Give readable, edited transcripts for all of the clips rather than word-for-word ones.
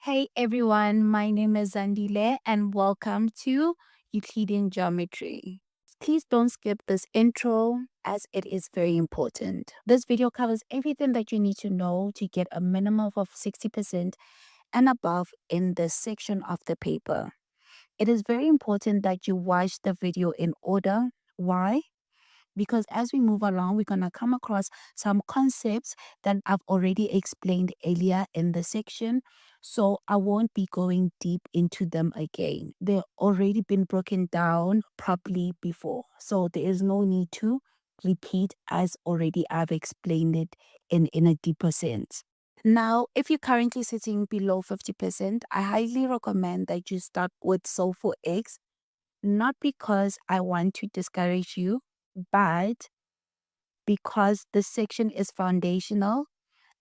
Hey everyone, my name is Zandile and welcome to Euclidean Geometry. Please don't skip this intro as it is very important. This video covers everything that you need to know to get a minimum of 60% and above in this section of the paper. It is very important that you watch the video in order. Why? Because as we move along, we're going to come across some concepts that I've already explained earlier in the section. So I won't be going deep into them again. They've already been broken down properly before. So there is no need to repeat as already I've explained it in a deeper sense. Now, if you're currently sitting below 50%, I highly recommend that you start with Solve for X, not because I want to discourage you, but because this section is foundational.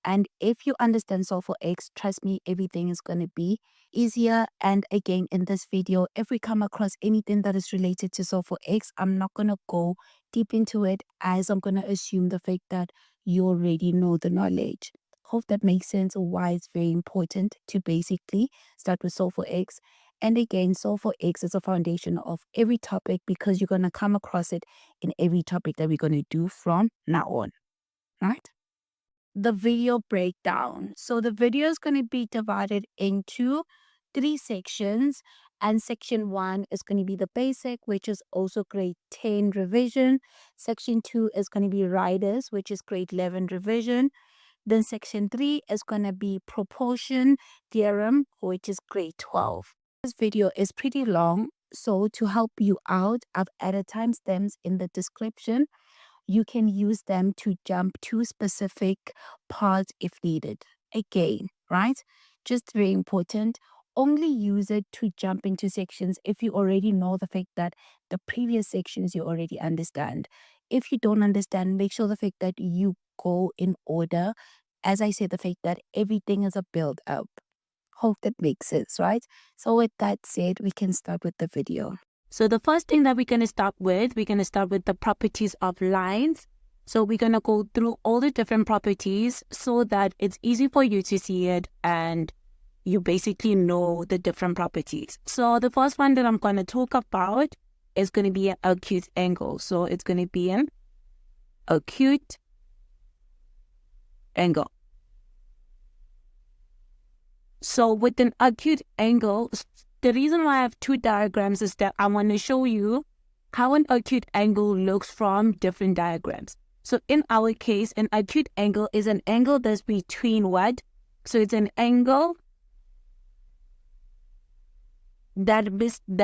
And if you understand Solve for X, trust me, everything is going to be easier. And again, in this video, if we come across anything that is related to Solve for X, I'm not going to go deep into it as I'm going to assume the fact that you already know the knowledge. Hope that makes sense why it's very important to basically start with Solve for X. And again, Solve for X is a foundation of every topic because you're going to come across it in every topic that we're going to do from now on, right? The video breakdown. So the video is going to be divided into 3 sections, and section 1 is going to be the basic, which is also grade 10 revision. Section 2 is going to be riders, which is grade 11 revision. Then section 3 is going to be proportion theorem, which is grade 12. This video is pretty long, so to help you out, I've added timestamps in the description. You can use them to jump to specific parts if needed. Again, right? Just very important. Only use it to jump into sections if you already know the fact that the previous sections you already understand. If you don't understand, make sure the fact that you go in order. As I said, the fact that everything is a build up. Hope that makes sense, right? So with that said, we can start with the video. So the first thing that we're going to start with the properties of lines. So we're going to go through all the different properties so that it's easy for you to see it and you basically know the different properties. So the first one that I'm going to talk about is going to be an acute angle. So it's going to be an acute angle. So with an acute angle, the reason why I have 2 diagrams is that I want to show you how an acute angle looks from different diagrams. So in our case, an acute angle is an angle that's between what? So it's an angle that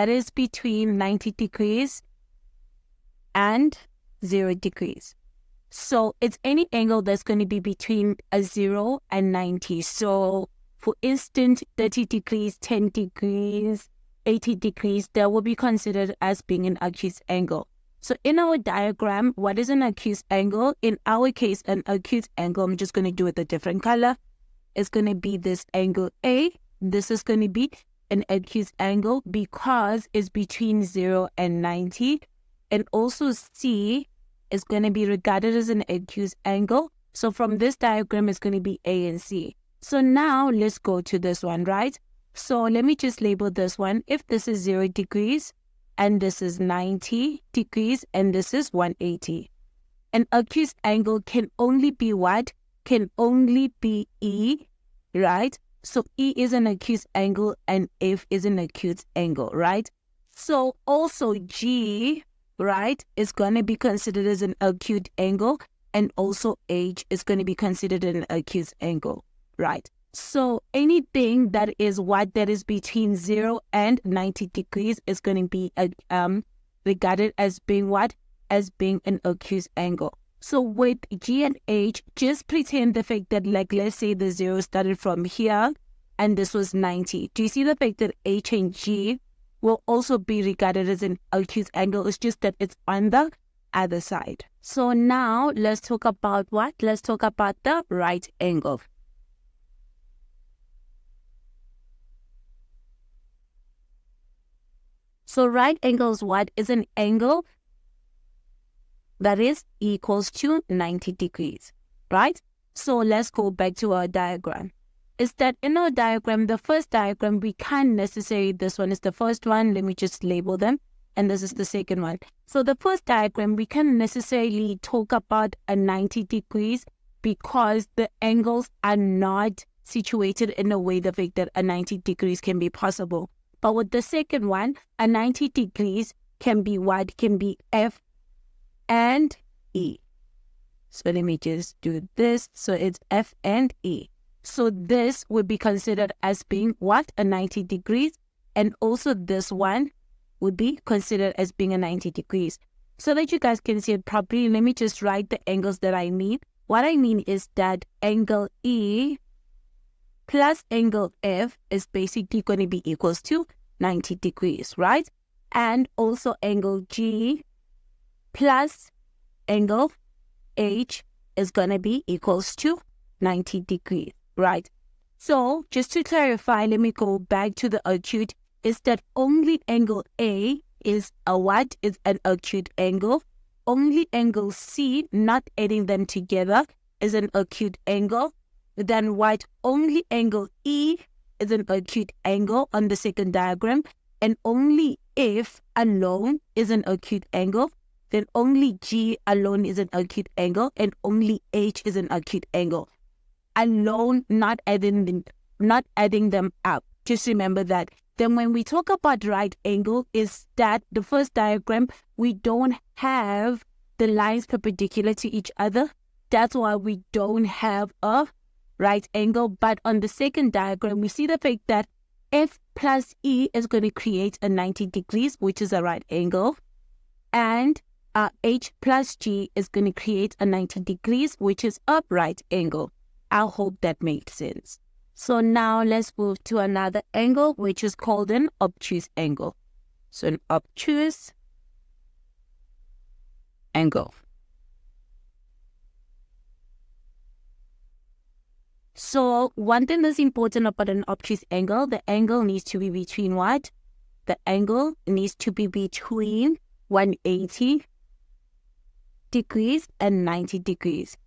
is between 90 degrees and 0 degrees. So it's any angle that's going to be between a 0 and 90. So for instance, 30 degrees, 10 degrees, 80 degrees, that will be considered as being an acute angle. So in our diagram, what is an acute angle? In our case, an acute angle, I'm just going to do it a different color. It's going to be this angle A. This is going to be an acute angle because it's between 0 and 90. And also C is going to be regarded as an acute angle. So from this diagram, it's going to be A and C. So now let's go to this one, right? So let me just label this one. If this is 0 degrees and this is 90 degrees and this is 180. An acute angle can only be what? Can only be E, right? So E is an acute angle and F is an acute angle, right? So also G, right, is going to be considered as an acute angle, and also H is going to be considered an acute angle. Right. So anything that is between 0 and 90 degrees is going to be regarded as being what? As being an acute angle. So with G and H, just pretend the fact that, like, let's say the 0 started from here and this was 90. Do you see the fact that H and G will also be regarded as an acute angle? It's just that it's on the other side. So now let's talk about what? Let's talk about the right angle. So right angle is what? Is an angle that is equals to 90 degrees, right? So let's go back to our diagram. is that in our diagram, the first diagram, we can't necessarily, this one is the first one, let me just label them, and this is the second one. So the first diagram, we can't necessarily talk about a 90 degrees because the angles are not situated in a way that a 90 degrees can be possible. But with the second one, a 90 degrees can be what? Can be F and E. So let me just do this. So it's F and E. So this would be considered as being what? A 90 degrees. And also this one would be considered as being a 90 degrees. So that you guys can see it properly, let me just write the angles that I mean. What I mean is that angle E plus angle F is basically going to be equals to 90 degrees, right? And also angle G plus angle H is going to be equals to 90 degrees, right? So just to clarify, let me go back to the acute, is that only angle A is a what? Is an acute angle. Only angle C, not adding them together, is an acute angle. Then what? Only angle E is an acute angle on the second diagram, and only F alone is an acute angle. Then only G alone is an acute angle, and only H is an acute angle. Alone, not adding them up. Just remember that. Then when we talk about right angle, is that the first diagram, we don't have the lines perpendicular to each other. That's why we don't have a right angle. But on the second diagram, we see the fact that F plus E is going to create a 90 degrees, which is a right angle. And H plus G is going to create a 90 degrees, which is a right angle. I hope that makes sense. So now let's move to another angle, which is called an obtuse angle. So an obtuse angle. So one thing that's important about an obtuse angle, the angle needs to be between what? The angle needs to be between 180 degrees and 90 degrees.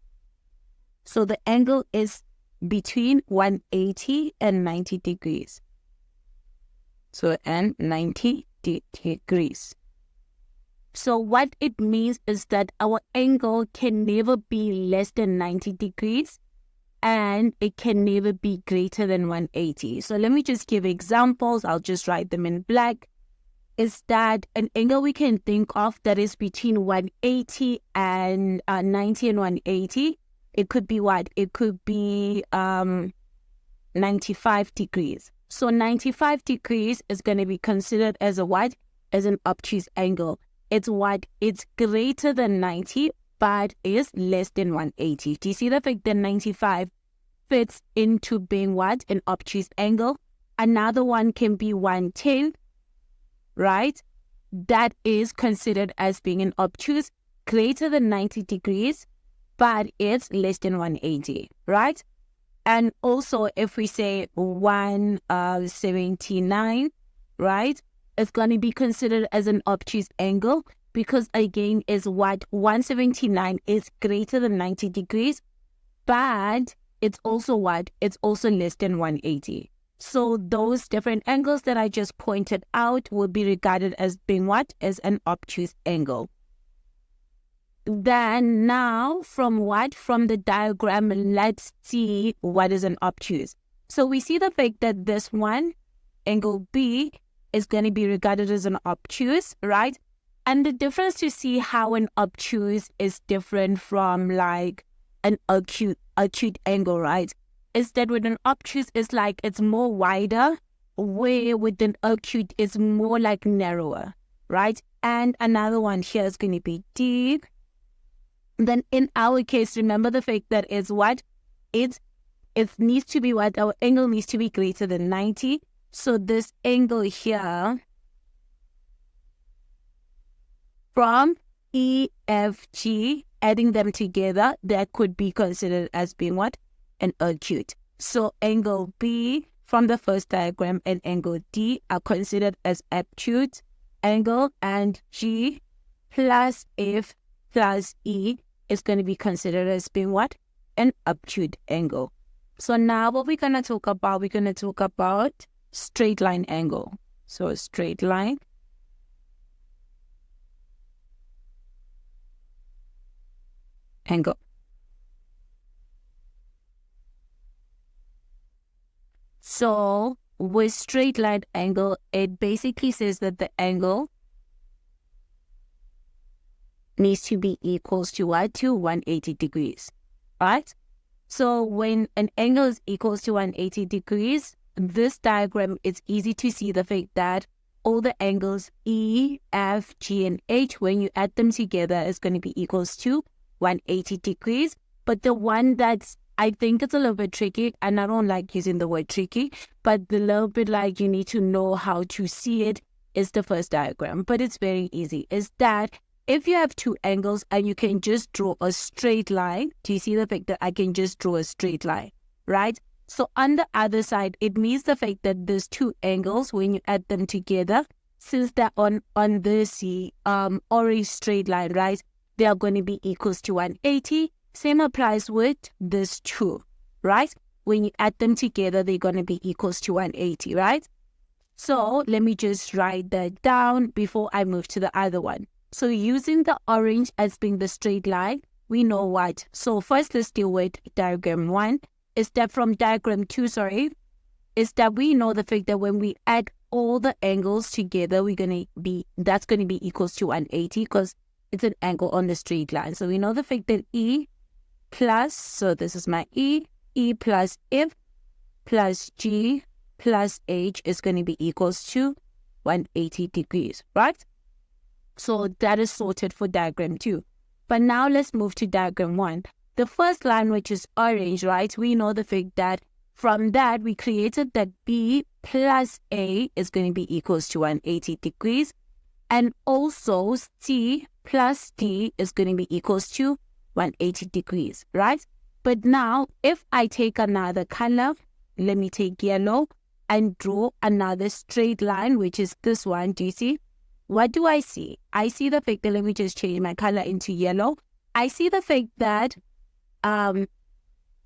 So the angle is between 180 and 90 degrees. So, and 90 degrees. So what it means is that our angle can never be less than 90 degrees and it can never be greater than 180. So let me just give examples. I'll just write them in black. Is that an angle we can think of that is between 180 and 90 and 180? It could be what? It could be 95 degrees. So 95 degrees is going to be considered as a what? As an obtuse angle. It's what? It's greater than 90, but is less than 180. Do you see the fact that 95 fits into being what? An obtuse angle. Another one can be 110, right? That is considered as being an obtuse, greater than 90 degrees, but it's less than 180, right? And also, if we say 179, right, it's going to be considered as an obtuse angle because, again, is what? 179 is greater than 90 degrees, but it's also what? It's also less than 180. So those different angles that I just pointed out will be regarded as being what? As an obtuse angle. Then now from what? From the diagram, let's see what is an obtuse. So we see the fact that this one, angle B, is going to be regarded as an obtuse, right? And the difference to see how an obtuse is different from like an acute angle, right? Is that with an obtuse is like it's more wider, where with an acute is more like narrower, right? And another one here is going to be D. Then in our case, remember the fact that it's what? It needs to be what? Our angle needs to be greater than 90. So this angle here from EFG, adding them together, that could be considered as being what? An acute. So angle B from the first diagram and angle D are considered as obtuse angle, and G plus F plus E is going to be considered as being what? An obtuse angle. So now what we're going to talk about, straight line angle. So a straight line angle. So with straight line angle, it basically says that the angle needs to be equals to what? To 180 degrees, right? So when an angle is equals to 180 degrees, this diagram, it's easy to see the fact that all the angles E, F, G, and H, when you add them together, is going to be equals to 180 degrees. But the one that's, I think it's a little bit tricky, and I don't like using the word tricky, but the little bit like you need to know how to see it is the first diagram. But it's very easy. Is that if you have two angles and you can just draw a straight line, do you see the fact that I can just draw a straight line, right? So on the other side, it means the fact that there's two angles, when you add them together, since they're on this orange straight line, right, they are going to be equals to 180. Same applies with this two, right? When you add them together, they're going to be equals to 180, right? So let me just write that down before I move to the other one. So using the orange as being the straight line, we know what. So first let's deal with diagram 1. Is that from diagram 2, is that we know the fact that when we add all the angles together, that's going to be equals to 180 because it's an angle on the straight line. So we know the fact that E plus, so this is my E plus F plus G plus H is going to be equals to 180 degrees, right? So that is sorted for diagram 2. But now let's move to diagram 1. The first line, which is orange, right? We know the fact that from that we created that B plus A is going to be equals to 180 degrees. And also C plus D is going to be equals to 180 degrees, right? But now if I take another color, let me take yellow and draw another straight line, which is this one. Do you see? What do I see? I see the fact that, let me just change my color into yellow. I see the fact that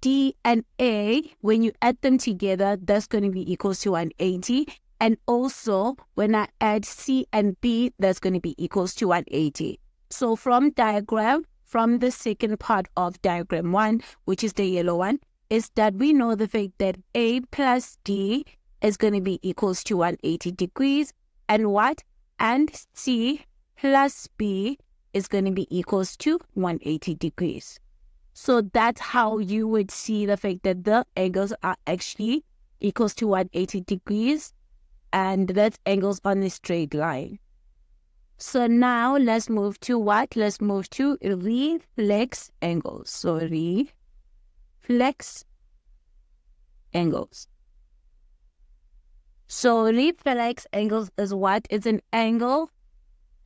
D and A, when you add them together, that's going to be equals to 180. And also, when I add C and B, that's going to be equals to 180. So from the second part of diagram 1, which is the yellow one, is that we know the fact that A plus D is going to be equals to 180 degrees. And what? And C plus B is going to be equals to 180 degrees. So that's how you would see the fact that the angles are actually equals to 180 degrees. And that's angles on a straight line. So now let's move to what? Let's move to reflex angles. So reflex angles. So reflex angles is what? It's an angle.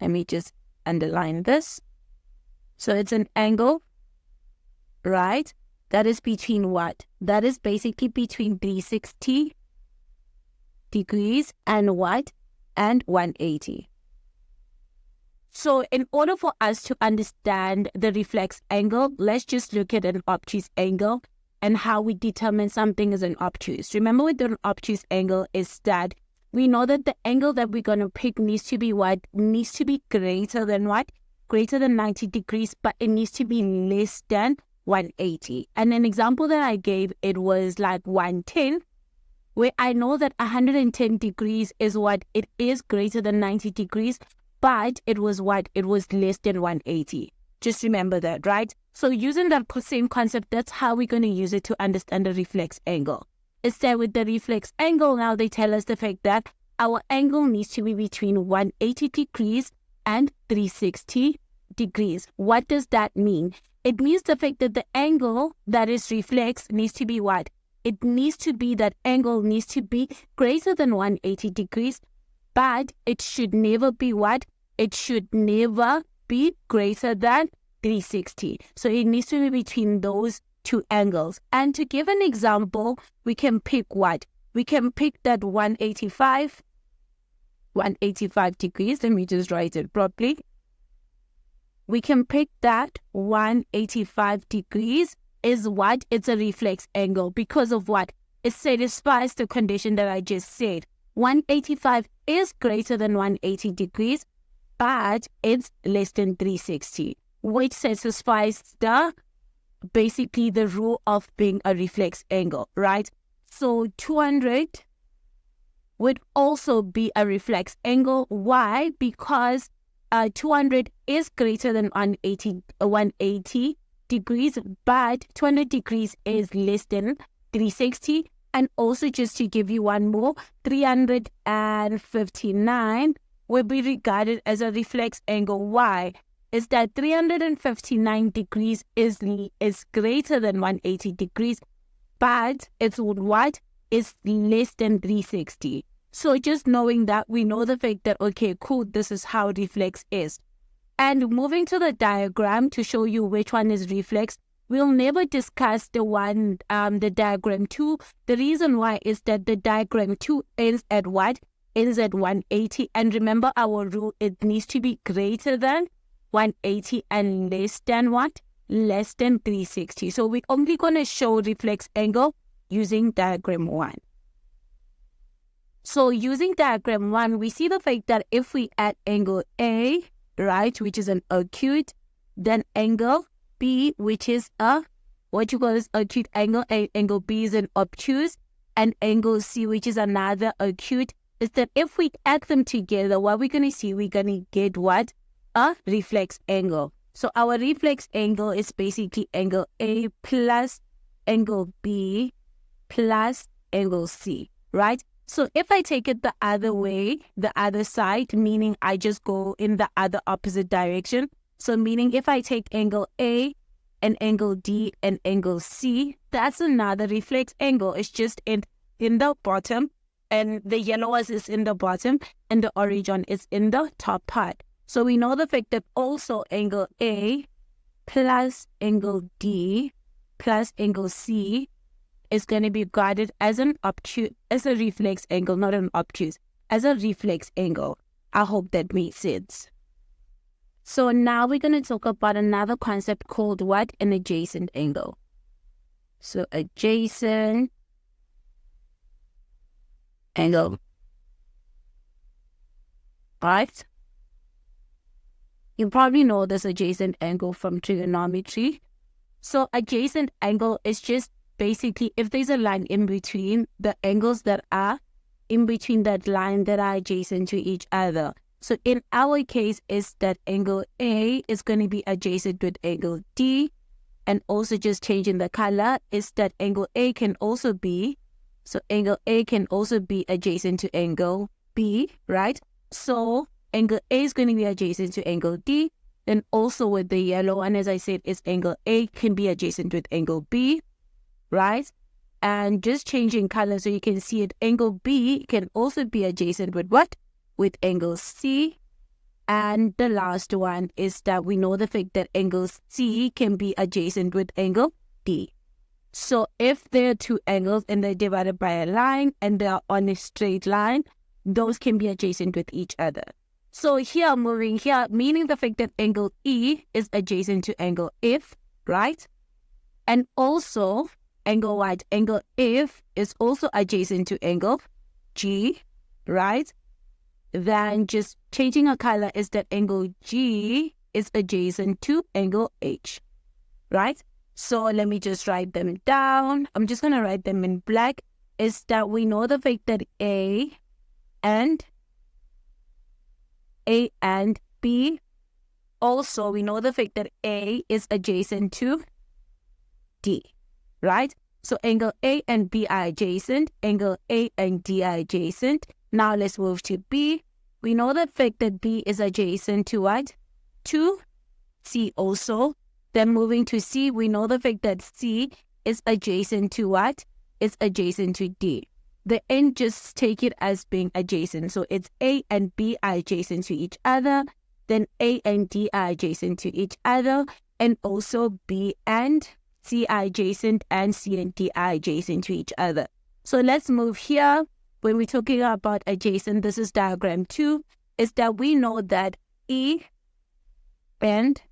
Let me just underline this. So it's an angle, right? That is between what? That is basically between 360 degrees and what? And 180. So in order for us to understand the reflex angle, let's just look at an obtuse angle and how we determine something is an obtuse. Remember with an obtuse angle is that we know that the angle that we're going to pick needs to be what? Needs to be greater than what? Greater than 90 degrees, but it needs to be less than 180. And an example that I gave, it was like 110, where I know that 110 degrees is what? It is greater than 90 degrees, but it was what? It was less than 180. Just remember that, right? So using that same concept, that's how we're going to use it to understand the reflex angle. Instead with the reflex angle, now they tell us the fact that our angle needs to be between 180 degrees and 360 degrees. What does that mean? It means the fact that the angle that is reflex needs to be what? It needs to be, that angle needs to be greater than 180 degrees, but it should never be what? It should never be greater than 360. So it needs to be between those two angles. And to give an example, we can pick what? We can pick that 185 degrees. Let me just write it properly. We can pick that 185 degrees is what? It's a reflex angle. Because of what? It satisfies the condition that I just said. 185 is greater than 180 degrees, but it's less than 360, which satisfies basically the rule of being a reflex angle, right? So 200 would also be a reflex angle. Why? Because 200 is greater than 180 degrees, but 200 degrees is less than 360. And also, just to give you one more, 359 will be regarded as a reflex angle. Why? Is that 359 degrees is greater than 180 degrees, but it's what? Is less than 360. So just knowing that, we know the fact that, okay, cool, this is how reflex is. And moving to the diagram to show you which one is reflex, we'll never discuss the diagram 2. The reason why is that the diagram 2 ends at what? Ends at 180. And remember our rule, it needs to be greater than 180 and less than what? Less than 360. So we're only going to show reflex angle using diagram 1. So using diagram 1, we see the fact that if we add angle A, right, which is an acute, then angle B, which is acute angle, angle B is an obtuse, and angle C, which is another acute, is that if we add them together, what we're going to see, we're going to get what? A reflex angle. So our reflex angle is basically angle A plus angle B plus angle C, right? So if I take it the other way, the other side, meaning I just go in the other opposite direction. So meaning if I take angle A and angle D and angle C, that's another reflex angle. It's just in the bottom, and the yellow one is in the bottom and the orange one is in the top part. So we know the fact that also angle A plus angle D plus angle C is going to be regarded as an obtuse, as a reflex angle, not an obtuse, as a reflex angle. I hope that makes sense. So now we're going to talk about another concept called what? An adjacent angle. So adjacent angle. Right? You probably know this adjacent angle from trigonometry. So adjacent angle is just basically if there's a line in between, the angles that are in between that line that are adjacent to each other. So in our case is that angle A is going to be adjacent with angle D, and also just changing the color is that angle A can also be, so angle A can also be adjacent to angle B, right? So angle A is going to be adjacent to angle D, and also with the yellow one, as I said, is angle A can be adjacent with angle B, right? And just changing color so you can see it, angle B can also be adjacent with what? With angle C. And the last one is that we know the fact that angle C can be adjacent with angle D. So if there are two angles and they're divided by a line and they're on a straight line, those can be adjacent with each other. So here, moving here, meaning the fact that angle E is adjacent to angle F, right? And also angle what? Angle F is also adjacent to angle G, right? Then just changing a color is that angle G is adjacent to angle H, right? So let me just write them down. I'm just going to write them in black. Is that we know the fact that A and B. Also, we know the fact that A is adjacent to D, right? So angle A and B are adjacent. Angle A and D are adjacent. Now let's move to B. We know the fact that B is adjacent to what? To C also. Then moving to C, we know the fact that C is adjacent to what? It's adjacent to D. The end, just take it as being adjacent. So it's A and B are adjacent to each other. Then A and D are adjacent to each other. And also B and C are adjacent, and C and D are adjacent to each other. So let's move here. When we're talking about adjacent, this is diagram 2, is that we know that E and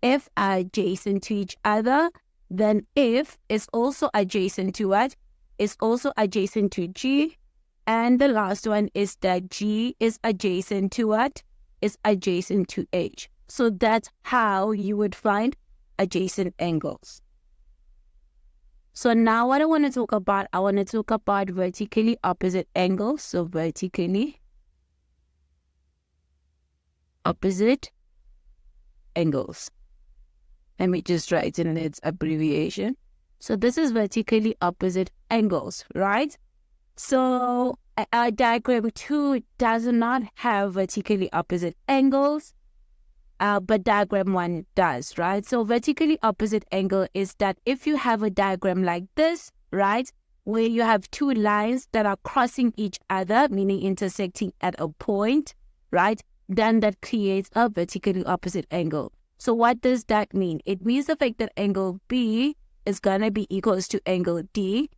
F are adjacent to each other, then if is also adjacent to what? Is also adjacent to G. And the last one is that G is adjacent to what? Is adjacent to H. So that's how you would find adjacent angles. So now what I want to talk about, vertically opposite angles. So vertically opposite angles. Let me just write in its abbreviation. So this is vertically opposite angles, right? So diagram 2 does not have vertically opposite angles, but diagram 1 does, right? So vertically opposite angle is that if you have a diagram like this, right, where you have two lines that are crossing each other, meaning intersecting at a point, right, then that creates a vertically opposite angle. So what does that mean? It means the fact that angle B is going to be equals to angle D,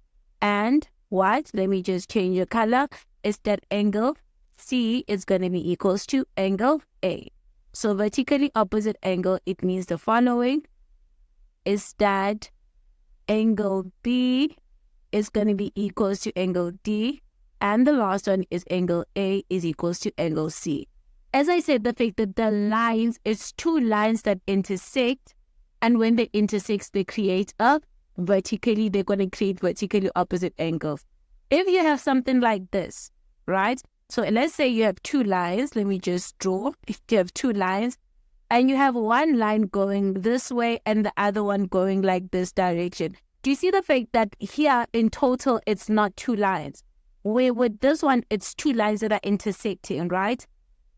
and what? Let me just change the color. Is that angle C is going to be equals to angle A. So vertically opposite angle, it means the following, is that angle B is going to be equals to angle D, and the last one is angle A is equals to angle C. As I said, the fact that the lines is two lines that intersect, and when they intersect, they create they're going to create vertically opposite angles. If you have something like this, right? So let's say you have two lines. Let me just draw. If you have two lines, and you have one line going this way and the other one going like this direction. Do you see the fact that here in total, it's not two lines? Where with this one, it's two lines that are intersecting, right?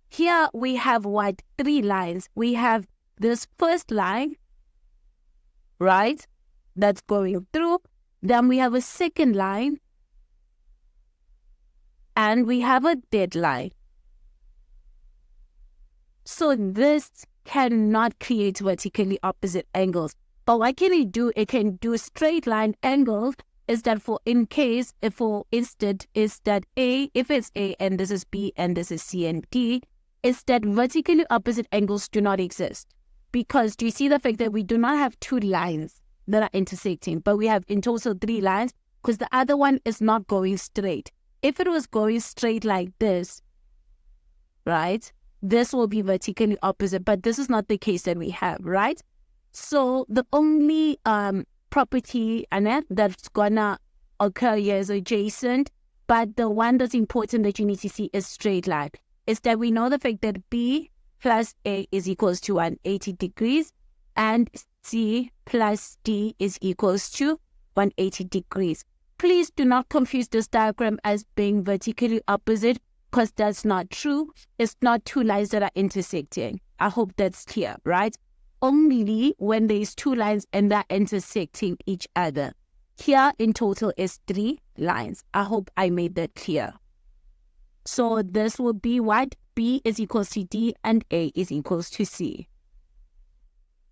Here we have what? Three lines. We have this first line, right? That's going through. Then we have a second line. And we have a dead line. So this cannot create vertically opposite angles. But what can it do? It can do straight line angles. Is that for instance, is that A, if it's A and this is B and this is C and D, is that vertically opposite angles do not exist. Because do you see the fact that we do not have two lines that are intersecting, but we have in total three lines, because the other one is not going straight. If it was going straight like this, right, this will be vertically opposite, but this is not the case that we have, right? So the only property that's gonna occur here is adjacent, but the one that's important that you need to see is straight line. Is that we know the fact that B plus A is equals to 180 degrees and C plus D is equals to 180 degrees. Please do not confuse this diagram as being vertically opposite, because that's not true. It's not two lines that are intersecting. I hope that's clear, right? Only when there's two lines and they're intersecting each other. Here in total is three lines. I hope I made that clear. So this will be what? B is equals to D and A is equals to C.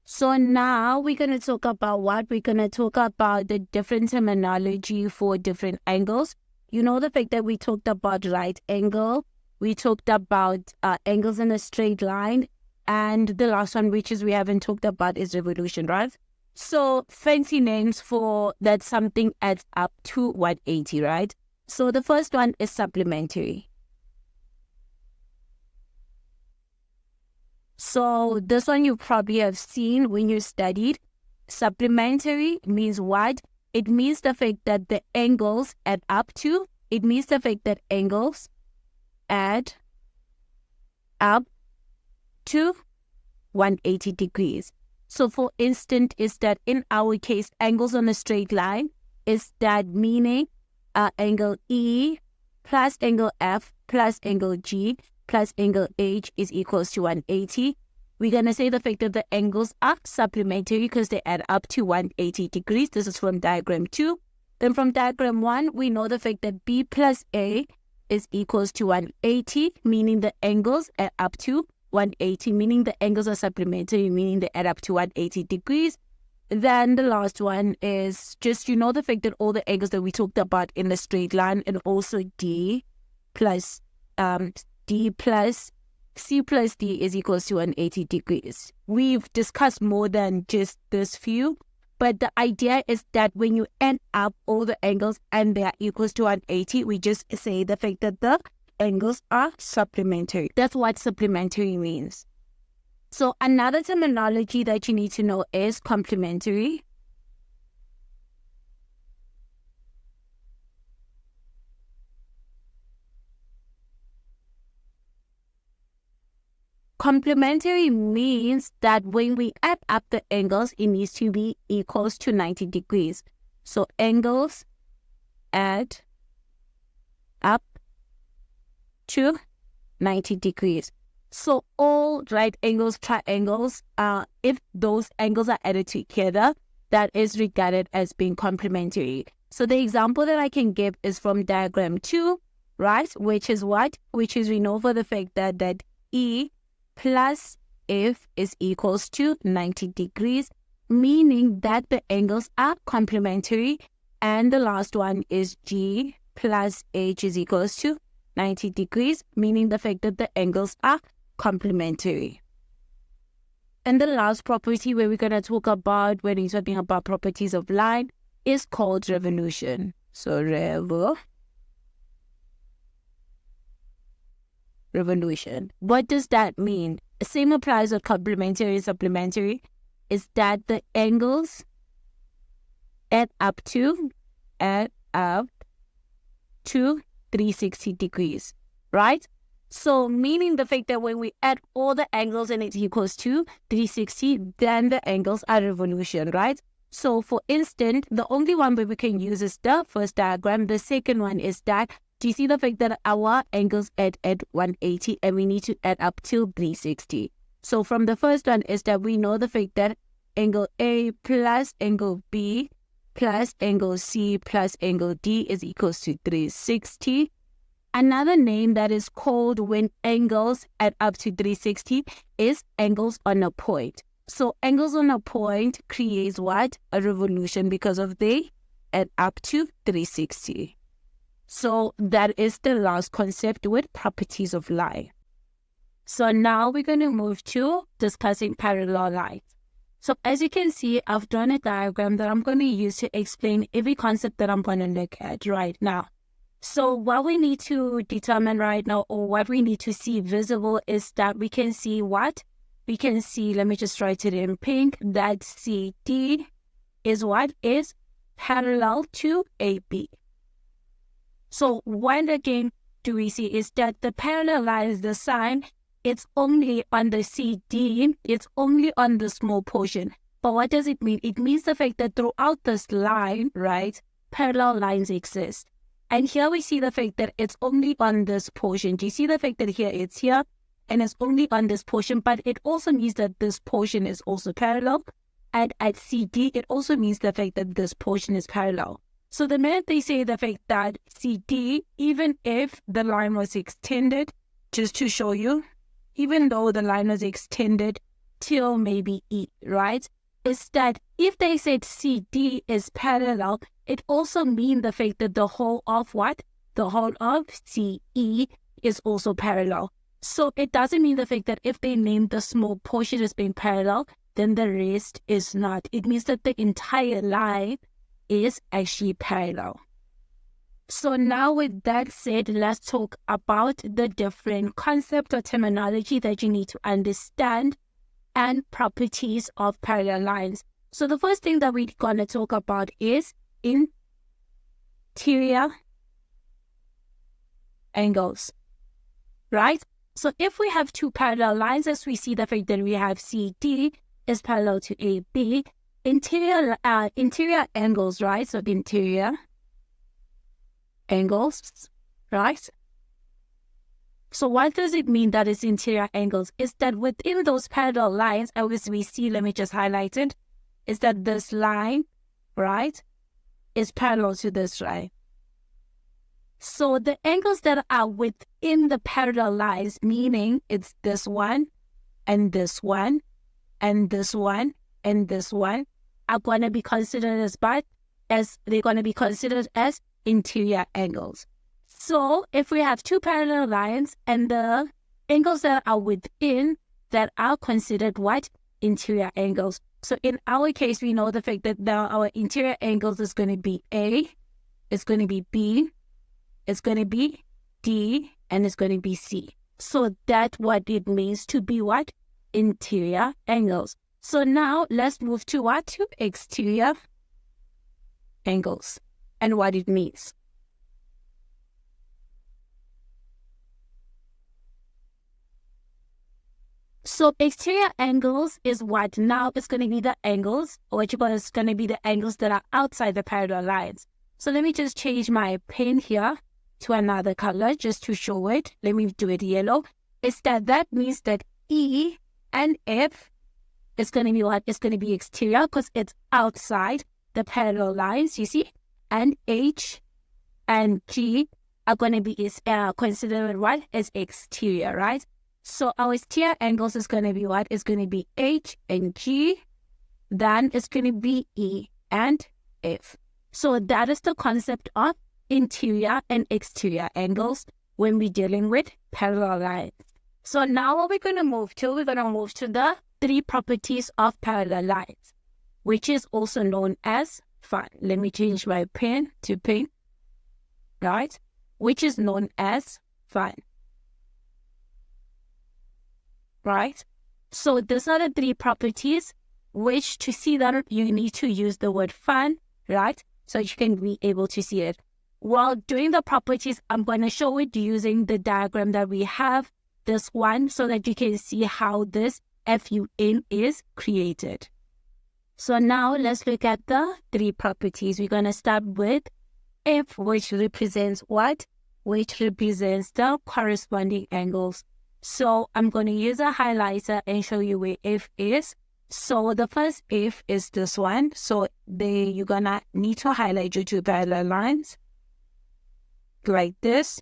So now we're going to talk about what? We're going to talk about the different terminology for different angles. You know the fact that we talked about right angle. We talked about angles in a straight line. And the last one, which is we haven't talked about, is revolution, right? So fancy names for that something adds up to 180, right? So the first one is supplementary. So this one you probably have seen when you studied. Supplementary means what? It means the fact that the angles add up to. It means the fact that angles add up to 180 degrees. So for instance, is that in our case, angles on a straight line, is that meaning angle E plus angle F plus angle G plus angle H is equals to 180. We're going to say the fact that the angles are supplementary because they add up to 180 degrees. This is from diagram 2. Then from diagram 1, we know the fact that B plus A is equals to 180, meaning the angles add up to 180, meaning the angles are supplementary, meaning they add up to 180 degrees. Then the last one is just, you know, the fact that all the angles that we talked about in the straight line, and also D plus C plus D is equals to 180 degrees. We've discussed more than just this few, But the idea is that when you add up all the angles and they are equals to 180, we just say the fact that the angles are supplementary. That's what supplementary means. So another terminology that you need to know is complementary. Complementary means that when we add up the angles, it needs to be equals to 90 degrees. So angles add up to 90 degrees. So all right angles, triangles, if those angles are added together, that is regarded as being complementary. So the example that I can give is from diagram 2, right? Which is what? Which is we know for the fact that E plus F is equals to 90 degrees, meaning that the angles are complementary. And the last one is G plus H is equals to 90 degrees, meaning the fact that the angles are complementary. And the last property where we're going to talk about when we're talking about properties of line is called revolution. So revolution. What does that mean? The same applies with complementary and supplementary, is that the angles add up to 360 degrees, right? So meaning the fact that when we add all the angles and it equals to 360, then the angles are revolution, right? So for instance, the only one where we can use is the first diagram. The second one is that, do you see the fact that our angles add at 180 and we need to add up till 360? So from the first one is that we know the fact that angle A plus angle B plus angle C plus angle D is equals to 360. Another name that is called when angles add up to 360 is angles on a point. So angles on a point creates what? A revolution, because of they add up to 360. So that is the last concept with properties of line. So now we're going to move to discussing parallel lines. So as you can see, I've drawn a diagram that I'm going to use to explain every concept that I'm going to look at right now. So what we need to determine right now, or what we need to see visible, is that we can see what? We can see, let me just write it in pink, that CD is what? Is parallel to AB. So what again do we see is that the parallel line is the sign, it's only on the CD, it's only on the small portion. But what does it mean? It means the fact that throughout this line, right, parallel lines exist. And here we see the fact that it's only on this portion. Do you see the fact that here it's here and it's only on this portion? But it also means that this portion is also parallel. And at CD, it also means the fact that this portion is parallel. So the minute they say the fact that CD, even if the line was extended, just to show you, even though the line was extended till maybe E, right? Is that if they said CD is parallel, it also means the fact that the whole of what? The whole of CE is also parallel. So it doesn't mean the fact that if they name the small portion as being parallel, then the rest is not. It means that the entire line is actually parallel. So now with that said, let's talk about the different concept or terminology that you need to understand and properties of parallel lines. So the first thing that we're going to talk about is interior angles, right? So if we have two parallel lines, as we see the fact that we have CD is parallel to AB, interior angles, right? So interior angles, right? So what does it mean that is interior angles? Is that within those parallel lines, as we see, let me just highlight it, is that this line, right, is parallel to this line. So the angles that are within the parallel lines, meaning it's this one, and this one, and this one, and this one, are going to be considered they're going to be considered as interior angles. So if we have two parallel lines and the angles that are within that are considered what? Interior angles. So in our case, we know the fact that now our interior angles is going to be A, it's going to be B, it's going to be D, and it's going to be C. So that's what it means to be what? Interior angles. So now let's move to what? To exterior angles and what it means. So exterior angles is what? Now it's going to be the angles, or what you call is going to be the angles that are outside the parallel lines. So let me just change my pen here to another color just to show it. Let me do it yellow. That means that E and F is going to be what? It's going to be exterior because it's outside the parallel lines, you see? And H and G are going to be considered what? As exterior, right? So our exterior angles is going to be what? It's going to be H and G. Then it's going to be E and F. So that is the concept of interior and exterior angles when we're dealing with parallel lines. So now what we're going to move to, the three properties of parallel lines, which is also known as phi. Let me change my pen to pink, right? Which is known as phi. Right? So these are the three properties which to see them, you need to use the word phi, right? So you can be able to see it. While doing the properties, I'm going to show it using the diagram that we have, this one, so that you can see how this FUN is created. So now let's look at the three properties. We're going to start with F, which represents what? Which represents the corresponding angles. So I'm going to use a highlighter and show you where F is. So the first F is this one. So you're going to need to highlight your two parallel lines like this,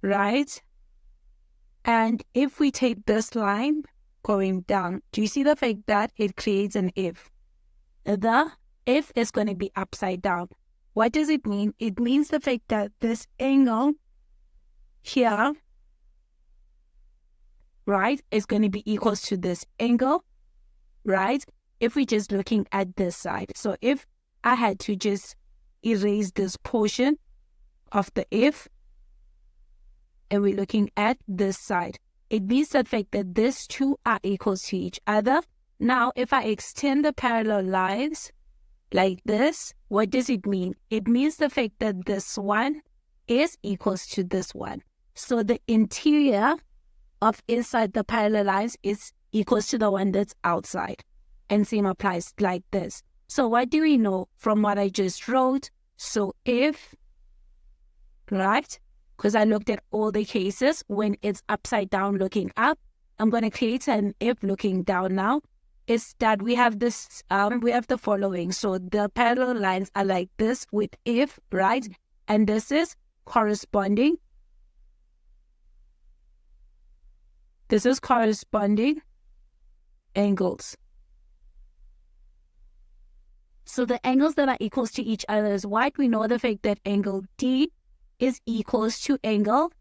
right? And if we take this line going down, do you see the fact that it creates an F? The F is going to be upside down. What does it mean? It means the fact that this angle here, right, is going to be equals to this angle, right? If we're just looking at this side. So if I had to just erase this portion of the F, and we're looking at this side, it means the fact that these two are equals to each other. Now, if I extend the parallel lines like this, what does it mean? It means the fact that this one is equals to this one. So the interior of inside the parallel lines is equals to the one that's outside. And same applies like this. So what do we know from what I just wrote? So if, right, because I looked at all the cases when it's upside down looking up, I'm going to create an if looking down now, is that we have this, we have the following. So the parallel lines are like this with if, right? And this is corresponding. This is corresponding angles. So the angles that are equals to each other is what? We know the fact that angle D is equals to angle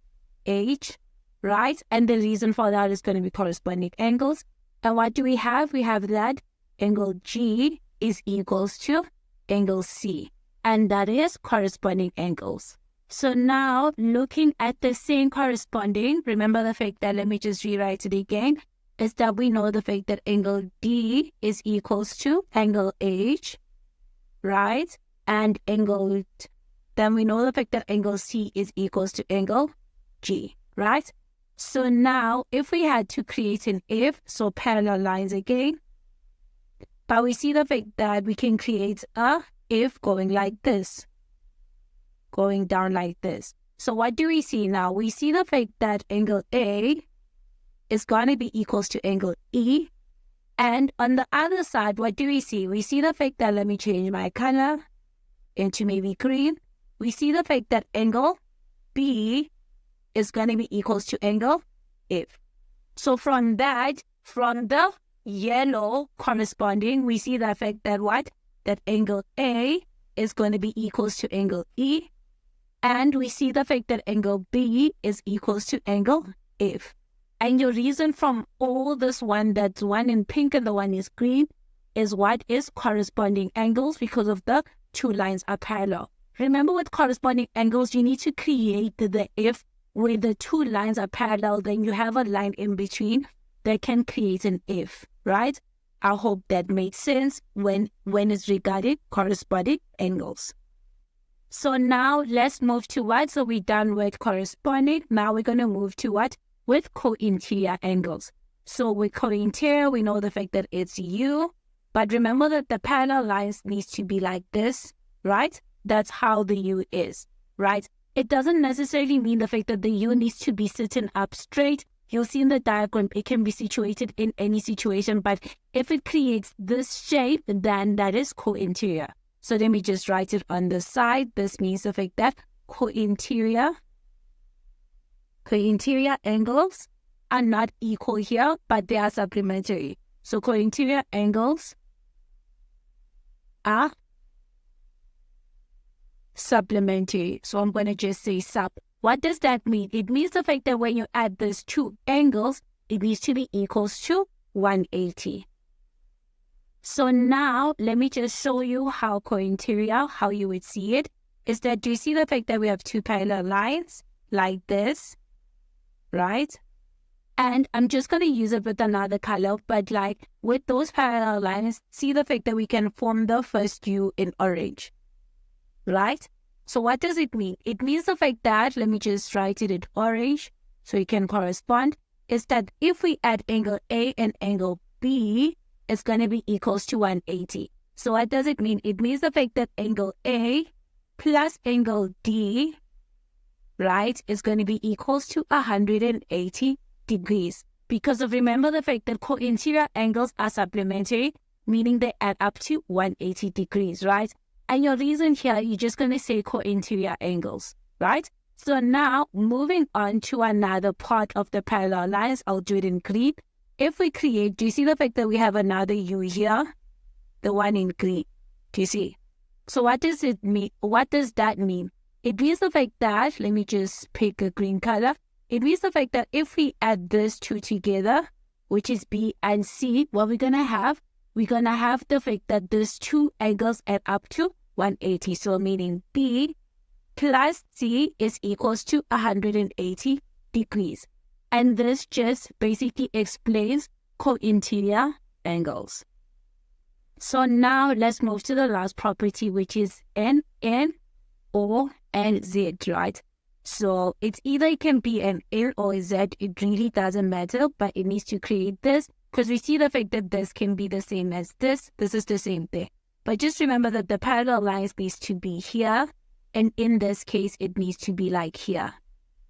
H, right? And the reason for that is going to be corresponding angles. And what do we have? We have that angle G is equals to angle C. And that is corresponding angles. So now looking at the same corresponding, remember the fact that, let me just rewrite it again, is that we know the fact that angle D is equals to angle H, right? And then we know the fact that angle C is equals to angle G, right? So now if we had to create an if, so parallel lines again, but we see the fact that we can create a if going like this, going down like this. So what do we see now? We see the fact that angle A is going to be equals to angle E. And on the other side, what do we see? We see the fact that, let me change my color into maybe green. We see the fact that angle B is going to be equals to angle F. So from that, from the yellow corresponding, we see the fact that what? That angle A is going to be equals to angle E. And we see the fact that angle B is equals to angle F. And your reason from all this one, that's one in pink and the one is green, is what is corresponding angles because of the two lines are parallel. Remember, with corresponding angles, you need to create the if where the two lines are parallel, then you have a line in between that can create an if, right? I hope that makes sense when it's regarding corresponding angles. So now let's move to what? So we're done with corresponding. Now we're going to move to what? With co-interior angles. So with co-interior, we know the fact that it's U, but remember that the parallel lines needs to be like this, right? That's how the U is, right? It doesn't necessarily mean the fact that the U needs to be sitting up straight. You'll see in the diagram, it can be situated in any situation, but if it creates this shape, then that is co-interior. So let me just write it on the side. This means the fact that co-interior angles are not equal here, but they are supplementary. So co-interior angles are supplementary. So I'm going to just say sub. What does that mean? It means the fact that when you add these two angles, it needs to be equals to 180. So now let me just show you how co-interior, how you would see it, is that do you see the fact that we have two parallel lines like this, right? And I'm just going to use it with another color, but like with those parallel lines, see the fact that we can form the first U in orange, right? So what does it mean? It means the fact that, let me just write it in orange so it can correspond, is that if we add angle A and angle B, it's going to be equals to 180. So what does it mean? It means the fact that angle A plus angle D, right, is going to be equals to 180 degrees. Because of, remember the fact that co-interior angles are supplementary, meaning they add up to 180 degrees, right? And your reason here, you're just going to say co-interior angles, right? So now, moving on to another part of the parallel lines, I'll do it in green. If we create, do you see the fact that we have another U here? The one in green. Do you see? So what does it mean? What does that mean? It means the fact that, let me just pick a green color. It means the fact that if we add these two together, which is B and C, what we're going to have? We're going to have the fact that these two angles add up to 180. So meaning B plus C is equals to 180 degrees. And this just basically explains co-interior angles. So now let's move to the last property, which is N, O, and Z, right? So it's either it can be an N or a Z. It really doesn't matter, but it needs to create this because we see the fact that this can be the same as this. This is the same thing. But just remember that the parallel lines needs to be here. And in this case, it needs to be like here.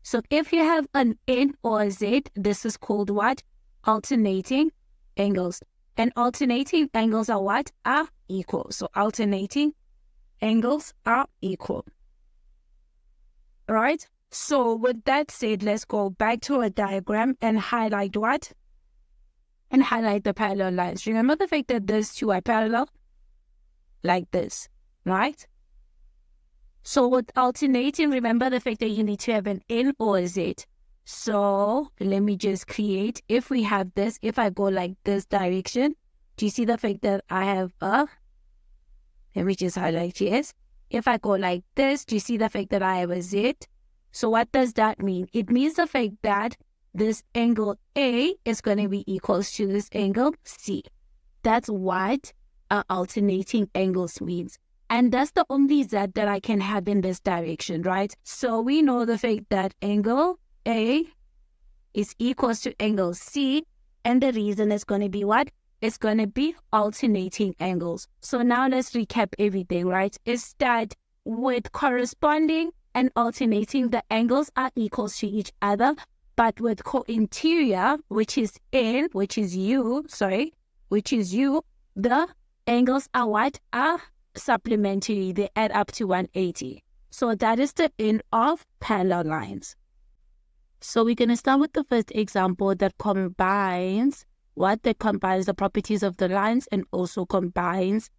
So if you have an N or a Z, this is called what? Alternating angles. And alternating angles are what? Are equal. So alternating angles are equal. All right. So with that said, let's go back to a diagram and highlight what? And highlight the parallel lines. Remember the fact that these two are parallel? Like this, right? So with alternating, remember the fact that you need to have an N or a Z. So let me just create, if we have this, if I go like this direction, do you see the fact that I have a, let me just highlight, yes. If I go like this, do you see the fact that I have a Z? So what does that mean? It means the fact that this angle A is going to be equals to this angle C. That's what alternating angles means. And that's the only Z that I can have in this direction, right? So we know the fact that angle A is equals to angle C. And the reason is going to be what? It's going to be alternating angles. So now let's recap everything, right? Is that with corresponding and alternating, the angles are equals to each other. But with co-interior, which is N, which is U, the angles are what? Are supplementary. They add up to 180. So that is the end of parallel lines. So we're going to start with the first example that combines what? That combines the properties of the lines and also combines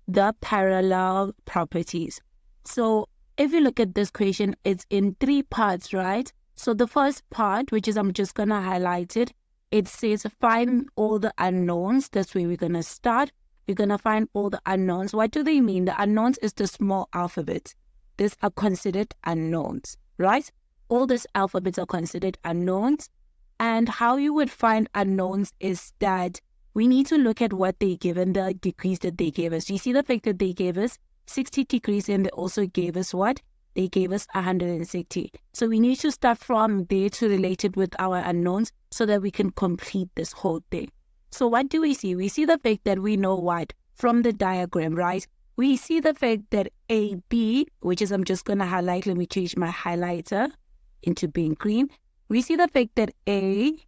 the parallel properties. So if you look at this question, it's in three parts, right? So the first part, which is I'm just going to highlight it, it says find all the unknowns. That's where we're going to start. We're going to find all the unknowns. What do they mean? The unknowns is the small alphabet. These are considered unknowns, right? All these alphabets are considered unknowns. And how you would find unknowns is that we need to look at what they give and the degrees that they gave us. You see the fact that they gave us 60 degrees and they also gave us what? They gave us 160. So we need to start from there to relate it with our unknowns so that we can complete this whole thing. So what do we see? We see the fact that we know what? From the diagram, right? We see the fact that AB, which is I'm just going to highlight. Let me change my highlighter into being green. We see the fact that AB,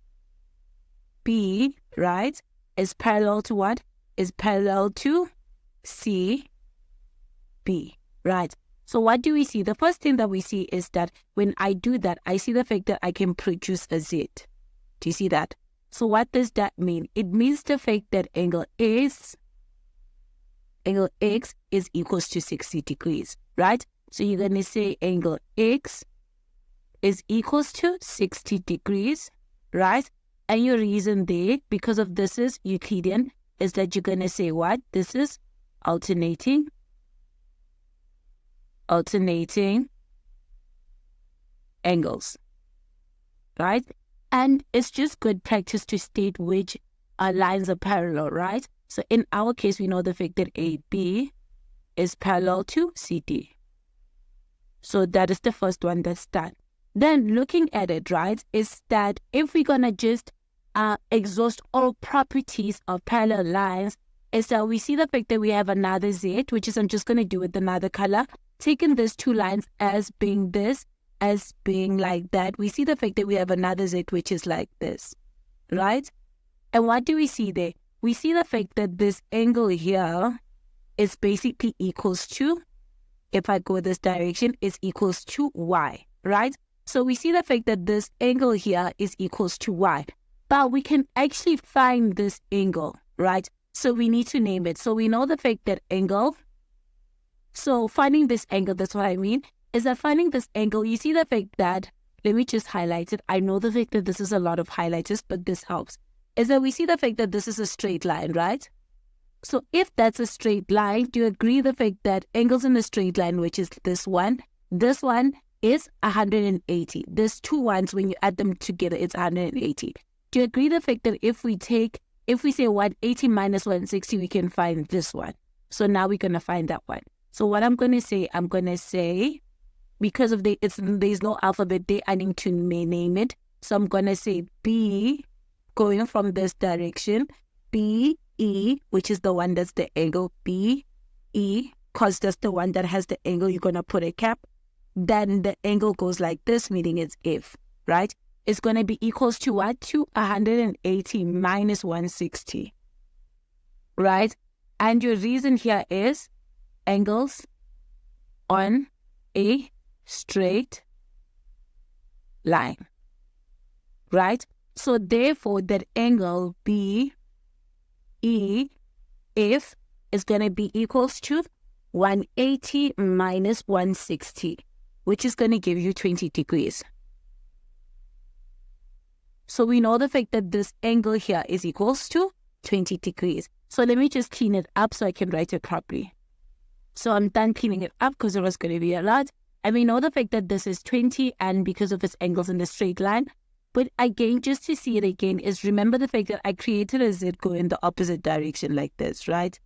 right, is parallel to what? Is parallel to CB, right? So what do we see? The first thing that we see is that when I do that, I see the fact that I can produce a Z. Do you see that? So what does that mean? It means the fact that angle X is equals to 60 degrees, right? So you're going to say angle X is equals to 60 degrees, right? And your reason there, because of this is Euclidean, is that you're going to say what? This is alternating angles, right? And it's just good practice to state which lines are parallel, right? So in our case, we know the fact that AB is parallel to CD. So that is the first one that's done. Then looking at it, right, is that if we're going to just exhaust all properties of parallel lines, is that we see the fact that we have another Z, which is I'm just going to do with another color, taking these two lines as being this, as being like that. We see the fact that we have another Z, which is like this, right? And what do we see there? We see the fact that this angle here is basically equals to, if I go this direction, is equals to Y, right? So we see the fact that this angle here is equals to Y. But we can actually find this angle, right? So we need to name it. So we know the fact that angle, so finding this angle, that's what I mean, is that finding this angle, you see the fact that, let me just highlight it. I know the fact that this is a lot of highlighters, but this helps. Is that we see the fact that this is a straight line, right? So if that's a straight line, do you agree the fact that angles in a straight line, which is this one is 180. There's two ones, when you add them together, it's 180. Do you agree the fact that if we say 180 minus 160, we can find this one? So now we're going to find that one. So what I'm going to say, because of there's no alphabet there, I need to name it. So I'm going to say B, going from this direction, BE, which is the one that's the angle, BE, because that's the one that has the angle, you're going to put a cap. Then the angle goes like this, meaning it's F, right? It's going to be equals to what? To 180 minus 160, right? And your reason here is angles on a straight line, right? So therefore, that angle BEF is going to be equals to 180 minus 160, which is going to give you 20 degrees. So we know the fact that this angle here is equals to 20 degrees. So let me just clean it up so I can write it properly. So I'm done cleaning it up because it was going to be a lot. And we know the fact that this is 20 and because of its angles in the straight line. But again, just to see it again, is remember the fact that I created a Z going in the opposite direction like this, right?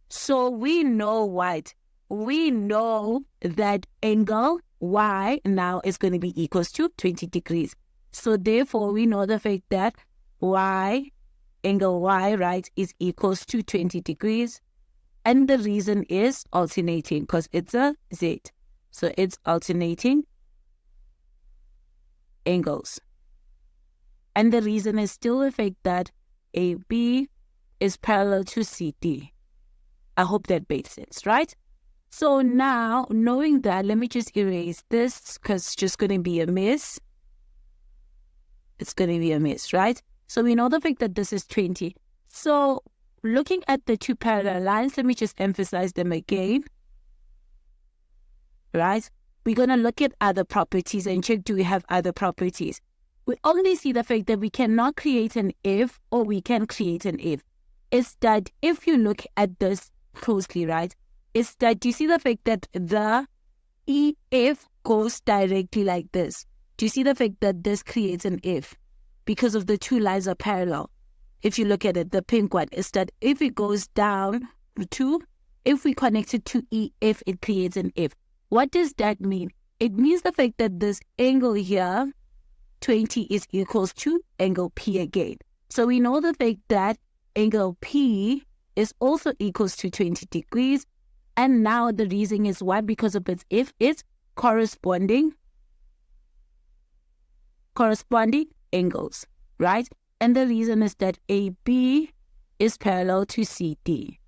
So we know what? We know that angle Y now is going to be equals to 20 degrees. So therefore, we know the fact that angle Y, right, is equals to 20 degrees. And the reason is alternating because it's a Z. So it's alternating angles. And the reason is still the fact that AB is parallel to CD. I hope that made sense, right? So now, knowing that, let me just erase this because it's just going to be a mess. It's going to be a mess, right? So we know the fact that this is 20. So looking at the two parallel lines, let me just emphasize them again, right? we're going to look at other properties and check, do we have other properties? We only see the fact that we cannot create an if, or we can create an if. Is that if you look at this closely, right, is that you see the fact that the if goes directly like this. Do you see the fact that this creates an if? Because of the two lines are parallel. If you look at it, the pink one is that if it goes down to, if we connect it to EF, it creates an if. What does that mean? It means the fact that this angle here, 20, is equals to angle P again. So we know the fact that angle P is also equals to 20 degrees. And now the reason is what? Because of its if, it's corresponding angles, right? And the reason is that AB is parallel to CD,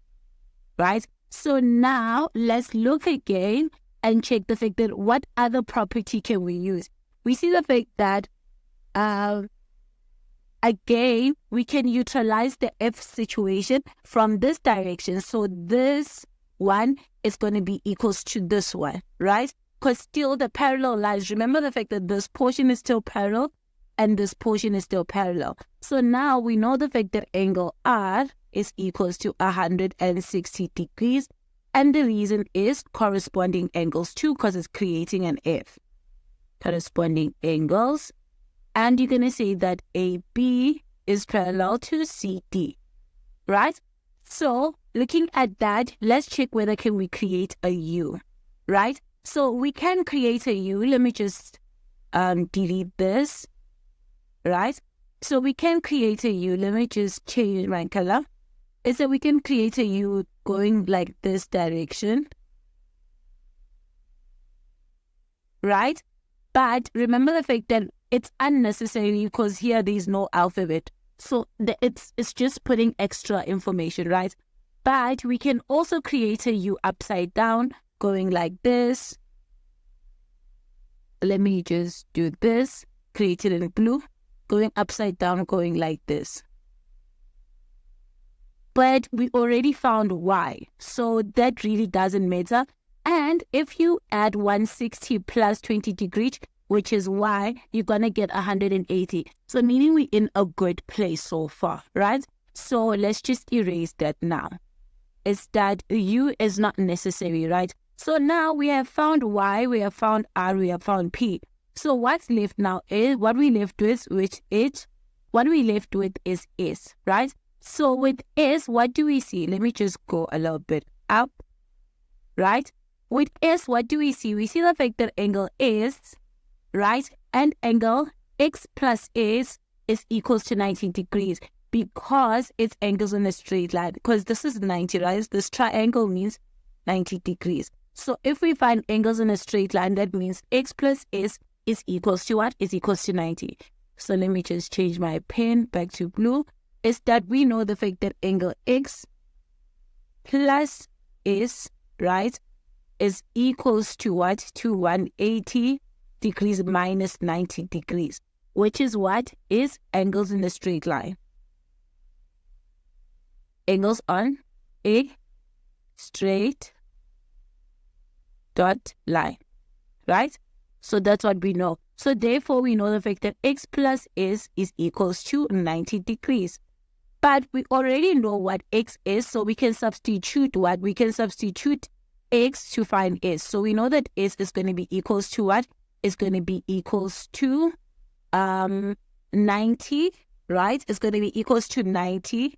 right? So now let's look again and check the fact that what other property can we use? We see the fact that, again, we can utilize the F situation from this direction. So this one is going to be equals to this one, right? Because still the parallel lines, remember the fact that this portion is still parallel and this portion is still parallel. So now we know the fact that angle R is equals to 160 degrees. And the reason is corresponding angles too, because it's creating an F. Corresponding angles. And you're going to say that AB is parallel to CD, right? So looking at that, let's check whether can we create a U, right? So we can create a U. Let me just delete this, right? So we can create a U. Let me just change my color. Is that we can create a U going like this direction, right? But remember the fact that it's unnecessary because here there's no alphabet. So it's just putting extra information, right? But we can also create a U upside down going like this. Let me just do this. Create it in blue. Going upside down, going like this. But we already found Y. So that really doesn't matter. And if you add 160 plus 20 degrees, which is Y, you're going to get 180. So meaning we're in a good place so far, right? So let's just erase that now. Is that U is not necessary, right? So now we have found Y, we have found R, we have found P. So what's left now is, what we left with is S, right? So with S, what do we see? Let me just go a little bit up, right? With S, what do we see? We see the fact that angle S, right, and angle X plus S is equals to 90 degrees because it's angles in a straight line. Because this is 90, right? This triangle means 90 degrees. So if we find angles in a straight line, that means X plus S is equals to what? Is equals to 90. So let me just change my pen back to blue. Is that we know the fact that angle X plus S, right, is equals to what? To 180 degrees minus 90 degrees, which is what? Is angles in a straight line. Angles on a straight dot line, right? So that's what we know. So therefore, we know the fact that X plus S is equals to 90 degrees. But we already know what X is, so we can substitute what? We can substitute X to find S. So we know that S is going to be equals to what? It's going to be equals to 90, right? It's going to be equals to 90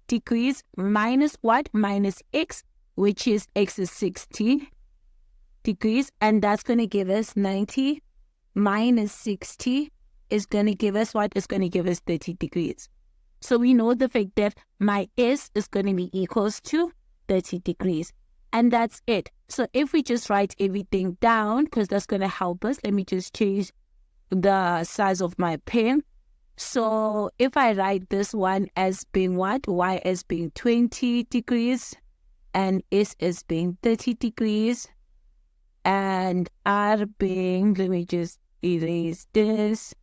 degrees minus what? Minus X, which is X is 60 degrees. And that's going to give us 90 minus 60 is going to give us what? It's going to give us 30 degrees. So we know the fact that my S is going to be equals to 30 degrees. And that's it. So if we just write everything down, because that's going to help us, let me just change the size of my pen. So if I write this one as being what? Y as being 20 degrees and S as being 30 degrees and R being, let me just erase this,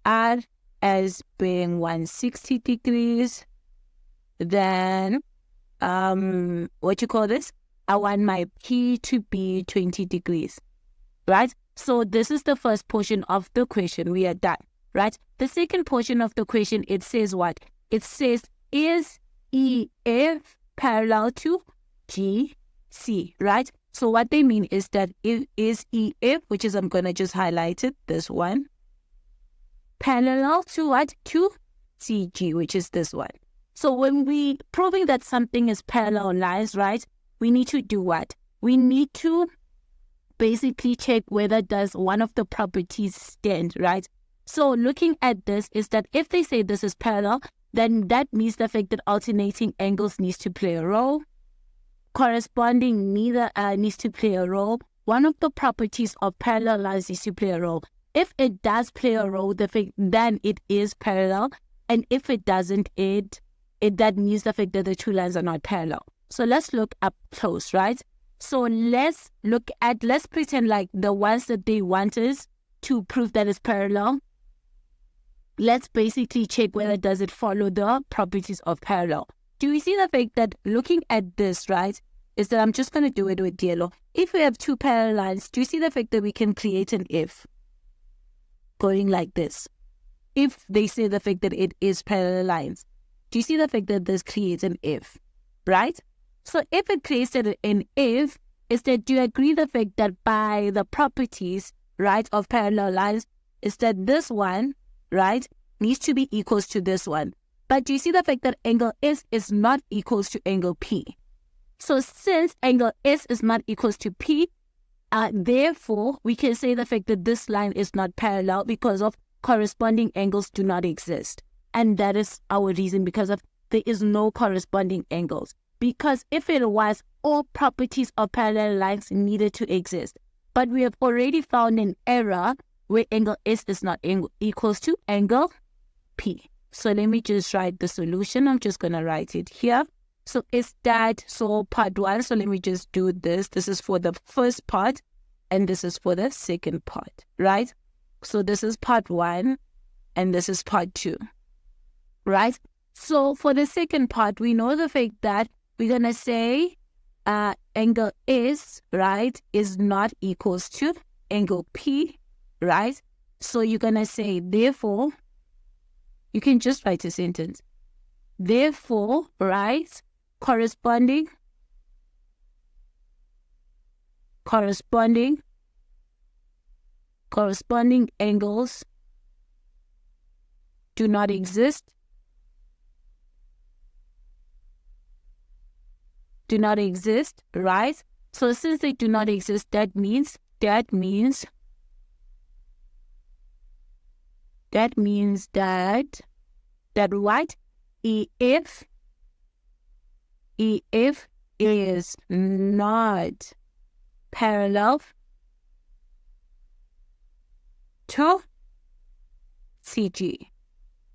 R as being 160 degrees, then what you call this? I want my P to be 20 degrees, right? So this is the first portion of the question. We are done, right? The second portion of the question, it says what? It says, is EF parallel to GC, right? So what they mean is that it is EF, which is, I'm going to just highlight it, this one, parallel to what? To CG, which is this one. So when we proving that something is parallel lines, right, we need to do what? We need to basically check whether does one of the properties stand, right? So looking at this is that if they say this is parallel, then that means the fact that alternating angles needs to play a role. Corresponding neither needs to play a role. One of the properties of parallel lines needs to play a role. If it does play a role, then it is parallel. And if it doesn't, that means the fact that the two lines are not parallel. So let's look up close, right? So let's pretend like the ones that they want us to prove that it's parallel. Let's basically check whether does it follow the properties of parallel. Do you see the fact that looking at this, right, is that I'm just going to do it with yellow. If we have two parallel lines, do you see the fact that we can create an if going like this? If they say the fact that it is parallel lines, do you see the fact that this creates an if, right? So if it creates an if, is that do you agree the fact that by the properties, right, of parallel lines, is that this one, right, needs to be equals to this one. But do you see the fact that angle S is not equals to angle P? So since angle S is not equals to P, therefore, we can say the fact that this line is not parallel because of corresponding angles do not exist. And that is our reason, because of there is no corresponding angles. Because if it was, all properties of parallel lines needed to exist. But we have already found an error where angle S is not equals to angle P. So let me just write the solution. I'm just going to write it here. So is that, so part one, so let me just do this. This is for the first part and this is for the second part, right? So this is part one and this is part two, right? So for the second part, we know the fact that we're going to say angle S, right, is not equals to angle P, right? So you're going to say, therefore, you can just write a sentence. Therefore, right, corresponding angles do not exist. Right? So since they do not exist, that means that what? EF is not parallel to CG.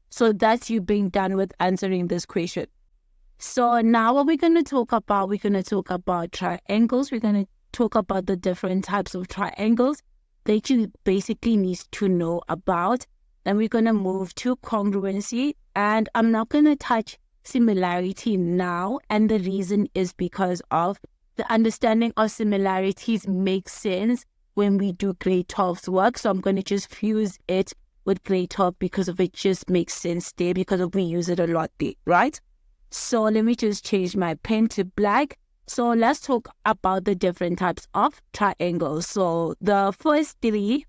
So that's you being done with answering this question. So now what we're going to talk about, triangles. We're going to talk about the different types of triangles that you basically need to know about. Then we're going to move to congruency, and I'm not going to touch similarity now, and the reason is because of the understanding of similarities makes sense when we do grade 12's work. So I'm going to just fuse it with grade 12 because of it just makes sense there, because of we use it a lot there, right? So let me just change my pen to black. So let's talk about the different types of triangles. So the first three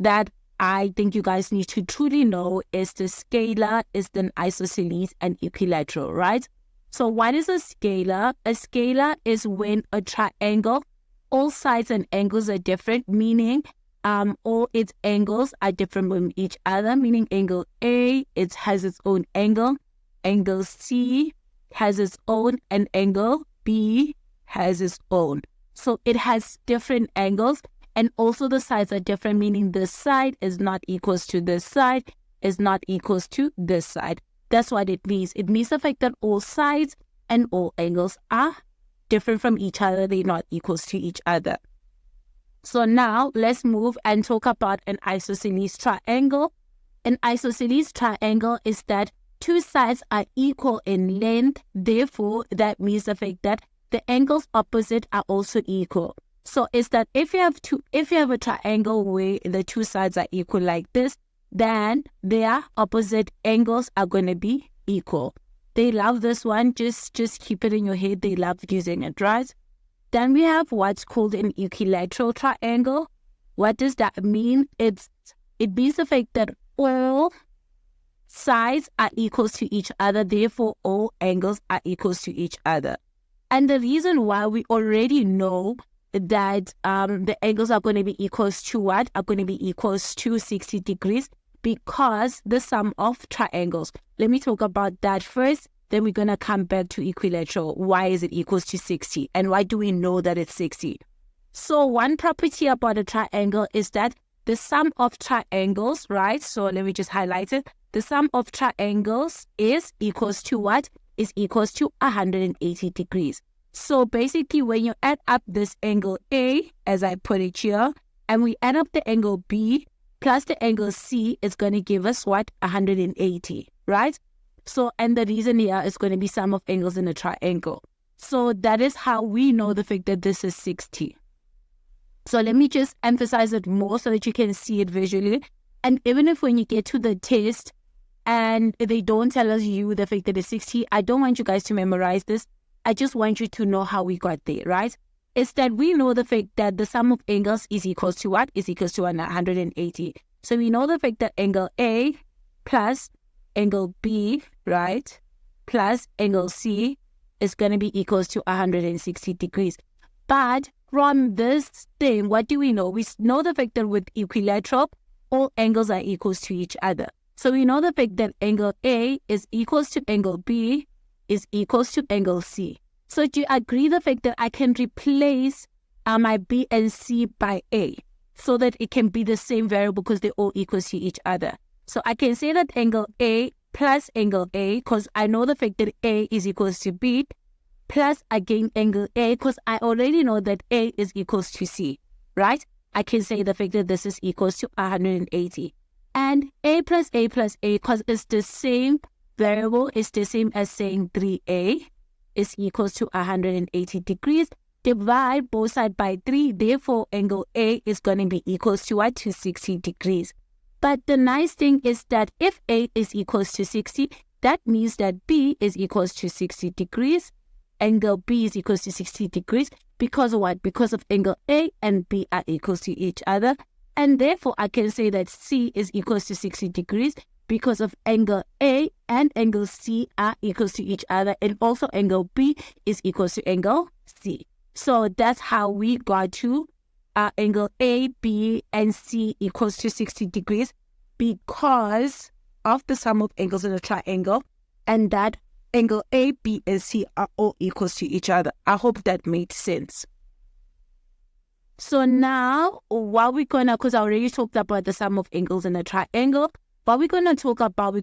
that I think you guys need to truly know is the scalar, is the isosceles, and equilateral, right? So what is a scalar? A scalar is when a triangle, all sides and angles are different, meaning all its angles are different from each other, meaning angle A, it has its own angle, angle C has its own, and angle B has its own. So it has different angles, and also the sides are different, meaning this side is not equals to this side, is not equals to this side. That's what it means. It means the fact that all sides and all angles are different from each other. They're not equals to each other. So now let's move and talk about an isosceles triangle. An isosceles triangle is that two sides are equal in length. Therefore, that means the fact that the angles opposite are also equal. So it's that if you have a triangle where the two sides are equal like this, then their opposite angles are going to be equal. They love this one. Just keep it in your head. They love using it, right? Then we have what's called an equilateral triangle. What does that mean? It means the fact that all sides are equal to each other, therefore all angles are equal to each other. And the reason why we already know that the angles are going to be equals to what? Are going to be equals to 60 degrees, because the sum of triangles. Let me talk about that first, then we're going to come back to equilateral. Why is it equals to 60? And why do we know that it's 60? So one property about a triangle is that the sum of triangles, right? So let me just highlight it. The sum of triangles is equals to what? Is equals to 180 degrees. So basically, when you add up this angle A, as I put it here, and we add up the angle B plus the angle C, it's going to give us what? 180, right? So, and the reason here is going to be sum of angles in a triangle. So that is how we know the fact that this is 60. So let me just emphasize it more so that you can see it visually. And even if when you get to the test and they don't tell us the fact that it's 60, I don't want you guys to memorize this. I just want you to know how we got there, right? It's that we know the fact that the sum of angles is equals to what? Is equals to 180. So we know the fact that angle A plus angle B, right, plus angle C is going to be equals to 160 degrees. But from this thing, what do we know? We know the fact that with equilateral, all angles are equals to each other. So we know the fact that angle A is equals to angle B is equals to angle C. So do you agree the fact that I can replace my B and C by A so that it can be the same variable because they're all equal to each other? So I can say that angle A plus angle A, because I know the fact that A is equals to B, plus again angle A, because I already know that A is equals to C, right? I can say the fact that this is equals to 180. And A plus A plus A, because it's the same variable, is the same as saying 3A is equals to 180 degrees. Divide both sides by 3, therefore angle A is going to be equals to what? To 60 degrees. But the nice thing is that if A is equals to 60, that means that B is equals to 60 degrees. Angle B is equals to 60 degrees because of what? Because of angle A and B are equals to each other. And therefore, I can say that C is equals to 60 degrees because of angle A and angle C are equals to each other. And also angle B is equals to angle C. So that's how we got to angle A, B, and C equals to 60 degrees because of the sum of angles in a triangle, and that angle A, B, and C are all equals to each other. I hope that made sense. So now, what we're gonna, because I already talked about the sum of angles in a triangle, what we're gonna talk about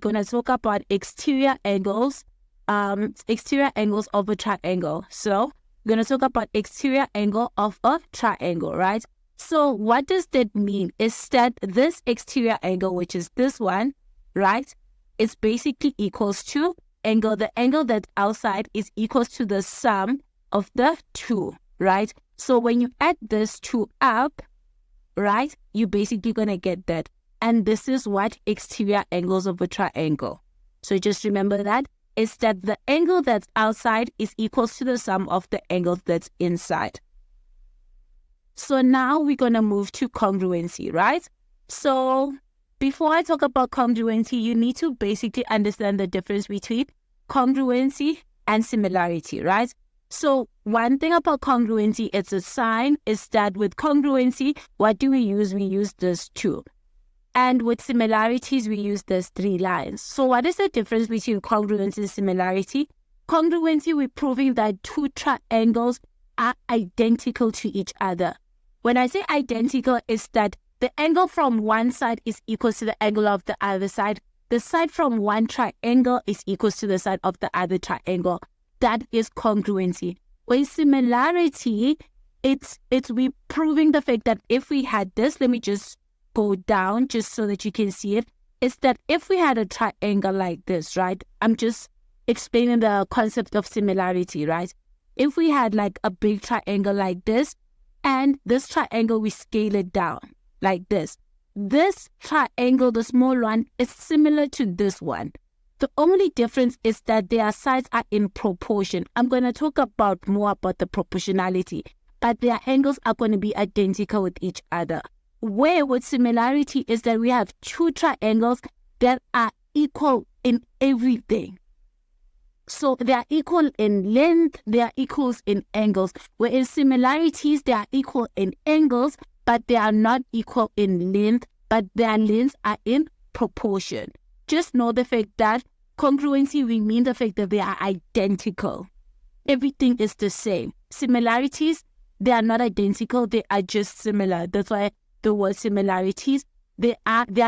exterior angles of a triangle. So we're gonna talk about exterior angle of a triangle, right? So what does that mean? Is that this exterior angle, which is this one, right, is basically equals to the angle that's outside is equals to the sum of the two, right? So when you add this two up, right, you're basically going to get that. And this is what exterior angles of a triangle. So just remember that. Is that the angle that's outside is equals to the sum of the angle that's inside. So now we're going to move to congruency, right? So before I talk about congruency, you need to basically understand the difference between congruency and similarity, right? So one thing about congruency, it's a sign, is that with congruency, what do we use? We use this 2. And with similarities, we use this 3 lines. So what is the difference between congruency and similarity? Congruency, we're proving that two triangles are identical to each other. When I say identical, it's that the angle from one side is equal to the angle of the other side. The side from one triangle is equal to the side of the other triangle. That is congruency. With similarity, it's we proving the fact that if we had this, let me just go down just so that you can see it. It's that if we had a triangle like this, right? I'm just explaining the concept of similarity, right? if we had like a big triangle like this, and this triangle, we scale it down like this. This triangle, the small one, is similar to this one. The only difference is that their sides are in proportion. I'm going to talk more about the proportionality, but their angles are going to be identical with each other. Where with similarity is that we have two triangles that are equal in everything. So they are equal in length, they are equals in angles. Whereas similarities, they are equal in angles, but they are not equal in length, but their lengths are in proportion. Just know the fact that congruency, we mean the fact that they are identical. Everything is the same. Similarities, they are not identical, they are just similar. That's why the word similarities, their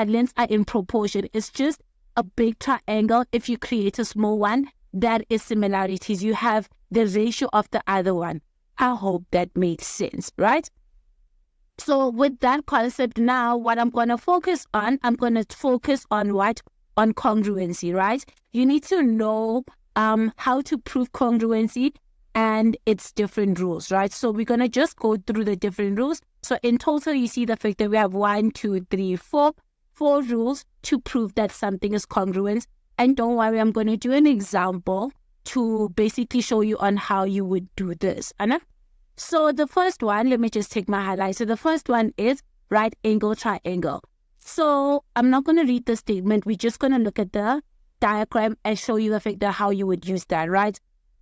lengths are in proportion. It's just a big triangle. If you create a small one, that is similarities. You have the ratio of the other one. I hope that made sense, right? So with that concept now, what I'm going to focus on, I'm going to focus on what? On congruency, right? You need to know how to prove congruency and its different rules, right? So we're going to just go through the different rules. So in total, you see the fact that we have 4 rules to prove that something is congruent. And don't worry, I'm going to do an example to basically show you on how you would do this. Anna? So the first one, let me just take my highlight. So the first one is right angle triangle. So I'm not going to read the statement. We're just going to look at the diagram and show you the fact that how you would use that, right?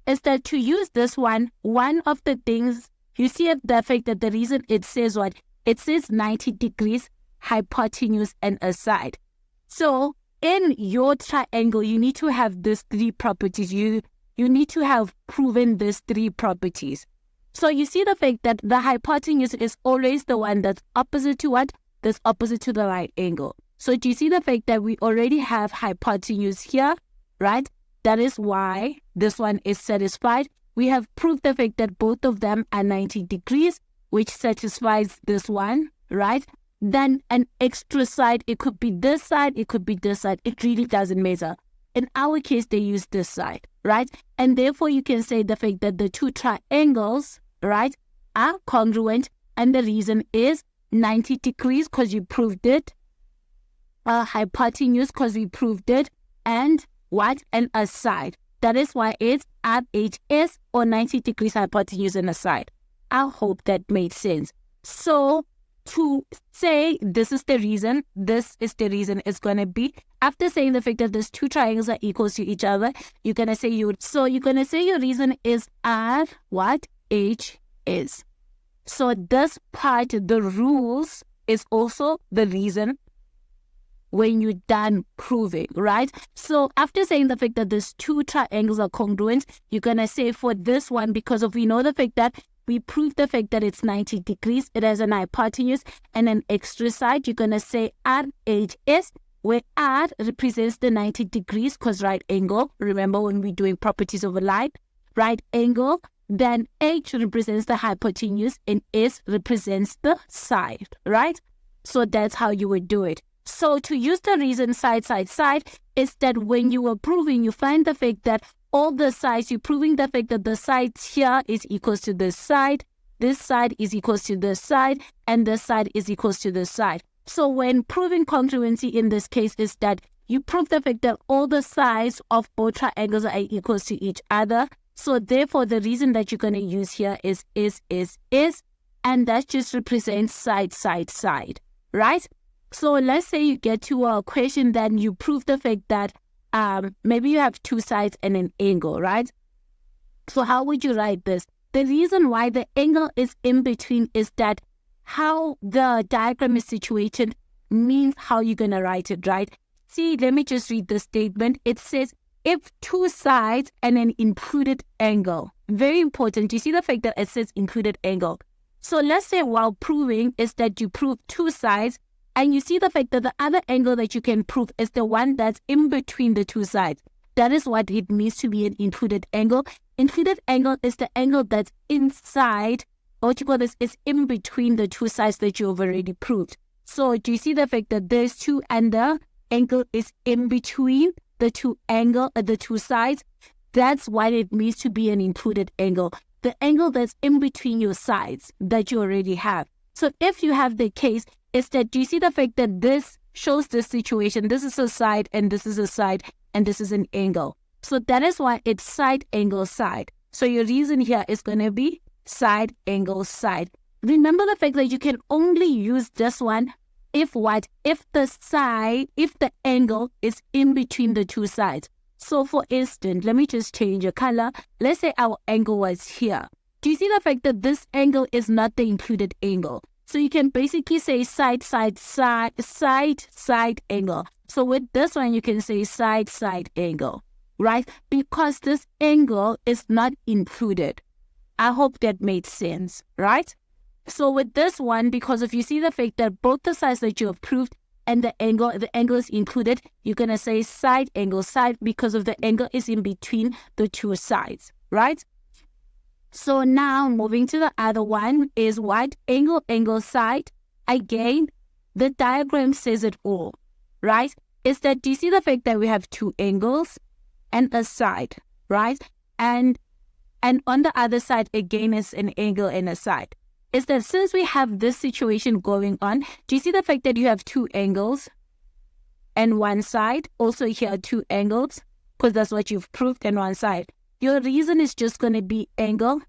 Is that to use this one of the things, you see the fact that the reason it says what? It says 90 degrees, hypotenuse, and a side. So in your triangle, you need to have these three properties. You need to have proven these three properties. So you see the fact that the hypotenuse is always the one that's opposite to what? That's opposite to the right angle. So do you see the fact that we already have hypotenuse here, right? That is why this one is satisfied. We have proved the fact that both of them are 90 degrees, which satisfies this one, right? Then an extra side, it could be this side, it could be this side. It really doesn't matter. In our case, they use this side, right? And therefore, you can say the fact that the two triangles, right, are congruent. And the reason is 90 degrees because you proved it. Hypotenuse because we proved it. And what? And a side. That is why it's RHS or 90 degrees hypotenuse and a side. I hope that made sense. So to say this is the reason it's going to be, after saying the fact that these two triangles are equal to each other, you're going to say your reason is R what? H is. So this part, the rules, is also the reason when you're done proving, right? So after saying the fact that these two triangles are congruent, you're going to say for this one, because we know the fact that we proved the fact that it's 90 degrees, it has an hypotenuse and an extra side, you're going to say RHS, where R represents the 90 degrees because right angle. Remember when we're doing properties of a line, right angle. Then H represents the hypotenuse and S represents the side, right? So that's how you would do it. So to use the reason side is that when you are proving, you find the fact that all the sides, you're proving the fact that the side here is equals to this side is equals to this side, and this side is equals to this side. So when proving congruency in this case is that you prove the fact that all the sides of both triangles are equals to each other. So therefore, the reason that you're going to use here is, and that just represents side, right? So let's say you get to a question, then you prove the fact that maybe you have two sides and an angle, right? So how would you write this? The reason why the angle is in between is that how the diagram is situated means how you're going to write it, right? See, let me just read the statement. It says, if two sides and an included angle. Very important. You see the fact that it says included angle. So let's say while proving is that you prove two sides, and you see the fact that the other angle that you can prove is the one that's in between the two sides. That is what it means to be an included angle. Included angle is the angle that's inside, or what you call this, is in between the two sides that you've already proved. So do you see the fact that there's two and the angle is in between the two sides? That's what it means to be an included angle. the angle that's in between your sides that you already have. So if you have the case, is that, do you see the fact that this shows this situation? This is a side, and this is a side, and this is an angle. So that is why it's side, angle, side. So your reason here is going to be side, angle, side. Remember the fact that you can only use this one if what? If the angle is in between the two sides. So for instance, let me just change the color. Let's say our angle was here. Do you see the fact that this angle is not the included angle? So you can basically say side, side, side, side, side angle. So with this one, you can say side, side angle, right? Because this angle is not included. I hope that made sense, right? So with this one, because if you see the fact that both the sides that you have proved and the angle is included, you're going to say side, angle, side, because of the angle is in between the two sides, right? So now moving to the other one is what? Angle, angle, side. Again, the diagram says it all, right? Is that, do you see the fact that we have two angles and a side, right? And on the other side, again, is an angle and a side. Is that since we have this situation going on, do you see the fact that you have two angles and one side? Also here, two angles, because that's what you've proved, and one side. Your reason is just going to be angle,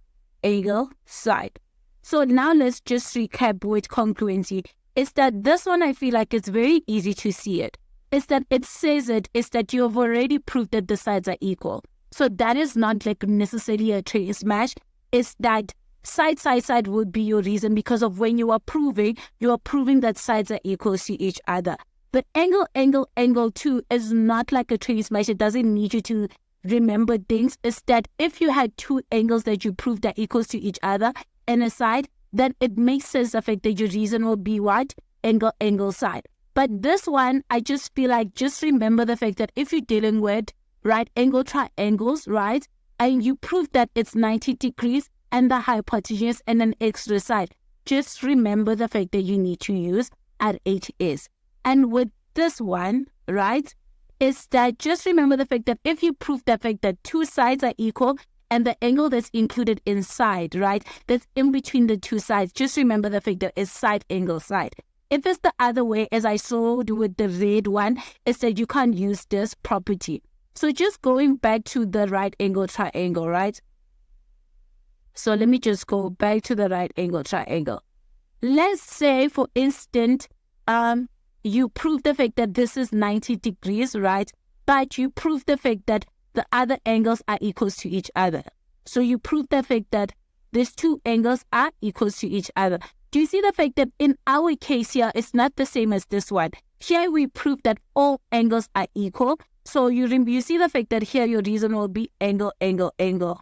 angle, side. So now let's just recap with congruency. Is that this one, I feel like it's very easy to see it. Is that it says it is that you have already proved that the sides are equal. So that is not like necessarily a trace match. Is that side, side, side would be your reason, because of when you are proving that sides are equal to each other. But angle, angle, angle too is not like a trace match. It doesn't need you to remember things. Is that if you had two angles that you proved that equals to each other and a side, then it makes sense the fact that your reason will be what? Angle, angle, side. But this one, I just feel like just remember the fact that if you're dealing with right angle triangles, right, and you prove that it's 90 degrees and the hypotenuse and an extra side, just remember the fact that you need to use at HS. And with this one, right, is that just remember the fact that if you prove the fact that two sides are equal and the angle that's included inside, right, that's in between the two sides, just remember the fact that it's side, angle, side. If it's the other way, as I showed with the red one, is that you can't use this property. So just going back to the right angle triangle, right? So let me just go back to the right angle triangle. Let's say, for instance, you prove the fact that this is 90 degrees, right? But you prove the fact that the other angles are equals to each other. So you prove the fact that these two angles are equals to each other. Do you see the fact that in our case here, it's not the same as this one? Here we prove that all angles are equal. So you see the fact that here your reason will be angle, angle, angle.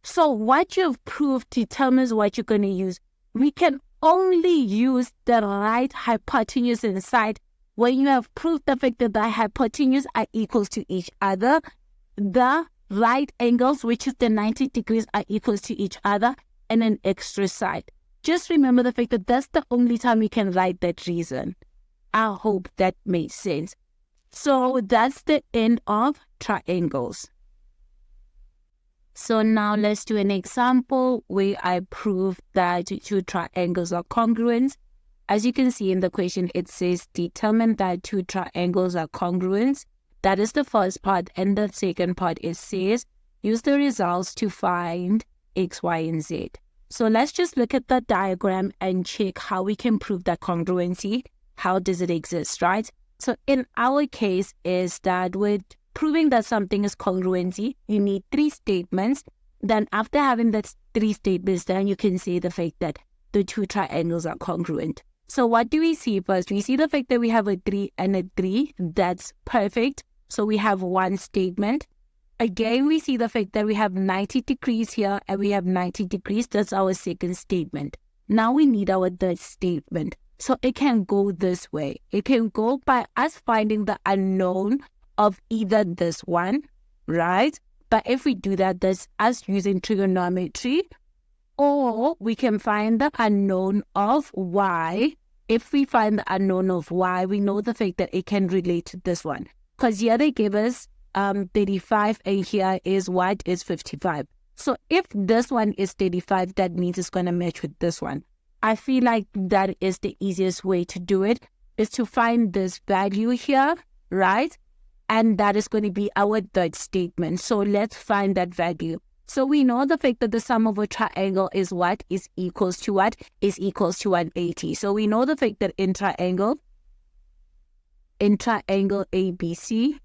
So what you've proved determines what you're going to use. We can only use the right hypotenuse and side when you have proved the fact that the hypotenuse are equals to each other. The right angles, which is the 90 degrees, are equals to each other, and an extra side. Just remember the fact that that's the only time you can write that reason. I hope that made sense. So that's the end of triangles. So now let's do an example where I prove that two triangles are congruent. As you can see in the question, it says determine that two triangles are congruent. That is the first part. And the second part, it says use the results to find X, Y, and Z. So let's just look at the diagram and check how we can prove that congruency. How does it exist, right? So in our case is that with proving that something is congruency, you need three statements. Then after having that three statements, then you can say the fact that the two triangles are congruent. So what do we see first? We see the fact that we have a 3 and a 3. That's perfect. So we have one statement. Again, we see the fact that we have 90 degrees here and we have 90 degrees. That's our second statement. Now we need our third statement. So it can go this way. It can go by us finding the unknown of either this one, right? But if we do that, that's us using trigonometry. Or we can find the unknown of y. If we find the unknown of y, we know the fact that it can relate to this one. Because here they give us 35 and here is what is 55. So if this one is 35, that means it's going to match with this one. I feel like that is the easiest way to do it, is to find this value here, right? And that is going to be our third statement. So let's find that value. So we know the fact that the sum of a triangle is what? Is equals to what? Is equals to 180. So we know the fact that in triangle ABC,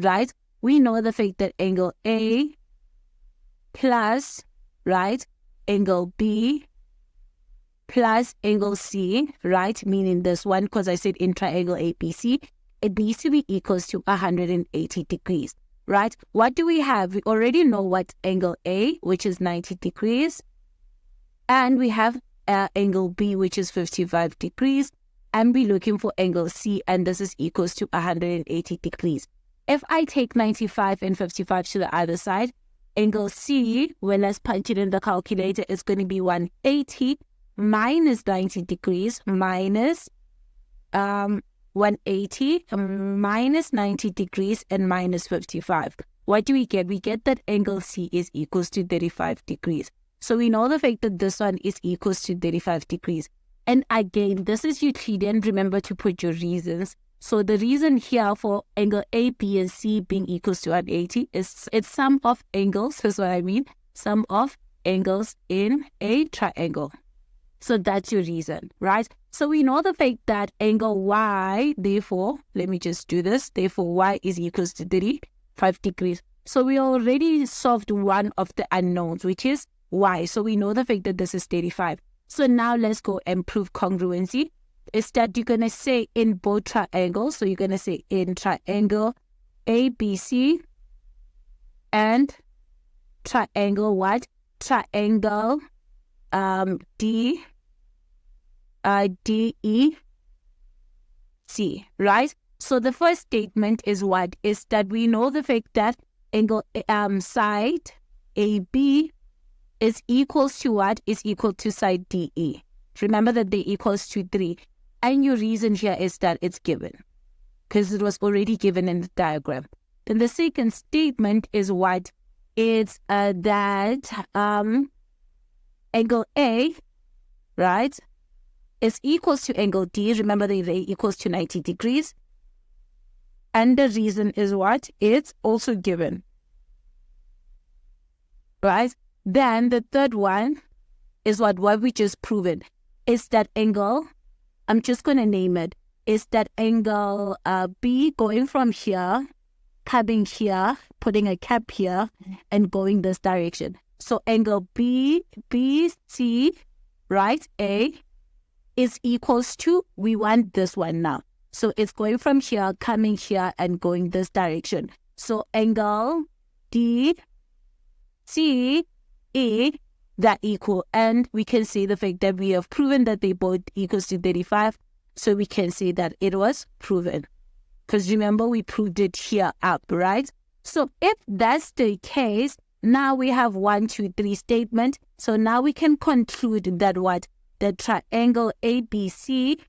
right? We know the fact that angle A plus, right, angle B plus angle C, right, meaning this one, because I said in triangle ABC, it needs to be equals to 180 degrees, right? What do we have? We already know what angle A, which is 90 degrees, and we have angle B, which is 55 degrees, and we're looking for angle C, and this is equals to 180 degrees. If I take 95 and 55 to the other side, angle C, when let's punch it in the calculator, is going to be 180 minus 90 degrees minus 180 minus 90 degrees and minus 55. What do we get? We get that angle C is equals to 35 degrees. So we know the fact that this one is equals to 35 degrees. And again, this is Euclidean. Remember to put your reasons. So the reason here for angle A, B, and C being equals to 180 is it's sum of angles. That's what I mean. Sum of angles in a triangle. So that's your reason, right? So we know the fact that angle Y, therefore, let me just do this. Therefore, Y is equals to 35 degrees. So we already solved one of the unknowns, which is Y. So we know the fact that this is 35. So now let's go and prove congruency. Is that you're going to say in both triangles. So you're going to say in triangle ABC and triangle what? Triangle DEC, right? So the first statement is what? Is that we know the fact that angle side AB is equals to what? Is equal to side DE. Remember that they equals to 3. And your reason here is that it's given, because it was already given in the diagram. Then the second statement is what? It's that angle A, right, is equals to angle D. Remember they equals to 90 degrees. And the reason is what? It's also given, right? Then the third one is what we just proven. Is that angle, I'm just going to name it, is that angle B going from here, coming here, putting a cap here, and going this direction. So angle BC, right, A, is equals to, we want this one now. So it's going from here, coming here, and going this direction. So angle DCE, that equal, and we can see the fact that we have proven that they both equals to 35. So we can see that it was proven. Because remember, we proved it here up, right? So if that's the case, now we have 1, 2, 3 statement. So now we can conclude that what? The triangle ABC,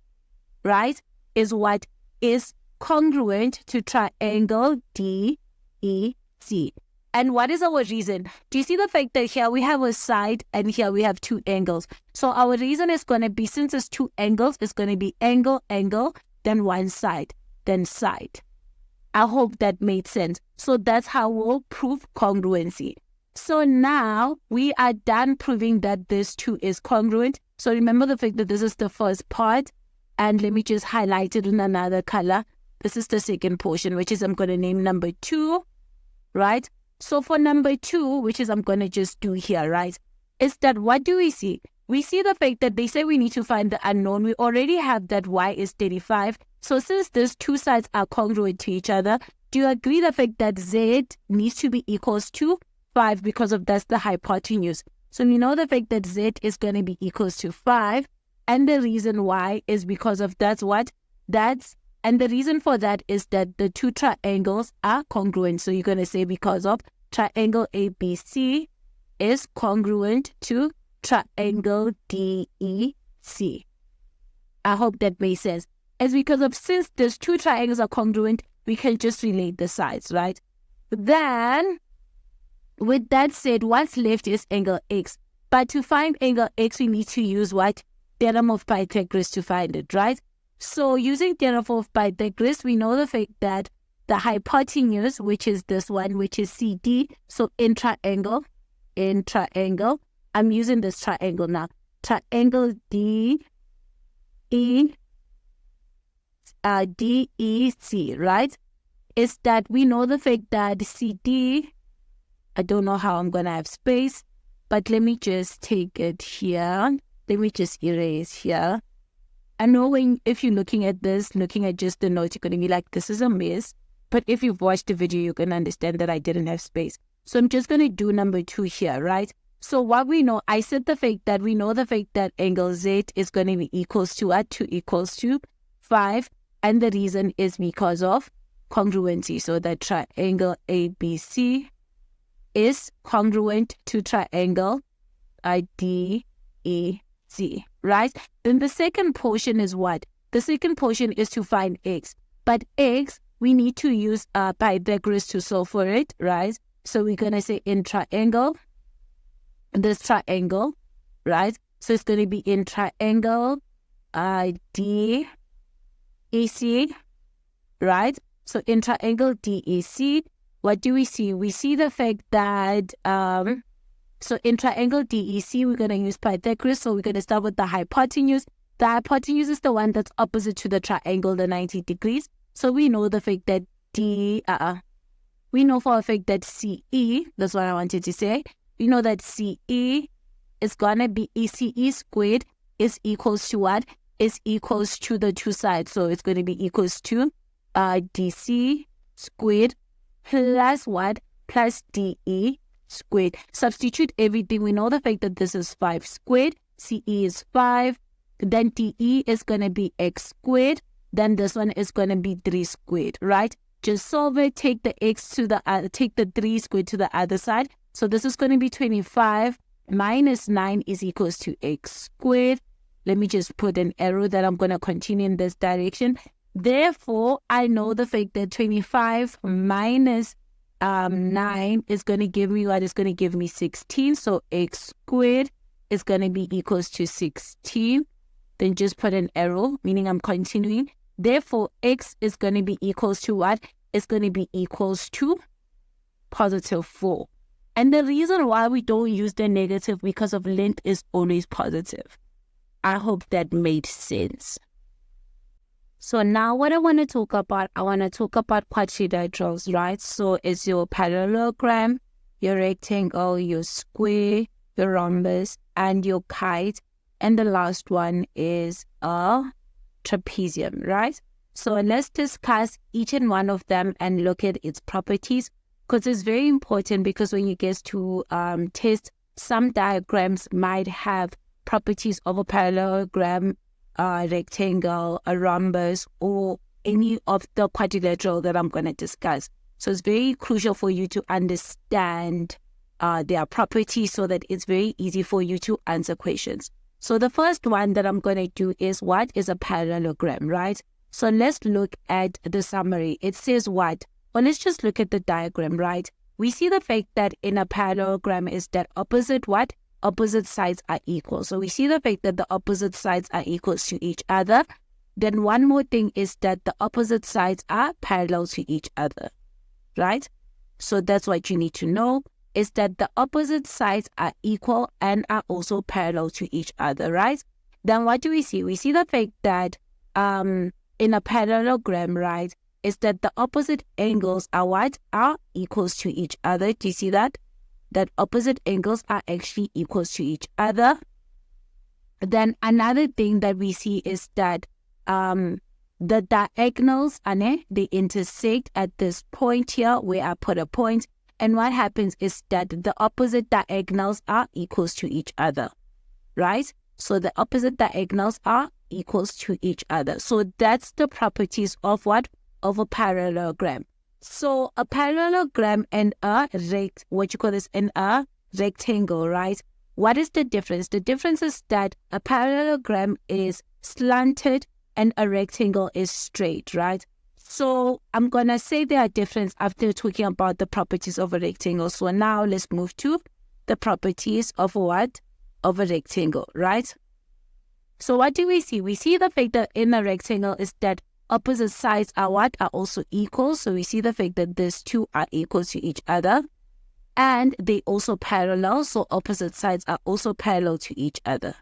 right, is what? Is congruent to triangle DEC. And what is our reason? Do you see the fact that here we have a side and here we have two angles? So our reason is going to be, since it's two angles, it's going to be angle, angle, then one side, then side. I hope that made sense. So that's how we'll prove congruency. So now we are done proving that this two is congruent. So remember the fact that this is the first part. And let me just highlight it in another color. This is the second portion, which is I'm going to name number 2, right? So for number 2, which is I'm going to just do here, right, is that what do we see? We see the fact that they say we need to find the unknown. We already have that y is 35. So since these two sides are congruent to each other, do you agree the fact that z needs to be equals to 5 because of that's the hypotenuse? So we know the fact that z is going to be equals to 5. And the reason why is because of that's what? And the reason for that is that the two triangles are congruent. So you're going to say because of triangle ABC is congruent to triangle DEC. I hope that makes sense. It's because of since these two triangles are congruent, we can just relate the sides, right? Then with that said, what's left is angle x. But to find angle x, we need to use what? Theorem of Pythagoras to find it, right? So using theorem of Pythagoras, we know the fact that the hypotenuse, which is this one, which is CD, so in triangle, I'm using this triangle now. Triangle DEC, right? Is that we know the fact that CD, I don't know how I'm going to have space, but let me just take it here. Let me just erase here. I know if you're looking at this, looking at just the notes, you're going to be like, this is a mess. But if you've watched the video, you can understand that I didn't have space. So I'm just going to do number 2 here, right? So what we know, I said the fact that we know the fact that angle Z is going to be equals to what? 2 equals to 5. And the reason is because of congruency. So the triangle ABC is congruent to triangle DEC, right? Then the second portion is what? The second portion is to find x. But x, we need to use Pythagoras to solve for it, right? So we're going to say in triangle, this triangle, right? So it's going to be in triangle DEC, right? So in triangle DEC, what do we see? We see the fact that, so in triangle DEC, we're going to use Pythagoras. So we're going to start with the hypotenuse. The hypotenuse is the one that's opposite to the triangle, the 90 degrees. So we know the fact that we know for a fact that CE, that's what I wanted to say. We know that CE is going to be ECE squared is equals to what? Is equals to the two sides. So it's going to be equals to DC squared plus what? Plus DE squared. Substitute everything. We know the fact that this is 5 squared. CE is 5. Then DE is going to be x squared. Then this one is going to be 3 squared, right? Just solve it. Take the x to the other, take the 3 squared to the other side. So this is going to be 25 minus 9 is equals to x squared. Let me just put an arrow that I'm going to continue in this direction. Therefore, I know the fact that 25 minus 9 is going to give me what? Is going to give me 16. So x squared is going to be equals to 16. Then just put an arrow, meaning I'm continuing. Therefore, x is going to be equals to what? It's going to be equals to positive 4. And the reason why we don't use the negative because of length is always positive. I hope that made sense. So now what I want to talk about, quadrilaterals, right? So it's your parallelogram, your rectangle, your square, your rhombus, and your kite. And the last one is a trapezium, right? So let's discuss each and one of them and look at its properties, because it's very important, because when you get to test, some diagrams might have properties of a parallelogram, rectangle, a rhombus, or any of the quadrilateral that I'm going to discuss. So it's very crucial for you to understand their properties so that it's very easy for you to answer questions. So the first one that I'm going to do is what is a parallelogram, right? So let's look at the summary. It says what? Well, let's just look at the diagram, right? We see the fact that in a parallelogram is that opposite what? Opposite sides are equal. So we see the fact that the opposite sides are equal to each other. Then one more thing is that the opposite sides are parallel to each other, right? So that's what you need to know, is that the opposite sides are equal and are also parallel to each other, right? Then what do we see? We see the fact that in a parallelogram, right, is that the opposite angles are what? Are equals to each other. Do you see that? That opposite angles are actually equals to each other. Then another thing that we see is that the diagonals, they intersect at this point here where I put a point. And what happens is that the opposite diagonals are equals to each other, right? So the opposite diagonals are equals to each other. So that's the properties of what? Of a parallelogram. So a parallelogram and a rectangle, right? What is the difference? The difference is that a parallelogram is slanted and a rectangle is straight, right? So I'm going to say they are different after talking about the properties of a rectangle. So now let's move to the properties of what? Of a rectangle, right? So what do we see? We see the fact that in a rectangle is that opposite sides are what? Are also equal. So we see the fact that these two are equal to each other. And they also parallel. So opposite sides are also parallel to each other,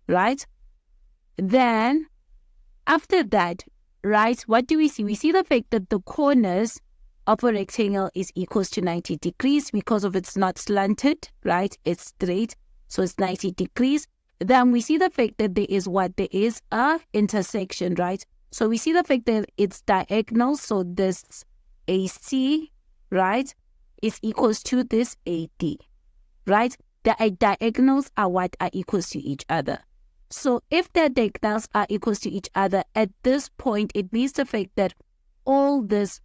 right? Then after that, right, what do we see? We see the fact that the corners of a rectangle is equals to 90 degrees because of it's not slanted, right? It's straight, so it's 90 degrees. Then we see the fact that there is what? There is a intersection, right? So we see the fact that it's diagonal, so this AC, right, is equals to this AD, right? The diagonals are what? Are equals to each other. So if the diagonals are equals to each other at this point, it means the fact that all these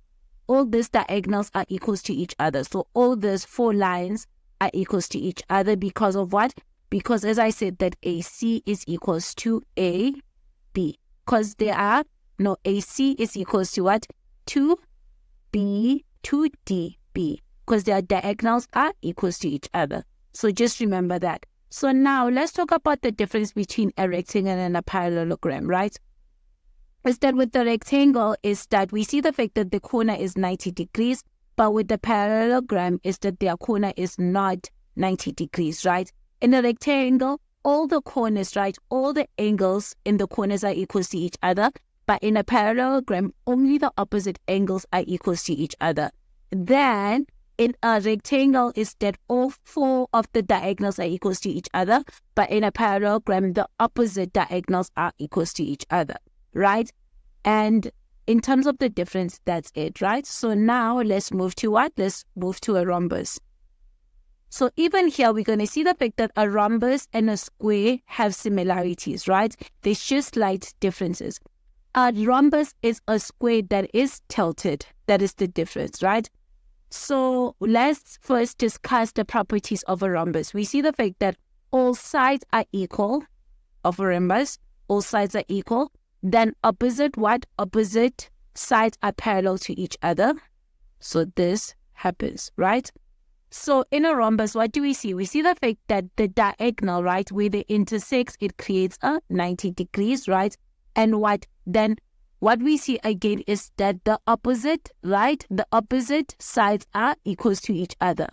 diagonals are equals to each other. So all these four lines are equals to each other because of what? Because as I said that AC is equals to AB. Because there are, no, AC is equals to what? To B to DB. Because their diagonals are equals to each other. So just remember that. So now let's talk about the difference between a rectangle and a parallelogram, right? Is that with the rectangle is that we see the fact that the corner is 90 degrees, but with the parallelogram is that their corner is not 90 degrees, right? In a rectangle, all the corners, right, all the angles in the corners are equal to each other, but in a parallelogram, only the opposite angles are equal to each other. Then in a rectangle is that all four of the diagonals are equal to each other, but in a parallelogram, the opposite diagonals are equal to each other, right? And in terms of the difference, that's it, right? So now let's move to what? Let's move to a rhombus. So even here, we're going to see the fact that a rhombus and a square have similarities, right? There's just slight differences. A rhombus is a square that is tilted. That is the difference, right? So let's first discuss the properties of a rhombus. We see the fact that all sides are equal of a rhombus. All sides are equal. Then opposite what? Opposite sides are parallel to each other. So this happens, right? So in a rhombus, what do we see? We see the fact that the diagonal, right, where they intersect, it creates a 90 degrees, right? And what we see again is that the opposite, right, the opposite sides are equals to each other.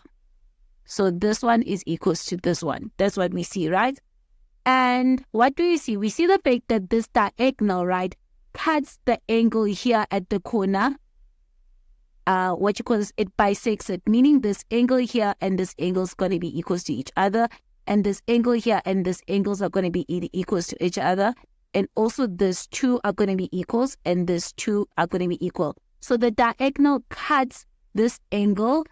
So this one is equals to this one. That's what we see, right? And what do we see? We see the fact that this diagonal, right, cuts the angle here at the corner. It bisects it, meaning this angle here and this angle is going to be equals to each other. And this angle here and this angles are going to be equals to each other. And also these two are going to be equals and these two are going to be equal. So the diagonal cuts this angle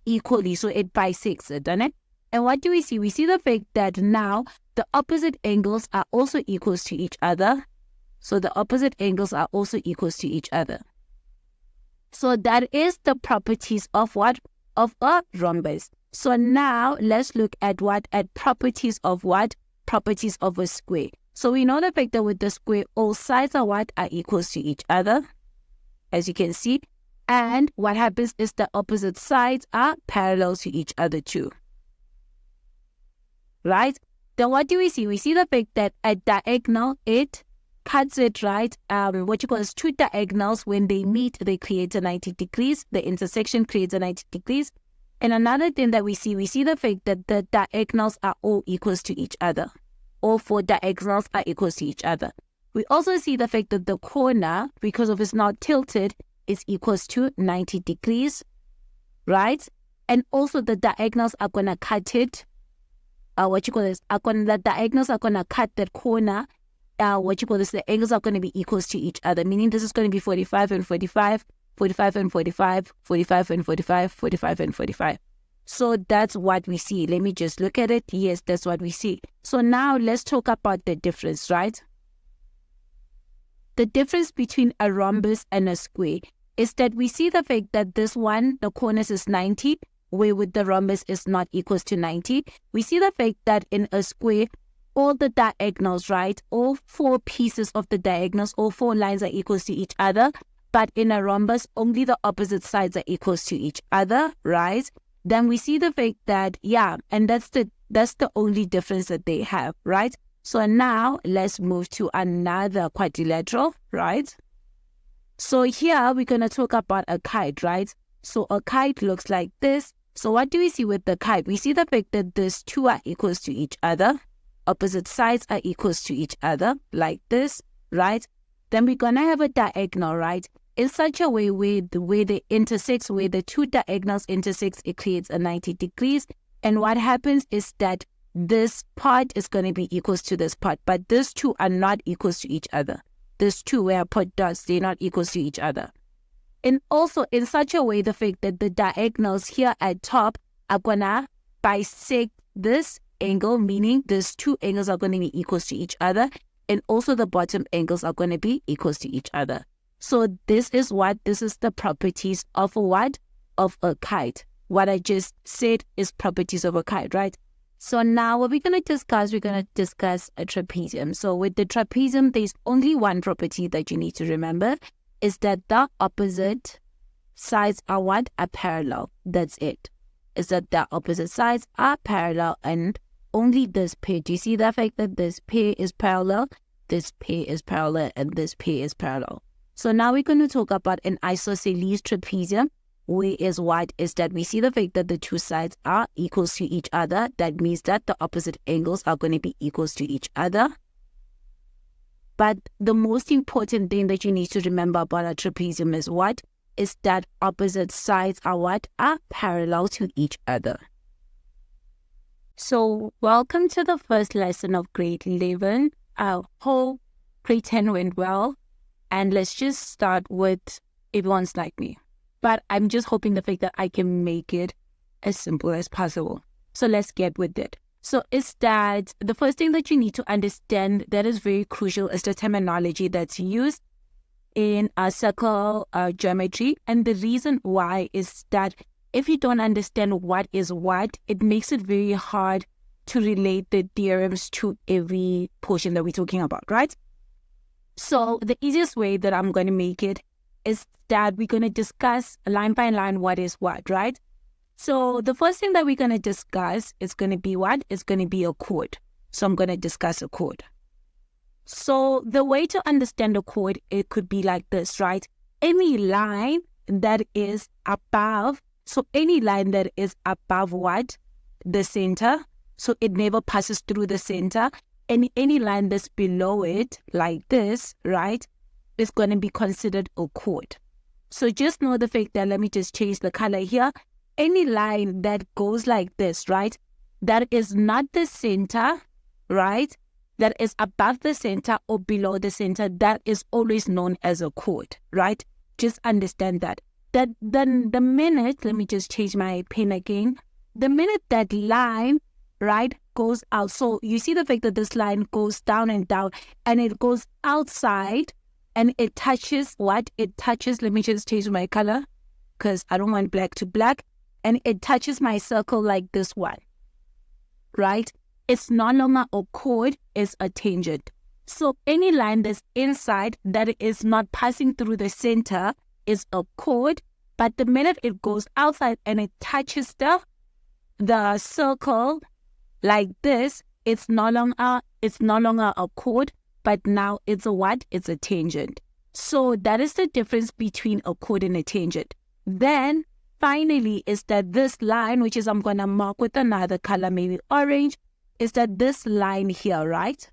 equally. So it bisects it, doesn't it? And what do we see? We see the fact that now the opposite angles are also equals to each other. So the opposite angles are also equals to each other. So that is the properties of what? Of a rhombus. So now let's look at what? At properties of what? Properties of a square. So we know the fact that with the square, all sides are what? Are equals to each other, as you can see. And what happens is the opposite sides are parallel to each other too. Right? Then what do we see? We see the fact that at diagonal, it cuts it, right? Two diagonals, when they meet, they create a 90 degrees. The intersection creates a 90 degrees. And another thing that we see the fact that the diagonals are all equals to each other. All four diagonals are equals to each other. We also see the fact that the corner, because of it's not tilted, is equals to 90 degrees, right? And also the diagonals are going to cut it. The diagonals are going to cut that corner. The angles are going to be equals to each other, meaning this is going to be 45 and 45, 45 and 45, 45 and 45, 45 and 45. So that's what we see. Let me just look at it. Yes, that's what we see. So now let's talk about the difference, right? The difference between a rhombus and a square is that we see the fact that this one, the corners is 90, where with the rhombus is not equals to 90. We see the fact that in a square, all the diagonals, right, all four pieces of the diagonals, all four lines are equals to each other. but in a rhombus, only the opposite sides are equals to each other, right? Then we see the fact that, yeah, and that's the only difference that they have, right? So now let's move to another quadrilateral, right? So here we're going to talk about a kite, right? So a kite looks like this. So what do we see with the kite? We see the fact that these two are equals to each other. Opposite sides are equals to each other, like this, right? Then we're going to have a diagonal, right? In such a way where they intersect, where the two diagonals intersect, it creates a 90 degrees. And what happens is that this part is going to be equals to this part, but these two are not equals to each other. These two where I put dots, they're not equals to each other. And also in such a way, the fact that the diagonals here at top are going to bisect this angle, meaning these two angles are going to be equals to each other. And also the bottom angles are going to be equals to each other. So this is the properties of what? Of a kite. What I just said is properties of a kite, right? So now what we're going to discuss a trapezium. So with the trapezium, there's only one property that you need to remember, is that the opposite sides are what? Are parallel. That's it. Is that the opposite sides are parallel and only this pair. Do you see the fact that this pair is parallel, this pair is parallel, and this pair is parallel? So now we're going to talk about an isosceles trapezium, where is what is that we see the fact that the two sides are equals to each other. That means that the opposite angles are going to be equals to each other. But the most important thing that you need to remember about a trapezium is what? Is that opposite sides are what? Are parallel to each other. So welcome to the first lesson of grade 11. I hope grade 10 went well. And let's just start with everyone's like me. But I'm just hoping the fact that I can make it as simple as possible. So let's get with it. So is that the first thing that you need to understand that is very crucial is the terminology that's used in circle geometry. And the reason why is that if you don't understand what is what, it makes it very hard to relate the theorems to every portion that we're talking about, right? So the easiest way that I'm going to make it is that we're going to discuss line by line what is what, right? So the first thing that we're going to discuss is going to be what? It's going to be a chord. So I'm going to discuss a chord. So the way to understand a chord, it could be like this, right? Any line that is above, so any line that is above what? The center. So it never passes through the center. And any line that's below it, like this, right, is going to be considered a chord. So just know the fact that, let me just change the color here. Any line that goes like this, right, that is not the center, right, that is above the center or below the center, that is always known as a chord, right? Just understand that. That then the minute, let me just change my pen again. The minute that line, right, goes out. So you see the fact that this line goes down and down and it goes outside and it touches what? It touches, let me just change my color because I don't want black to black. And it touches my circle like this one, right? It's no longer a chord, it's a tangent. So any line that's inside that is not passing through the center is a chord. But the minute it goes outside and it touches the circle like this, it's no longer a chord, but now it's a what? It's a tangent. So that is the difference between a chord and a tangent. Then finally is that this line, which is I'm going to mark with another color, maybe orange, is that this line here, right,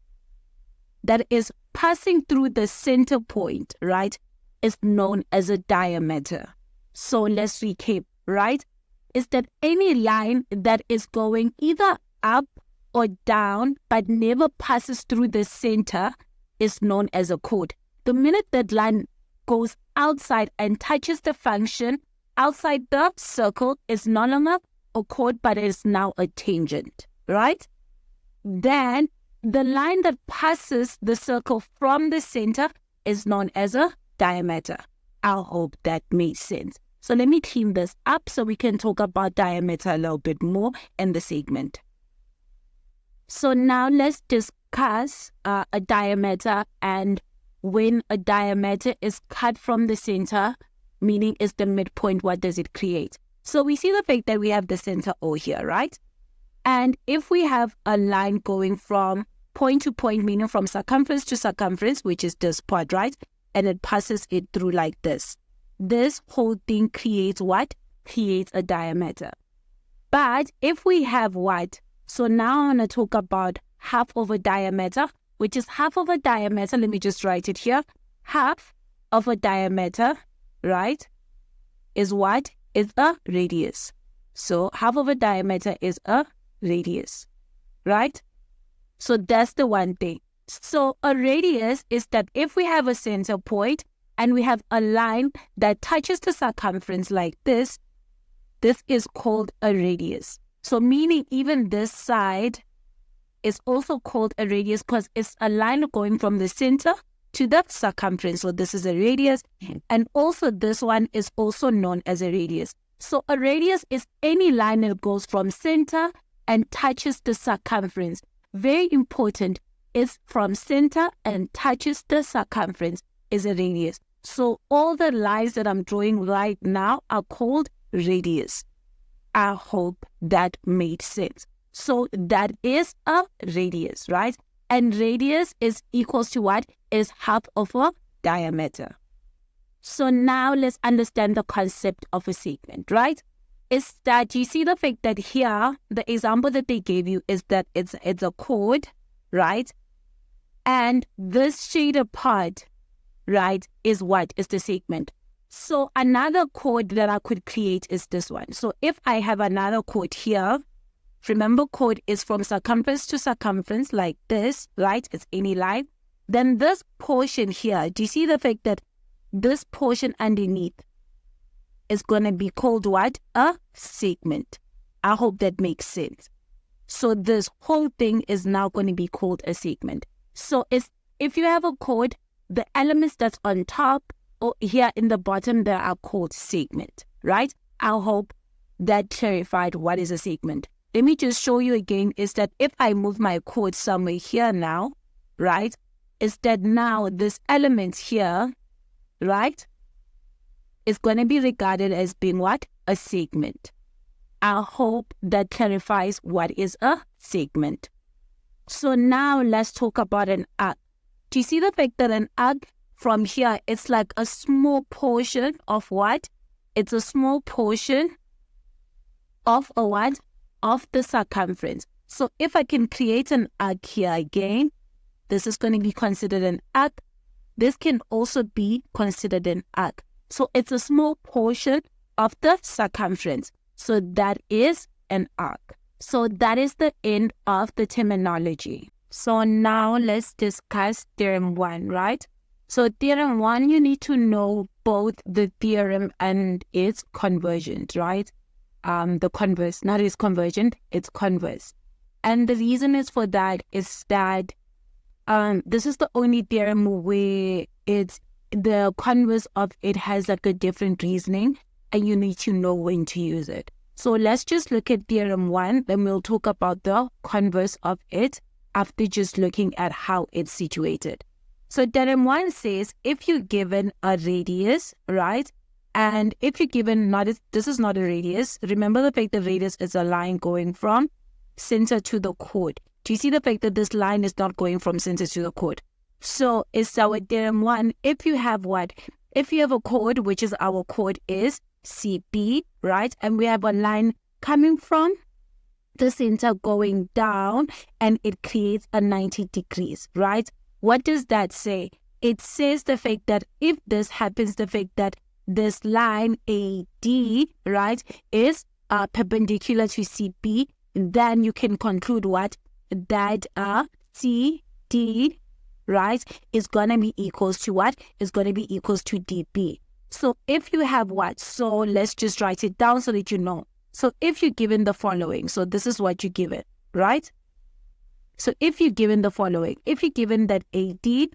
that is passing through the center point, right, is known as a diameter. So let's recap, right, is that any line that is going either up or down but never passes through the center is known as a chord. The minute that line goes outside and touches the function outside the circle, is no longer a chord but is now a tangent, right? Then the line that passes the circle from the center is known as a diameter. I hope that made sense. So let me clean this up so we can talk about diameter a little bit more in the segment. So now let's discuss a diameter and when a diameter is cut from the center, meaning it's the midpoint, what does it create? So we see the fact that we have the center O here, right? And if we have a line going from point to point, meaning from circumference to circumference, which is this part, right? And it passes it through like this. This whole thing creates what? Creates a diameter. But if we have what? So now I'm going to talk about half of a diameter, which is half of a diameter. Let me just write it here. Half of a diameter, right, is what? Is a radius. So half of a diameter is a radius, right? So that's the one thing. So a radius is that if we have a center point and we have a line that touches the circumference like this, this is called a radius. So meaning even this side is also called a radius because it's a line going from the center to the circumference. So this is a radius. And also this one is also known as a radius. So a radius is any line that goes from center and touches the circumference. Very important, is from center and touches the circumference is a radius. So all the lines that I'm drawing right now are called radius. I hope that made sense. So that is a radius, right? And radius is equals to what? Is half of a diameter. So now let's understand the concept of a segment, right? Is that you see the fact that here, the example that they gave you is that it's a chord, right? And this shaded part, right, is what? Is the segment. So another chord that I could create is this one. So if I have another chord here, remember chord is from circumference to circumference like this, right? It's any line. Then this portion here, do you see the fact that this portion underneath is going to be called what? A segment. I hope that makes sense. So this whole thing is now going to be called a segment. So if you have a chord, the elements that's on top or here in the bottom, they are called segment, right? I hope that clarified what is a segment. Let me just show you again is that if I move my chord somewhere here now, right, is that now this element here, right, is going to be regarded as being what? A segment. I hope that clarifies what is a segment. So now let's talk about an arc. Do you see the fact that an arc from here, it's like a small portion of what? It's a small portion of a what? Of the circumference. So if I can create an arc here again, this is going to be considered an arc. This can also be considered an arc. So it's a small portion of the circumference. So that is an arc. So that is the end of the terminology. So now let's discuss Theorem 1, right? So Theorem 1, you need to know both the theorem and its convergent, right? The converse, not its convergent, its converse. And the reason is for that is that this is the only theorem where it's the converse of it has like a different reasoning and you need to know when to use it. So let's just look at Theorem 1, then we'll talk about the converse of it after just looking at how it's situated. So Theorem 1 says if you're given a radius, right, and if you're given this is not a radius, remember the fact that radius is a line going from center to the chord. Do you see the fact that this line is not going from center to the chord? So it's our Theorem 1. If you have what? If you have a chord, which is our chord is CP, right? And we have a line coming from the center going down and it creates a 90 degrees, right? What does that say? It says the fact that if this happens, the fact that this line AD, right, is perpendicular to CP, then you can conclude what? That CD, right, is going to be equals to what? Is going to be equals to DP. So if you have what? So let's just write it down so that you know. So if you're given the following, so this is what you give it, right? So if you're given the following, if you're given that AD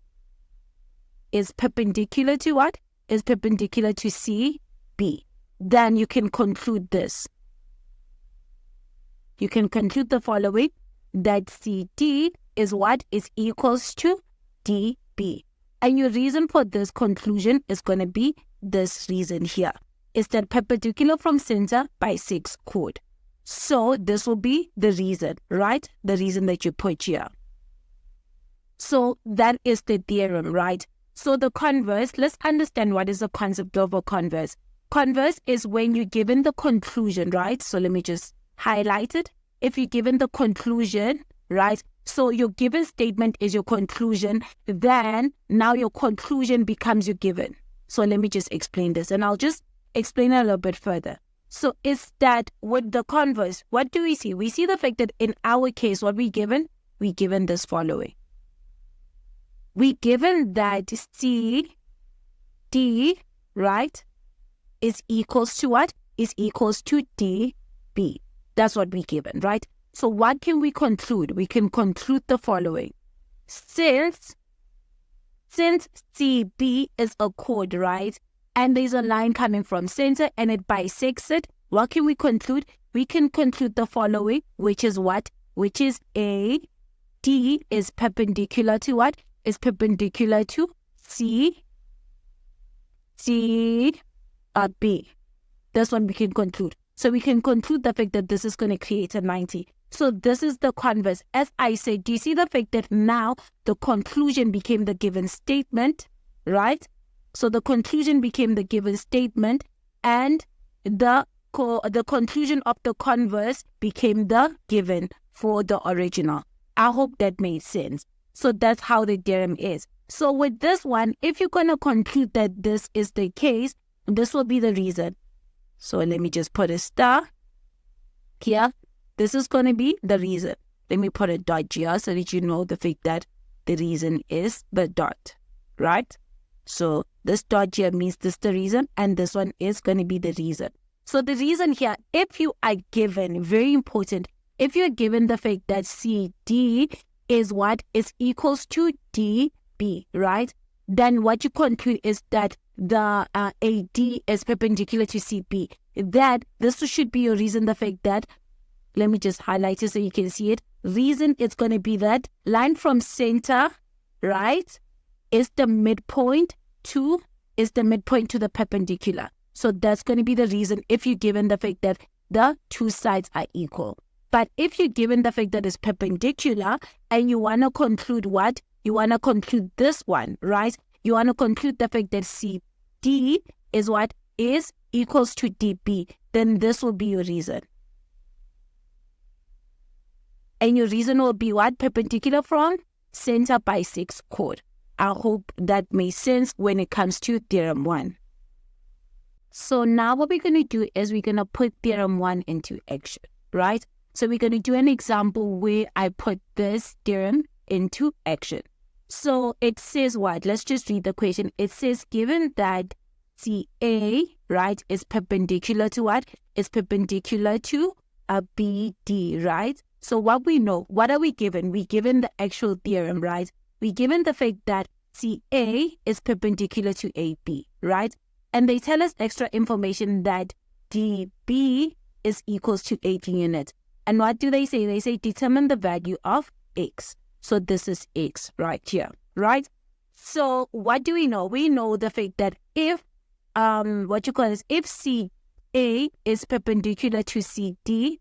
is perpendicular to what? Is perpendicular to CB, then you can conclude this. You can conclude the following, that CD is what? Is equals to DB. And your reason for this conclusion is going to be this reason here. It's that perpendicular from center bisects chord. So this will be the reason, right? The reason that you put here. So that is the theorem, right? So the converse, let's understand what is the concept of a converse. Converse is when you're given the conclusion, right? So let me just highlight it. If you're given the conclusion, right? So your given statement is your conclusion, then now your conclusion becomes your given. So let me just explain this, and I'll just explain it a little bit further. So it's that with the converse, what do we see? We see the fact that in our case, what we given this following. We given that C, D, right, is equals to what? Is equals to D, B. That's what we given, right? So what can we conclude? We can conclude the following. Since CB is a chord, right, and there's a line coming from center and it bisects it, what can we conclude? We can conclude the following, which is what? Which is A, D is perpendicular to what? Is perpendicular to C, B. That's what we can conclude. So we can conclude the fact that this is going to create a 90. So this is the converse. As I said, do you see the fact that now the conclusion became the given statement, right? So the conclusion became the given statement, and the conclusion of the converse became the given for the original. I hope that made sense. So that's how the theorem is. So with this one, if you're going to conclude that this is the case, this will be the reason. So let me just put a star here. This is going to be the reason. Let me put a dot here so that you know the fact that the reason is the dot, right? So this dot here means this is the reason, and this one is going to be the reason. So the reason here, if you are given, very important, if you're given the fact that CD is what? Is equals to DB, right? Then what you conclude is that the AD is perpendicular to CB. That this should be your reason, the fact that, let me just highlight it so you can see it. Reason is going to be that line from center, right, is the midpoint to the perpendicular. So that's going to be the reason if you're given the fact that the two sides are equal. But if you're given the fact that it's perpendicular and you want to conclude what? You want to conclude this one, right? You want to conclude the fact that CD is what? Is equals to DB. Then this will be your reason. And your reason will be what? Perpendicular from center bisects chord. I hope that makes sense when it comes to Theorem 1. So now what we're going to do is we're going to put Theorem 1 into action, right? So we're going to do an example where I put this theorem into action. So it says what? Let's just read the question. It says given that CA, right, is perpendicular to what? Is perpendicular to a BD, right? So what we know, what are we given? We're given the actual theorem, right? We're given the fact that CA is perpendicular to AB, right? And they tell us extra information that DB is equals to 18 units. And what do they say? They say determine the value of X. So this is X right here, right? So what do we know? We know the fact that if, if CA is perpendicular to CD,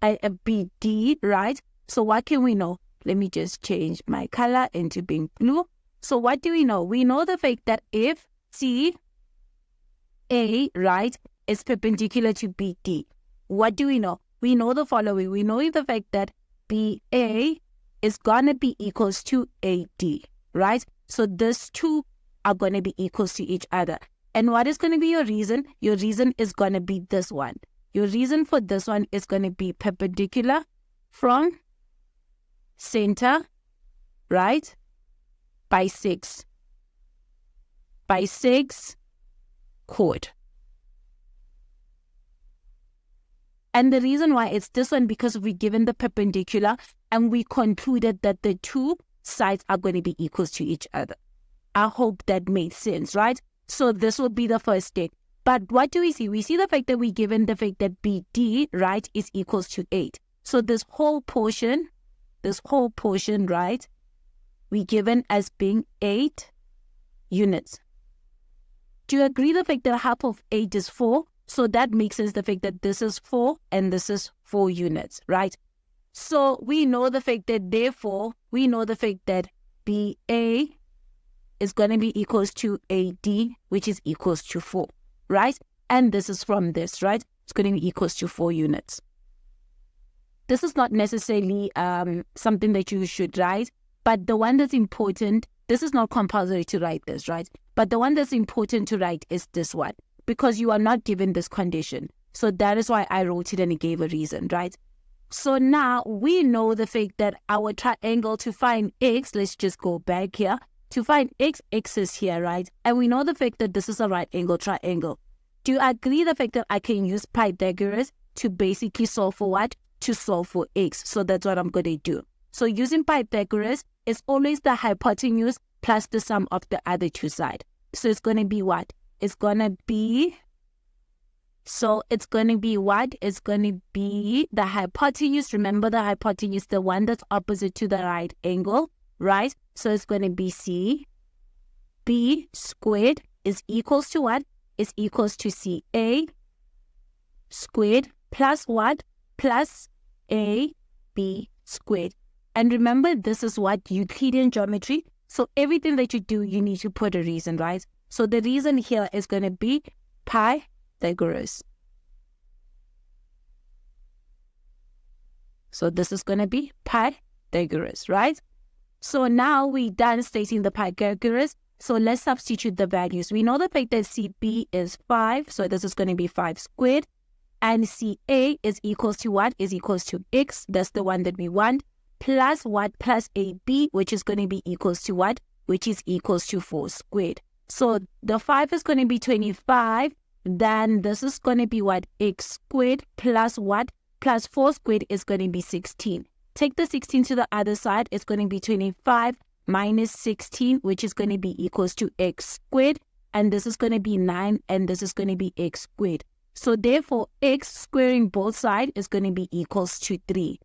BD, right? So what can we know? Let me just change my color into being blue. So what do we know? We know the fact that if CA, right, is perpendicular to BD, what do we know? We know the following. We know the fact that BA is going to be equals to AD, right? So these two are going to be equals to each other. And what is going to be your reason? Your reason is going to be this one. Your reason for this one is going to be perpendicular from center, right, bisects chord. And the reason why it's this one, because we're given the perpendicular and we concluded that the two sides are going to be equals to each other. I hope that made sense, right? So this will be the first step. But what do we see? We see the fact that we're given the fact that BD, right, is equals to 8. So this whole portion, right, we given as being 8 units. Do you agree the fact that half of 8 is 4? So that makes sense the fact that this is 4 and this is 4 units, right? So we know the fact that, therefore, we know the fact that BA is going to be equals to AD, which is equals to 4, right? And this is from this, right? It's going to be equals to 4 units. This is not necessarily something that you should write, but the one that's important, this is not compulsory to write this, right? But the one that's important to write is this one, because you are not given this condition. So that is why I wrote it and it gave a reason, right? So now we know the fact that our triangle, to find x, let's just go back here. To find x, x is here, right? And we know the fact that this is a right angle triangle. Do you agree the fact that I can use Pythagoras to basically solve for what? To solve for x. So that's what I'm going to do. So using Pythagoras is always the hypotenuse plus the sum of the other two sides. So it's going to be what? It's going to be... So it's going to be what? It's going to be the hypotenuse. Remember the hypotenuse, the one that's opposite to the right angle, right? So it's going to be CB squared is equals to what? Is equals to CA squared plus what? Plus AB squared. And remember, this is what? Euclidean geometry. So everything that you do, you need to put a reason, right? So the reason here is going to be Pythagoras. So this is going to be Pythagoras, right? So now we're done stating the Pythagoras. So let's substitute the values. We know the fact that CB is 5. So this is going to be 5 squared. And CA is equals to what? Is equals to x. That's the one that we want. Plus what? Plus AB, which is going to be equals to what? Which is equals to 4 squared. So the 5 is going to be 25. Then this is going to be what? X squared plus what? Plus 4 squared is going to be 16. Take the 16 to the other side. It's going to be 25 minus 16, which is going to be equals to x squared. And this is going to be 9, and this is going to be x squared. So therefore, x squaring both sides is going to be equals to 3.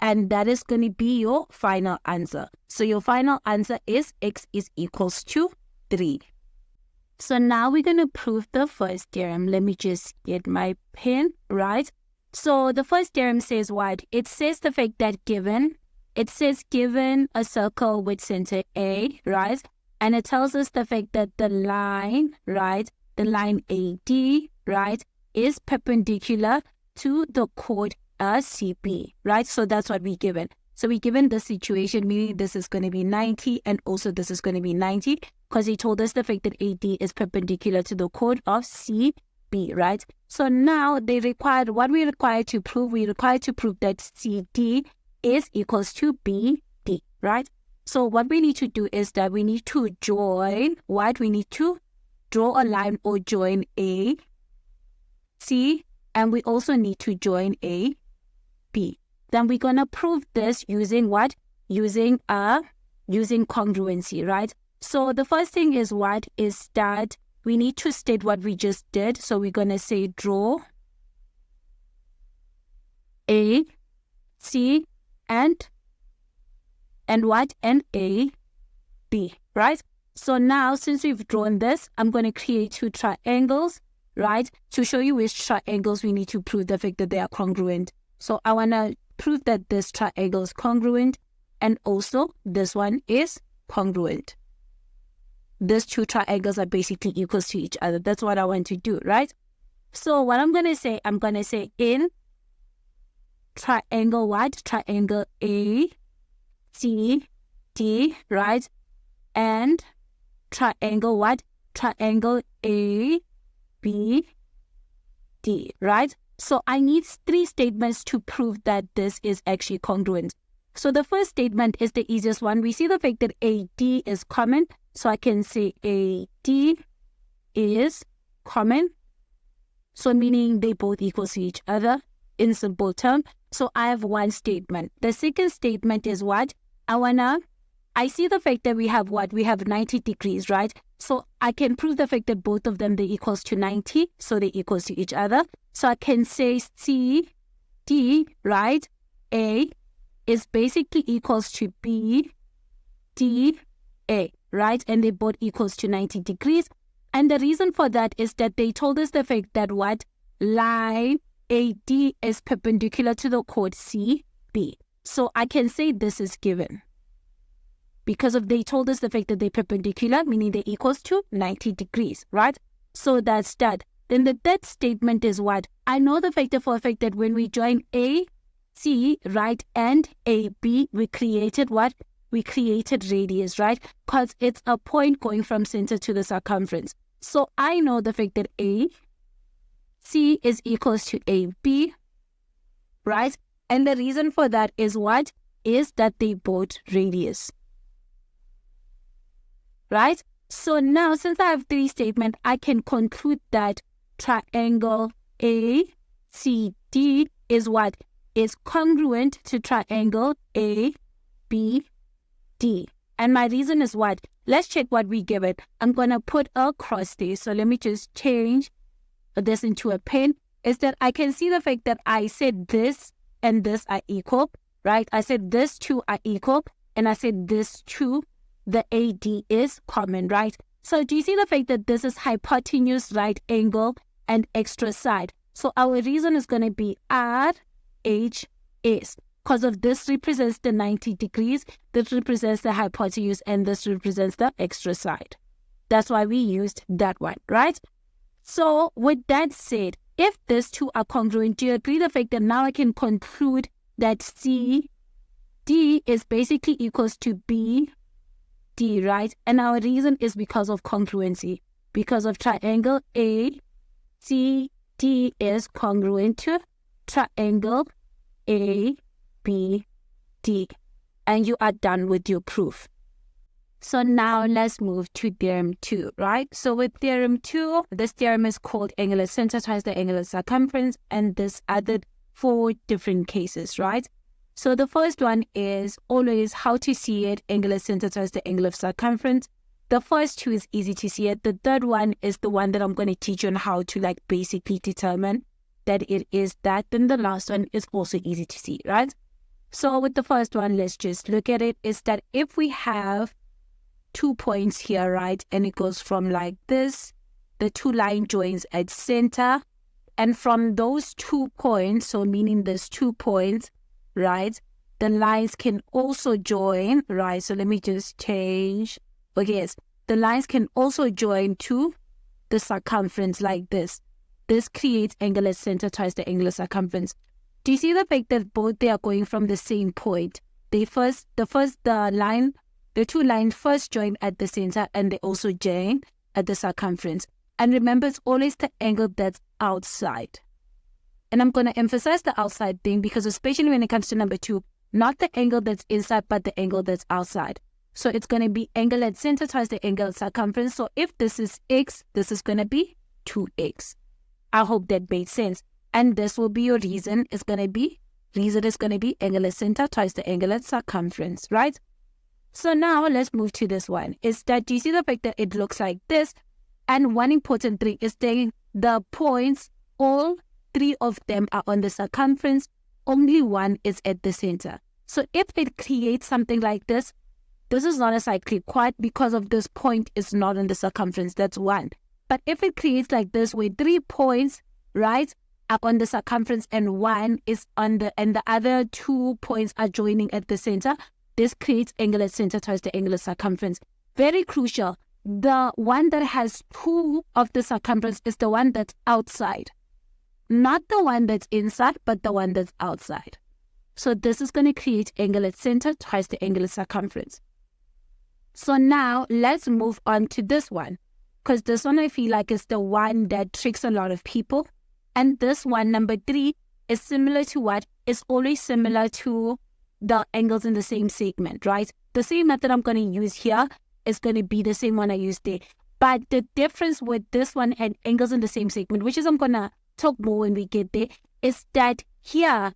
And that is going to be your final answer. So your final answer is x is equals to 3. So now we're going to prove the first theorem. Let me just get my pen, right? So the first theorem says what? It says the fact that given a circle with center A, right? And it tells us the fact that the line, right? The line AD, right? Is perpendicular to the chord CB, right? So that's what we're given. So we're given the situation, meaning this is going to be 90 and also this is going to be 90, because he told us the fact that AD is perpendicular to the chord of CB, right? So now what we require to prove, we require to prove that CD is equals to BD, right? So what we need to do is that we need to join what? We need to draw a line or join A, C, and we also need to join A, B. Then we're going to prove this using what? Using congruency, right? So the first thing is what? Is that we need to state what we just did. So we're going to say draw A, C, and what? And A, B, right? So now since we've drawn this, I'm going to create two triangles, right? To show you which triangles we need to prove the fact that they are congruent. So I want to prove that this triangle is congruent and also this one is congruent. These two triangles are basically equal to each other. That's what I want to do, right? So what I'm going to say in triangle what? Triangle A, C, D, right? And triangle what? Triangle A, B, D, right? So I need 3 statements to prove that this is actually congruent. So the first statement is the easiest one. We see the fact that AD is common. So I can say AD is common. So meaning they both equal to each other in simple term. So I have one statement. The second statement is what? I see the fact that we have what? We have 90 degrees, right? So I can prove the fact that both of them, they equals to 90. So they equals to each other. So I can say C, D, right? A is basically equals to B, D, A. right? And they both equals to 90 degrees. And the reason for that is that they told us the fact that what line AD is perpendicular to the chord CB. So I can say this is given. Because of they told us the fact that they're perpendicular, meaning they equals to 90 degrees, right? So that's that. Then the third statement is what? I know the fact for a fact that when we join AC, right, and AB, we created what? We created radius, right? Because it's a point going from center to the circumference. So I know the fact that AC is equals to AB, right? And the reason for that is what? Is that they both radius, right? So now, since I have three statements, I can conclude that triangle ACD is what? Is congruent to triangle ABD. And my reason is what? Let's check what we give it. I'm going to put a cross there. So let me just change this into a pen. Is that I can see the fact that I said this and this are equal, right? I said this two are equal, and I said this two, the AD is common, right? So do you see the fact that this is hypotenuse, right angle, and extra side? So our reason is going to be RHS. Because of this represents the 90 degrees, this represents the hypotenuse, and this represents the extra side. That's why we used that one, right? So with that said, if these two are congruent, do you agree the fact that now I can conclude that CD is basically equals to BD, right? And our reason is because of congruency. Because of triangle ACD is congruent to triangle ABD. And you are done with your proof. So now let's move to theorem 2, right? So with theorem 2, this theorem is called angular center times the angular circumference, and this added 4 different cases, right? So the first one is always how to see it, angular center times the angle of circumference. The first two is easy to see it. The third one is the one that I'm going to teach you on how to like basically determine that it is that. Then the last one is also easy to see, right? So with the first one, let's just look at it, is that if we have 2 points here, right, and it goes from like this, the two line joins at center, and from those 2 points, so meaning there's 2 points, right, the lines can also join, right? So let me just change. Okay, yes, the lines can also join to the circumference like this. This creates angular center times the angular circumference. Do you see the fact that both they are going from the same point? The two lines first join at the center, and they also join at the circumference. And remember, it's always the angle that's outside. And I'm going to emphasize the outside thing because especially when it comes to number 2, not the angle that's inside, but the angle that's outside. So it's going to be angle at center times the angle at circumference. So if this is x, this is going to be 2x. I hope that made sense. And this will be your reason. Reason is going to be angle at center times the angle at circumference, right? So now let's move to this one. Is that, do you see the fact that it looks like this? And one important thing is that the points, all 3 of them are on the circumference. Only one is at the center. So if it creates something like this, this is not a cyclic quad because of this point is not on the circumference. That's one. But if it creates like this where 3 points, right, are on the circumference and one is on and the other 2 points are joining at the center, this creates angular center times the angular circumference. Very crucial. The one that has 2 of the circumference is the one that's outside. Not the one that's inside, but the one that's outside. So this is going to create angular center times the angular circumference. So now let's move on to this one. Because this one I feel like is the one that tricks a lot of people. And this one, number 3, is similar to what? Is always similar to the angles in the same segment, right? The same method I'm going to use here is going to be the same one I used there. But the difference with this one and angles in the same segment, which is I'm going to talk more when we get there, is that here,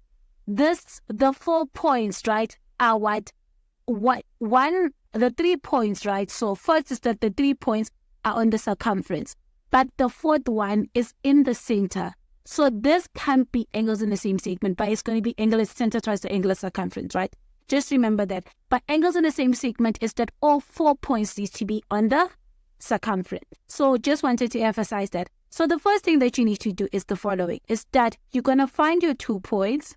the 4 points, right, are the 3 points, right? So first is that the 3 points are on the circumference, but the 4th one is in the center. So this can't be angles in the same segment, but it's going to be angular center times the angular circumference, right? Just remember that. But angles in the same segment is that all 4 points need to be on the circumference. So just wanted to emphasize that. So the first thing that you need to do is the following, is that you're going to find your 2 points,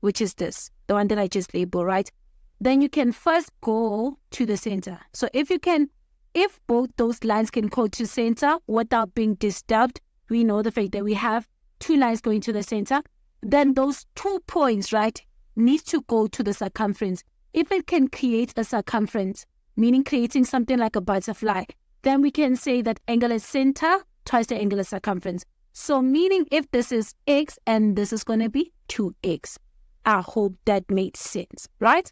which is this, the one that I just labeled, right? Then you can first go to the center. So if both those lines can go to center without being disturbed, we know the fact that we have 2 lines going to the center, then those 2 points, right, need to go to the circumference. If it can create a circumference, meaning creating something like a butterfly, then we can say that angular center twice the angular circumference. So meaning if this is x and this is going to be 2x. I hope that made sense, right?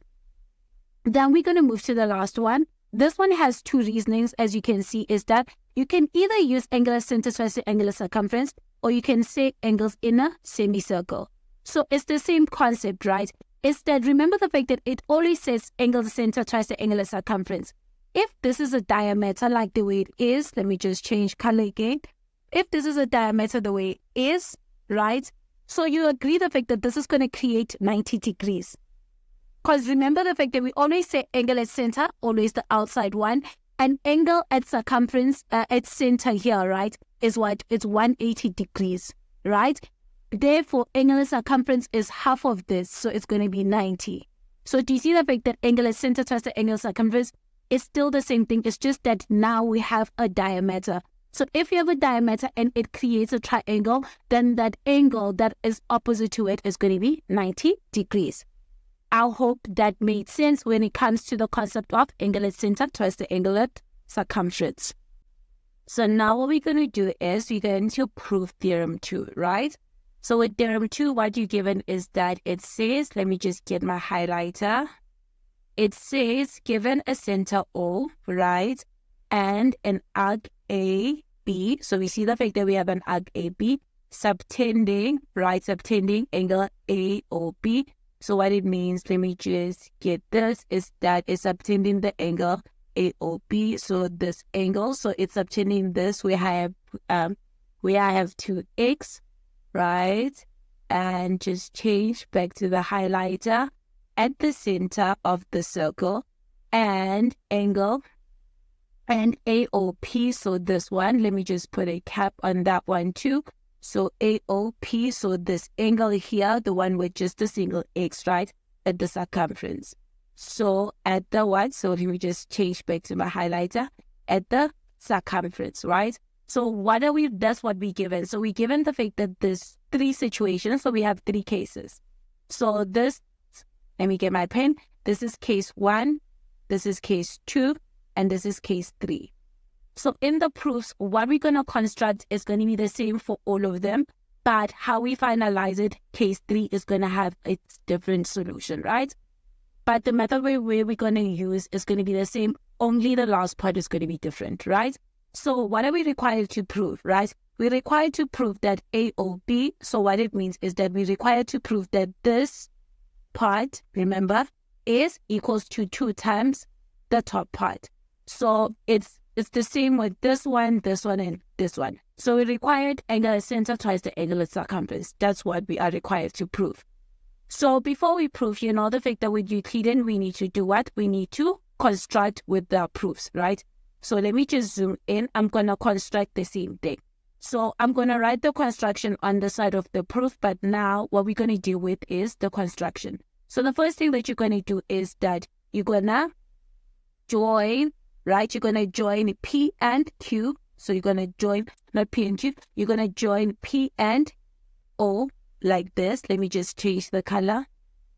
Then we're going to move to the last one. This one has 2 reasonings, as you can see, is that you can either use angular center twice the angular circumference, or you can say angles in a semicircle. So it's the same concept, right? It's that, remember the fact that it always says angle center twice the angular circumference. If this is a diameter like the way it is, let me just change color again. If this is a diameter the way it is, right? So you agree the fact that this is going to create 90 degrees. Because remember the fact that we always say angle at center, always the outside one. And angle at circumference, at center here, right, is what? It's 180 degrees, right? Therefore, angular circumference is half of this, so it's going to be 90. So do you see the fact that angular center twice the angular circumference is still the same thing? It's just that now we have a diameter. So if you have a diameter and it creates a triangle, then that angle that is opposite to it is going to be 90 degrees. I hope that made sense when it comes to the concept of angular center twice the angular circumference. So now what we're going to do is we're going to prove theorem 2, right? So with theorem 2, what you're given is that it says, let me just get my highlighter. It says, given a center O, right, and an arc AB. So we see the fact that we have an arc AB subtending, right, subtending angle AOB. So what it means, let me just get this, is that it's subtending the angle AOB. So this angle, so it's subtending this. We have 2x, right? And just change back to the highlighter at the center of the circle, and angle and AOP. So this one, let me just put a cap on that one too. So AOP, so this angle here, the one with just a single x, right, at the circumference. So at the what? So let me just change back to my highlighter, at the circumference, right? So what are we, that's what we given. So we given the fact that there's 3 situations, so we have 3 cases. So this, let me get my pen. This is case 1, this is case 2, and this is case 3. So in the proofs, what we're going to construct is going to be the same for all of them, but how we finalize it, case 3 is going to have its different solution, right? But the method where we're going to use is going to be the same, only the last part is going to be different, right? So what are we required to prove, right? We're required to prove that AOB, so what it means is that we're required to prove that this part, remember, is equals to 2 times the top part. So it's the same with this one, and this one. So we required angular center twice the angular circumference. That's what we are required to prove. So before we prove, you know, the fact that with Euclidean, we need to do what? We need to construct with the proofs, right? So let me just zoom in. I'm going to construct the same thing. So I'm going to write the construction on the side of the proof, but now what we're going to deal with is the construction. So the first thing that you're going to do is that you're going to join, right? You're going to join P and Q. So you're going to join, not P and Q, you're going to join P and O like this. Let me just change the color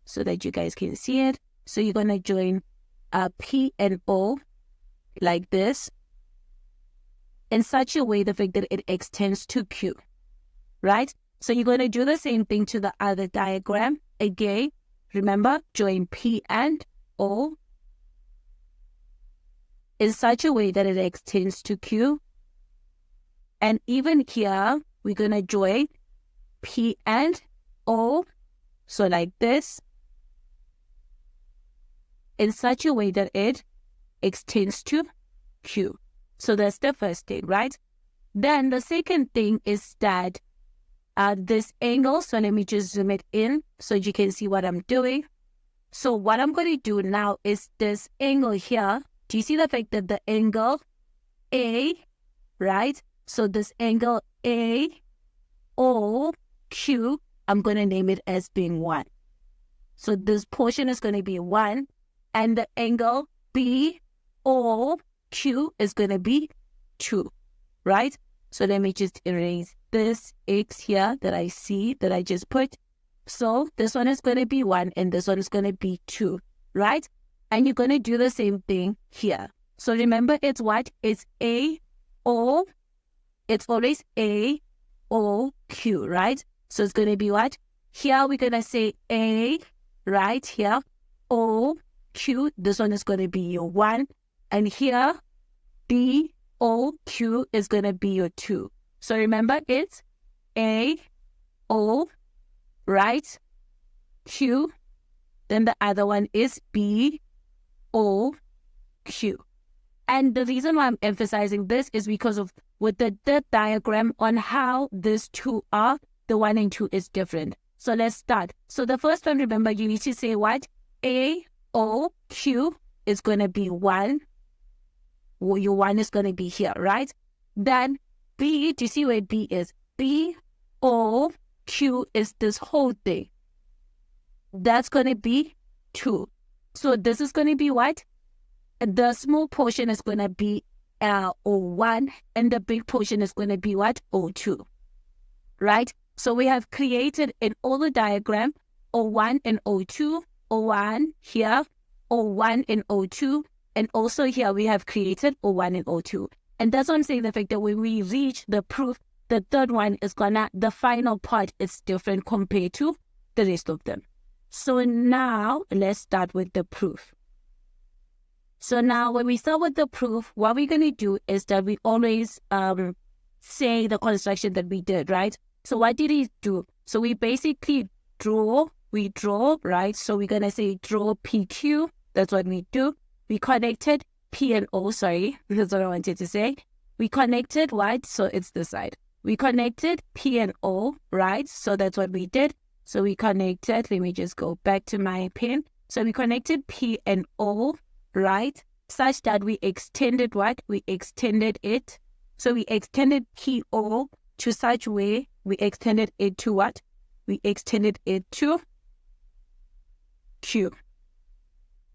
so that you guys can see it. So you're going to join P and O like this in such a way the fact that it extends to Q, right? So you're going to do the same thing to the other diagram. Again, remember, join P and O in such a way that it extends to Q. And even here, we're going to join P and O, so like this, in such a way that it extends to Q. So that's the first thing, right? Then the second thing is that this angle, so let me just zoom it in so you can see what I'm doing. So what I'm going to do now is this angle here. Do you see the fact that the angle A, right? So this angle A, O, Q, I'm going to name it as being 1. So this portion is going to be 1. And the angle B, O, Q is going to be 2, right? So let me just erase this X here that I see that I just put. So this one is going to be 1 and this one is going to be 2, right? And you're going to do the same thing here. So remember, it's what? It's A, O. It's always A, O, Q, right? So it's going to be what? Here we're going to say A, right here, O, Q. This one is going to be your 1. And here, B, O, Q is going to be your 2. So remember, it's A, O, right, Q. Then the other one is B, O, Q. And the reason why I'm emphasizing this is because of with the diagram on how these two are, the 1 and 2 is different. So let's start. So the first one, remember, you need to say what? A, O, Q is going to be 1. Well, your 1 is going to be here, right? Then B, do you see where B is? B, O, Q is this whole thing. That's going to be 2. So this is going to be what? The small portion is going to be O1 and the big portion is going to be what? O2, right? So we have created in all the diagram O1 and O2, O1 here, O1 and O2, and also here we have created O1 and O2. And that's why I'm saying the fact that when we reach the proof, the third one is the final part is different compared to the rest of them. So now let's start with the proof. So now when we start with the proof, what we're going to do is that we always say the construction that we did, right? So what did he do? So we basically draw, right? So we're going to say draw PQ. That's what we do. We connected P and O, sorry, that's what I wanted to say. We connected what? So it's this side. We connected P and O, right? So that's what we did. So we connected, let me just go back to my pen. So we connected P and O, right? Such that we extended what? We extended it. So we extended PO to such way, we extended it to what? We extended it to Q.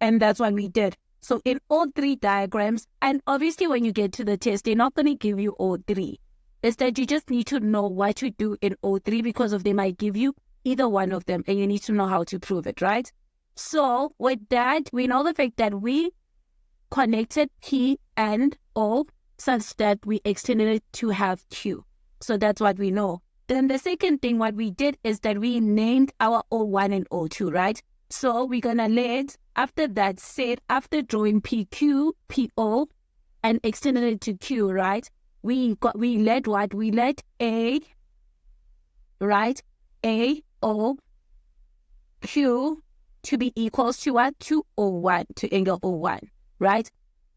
And that's what we did. So in all three diagrams, and obviously when you get to the test, they're not going to give you all three. It's that you just need to know what to do in all three because they might give you either one of them and you need to know how to prove it, right? So with that, we know the fact that we connected P and O such that we extended it to have Q. So that's what we know. Then the second thing, what we did is that we named our O1 and O2, right? So we're going to let, after that set, after drawing PQ, PO, and extended it to Q, right? We let what? We let A, right? A, O, Q to be equals to what? To O1, to angle O1, right?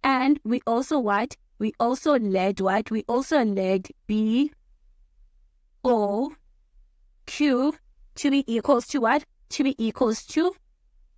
And we also what? We also let what? We also let B, O, Q to be equals to what? To be equals to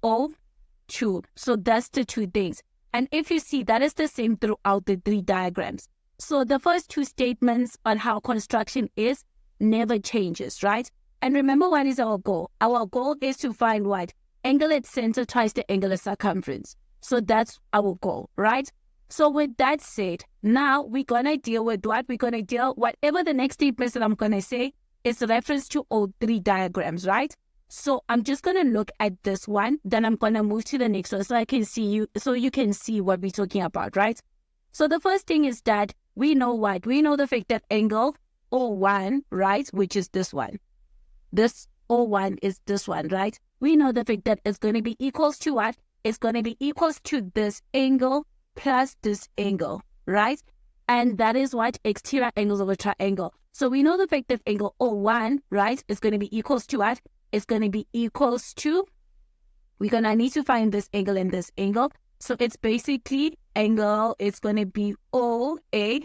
O2. So that's the two things. And if you see, that is the same throughout the three diagrams. So the first two statements on how construction is never changes, right? And remember, what is our goal? Our goal is to find what? Angle at center twice the angular circumference. So that's our goal, right? So with that said, now we're going to deal with what? We're going to deal, whatever the next statement that I'm going to say is a reference to all three diagrams, right? So I'm just going to look at this one, then I'm going to move to the next one so I can see you, so you can see what we're talking about, right? So the first thing is that we know what? We know the fact that angle O1, right, which is this one. This O1 is this one, right? We know the fact that it's going to be equals to what? It's going to be equals to this angle plus this angle, right? And that is what? Exterior angles of a triangle. So we know the fact that angle O1, right, is going to be equals to what? It's going to be equals to, we're going to need to find this angle and this angle. So it's basically angle, it's going to be OA,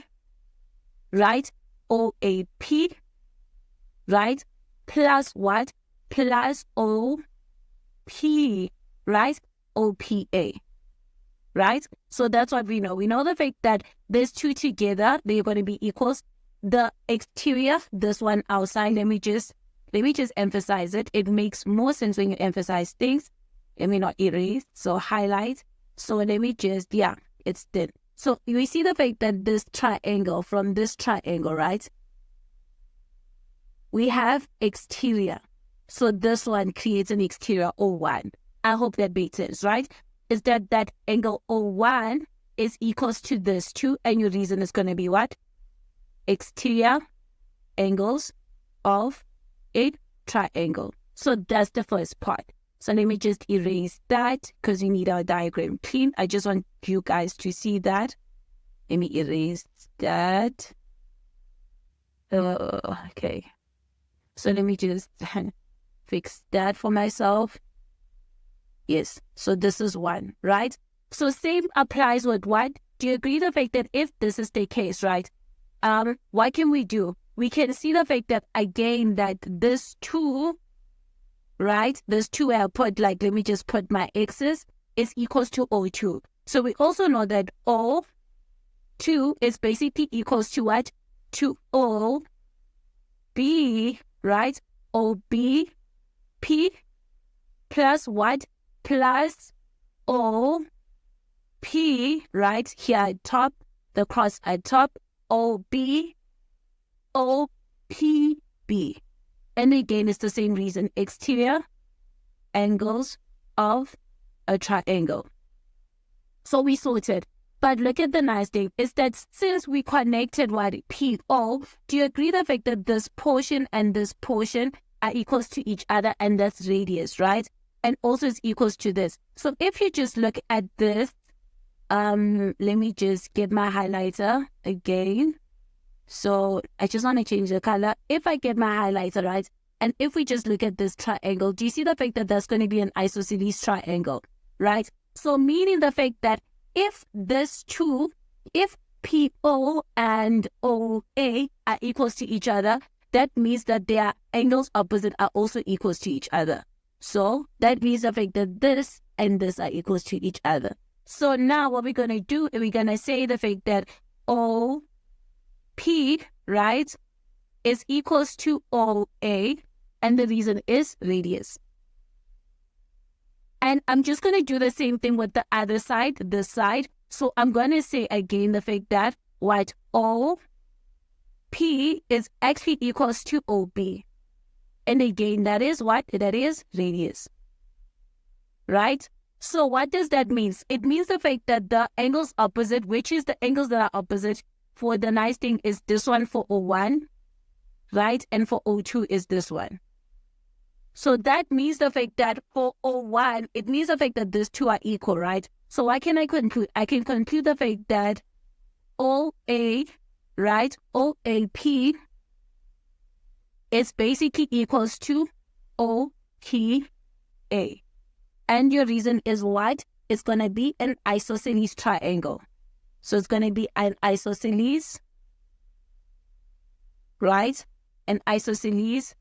right? OAP, right? Plus what? Plus OP, right? OPA, right? So that's what we know. We know the fact that these two together, they're going to be equals. The exterior, this one outside, let me just emphasize it. It makes more sense when you emphasize things. Let me not erase, so highlight. So let me just, yeah, it's done. So we see the fact that this triangle, from this triangle, right? We have exterior. So this one creates an exterior O1. I hope that makes sense, right? Is that angle O1 is equals to this 2, and your reason is going to be what? Exterior angles of a triangle. So that's the first part. So let me just erase that because we need our diagram clean. I just want you guys to see that. Let me erase that. Okay. So let me just fix that for myself. Yes. So this is one, right? So same applies with what? Do you agree the fact that if this is the case, right? What can we do? We can see the fact that again that this 2, right? This 2 I'll put like, let me just put my x's, is equals to O2. So we also know that O2 is basically equals to what? To OB, right? OBP plus what? Plus OP, right? Here at top, the cross at top, OB, OPB. And again, it's the same reason, exterior angles of a triangle. So we sorted. But look at the nice thing, is that since we connected what? PO, do you agree the fact that this portion and this portion are equals to each other, and that's radius, right? And also it's equals to this. So if you just look at this, let me just get my highlighter again. So I just want to change the color. If I get my highlighter, right, and if we just look at this triangle, do you see the fact that that's going to be an isosceles triangle, right? So meaning the fact that if this 2, if PO and OA are equals to each other, that means that their angles opposite are also equals to each other. So that means the fact that this and this are equals to each other. So now what we're going to do, we're going to say the fact that OP, right, is equals to OA, and the reason is radius. And I'm just going to do the same thing with the other side, this side. So I'm going to say again the fact that what? OP is actually equals to OB. And again, that is what? That is radius. Right? So what does that mean? It means the fact that the angles opposite, which is the angles that are opposite, for the nice thing is this one for O1, right? And for O2 is this one. So that means the fact that for O1, it means the fact that these two are equal, right? So what can I conclude? I can conclude the fact that OA, right, OAP is basically equals to OPA. And your reason is what? It's going to be an isosceles triangle. So it's going to be an isosceles, right? An isosceles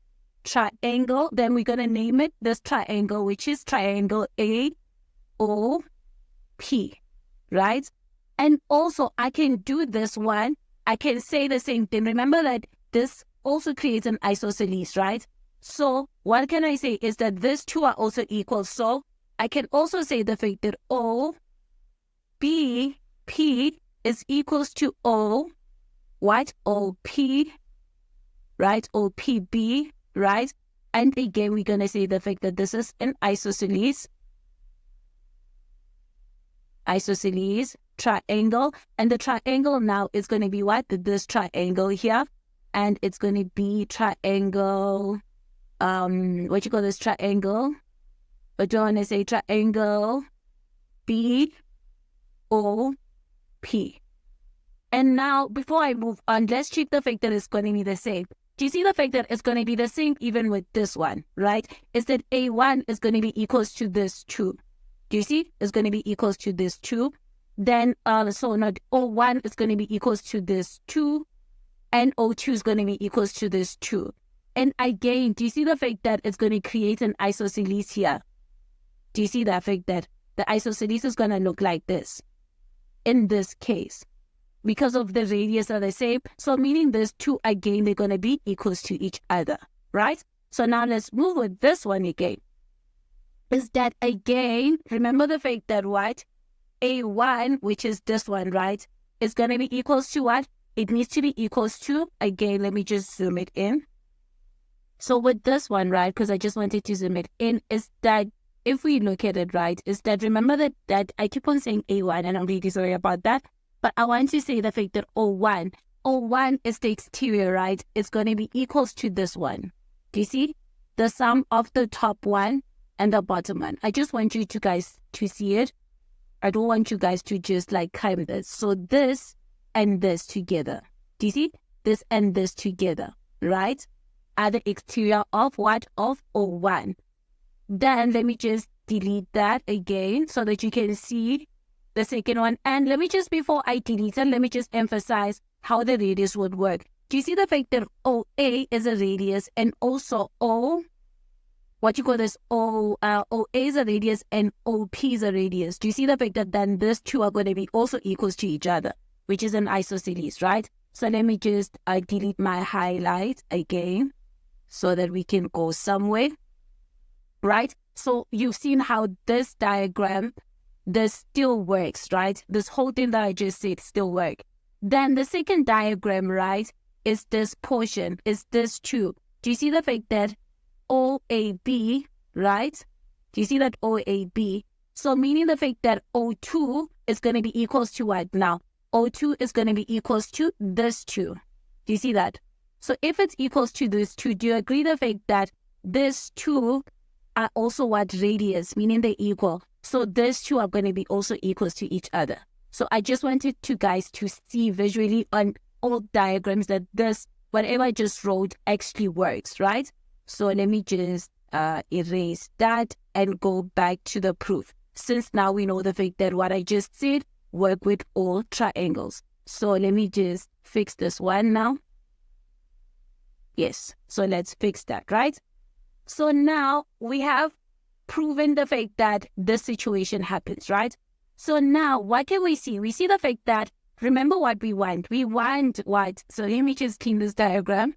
triangle. Then we're going to name it this triangle, which is triangle AOP, right? And also I can do this one. I can say the same thing. Remember that this also creates an isosceles, right? So what can I say is that these two are also equal. So I can also say the fact that OBP is equals to O, what? OP, right? OPB, right? And again, we're going to say the fact that this is an isosceles triangle. And the triangle now is going to be what? This triangle here. And it's going to be triangle, what you call this triangle? What do I want to say? Triangle BOP. And now, before I move on, let's check the fact that it's going to be the same. Do you see the fact that it's going to be the same even with this one, right? Is that A1 is going to be equals to this 2. Do you see? It's going to be equals to this 2. Then, so not O1 is going to be equals to this 2. And O2 is going to be equals to this 2. And again, do you see the fact that it's going to create an isosceles here? Do you see the effect that the isosceles is going to look like this in this case? Because of the radius are the same, so meaning these two, again, they're going to be equals to each other, right? So now let's move with this one again. Is that again, remember the fact that what? A1, which is this one, right, is going to be equals to what? It needs to be equals to, again, let me just zoom it in. So with this one, right, because I just wanted to zoom it in, is that if we look at it, right, is that remember that I keep on saying A1, and I'm really sorry about that, but I want to say the fact that O1 is the exterior, right, it's going to be equals to this one. Do you see? The sum of the top one and the bottom one. I just want you guys to see it. I don't want you guys to just like climb this. So this and this together. Do you see? This and this together, right? Are the exterior of what? Of O1. Then let me just delete that again so that you can see the second one. And let me just, before I delete it, let me just emphasize how the radius would work. Do you see the fact that OA is a radius and also OA is a radius and OP is a radius? Do you see the fact that then these two are going to be also equals to each other, which is an isosceles, right? So let me just delete my highlight again so that we can go somewhere, right? So you've seen how this diagram, this still works, right? This whole thing that I just said still works. Then the second diagram, right, is this portion, is this two. Do you see the fact that OAB, right? Do you see that OAB? So meaning the fact that O2 is going to be equals to what now? O2 is going to be equals to this two. Do you see that? So if it's equals to this two, do you agree the fact that this two are also what? Radius, meaning they're equal. So these two are going to be also equals to each other. So I just wanted you guys to see visually on all diagrams that this, whatever I just wrote, actually works, right? So let me just erase that and go back to the proof. Since now we know the fact that what I just said work with all triangles. So let me just fix this one now. Yes, so let's fix that, right? So now we have proven the fact that this situation happens, right? So now what can we see? We see the fact that, remember what we want. We want what? So let me just clean this diagram.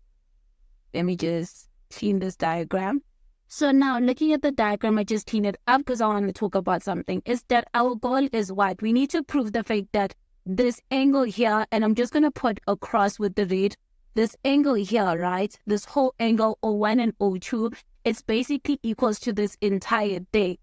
So now looking at the diagram, I just clean it up because I want to talk about something. Is that our goal is what? We need to prove the fact that this angle here, and I'm just going to put a cross with the red, this angle here, right? This whole angle O1 and O2, it's basically equals to this entire thing.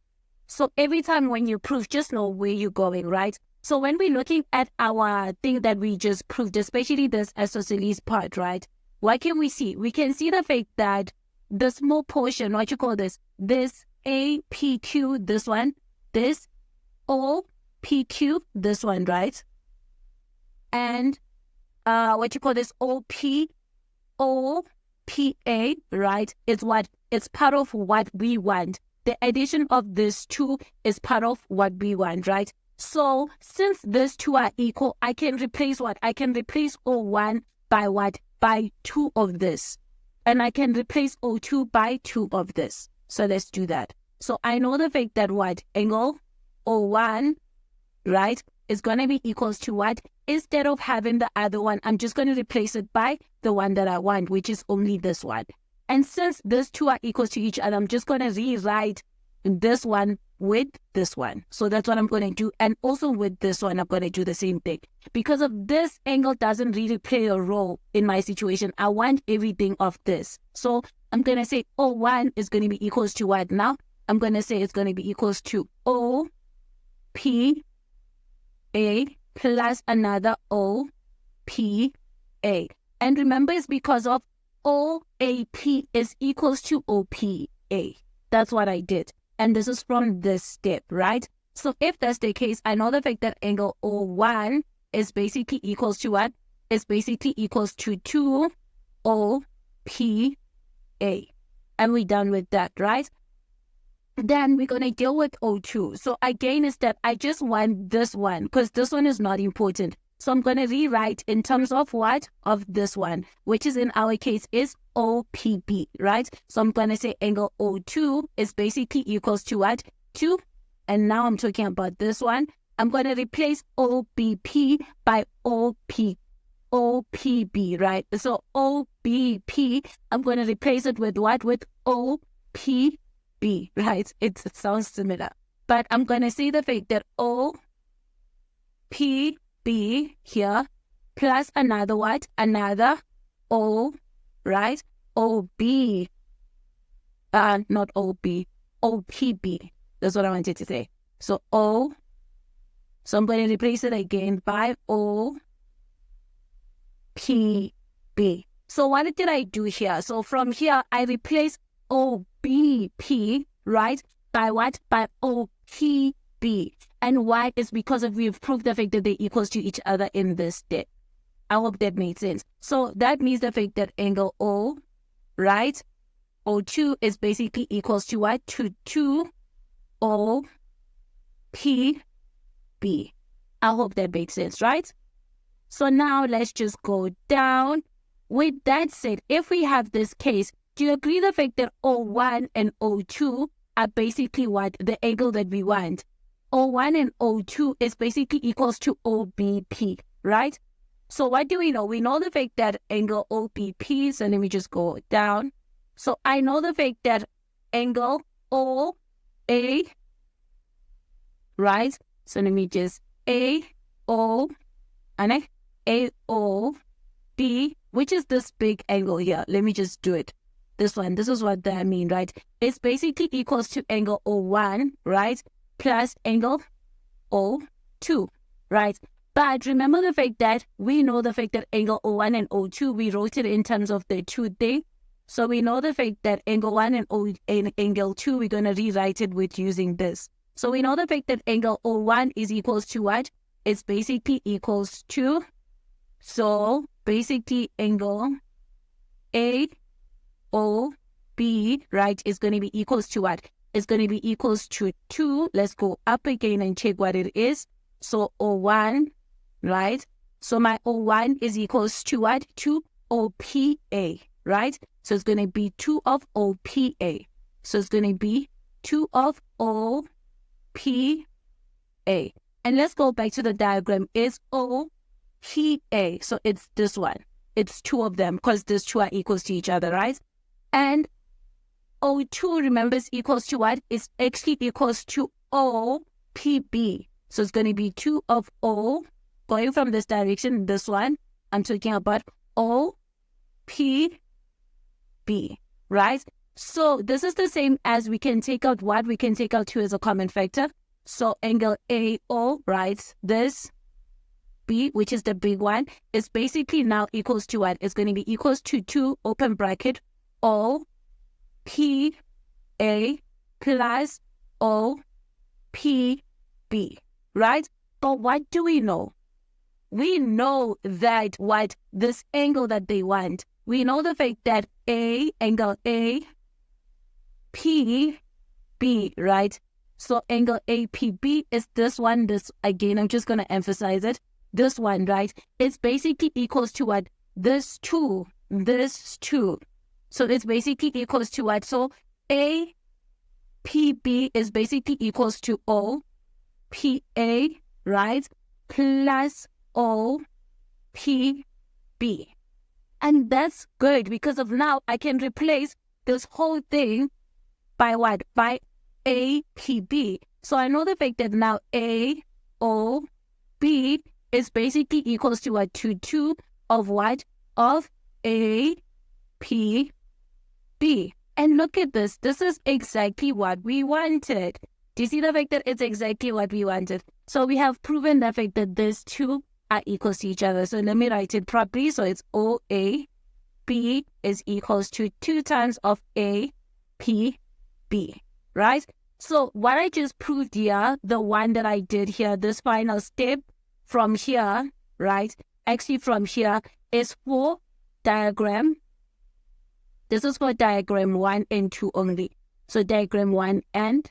So every time when you prove, just know where you're going, right? So when we're looking at our thing that we just proved, especially this isosceles part, right? What can we see? We can see the fact that the small portion, what you call this APQ, this one, this OPQ, this one, right? And what you call this OPA, right? It's what? It's part of what we want. The addition of these two is part of what we want, right? So since these two are equal, I can replace what? I can replace O1 by what? By 2 of this. And I can replace O2 by 2 of this. So let's do that. So I know the fact that what? Angle O1, right, is going to be equals to what? Instead of having the other one, I'm just going to replace it by the one that I want, which is only this one. And since these two are equal to each other, I'm just going to rewrite this one with this one. So that's what I'm going to do. And also with this one, I'm going to do the same thing. Because of this angle doesn't really play a role in my situation. I want everything of this. So I'm going to say O1 is going to be equals to what now? I'm going to say it's going to be equals to OPA plus another OPA. And remember, it's because of OAP is equals to OPA. That's what I did. And this is from this step, right? So if that's the case, I know the fact that angle O1 is basically equals to what? It's basically equals to 2OPA. And we're done with that, right? Then we're going to deal with O2. So again, is that I just want this one because this one is not important. So I'm going to rewrite in terms of what? Of this one, which is in our case is OPB, right? So I'm going to say angle O2 is basically equals to what? 2. And now I'm talking about this one. I'm going to replace OBP by OPB, right? So OBP, I'm going to replace it with what? With OPB, right? It sounds similar. But I'm going to say the fact that OPB here plus another what? Another O, right? OB, not OB, OPB. That's what I wanted to say. So O, so I'm going to replace it again by OPB. So what did I do here? So from here, I replace OBP, right, by what? By OPB. And why? Is because we've proved the fact that they're equals to each other in this step. I hope that made sense. So that means the fact that angle O, right, O2 is basically equals to what? To 2 OPB. I hope that made sense, right? So now let's just go down. With that said, if we have this case, do you agree the fact that O1 and O2 are basically what? The angle that we want. O1 and O2 is basically equals to OBP, right? So what do we know? We know the fact that angle OBP, so let me just go down. So I know the fact that angle OA, right? So let me just AO, and AOB, which is this big angle here. Let me just do it. This one, this is what I mean, right? It's basically equals to angle O1, right? Plus angle O2, right? But remember the fact that we know the fact that angle O1 and O2, we wrote it in terms of the 2 thing. So we know the fact that angle 1 and angle 2, we're going to rewrite it with using this. So we know the fact that angle O1 is equals to what? It's basically equals to, so basically angle AOB, right, is going to be equals to what? It's going to be equals to 2. Let's go up again and check what it is. So O1, right? So my O1 is equals to what? To OPA, right? So it's going to be 2 of OPA. So it's going to be 2 of OPA. And let's go back to the diagram. Is OPA. So it's this one. It's 2 of them because these 2 are equals to each other, right? And O2, remember, is equals to what? It's actually equals to OPB. So it's going to be 2 of O, going from this direction, this one, I'm talking about OPB, right? So this is the same as we can take out what? We can take out 2 as a common factor. So angle AO, right, this B, which is the big one, is basically now equals to what? It's going to be equals to 2, open bracket, OPA plus OPB, right? But what do we know? We know that what? This angle that they want. We know the fact that angle APB, right? So angle APB is this one, this, again, I'm just going to emphasize it. This one, right? It's basically equals to what? This 2. So it's basically equals to what? So APB is basically equals to OPA, right? Plus OPB. And that's good because of now I can replace this whole thing by what? By APB. So I know the fact that now AOB is basically equals to what? To 2 of what? Of APB. And look at this. This is exactly what we wanted. Do you see the fact that it's exactly what we wanted? So we have proven the fact that these 2 are equals to each other. So let me write it properly. So it's OAB is equals to 2 times of APB, right? So what I just proved here, the one that I did here, this final step from here, right? Actually from here is for diagram. This is for diagram 1 and 2 only. So diagram 1 and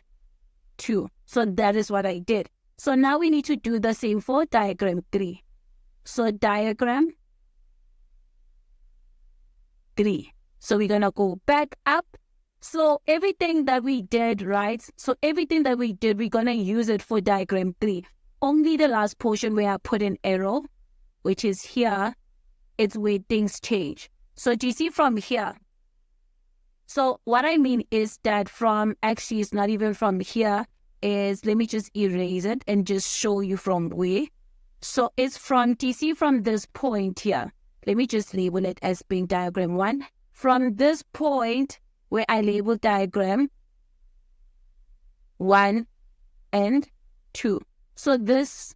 2. So that is what I did. So now we need to do the same for diagram 3. So diagram 3. So we're going to go back up So everything that we did, right? So everything that we did, we're going to use it for diagram 3. Only the last portion where I put an arrow, which is here, it's where things change. So do you see from here? So what I mean is that from, actually it's not even from here, is, let me just erase it and just show you from where. So it's from, do you see from this point here? Let me just label it as being diagram 1. From this point where I label diagram 1 and 2. So this,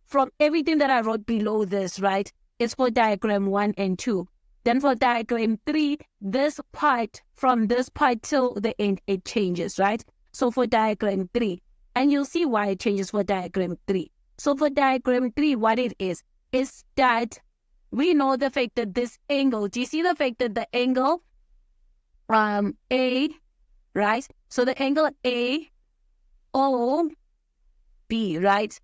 from everything that I wrote below this, right, is for diagram 1 and 2. Then for diagram 3, this part, from this part till the end, it changes, right? So for diagram 3, and you'll see why it changes for diagram 3. So for diagram 3, what it is that we know the fact that this angle, do you see the fact that the angle A, right? So the angle AOB, right?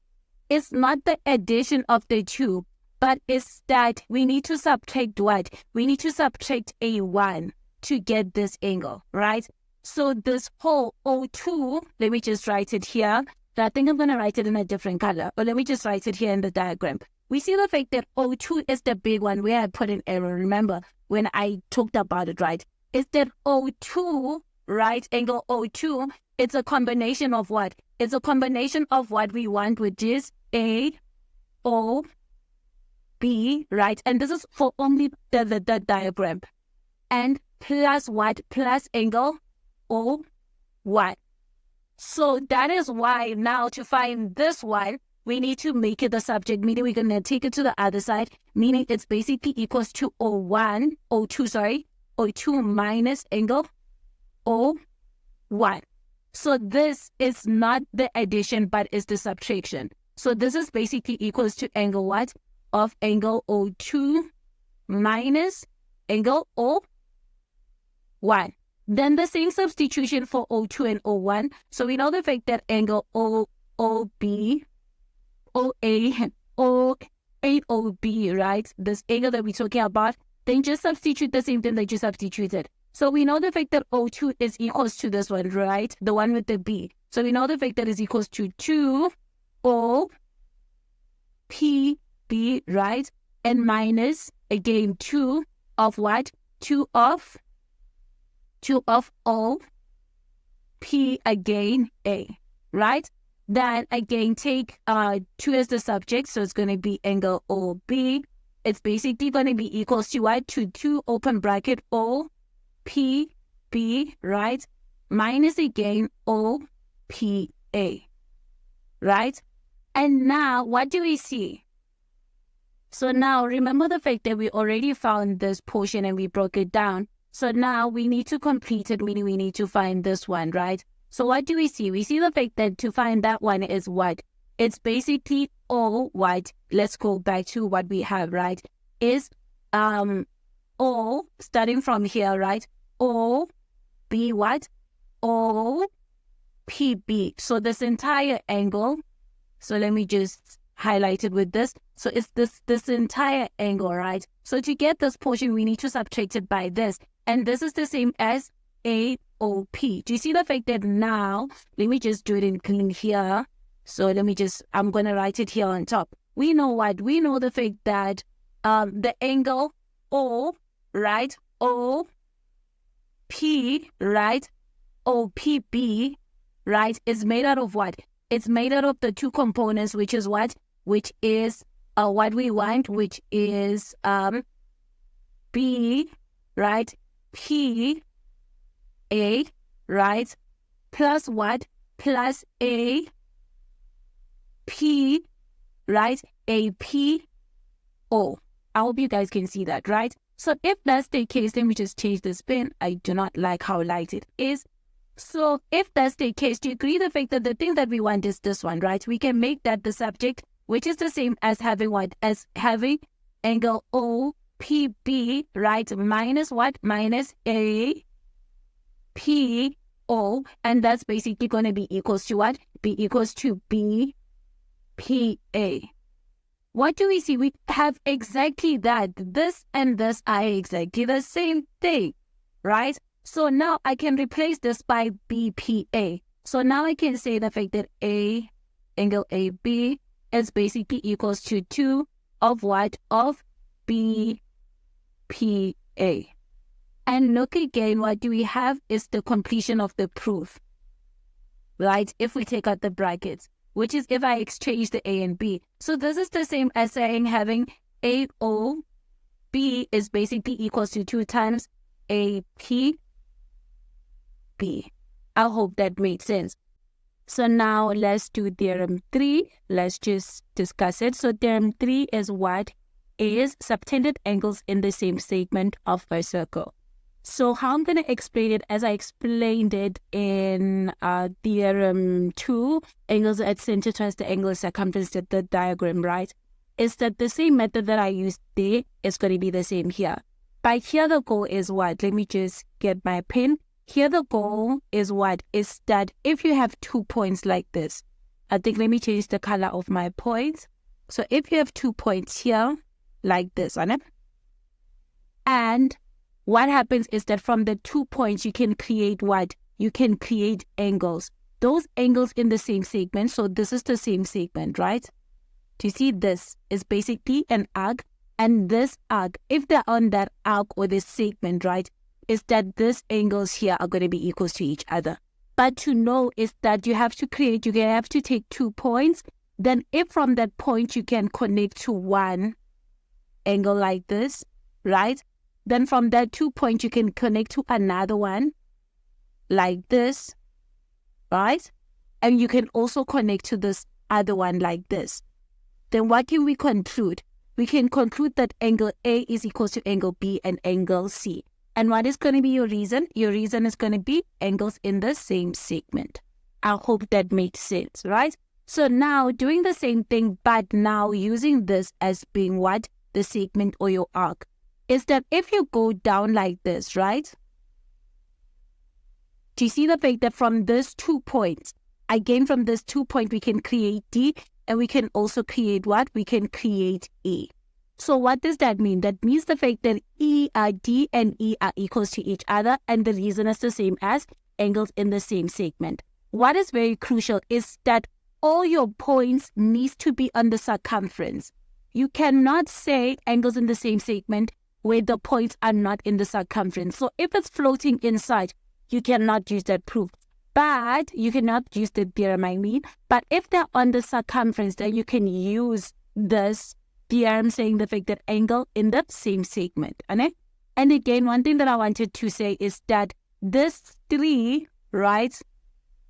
It's not the addition of the two, but it's that we need to subtract what? We need to subtract A1 to get this angle, right? So this whole O2, let me just write it here. I think I'm going to write it in a different color, but let me just write it here in the diagram. We see the fact that O2 is the big one where I put an arrow. Remember when I talked about it, right? It's that O2, right? Angle O2, it's a combination of what? It's a combination of what we want, which is A, O, B, right? And this is for only the diagram. And plus what? Plus angle O1. So that is why now to find this one, we need to make it the subject, meaning we're going to take it to the other side, meaning it's basically equals to O2 minus angle O1. So this is not the addition, but it's the subtraction. So this is basically equals to angle what? Of angle O2 minus angle O1. Then the same substitution for O2 and O1. So we know the fact that angle OB, OA, AOB, right? This angle that we're talking about, then just substitute the same thing that you substituted. So we know the fact that O2 is equals to this one, right? The one with the B. So we know the fact that is equals to 2 O P B, right? And minus, again, 2 of what? 2 of O P, again, A, right? Then again, take 2 as the subject. So it's going to be angle OB. It's basically going to be equals to what? To 2 open bracket O P B, right? Minus again O P A, right? And now what do we see? So now remember the fact that we already found this portion and we broke it down. So now we need to complete it, meaning we need to find this one, right? So what do we see? We see the fact that to find that one is what? It's basically O what? Let's go back to what we have, right? Is O, starting from here, right? O B what? O P B. So this entire angle, so let me just highlight it with this. So it's this entire angle, right? So to get this portion, we need to subtract it by this. And this is the same as AOP. Do you see the fact that now, let me just do it in clean here. So let me just, I'm going to write it here on top. We know what? We know the fact that the angle O, right? OP, right? OPB, right? Is made out of what? It's made out of the two components, which is what? Which is what we want, which is B, right? P, A, right? Plus what? Plus A, P, right? A, P, O. I hope you guys can see that, right? So if that's the case, let me just change this pen. I do not like how light it is. So if that's the case, do you agree the fact that the thing that we want is this one, right? We can make that the subject, which is the same as having what? As having angle OPB, right? Minus what? Minus A, P, O. And that's basically going to be equals to what? Be equals to B, P, A. What do we see? We have exactly that. This and this are exactly the same thing, right? So now I can replace this by BPA. So now I can say the fact that angle AB is basically equals to 2 of what? Of BPA. And look again, what do we have is the completion of the proof, right? If we take out the brackets, which is if I exchange the A and B. So this is the same as saying having AOB is basically equals to 2 times APB. I hope that made sense. So now let's do theorem 3. Let's just discuss it. So theorem 3 is what? Is subtended angles in the same segment of a circle. So how I'm going to explain it as I explained it in theorem 2, angles at center times the angle circumference, the diagram, right? Is that the same method that I used there is going to be the same here. But here the goal is what? Let me just get my pen. Here the goal is what? Is that if you have 2 points like this, I think let me change the color of my points. So if you have 2 points here, like this, and what happens is that from the 2 points, you can create what? You can create angles. Those angles in the same segment. So this is the same segment, right? Do you see this is basically an arc, and this arc, if they're on that arc or this segment, right, is that these angles here are going to be equals to each other. But to know is that you have to create, you have to take 2 points. Then if from that point you can connect to one angle like this, right? Then from that 2 points you can connect to another one like this, right? And you can also connect to this other one like this. Then what can we conclude? We can conclude that angle A is equals to angle B and angle C. And what is going to be your reason? Your reason is going to be angles in the same segment. I hope that made sense, right? So now doing the same thing, but now using this as being what? The segment or your arc. Is that if you go down like this, right? Do you see the fact that from these 2 points, again from this 2 point, we can create D, and we can also create what? We can create E. So what does that mean? That means the fact that D and E are equals to each other, and the reason is the same as angles in the same segment. What is very crucial is that all your points needs to be on the circumference. You cannot say angles in the same segment where the points are not in the circumference. So if it's floating inside, you cannot use that proof. But you cannot use the theorem, But if they're on the circumference, then you can use this theorem saying the fact that angle in the same segment. And again, one thing that I wanted to say is that this 3, right,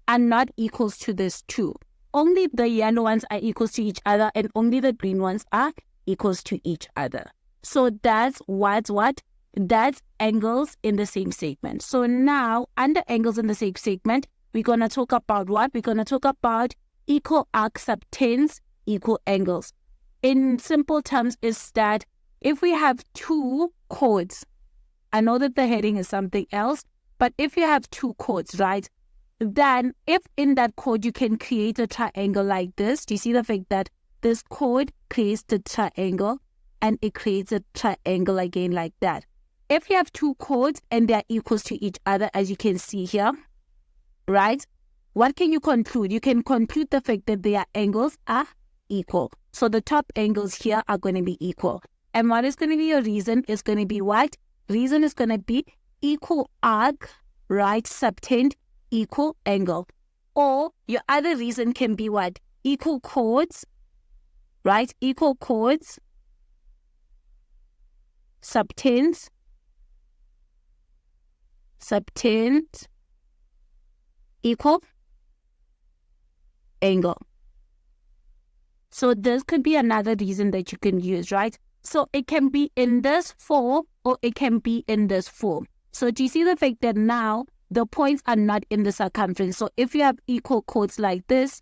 are not equals to this 2. Only the yellow ones are equals to each other, and only the green ones are equals to each other. So that's what? That's angles in the same segment. So now, under angles in the same segment, we're going to talk about what? We're going to talk about equal arc subtends equal angles. In simple terms is that if we have 2 chords, I know that the heading is something else, but if you have 2 chords, right, then if in that chord you can create a triangle like this, do you see the fact that this chord creates the triangle and it creates a triangle again like that? If you have 2 chords and they're equals to each other, as you can see here, right, what can you conclude? You can conclude the fact that their angles are equal. So the top angles here are going to be equal. And what is going to be your reason is going to be what? Reason is going to be equal arc, right, subtend equal angle. Or your other reason can be what? Equal chords, right? Equal chords subtends equal angle. So this could be another reason that you can use, right? So it can be in this form or it can be in this form. So do you see the fact that now the points are not in the circumference? So if you have equal chords like this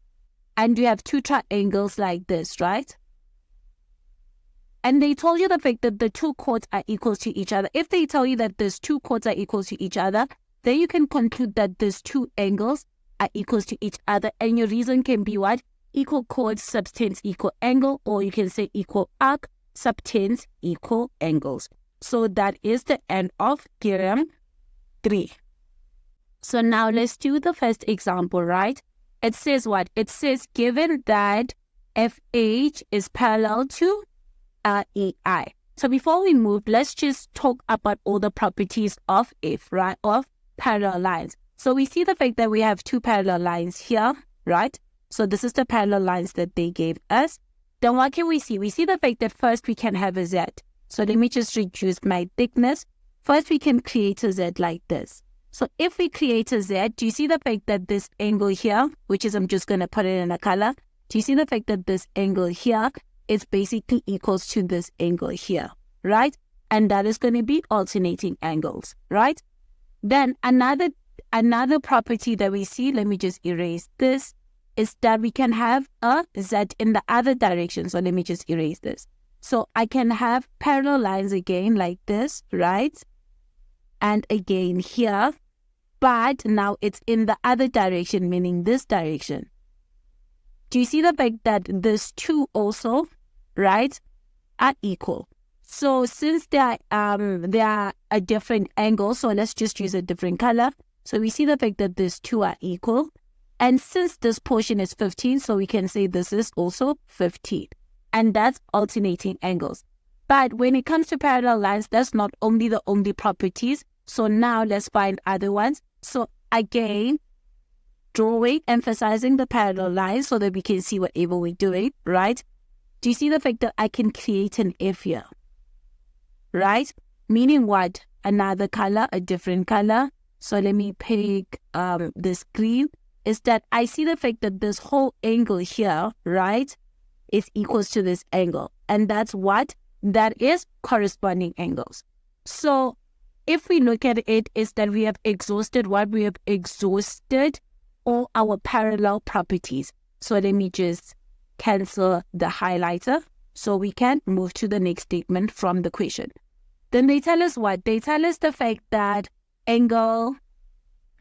and you have 2 triangles like this, right? And they told you the fact that the 2 chords are equal to each other. If they tell you that these 2 chords are equal to each other, then you can conclude that these 2 angles are equal to each other. And your reason can be what? Equal chords subtends equal angle, or you can say equal arc subtends equal angles. So that is the end of theorem 3. So now let's do the first example, right? It says what? It says given that FH is parallel to EI. So before we move, let's just talk about all the properties of F, right? Of parallel lines. So we see the fact that we have two parallel lines here, right? So this is the parallel lines that they gave us. Then what can we see? We see the fact that first we can have a Z. So let me just reduce my thickness. First we can create a Z like this. So if we create a Z, do you see the fact that this angle here, which is, I'm just going to put it in a color. Do you see the fact that this angle here is basically equals to this angle here, right? And that is going to be alternating angles, right? Then another property that we see, let me just erase this, is that we can have a Z in the other direction. So let me just erase this. So I can have parallel lines again like this, right? And again here, but now it's in the other direction, meaning this direction. Do you see the fact that these two also, right, are equal? So since they are a different angle, so let's just use a different color. So we see the fact that these two are equal. And since this portion is 15, so we can say this is also 15. And that's alternating angles. But when it comes to parallel lines, that's not only the only properties. So now let's find other ones. So again, drawing, emphasizing the parallel lines so that we can see whatever we're doing, right? Do you see the fact that I can create an F here, right? Meaning what? Another color, a different color. So let me pick this green. Is that I see the fact that this whole angle here, right, is equals to this angle. And that's what? That is corresponding angles. So if we look at it, is that we have exhausted what? We have exhausted all our parallel properties. So let me just cancel the highlighter so we can move to the next statement from the question. Then they tell us what? They tell us the fact that angle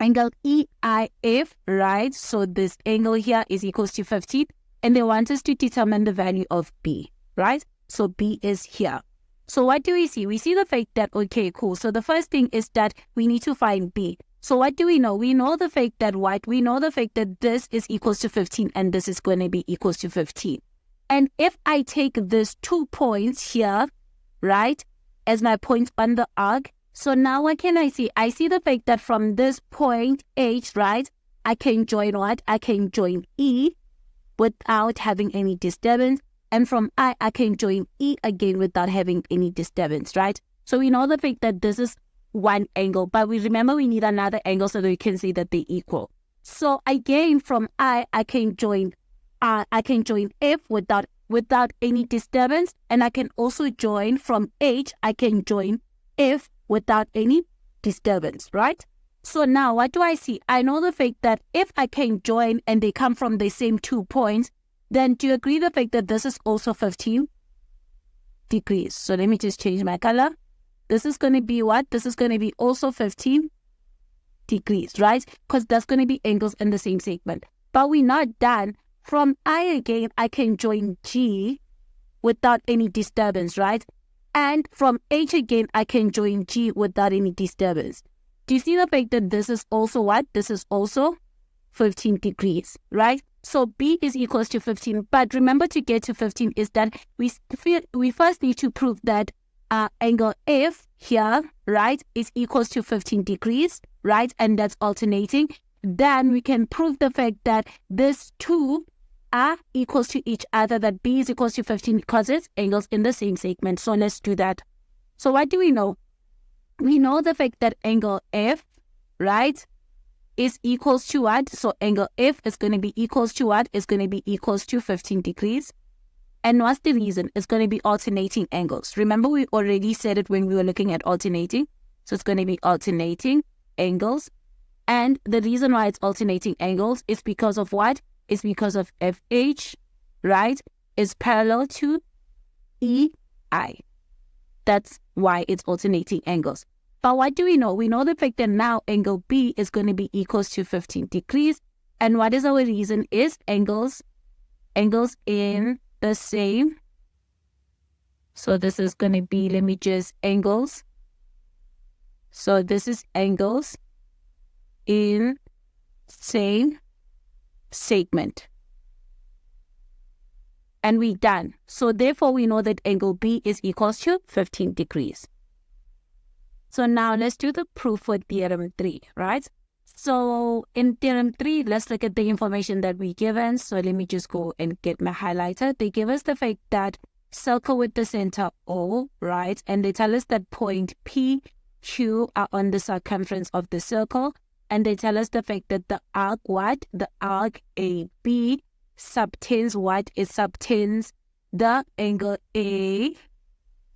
EIF, right? So this angle here is equals to 15, and they want us to determine the value of B, right? So B is here. So what do we see? We see the fact that, okay, cool. So the first thing is that we need to find B. So what do we know? We know the fact that what? We know the fact that this is equals to 15 and this is going to be equals to 15. And if I take these 2 points here, right, as my points on the arc, so now what can I see? I see the fact that from this point H, right, I can join what? I can join E without having any disturbance. And from I can join E again without having any disturbance, right? So we know the fact that this is one angle, but we remember we need another angle so that we can see that they're equal. So again, from I can join F without any disturbance. And I can also join from H, I can join F without any disturbance, right? So now what do I see? I know the fact that if I can join and they come from the same 2 points, then do you agree the fact that this is also 15 degrees? So let me just change my color. This is going to be what? This is going to be also 15 degrees, right? Because that's going to be angles in the same segment. But we're not done. From I again, I can join G without any disturbance, right? And from H again, I can join G without any disturbance. Do you see the fact that this is also what? This is also 15 degrees, right? So B is equals to 15. But remember, to get to 15 is that we first need to prove that angle F here, right, is equals to 15 degrees, right? And that's alternating. Then we can prove the fact that these two are equals to each other, that B is equals to 15 because it's angles in the same segment. So let's do that. So what do we know? We know the fact that angle F, right, is equals to what? So angle F is going to be equals to what? It's going to be equals to 15 degrees. And what's the reason? It's going to be alternating angles. Remember, we already said it when we were looking at alternating. So it's going to be alternating angles. And the reason why it's alternating angles is because of what? It's because of FH, right, is parallel to EI. That's why it's alternating angles. But what do we know? We know the fact that now angle B is going to be equals to 15 degrees. And what is our reason? Is angles in the same. So this is going to be, let me just angles. So this is angles in same segment. And we're done. So therefore, we know that angle B is equals to 15 degrees. So now let's do the proof for Theorem 3, right? So in Theorem 3, let's look at the information that we're given. So let me just go and get my highlighter. They give us the fact that circle with the center O, right? And they tell us that point P, Q are on the circumference of the circle. And they tell us the fact that the arc what? The arc AB subtends what? It subtends the angle A.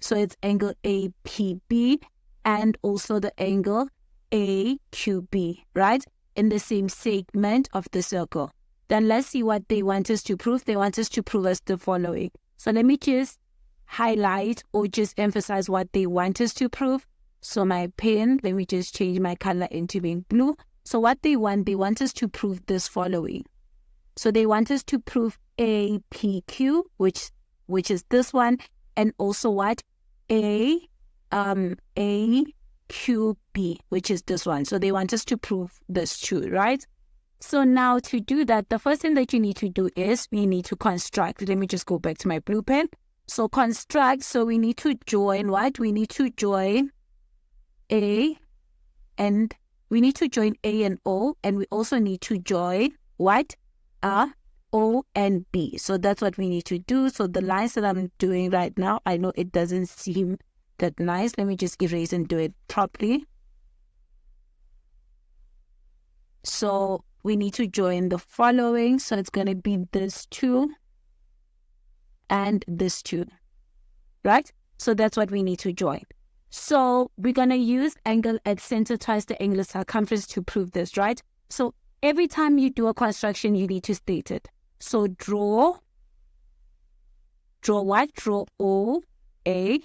So it's angle APB and also the angle AQB, right? In the same segment of the circle. Then let's see what they want us to prove. They want us to prove us the following. So let me just highlight or just emphasize what they want us to prove. So my pen, let me just change my color into being blue. So what they want us to prove this following. So they want us to prove APQ, which is this one, and also what? AQB, which is this one. So they want us to prove this too, right? So now to do that, the first thing that you need to do is we need to construct. Let me just go back to my blue pen. So construct, so we need to join what? We need to join A and we need to join A and O, and we also need to join what? O and B. So that's what we need to do. So the lines that I'm doing right now, I know it doesn't seem that nice. Let me just erase and do it properly. So we need to join the following. So it's going to be this two and this two, right? So that's what we need to join. So we're going to use angle at center times the angular circumference to prove this, right? So every time you do a construction, you need to state it. So draw what? Draw OA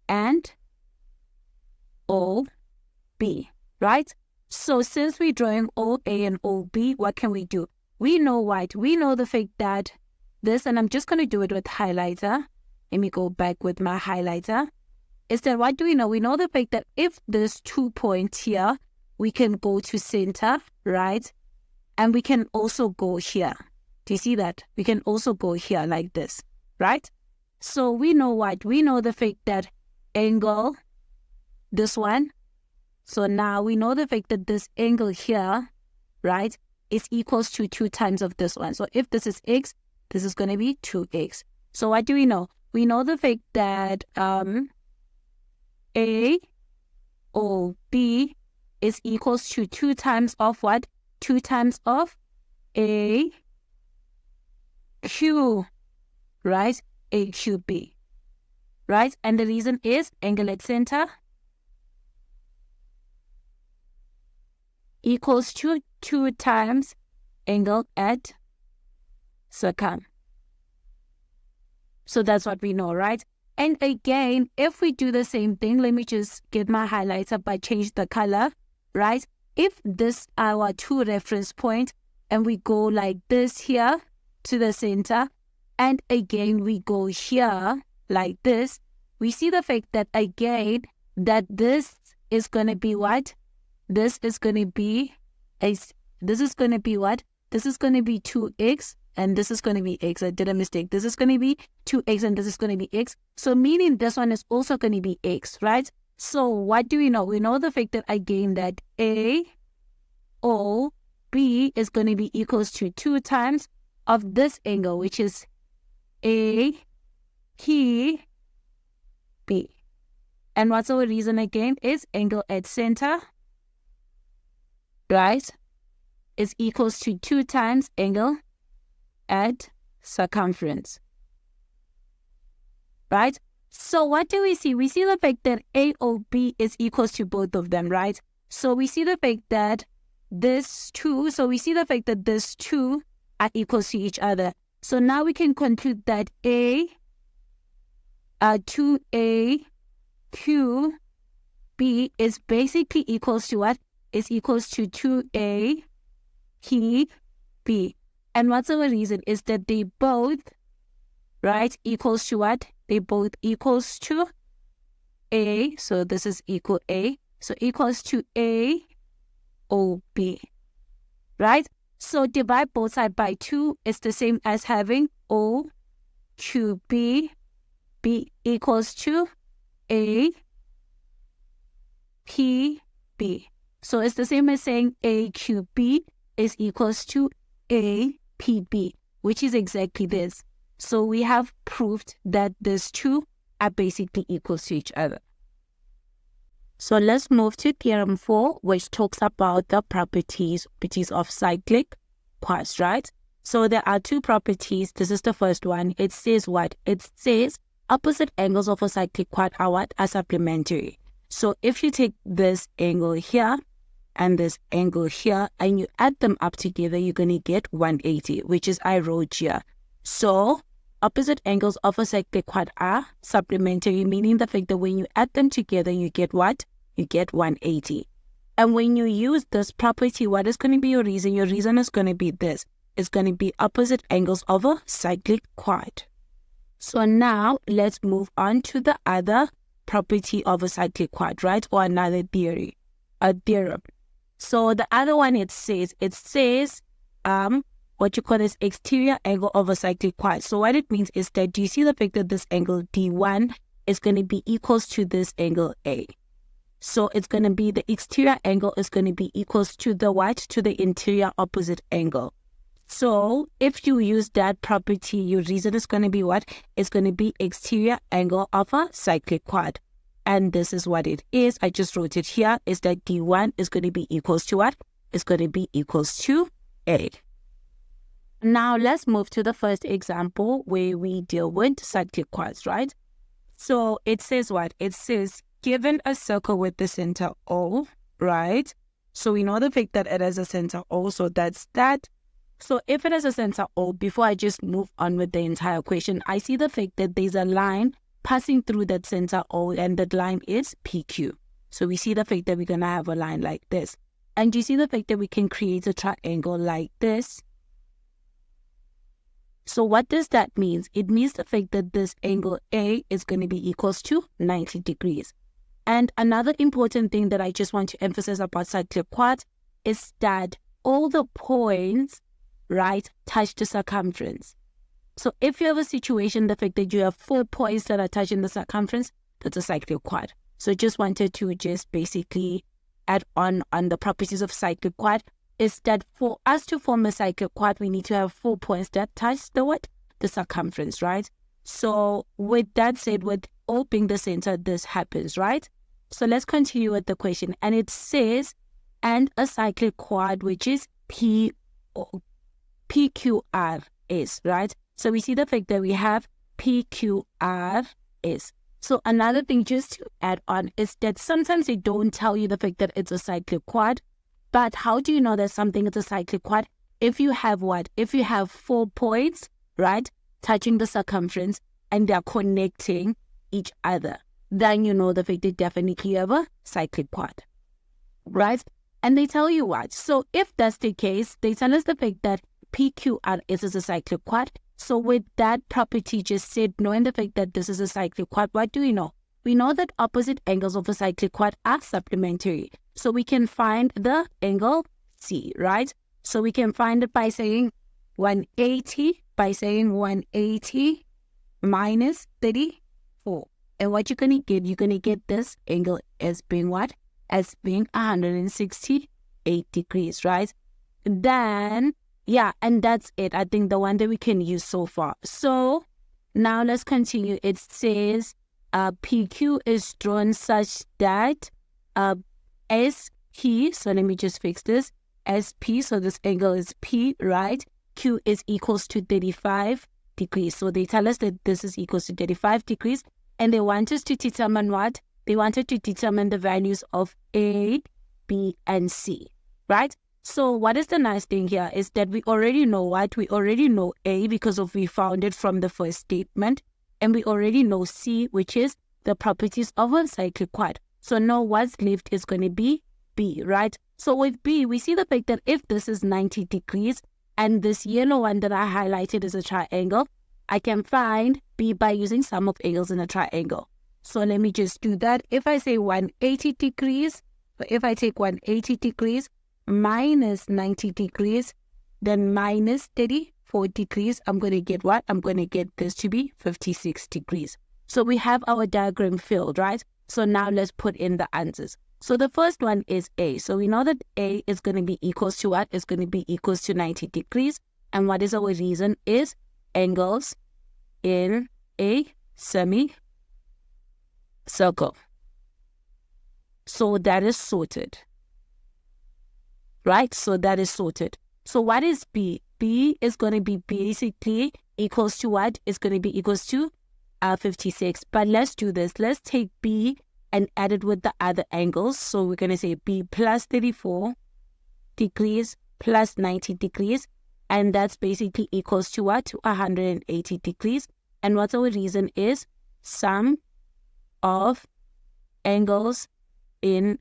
and OB, right? So since we're drawing OA and OB, what can we do? We know what? We know the fact that this, and I'm just going to do it with highlighter. Let me go back with my highlighter. Is that what do we know? We know the fact that if there's 2 points here, we can go to center, right? And we can also go here. Do you see that? We can also go here like this, right? So we know what? We know the fact that angle, this one. So now we know the fact that this angle here, right, is equals to 2 times of this one. So if this is x, this is going to be 2x. So what do we know? We know the fact that A or B is equals to 2 times of what? 2 times of A Q, right? AQB, right? And the reason is angle at center equals to 2 times angle at circum. So that's what we know, right? And again, if we do the same thing, let me just get my highlighter by change the color, right? If this our 2 reference point and we go like this here to the center, and again we go here like this, we see the fact that again that this is going to be what? This is going to be what? This is going to be 2x and this is going to be x. I did a mistake. This is going to be 2x and this is going to be x. So meaning this one is also going to be x, right? So what do we know? We know the fact that again that A O B is going to be equals to 2 times of this angle, which is A P B. And what's our reason again? Is angle at center, right, is equals to 2 times angle at circumference, right? So what do we see? We see the fact that AOB is equals to both of them, right? So we see the fact that this 2, so we see the fact that this 2 are equals to each other. So now we can conclude that 2AQB is basically equals to what? Is equals to 2AQB. And what's our reason? Is that they both, right, equals to what? They both equals to A. So this is equal A. So equals to A OB, right? So divide both sides by 2 is the same as having OQB B equals to APB. So it's the same as saying AQB is equals to APB, which is exactly this. So we have proved that these two are basically equal to each other. So let's move to Theorem 4, which talks about the properties of cyclic quads, right? So there are two properties. This is the first one. It says what? It says opposite angles of a cyclic quad are what? Are supplementary. So if you take this angle here and this angle here and you add them up together, you're going to get 180, which is I wrote here. So opposite angles of a cyclic quad are supplementary, meaning the fact that when you add them together, you get what? You get 180. And when you use this property, what is going to be your reason? Your reason is going to be this. It's going to be opposite angles of a cyclic quad. So now let's move on to the other property of a cyclic quad, right? Or another theory, a theorem. So the other one, it says what you call this exterior angle of a cyclic quad. So what it means is that, do you see the fact that this angle D1 is going to be equals to this angle A? So it's going to be the exterior angle is going to be equals to the what? To the interior opposite angle. So if you use that property, your reason is going to be what? It's going to be exterior angle of a cyclic quad. And this is what it is. I just wrote it here, is that D1 is going to be equals to what? It's going to be equals to A. Now let's move to the first example where we deal with cyclic quads, right? So it says what? It says given a circle with the center O, right? So we know the fact that it has a center O, so that's that. So if it has a center O, before I just move on with the entire equation, I see the fact that there's a line passing through that center O, and that line is PQ. So we see the fact that we're going to have a line like this. And you see the fact that we can create a triangle like this. So what does that mean? It means the fact that this angle A is going to be equals to 90 degrees. And another important thing that I just want to emphasize about cyclic quads is that all the points, right, touch the circumference. So if you have a situation, the fact that you have 4 points that are touching the circumference, that's a cyclic quad. So just wanted to just basically add on the properties of cyclic quad, is that for us to form a cyclic quad, we need to have 4 points that touch the what? The circumference, right? So with that said, with O being the center, this happens, right? So let's continue with the question. And it says, and a cyclic quad, which is PQR right? So we see the fact that we have PQR. So another thing just to add on is that sometimes they don't tell you the fact that it's a cyclic quad. But how do you know that something is a cyclic quad? If you have what? If you have 4 points, right, touching the circumference and they're connecting each other, then you know the fact that definitely you have a cyclic quad, right? And they tell you what? So if that's the case, they tell us the fact that PQR is a cyclic quad. So with that property just said, knowing the fact that this is a cyclic quad, what do we know? We know that opposite angles of a cyclic quad are supplementary. So we can find the angle C, right? So we can find it by saying 180, minus 34. And what you're going to get this angle as being what? As being 168 degrees, right? Then, yeah, and that's it. I think the one that we can use so far. So now let's continue. It says PQ is drawn such that SP, so let me just fix this, SP, so this angle is P, right? Q is equals to 35 degrees. So they tell us that this is equals to 35 degrees, and they want us to determine what? They wanted to determine the values of A, B, and C, right? So what is the nice thing here is that we already know what? We already know A because we found it from the first statement, and we already know C, which is the properties of a cyclic quad. So now what's left is going to be B, right? So with B, we see the fact that if this is 90 degrees and this yellow one that I highlighted is a triangle, I can find B by using sum of angles in a triangle. So let me just do that. If I say 180 degrees, so if I take 180 degrees minus 90 degrees, then minus 34 degrees, I'm going to get what? I'm going to get this to be 56 degrees. So we have our diagram filled, right? So now let's put in the answers. So the first one is A. So we know that A is going to be equals to what? It's going to be equals to 90 degrees. And what is our reason is angles in a semicircle. So that is sorted. Right? So that is sorted. So what is B? B is going to be basically equals to what? It's going to be equals to 56. But let's do this. Let's take B and add it with the other angles. So we're going to say B plus 34 degrees plus 90 degrees. And that's basically equals to what? To 180 degrees. And what our reason is? Sum of angles in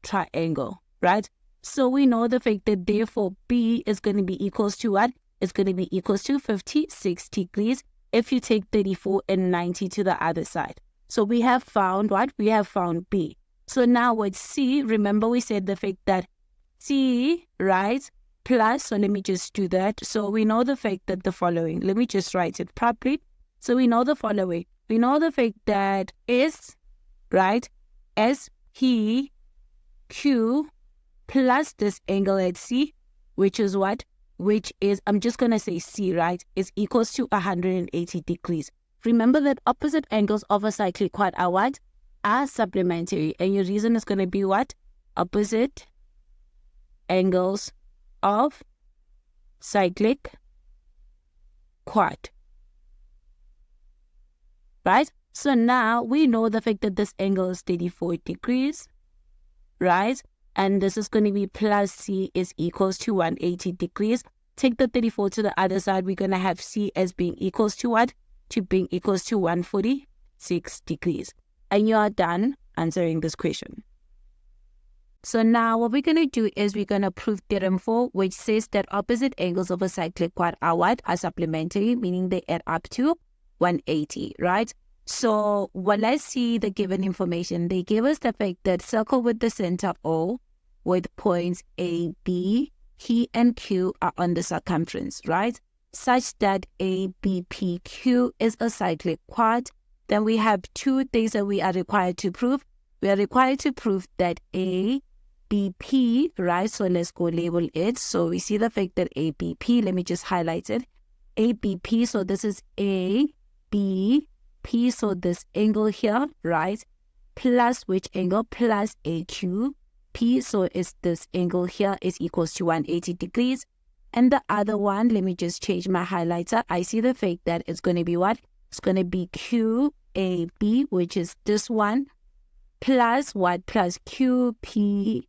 triangle, right? So we know the fact that therefore B is going to be equals to what? It's going to be equals to 56 degrees if you take 34 and 90 to the other side. So we have found what? We have found B. So now with C, remember we said the fact that C, right, plus, so let me just do that. So we know the fact that the following, let me just write it properly. So we know the following. We know the fact that S, right, S, P, Q, plus this angle at C, which is what? Which is, I'm just going to say C, right, is equals to 180 degrees. Remember that opposite angles of a cyclic quad are what? Are supplementary. And your reason is going to be what? Opposite angles of cyclic quad. Right? So now we know the fact that this angle is 34 degrees, right? And this is going to be plus C is equals to 180 degrees. Take the 34 to the other side. We're going to have C as being equals to what? To being equals to 146 degrees. And you are done answering this question. So now what we're going to do is we're going to prove theorem 4, which says that opposite angles of a cyclic quad are what? Are supplementary, meaning they add up to 180, right? So let's see the given information. They give us the fact that circle with the center O with points A, B, P, and Q are on the circumference, right? Such that A, B, P, Q is a cyclic quad. Then we have two things that we are required to prove. We are required to prove that A, B, P, right? So let's go label it. So we see the fact that A, B, P, let me just highlight it. A, B, P, so this is A, B, P, so this angle here, right? Plus which angle? Plus AQ, P, so is this angle here is equals to 180 degrees. And the other one, let me just change my highlighter. I see the fact that it's going to be what? It's going to be QAB, which is this one, plus what? Plus QPB,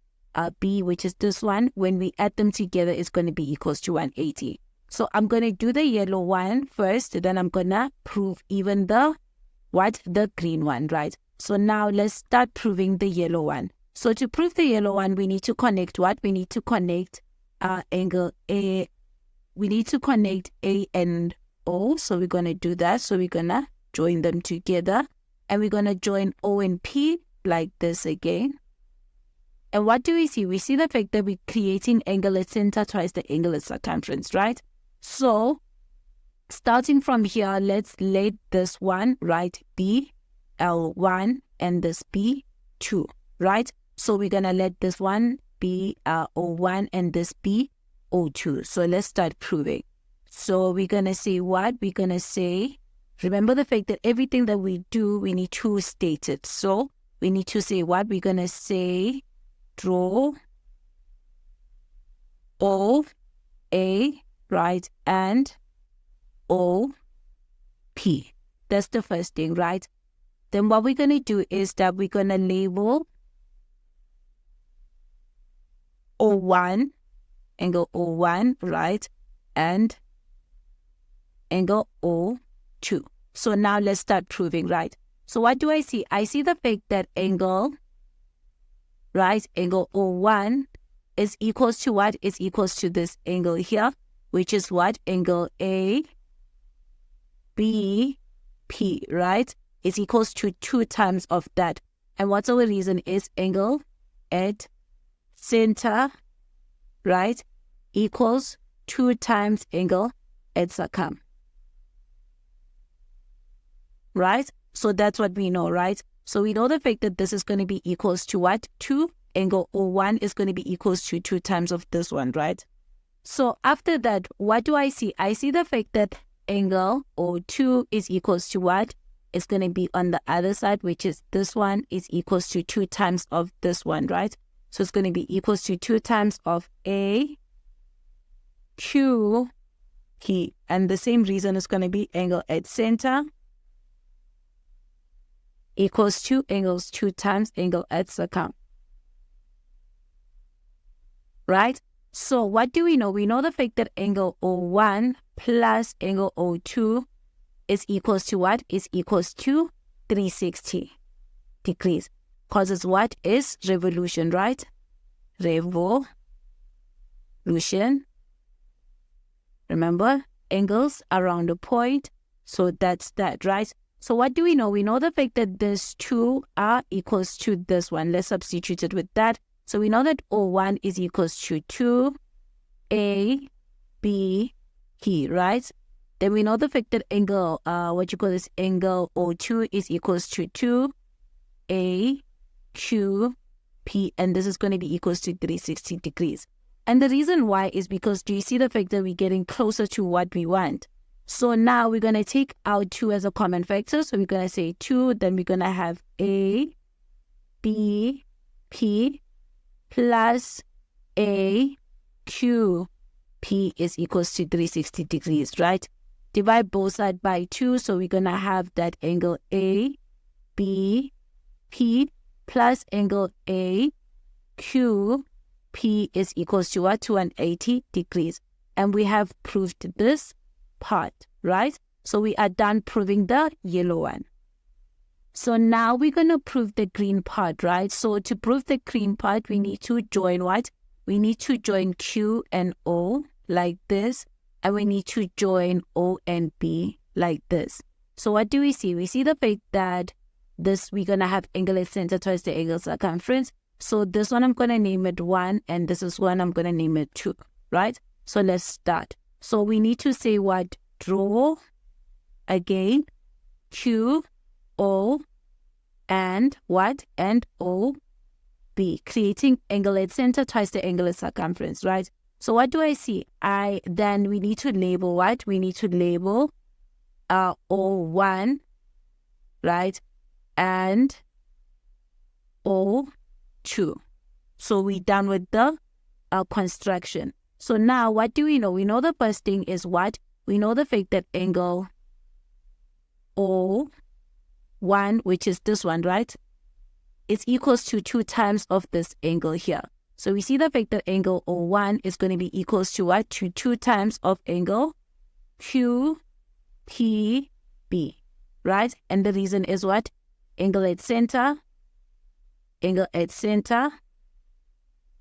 which is this one. When we add them together, it's going to be equals to 180. So I'm going to do the yellow one first, then I'm going to prove even the green one, right? So now let's start proving the yellow one. So to prove the yellow one, we need to connect what? We need to connect angle A. We need to connect A and O. So we're going to do that. So we're going to join them together. And we're going to join O and P like this again. And what do we see? We see the fact that we're creating angle at center twice the angle at circumference, right? So starting from here, let's let this one, right, be L1 and this be 2, right? So we're going to let this one be O1 and this be O2. So let's start proving. So we're going to say what? We're going to say, remember the fact that everything that we do, we need to state it. So we need to say what? We're going to say draw O, A, right, and O, P. That's the first thing, right? Then what we're going to do is that we're going to label O1, angle O1, right, and angle O2. So now let's start proving, right? So what do I see? I see the fact that angle, right, angle O1 is equals to what? Is equals to this angle here, which is what? Angle A, B, P, right? Is equals to 2 times of that. And what's our reason is angle at center right, equals 2 times angle at circum. Right? So that's what we know, right? So we know the fact that this is going to be equals to what? 2. Angle O1 is going to be equals to 2 times of this one, right? So after that, what do I see? I see the fact that angle O2 is equals to what? It's going to be on the other side, which is this one is equals to 2 times of this one, right? So it's going to be equals to 2 times of A, Q, P. And the same reason is going to be angle at center equals 2 angles 2 times angle at circum. Right? So what do we know? We know the fact that angle O1 plus angle O2 is equals to what? Is equals to 360 degrees. Because it's what? Is revolution, right? Revolution. Remember? Angles around a point. So that's that, right? So what do we know? We know the fact that these two are equals to this one. Let's substitute it with that. So we know that O1 is equals to 2, A, B, P, right? Then we know the fact that angle, angle O2 is equals to 2, A, Q, P, and this is going to be equals to 360 degrees. And the reason why is because, do you see the fact that we're getting closer to what we want? So now we're going to take out 2 as a common factor. So we're going to say 2, then we're going to have A, B, P, plus A, Q, P is equals to 360 degrees, right? Divide both sides by 2, so we're going to have that angle A, B, P, plus angle A, Q, P is equals to what? 280 degrees. And we have proved this part, right? So we are done proving the yellow one. So now we're going to prove the green part, right? So to prove the green part, we need to join what? We need to join Q and O like this. And we need to join O and B like this. So what do we see? We see the fact that this, we're going to have angle at center twice the angle circumference. So this one I'm going to name it 1, and this is one I'm going to name it 2, right? So let's start. So we need to say what? Draw again Q, O, and what? And O, B, creating angle at center twice the angle at circumference, right? So what do I see? Then we need to label what? We need to label O1, right? And O2. So we're done with the construction. So now what do we know? We know the first thing is what? We know the fact that angle O1, which is this one, right? It's equals to 2 times of this angle here. So we see the fact that angle O1 is going to be equals to what? To 2 times of angle QPB, right? And the reason is what? Angle at center,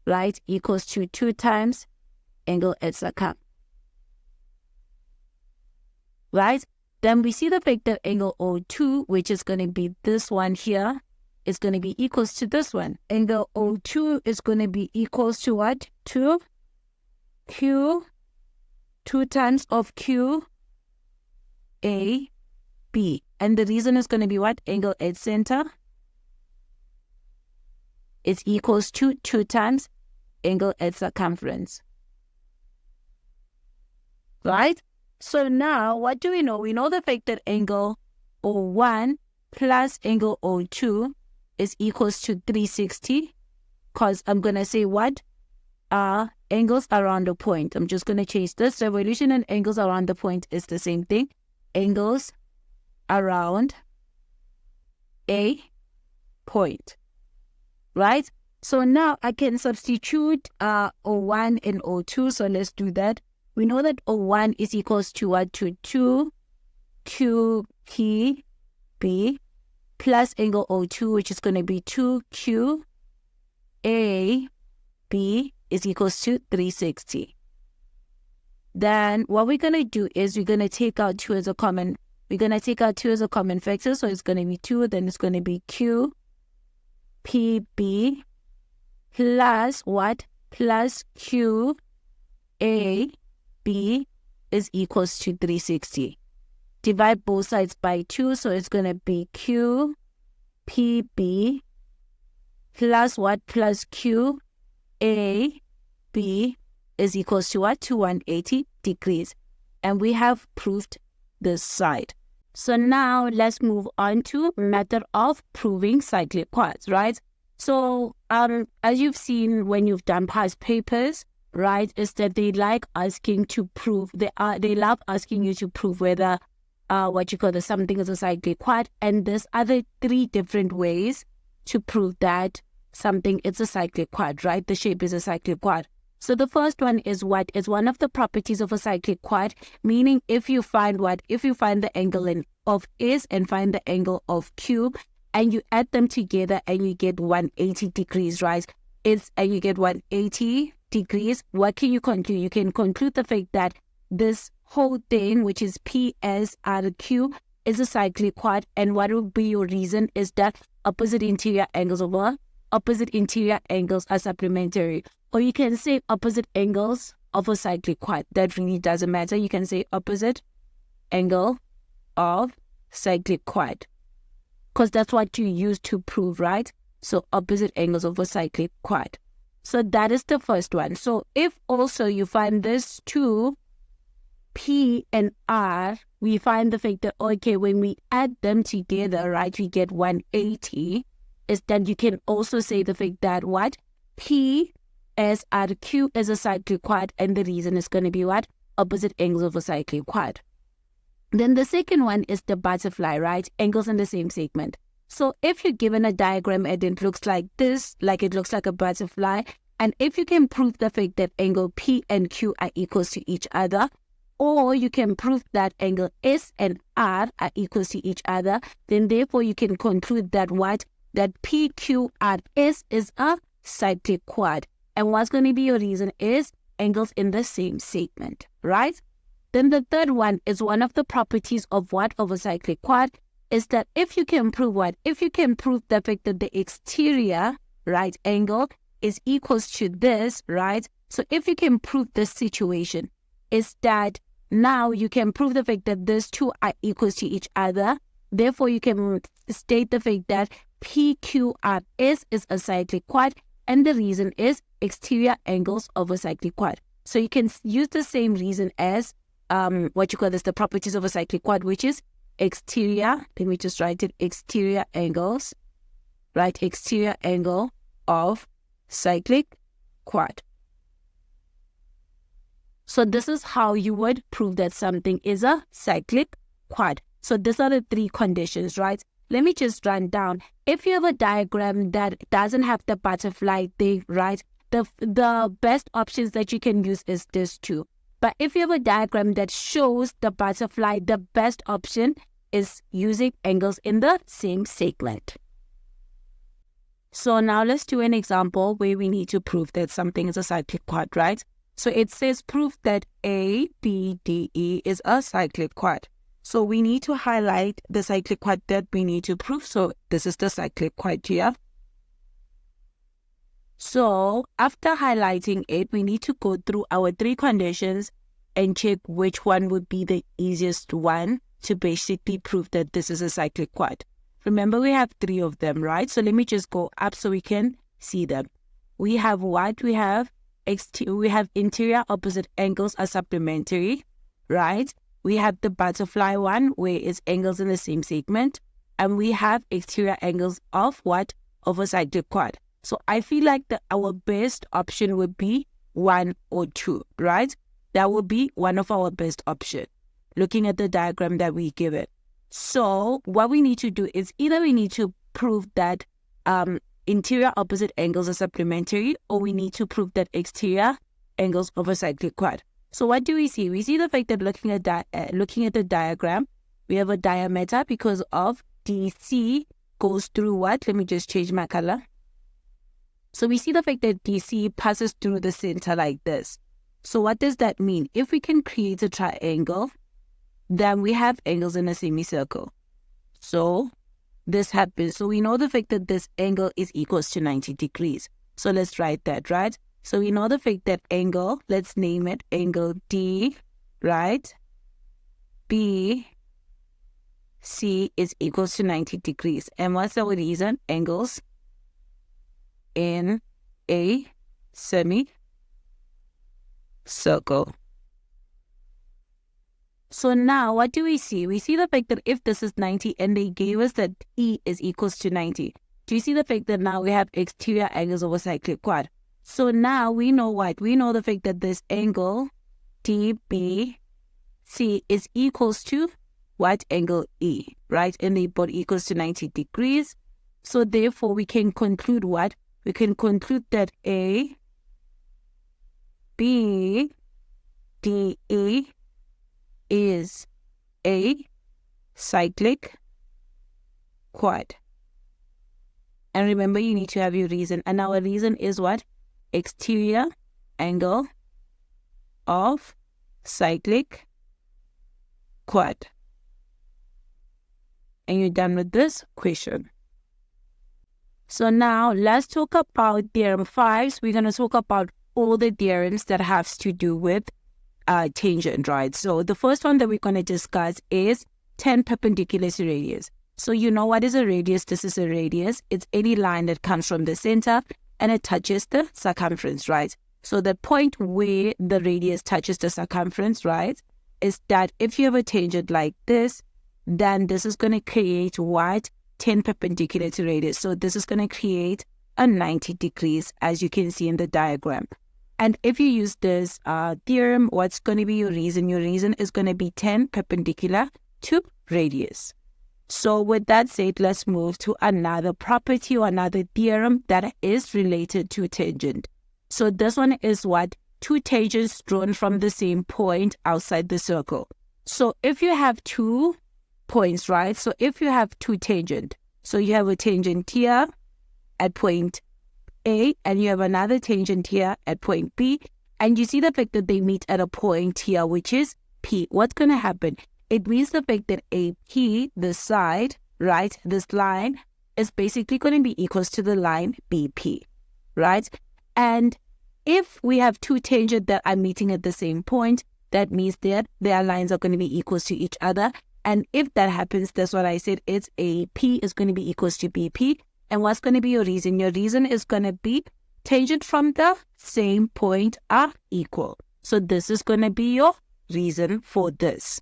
right, equals to 2 times angle at circum. Right? Then we see the fact that angle O2, which is going to be this one here, is going to be equals to this one. Angle O2 is going to be equals to what? To Q, 2 times of Q, A, B. And the reason is going to be what? Angle at center is equals to 2 times angle at circumference. Right? So now, what do we know? We know the fact that angle O1 plus angle O2 is equals to 360, because I'm going to say what? Angles around the point. I'm just going to change this. Revolution and angles around the point is the same thing. Angles around a point. Right? So now I can substitute O1 and O2. So let's do that. We know that O1 is equals to what? To 2 QPB plus angle O2, which is going to be 2 QAB is equals to 360. Then what we're going to do is we're going to take out 2 as a common. We're going to take out 2 as a common factor. So it's going to be 2. Then it's going to be QPB plus what? plus QAB is equals to 360. Divide both sides by 2, so it's going to be QPB plus what? Plus QAB is equals to what? To 180 degrees. And we have proved this side. So now let's move on to method of proving cyclic quads, right? So as you've seen when you've done past papers, right, is that they like asking to prove, they love asking you to prove whether something is a cyclic quad. And there's other 3 different ways to prove that something is a cyclic quad, right? The shape is a cyclic quad. So the first one is what is one of the properties of a cyclic quad, meaning if you find the angle of S and find the angle of Q, and you add them together and you get 180 degrees, right? And you get 180 degrees, what can you conclude? You can conclude the fact that this whole thing, which is PSRQ, is a cyclic quad. And what will be your reason is that opposite interior angles are supplementary. Or you can say opposite angles of a cyclic quad. That really doesn't matter. You can say opposite angle of cyclic quad, because that's what you use to prove, right? So opposite angles of a cyclic quad. So that is the first one. So if also you find this 2, P and R, we find the fact that, okay, when we add them together, right, we get 180, is that you can also say the fact that what? PSRQ is a cyclic quad, and the reason is going to be what? Opposite angles of a cyclic quad. Then the second one is the butterfly, right? Angles in the same segment. So if you're given a diagram and it looks like this, like it looks like a butterfly, and if you can prove the fact that angle P and Q are equals to each other, or you can prove that angle S and R are equals to each other, then therefore you can conclude that what? That PQRS is a cyclic quad. And what's going to be your reason is angles in the same segment, right? Then the third one is one of the properties of what? Of a cyclic quad, is that if you can prove what? If you can prove the fact that the exterior, right, angle is equals to this, right? So if you can prove this situation, is that now you can prove the fact that these 2 are equals to each other. Therefore, you can state the fact that PQRS is a cyclic quad, and the reason is exterior angles of a cyclic quad. So you can use the same reason as the properties of a cyclic quad, which is exterior, let me just write it, exterior angles, right? Exterior angle of cyclic quad. So this is how you would prove that something is a cyclic quad. So these are the 3 conditions, right? Let me just run down. If you have a diagram that doesn't have the butterfly thing, right, the best options that you can use is this 2. But if you have a diagram that shows the butterfly, the best option is using angles in the same segment. So now let's do an example where we need to prove that something is a cyclic quad, right? So it says prove that ABDE is a cyclic quad. So we need to highlight the cyclic quad that we need to prove. So this is the cyclic quad here. So after highlighting it, we need to go through our 3 conditions and check which one would be the easiest one to basically prove that this is a cyclic quad. Remember, we have 3 of them, right? So let me just go up so we can see them. We have what? We have interior opposite angles are supplementary, right? We have the butterfly one where it's angles in the same segment. And we have exterior angles of what? Of a cyclic quad. So I feel like our best option would be 1 or 2, right? That would be one of our best options, looking at the diagram that we give it. So what we need to do is either we need to prove that interior opposite angles are supplementary, or we need to prove that exterior angles of a cyclic quad. So what do we see? We see the fact that looking at the diagram, we have a diameter because of DC goes through what? Let me just change my color. So we see the fact that DC passes through the center like this. So what does that mean? If we can create a triangle, then we have angles in a semicircle. So this happens. So we know the fact that this angle is equals to 90 degrees. So let's write that, right? So we know the fact that angle, let's name it angle D, right? BC is equals to 90 degrees. And what's our reason? Angles in a semicircle. So now what do we see? We see the fact that if this is 90 and they gave us that E is equals to 90. Do you see the fact that now we have exterior angles of a cyclic quad? So now we know what? We know the fact that this angle DBC is equals to what? Angle E, right? And they both equals to 90 degrees. So therefore we can conclude what? We can conclude that A, B, D, E is a cyclic quad. And remember, you need to have your reason. And our reason is what? Exterior angle of cyclic quad. And you're done with this question. So now let's talk about theorem 5. We're going to talk about all the theorems that have to do with tangent, right? So the first one that we're going to discuss is tan perpendicular to radius. So you know what is a radius? This is a radius. It's any line that comes from the center and it touches the circumference, right? So the point where the radius touches the circumference, right, is that if you have a tangent like this, then this is going to create what? Tan perpendicular to radius. So this is going to create a 90 degrees, as you can see in the diagram. And if you use this theorem, what's going to be your reason? Your reason is going to be tan perpendicular to radius. So with that said, let's move to another property or another theorem that is related to tangent. So this one is what? Two tangents drawn from the same point outside the circle. So if you have 2 points, right? So if you have 2 tangents, so you have a tangent here at point A, and you have another tangent here at point B, and you see the fact that they meet at a point here, which is P. What's going to happen? It means the fact that AP, this side, right, this line, is basically going to be equals to the line BP, right? And if we have 2 tangents that are meeting at the same point, that means that their lines are going to be equals to each other. And if that happens, that's what I said, it's AP is going to be equals to BP. And what's going to be your reason? Your reason is going to be tangent from the same point are equal. So this is going to be your reason for this.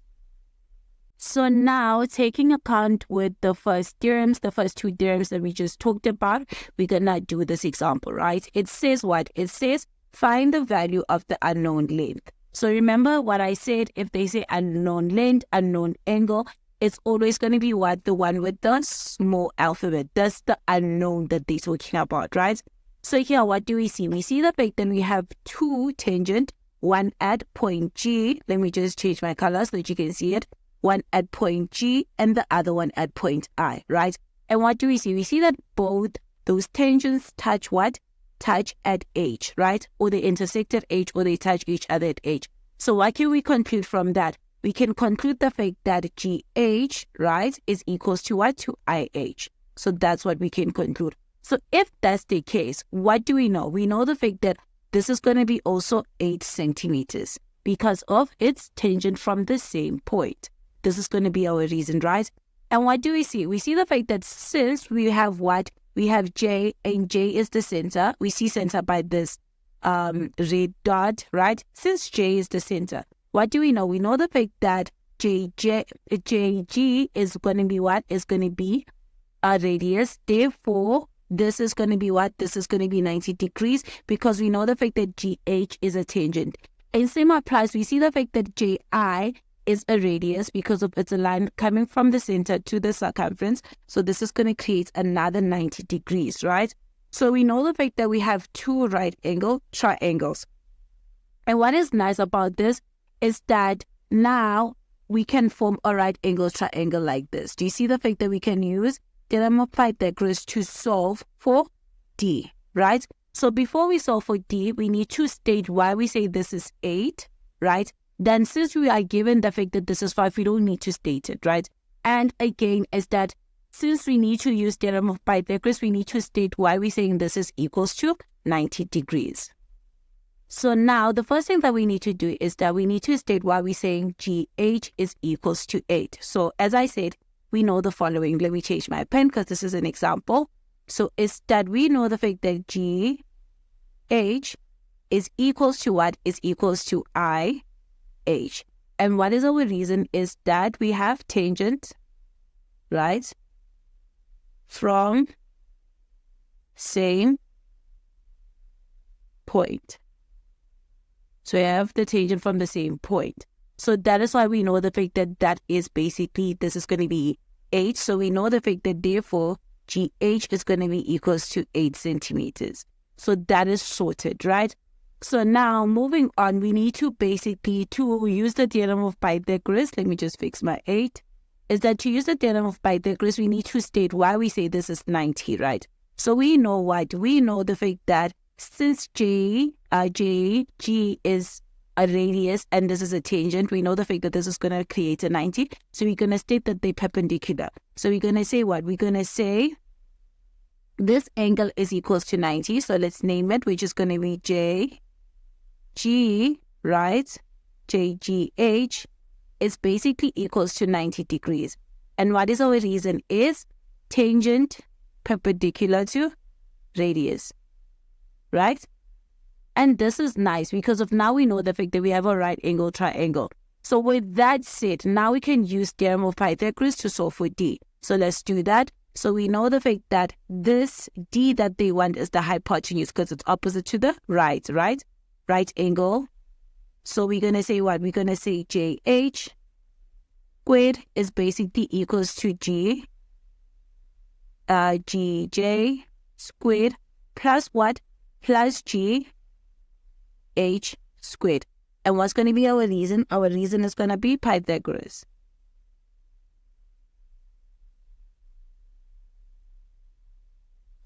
So now, taking account with the first theorems, the first 2 theorems that we just talked about, we're going to do this example, right? It says what? It says find the value of the unknown length. So remember what I said, if they say unknown length, unknown angle, it's always going to be what? The one with the small alphabet. That's the unknown that they're talking about, right? So here, what do we see? We see the fact that we have 2 tangent, one at point G. Let me just change my color so that you can see it. One at point G and the other one at point I, right? And what do we see? We see that both those tangents touch what? Touch at H, right? Or they intersect at H, or they touch each other at H. So what can we conclude from that? We can conclude the fact that GH, right, is equals to what? To IH. So that's what we can conclude. So if that's the case, what do we know? We know the fact that this is going to be also 8 centimeters because of its tangent from the same point. This is going to be our reason, right? And what do we see? We see the fact that since we have what? We have J, and J is the center. We see center by this red dot, right? Since J is the center, what do we know? We know the fact that JG is going to be what? Is going to be a radius. Therefore, this is going to be what? This is going to be 90 degrees because we know the fact that GH is a tangent. And same applies. We see the fact that JI is a radius because of it's a line coming from the center to the circumference. So this is going to create another 90 degrees, right? So we know the fact that we have 2 right angle triangles. And what is nice about this is that now we can form a right angle triangle like this. Do you see the fact that we can use theorem of Pythagoras to solve for D, right? So before we solve for D, we need to state why we say this is 8, right? Then since we are given the fact that this is 5, we don't need to state it, right? And again, is that since we need to use theorem of Pythagoras, we need to state why we're saying this is equals to 90 degrees. So now the first thing that we need to do is that we need to state why we're saying GH is equals to 8. So as I said, we know the following. Let me change my pen because this is an example. So it's that we know the fact that GH is equals to what? Is equals to IH. And what is our reason is that we have tangent, right, from same point. So we have the tangent from the same point. So that is why we know the fact that that is basically, this is going to be 8. So we know the fact that therefore GH is going to be equals to 8 centimeters. So that is sorted, right? So now moving on, we need to basically to use the theorem of Pythagoras. Let me just fix my 8. Is that to use the theorem of Pythagoras, we need to state why we say this is 90, right? So we know what? We know the fact that since G is a radius and this is a tangent, we know the fact that this is going to create a 90. So we're going to state that they're perpendicular. So we're going to say what? We're going to say this angle is equals to 90. So let's name it, which is going to be JG, right? JGH is basically equals to 90 degrees. And what is our reason is tangent perpendicular to radius, right? And this is nice because of now we know the fact that we have a right angle triangle. So with that said, now we can use theorem of Pythagoras to solve for D. So let's do that. So we know the fact that this D that they want is the hypotenuse because it's opposite to the right angle. So we're going to say what? We're going to say JH squared is basically equals to GJ squared plus what? Plus GH squared. And what's going to be our reason? Our reason is going to be Pythagoras.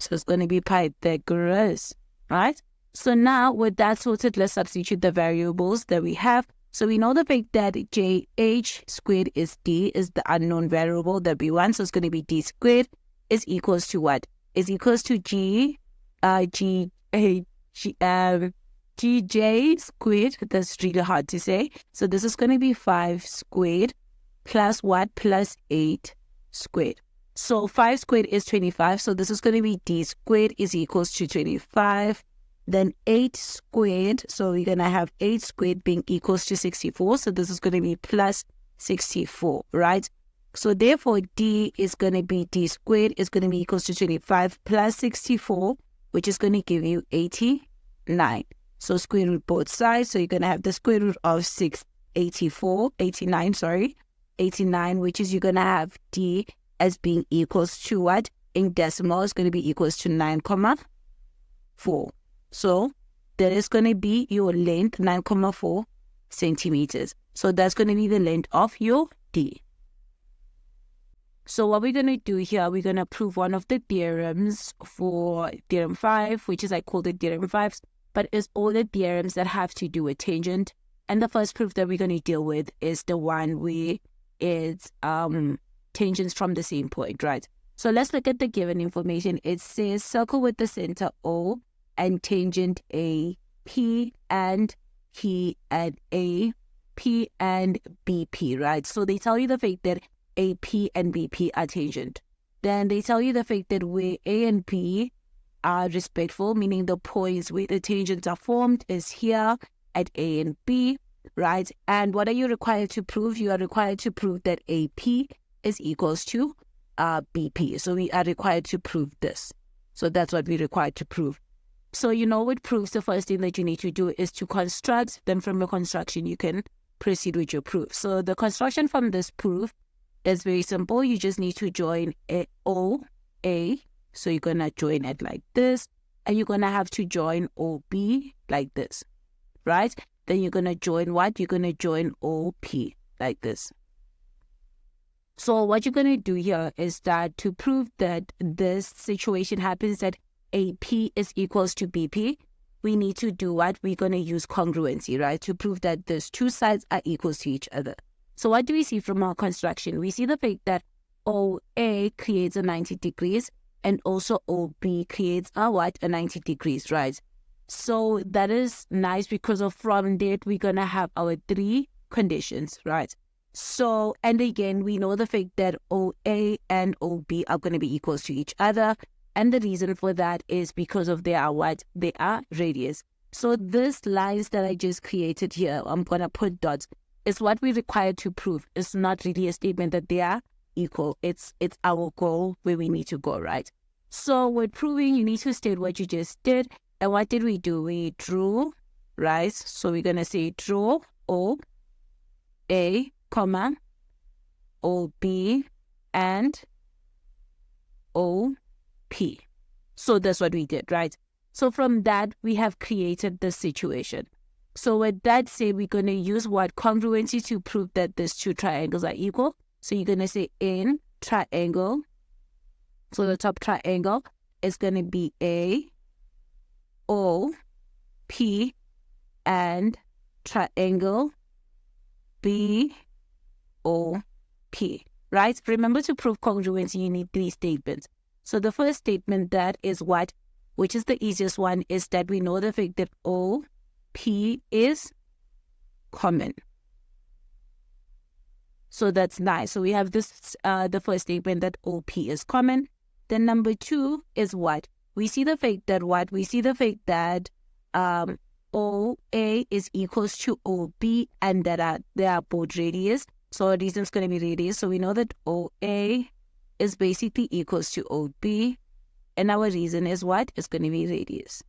So it's going to be Pythagoras, right? So now with that sorted, let's substitute the variables that we have. So we know the fact that JH squared is D, is the unknown variable that we want. So it's going to be D squared is equals to what? Is equals to GJ squared. That's really hard to say. So this is going to be 5 squared plus what? Plus 8 squared. So 5 squared is 25. So this is going to be D squared is equals to 25. Then 8 squared. So we're going to have 8 squared being equals to 64. So this is going to be plus 64, right? So therefore D is going to be D squared is going to be equals to 25 plus 64, which is going to give you 89. So square root both sides. So you're going to have the square root of 89, which is you're going to have D as being equals to what? In decimal, is going to be equals to 9,4. So that is going to be your length, 9,4 centimeters. So that's going to be the length of your D. So what we're going to do here, we're going to prove one of the theorems for theorem 5, which is I call it theorem 5, but it's all the theorems that have to do with tangent. And the first proof that we're going to deal with is the one where it's tangents from the same point, right? So let's look at the given information. It says circle with the center O and tangent A, P and P and A, P and BP, right? So they tell you the fact that AP and BP are tangent. Then they tell you the fact that where A and B are respectful, meaning the points where the tangents are formed is here at A and B, right? And what are you required to prove? You are required to prove that AP is equals to BP. So we are required to prove this. So that's what we're required to prove. So you know what proves, the first thing that you need to do is to construct. Then from your construction, you can proceed with your proof. So the construction from this proof is very simple. You just need to join OA. So you're going to join it like this. And you're going to have to join OB like this, right? Then you're going to join what? You're going to join OP like this. So what you're going to do here is that to prove that this situation happens that AP is equals to BP, we need to do what? We're going to use congruency, right? To prove that these two sides are equal to each other. So what do we see from our construction? We see the fact that OA creates a 90 degrees and also OB creates a what? A 90 degrees, right? So that is nice because from that we're going to have our three conditions, right? So, and again, we know the fact that OA and OB are going to be equals to each other. And the reason for that is because of they are what? They are radius. So this lines that I just created here, I'm going to put dots, is what we require to prove. It's not really a statement that they are equal. It's our goal where we need to go, right? So with proving, you need to state what you just did. And what did we do? We drew, right? So we're going to say draw O, A, comma, O, B, and O, P. So that's what we did, right? So from that, we have created this situation. So with that said, we're going to use what? Congruency to prove that these two triangles are equal. So you're going to say in triangle. So the top triangle is going to be A, O, P, and triangle B, O, P, right? Remember, to prove congruency, you need three statements. So the first statement, that is what, which is the easiest one, is that we know the fact that O, P is common. So that's nice. So we have this, the first statement that OP is common. Then number two is what? We see the fact that what? We see the fact that OA is equals to OB and that they are both radius. So our reason is going to be radius. So we know that OA is basically equals to OB. And our reason is what? It's going to be radius.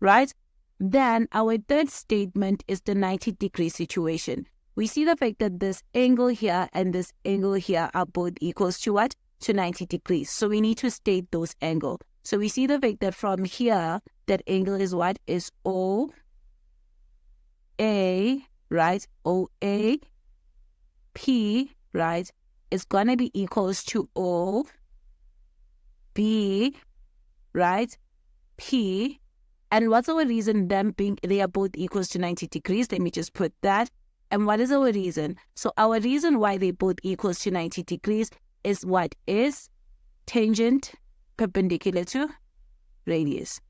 Right? Then our third statement is the 90-degree situation. We see the fact that this angle here and this angle here are both equals to what? To 90 degrees. So we need to state those angles. So we see the fact that from here, that angle is what? Is OA, right? OA, P, right? Is going to be equals to OB, right? P. And what's our reason? Them being, they are both equals to 90 degrees. Let me just put that. And what is our reason? So our reason why they both equals to 90 degrees is what? Is tangent perpendicular to radius.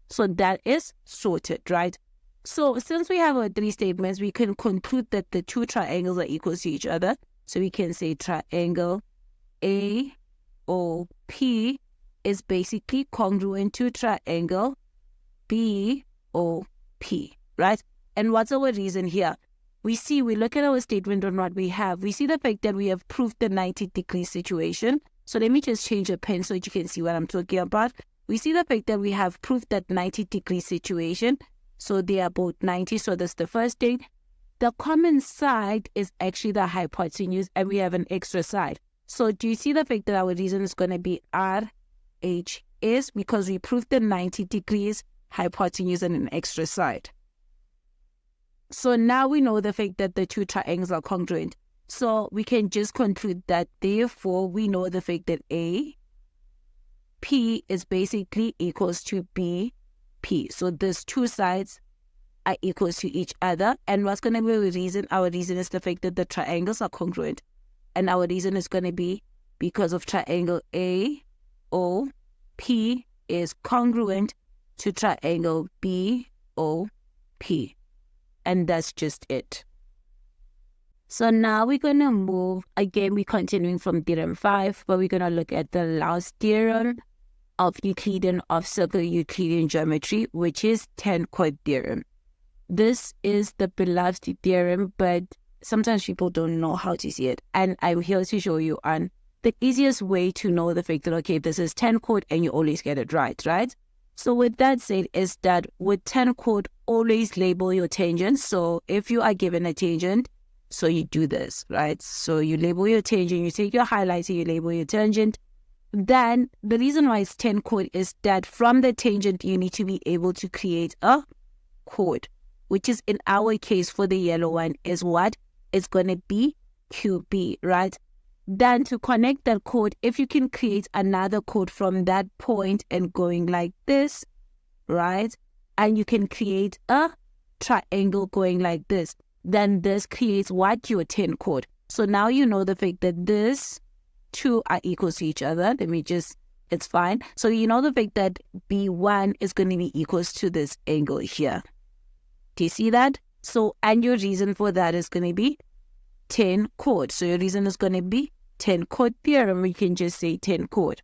So that is sorted, right? So since we have our three statements, we can conclude that the two triangles are equal to each other. So we can say triangle AOP is basically congruent to triangle BOP, right? And what's our reason here? We look at our statement on what we have. We see the fact that we have proved the 90-degree situation. So let me just change a pen so you can see what I'm talking about. We see the fact that we have proved that 90-degree situation. So they are both 90. So that's the first thing. The common side is actually the hypotenuse, and we have an extra side. So do you see the fact that our reason is going to be RH is because we proved the 90 degrees hypotenuse and an extra side. So now we know the fact that the two triangles are congruent. So we can just conclude that therefore we know the fact that A, P is basically equals to B, P. So these two sides are equals to each other. And what's going to be the reason? Our reason is the fact that the triangles are congruent. And our reason is going to be because of triangle AOP is congruent to triangle BOP. And that's just it. So now we're going to move, again, we're continuing from Theorem 5, but we're going to look at the last theorem of circular Euclidean geometry, which is Tan-Chord Theorem. This is the beloved theorem, but sometimes people don't know how to see it. And I'm here to show you on the easiest way to know the fact that, okay, this is Tan-Chord and you always get it right? So with that said, is that with Tan-Chord, always label your tangent. So if you are given a tangent, so you do this, right? So you label your tangent, you take your highlighter, you label your tangent. Then the reason why it's Tan-Chord is that from the tangent, you need to be able to create a chord, which is in our case for the yellow one is what? It's going to be QB, right? Then to connect that chord, if you can create another chord from that point and going like this, right? And you can create a triangle going like this. Then this creates what? Your Tan-Chord. So now you know the fact that these two are equal to each other. Let me just It's fine. So you know the fact that B1 is going to be equals to this angle here. Do you see that? So, and your reason for that is going to be Tan-Chord. So your reason is going to be Tan-Chord Theorem. We can just say Tan-Chord.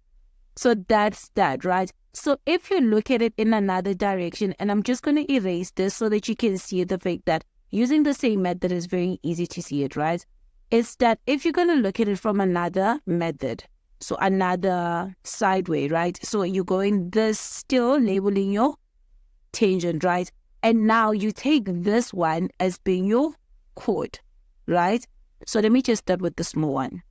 So that's that, right? So if you look at it in another direction, and I'm just going to erase this so that you can see the fact that using the same method is very easy to see it, right? It's that if you're going to look at it from another method, so another side way, right? So you're going this, still labeling your tangent, right? And now you take this one as being your chord, right? So let me just start with the small one,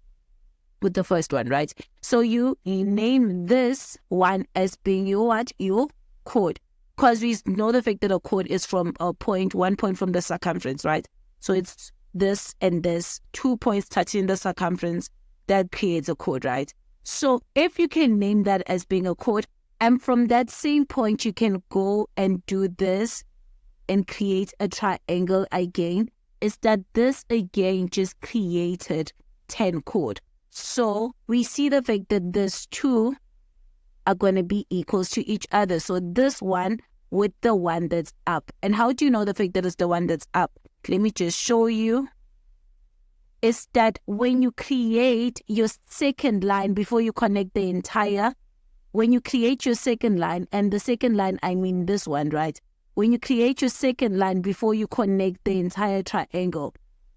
with the first one, right? So you name this one as being your what? Your chord. Because we know the fact that a chord is from a point, 1 point from the circumference, right? So it's this and this, 2 points touching the circumference, that creates a chord, right? So if you can name that as being a chord, and from that same point, you can go and do this and create a triangle again, is that this again just created Tan-Chord. So we see the fact that these two are going to be equals to each other. So this one with the one that's up. And how do you know the fact that it's the one that's up? Let me just show you. Is that when you create your second line before you connect the entire, when you create your second line, and the second line, I mean this one, right? When you create your second line before you connect the entire triangle,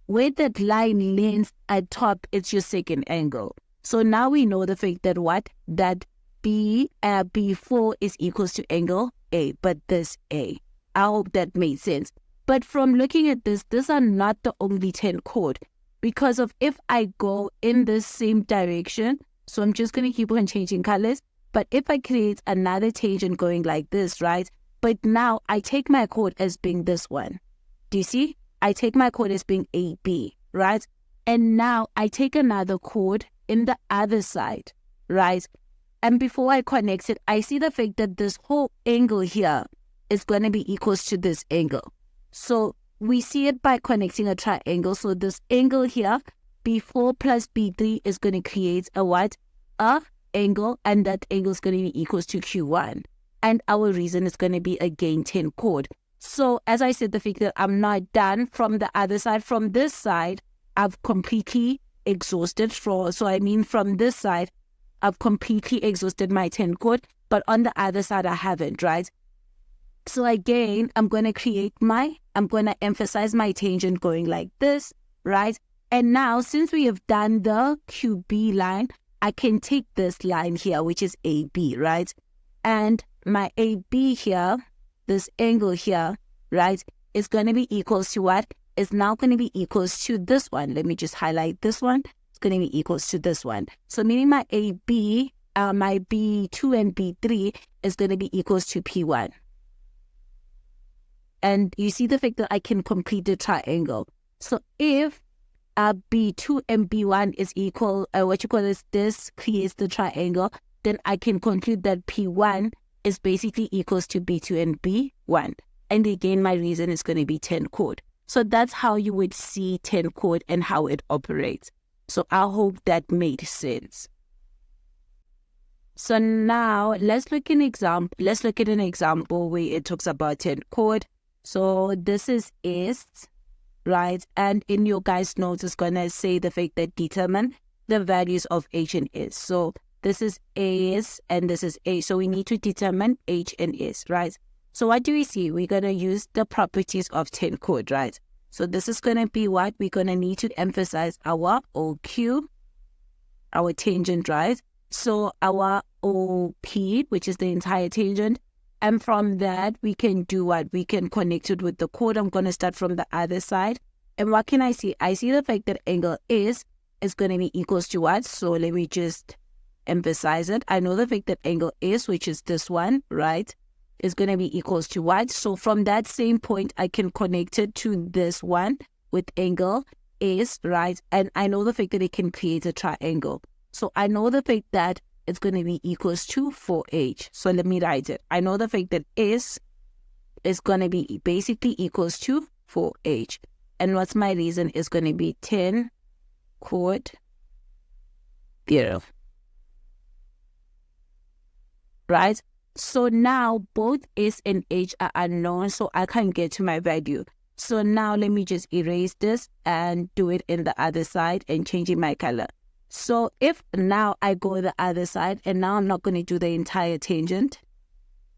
where that line lands at top, it's your second angle. So now we know the fact that what? That B4 is equals to angle A, but this A. I hope that made sense. But from looking at this, these are not the only Tan-Chord. Because of if I go in the same direction, so I'm just going to keep on changing colors. But if I create another tangent going like this, right? But now I take my chord as being this one. Do you see? I take my chord as being AB, right? And now I take another chord in the other side, right? And before I connect it, I see the fact that this whole angle here is going to be equals to this angle. So we see it by connecting a triangle. So this angle here, B4 plus B3 is going to create a what? A angle, and that angle is going to be equals to Q1. And our reason is going to be again Tan-Chord. So as I said, the fact that I'm not done from the other side. From this side, I've completely exhausted. From this side, I've completely exhausted my Tan-Chord. But on the other side, I haven't, right? So again, I'm going to emphasize my tangent going like this, right? And now, since we have done the QB line, I can take this line here, which is AB, right? And my AB here, this angle here, right, is going to be equals to what? Is now going to be equals to this one. Let me just highlight this one. It's going to be equals to this one. So meaning my AB, my B2 and B3 is going to be equals to P1. And you see the fact that I can complete the triangle. So if B2 and B1 is equal, this creates the triangle, then I can conclude that P1 is basically equals to B2 and B1. And again, my reason is going to be Tan-Chord. So that's how you would see Tan-Chord and how it operates. So I hope that made sense. So now let's look at an example where it talks about Tan-Chord. So this is S, right? And in your guys' notes, it's going to say the fact that determine the values of H and S. So this is S and this is A. So we need to determine H and S, right? So what do we see? We're going to use the properties of Tan-Chord, right? So this is going to be what? We're going to need to emphasize our OQ, our tangent, right? So our OP, which is the entire tangent. And from that, we can do what? We can connect it with the chord. I'm going to start from the other side. And what can I see? I see the fact that angle S is going to be equals to what? So let me just emphasize it. I know the fact that angle S, which is this one, right, is going to be equals to what? So from that same point, I can connect it to this one with angle S, right? And I know the fact that it can create a triangle. So I know the fact that it's going to be equals to 4H. So let me write it. I know the fact that S is going to be basically equals to 4H. And what's my reason is going to be Tan-Chord Theorem. right? So now both S and H are unknown, so I can't get to my value. So now let me just erase this and do it in the other side and changing my color. So if now I go the other side, and now I'm not going to do the entire tangent.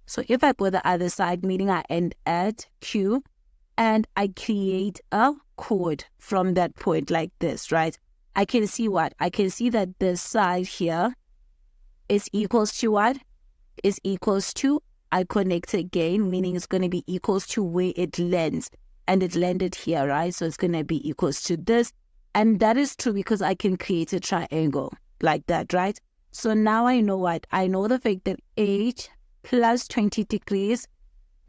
So if I go the other side, meaning I end at Q, and I create a chord from that point like this, right? I can see what? I can see that this side here is equals to what? Is equals to, I connect again, meaning it's going to be equals to where it lands. And it landed here, right? So it's going to be equals to this. And that is true because I can create a triangle like that, right? So now I know what? I know the fact that H plus 20 degrees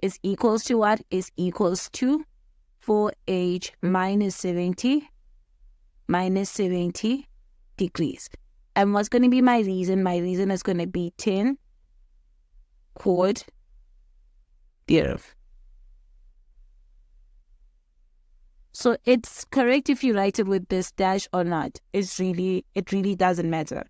is equals to what? Is equals to 4H minus 70 degrees. And what's going to be my reason? My reason is going to be Tan-Chord Theorem. So it's correct if you write it with this dash or not. It really doesn't matter.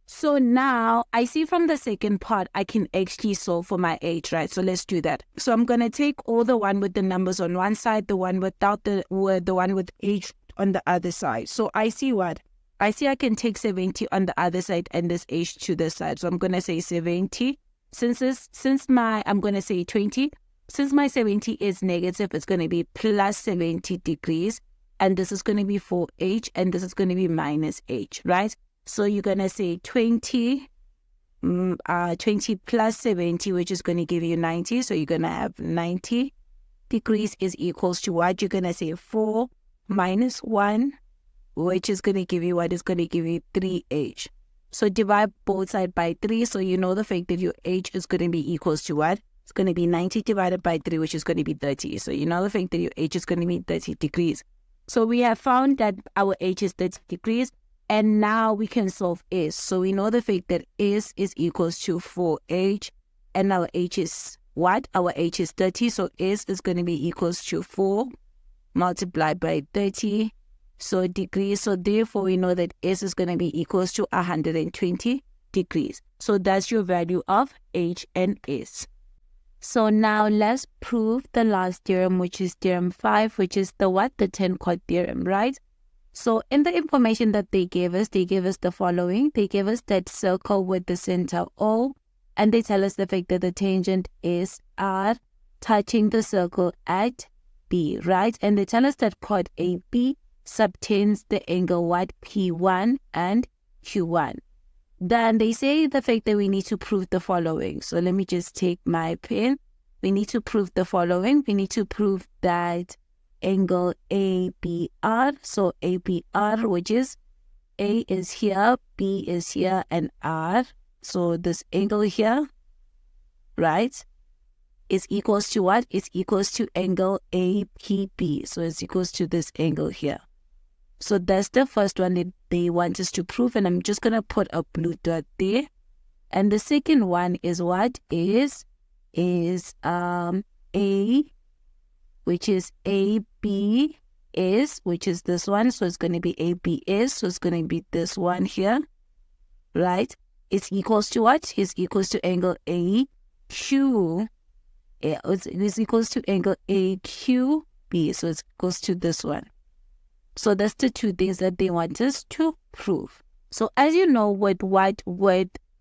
So now I see from the second part, I can actually solve for my H, right? So let's do that. So I'm going to take all the one with the numbers on one side, the one without the one with H on the other side. So I see what? I see I can take 70 on the other side and this H to this side. So I'm going to say 70. I'm going to say 20. Since my 70 is negative, it's going to be plus 70 degrees. And this is going to be 4H and this is going to be minus H, right? So you're going to say 20 plus 70, which is going to give you 90. So you're going to have 90 degrees is equals to what? You're going to say 4 minus 1, which is going to give you what? Is going to give you 3H. So divide both sides by 3. So you know the fact that your H is going to be equals to what? It's going to be 90 divided by 3, which is going to be 30. So you know the fact that your H is going to be 30 degrees. So we have found that our H is 30 degrees. And now we can solve S. So we know the fact that S is equals to 4H. And our H is what? Our H is 30. So S is going to be equals to 4 multiplied by 30. So degrees. So therefore we know that S is going to be equals to 120 degrees. So that's your value of H and S. So now let's prove the last theorem, which is theorem 5, which is the what? The Tan-Chord Theorem, right? So in the information that they gave us the following. They gave us that circle with the center O, and they tell us the fact that the tangent is R touching the circle at B, right? And they tell us that chord AB subtends the angle what? P1 and Q1. Then they say the fact that we need to prove the following. So let me just take my pen. We need to prove the following. We need to prove that angle ABR. So ABR, which is A is here, B is here, and R. So this angle here, right, is equals to what? It's equals to angle APB. So it's equals to this angle here. So that's the first one that they want us to prove, and I'm just going to put a blue dot there. And the second one is what? Is A, which is ABS, which is this one. So it's going to be ABS. So it's going to be this one here, right? It's equals to what? It's equals to angle AQ. It's equals to angle AQB. So it's equals to this one. So that's the two things that they want us to prove. So as you know, with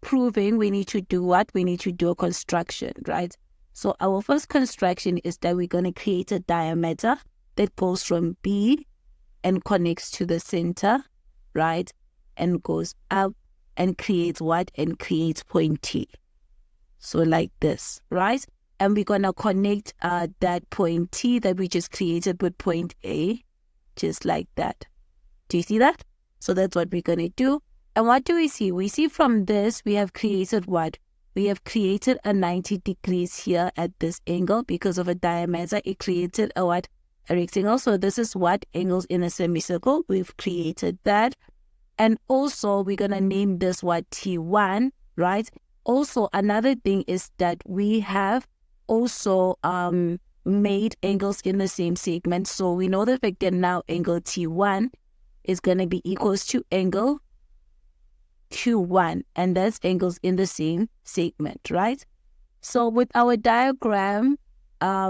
proving, we need to do what? We need to do a construction, right? So our first construction is that we're going to create a diameter that goes from B and connects to the center, right? And goes up and creates what? And creates point T. So like this, right? And we're going to connect that point T that we just created with point A, just like that. Do you see that? So that's what we're going to do. And what do we see? We see from this, we have created what? We have created a 90 degrees here at this angle because of a diameter. It created a what? A rectangle. So this is what? Angles in a semicircle. We've created that. And also we're going to name this what? T1, right? Also, another thing is that we have also made angles in the same segment. So we know the fact that now angle T1 is going to be equals to angle Q1, and that's angles in the same segment, right? So with our diagram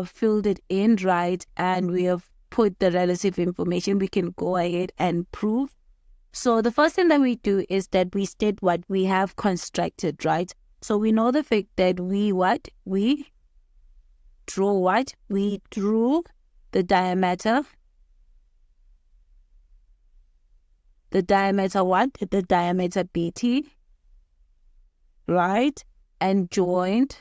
filled it in, right, and we have put the relative information, we can go ahead and prove. So the first thing that we do is that we state what we have constructed, right? So we know the fact that we drew the diameter. The diameter BT, right? And joined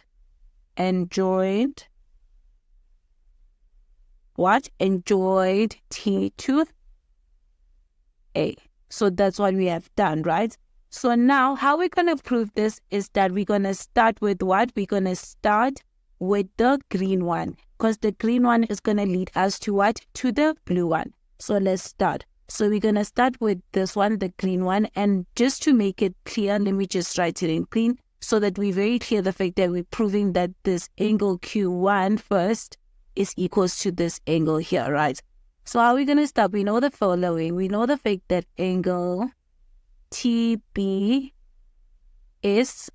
T to A. So that's what we have done, right? So now how we're going to prove this is that we're going to start with what? We're going to start with the green one, because the green one is going to lead us to what? To the blue one. So let's start. So we're going to start with this one, the green one. And just to make it clear, let me just write it in green so that we're very clear the fact that we're proving that this angle Q1 first is equals to this angle here, right? So how are we going to start? We know the following. We know the fact that angle TB is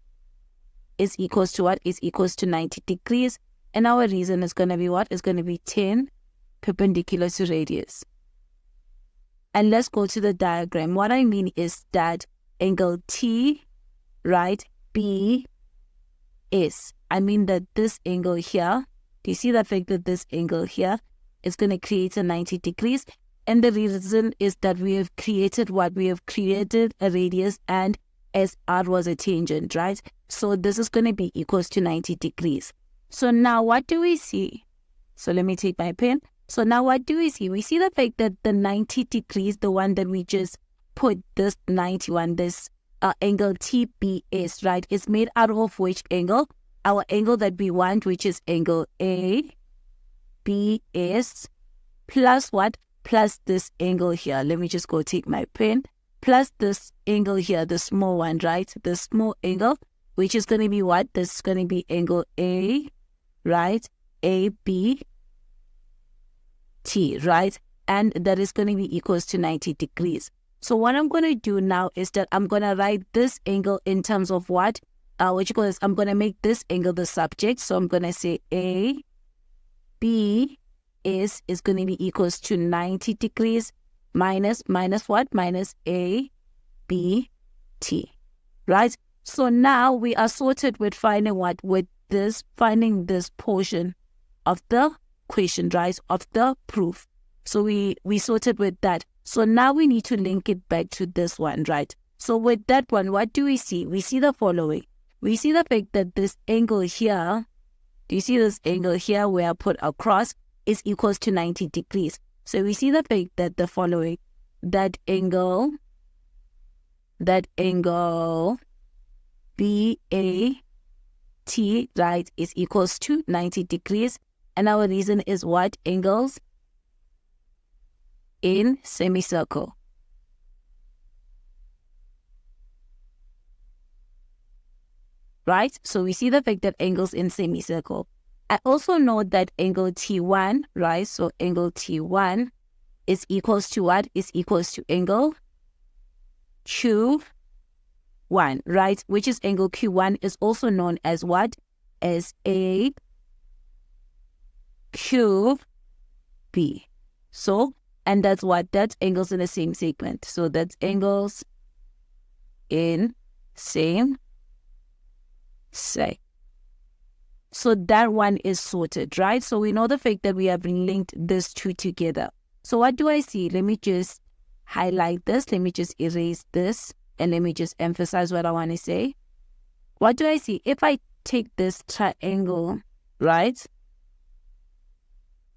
equals to what? Is equals to 90 degrees. And our reason is going to be what? Is going to be 10 perpendicular to radius. And let's go to the diagram. What I mean is that angle T, right, B is. I mean that this angle here, do you see the fact that this angle here is going to create a 90 degrees? And the reason is that we have created what? We have created a radius, and SR was a tangent, right? So this is going to be equals to 90 degrees. So now what do we see? So let me take my pen. So now what do we see? We see the fact that the 90 degrees, the one that we just put, this 91, this angle TBS, right, is made out of which angle? Our angle that we want, which is angle ABS, plus what? Plus this angle here. Let me just go take my pen. Plus this angle here, the small one, right? The small angle, which is going to be what? This is going to be angle A, right? AB. T, right? And that is going to be equals to 90 degrees. So what I'm going to do now is that I'm going to write this angle in terms of what? I'm going to make this angle the subject. So I'm going to say A, B is going to be equals to 90 degrees minus what? Minus A, B, T, right? So now we are sorted with finding what? With this, finding this portion of the question, right, of the proof. So we sorted with that. So now we need to link it back to this one, right? So with that one, what do we see? We see the following. We see the fact that this angle here, do you see this angle here where I put across, is equals to 90 degrees. So we see the fact that the following, that angle BAT, right, is equals to 90 degrees. And our reason is what? Angles in semicircle. Right? So we see the fact that angles in semicircle. I also know that angle T1, right? So angle T1 is equals to what? Is equals to angle Q1, right? Which is angle Q1 is also known as what? As a QB. So, and that's what? That's angles in the same segment. So that's angles in same segment. So that one is sorted, right? So we know the fact that we have linked these two together. So what do I see? Let me just highlight this. Let me just erase this. And let me just emphasize what I want to say. What do I see? If I take this triangle, right,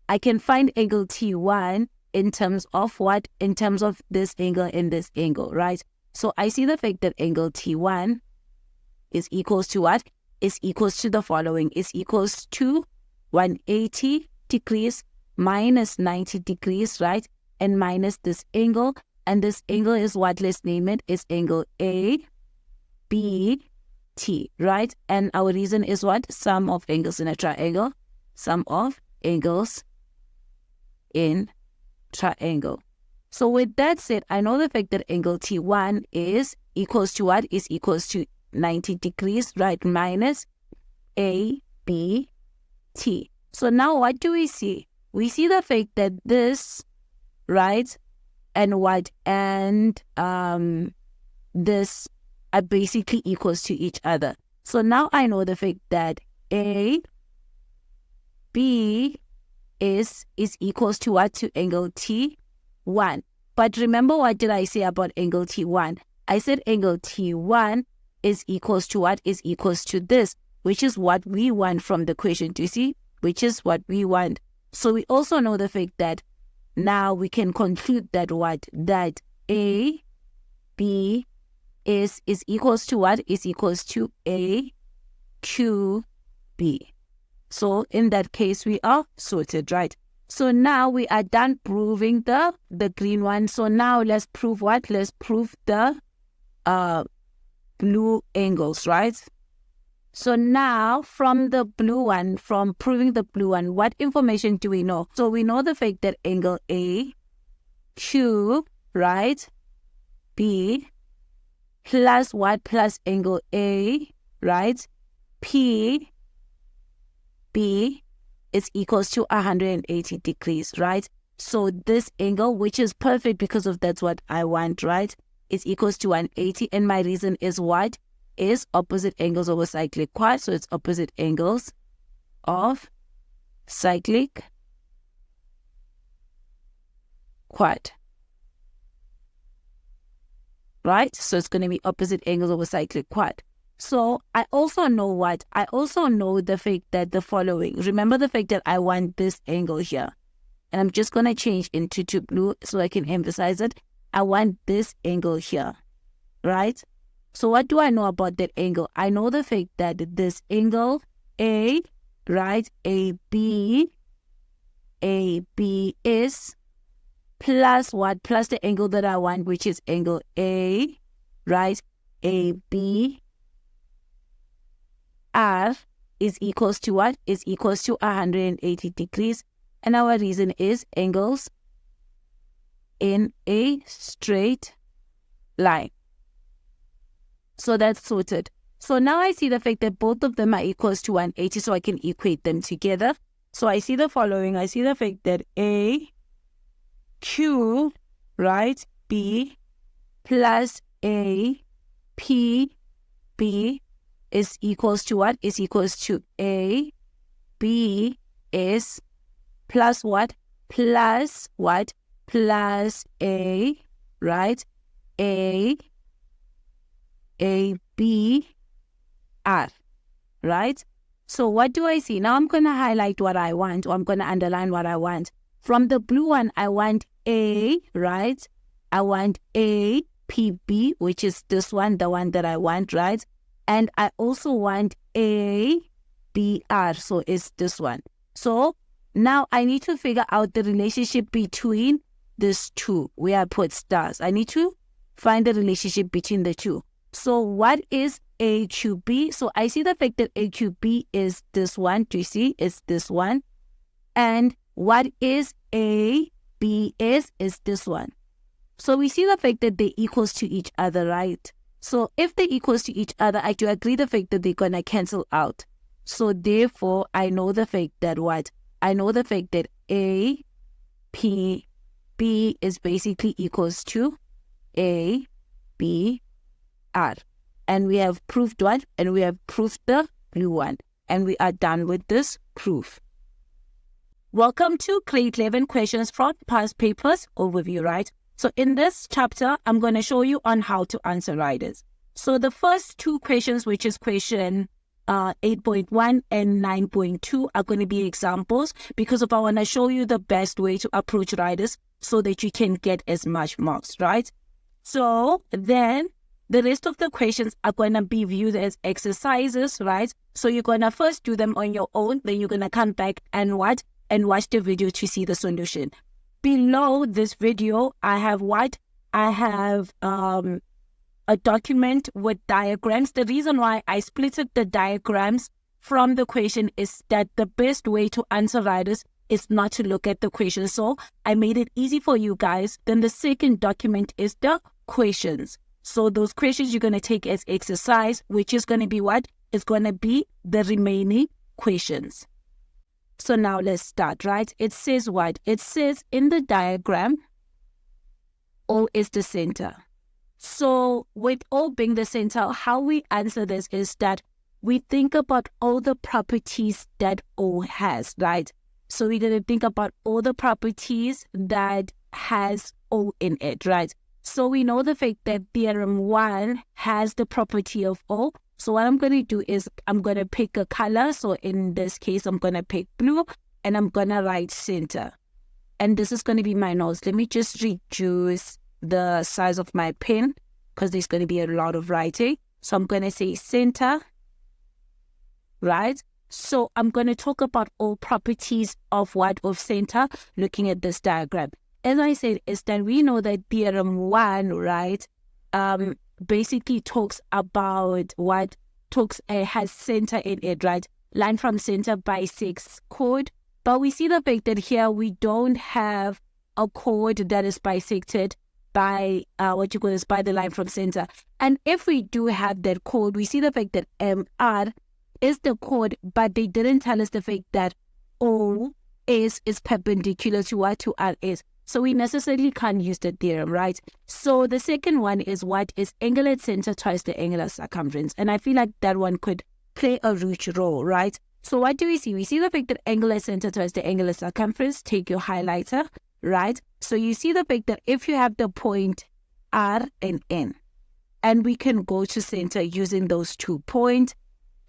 I can find angle T1 in terms of what? In terms of this angle and this angle, right? So I see the fact that angle T1 is equals to what? Is equals to the following. Is equals to 180 degrees minus 90 degrees, right? And minus this angle. And this angle is what? Let's name it. Is angle A, B, T, right? And our reason is what? Sum of angles in a triangle. Sum of angles in triangle. So with that said, I know the fact that angle T1 is equals to what? Is equals to 90 degrees, right? Minus A, B, T. So now what do we see? We see the fact that this, right, and what, and this are basically equals to each other. So now I know the fact that A, B is equals to what? To angle T1. But remember, what did I say about angle T1? I said angle T1 is equals to what? Is equals to this, which is what we want from the equation. Do you see? Which is what we want. So we also know the fact that now we can conclude that what? That A, B is equals to what? Is equals to A, Q, B. So in that case, we are sorted, right? So now we are done proving the green one. So now let's prove what? Let's prove the blue angles, right? So now from the blue one, from proving the blue one, what information do we know? So we know the fact that angle A, Q, right, B, plus what? Plus angle A, right, P, B is equals to 180 degrees, right? So this angle, which is perfect because of that's what I want, right, is equals to 180. And my reason is what? Is opposite angles over cyclic quad. So it's opposite angles of cyclic quad, right? So it's going to be opposite angles over cyclic quad. So I also know what? I also know the fact that the following. Remember the fact that I want this angle here. And I'm just going to change into blue so I can emphasize it. I want this angle here, right? So what do I know about that angle? I know the fact that this angle A, right, AB is plus what? Plus the angle that I want, which is angle A, right, AB R is equals to what? Is equals to 180 degrees. And our reason is angles in a straight line. So that's sorted. So now I see the fact that both of them are equals to 180, so I can equate them together. So I see the following. I see the fact that A, Q, right, B, plus A, P, B is equals to what? Is equals to A, B is plus what? Plus what? Plus A, right? A, B, R, right? So what do I see? Now I'm going to highlight what I want, or I'm going to underline what I want. From the blue one, I want A, right? I want A, P, B, which is this one, the one that I want, right? And I also want A, B, R, so it's this one. So now I need to figure out the relationship between these two, where I put stars. I need to find the relationship between the two. So what is AQB? So I see the fact that AQB is this one. Do you see? It's this one. And what is ABS is this one. So we see the fact that they're equals to each other, right? So if they're equals to each other, I do agree the fact that they're going to cancel out. So therefore, I know the fact that what? I know the fact that A, P, B is basically equals to A, B, R. And we have proved what? And we have proved the blue one. And we are done with this proof. Welcome to grade 11 questions from past papers overview, right? So in this chapter, I'm going to show you on how to answer riders. So the first two questions, which is question 8.1 and 9.2 are going to be examples because I want to show you the best way to approach riders so that you can get as much marks, right? So then the rest of the questions are going to be viewed as exercises, right? So you're going to first do them on your own, then you're going to come back and watch the video to see the solution. Below this video, I have what? I have a document with diagrams. The reason why I splitted the diagrams from the question is that the best way to answer riders is not to look at the question. So I made it easy for you guys. Then the second document is the questions. So those questions you're going to take as exercise, which is going to be what? It's going to be the remaining questions. So now let's start, right? It says what? It says in the diagram, O is the center. So with O being the center, how we answer this is that we think about all the properties that O has, right? So we're going to think about all the properties that has O in it, right? So we know the fact that theorem 1 has the property of O. So what I'm going to do is I'm going to pick a color. So in this case, I'm going to pick blue and I'm going to write center. And this is going to be my notes. Let me just reduce the size of my pen because there's going to be a lot of writing. So I'm going to say center, right? So I'm going to talk about all properties of what? Of center, looking at this diagram. As I said, is that we know that theorem 1, right, basically talks about what has center in it, right? Line from center bisects chord. But we see the fact that here we don't have a chord that is bisected by by the line from center. And if we do have that chord, we see the fact that MR is the chord, but they didn't tell us the fact that O is perpendicular to what? To RS. So we necessarily can't use the theorem, right? So the second one is what? Is angle at center twice the angular circumference. And I feel like that one could play a huge role, right? So what do we see? We see the fact that angle at center twice the angular circumference. Take your highlighter, right? So you see the fact that if you have the point R and N, and we can go to center using those 2 points,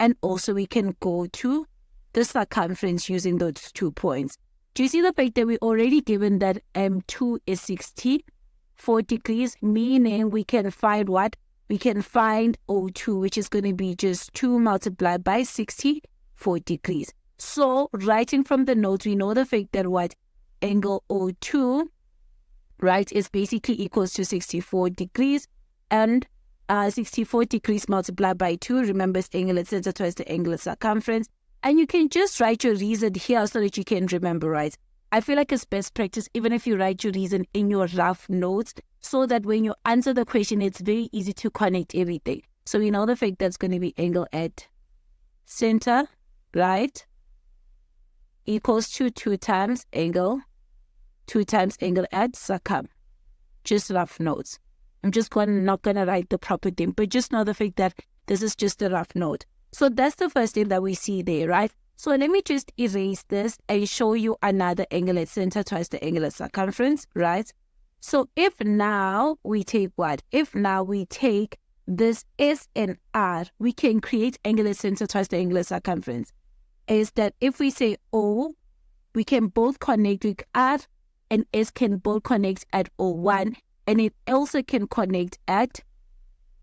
and also we can go to the circumference using those 2 points. Do you see the fact that we're already given that M2 is 64 degrees, meaning we can find what? We can find O2, which is going to be just 2 multiplied by 64 degrees. So writing from the notes, we know the fact that what? Angle O2, right, is basically equals to 64 degrees, and 64 degrees multiplied by 2, remember it's angle at center twice the angular circumference. And you can just write your reason here so that you can remember, right? I feel like it's best practice even if you write your reason in your rough notes so that when you answer the question, it's very easy to connect everything. So we know the fact that's going to be angle at center, right, equals to 2 times angle at circum. Just rough notes. I'm just not going to write the proper thing, but just know the fact that this is just a rough note. So that's the first thing that we see there, right? So let me just erase this and show you another angle at center twice the angular circumference, right? So if now we take what? If now we take this S and R, we can create angle at center twice the angular circumference. Is that if we say O, we can both connect with R, and S can both connect at O1, and it also can connect at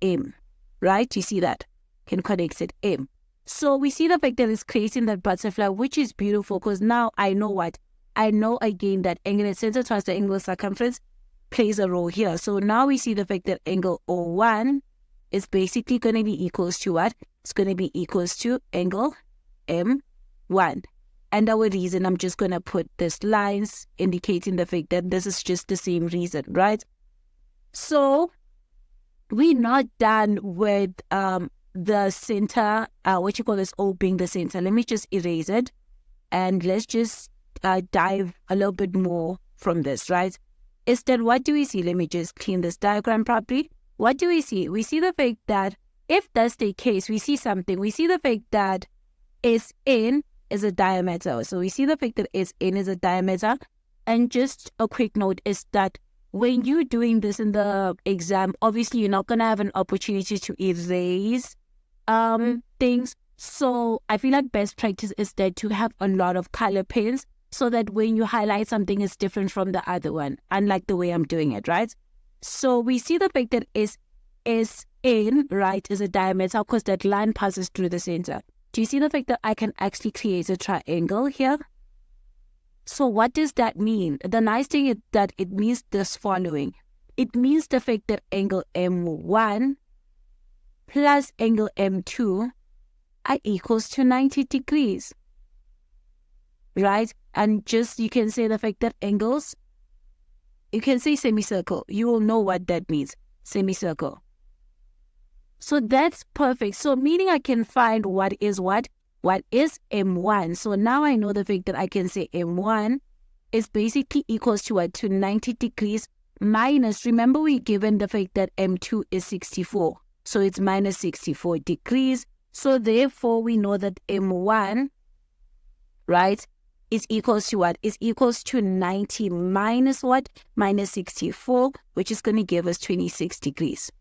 M, right? You see that? Can connect at M. So we see the fact that it's creating that butterfly, which is beautiful because now I know what? I know again that angle at center twice the angular circumference plays a role here. So now we see the fact that angle O1 is basically going to be equals to what? It's going to be equals to angle M1. And our reason, I'm just going to put these lines indicating the fact that this is just the same reason, right? So we're not done with the center, O being the center. Let me just erase it and let's just dive a little bit more from this, right? Is that what do we see? Let me just clean this diagram properly. What do we see? We see the fact that if that's the case, we see something. We see the fact that Sn is a diameter. So we see the fact that Sn is a diameter. And just a quick note is that when you're doing this in the exam, obviously you're not going to have an opportunity to erase things. So I feel like best practice is that to have a lot of color pens so that when you highlight something, it's different from the other one, unlike the way I'm doing it, right? So we see the fact that Sn, right, is a diameter because that line passes through the center. Do you see the fact that I can actually create a triangle here? So what does that mean? The nice thing is that it means this following. It means the fact that angle M1 plus angle M2 are equals to 90 degrees. Right? And just you can say the fact that angles, you can say semicircle. You will know what that means. Semicircle. So that's perfect. So meaning I can find what is M1. So now I know the fact that I can say M1 is basically equals to what? To 90 degrees minus, remember we given the fact that M2 is 64. So it's minus 64 degrees. So therefore we know that M1, right, is equals to what? Is equals to 90 minus what? Minus 64, which is going to give us 26 degrees.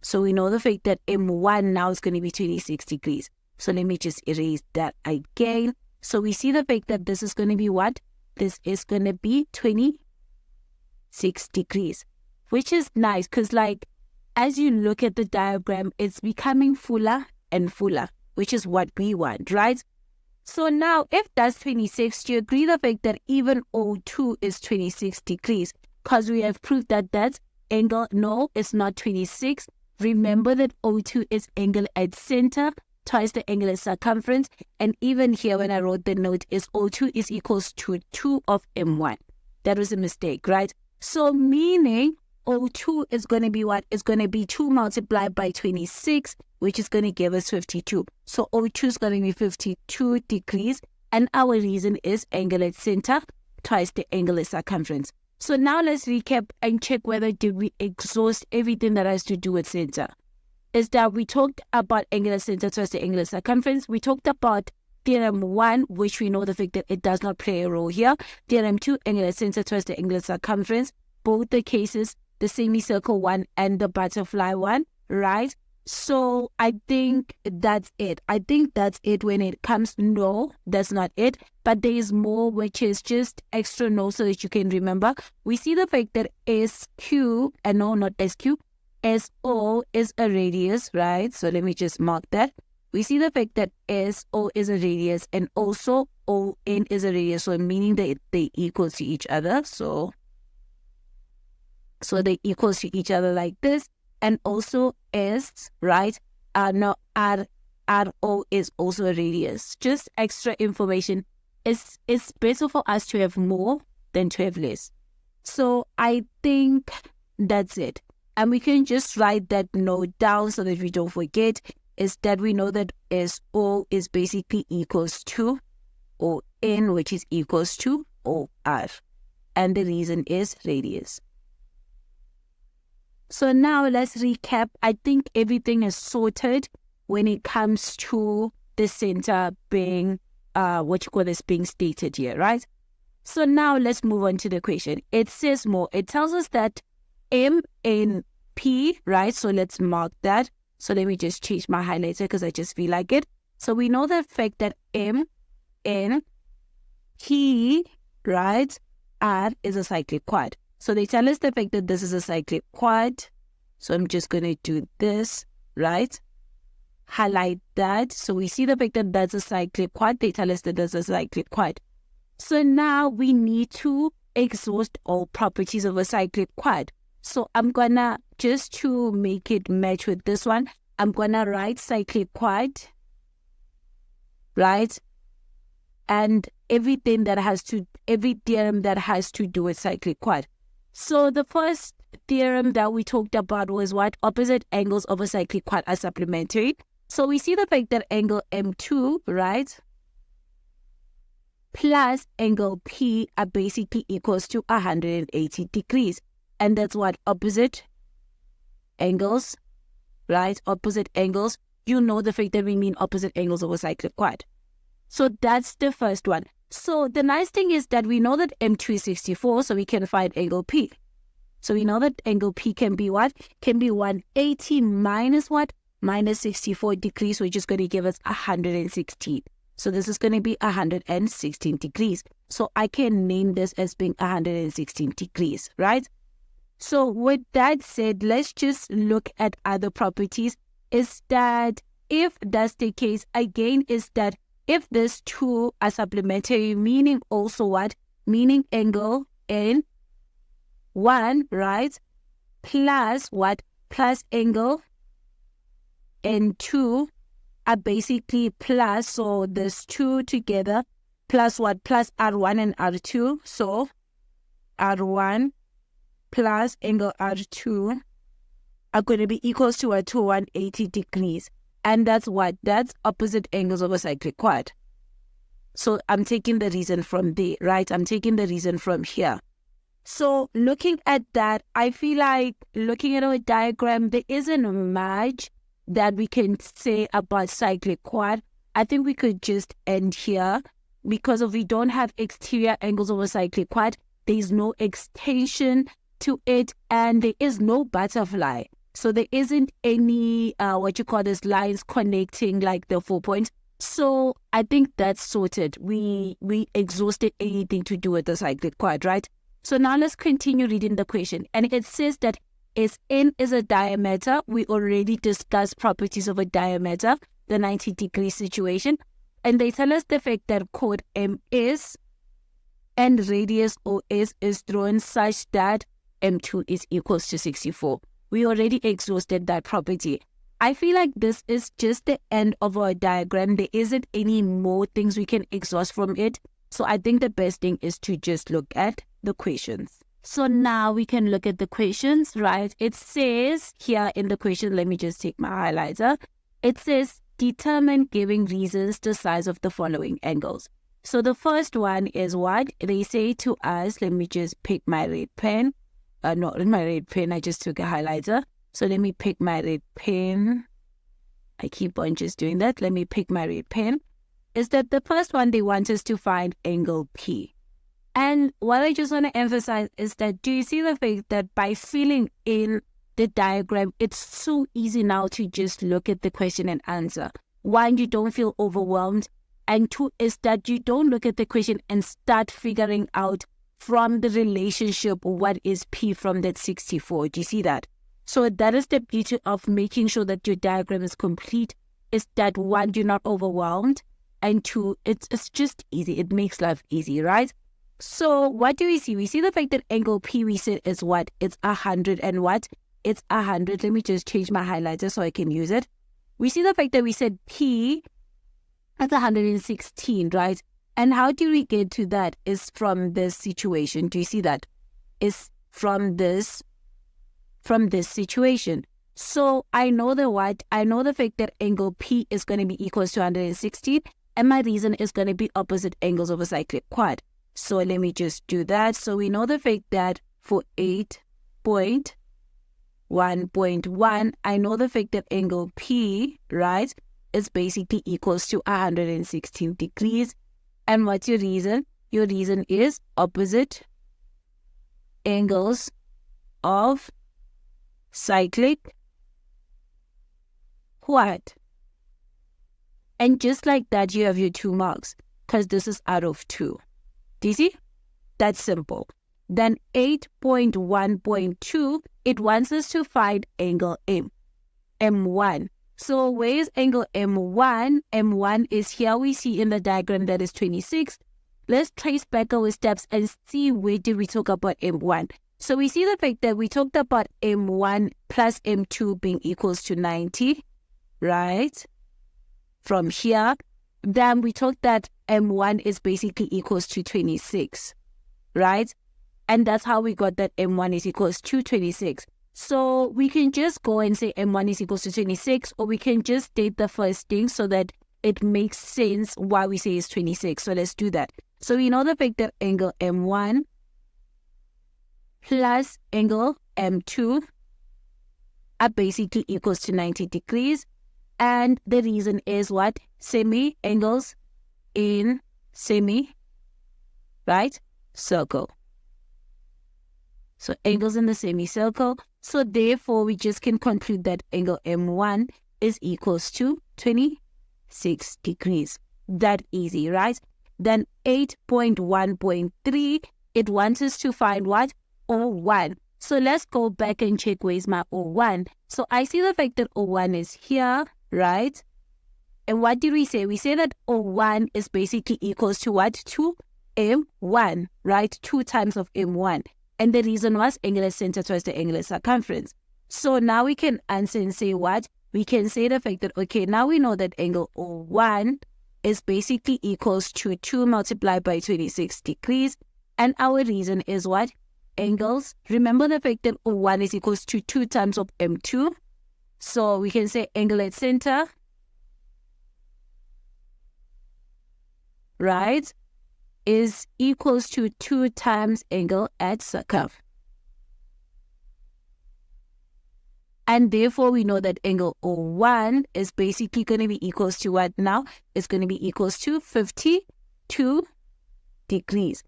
So we know the fact that M1 now is going to be 26 degrees. So let me just erase that again. So we see the fact that this is going to be what? This is going to be 26 degrees, which is nice because like as you look at the diagram, it's becoming fuller and fuller, which is what we want, right? So now if that's 26, do you agree the fact that even O2 is 26 degrees? Because we have proved that that angle, no, it's not 26. Remember that O2 is angle at center twice the angle at circumference. And even here when I wrote the note is O2 is equals to 2 of M1. That was a mistake, right? So meaning O2 is going to be what? It's going to be 2 multiplied by 26, which is going to give us 52. So O2 is going to be 52 degrees. And our reason is angle at center twice the angle at circumference. So now let's recap and check whether did we exhaust everything that has to do with center. Is that we talked about angular center twice the angular circumference. We talked about Theorem 1, which we know the fact that it does not play a role here. Theorem 2, angular center twice the angular circumference. Both the cases, the semicircle one and the butterfly one, right? So I think that's it. I think that's it when it comes. No, that's not it. But there is more, which is just extra notes so that you can remember. We see the fact that SQ, and no, not SQ, SO is a radius, right? So let me just mark that. We see the fact that SO is a radius and also ON is a radius. So meaning that they equal to each other. So they equal to each other like this. And also S, right? RO is also a radius. Just extra information. It's better for us to have more than to have less. So I think that's it. And we can just write that note down so that we don't forget, is that we know that SO is basically equals to ON, which is equals to OR. And the reason is radius. So now let's recap. I think everything is sorted when it comes to the center being, being stated here, right? So now let's move on to the question. It says more. It tells us that M in P, right? So let's mark that. So let me just change my highlighter because I just feel like it. So we know the fact that M in P, right, R is a cyclic quad. So they tell us the fact that this is a cyclic quad. So I'm just going to do this, right? Highlight that. So we see the fact that that's a cyclic quad. They tell us that that's a cyclic quad. So now we need to exhaust all properties of a cyclic quad. So I'm going to, just to make it match with this one, I'm going to write cyclic quad, right? And every theorem that has to do with cyclic quad. So the first theorem that we talked about was what? Opposite angles of a cyclic quad are supplementary. So we see the fact that angle M2, right, plus angle P are basically equals to 180 degrees. And that's what? Opposite angles, right? Opposite angles. You know the fact that we mean opposite angles of a cyclic quad. So that's the first one. So the nice thing is that we know that M2 is 64, so we can find angle P. So we know that angle P can be what? Can be 180 minus what? Minus 64 degrees, which is going to give us 116. So this is going to be 116 degrees. So I can name this as being 116 degrees, right? So with that said, let's just look at other properties. Is that if that's the case, again, is that if these two are supplementary, meaning also what? Meaning angle N1, right? Plus what? Plus angle N2 are basically plus. So there's two together. Plus what? Plus R1 and R2. So R1 plus angle R2 are going to be equals to 180 degrees. And that's what? That's opposite angles of a cyclic quad. So I'm taking the reason from there, right? I'm taking the reason from here. So looking at that, I feel like looking at our diagram, there isn't much that we can say about cyclic quad. I think we could just end here because if we don't have exterior angles of a cyclic quad, there's no extension to it and there is no butterfly. So there isn't any, lines connecting like the 4 points. So I think that's sorted. We exhausted anything to do with the cyclic quad, right? So now let's continue reading the question. And it says that Sn is a diameter. We already discussed properties of a diameter, the 90-degree situation. And they tell us the fact that chord M is and radius OS is drawn such that M2 is equals to 64. We already exhausted that property. I feel like this is just the end of our diagram. There isn't any more things we can exhaust from it. So I think the best thing is to just look at the questions. So now we can look at the questions, right? It says here in the question, let me just take my highlighter. It says, determine giving reasons the size of the following angles. So the first one is what? They say to us, let me just pick my red pen. Not my red pen, I just took a highlighter. So let me pick my red pen. I keep on just doing that. Let me pick my red pen. Is that the first one, they want us to find angle P. And what I just want to emphasize is that, do you see the fact that by filling in the diagram, it's so easy now to just look at the question and answer. One, you don't feel overwhelmed. And two is that you don't look at the question and start figuring out from the relationship what is P from that 64. Do you see that? So that is the beauty of making sure that your diagram is complete, is that one, you're not overwhelmed. And two, it's just easy. It makes life easy, right? So what do we see? We see the fact that angle P we said is what? It's 100 and what? It's 100. Let me just change my highlighter so I can use it. We see the fact that we said P at 116, right? And how do we get to that? Is from this situation. Do you see that? Is from this situation. So I know the what? I know the fact that angle P is going to be equals to 116. And my reason is going to be opposite angles of a cyclic quad. So let me just do that. So we know the fact that for 8.1.1, I know the fact that angle P, right, is basically equals to 116 degrees. And what's your reason? Your reason is opposite angles of cyclic quad. And just like that, you have your 2 marks because this is out of 2. Do you see? That's simple. Then 8.1.2, it wants us to find angle M, M1. So where is angle M1? M1 is here we see in the diagram that is 26. Let's trace back our steps and see where did we talk about M1. So we see the fact that we talked about M1 plus M2 being equals to 90, right? From here, then we talked that M1 is basically equals to 26, right? And that's how we got that M1 is equals to 26. So we can just go and say M1 is equals to 26, or we can just state the first thing so that it makes sense why we say it's 26. So let's do that. So we know the fact that angle M1 plus angle M2 are basically equals to 90 degrees. And the reason is what? Semi-angles in semi, right? Circle. So angles in the semicircle. So therefore, we just can conclude that angle M1 is equals to 26 degrees. That easy, right? Then 8.1.3, it wants us to find what? O1. So let's go back and check where's my O1. So I see the fact that O1 is here, right? And what did we say? We say that O1 is basically equals to what? To M1, right? 2 times of M1. And the reason was angular center twice the angular circumference. So now we can answer and say what? We can say the fact that, okay, now we know that angle O1 is basically equals to 2 multiplied by 26 degrees. And our reason is what? angles, remember the fact that O1 is equals to 2 times of M2. So we can say angle at center, right, is equals to 2 times angle at circum. And therefore, we know that angle O1 is basically going to be equals to what now? It's going to be equals to 52 degrees.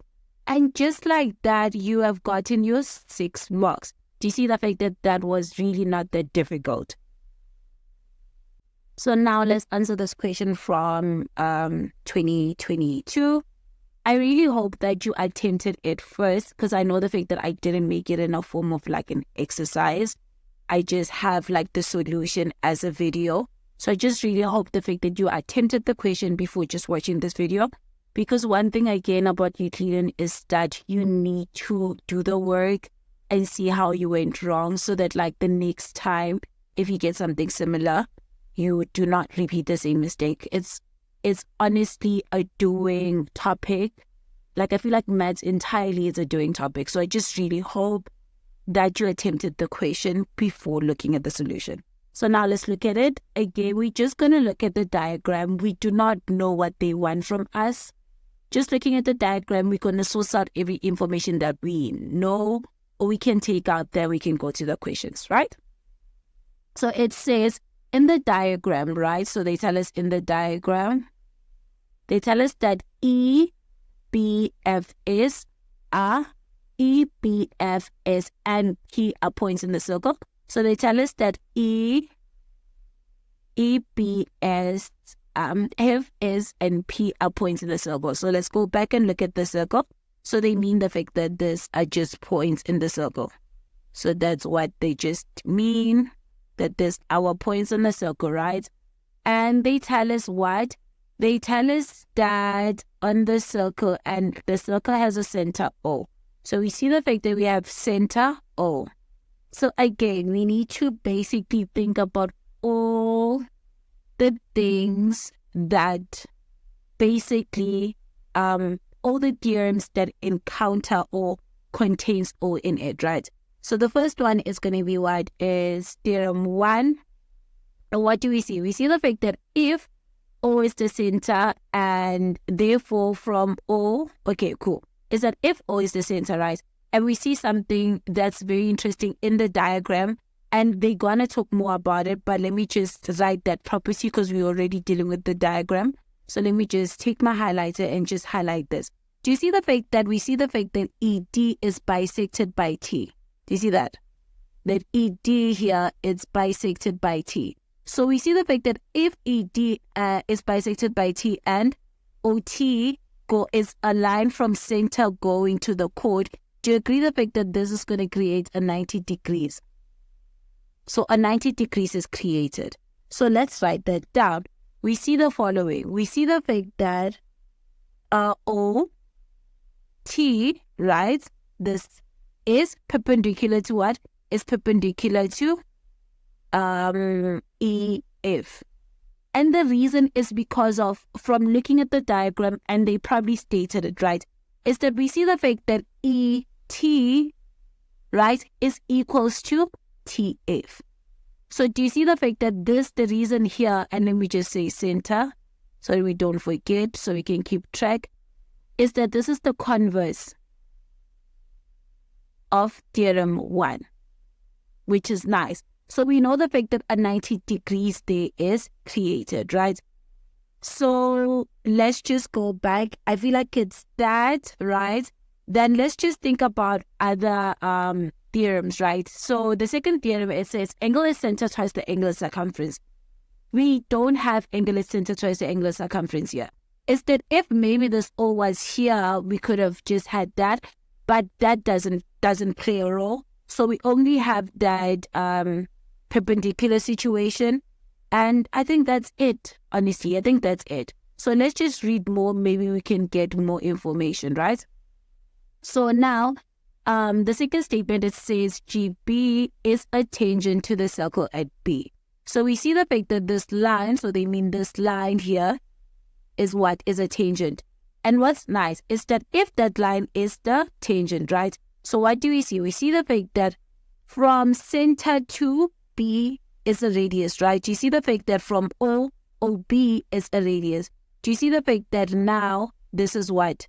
And just like that, you have gotten your 6 marks. Do you see the fact that that was really not that difficult? So now let's answer this question from 2022. I really hope that you attempted it first, because I know the fact that I didn't make it in a form of like an exercise. I just have like the solution as a video. So I just really hope the fact that you attempted the question before just watching this video. Because one thing again about Euclidean is that you need to do the work and see how you went wrong, so that like the next time, if you get something similar, you do not repeat the same mistake. It's honestly a doing topic. Like I feel like maths entirely is a doing topic. So I just really hope that you attempted the question before looking at the solution. So now let's look at it. Again, we're just going to look at the diagram. We do not know what they want from us. Just looking at the diagram, we're going to source out every information that we know, or we can take out, then we can go to the questions, right? So it says in the diagram, right? So they tell us in the diagram, they tell us that E, B, F is E, B, F, S, and P are points in the circle. So they tell us that E, B, S, F, S, and P are points in the circle. So let's go back and look at the circle. So they mean the fact that these are just points in the circle. So that's what they just mean, that there's our points in the circle, right? And they tell us what? They tell us that on the circle, and the circle has a center O. So we see the fact that we have center O. So again, we need to basically think about all the things that basically, all the theorems that encounter or contains O in it, right? So the first one is going to be what is theorem 1. And what do we see? We see the fact that if O is the center, and therefore from O, okay, cool, is that if O is the center, right? And we see something that's very interesting in the diagram, and they're going to talk more about it, but let me just write that property because we're already dealing with the diagram. So let me just take my highlighter and just highlight this. Do you see the fact that we see the fact that ED is bisected by T? Do you see that? That ED here is bisected by T. So we see the fact that if ED is bisected by T and OT is a line from center going to the chord, do you agree the fact that this is going to create a 90 degrees? So a 90 degrees is created. So let's write that down. We see the following. We see the fact that OT, right, this is perpendicular to what? Is perpendicular to EF. And the reason is because of, from looking at the diagram, and they probably stated it right, is that we see the fact that ET, right, is equals to TF. So do you see the fact that this, the reason here, and let me just say center, so we don't forget, so we can keep track, is that this is the converse of theorem 1, which is nice. So we know the fact that a 90 degrees there is created, right? So let's just go back. I feel like it's that, right? Then let's just think about other theorems, right? So the second theorem, it says angle at center twice the angular circumference. We don't have angle at center twice the angular circumference here. Is that if maybe this O was here, we could have just had that, but that doesn't play a role. So we only have that perpendicular situation. And I think that's it. Honestly, I think that's it. So let's just read more. Maybe we can get more information, right? So now, the second statement, it says GB is a tangent to the circle at B. So we see the fact that this line, so they mean this line here, is what is a tangent. And what's nice is that if that line is the tangent, right, So what do we see? We see the fact that from center to B is a radius, right? Do you see the fact that from OB is a radius? Do you see the fact that now this is what?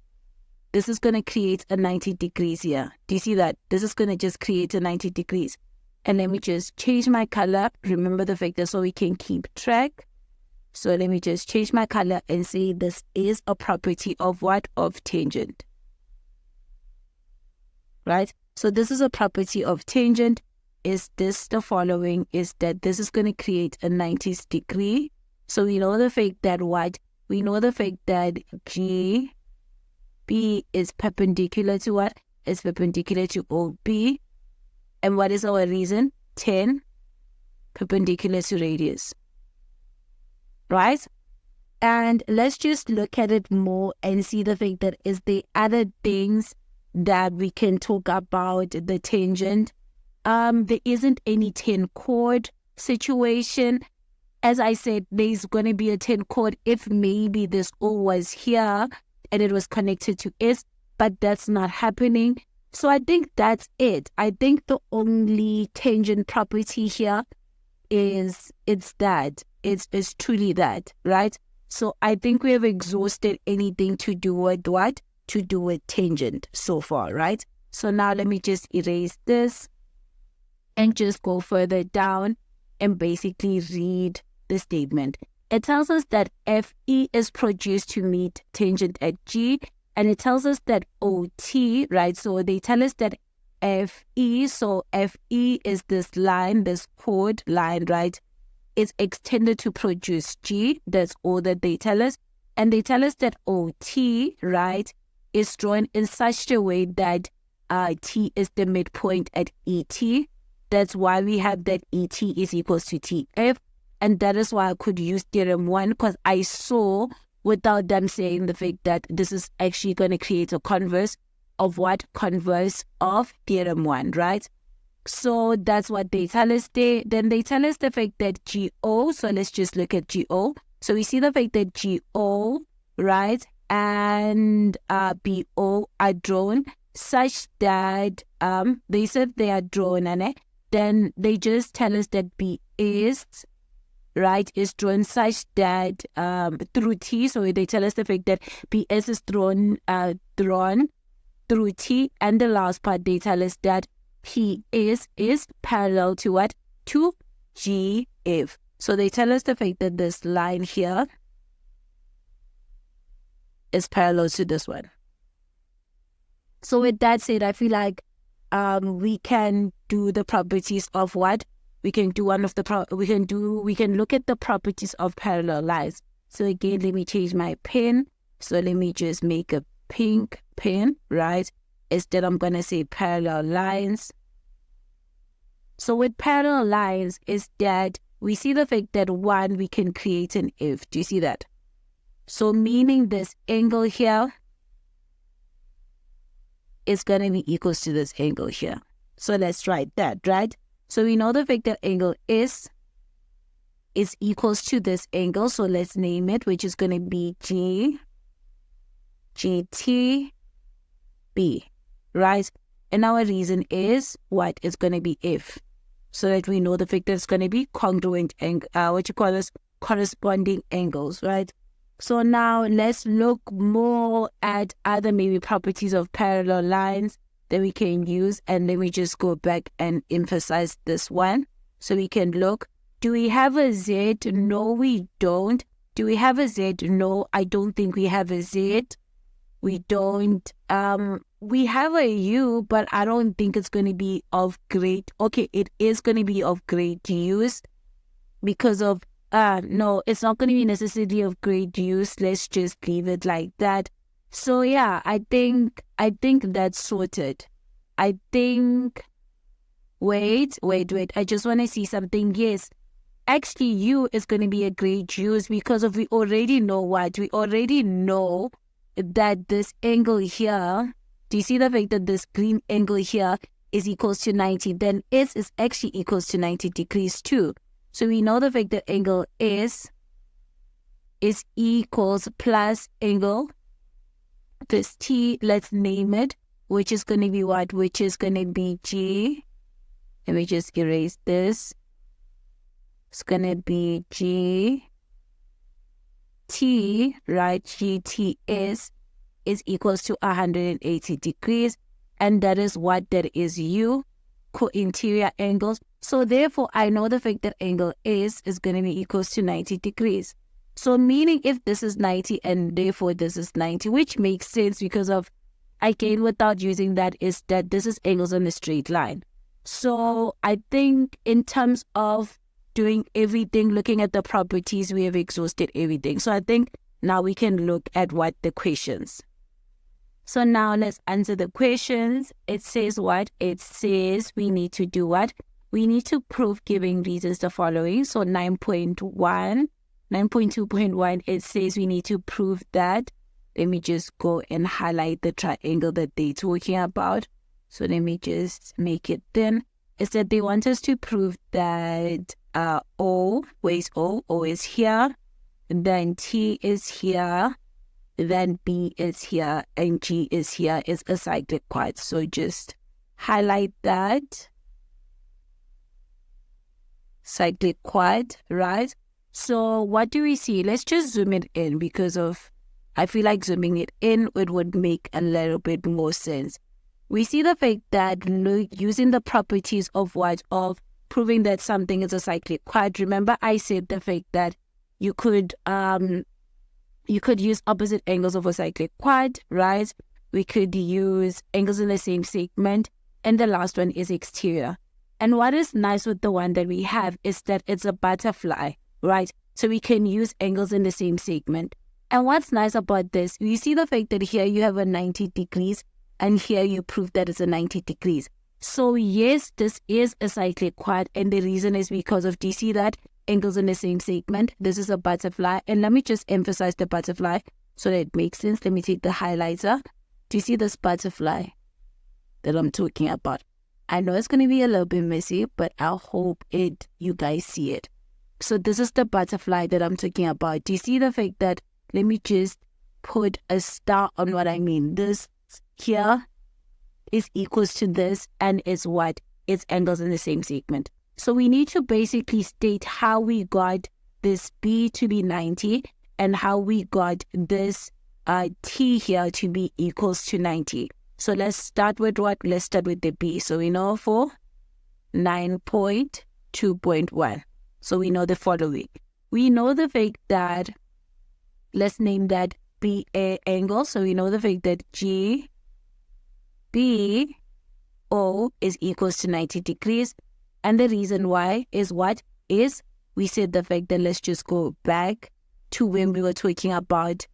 This is going to create a 90 degrees here. Do you see that? This is going to just create a 90 degrees. And let me just change my color. Remember the fact that so we can keep track. So let me just change my color and say this is a property of what? Of tangent. Right? So this is a property of tangent. Is this the following? Is that this is going to create a 90 degree. So we know the fact that what? We know the fact that GB is perpendicular to what? It's perpendicular to OB. And what is our reason? 10 perpendicular to radius. Right? And let's just look at it more and see the fact that is there other things that we can talk about the tangent. There isn't any Tan-Chord situation. As I said, there's going to be a Tan-Chord if maybe this O was here and it was connected to S, but that's not happening. So I think that's it. I think the only tangent property here is that. It's truly that, right? So I think we have exhausted anything to do with what? To do with tangent so far, right? So now let me just erase this and just go further down and basically read the statement. It tells us that FE is produced to meet tangent at G, and it tells us that OT, right? So they tell us that FE, so FE is this line, this chord line, right? It's extended to produce G. That's all that they tell us. And they tell us that OT, right, is drawn in such a way that T is the midpoint at ET. That's why we have that ET is equals to TF. And that is why I could use Theorem 1, because I saw without them saying the fact that this is actually going to create a converse of what? Converse of Theorem 1, right? So that's what they tell us there. Then they tell us the fact that GO, so let's just look at GO. So we see the fact that GO, right, and BO are drawn such that they said they are drawn, and then they just tell us that B is, right, is drawn such that through T. So they tell us the fact that BS is drawn through T, and the last part they tell us that P is parallel to what? To GF. So they tell us the fact that this line here is parallel to this one. So with that said, I feel like we can do the properties of what? We can do one of the we can look at the properties of parallel lines. So again, let me change my pen. So let me just make a pink pen, right? Instead, I'm going to say parallel lines. So with parallel lines is that we see the fact that one, we can create an F. Do you see that? So meaning this angle here is going to be equals to this angle here. So let's write that, right? So we know the fact that angle is equals to this angle. So let's name it, which is going to be GTB, right? And our reason is what? It's going to be F. So that we know the fact that it's going to be congruent, corresponding angles, right? So now let's look more at other maybe properties of parallel lines that we can use. And let me just go back and emphasize this one. So we can look, do we have a Z? No, we don't. Do we have a Z? No, I don't think we have a Z. We don't. We have a U, but I don't think it's going to be of great. Okay, it is going to be of great use because of, no, it's not going to be necessarily of great use. Let's just leave it like that. So yeah, I think that's sorted. I think, wait. I just want to see something. Yes, actually U is going to be a great use because of we already know what? We already know that this angle here, do you see the fact that this green angle here is equals to 90? Then S is actually equals to 90 degrees too. So we know the fact that angle S is equals plus angle, this T, let's name it, which is going to be what? Which is going to be G. Let me just erase this. It's going to be G T, right? GTS is equals to 180 degrees. And that is what? That is U, co-interior angles. So therefore, I know the fact that angle S is going to be equals to 90 degrees. So meaning if this is 90 and therefore this is 90, which makes sense because of, again, without using that, is that this is angles on a straight line. So I think in terms of doing everything, looking at the properties, we have exhausted everything. So I think now we can look at what the questions. So now let's answer the questions. It says what? It says we need to do what? We need to prove giving reasons the following. So 9.2.1, it says we need to prove that. Let me just go and highlight the triangle that they're talking about. So let me just make it thin. It's that they want us to prove that O, where is O? O is here. Then T is here. Then B is here. And G is here. Is a cyclic quad. So just highlight that. Cyclic quad, right? So what do we see? Let's just zoom it in because I feel like zooming it in, it would make a little bit more sense. We see the fact that using the properties of what? Of proving that something is a cyclic quad. Remember I said the fact that you could use opposite angles of a cyclic quad, right? We could use angles in the same segment. And the last one is exterior. And what is nice with the one that we have is that it's a butterfly, right? So we can use angles in the same segment. And what's nice about this, you see the fact that here you have a 90 degrees and here you prove that it's a 90 degrees. So yes, this is a cyclic quad, and the reason is because of, do you see that? Angles in the same segment. This is a butterfly. And let me just emphasize the butterfly so that it makes sense. Let me take the highlighter. Do you see this butterfly that I'm talking about? I know it's going to be a little bit messy, but I hope you guys see it. So this is the butterfly that I'm talking about. Do you see the fact that, let me just put a star on what I mean. This here is equals to this, and is what? It's angles in the same segment. So we need to basically state how we got this B to be 90 and how we got this T here to be equals to 90. So let's start with what? Let's start with the B. So we know for 9.2.1. So we know the following. We know the fact that, let's name that BA angle. So we know the fact that GBO is equals to 90 degrees. And the reason why is what? Is we said the fact that, let's just go back to when we were talking about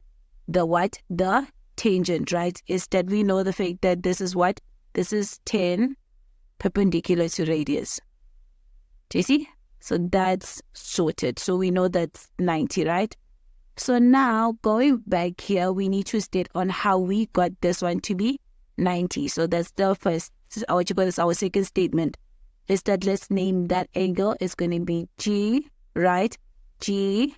the what? The tangent, right? Is that we know the fact that this is what? This is 10 perpendicular to radius. Do you see? So that's sorted. So we know that's 90, right? So now going back here, we need to state on how we got this one to be 90. So that's the first, our second statement. Is that let's name that angle is going to be G, right? GTO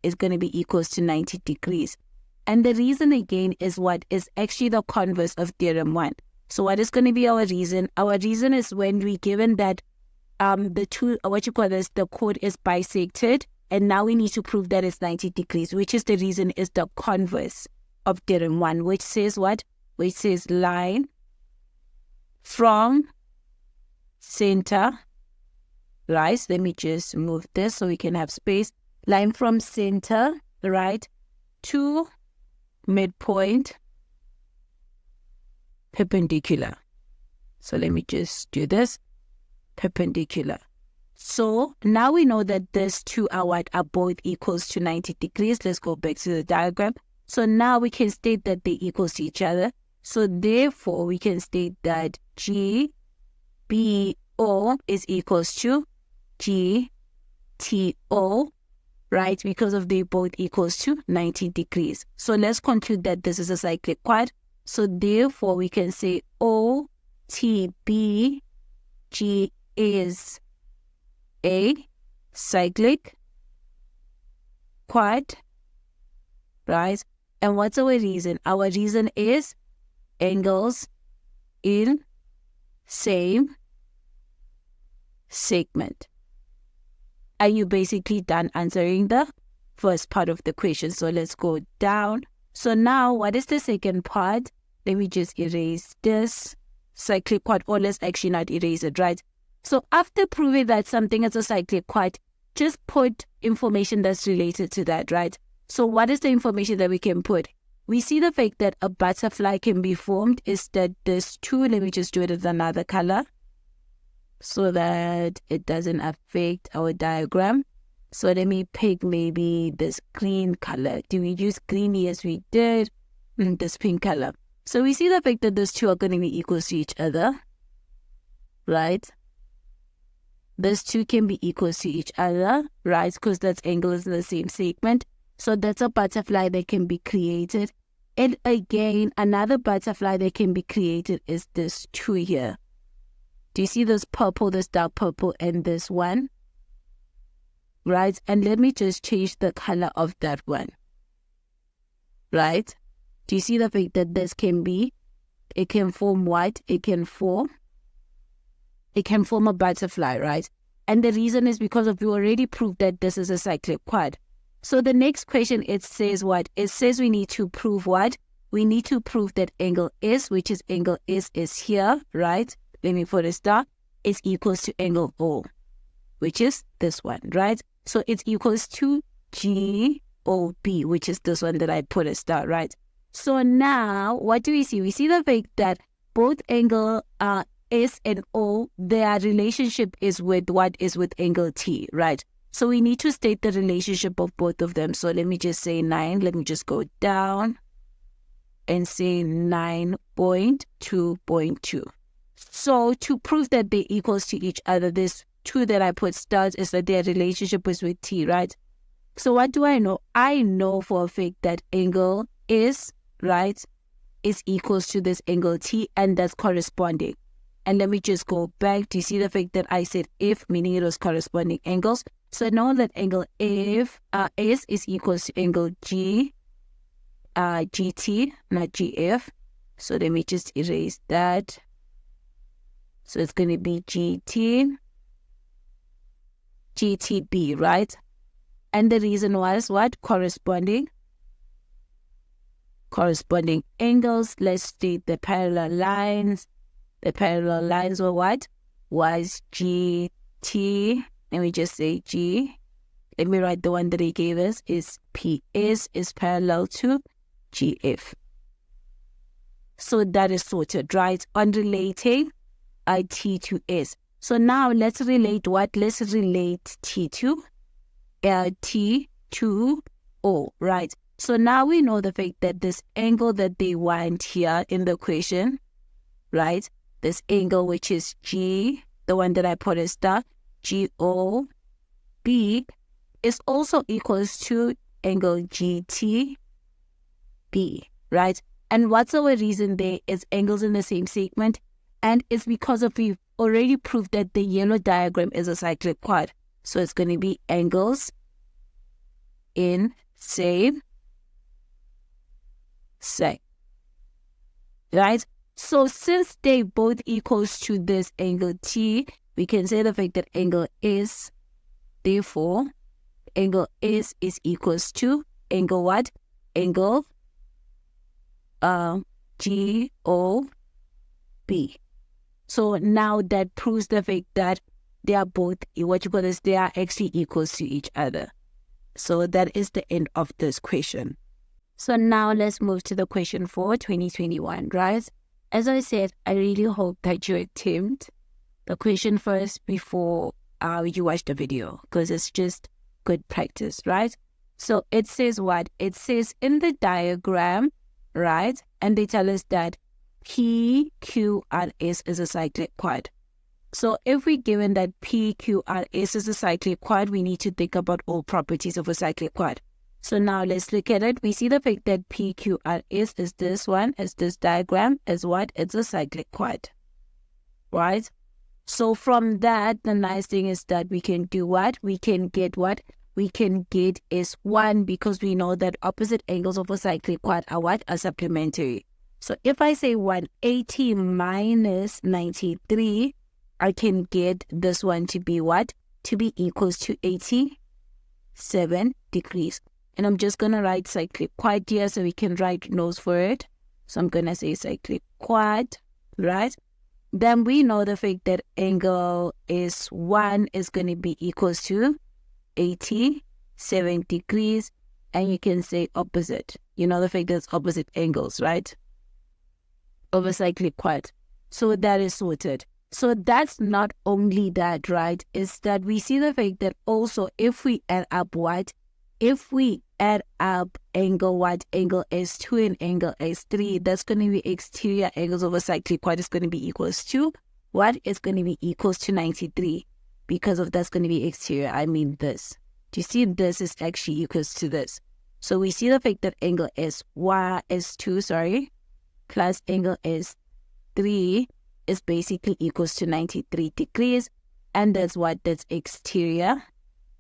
is going to be equals to 90 degrees. And the reason again is what? Is actually the converse of theorem 1. So what is going to be our reason? Our reason is when we given that the chord is bisected, and now we need to prove that it's 90 degrees, which is the reason is the converse of theorem 1, which says what? Which says line from center, right? Let me just move this so we can have space. Line from center, right, to midpoint perpendicular. So let me just do this, perpendicular. So now we know that these two are what? Are both equals to 90 degrees. Let's go back to the diagram. So now we can state that they equals to each other. So therefore we can state that GBO is equals to GTO, right? Because of they both equals to 90 degrees. So let's conclude that this is a cyclic quad. So therefore we can say OTBG is a cyclic quad right? And what's our reason? Our reason is angles in same segment. Are you basically done answering the first part of the question? So let's go down. So now what is the second part? Let me just erase this cyclic quad, or let's actually not erase it, right? So after proving that something is a cyclic quad, just put information that's related to that, right? So what is the information that we can put? We see the fact that a butterfly can be formed is that there's two. Let me just do it with another color so that it doesn't affect our diagram. So let me pick maybe this green color. Do we use green? Yes, we did. This pink color. So we see the fact that those two are going to be equal to each other, right? Those two can be equal to each other, right? Because that's angles in the same segment. So that's a butterfly that can be created. And again, another butterfly that can be created is this two here. Do you see this purple, this dark purple, and this one? Right? And let me just change the color of that one. Right? Do you see the fact that this can be, it can form what? It can form a butterfly, right? And the reason is because we already proved that this is a cyclic quad. So the next question, it says what? It says we need to prove what? We need to prove that angle S, which is angle S is here, right? Let me put a star, is equals to angle O, which is this one, right? So it's equals to GOB, which is this one that I put a star, right? So now, what do we see? We see the fact that both angle S and O, their relationship is with what is with angle T, right? So we need to state the relationship of both of them. So let me just say 9. Let me just go down and say 9.2.2. So to prove that they're equals to each other, this 2 that I put stars is that their relationship is with T, right? So what do I know? I know for a fact that angle is, right, is equals to this angle T, and that's corresponding. And let me just go back. Do you see the fact that I said if, meaning it was corresponding angles? So I know that angle F, S is equals to angle G, GT, not GF. So let me just erase that. So it's going to be GTB, right? And the reason was what? Corresponding angles. Let's state the parallel lines. The parallel lines were what? Was GT. Let me just say G. Let me write the one that he gave us is PS is parallel to GF. So that is sorted, right? On relating T to S. So now let's relate what? Let's relate T to O, right? So now we know the fact that this angle that they want here in the equation, right? This angle, which is G, the one that I put as star, GOB, is also equals to angle GTB, right? And what's our reason there? It's angles in the same segment, and it's because we've already proved that the yellow diagram is a cyclic quad. So it's going to be angles in same seg, right? So since they both equals to this angle T, we can say the fact that angle S, therefore, angle S is equals to angle what? Angle GOB. So now that proves the fact that they are both, they are actually equals to each other. So that is the end of this question. So now let's move to the question for 2021, right? As I said, I really hope that you attempt the question first before you watch the video, because it's just good practice, right? So it says what? It says in the diagram, right? And they tell us that P, Q, and S is a cyclic quad. So if we're given that P, Q, and S is a cyclic quad, we need to think about all properties of a cyclic quad. So now let's look at it. We see the fact that P, Q, and S is this one, is this diagram, is what? It's a cyclic quad, right? So from that, the nice thing is that we can do what? We can get what? we can get is 1 because we know that opposite angles of a cyclic quad are what? Are supplementary. So if I say 180 minus 93, I can get this one to be what? To be equals to 87 degrees. And I'm just going to write cyclic quad here so we can write notes for it. So I'm going to say cyclic quad, right? Then we know the fact that angle is 1 is going to be equals to 87 degrees. And you can say opposite. You know the fact that it's opposite angles, right? Of a cyclic quad. So that is sorted. So that's not only that, right? Is that we see the fact that also if we add up what? If we add up angle what? Angle S2 and angle S3, that's going to be exterior angles of a cyclic quad is going to be equals to what? It's going to be equals to 93 because of that's going to be exterior. I mean this. Do you see this is actually equals to this? So we see the fact that angle S2, plus angle S3 is basically equals to 93 degrees. And that's what? That's exterior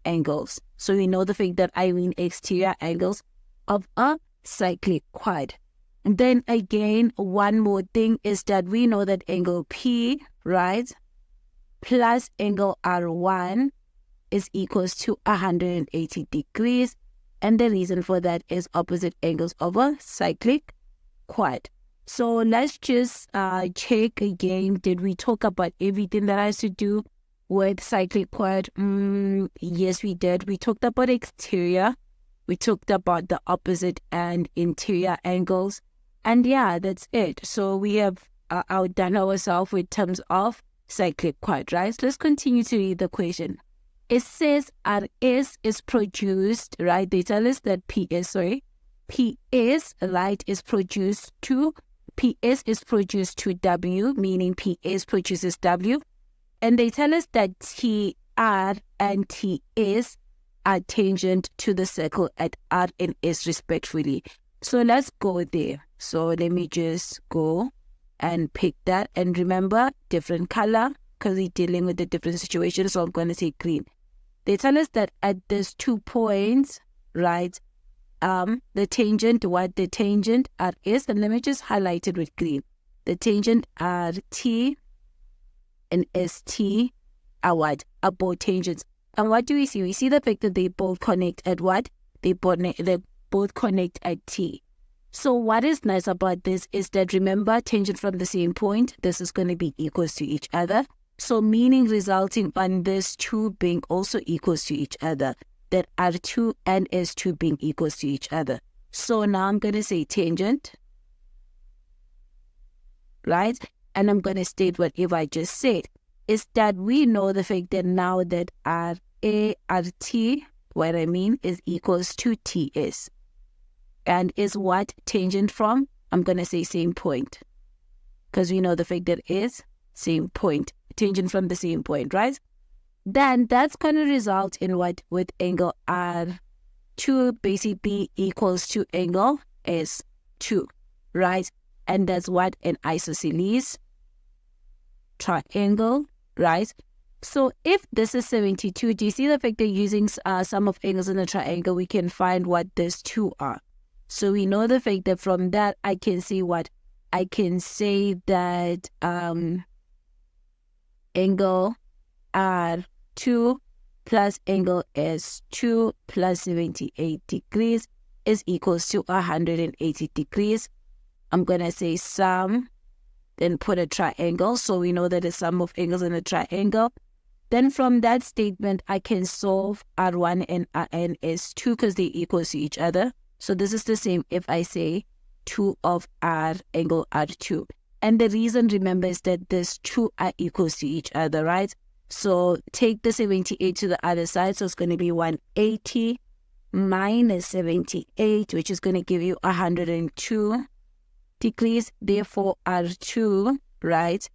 angles. So we know the fact that I mean exterior angles of a cyclic quad. And then again, one more thing is that we know that angle P, right, plus angle R1 is equals to 180 degrees. And the reason for that is opposite angles of a cyclic quad. So let's just check again. Did we talk about everything that has to do with cyclic quad? Yes, we did. We talked about exterior. We talked about the opposite and interior angles. And yeah, that's it. So we have outdone ourselves in terms of cyclic quad, right? So let's continue to read the question. It says RS is produced, right? They tell us that PS, right, is produced to W, meaning PS produces W. And they tell us that TR and TS are tangent to the circle at R and S respectively. So let's go there. So let me just go and pick that. And remember, different color because we're dealing with a different situation. So I'm going to say green. They tell us that at these 2 points, right, the tangent RS, and let me just highlight it with green. The tangent RT and ST are what? Are both tangents. And what do we see? We see the fact that they both connect at what? They both connect at T. So what is nice about this is that, remember, tangent from the same point, this is going to be equals to each other. So meaning resulting on this 2 being also equals to each other. That R2 and S2 being equals to each other. So now I'm going to say tangent, right? And I'm going to state whatever I just said. Is that we know the fact that now that RT, what I mean, is equals to TS. And is what? Tangent from? I'm going to say same point. Because we know the fact that is same point. Tangent from the same point, right? Then that's going to result in what? With angle R2 basically equals to angle S2, right? And that's what? An isosceles triangle, right? So if this is 72, do you see the fact that using sum of angles in a triangle, we can find what these 2 are? So we know the fact that from that, I can see what? I can say that angle R2 plus angle S2 plus 78 degrees is equals to 180 degrees. I'm going to say sum, then put a triangle. So we know that the sum of angles in a triangle. Then from that statement, I can solve R1 and Rn S2 because they equal to each other. So this is the same if I say 2 of R angle R2. And the reason, remember, is that these 2 are equals to each other, right? So take the 78 to the other side. So it's going to be 180 minus 78, which is going to give you 102 degrees. Therefore, R2, right,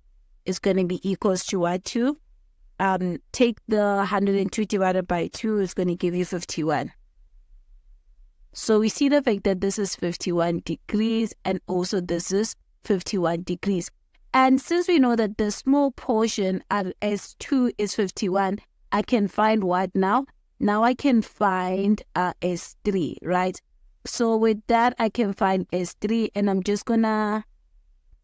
is going to be equals to what? 2. Take the 102 divided by 2 is going to give you 51. So we see the fact that this is 51 degrees and also this is 51 degrees. And since we know that the small portion S2 is 51, I can find what now? Now I can find S3, right? So with that, I can find S3, and I'm just gonna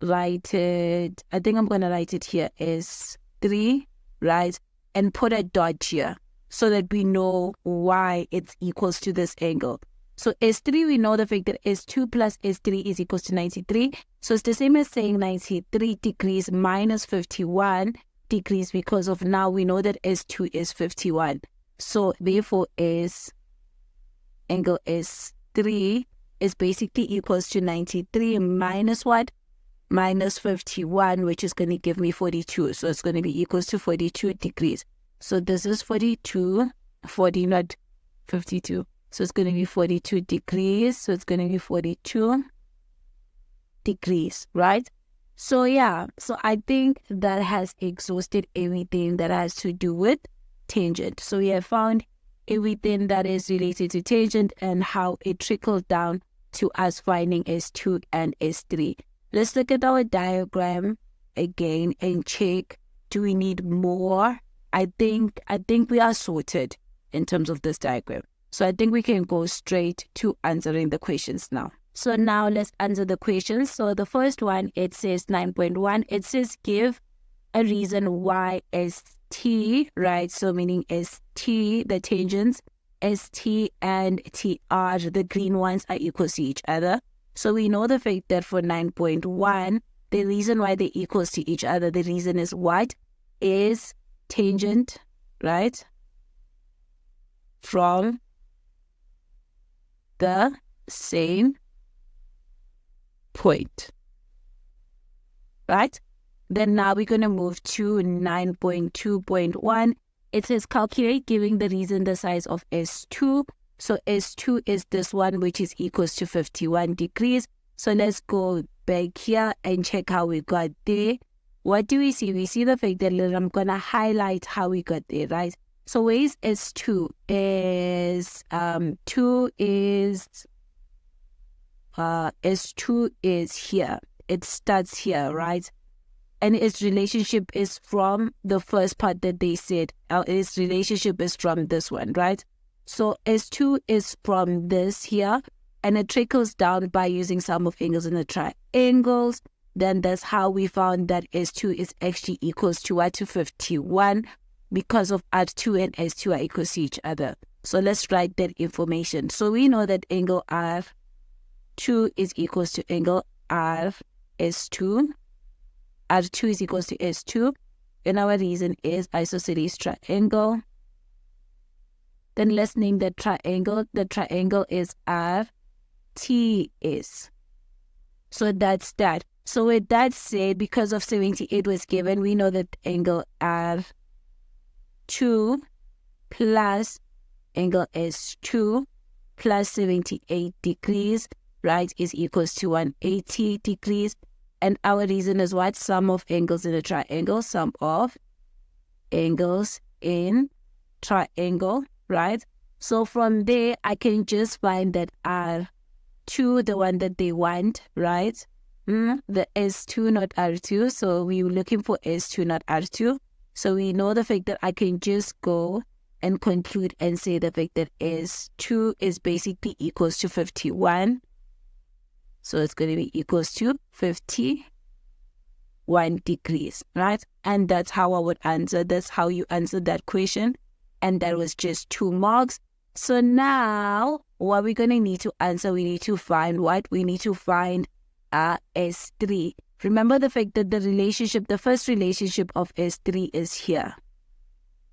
write it, I think I'm gonna write it here, S3, right? And put a dot here so that we know why it's equals to this angle. So S3, we know the fact that S2 plus S3 is equals to 93. So it's the same as saying 93 degrees minus 51 degrees, because of now we know that S2 is 51. So therefore angle S3 is basically equals to 93 minus what? Minus 51, which is going to give me 42. So it's going to be equals to 42 degrees. So this is 42, 40, not 52. So it's going to be 42 degrees. So it's going to be 42 degrees, right? So yeah, so I think that has exhausted everything that has to do with tangent. So we have found everything that is related to tangent and how it trickled down to us finding S2 and S3. Let's look at our diagram again and check, do we need more? I think we are sorted in terms of this diagram. So I think we can go straight to answering the questions now. So now let's answer the questions. So the first one, it says 9.1, it says give a reason why ST, right? So meaning ST, the tangents, ST and TR, the green ones, are equal to each other. So we know the fact that for 9.1, the reason why they're equals to each other, the reason is what? Is tangent, right? From the same point, right? Then now we're going to move to 9.2.1. It says calculate giving the reason the size of S2. So S2 is this one, which is equals to 51 degrees. So let's go back here and check how we got there. What do we see? We see the fact that I'm going to highlight how we got there, right? So where is S2? S2 is here. It starts here, right? And its relationship is from the first part that they said. Its relationship is from this one, right? So S2 is from this here, and it trickles down by using sum of angles in the triangles. Then that's how we found that S2 is actually equals to what? To 51, because of R2 and S2 are equal to each other. So let's write that information. So we know that angle R2 is equals to angle RS2. R2 is equals to S2. And our reason is isosceles triangle. Then let's name the triangle. The triangle is RTS. So that's that. So with that said, because of 78 was given, we know that angle R2 plus angle S2 plus 78 degrees, right, is equals to 180 degrees. And our reason is what? Sum of angles in a triangle. Sum of angles in triangle, right? So from there, I can just find that R2, the one that they want, right? The S2, not R2. So we were looking for S2, not R2. So we know the fact that I can just go and conclude and say the fact that S2 is basically equals to 51. So it's going to be equals to 51 degrees, right? And that's how I would answer. That's how you answer that question. And that was just 2 marks. So now what we're going to need to answer, we need to find what? We need to find S3. Remember the fact that the first relationship of S3 is here,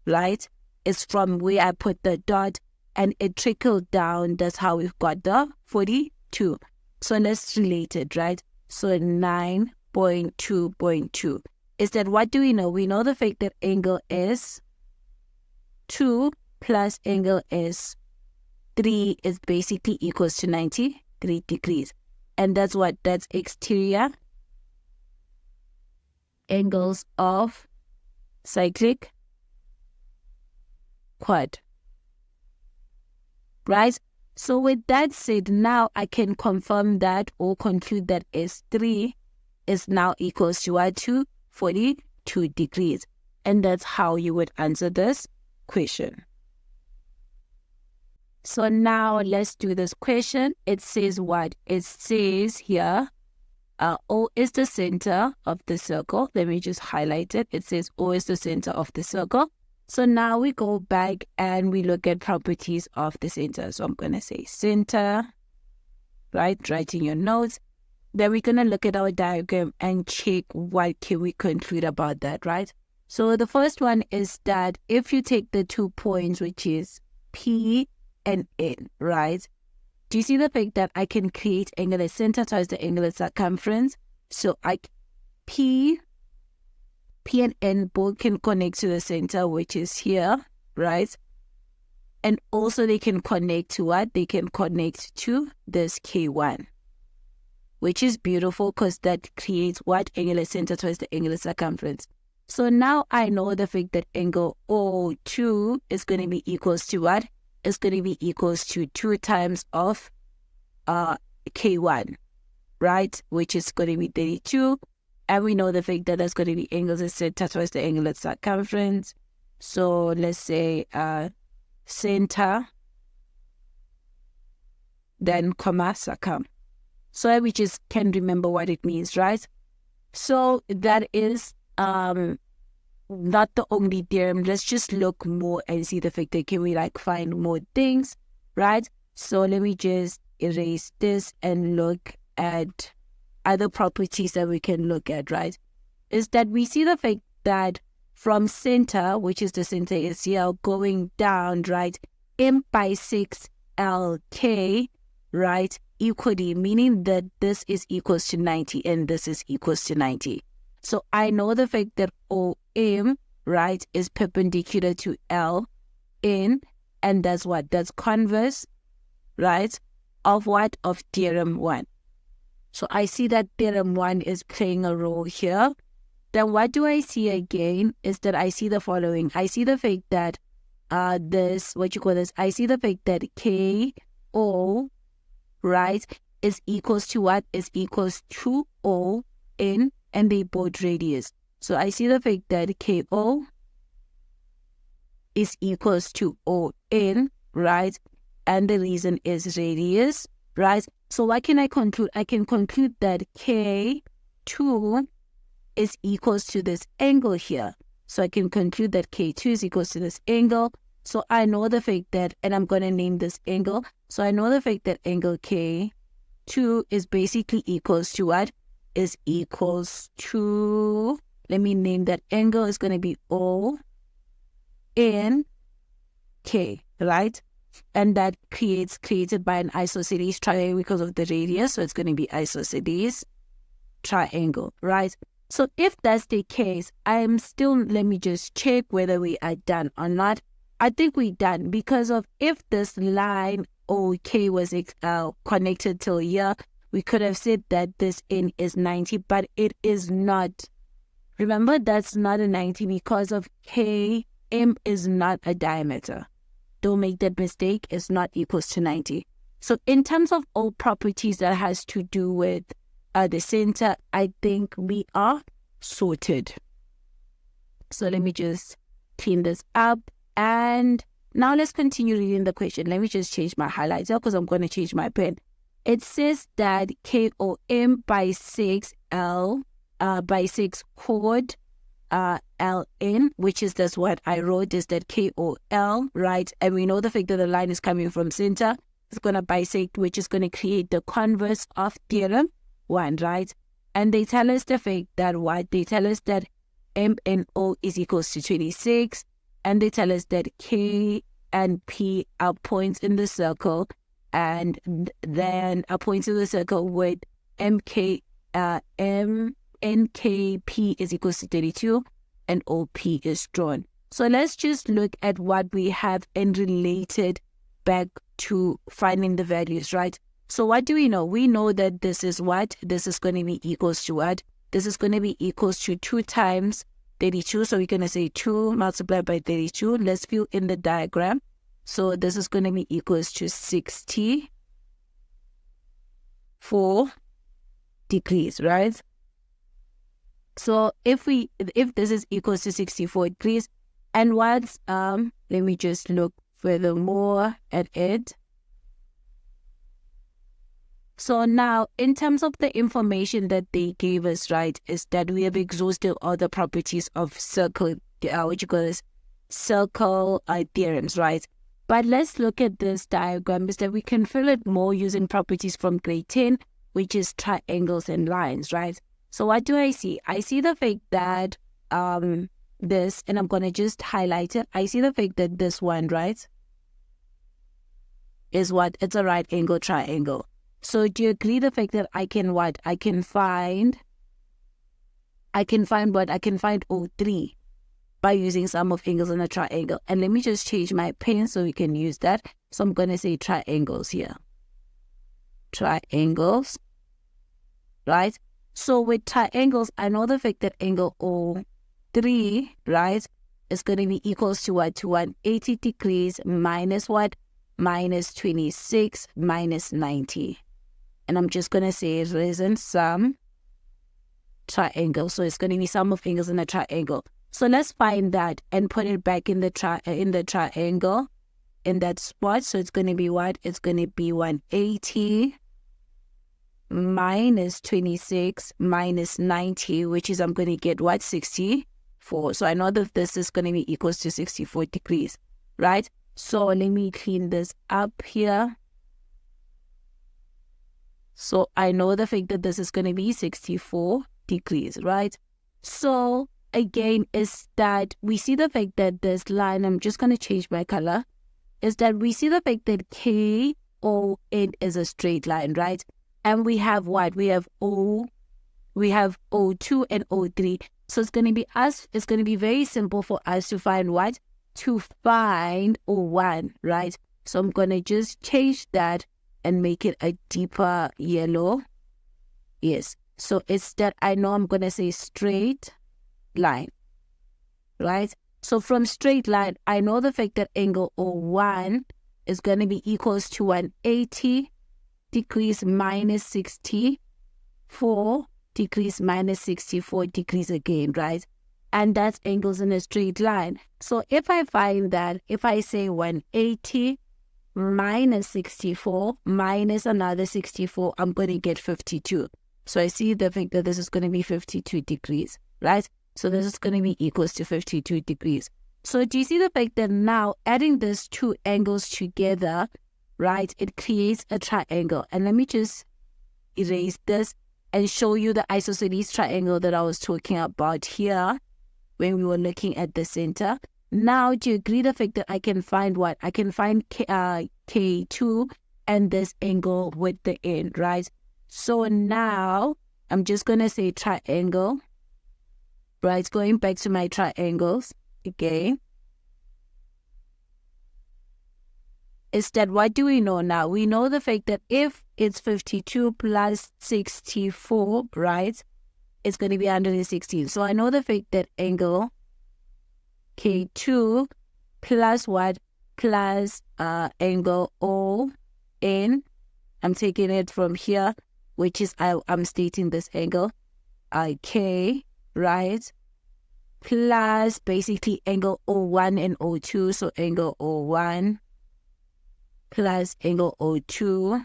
right? It's from where I put the dot and it trickled down. That's how we've got the 42. So let's relate it, right? So 9.2.2 is that what do we know? We know the fact that angle S2 plus angle S3 is basically equals to 93 degrees. And that's what? That's exterior angles of cyclic quad, right? So with that said, now I can confirm that or conclude that S3 is now equals to what? To 42 degrees. And that's how you would answer this question. So now let's do this question. It says what? It says here, O is the center of the circle. Let me just highlight it. It says O is the center of the circle. So now we go back and we look at properties of the center. So I'm going to say center, right? Write in your notes. Then we're going to look at our diagram and check what can we conclude about that, right? So the first one is that if you take the 2 points, which is P and N, right? Do you see the fact that I can create angular center times the angular circumference? So P and N both can connect to the center, which is here, right? And also they can connect to what? They can connect to this K1, which is beautiful because that creates what? Angular center times the angular circumference. So now I know the fact that angle O2 is going to be equals to what? It's going to be equals to 2 times of K1, right? Which is going to be 32. And we know the fact that that's going to be angle center times the angular circumference. So let's say center, then comma circum. So we just can remember what it means, right? So that is not the only theorem. Let's just look more and see the fact that can we like find more things, right? So let me just erase this and look at other properties that we can look at, right? Is that we see the fact that from center, which is the center is here, going down, right? M bisects LK, right? Equally, meaning that this is equals to 90 and this is equals to 90. So I know the fact that OM, right, is perpendicular to LN, and that's what? That's converse, right, of what? Of theorem 1. So I see that theorem 1 is playing a role here. Then what do I see again is that I see the following. I see the fact that I see the fact that KO, right, is equals to what? Is equals to ON, and they both radius. So I see the fact that KO is equals to ON, right? And the reason is radius, right? So what can I conclude? I can conclude that K2 is equals to this angle here. So I can conclude that K2 is equals to this angle. So I know the fact that, and I'm going to name this angle. So I know the fact that angle K2 is basically equals to what? Is equals to, let me name that angle, is going to be O N K, right? And that created by an isosceles triangle because of the radius. So it's going to be isosceles triangle, right? So if that's the case, I'm still, let me just check whether we are done or not. I think we're done because of if this line OK was connected till here, we could have said that this N is 90, but it is not. Remember, that's not a 90 because of K, M is not a diameter. Don't make that mistake. It's not equals to 90. So in terms of all properties that has to do with the center, I think we are sorted. So let me just clean this up. And now let's continue reading the question. Let me just change my highlighter because I'm going to change my pen. It says that KOM bisects chord LN, which is that's what I wrote, is that KOL, right? And we know the fact that the line is coming from center. It's going to bisect, which is going to create the converse of theorem 1, right? And they tell us the fact that what? They tell us that M and O is equals to 26. And they tell us that K and P are points in the circle. And then a point in the circle with NKP is equals to 32 and OP is drawn. So let's just look at what we have and relate it back to finding the values, right? So what do we know? We know that this is what? This is going to be equals to what? This is going to be equals to 2 times 32. So we're going to say 2 multiplied by 32. Let's fill in the diagram. So this is going to be equals to 64 degrees, right? So if this is equals to 64 degrees, and what's let me just look furthermore at it. So now, in terms of the information that they gave us, right, is that we have exhausted all the properties of circle theorems, right? But let's look at this diagram, is that we can fill it more using properties from grade 10, which is triangles and lines, right? So what do I see? I see the fact that this, and I'm going to just highlight it. I see the fact that this one, right, is what? It's a right angle triangle. So do you agree the fact that I can what? I can find what? I can find O3 by using sum of angles in a triangle. And let me just change my pen so we can use that. So I'm going to say triangles here. Triangles, right? So with triangles, I know the fact that angle O3, right, is going to be equals to what? To 180 degrees minus what? Minus 26 minus 90. And I'm just going to say it isn't sum triangle. So it's going to be sum of angles in a triangle. So let's find that and put it back in the triangle in that spot. So it's going to be what? It's going to be 180 minus 26 minus 90, which is I'm going to get what? 64. So I know that this is going to be equals to 64 degrees, right? So let me clean this up here. So I know the fact that this is going to be 64 degrees, right? So again, is that we see the fact that this line, I'm just going to change my color, is that we see the fact that KON is a straight line, right? And we have what? We have O2 and O3. So it's going to be very simple for us to find what? To find O1, right? So I'm going to just change that and make it a deeper yellow. Yes. So it's that I know I'm going to say straight line, right? So from straight line, I know the fact that angle O1 is going to be equals to 180 degrees minus 64 degrees minus 64 degrees again, right? And that's angles in a straight line. So if I find that, if I say 180 minus 64 minus another 64, I'm going to get 52. So I see the fact that this is going to be 52 degrees, right? So this is going to be equals to 52 degrees. So do you see the fact that now adding these two angles together, right, it creates a triangle. And let me just erase this and show you the isosceles triangle that I was talking about here when we were looking at the center. Now, do you agree the fact that I can find what? I can find K2 and this angle with the end, right? So now, I'm just going to say triangle, right? Going back to my triangles again. Is that what do we know now? We know the fact that if it's 52 plus 64, right, it's going to be 116. So I know the fact that angle K2 plus what? Plus angle ON. I'm taking it from here, which is I'm stating this angle K, right? Plus basically angle O1 and O2. So angle O1 plus angle O2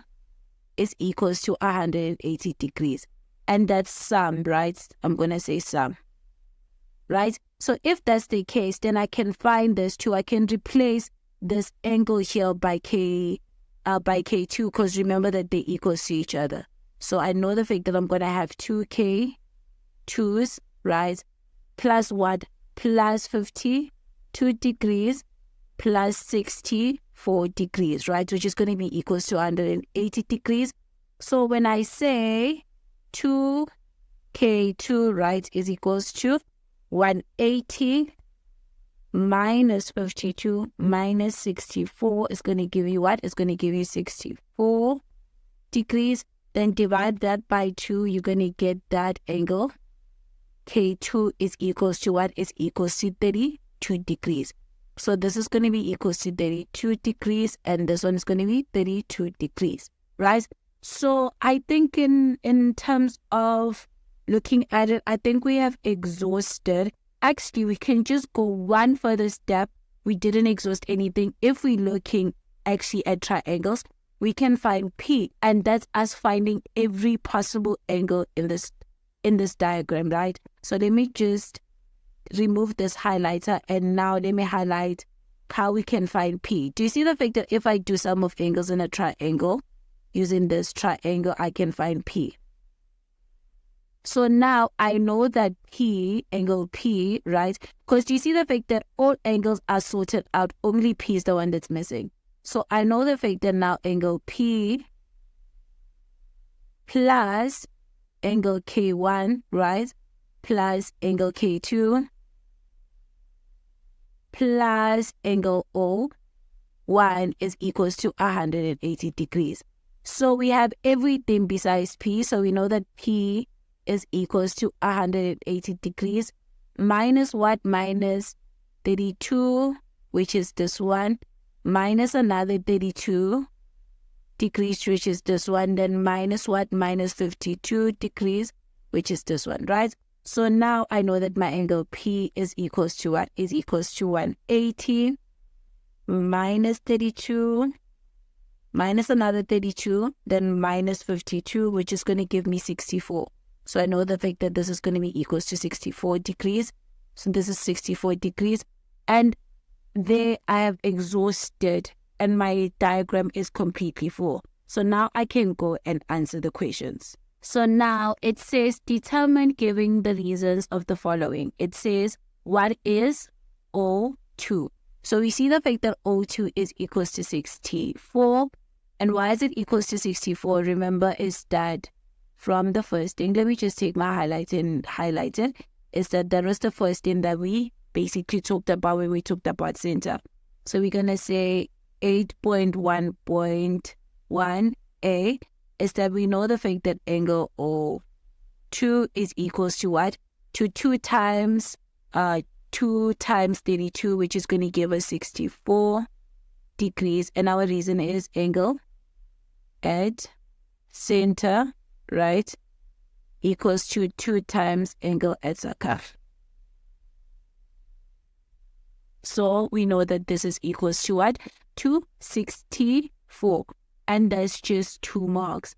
is equals to 180 degrees. And that's sum, right? I'm going to say sum, right? So if that's the case, then I can find this too. I can replace this angle here by K2, because remember that they equal to each other. So I know the fact that I'm going to have 2 K2s, right? Plus what? Plus 52 degrees plus 64 degrees, right? Which is going to be equals to 180 degrees. So when I say 2K2, right, is equals to 180 minus 52 minus 64 is going to give you what? It's going to give you 64 degrees. Then divide that by 2, you're going to get that angle. K2 is equals to what? Is equals to 32 degrees. So this is going to be equals to 32 degrees, and this one is going to be 32 degrees, right? So I think in terms of looking at it, I think we have exhausted. Actually, we can just go one further step we didn't exhaust anything. If we're looking actually at triangles, we can find P, and that's us finding every possible angle in this diagram, right? So let me just remove this highlighter, and now let me highlight how we can find P. Do you see the fact that if I do sum of angles in a triangle, using this triangle, I can find P? So now I know that P, angle P, right? Because do you see the fact that all angles are sorted out, only P is the one that's missing. So I know the fact that now angle P plus angle K1, right? Plus angle K2 plus angle O1 is equals to 180 degrees. So we have everything besides P. So we know that P is equals to 180 degrees minus what? Minus 32, which is this one, minus another 32 degrees, which is this one, then minus what? Minus 52 degrees, which is this one, right? So now I know that my angle P is equals to what? Is equals to 180 minus 32 minus another 32, then minus 52, which is going to give me 64. So I know the fact that this is going to be equals to 64 degrees. So this is 64 degrees. And there I have exhausted, and my diagram is completely full. So now I can go and answer the questions. So now it says determine giving the reasons of the following. It says what is O2? So we see the fact that O2 is equals to 64. And why is it equals to 64? Remember, is that from the first thing, let me just take my highlight and highlight it, is that was the first thing that we basically talked about when we talked about center. So we're going to say 8.1.1a is that we know the fact that angle O2 is equals to what? To 2 times 32, which is going to give us 64 degrees. And our reason is angle at center, right, equals to 2 times angle at circumference. So we know that this is equals to what? To 64. And that's just 2 marks.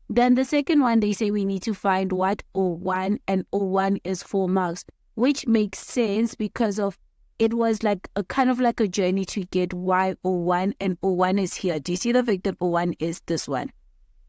Then the second one, they say we need to find what? O1, and O1 is 4 marks, which makes sense because of it was like a kind of like a journey to get why O1, and O1 is here. Do you see the fact that O1 is this one?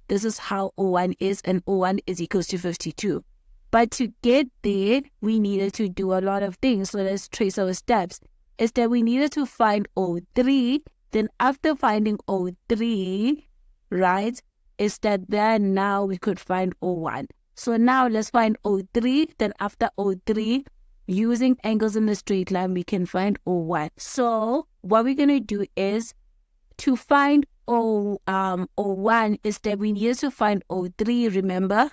This is how O1 is, and O1 is equals to 52. But to get there, we needed to do a lot of things. So let's trace our steps. Is that we needed to find O3. Then after finding O3, right, is that then now we could find O1. So now let's find O3. Then after O3, using angles in the straight line, we can find O1. So what we're going to do is to find O1 is that we need to find O3, remember?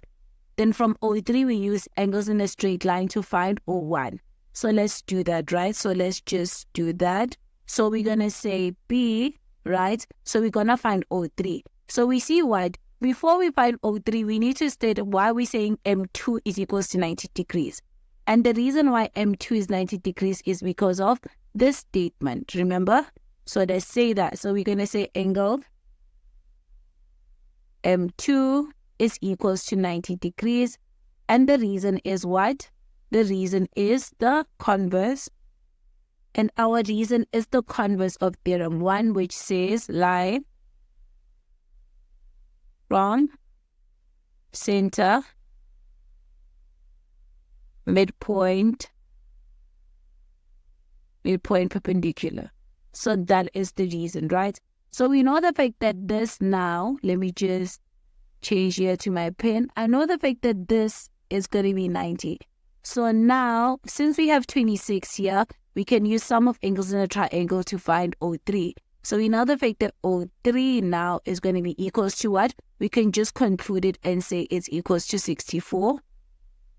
Then from O3, we use angles in a straight line to find O1. So let's do that, right? So let's just do that. So we're going to say B, right? So we're going to find O3. So we see what? Before we find O3, we need to state why we're saying M2 is equals to 90 degrees. And the reason why M2 is 90 degrees is because of this statement, remember? So let's say that. So we're going to say angle M2 is equals to 90 degrees. And the reason is what? The reason is the converse. And our reason is the converse of theorem 1, which says line from center, midpoint perpendicular. So that is the reason, right? So we know the fact that this now, let me just change here to my pen. I know the fact that this is going to be 90. So now, since we have 26 here, we can use sum of angles in a triangle to find O3. So we know the fact that O3 now is going to be equals to what? We can just conclude it and say it's equals to 64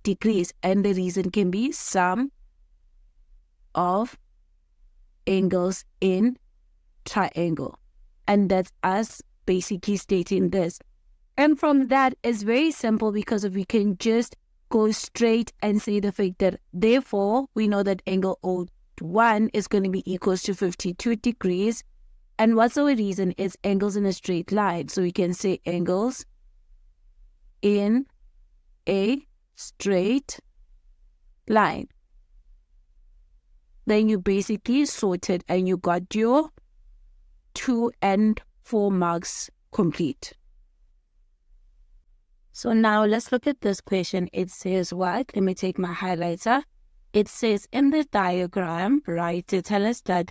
degrees. And the reason can be sum of angles in triangle. And that's us basically stating this. And from that, it's very simple because we can just go straight and say the fact that therefore we know that angle that 1 is going to be equals to 52 degrees. And what's our reason? It's angles in a straight line. So we can say angles in a straight line. Then you basically sorted and you got your 2 and 4 marks complete. So now let's look at this question. It says what? Let me take my highlighter. It says in the diagram, right, to tell us that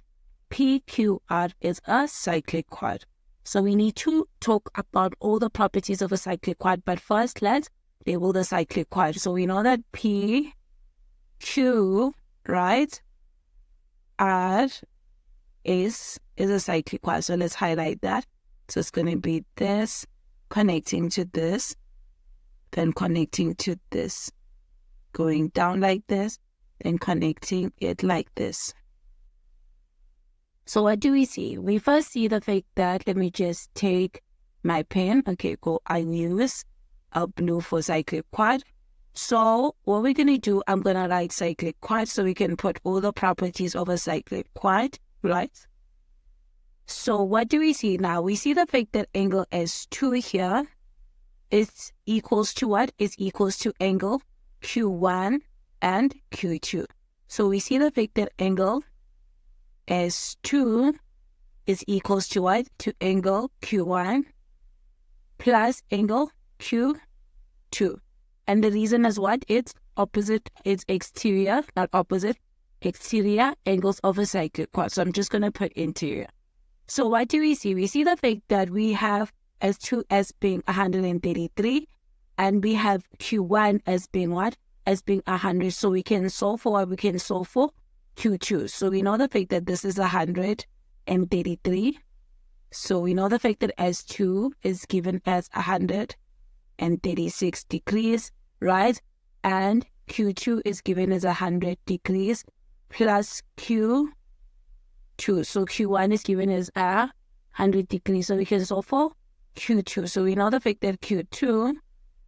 PQR is a cyclic quad. So we need to talk about all the properties of a cyclic quad. But first, let's label the cyclic quad. So we know that PQ, right, R is a cyclic quad. So let's highlight that. So it's going to be this connecting to this, then connecting to this, going down like this, then connecting it like this. So what do we see? We first see the fact that, let me just take my pen. Okay, cool. I use a blue for cyclic quad. So what we're going to do, I'm going to write cyclic quad so we can put all the properties of a cyclic quad, right? So what do we see now? We see the fact that angle S2 here is equals to what? Is equals to angle Q1 and Q2. So we see the fact that angle S2 is equals to what? To angle Q1 plus angle Q2. And the reason is what? It's opposite, it's exterior, not opposite, exterior angles of a cyclic quad. So I'm just going to put interior. So what do we see? We see the fact that we have S2 as being 133 and we have Q1 as being what? As being 100. So we can solve for what? We can solve for Q2. So we know the fact that this is 133. So we know the fact that S2 is given as 136 degrees, right? And Q2 is given as 100 degrees plus Q2. So Q1 is given as 100 degrees. So we can solve for Q2. So we know the fact that Q2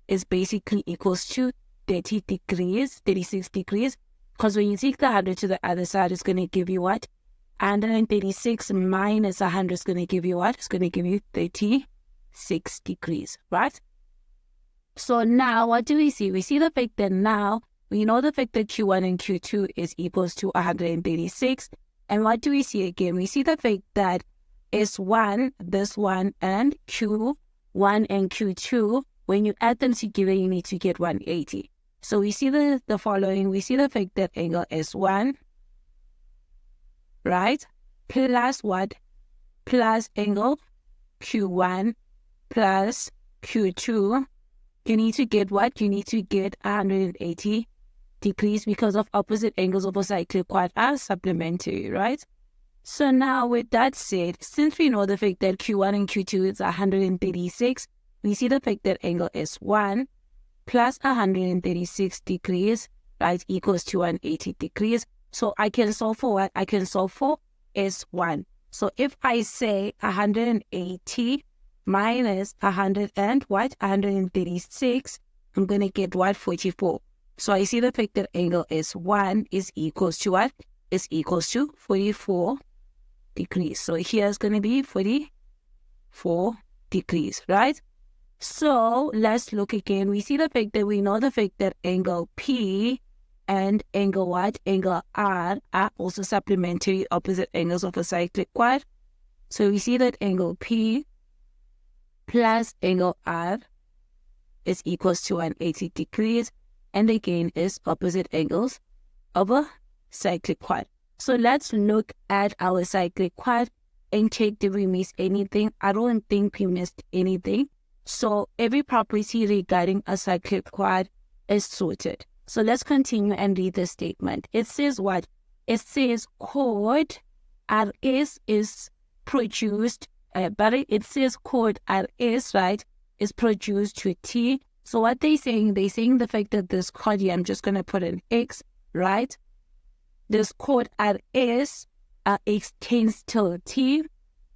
is basically equals to 30 degrees, 36 degrees. Because when you take the 100 to the other side, it's going to give you what? 136 minus 100 is going to give you what? It's going to give you 36 degrees, right? So now what do we see? We see the fact that now we know the fact that Q1 and Q2 is equals to 136. And what do we see again? We see the fact that S1, this one, and Q1 and Q2, when you add them together, you need to get 180. So we see the following. We see the fact that angle S1, right, plus what? Plus angle Q1 plus Q2. You need to get what? You need to get 180 degrees because of opposite angles of a cyclic quad are supplementary, right? So now with that said, since we know the fact that Q1 and Q2 is 136, we see the fact that angle S1 plus 136 degrees, right, equals to 180 degrees. So I can solve for what? I can solve for S1. So if I say 180 minus 100 and what? 136, I'm going to get what? 44. So I see the fact that angle S1 is equals to what? Is equals to 44 degrees. So here is going to be 44 degrees, right? So let's look again. We see the fact that we know the fact that angle P and angle what? Angle R are also supplementary opposite angles of a cyclic quad. So we see that angle P plus angle R is equals to 180 degrees. And again is opposite angles of a cyclic quad. So let's look at our cyclic quad and check did we miss anything. I don't think we missed anything. So every property regarding a cyclic quad is sorted. So let's continue and read the statement. It says what? It says chord RS is produced, but it says chord RS, right, is produced to T. So what they're saying the fact that this chord here, I'm just going to put an X, right? This chord RS extends till T.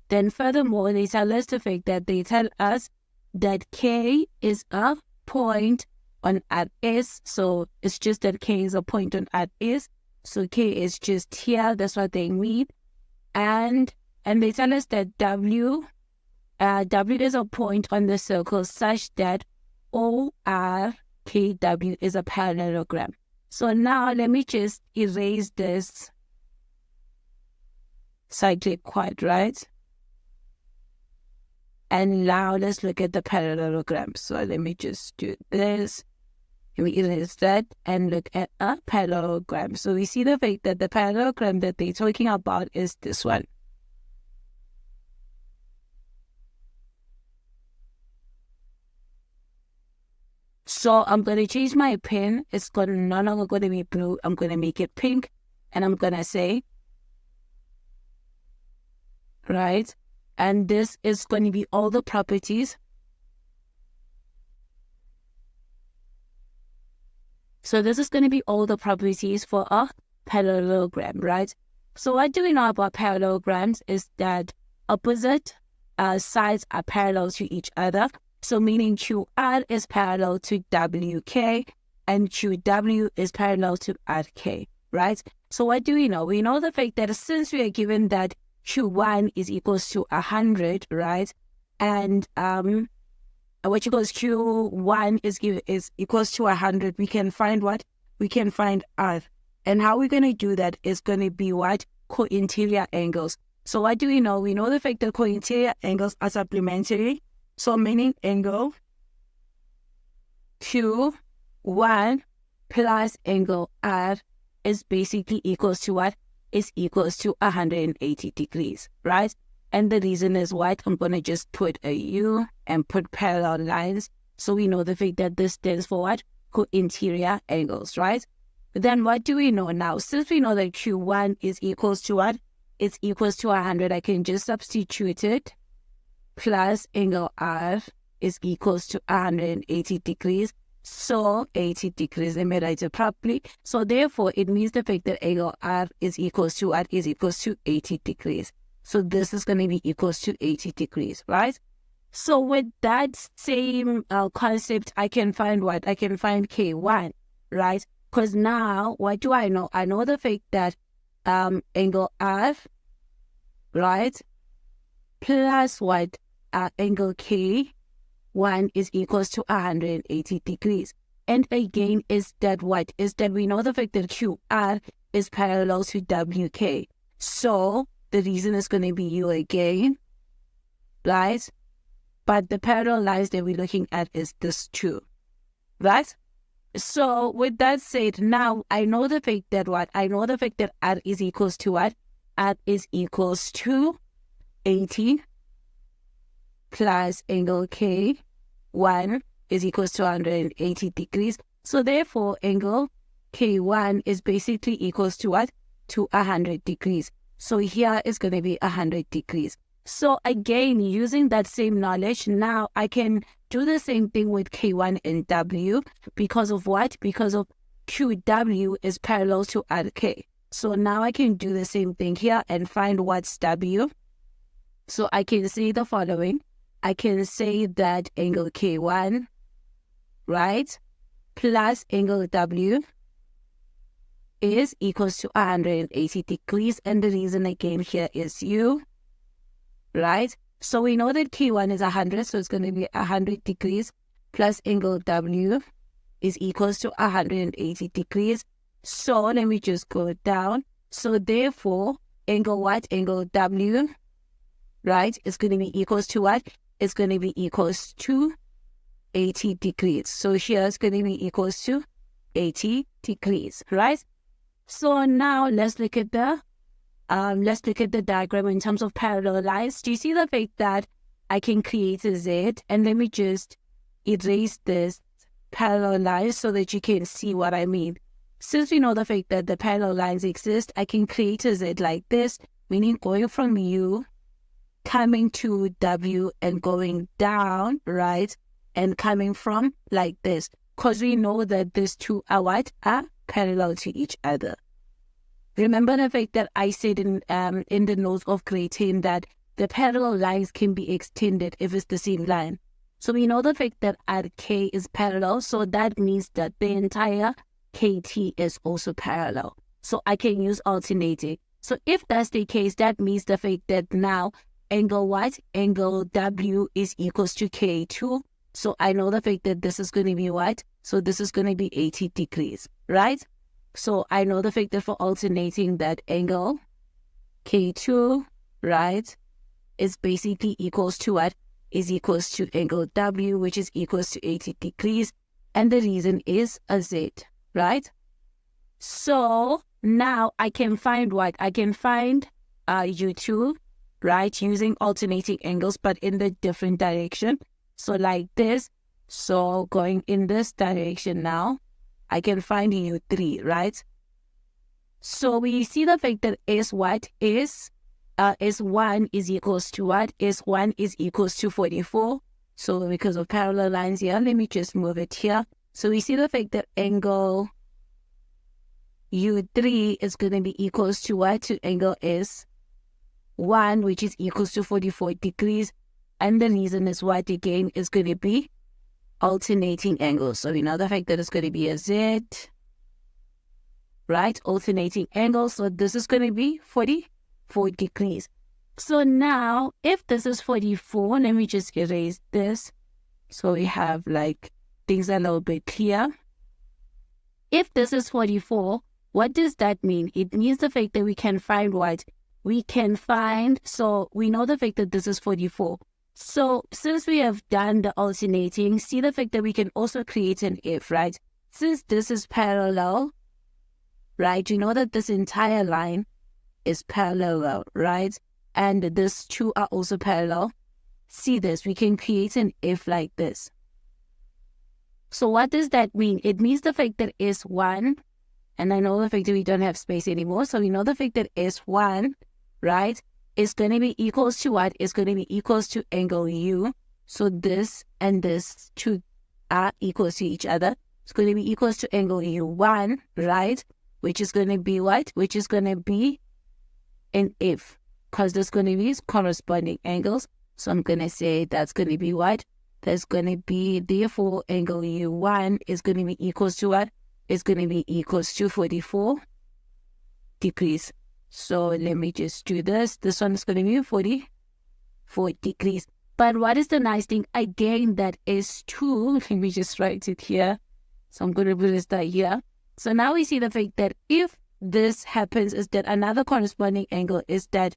Then furthermore, they tell us the fact that they tell us that K is a point on RS. So it's just that K is a point on RS. So K is just here. That's what they mean. And they tell us that W is a point on the circle such that ORKW is a parallelogram. So now let me just erase this cyclic quad, right? And now let's look at the parallelogram. So let me just do this. We erase that and look at a parallelogram. So we see the fact that the parallelogram that they're talking about is this one. So I'm going to change my pen. It's no longer going to be blue. I'm going to make it pink. And I'm going to say, right? And this is going to be all the properties. So this is going to be all the properties for a parallelogram, right? So what do we know about parallelograms is that opposite sides are parallel to each other. So meaning QR is parallel to WK and QW is parallel to RK, right? So what do we know? We know the fact that since we are given that Q1 is equals to 100, right? And which equals Q1 is equals to 100, we can find what? We can find R. And how we're going to do that is going to be what? Co-interior angles. So what do we know? We know the fact that co-interior angles are supplementary. So meaning angle Q1 plus angle R is basically equals to what? Is equals to 180 degrees, right? And the reason is what? I'm going to just put a U and put parallel lines. So we know the fact that this stands for what? Co-interior angles, right? But then what do we know now? Since we know that Q1 is equals to what? It's equals to 100. I can just substitute it. Plus angle R is equals to 180 degrees. So 80 degrees, let me write it properly. So therefore, it means the fact that angle R is equals to what? Is equals to 80 degrees. So this is going to be equals to 80 degrees, right? So with that same concept, I can find what? I can find K1, right? Because now, what do I know? I know the fact that angle R, right, plus what? Angle K1 is equals to 180 degrees. And again, is that what? Is that we know the fact that QR is parallel to WK. So the reason is going to be U again, right? But the parallel lines that we're looking at is this two, right? So with that said, now I know the fact that what? I know the fact that R is equals to what? R is equals to 80 plus angle K1 is equals to 180 degrees. So therefore, angle K1 is basically equals to what? To 100 degrees. So here is going to be 100 degrees. So again, using that same knowledge, now I can do the same thing with K1 and W because of what? Because of QW is parallel to RK. So now I can do the same thing here and find what's W. So I can say the following. I can say that angle K1, right, plus angle W is equals to 180 degrees. And the reason again here is U, right? So we know that K1 is 100, so it's going to be 100 degrees plus angle W is equals to 180 degrees. So let me just go down. So therefore, angle what? Angle W, right, is going to be equals to what? It's going to be equals to 80 degrees. So here it's going to be equals to 80 degrees, right? So now let's look at the diagram in terms of parallel lines. Do you see the fact that I can create a Z? And let me just erase this parallel lines so that you can see what I mean. Since we know the fact that the parallel lines exist, I can create a Z like this, meaning going from U, coming to W and going down, right? And coming from like this. Because we know that these two are what? Are parallel to each other. Remember the fact that I said in the notes of grade 10 that the parallel lines can be extended if it's the same line. So we know the fact that RK is parallel, so that means that the entire KT is also parallel. So I can use alternating. So if that's the case, that means the fact that now angle what? Angle W is equals to K2. So I know the fact that this is going to be what? So this is going to be 80 degrees, right? So I know the fact that for alternating that angle K2, right, is basically equals to what? Is equals to angle W, which is equals to 80 degrees. And the reason is a Z, right? So now I can find what? I can find U2, right, using alternating angles, but in the different direction. So like this. So going in this direction now, I can find U3, right? So we see the fact that S what is S1 is equals to what? S1 is equals to 44. So because of parallel lines here, let me just move it here. So we see the fact that angle U3 is going to be equals to what? To angle S1, which is equals to 44 degrees. And the reason is what again is going to be alternating angles. So we know the fact that it's going to be a Z, right? Alternating angles. So this is going to be 44 degrees. So now, if this is 44, let me just erase this. So we have like things a little bit clear. If this is 44, what does that mean? It means the fact that we can find what? We can find, so we know the fact that this is 44. So since we have done the alternating, see the fact that we can also create an if, right? Since this is parallel, right? You know that this entire line is parallel, right? And these two are also parallel. See this, we can create an if like this. So what does that mean? It means the fact that S1, and I know the fact that we don't have space anymore, so we know the fact that S1, right, is going to be equals to what? It's going to be equals to angle U. So this and this two are equals to each other. It's going to be equals to angle U1, right? Which is going to be what? Which is going to be an if, because there's going to be corresponding angles. So I'm going to say that's going to be what? That's going to be, therefore, angle U1 is going to be equals to what? It's going to be equals to 44 degrees. So let me just do this. This one is going to be 44 degrees. But what is the nice thing? Again, that is 2. Let me just write it here. So I'm going to put that here. So now we see the fact that if this happens, is that another corresponding angle is that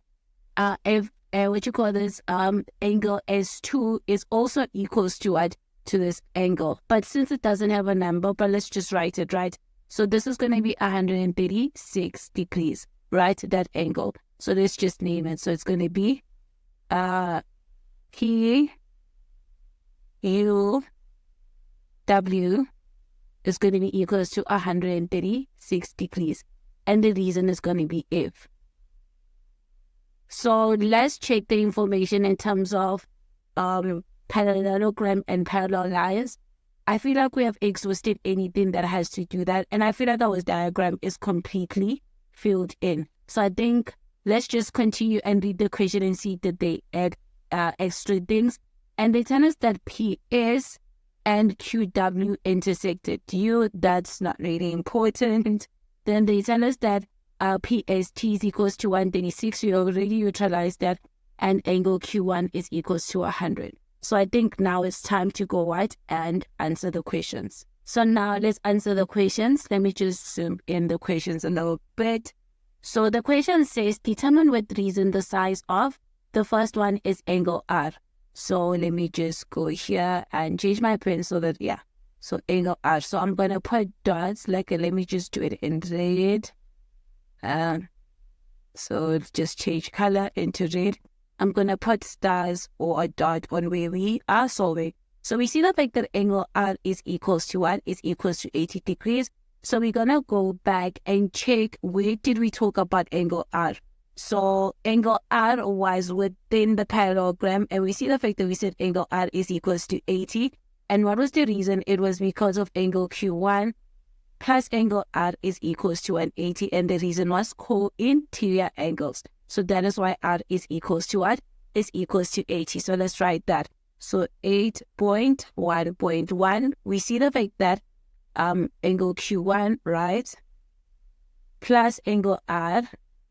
if what you call this angle S2 is also equals to what? To this angle. But since it doesn't have a number, but let's just write it, right? So this is going to be 136 degrees, right? That angle. So let's just name it. So it's going to be P U W is going to be equals to 136 degrees. And the reason is going to be if. So let's check the information in terms of parallelogram and parallel lines. I feel like we have exhausted anything that has to do that. And I feel like our diagram is completely filled in. So I think let's just continue and read the question and see that they add extra things. And they tell us that PS and QW intersected U. That's not really important. Then they tell us that PST is equals to 136. We already utilized that. And angle Q1 is equals to 100. So I think now it's time to go right and answer the questions. So now let's answer the questions. Let me just zoom in the questions a little bit. So the question says, determine with reason the size of, the first one is angle R. So let me just go here and change my pen so that, yeah. So angle R. So I'm going to put dots, like let me just do it in red. So just change color into red. I'm going to put stars or a dot on where we are solving. So we see the fact that angle R is equals to what? Is equals to 80 degrees. So we're going to go back and check where did we talk about angle R. So angle R was within the parallelogram, and we see the fact that we said angle R is equals to 80. And what was the reason? It was because of angle Q1 plus angle R is equals to 180, and the reason was co-interior angles. So that is why R is equals to what? Is equals to 80. So let's write that. So 8.1.1, we see the fact that angle Q1, right, plus angle R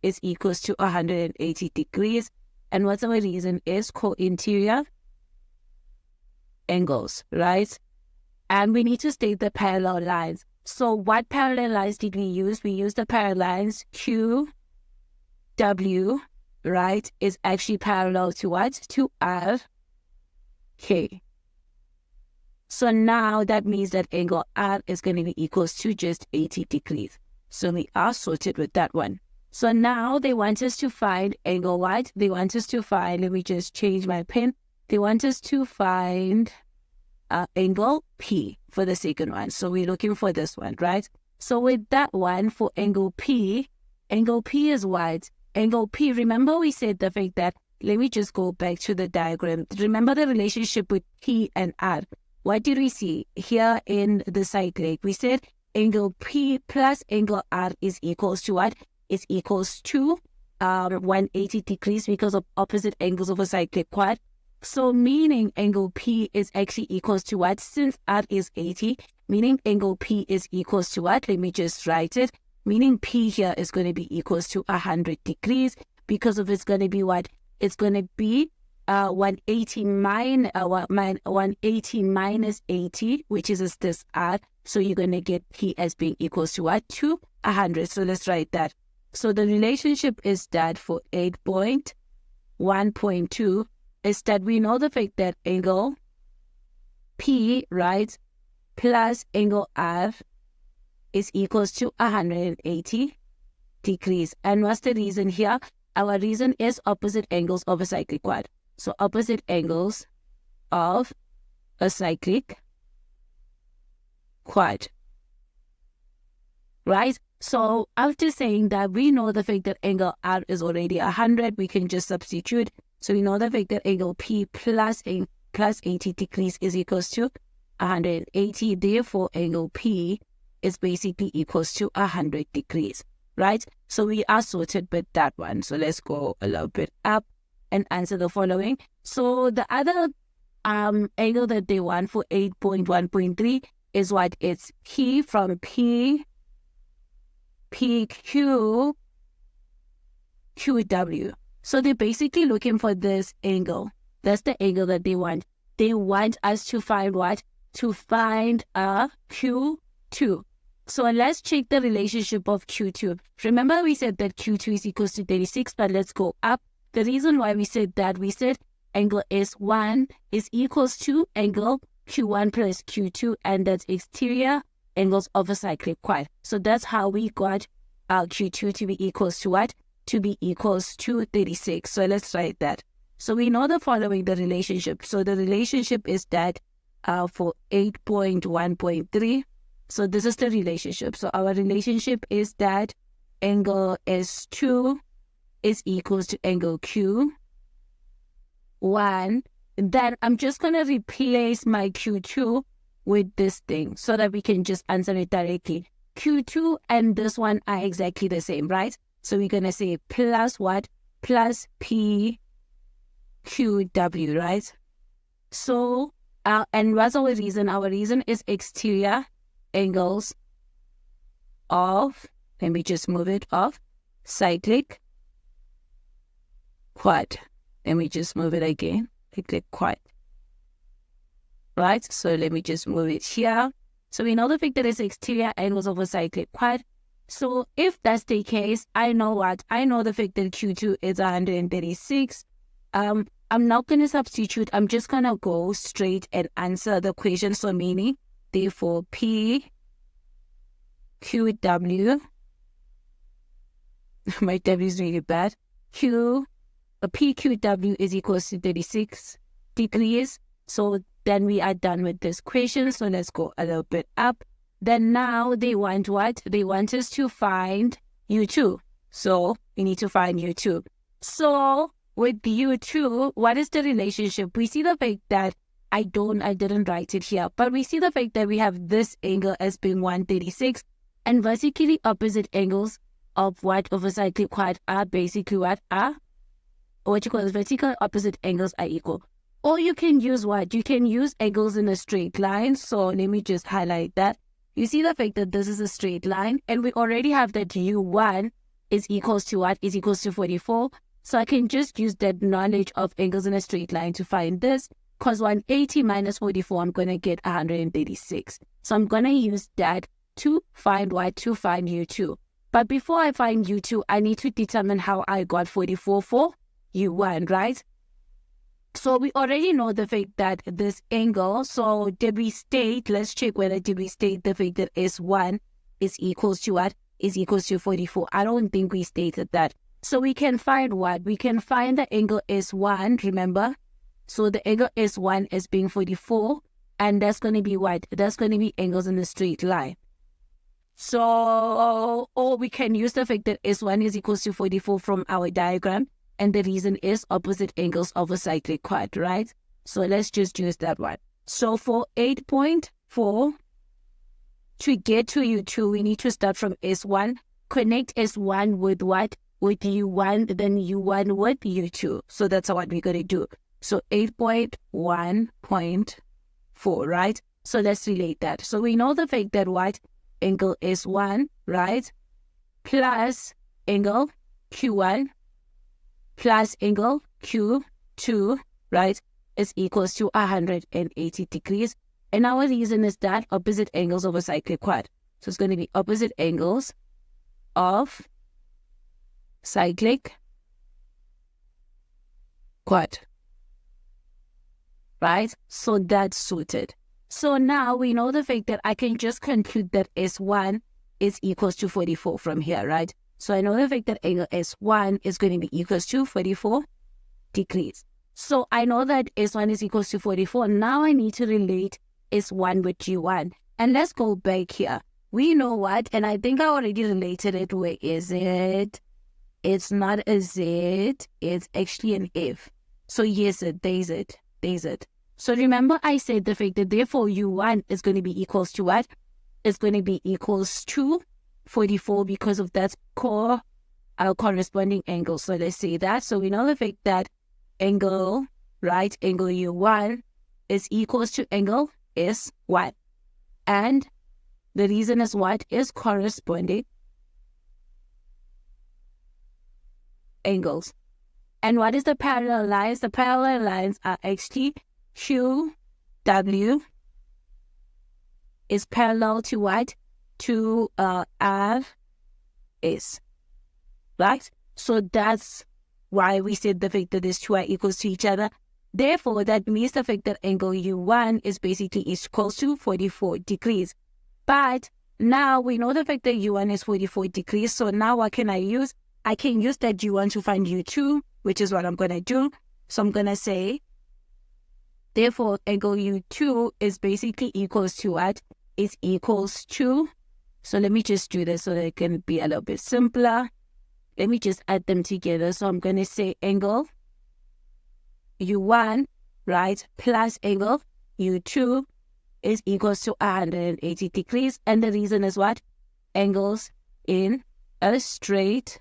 is equals to 180 degrees. And what's our reason is co-interior angles, right? And we need to state the parallel lines. So what parallel lines did we use? We used the parallel lines Q, W, right, is actually parallel to what? To R, K. So now that means that angle R is going to be equals to just 80 degrees. So we are sorted with that one. So now they want us to find angle what? They want us to find, let me just change my pen. They want us to find angle P for the second one. So we're looking for this one, right? So with that one, for angle P is what? Angle P, remember we said the fact that, let me just go back to the diagram. Remember the relationship with P and R. What did we see here in the cyclic? We said angle P plus angle R is equals to what? Is equals to 180 degrees because of opposite angles of a cyclic quad. So meaning angle P is actually equals to what? Since R is 80, meaning angle P is equals to what? Let me just write it. Meaning P here is going to be equals to 100 degrees because of it's going to be what? It's going to be 180 minus 80, which is this R. So you're going to get P as being equals to what? To 100. So let's write that. So the relationship is that for 8.1.2 is that we know the fact that angle P, right, plus angle R is equals to 180 degrees. And what's the reason here? Our reason is opposite angles of a cyclic quad. So opposite angles of a cyclic quad, right? So after saying that, we know the fact that angle R is already 100, we can just substitute. So we know the fact that angle P plus 80 degrees is equals to 180. Therefore, angle P is basically equals to 100 degrees, right? So we are sorted with that one. So let's go a little bit up and answer the following. So the other angle that they want for 8.1.3 is what? It's P from PQ, QW. So they're basically looking for this angle. That's the angle that they want. They want us to find what? To find a Q2. So let's check the relationship of Q2. Remember we said that Q2 is equals to 36, but let's go up. The reason why we said that, we said angle S1 is equals to angle Q1 plus Q2, and that's exterior angles of a cyclic quad. So that's how we got our Q2 to be equals to what? To be equals to 36. So let's write that. So we know the following, the relationship. So the relationship is that for 8.1.3, so this is the relationship. So our relationship is that angle S2 is equals to angle Q1. Then I'm just going to replace my Q2 with this thing so that we can just answer it directly. Q2 and this one are exactly the same, right? So we're going to say plus what? Plus PQW, right? So, and what's our reason? Our reason is exterior angles of, let me just move it off, cyclic quad. Let me just move it again, cyclic quad. Right, so let me just move it here. So we know the fact that it's exterior angles of a cyclic quad. So if that's the case, I know what? I know the fact that Q2 is 136. I'm not going to substitute. I'm just going to go straight and answer the question. So meaning, therefore, PQW, my W is really bad. PQW is equals to 36 degrees. So then we are done with this question. So let's go a little bit up. Then now they want what? They want us to find U2. So we need to find U2. So with U2, what is the relationship? We see the fact that I didn't write it here, but we see the fact that we have this angle as being 136, and vertically opposite angles of what? Of a cyclic quad are basically what? Are what you call vertical opposite angles are equal. Or you can use what? You can use angles in a straight line. So let me just highlight that. You see the fact that this is a straight line, and we already have that U1 is equals to what? Is equals to 44. So I can just use that knowledge of angles in a straight line to find this, because 180 minus 44, I'm going to get 136. So I'm going to use that to find what? To find U2. But before I find U2, I need to determine how I got 44 for U1, right? So we already know the fact that this angle, so did we state, let's check whether did we state the fact that S1 is equals to what? Is equals to 44. I don't think we stated that. So we can find what? We can find the angle S1, remember? So the angle S1 is being 44, and that's going to be what? That's going to be angles in a straight line. So, or we can use the fact that S1 is equals to 44 from our diagram. And the reason is opposite angles of a cyclic quad, right? So let's just use that one. So for 8.4, to get to U2, we need to start from S1, connect S1 with what? With U1, then U1 with U2. So that's what we're going to do. So 8.1.4, right? So let's relate that. So we know the fact that what? Angle S1, right? Plus angle Q1 plus angle Q2, right, is equals to 180 degrees. And our reason is that opposite angles of a cyclic quad. So it's going to be opposite angles of cyclic quad, right? So that's suited. So now we know the fact that I can just conclude that S1 is equals to 44 from here, right? So I know the fact that angle S1 is going to be equals to 44 degrees. So I know that S1 is equals to 44. Now I need to relate S1 with G1. And let's go back here. We know what, and I think I already related it. Where is it? It's not a Z, it's actually an F. So yes, there's it. So remember I said the fact that therefore U1 is going to be equals to what? It's going to be equals to 44 because of that corresponding angle. So let's say that. So we know the fact that angle, right, angle U1 is equals to angle S1. And the reason is what? Is corresponding angles. And what is the parallel lines? The parallel lines are actually QW is parallel to what? To RS, right? So that's why we said the fact that these two are equals to each other. Therefore, that means the fact that angle U1 is basically equals to 44 degrees. But now we know the fact that U1 is 44 degrees. So now what can I use? I can use that U1 to find U2, which is what I'm going to do. So I'm going to say, therefore, angle U2 is basically equals to what? Is equals to, so let me just do this so that it can be a little bit simpler. Let me just add them together. So I'm going to say angle U1, right, plus angle U2 is equals to 180 degrees. And the reason is what? Angles in a straight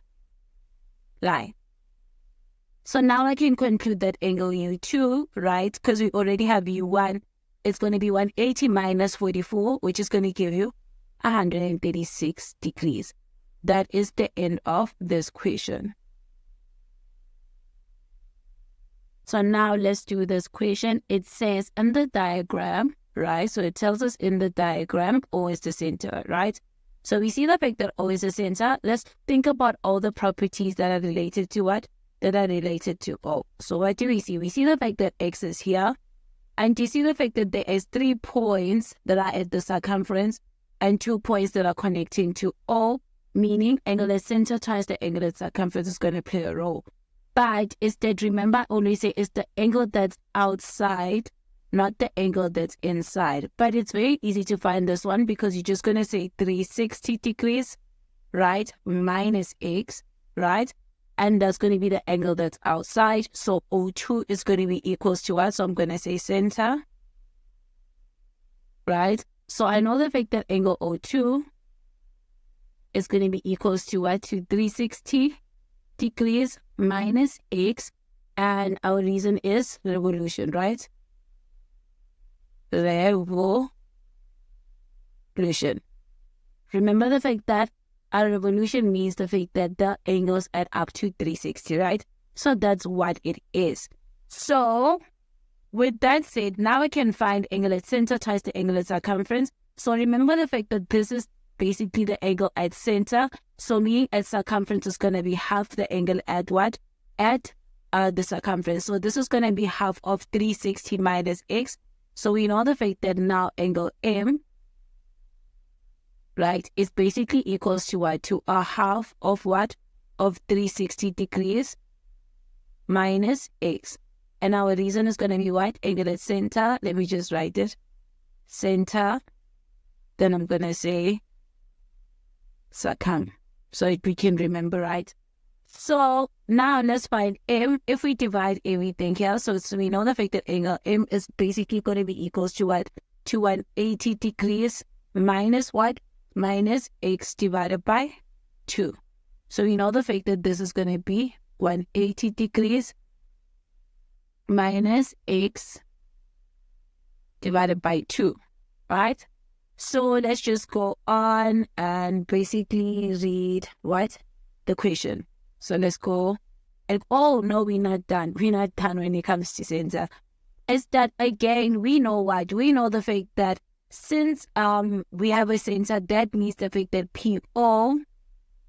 line. So now I can conclude that angle U2, right, because we already have U1, it's going to be 180 minus 44, which is going to give you 136 degrees. That is the end of this question. So now let's do this question. It says in the diagram, right? So it tells us in the diagram, O is the center, right? So we see the fact that O is the center. Let's think about all the properties that are related to what? That are related to O. So what do we see? We see the fact that X is here. And you see the fact that there is 3 points that are at the circumference and 2 points that are connecting to O, meaning angle at center times the angle at circumference is going to play a role. But instead, remember, I always say it's the angle that's outside, not the angle that's inside. But it's very easy to find this one because you're just going to say 360 degrees, right, minus X, right? And that's going to be the angle that's outside. So O2 is going to be equals to what? So I'm going to say center, right? So I know the fact that angle O2 is going to be equals to what? To 360 degrees minus X. And our reason is revolution, right? Revolution. Remember the fact that a revolution means the fact that the angles add up to 360, right? So that's what it is. So with that said, now I can find angle at center times the angle at circumference. So remember the fact that this is basically the angle at center. So meaning at circumference is going to be half the angle at what? At the circumference. So this is going to be half of 360 minus x. So we know the fact that now angle M, right, is basically equals to what? To a half of what? Of 360 degrees minus x. And our reason is going to be what? Angle at center. Let me just write it. Center. Then I'm going to say circum. So we can remember, right? So now let's find M. If we divide everything here, so we know the fact that angle M is basically going to be equals to what? To 180 degrees minus what? Minus x divided by 2. So we know the fact that this is going to be 180 degrees minus x divided by 2, right? So let's just go on and basically read what? The question. So let's go. And oh no, we're not done. We're not done when it comes to center. Is that again, we know what? We know the fact that since we have a center, that means the fact that PO,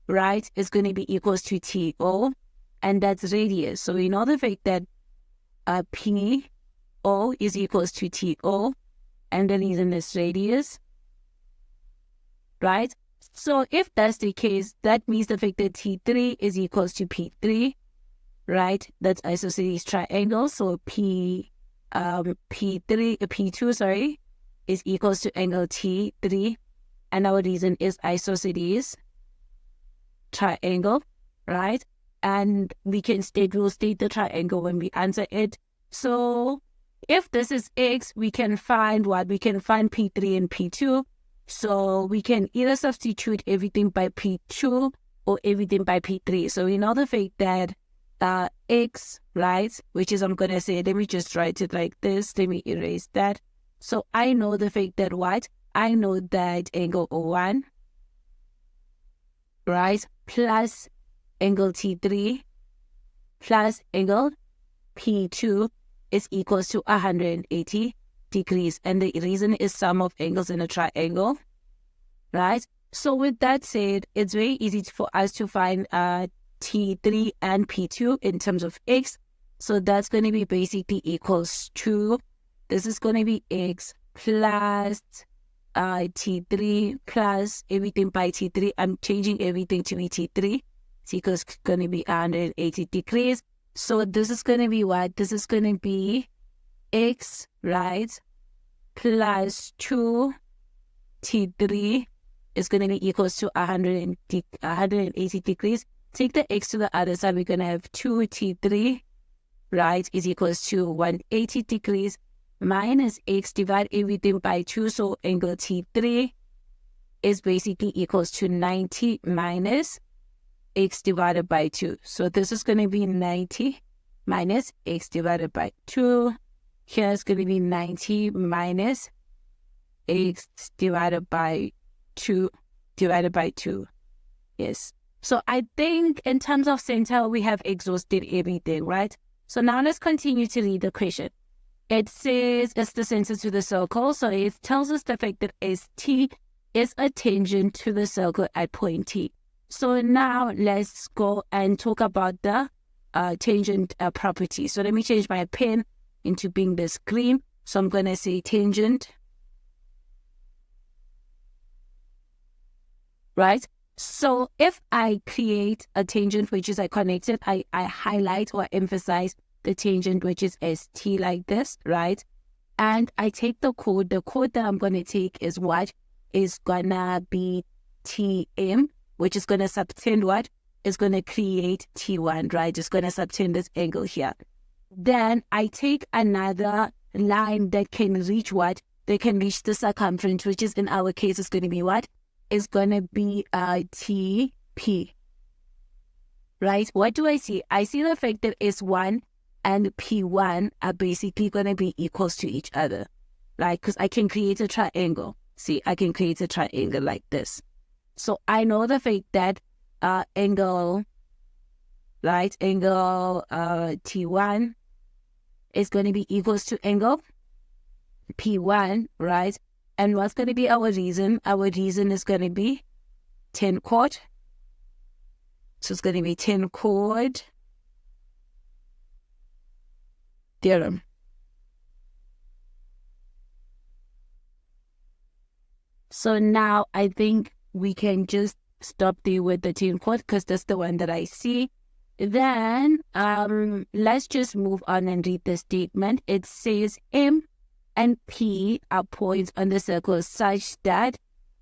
right, is going to be equals to TO, and that's radius. So we know the fact that PO is equals to TO, and the reason is radius, right? So if that's the case, that means the fact that T3 is equals to P3, right? That's isosceles triangle. So P2, sorry, is equals to angle T3, and our reason is isosceles triangle, right? And we'll state the triangle when we answer it. So if this is x, we can find what? We can find P3 and P2. So we can either substitute everything by P2 or everything by P3. So we know the fact that x, right, which is, I'm going to say, let me just write it like this. Let me erase that. So I know the fact that what? I know that angle O1, right, plus angle T3 plus angle P2 is equals to 180 degrees. And the reason is sum of angles in a triangle, right? So with that said, it's very easy for us to find T3 and P2 in terms of x. So that's going to be basically equals to, this is going to be x plus T3 plus everything by T3. I'm changing everything to be T3 because it's going to be 180 degrees. So this is going to be what? This is going to be x, right, plus 2 T3 is going to be equals to 180 degrees. Take the x to the other side. We're going to have 2 T3, right, is equals to 180 degrees minus x, divide everything by 2. So angle T3 is basically equals to 90 minus x divided by 2. So this is going to be 90 minus x divided by 2. Here is going to be 90 minus x divided by 2 divided by 2. Yes. So I think in terms of center, we have exhausted everything, right? So now let's continue to read the question. It says it's the center to the circle. So it tells us the fact that ST is a tangent to the circle at point T. So now let's go and talk about the tangent property. So let me change my pen into being this green. So I'm going to say tangent, right? So if I create a tangent which is I connected, I highlight or emphasize the tangent which is ST like this, right? And I take the code that I'm going to take is what? Is going to be TM, which is going to subtend what? Is going to create T1, right? It's going to subtend this angle here. Then I take another line that can reach what? They can reach the circumference, which is in our case is going to be what? Is going to be TP, right? What do I see? I see the fact that S1 and P1 are basically going to be equals to each other, right? Because I can create a triangle. See, I can create a triangle like this, So I know the fact that angle T1 is going to be equals to angle P1, right? And what's going to be our reason? Our reason is going to be Tan-Chord. So it's going to be Tan-Chord Theorem. So now I think we can just stop there with the Tan-Chord because that's the one that I see. Then let's just move on and read the statement. It says M and P are points on the circle such that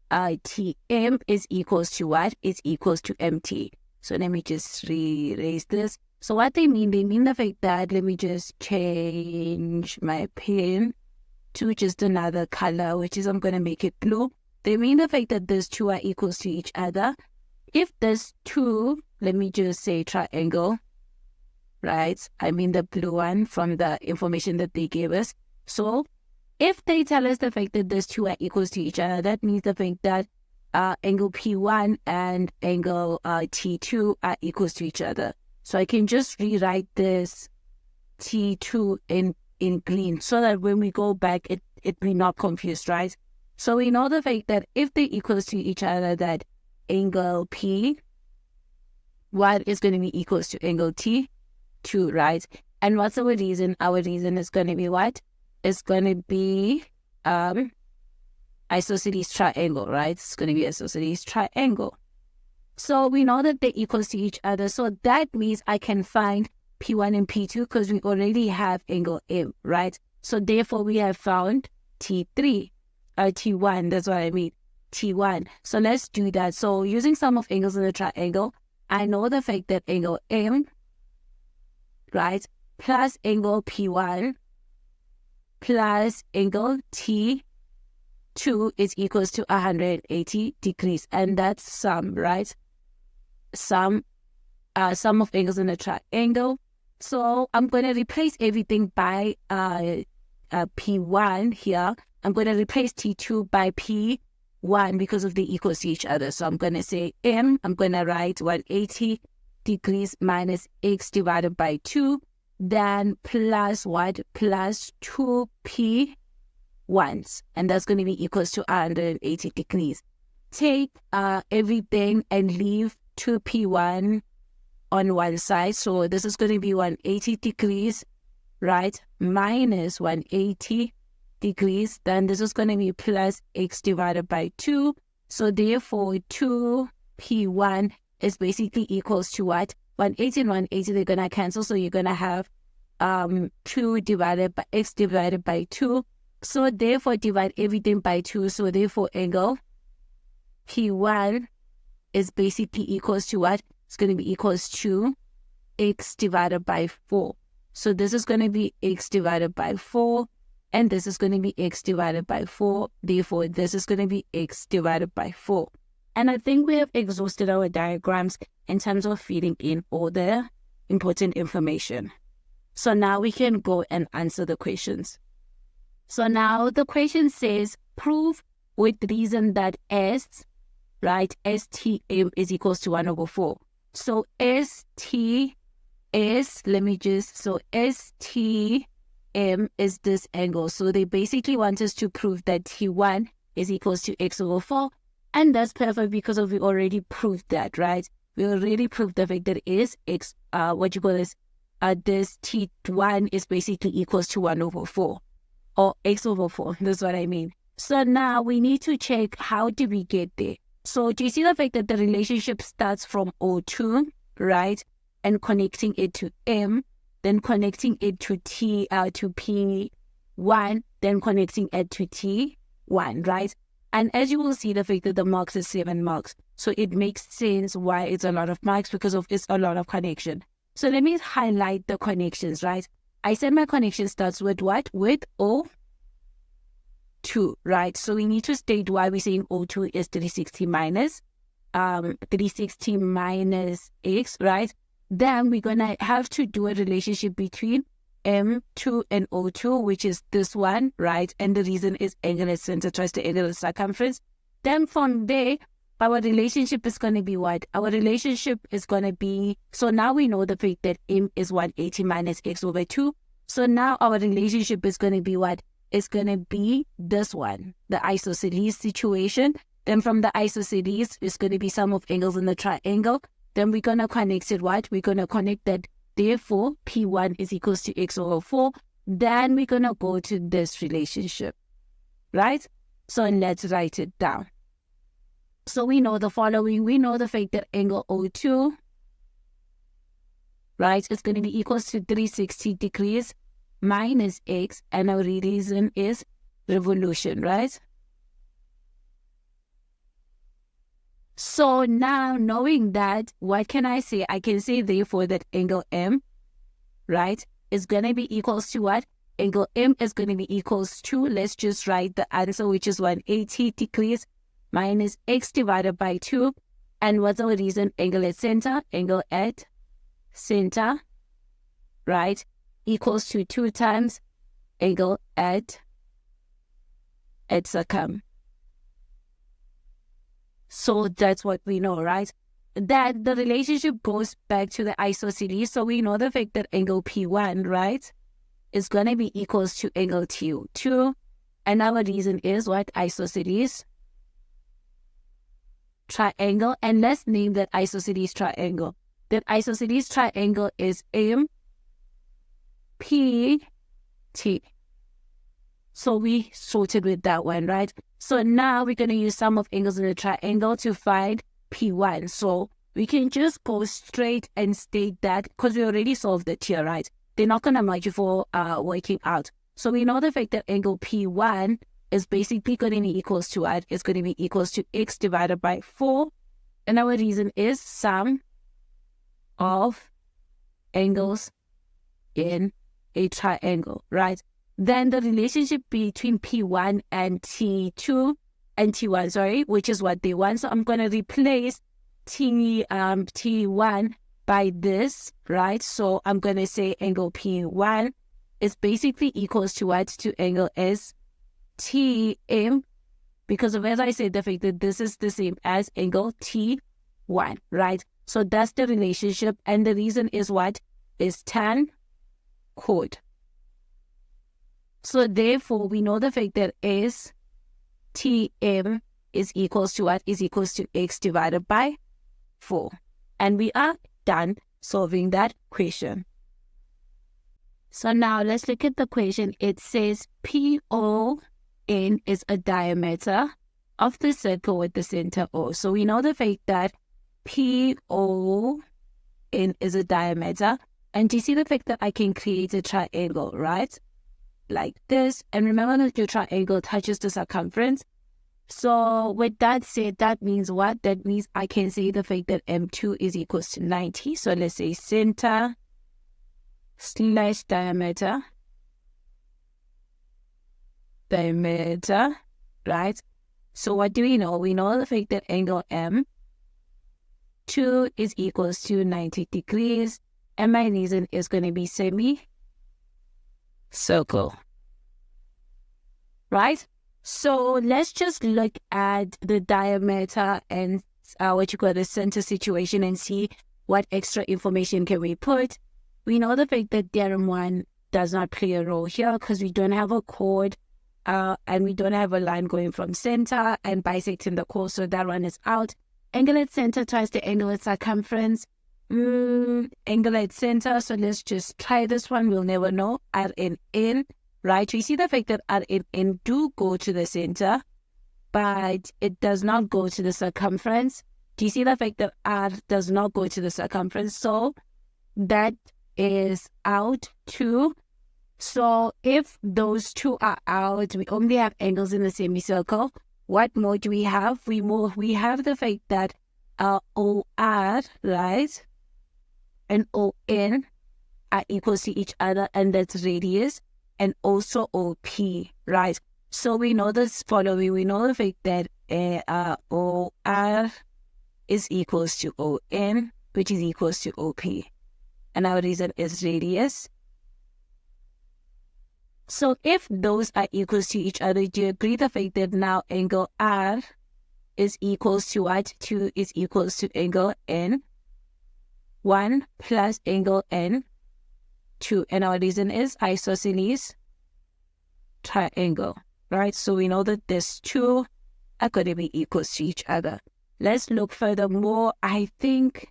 Tm is equals to what? It's equals to MT. So let me just erase this. So what they mean the fact that, let me just change my pen to just another color, which is I'm going to make it blue. They mean the fact that these two are equals to each other. If there's two, let me just say triangle, right? I mean the blue one from the information that they gave us. So if they tell us the fact that these two are equals to each other, that means the fact that angle P1 and angle T2 are equals to each other. So I can just rewrite this T2 in green so that when we go back, it will not confuse, right? So we know the fact that if they equals to each other, that angle P1 is going to be equals to angle T2, right? And what's our reason? Our reason is going to be what? It's going to be isosceles triangle, right? It's going to be isosceles triangle. So we know that they're equals to each other. So that means I can find P1 and P2 because we already have angle M, right? So therefore we have found T1, that's what I mean, T1. So let's do that. So using sum of angles in the triangle, I know the fact that angle M, right, plus angle P1 plus angle T2 is equals to 180 degrees. And that's sum, right? Sum of angles in a triangle. So I'm going to replace everything by P1 here. I'm going to replace T2 by P1 because of the equals to each other. So I'm going to say M, I'm going to write 180 degrees minus X divided by 2. Then plus what? Plus 2 P1s. And that's going to be equals to 180 degrees. Take everything and leave 2 P1 on one side. So this is going to be 180 degrees, right? Minus 180 degrees. Then this is going to be plus X divided by 2. So therefore 2 P1 is basically equals to what? 180 and 180, they're going to cancel. So you're going to have 2 divided by X divided by 2. So therefore divide everything by 2. So therefore angle P1 is basically equals to what? It's going to be equals to X divided by 4. So this is going to be X divided by 4. And this is going to be X divided by 4. Therefore, this is going to be X divided by 4. And I think we have exhausted our diagrams in terms of feeding in all the important information. So now we can go and answer the questions. So now the question says, prove with reason that S, right, STM is equals to 1 over 4. So STM is this angle. So they basically want us to prove that T1 is equals to X over 4. And that's perfect because we already proved that, right? We already proved the fact that it is X, this T1 is basically equals to 1 over 4 or X over 4. That's what I mean. So now we need to check how do we get there. So do you see the fact that the relationship starts from O2, right? And connecting it to M, then connecting it to P1, then connecting it to T1, right? And as you will see, the fact that the marks is 7 marks. So it makes sense why it's a lot of marks because of it's a lot of connection. So let me highlight the connections, right? I said my connection starts with what? With O2, right? So we need to state why we're saying O2 is 360 minus X, right? Then we're going to have to do a relationship between M2 and O2, which is this one, right? And the reason is angular center twice the angular circumference. Then from there, our relationship is going to be what? Our relationship is going to be, so now we know the fact that m is 180 minus x over 2. So now our relationship is going to be what? It's going to be this one, the isosceles situation. Then from the isosceles, it's going to be sum of angles in the triangle. Then we're going to connect it what? We're going to connect that, therefore, P1 is equals to x over 4. Then we're going to go to this relationship, right? So let's write it down. So we know the following. We know the fact that angle O2, right, is going to be equals to 360 degrees minus x, and our reason is revolution, right? So now knowing that, what can I say? I can say therefore that angle M, right, is going to be equals to what? Angle M is going to be equals to, let's just write the answer, which is 180 degrees minus x divided by 2. And what's our reason? Angle at center, right, equals to 2 times angle at circum. So that's what we know, right? That the relationship goes back to the isosceles. So we know the fact that angle P1, right, is going to be equals to angle T2. And our reason is what? Isosceles triangle. And let's name that isosceles triangle. That isosceles triangle is MPT. So we sorted with that one, right? So now we're going to use sum of angles in the triangle to find P1. So we can just go straight and state that, because we already solved it here, right? They're not going to match you for working out. So we know the fact that angle P1 is basically going to be equals to what? It's going to be equals to x divided by 4. And our reason is sum of angles in a triangle, right? Then the relationship between P1 and T1, which is what they want. So I'm going to replace T1 by this, right? So I'm going to say angle P1 is basically equals to what? To angle STM, because of, as I said, the fact that this is the same as angle T1, right? So that's the relationship. And the reason is what? Is Tan-Chord. So therefore, we know the fact that STM is equals to what? Is equals to x divided by 4. And we are done solving that question. So now let's look at the question. It says PON is a diameter of the circle with the center O. So we know the fact that PON is a diameter. And do you see the fact that I can create a triangle, right? Like this. And remember that your triangle touches the circumference. So with that said, that means what? That means I can say the fact that M2 is equals to 90. So let's say center slash diameter, right? So what do we know? We know the fact that angle M2 is equals to 90 degrees. And my reason is going to be circle, right? So let's just look at the diameter and what you call the center situation and see what extra information can we put. We know the fact that Theorem 1 does not play a role here because we don't have a chord and we don't have a line going from center and bisecting the chord, so that one is out. Angle at center tries the angle at circumference. Angle at center, so let's just try this one. We'll never know. R and N, right? We see the fact that R and N do go to the center, but it does not go to the circumference. Do you see the fact that R does not go to the circumference? So that is out too. So if those two are out, we only have angles in the semicircle. What more do we have? We have the fact that OR, right, and ON are equal to each other, and that's radius, and also OP, right? So we know this following. We know the fact that OR is equals to ON, which is equals to OP. And our reason is radius. So if those are equals to each other, do you agree the fact that now angle R is equals to what? 2 is equals to angle N1 plus angle N2. And our reason is isosceles triangle, right? So we know that these two are going to be equals to each other. Let's look furthermore. I think,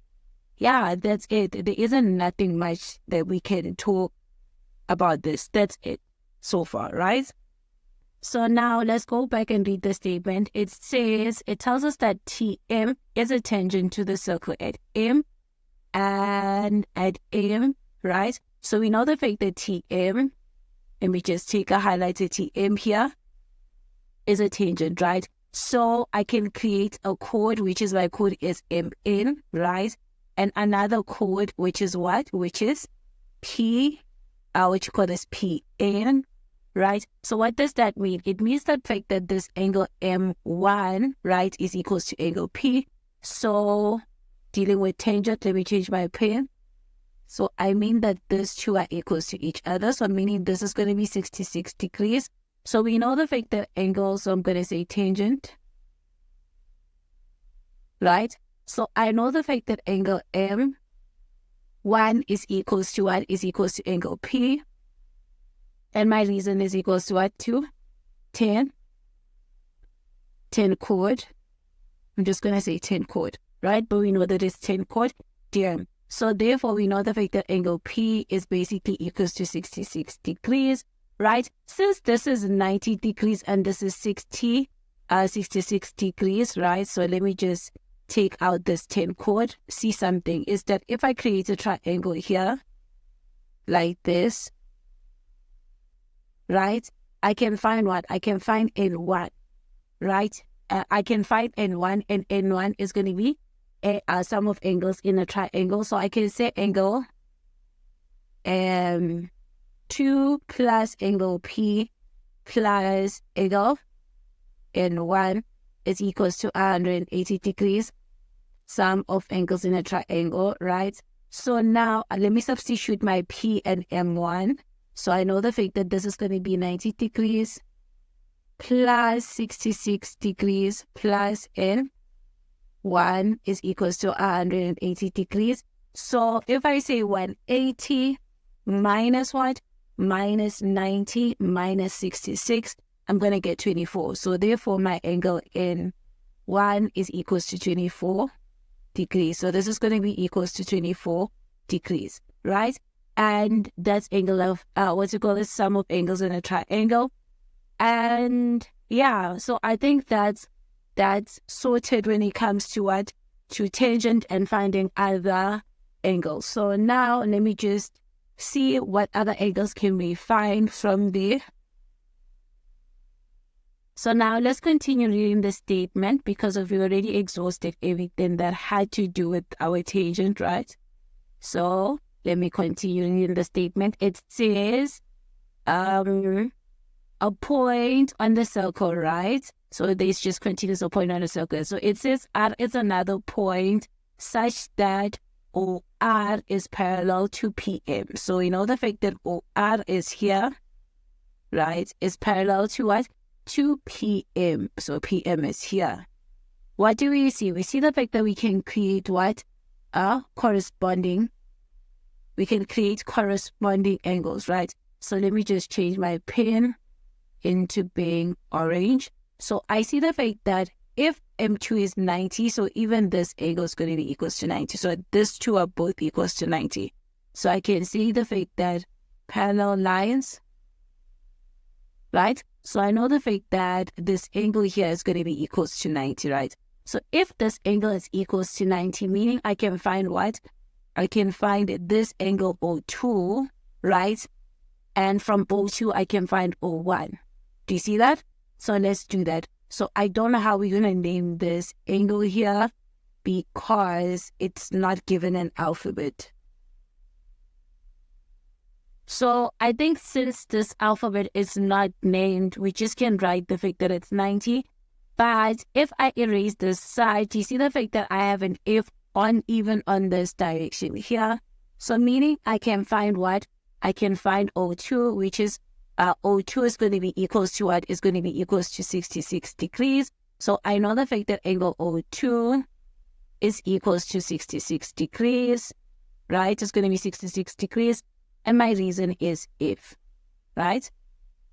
yeah, that's it. There isn't nothing much that we can talk about this. That's it so far, right? So now let's go back and read the statement. It tells us that TM is a tangent to the circle at M and at M, right? So we know the fact that TM, let me just take a highlighted TM here, is a tangent, right? So I can create a chord, which is my chord is MN, right? And another chord, which is what? Which is P, which you call this PN, right? So what does that mean? It means the fact that this angle M1, right, is equals to angle P. So dealing with tangent, let me change my pen. So I mean that these two are equals to each other. So meaning this is going to be 66 degrees. So we know the fact that angle, so I'm going to say tangent, right? So I know the fact that angle M1 is equals to what? Is equals to angle P. And my reason is equals to what? To Tan-Chord. I'm just going to say Tan-Chord, right? But we know that it's Tan-Chord Theorem. So therefore, we know the fact that angle P is basically equals to 66 degrees, right? Since this is 90 degrees and this is 66 degrees, right? So let me just take out this Tan-Chord. See something is that if I create a triangle here, like this, right? I can find what? I can find N1, right? I can find N1, and N1 is going to be a sum of angles in a triangle. So I can say angle M2 plus angle P plus angle N1 is equals to 180 degrees, sum of angles in a triangle, right? So now let me substitute my P and M1. So I know the fact that this is going to be 90 degrees plus 66 degrees plus N1 is equals to 180 degrees. So if I say 180 minus what? Minus 90 minus 66, I'm going to get 24. So therefore my angle N1 is equals to 24 degrees. So this is going to be equals to 24 degrees, right? And that's angle of, sum of angles in a triangle. And yeah, so I think that's sorted when it comes to what? To tangent and finding other angles. So now let me just see what other angles can we find from there. So now let's continue reading the statement because we already exhausted everything that had to do with our tangent, right? So let me continue reading the statement. It says a point on the circle, right? So this just continues a point on the circle. So it says R is another point such that OR is parallel to PM. So we know the fact that OR is here, right? Is parallel to what? To PM. So PM is here. What do we see? We see the fact that we can create what? We can create corresponding angles, right? So let me just change my pen into being orange. So I see the fact that if M2 is 90, so even this angle is going to be equals to 90. So these two are both equals to 90. So I can see the fact that parallel lines, right? So I know the fact that this angle here is going to be equals to 90, right? So if this angle is equals to 90, meaning I can find what? I can find this angle O2, right? And from O2, I can find O1. Do you see that? So let's do that. So I don't know how we're going to name this angle here because it's not given an alphabet. So I think since this alphabet is not named, we just can write the fact that it's 90. But if I erase this side, do you see the fact that I have an if on even on this direction here? So meaning I can find what? I can find O2, which is O2 is going to be equals to what? Is going to be equals to 66 degrees. So I know the fact that angle O2 is equals to 66 degrees, right? It's going to be 66 degrees. And my reason is if, right?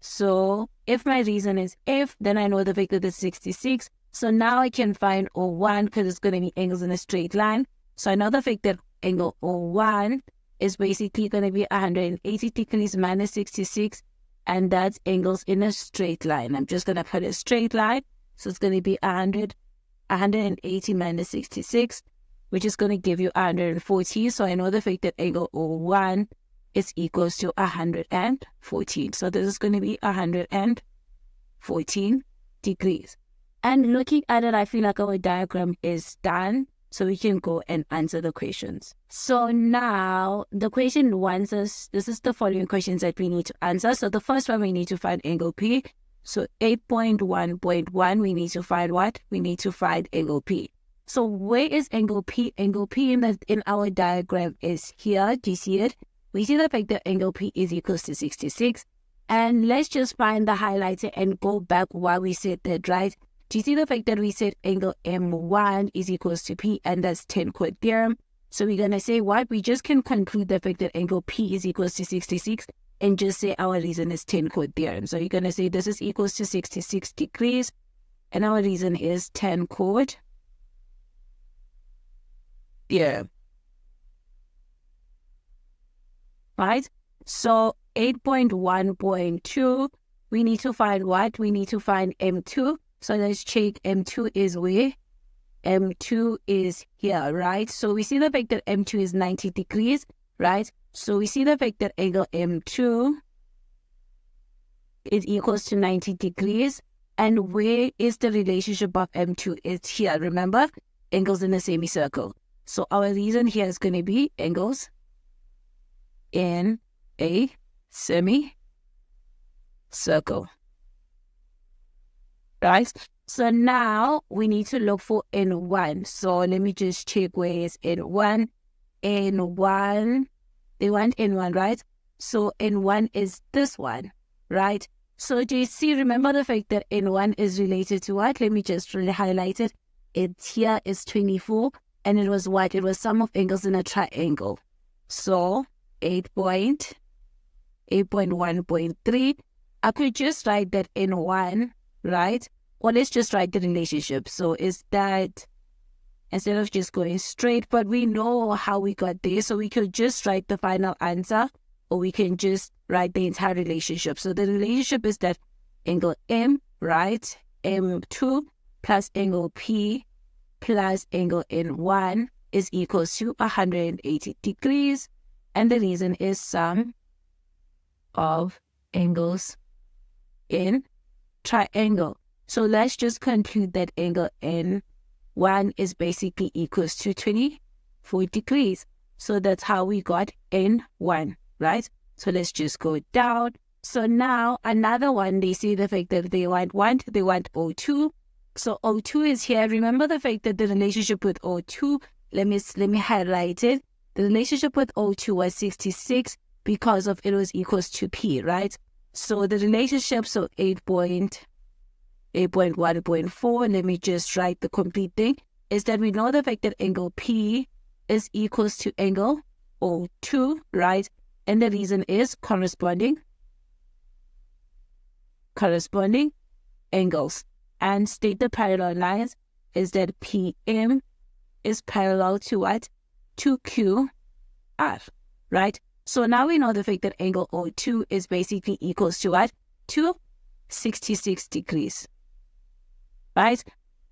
So if my reason is if, then I know the fact that it's 66. So now I can find O1 because it's going to be angles in a straight line. So I know the fact that angle O1 is basically going to be 180 degrees minus 66. And that's angles in a straight line. I'm just going to put a straight line. So it's going to be 180 minus 66, which is going to give you 140. So I know the fact that angle O1 is equals to 114. So this is going to be 114 degrees. And looking at it, I feel like our diagram is done. So we can go and answer the questions. So now the question wants us, this is the following questions that we need to answer. So the first one, we need to find angle P. So 8.1.1, we need to find what? We need to find angle P. So where is angle P? Angle P in our diagram is here. Do you see it? We see the fact that angle P is equals to 66. And let's just find the highlighter and go back while we said that, right? Do you see the fact that we said angle M1 is equals to P, and that's Tan-Chord Theorem? So we're going to say what? We just can conclude the fact that angle P is equals to 66 and just say our reason is Tan-Chord Theorem. So you're going to say this is equals to 66 degrees, and our reason is Tan-Chord Theorem. Right? So 8.1.2, we need to find what? We need to find M2. So let's check M2 is where? M2 is here, right? So we see the fact that M2 is 90 degrees, right? So we see the fact that angle M2 is equals to 90 degrees. And where is the relationship of M2? It's here. Remember, angles in a semicircle. So our reason here is going to be angles in a semicircle. Right? So now we need to look for N1. So let me just check where is N1. N1, they want N1, right? So N1 is this one, right? So do you see, remember the fact that N1 is related to what? Let me just really highlight it. It's here is 24, and it was what? It was sum of angles in a triangle. So 8.1.3, I could just write that N1, right? Or let's just write the relationship. So is that, instead of just going straight, but we know how we got there. So we could just write the final answer, or we can just write the entire relationship. So the relationship is that angle M, right? M2 plus angle P plus angle N1 is equals to 180 degrees. And the reason is sum of angles in triangle. So let's just conclude that angle N1 is basically equals to 24 degrees. So that's how we got N1, right? So let's just go down. So now another one, they see the fact that they want O2. So O2 is here. Remember the fact that the relationship with O2, let me highlight it. The relationship with O2 was 66 because of it was equals to P, right? So the relationship, so 8.1.4, let me just write the complete thing, is that we know the fact that angle P is equals to angle O2, right? And the reason is corresponding angles. And state the parallel lines is that PM is parallel to what? To QR, right? So now we know the fact that angle O2 is basically equals to what? To 66 degrees, right?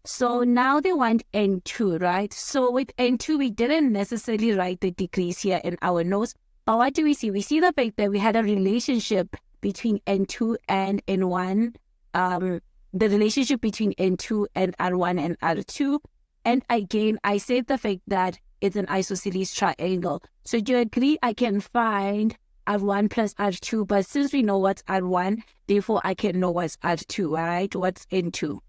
So now they want N2, right? So with N2, we didn't necessarily write the degrees here in our notes. But what do we see? We see the fact that we had a relationship between N2 and N1, the relationship between N2 and R1 and R2. And again, I said the fact that it's an isosceles triangle. So do you agree I can find R1 plus R2? But since we know what's R1, therefore I can know what's R2, right? What's N2.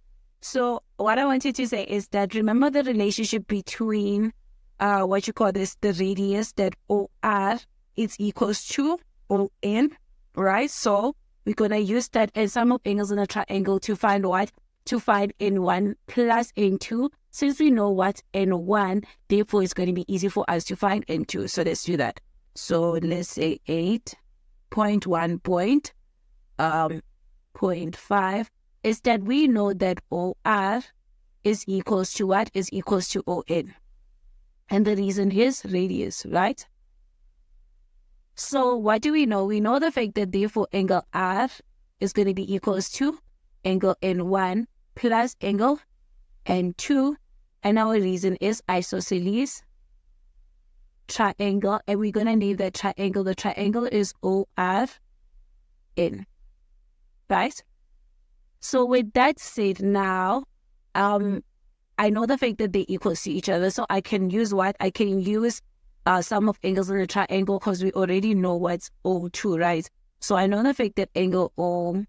So what I wanted to say is that remember the relationship between the radius, that OR is equals to ON, right? So we're going to use that as sum of angles in a triangle to find what? to find N1 plus N2. Since we know what's N1, therefore it's going to be easy for us to find N2. So let's do that. So let's say 8.1.5 is that we know that OR is equals to what? Is equals to ON. And the reason is radius, right? So what do we know? We know the fact that therefore angle R is going to be equals to angle N1 plus angle N2. And our reason is isosceles triangle. And we're going to name that triangle. The triangle is ORN, right? So with that said, now, I know the fact that they're equal to each other. So I can use what? I can use sum of angles in a triangle because we already know what's O2, right? So I know the fact that angle O2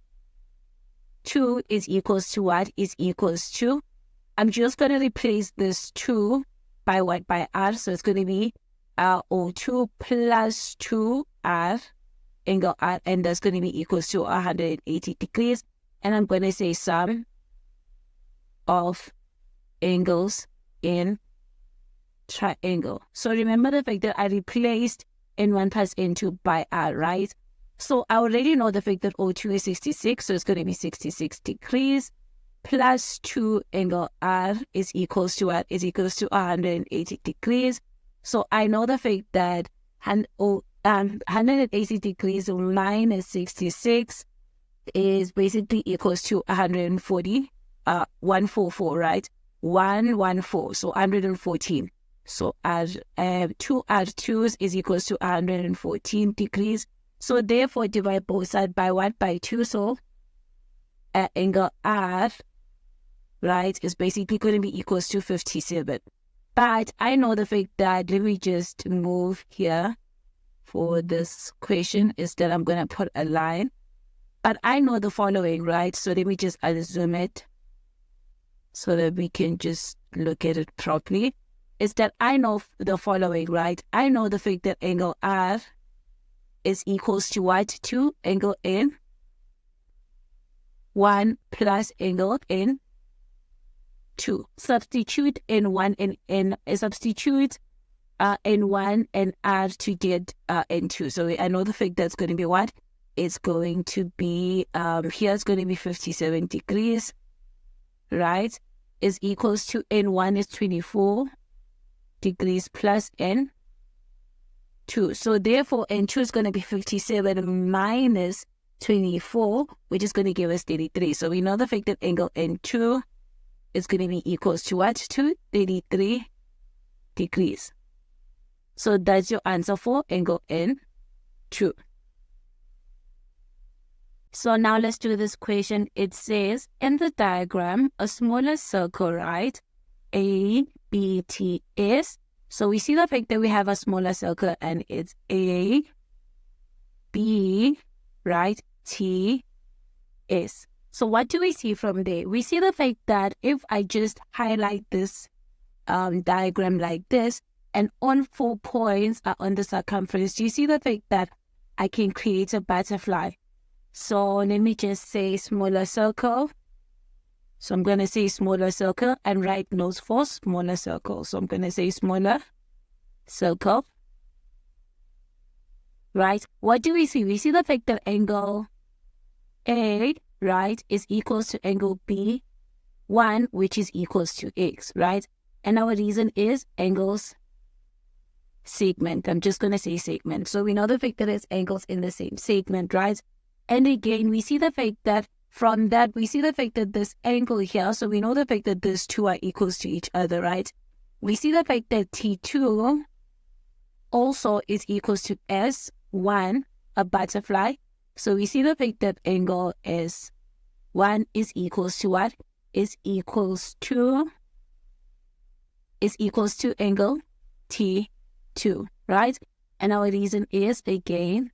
is equals to what? Is equals to, I'm just going to replace this 2 by what? By R. So it's going to be O2 plus 2R, angle R, and that's going to be equals to 180 degrees. And I'm going to say sum of angles in triangle. So remember the fact that I replaced N1 plus N2 by R, right? So I already know the fact that O2 is 66, so it's going to be 66 degrees plus 2 angle R is equals to what? Is equals to 180 degrees. So I know the fact that 180 degrees minus 66 is basically equals to 140, 144, right? 114, so 114. So as 2 R2s is equals to 114 degrees. So therefore divide both sides by what? By 2. So angle R, right, is basically going to be equals to 57. But I know the fact that, let me just move here for this question, is that I'm going to put a line. But I know the following, right? So let me just zoom it so that we can just look at it properly. Is that I know the following, right? I know the fact that angle R is equals to what? To angle N1 plus angle N2. Substitute N1 and substitute N1 and R to get N2. So I know the fact that's going to be what? It's going to be, here it's going to be 57 degrees, right? Is equals to N1 is 24 degrees plus N2. So therefore, N2 is going to be 57 minus 24, which is going to give us 33. So we know the fact that angle N2 is going to be equals to what? To 33 degrees. So that's your answer for angle N2. So now let's do this question. It says, in the diagram, a smaller circle, right? A, B, T, S. So we see the fact that we have a smaller circle and it's A, B, right? T, S. So what do we see from there? We see the fact that if I just highlight this diagram like this, and all 4 points are on the circumference, do you see the fact that I can create a butterfly? So let me just say smaller circle. So I'm going to say smaller circle and write notes for smaller circle. So I'm going to say smaller circle. Right? What do we see? We see the fact that angle A, right, is equals to angle B1, which is equals to X, right? And our reason is angles segment. I'm just going to say segment. So we know the fact that it's angles in the same segment, right? And again, we see the fact that from that, we see the fact that this angle here, so we know the fact that these two are equals to each other, right? We see the fact that T2 also is equals to S1, a butterfly. So we see the fact that angle S1 is equals to what? Is equals to angle T2, right? And our reason is, again,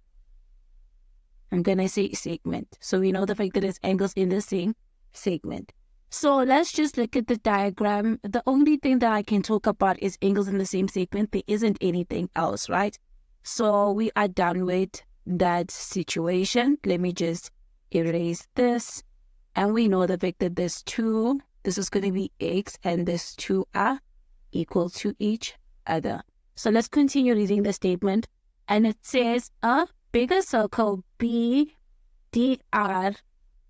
I'm going to say segment. So we know the fact that it's angles in the same segment. So let's just look at the diagram. The only thing that I can talk about is angles in the same segment. There isn't anything else, right? So we are done with that situation. Let me just erase this. And we know the fact that there's 2, this is going to be x, and this 2 are equal to each other. So let's continue reading the statement. And it says a bigger circle B, D, R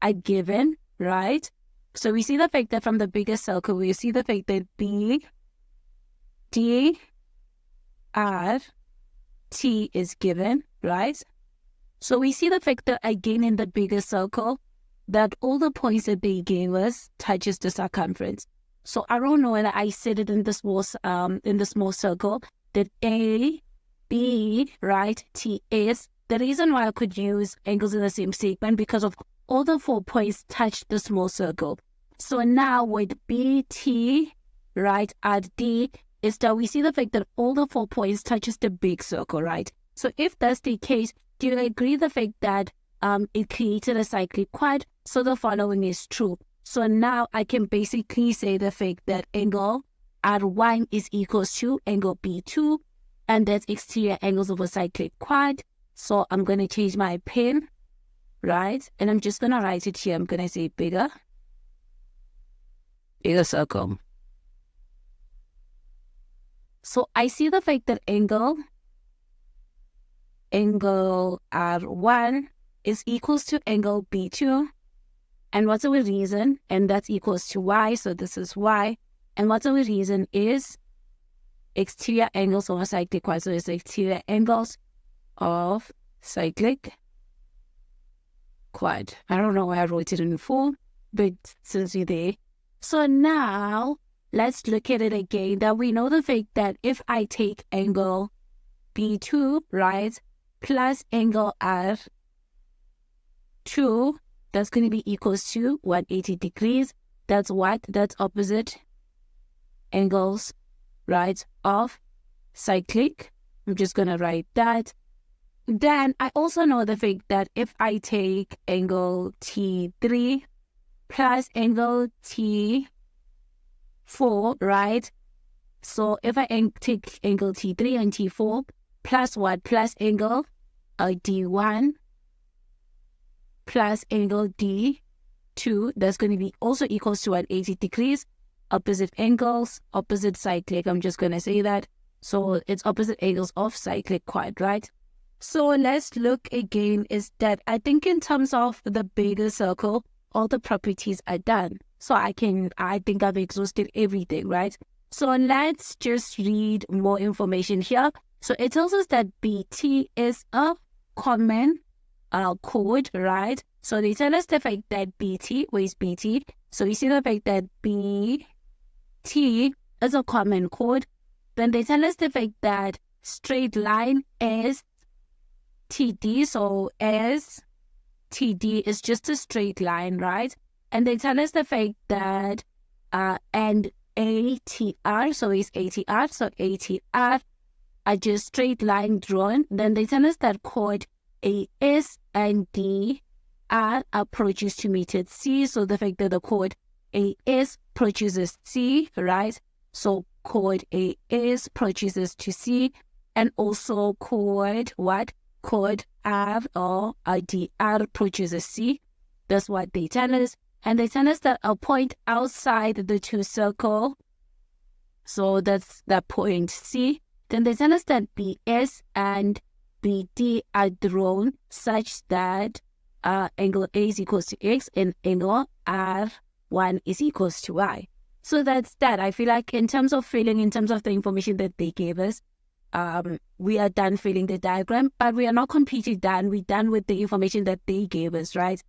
are given, right? So we see the fact that from the bigger circle, we see the fact that B, D, R, T is given, right? So we see the fact that again in the bigger circle, that all the points that they gave us touches the circumference. So I don't know whether I said it in the small circle that A, B, right, T is. The reason why I could use angles in the same segment because of all the 4 points touch the small circle. So now with B, T, right, at D, is that we see the fact that all the 4 points touches the big circle, right? So if that's the case, do you agree the fact that it created a cyclic quad? So the following is true. So now I can basically say the fact that angle R1 is equals to angle B2, and that's exterior angles of a cyclic quad. So I'm going to change my pen, right? And I'm just going to write it here. I'm going to say bigger circle. So I see the fact that angle R1 is equals to angle B2. And what's our reason? And that's equals to y. So this is y. And what's our reason is exterior angles of a cyclic quad. So it's exterior angles of cyclic quad. I don't know why I wrote it in full, but since you're there. So now let's look at it again. That we know the fact that if I take angle B2, right, plus angle R2, that's going to be equals to 180 degrees. That's what? That's opposite angles, right, of cyclic. I'm just going to write that. Then I also know the fact that if I take angle T3 plus angle T4, right? So if I take angle T3 and T4 plus what? Plus angle D1 plus angle D2, that's going to be also equals to 180 degrees. Opposite angles, opposite cyclic. I'm just going to say that. So it's opposite angles of cyclic quad, right? So let's look again is that I think in terms of the bigger circle, all the properties are done. So I think I've exhausted everything, right? So let's just read more information here. So it tells us that BT is a common chord, right? So they tell us the fact that BT, where is BT? So we see the fact that BT is a common chord. Then they tell us the fact that straight line is TD. So as TD is just a straight line, right? And they tell us the fact that and ATR, so it's ATR, so ATR are just straight line drawn. Then they tell us that chord AS and D are approaches to meet at C. So the fact that the chord AS produces C, right? So chord AS produces to C, and also chord what? Chord R or DR produces C. That's what they tell us. And they tell us that a point outside the two circle, so that's that point C. Then they tell us that BS and BD are drawn such that angle A is equals to X and angle R1 is equals to Y. So that's that. I feel like in terms of filling, in terms of the information that they gave us, we are done filling the diagram, but we are not completely done. We're done with the information that they gave us, right?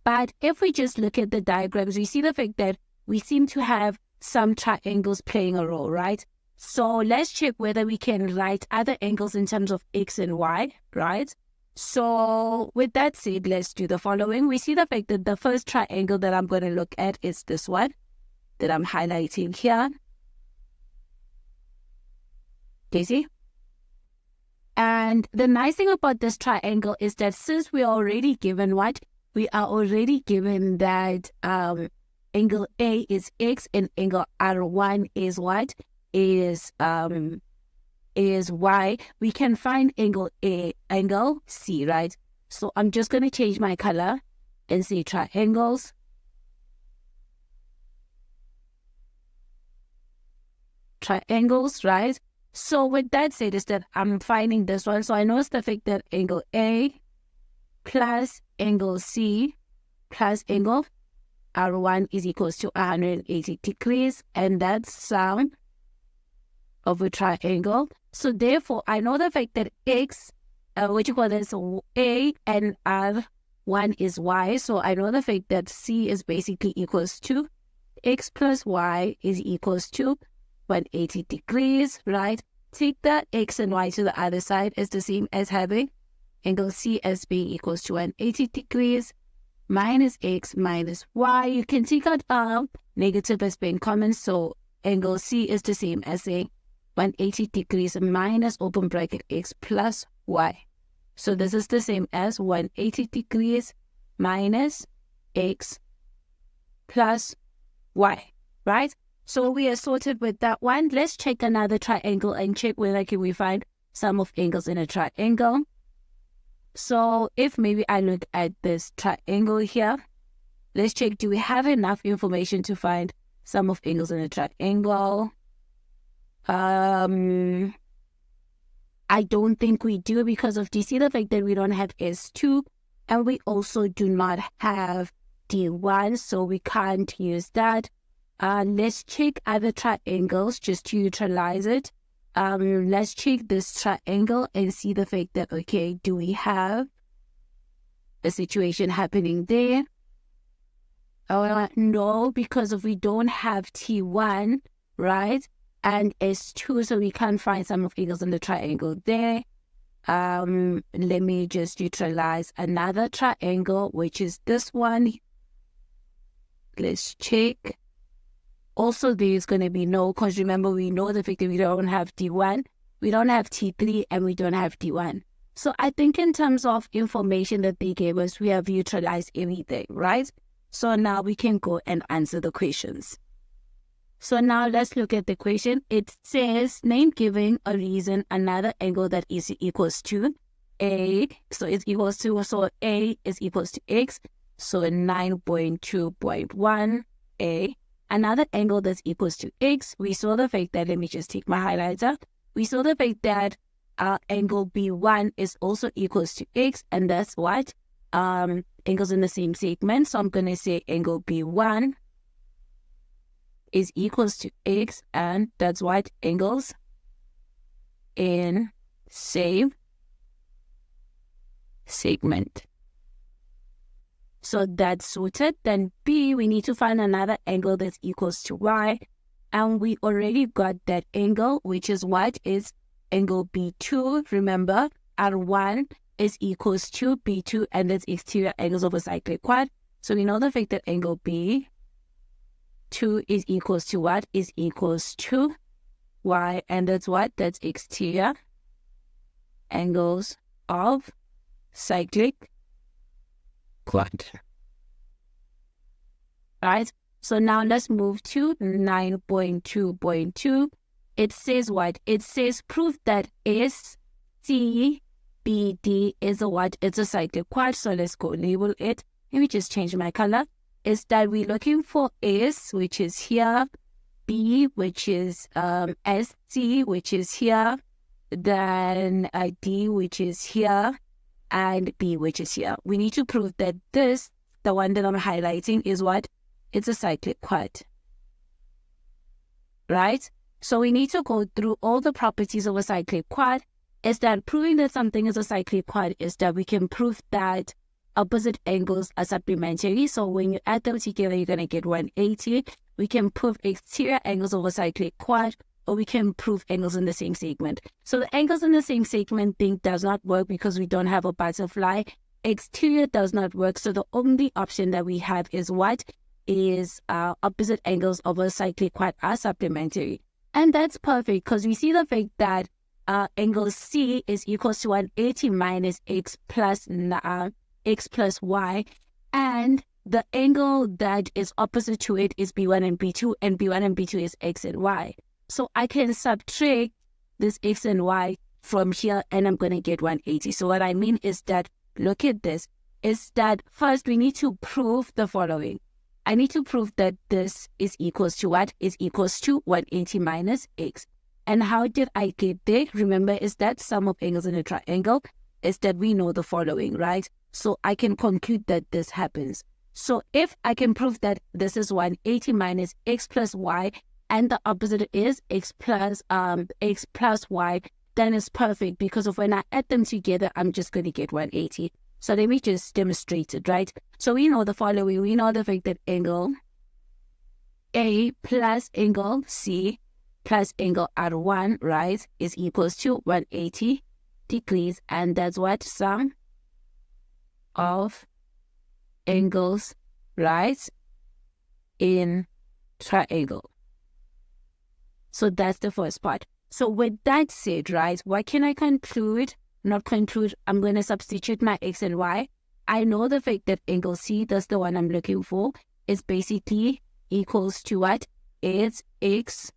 But if we just look at the diagrams, we see the fact that we seem to have some triangles playing a role, right? So let's check whether we can write other angles in terms of X and Y, right? So with that said, let's do the following. We see the fact that the first triangle that I'm going to look at is this one that I'm highlighting here. Do you see? And the nice thing about this triangle is that since we are already given what? We are already given that angle A is X and angle R1 is what? Is Y. We can find angle A, angle C, right? So I'm just going to change my color and say triangles. triangles, right? So with that said is that I'm finding this one. So I know it's the fact that angle A plus angle C plus angle R1 is equals to 180 degrees. And that's sum of a triangle. So therefore, I know the fact that X, which is A and R1 is Y. So I know the fact that C is basically equals to X plus Y is equals to 180 degrees, right? Take the X and Y to the other side is the same as having angle C as being equals to 180 degrees minus X minus Y. You can take out negative as being common. So angle C is the same as saying 180 degrees minus open bracket X plus Y. So this is the same as 180 degrees minus X plus Y, right? So we are sorted with that one. Let's check another triangle and check whether can we find sum of angles in a triangle. So if maybe I look at this triangle here, let's check, do we have enough information to find sum of angles in a triangle? I don't think we do because of, do you see the fact that we don't have S2 and we also do not have D1, so we can't use that. Let's check other triangles just to neutralize it. Let's check this triangle and see the fact that, okay, do we have a situation happening there? No, because if we don't have T1, right, and S2, so we can't find sum of angles in the triangle there. Let me just neutralize another triangle, which is this one. Let's check. Also, there's going to be no, because remember, we know the fact that we don't have D1, we don't have T3, and we don't have D1. So I think in terms of information that they gave us, we have neutralized everything, right? So now we can go and answer the questions. So now let's look at the question. It says, name giving a reason another angle that is equals to A. So it's equals to, so A is equals to X. So 9.2.1 A. Another angle that's equals to X. We saw the fact that, let me just take my highlighter. We saw the fact that angle B1 is also equals to X. And that's what? Angles in the same segment. So I'm going to say angle B1 is equals to X, and that's what? Angles in same segment. So that's sorted. Then B, we need to find another angle that's equals to Y, and we already got that angle, which is what? Is angle B2. Remember, R1 is equals to B2, and that's exterior angles of a cyclic quad. So we know the fact that angle B2 is equals to what? Is equals to Y, and that's what? That's exterior angles of cyclic quad. Right? So now let's move to 9.2.2. It says what? It says prove that SCBD is a what? It's a cyclic quad. So let's go label it. Let me just change my color. Is that we're looking for S, which is here, B, which is SC, which is here, then D, which is here, and B, which is here. We need to prove that this, the one that I'm highlighting, is what? It's a cyclic quad. Right? So we need to go through all the properties of a cyclic quad. Is that proving that something is a cyclic quad is that we can prove that opposite angles are supplementary. So when you add them together, you're going to get 180. We can prove exterior angles of a cyclic quad, or we can prove angles in the same segment. So the angles in the same segment thing does not work because we don't have a butterfly. Exterior does not work. So the only option that we have is what? Is opposite angles of a cyclic quad are supplementary. And that's perfect because we see the fact that angle C is equals to 180 minus X plus Y, and the angle that is opposite to it is B1 and B2, and B1 and B2 is X and Y. So I can subtract this X and Y from here, and I'm going to get 180. So what I mean is that, look at this, is that first we need to prove the following. I need to prove that this is equals to what? Is equals to 180 minus x. And how did I get there? Remember, is that sum of angles in a triangle is that we know the following, right? So I can conclude that this happens. So if I can prove that this is 180 minus x plus y, and the opposite is x plus y, then it's perfect, because of when I add them together, I'm just going to get 180. So let me just demonstrate it, right? So we know the following. We know the fact that angle A plus angle C plus angle R1, right, is equals to 180 degrees. And that's what? Sum of angles, right, in triangle. So that's the first part. So with that said, right, what can I conclude? Not conclude, I'm going to substitute my x and y. I know the fact that angle C, that's the one I'm looking for, is basically equals to what? It's x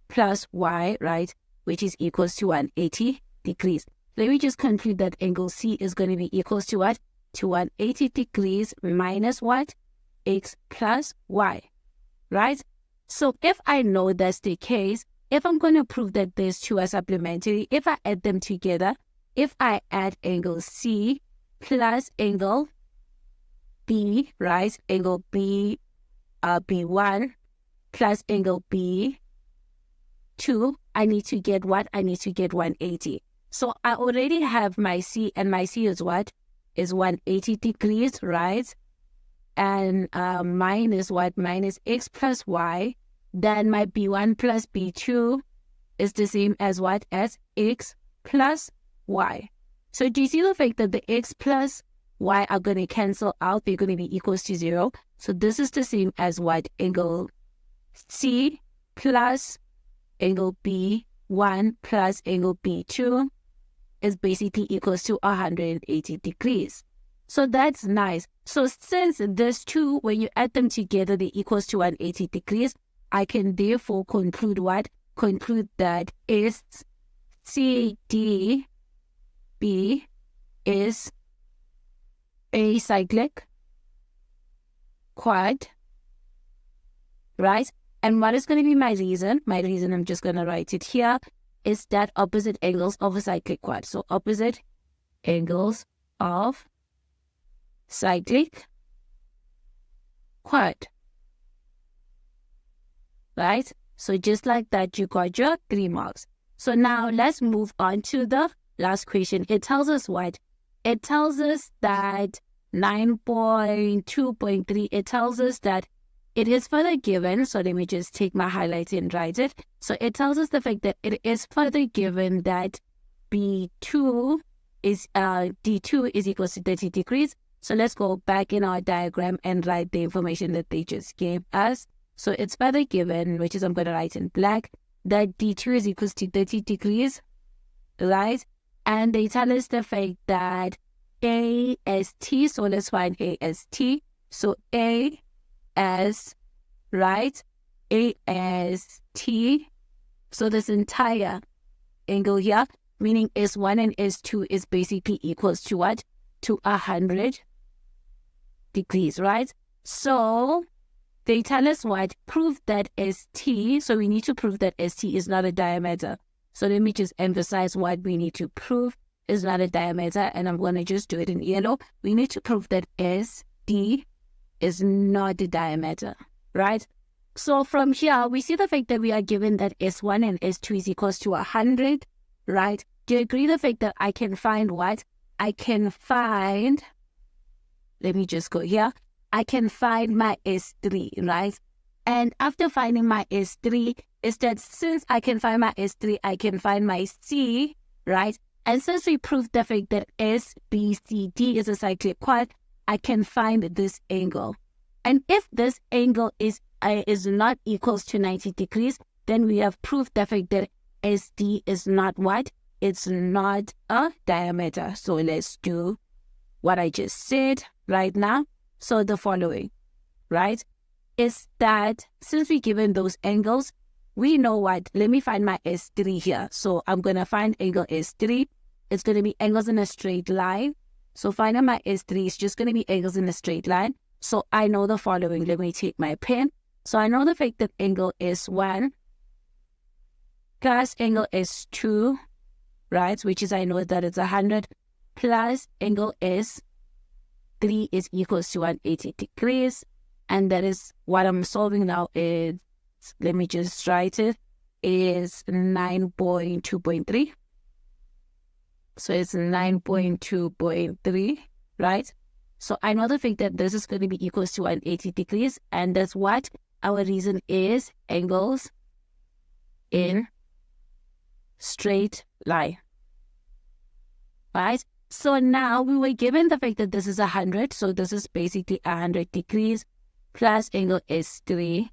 plus y, right, which is equals to 180 degrees. Let me just conclude that angle C is going to be equals to what? To 180 degrees minus what? X plus y, right? So if I know that's the case, if I'm going to prove that these two are supplementary, if I add them together, if I add angle C plus angle B, right, angle B, B1 plus angle B2, I need to get what? I need to get 180. So I already have my C, and my C is what? Is 180 degrees, right? And minus what? Minus x plus y. Then my B1 plus B2 is the same as what? As x plus y. So do you see the fact that the x plus y are going to cancel out? They're going to be equals to 0. So this is the same as what? Angle C plus angle B1 plus angle B2 is basically equals to 180 degrees. So that's nice. So since these two, when you add them together, they equals to 180 degrees, I can therefore conclude what? Conclude that SCDB is a cyclic quad, right? And what is going to be my reason? My reason, I'm just going to write it here, is that opposite angles of a cyclic quad. So opposite angles of cyclic quad, right? So just like that, you got your 3 marks. So now let's move on to the last question. It tells us what? It tells us that 9.2.3, it tells us that it is further given. So let me just take my highlighter and write it. So it tells us the fact that it is further given that B2 is D2 is equals to 30 degrees. So let's go back in our diagram and write the information that they just gave us. So it's further given, which is I'm going to write in black, that D2 is equals to 30 degrees, right? And they tell us the fact that AST, so let's find AST. So A as, right, AST. So this entire angle here, meaning S1 and S2 is basically equals to what? To 100 degrees, right? So they tell us what? Prove that ST. So we need to prove that ST is not a diameter. So let me just emphasize what we need to prove is not a diameter. And I'm going to just do it in yellow. We need to prove that SD is not the diameter, right? So from here, we see the fact that we are given that S1 and S2 is equals to 100, right? Do you agree the fact that I can find what? I can find, let me just go here. I can find my S3, right? And after finding my S3, is that since I can find my S3, I can find my C, right? And since we proved the fact that SBCD is a cyclic quad, I can find this angle. And if this angle is not equals to 90 degrees, then we have proved the fact that SD is not what? It's not a diameter. So let's do what I just said right now. So the following, right, is that since we're given those angles, we know what? Let me find my S3 here. So I'm going to find angle S3. It's going to be angles in a straight line. So finding my S3 is just going to be angles in a straight line. So I know the following. Let me take my pen. So I know the fact that angle is 1 plus angle is 2, right? Which is, I know that it's 100 plus angle is 3 is equals to 180 degrees. And that is what I'm solving now is, let me just write it, is 9.2.3. So it's 9.2.3, right? So I know the fact that this is going to be equals to 180 degrees. And that's what our reason is, angles in straight line, right? So now we were given the fact that this is 100. So this is basically 100 degrees plus angle is 3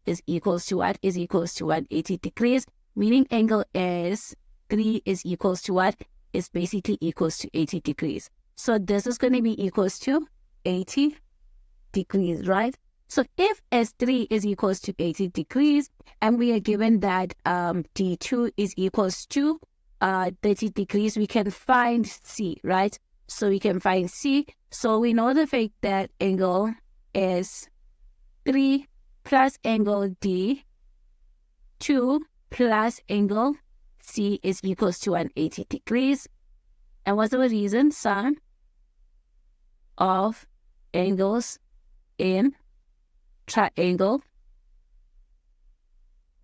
is equals to what? Is equals to 180 degrees, meaning angle is 3 is equals to what? Is basically equals to 80 degrees. So this is going to be equals to 80 degrees, right? So if S3 is equals to 80 degrees, and we are given that D2 is equals to 30 degrees, we can find C, right? So we can find C. So we know the fact that angle is 3 plus angle D2 plus angle C is equals to 180 degrees. And what's our reason? Sum of angles in triangle,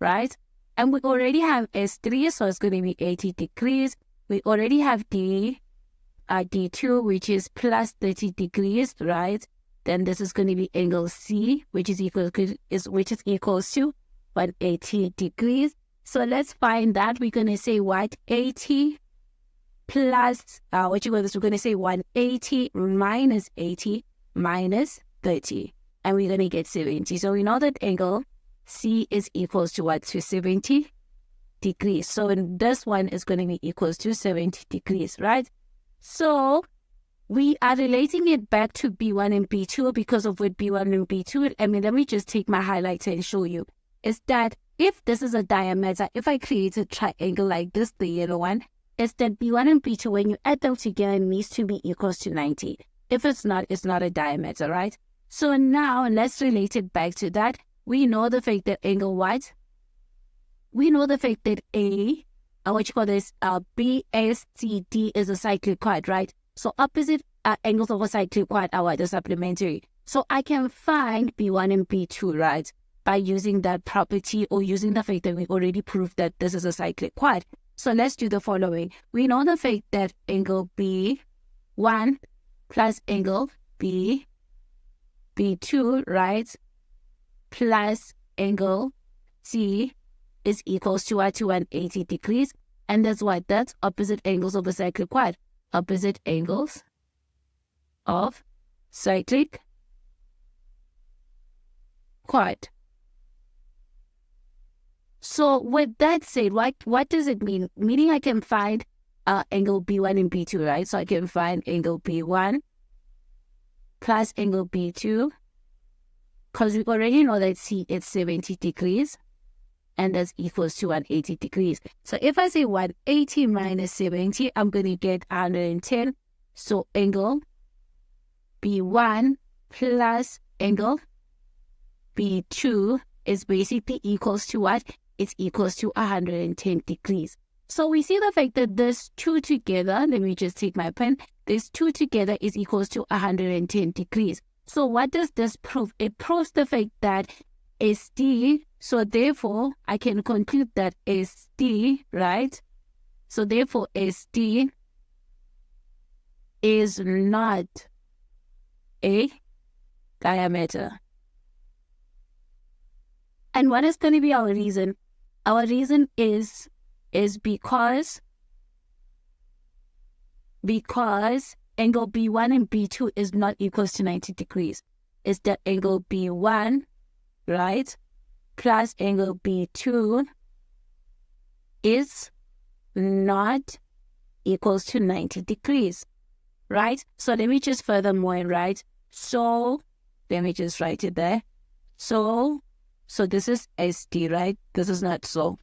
right? And we already have S3, so it's going to be 80 degrees. We already have D2, which is plus 30 degrees, right? Then this is going to be angle C, which is equals to 180 degrees. So let's find that. We're going to say what? 80 plus, we're going to say 180 minus 80 minus 30. And we're going to get 70. So we know that angle C is equals to what? To 70 degrees. So this one is going to be equals to 70 degrees, right? So we are relating it back to B1 and B2 because of what B1 and B2. I mean, let me just take my highlighter and show you. Is that if this is a diameter, if I create a triangle like this, the yellow one, is that B1 and B2, when you add them together, needs to be equals to 90. If it's not a diameter, right? So now let's relate it back to that. We know the fact that angle what? We know the fact that BACD is a cyclic quad, right? So opposite angles of a cyclic quad are the supplementary. So I can find B1 and B2, right? By using that property or using the fact that we already proved that this is a cyclic quad. So let's do the following. We know the fact that angle B1 plus angle B2, right? Plus angle C is equals to what? To 180 degrees. And that's what? That's opposite angles of a cyclic quad. Opposite angles of cyclic quad. So with that said, what does it mean? Meaning I can find angle B1 and B2, right? So I can find angle B1 plus angle B2, because we already know that C is 70 degrees, and that's equals to 180 degrees. So if I say 180 minus 70, I'm going to get 110. So angle B1 plus angle B2 is basically equals to what? It's equals to 110 degrees. So we see the fact that this two together, let me just take my pen, this two together is equals to 110 degrees. So what does this prove? It proves the fact that SD, so therefore I can conclude that SD, right? So therefore SD is not a diameter. And what is going to be our reason? Our reason is because angle B1 and B2 is not equals to 90 degrees. It's that angle B1, right, plus angle B2 is not equals to 90 degrees, right? So let me just furthermore write. So let me just write it there. So this is SD, right? This is not so.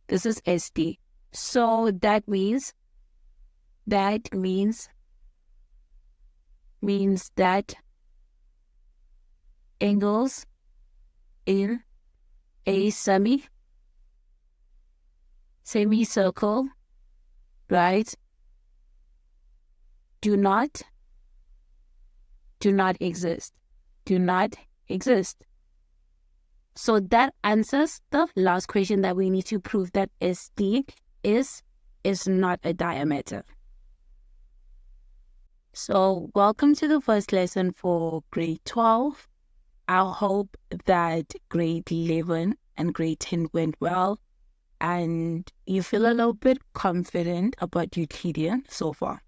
This is SD. So that means that angles in a semicircle, right, do not exist. Do not exist. So that answers the last question that we need to prove, that SD is not a diameter. So welcome to the first lesson for grade 12. I hope that grade 11 and grade 10 went well and you feel a little bit confident about Euclidean so far.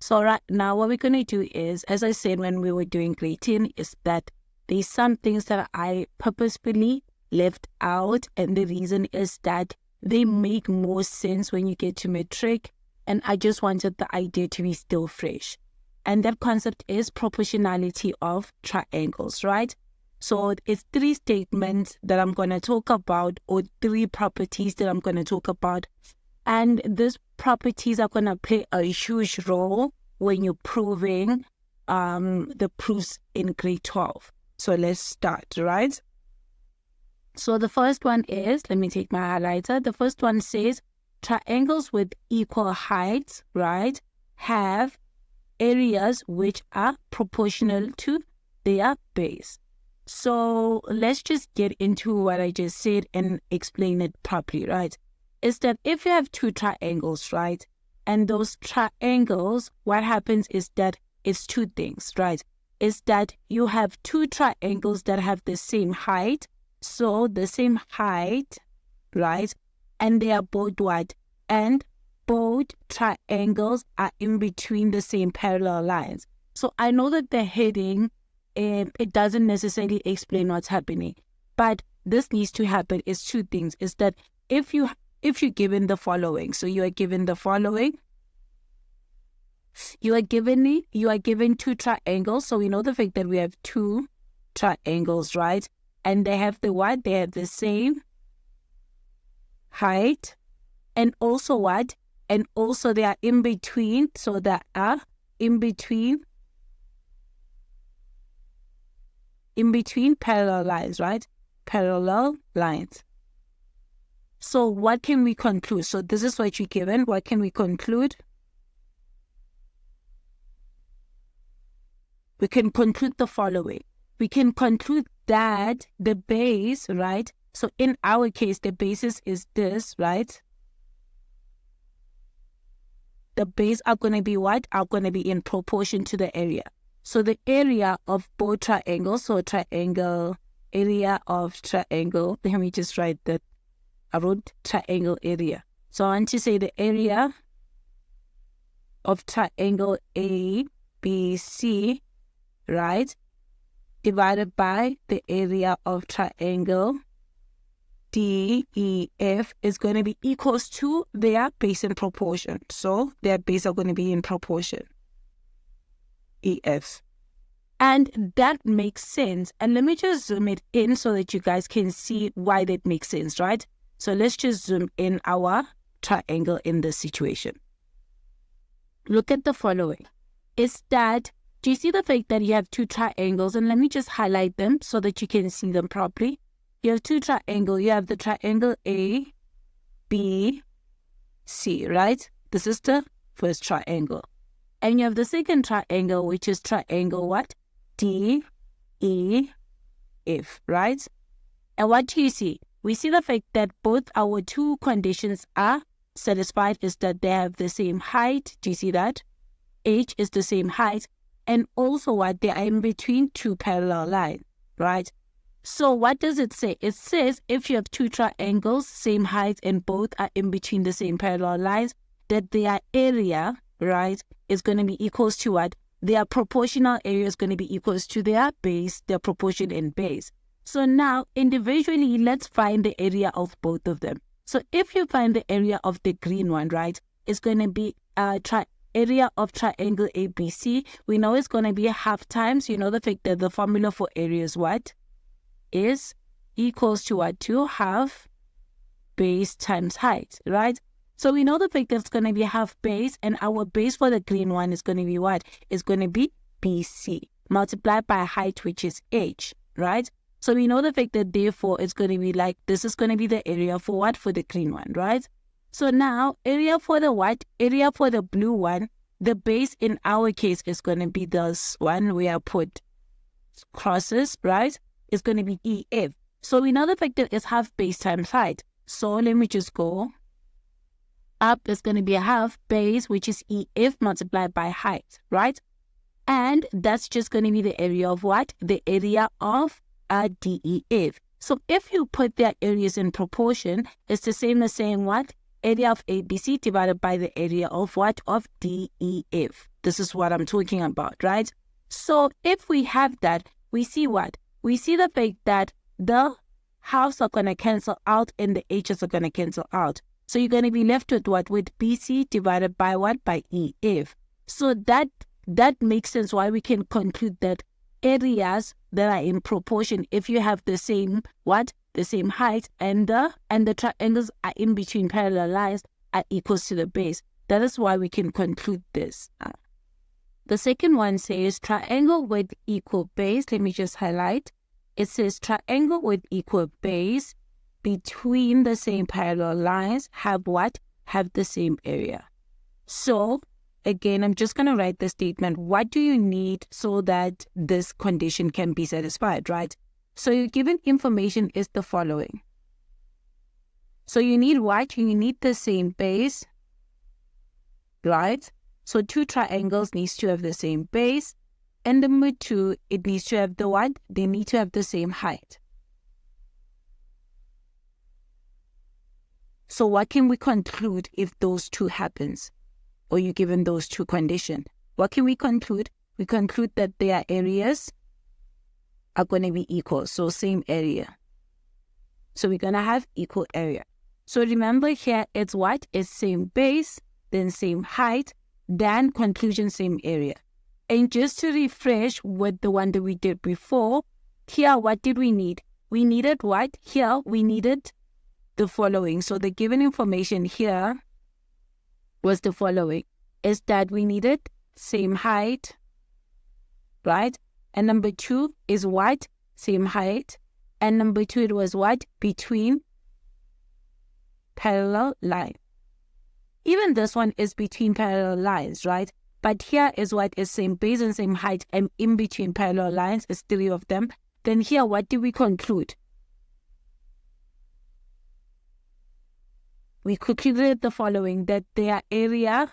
So right now what we're going to do is, as I said when we were doing grade 10, is that there's some things that I purposefully left out, and the reason is that they make more sense when you get to metric, and I just wanted the idea to be still fresh. And that concept is proportionality of triangles, right? So it's 3 statements that I'm going to talk about, or 3 properties that I'm going to talk about. And these properties are going to play a huge role when you're proving the proofs in grade 12. So let's start, right? So the first one is, let me take my highlighter. The first one says triangles with equal heights, right, have areas which are proportional to their base. So let's just get into what I just said and explain it properly, right? Is that if you have 2 triangles, right, and those triangles, what happens is that it's 2 things, right? Is that you have 2 triangles that have the same height, so the same height, right, and they are both what? And both triangles are in between the same parallel lines. So I know that the heading, it doesn't necessarily explain what's happening, but this needs to happen. Is 2 things. Is that if you're given the following, so you are given the following, you are given 2 triangles. So we know the fact that we have 2 triangles, right? And they have the what? They have the same height, and also what? And also they are in between. So they are in between parallel lines, right? Parallel lines. So what can we conclude? So this is what you're given. What can we conclude? We can conclude the following. We can conclude that the base, right? So in our case, the basis is this, right? The base are going to be what? Are going to be in proportion to the area. So the area of both triangles, so triangle, area of triangle, let me just write that. I wrote triangle area. So I want to say the area of triangle ABC, right, divided by the area of triangle DEF is going to be equals to their base in proportion. So their base are going to be in proportion, EF. And that makes sense. And let me just zoom it in so that you guys can see why that makes sense, right? So let's just zoom in our triangle in this situation. Look at the following. Is that, do you see the fact that you have 2 triangles? And let me just highlight them so that you can see them properly. You have 2 triangles. You have the triangle A, B, C, right? This is the first triangle. And you have the second triangle, which is triangle what? D, E, F, right? And what do you see? We see the fact that both our 2 conditions are satisfied, is that they have the same height. Do you see that? H is the same height. And also what? They are in between 2 parallel lines, right? So what does it say? It says if you have 2 triangles, same height, and both are in between the same parallel lines, that their area, right, is going to be equals to what? Their proportional area is going to be equals to their base, their proportion in base. So now, individually, let's find the area of both of them. So if you find the area of the green one, right, it's going to be area of triangle ABC. We know it's going to be half times. You know the fact that the formula for area is what? Is equals to what? To half base times height, right? So we know the fact that it's going to be half base, and our base for the green one is going to be what? It's going to be BC multiplied by height, which is H, right? So we know the fact that therefore it's going to be like, this is going to be the area for what? For the green one, right? So now area for the what? Area for the blue one, the base in our case is going to be this one where I put crosses, right? It's going to be EF. So we know the fact that it's half base times height. So let me just go up. It's going to be a half base, which is EF multiplied by height, right? And that's just going to be the area of what? The area of a DEF. So if you put their areas in proportion, it's the same as saying what? Area of ABC divided by the area of what? Of DEF. This is what I'm talking about, right? So if we have that, we see what? We see the fact that the halves are going to cancel out and the H's are going to cancel out. So you're going to be left with what? With BC divided by what? By EF. So that makes sense why we can conclude that areas that are in proportion, if you have the same what? The same height and the triangles are in between parallel lines are equals to the base. That is why we can conclude this. The second one says triangle with equal base. Let me just highlight. It says triangle with equal base between the same parallel lines have what? Have the same area. So again, I'm just going to write the statement. What do you need so that this condition can be satisfied, right? So your given information is the following. So you need what? You need the same base, right? So two triangles needs to have the same base. And number two, it needs to have the what? They need to have the same height. So what can we conclude if those two happens? Or you given those two conditions? What can we conclude? We conclude that their areas are going to be equal. So same area. So we're going to have equal area. So remember here, it's what? It's same base, then same height, then conclusion same area. And just to refresh with the one that we did before, here what did we need? We needed what? Here we needed the following. So the given information here was the following. Is that we needed same height, right? And number two is what? Same height. And number two, it was what? Between parallel lines. Even this one is between parallel lines, right? But here is what is same base and same height, and in between parallel lines is three of them. Then here, what do we conclude? We concluded the following, that their area,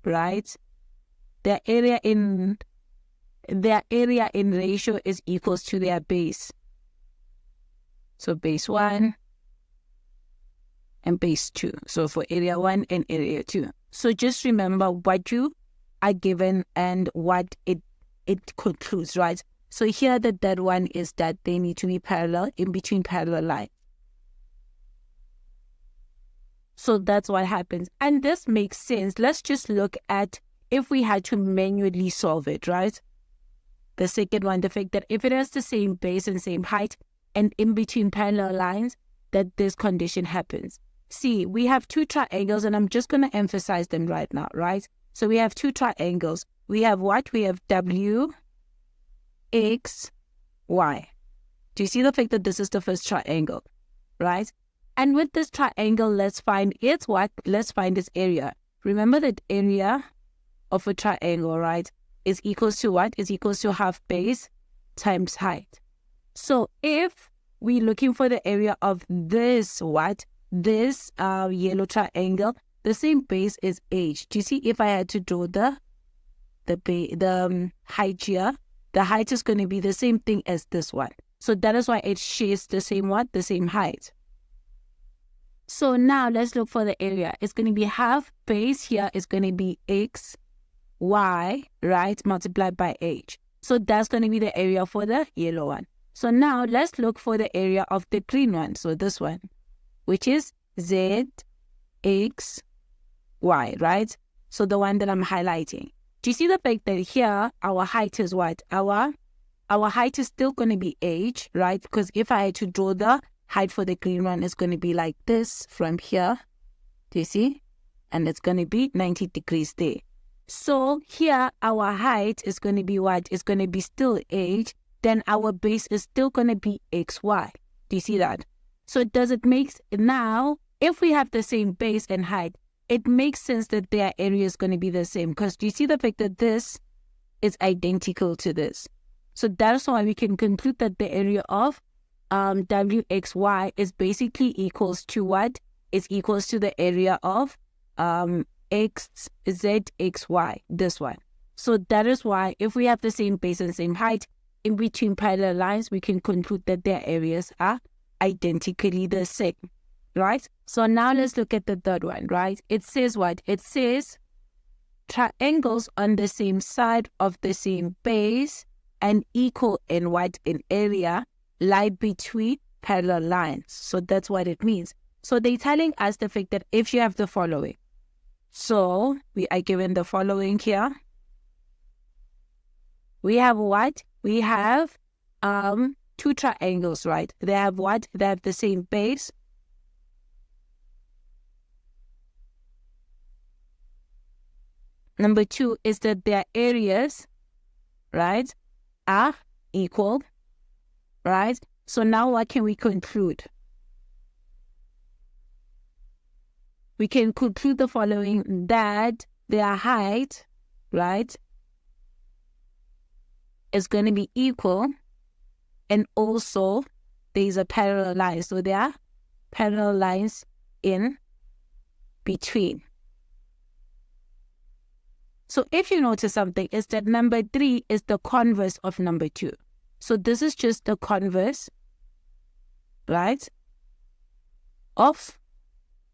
right? Their area in ratio is equals to their base. So base 1 and base 2. So for area 1 and area 2. So just remember what you are given and what it concludes, right? So here that one is that they need to be parallel in between parallel lines. So that's what happens. And this makes sense. Let's just look at if we had to manually solve it, right? The second one, the fact that if it has the same base and same height and in between parallel lines, that this condition happens. See, we have two triangles and I'm just going to emphasize them right now, right? So we have two triangles. We have what? We have W, X, Y. Do you see the fact that this is the first triangle, right? And with this triangle, let's find its what? Let's find its area. Remember that area of a triangle, right, is equals to what? Is equals to half base times height. So if we're looking for the area of this what? This yellow triangle, the same base is H. Do you see if I had to draw the height here, the height is going to be the same thing as this one. So that is why it shares the same what? The same height. So now let's look for the area. It's going to be half base here is going to be X, Y, right, multiplied by H. So that's going to be the area for the yellow one. So now let's look for the area of the green one. So this one, which is Z, X, Y, right? So the one that I'm highlighting. Do you see the fact that here our height is what? Our height is still going to be H, right? Because if I had to draw the height for the green one, it's going to be like this from here. Do you see? And it's going to be 90 degrees there. So here our height is going to be what? It's going to be still H. then our base is still going to be xy. Do you see that? So does it make, now, if we have the same base and height, it makes sense that their area is going to be the same, because do you see the fact that this is identical to this? So that's why we can conclude that the area of WXY is basically equals to what? It's equals to the area of XZXY, this one. So that is why if we have the same base and same height in between parallel lines, we can conclude that their areas are identically the same, right? So now let's look at the third one, right? It says what? It says triangles on the same side of the same base and equal in what? In area lie between parallel lines. So that's what it means. So they're telling us the fact that if you have the following. So we are given the following here. We have what? We have two triangles, right? They have what? They have the same base. Number two is that their areas, right, are equal, right? So now what can we conclude? We can conclude the following, that their height, right, is going to be equal, and also there is a parallel line. So there are parallel lines in between. So if you notice something, is that number 3 is the converse of number 2. So this is just the converse, right, of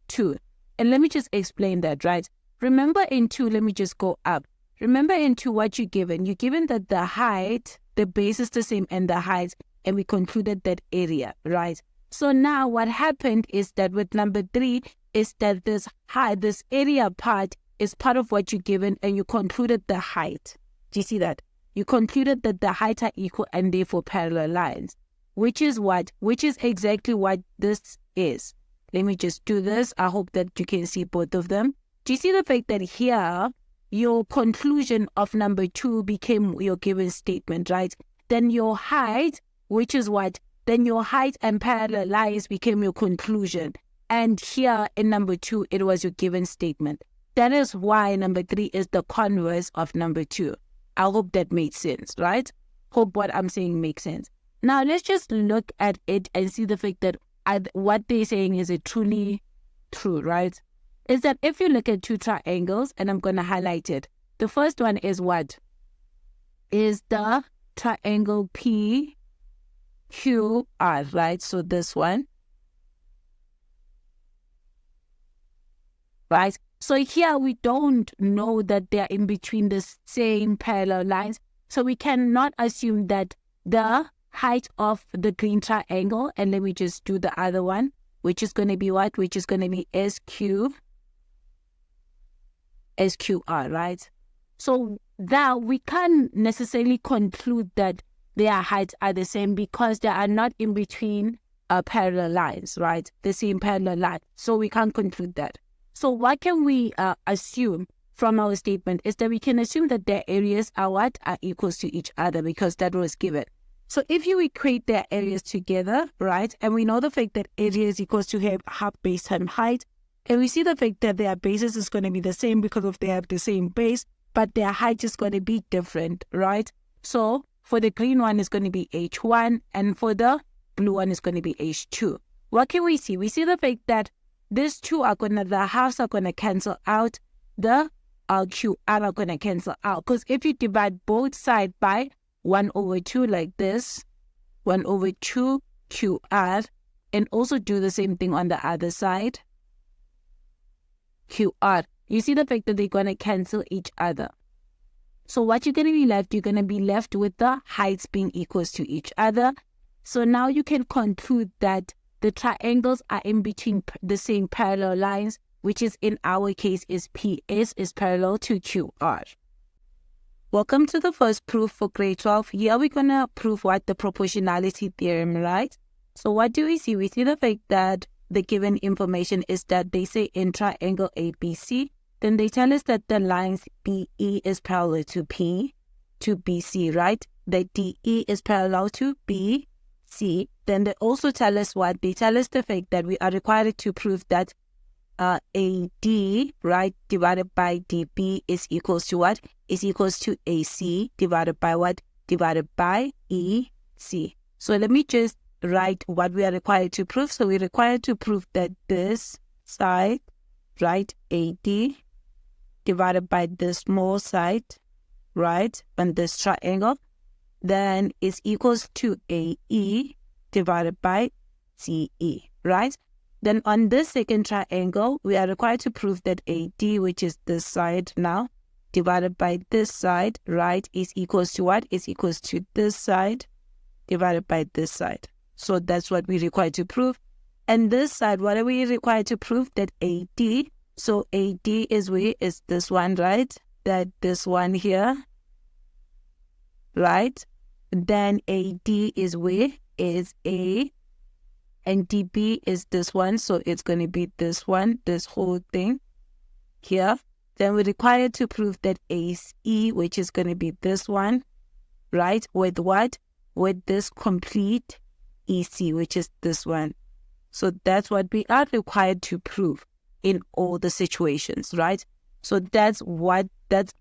2. And let me just explain that, right? Remember in 2, let me just go up. Remember in 2 what you're given. You're given that the height, the base is the same and the height, and we concluded that area, right? So now what happened is that with number 3 is that this height, this area part is part of what you're given, and you concluded the height. Do you see that? You concluded that the height are equal and therefore parallel lines, which is what? Which is exactly what this is. Let me just do this. I hope that you can see both of them. Do you see the fact that here, your conclusion of number 2 became your given statement, right? Then your height, which is what? Then your height and parallel lines became your conclusion. And here in number 2, it was your given statement. That is why number 3 is the converse of number 2. I hope that made sense, right? Hope what I'm saying makes sense. Now, let's just look at it and see the fact that what they're saying is it truly true, right? Is that if you look at two triangles, and I'm going to highlight it. The first one is what? Is the triangle PQR, right? So this one. Right? So here we don't know that they're in between the same parallel lines. So we cannot assume that the height of the green triangle, and let me just do the other one, which is going to be what? Which is going to be SQR, right? So now we can't necessarily conclude that their heights are the same because they are not in between parallel lines, right? The same parallel line. So we can't conclude that. So what can we assume from our statement is that we can assume that their areas are what? Are equals to each other, because that was given. So if you equate their areas together, right, and we know the fact that area is equals to half base times height, and we see the fact that their bases is going to be the same because of they have the same base, but their height is going to be different, right? So for the green one is going to be H1, and for the blue one is going to be H2. What can we see? We see the fact that these two are going to, the halves are going to cancel out, the QR are going to cancel out, because if you divide both sides by 1/2 like this, 1/2 QR, and also do the same thing on the other side, QR. You see the fact that they're going to cancel each other. So what you're going to be left, you're going to be left with the heights being equals to each other. So now you can conclude that the triangles are in between the same parallel lines, which is in our case is PS is parallel to QR. Welcome to the first proof for grade 12. Here we're going to prove what? The proportionality theorem, right? So what do we see? We see the fact that the given information is that they say in triangle ABC, then they tell us that the lines BE is parallel to P, to BC, right? that DE is parallel to BC, then they also tell us what? They tell us the fact that we are required to prove that AD, right, divided by DB is equals to what? Is equals to AC divided by what? Divided by EC. So let me just write what we are required to prove. So we're required to prove that this side, right, AD, divided by this small side, right, on this triangle, then is equals to AE divided by CE, right? Then on this second triangle, we are required to prove that AD, which is this side now, divided by this side, right, is equals to what? Is equals to this side divided by this side. So that's what we require to prove. And this side, what are we required to prove? That AD, so AD is where? Is this one, right? That this one here, right? Then AD is where? Is A. And DB is this one, so it's going to be this one, this whole thing here. Then we're required to prove that AC, which is going to be this one, right? With what? With this complete EC, which is this one. So that's what we are required to prove in all the situations, right? So that's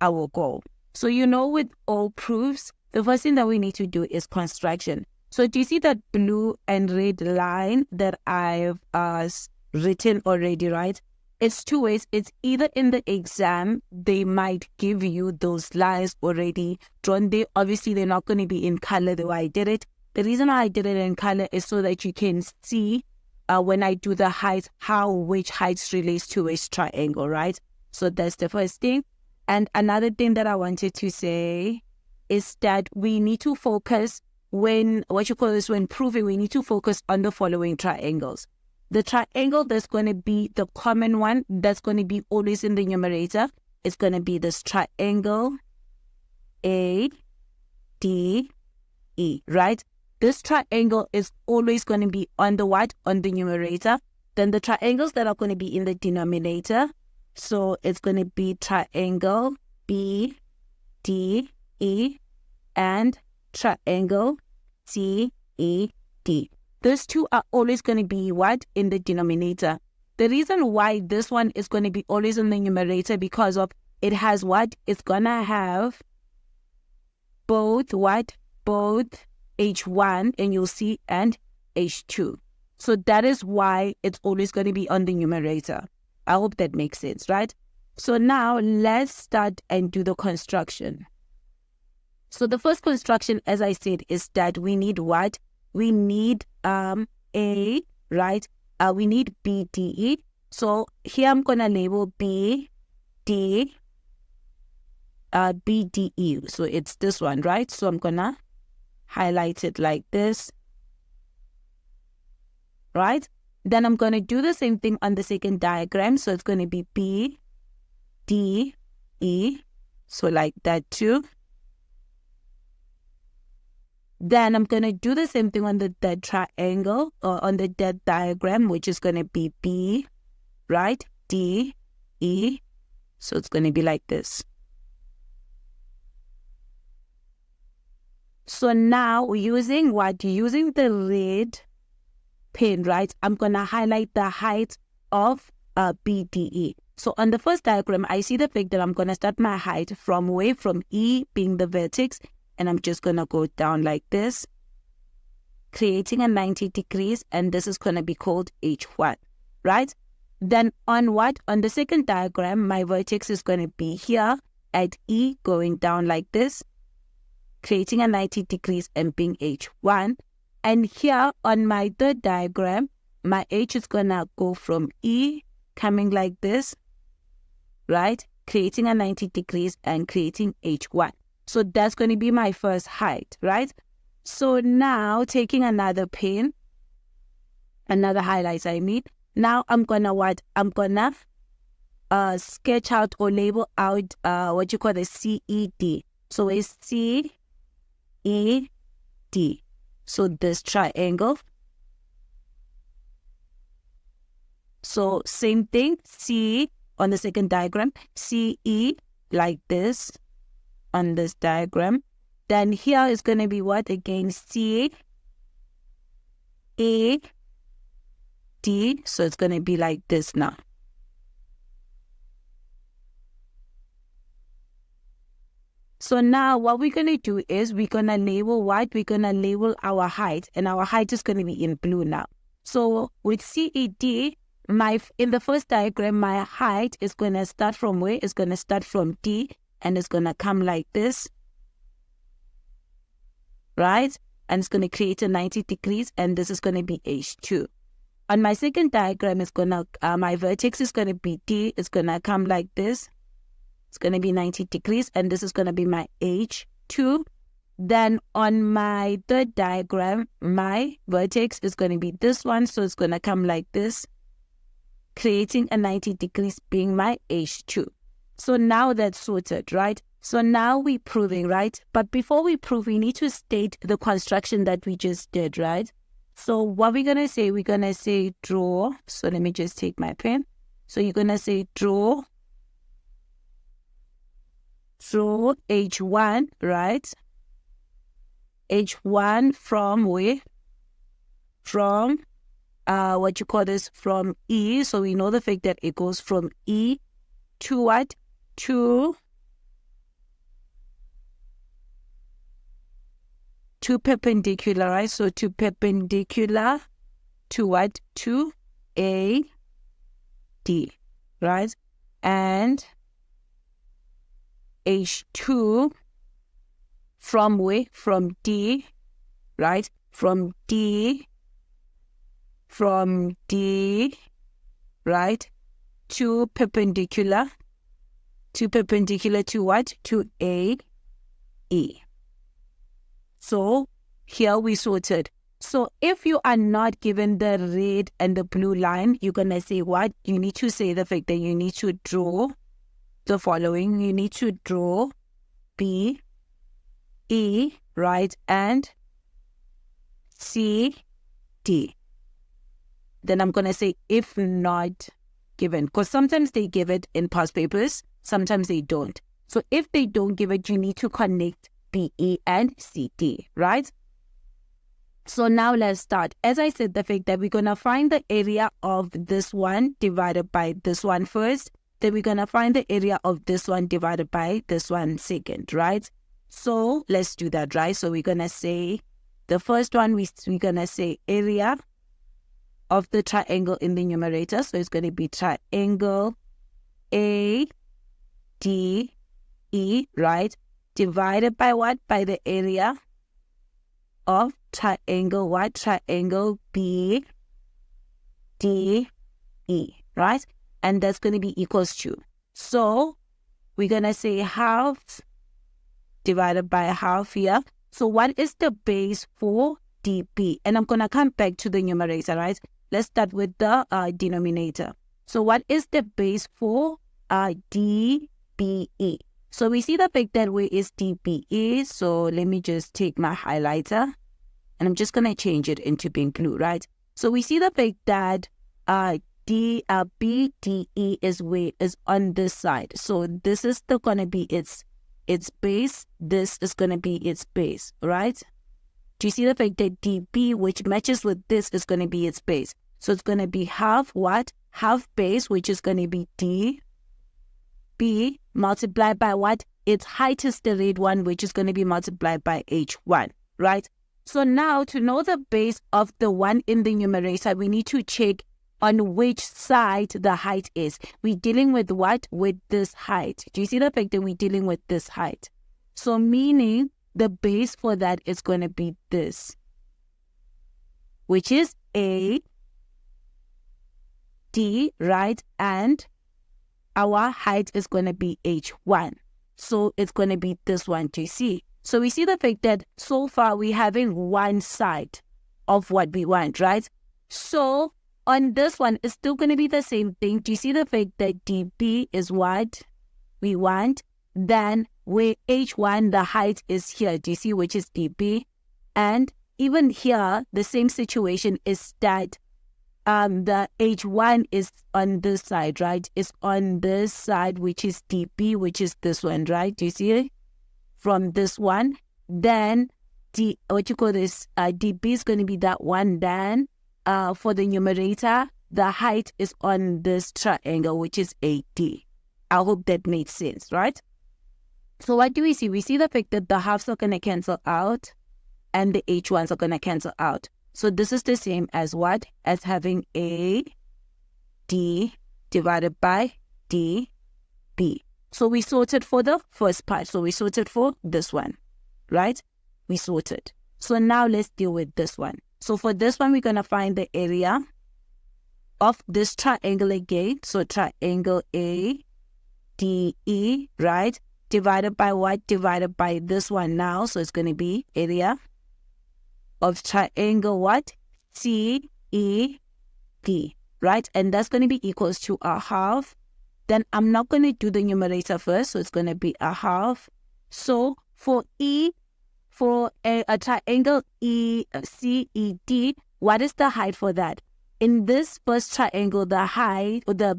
our goal. So with all proofs, the first thing that we need to do is construction. So do you see that blue and red line that I've written already, right? It's two ways. It's either in the exam, they might give you those lines already drawn there. Obviously, they're not going to be in color the way I did it. The reason why I did it in color is so that you can see when I do the height, which heights relates to which triangle, right? So that's the first thing. And another thing that I wanted to say is that we need to focus when proving, we need to focus on the following triangles. The triangle that's going to be the common one, that's going to be always in the numerator, is going to be this triangle ADE, right? This triangle is always going to be on the what? On the numerator. Then the triangles that are going to be in the denominator, so it's going to be triangle BDE and triangle CED. Those two are always going to be what? In the denominator. The reason why this one is going to be always in the numerator because of it has what? It's going to have both what? Both H1 and you'll see and H2. So that is why it's always going to be on the numerator. I hope that makes sense, right? So now let's start and do the construction. So the first construction, as I said, is that we need what? We need A, right? We need BDE. So here I'm going to label BDE. So it's this one, right? So I'm going to highlight it like this, right? Then I'm going to do the same thing on the second diagram. So it's going to be BDE. So like that too. Then I'm going to do the same thing on the dead triangle or on the dead diagram, which is going to be B, right? D, E. So it's going to be like this. So now using what? Using the red pen, right? I'm going to highlight the height of BDE. So on the first diagram, I see the fact that I'm going to start my height from where? From E being the vertex. And I'm just going to go down like this, creating a 90 degrees. And this is going to be called H1, right? Then on what? On the second diagram, my vertex is going to be here at E, going down like this, creating a 90 degrees and being H1. And here on my third diagram, my H is going to go from E, coming like this, right? Creating a 90 degrees and creating H1. So that's going to be my first height, right? So now taking another pen, another highlight I mean. Now I'm going to what? I'm going to sketch out or label out what you call the CED. So it's CED. So this triangle. So same thing, C on the second diagram, CE like this on this diagram. Then here is going to be what? Again, C, A, D. So it's going to be like this now. So now what we're going to do is we're going to label what? We're going to label our height, and our height is going to be in blue now. So with CED, in the first diagram, my height is going to start from where? It's going to start from D, and it's going to come like this, right? And it's going to create a 90 degrees, and this is going to be H2. On my second diagram, it's going to, my vertex is going to be D. It's going to come like this. It's going to be 90 degrees, and this is going to be my H2. Then on my third diagram, my vertex is going to be this one, so it's going to come like this, creating a 90 degrees being my H2. So now that's sorted, right? So now we're proving, right? But before we prove, we need to state the construction that we just did, right? So what we're going to say, we're going to say draw. So let me just take my pen. So you're going to say draw H1, right? H1 from where? From, what you call this? From E. So we know the fact that it goes from E to what? To perpendicular, right? So to perpendicular to what? To A, D, right? And H2 from where? From D, right? From D, right? To perpendicular to what? To A, E. So here we sorted. So if you are not given the red and the blue line, you're going to say what? You need to say the fact that you need to draw the following. You need to draw B, E, right, and C, D. Then I'm going to say if not given, because sometimes they give it in past papers, sometimes they don't. So if they don't give it, you need to connect B, E, and C, D, right? So now let's start. As I said, the fact that we're going to find the area of this one divided by this one first. Then we're going to find the area of this one divided by this one second, right? So let's do that, right? So we're going to say, the first one, we're going to say area of the triangle in the numerator. So it's going to be triangle A, D, E, right? Divided by what? By the area of triangle what? Triangle B, D, E, right? And that's going to be equals to. So we're going to say half divided by half here. So what is the base for DB? And I'm going to come back to the numerator, right? Let's start with the denominator. So what is the base for DBE? So we see the fact that where is DBE. So let me just take my highlighter and I'm just going to change it into being blue, right? So we see the fact that BDE is on this side. So this is going to be its base. This is going to be its base, right? Do you see the fact that DB, which matches with this, is going to be its base? So it's going to be half what? Half base, which is going to be DB, multiplied by what? Its height is the red one, which is going to be multiplied by H1, right? So now to know the base of the one in the numerator, we need to check on which side the height is. We're dealing with what? With this height. Do you see the fact that we're dealing with this height? So meaning the base for that is going to be this, which is A, D, right? And our height is going to be H1. So it's going to be this one, do you see? So we see the fact that so far we're having one side of what we want, right? So on this one, it's still going to be the same thing. Do you see the fact that DB is what we want? Then where H1, the height is here. Do you see, which is DB? And even here, the same situation is that the H1 is on this side, right? It's on this side, which is DB, which is this one, right? Do you see it? From this one, then DB is going to be that one. Then for the numerator, the height is on this triangle, which is AD. I hope that made sense, right? So what do we see? We see the fact that the halves are going to cancel out and the H1s are going to cancel out. So this is the same as what? As having AD divided by DB. So we sorted for the first part. So we sorted for this one, right? We sorted. So now let's deal with this one. So for this one, we're going to find the area of this triangle again. So triangle ADE, right? Divided by what? Divided by this one now. So it's going to be area of triangle what? CED, right? And that's going to be equals to a half. Then I'm not going to do the numerator first. So it's going to be a half. So for a triangle CED, what is the height for that? In this first triangle, the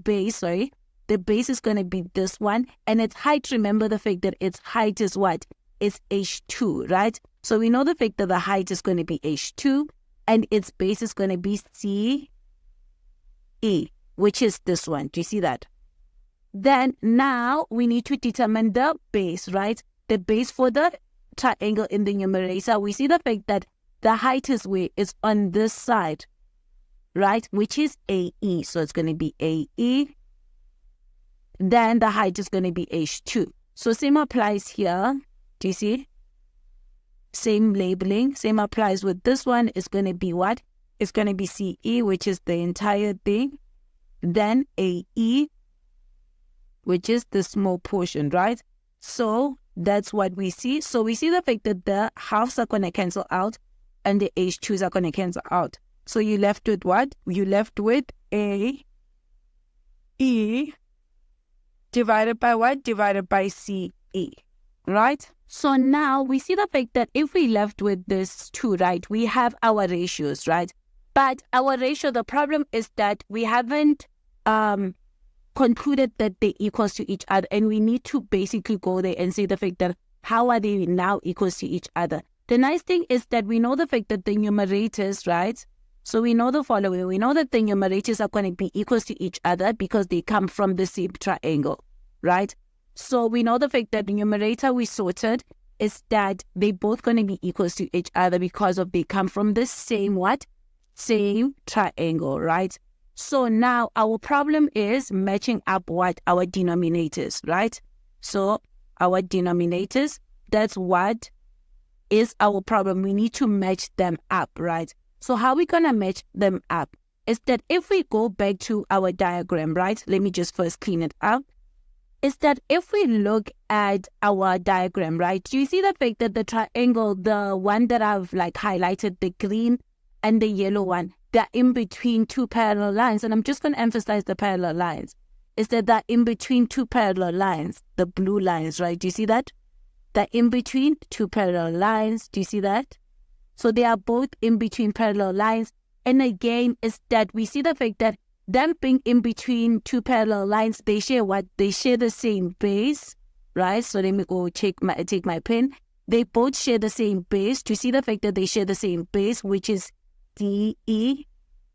base is going to be this one. And its height, remember the fact that its height is what? Is H2, right? So we know the fact that the height is going to be H2 and its base is going to be CE, which is this one. Do you see that? Then now we need to determine the base, right? The base for the triangle in the numerator. We see the fact that the height is where? It's on this side, right? Which is AE. So it's going to be AE. Then the height is going to be H2. So same applies here. Do you see? Same labeling. Same applies with this one. It's going to be what? It's going to be CE, which is the entire thing. Then AE, which is the small portion, right? So that's what we see. So we see the fact that the halves are going to cancel out and the H2s are going to cancel out. So you left with what? You left with AE divided by what? Divided by CE, right? So now we see the fact that if we left with this 2, right, we have our ratios, right? But our ratio, the problem is that we haven't concluded that they equals to each other, and we need to basically go there and see the fact that how are they now equals to each other. The nice thing is that we know the fact that the numerators, right? So we know the following. We know that the numerators are going to be equals to each other because they come from the same triangle, right? So we know the fact that the numerator we sorted is that they both going to be equals to each other because of they come from the same what? Same triangle, right? So now our problem is matching up what? Our denominators, right? So our denominators, that's what is our problem. We need to match them up, right? So how we going to match them up is that if we go back to our diagram, right? Let me just first clean it up. Is that if we look at our diagram, right? Do you see the fact that the triangle, the one that I've like highlighted, the green and the yellow one, they're in between two parallel lines. And I'm just going to emphasize the parallel lines. Is that they're in between two parallel lines, the blue lines, right? Do you see that? They're in between two parallel lines. Do you see that? So they are both in between parallel lines. And again, is that we see the fact that them being in between two parallel lines, they share what? They share the same base, right? So let me go take my pen. They both share the same base. Do you see the fact that they share the same base, which is DE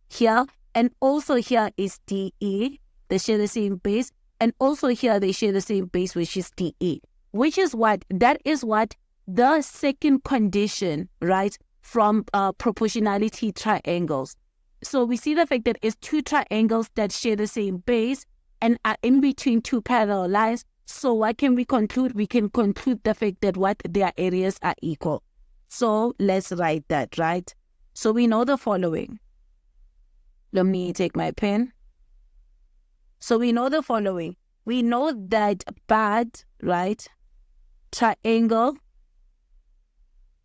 here, and also here is DE. They share the same base, and also here they share the same base, which is DE. Which is what? That is what the second condition, right, from proportionality triangles. So we see the fact that it's two triangles that share the same base and are in between two parallel lines. So what can we conclude? We can conclude the fact that what? Their areas are equal. So let's write that, right? So we know the following. Let me take my pen. So we know the following. We know that BAD, right, triangle,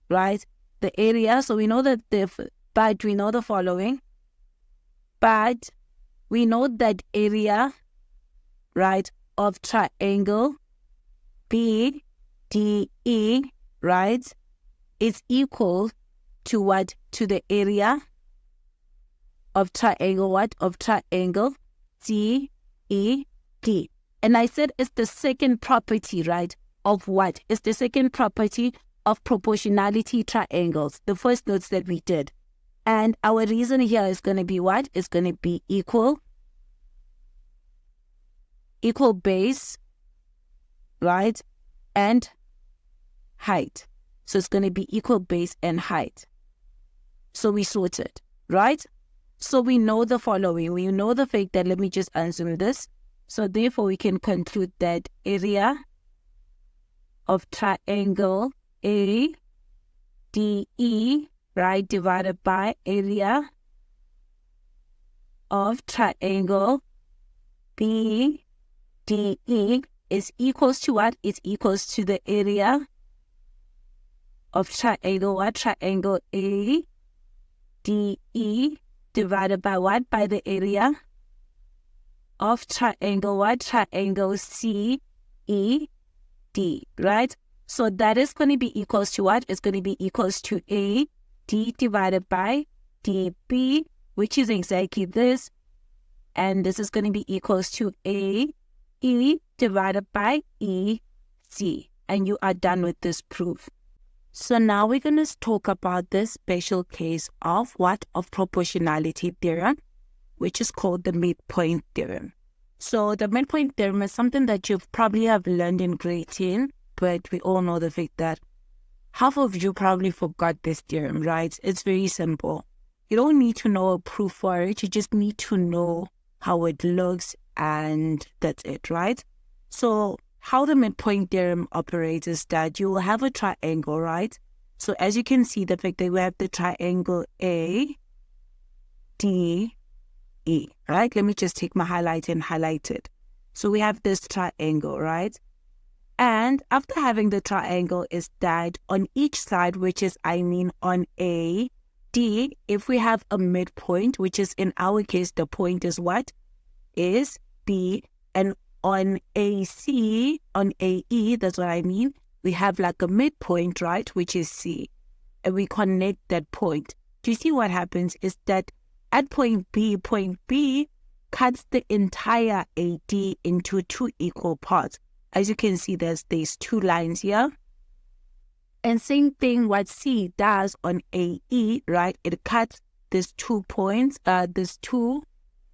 right, the area. So we know that but we know the following. But we know that area, right, of triangle BDE, right, is equal to what? To the area of triangle what? Of triangle CED. And I said it's the second property, right, of what? It's the second property of proportionality triangles, the first notes that we did. And our reason here is going to be what? It's going to be equal base, right, and height. So it's going to be equal base and height. So we sorted, right? So we know the following. We know the fact that, let me just answer this. So therefore, we can conclude that area of triangle ADE, right, divided by area of triangle BDE is equals to what? It's equals to the area of triangle what? Triangle ADE divided by what? By the area of triangle what? Triangle CED, right? So that is going to be equals to what? It's going to be equals to AD divided by DB, which is exactly this. And this is going to be equals to AE divided by EC. And you are done with this proof. So now we're going to talk about this special case of what? Of proportionality theorem, which is called the midpoint theorem. So the midpoint theorem is something that you probably have learned in grade 10, but we all know the fact that half of you probably forgot this theorem, right? It's very simple. You don't need to know a proof for it. You just need to know how it looks, and that's it, right? So how the midpoint theorem operates is that you will have a triangle, right? So as you can see, the fact that we have the triangle ADE, right? Let me just take my highlighter and highlight it. So we have this triangle, right? And after having the triangle is that on each side, which is, on AD, if we have a midpoint, which is in our case, the point is what? Is B. And on AC, on AE, that's what I mean, we have like a midpoint, right? Which is C. And we connect that point. Do you see what happens is that at point B cuts the entire AD into two equal parts. As you can see, there's these two lines here. And same thing what C does on AE, right? It cuts these 2 points, these two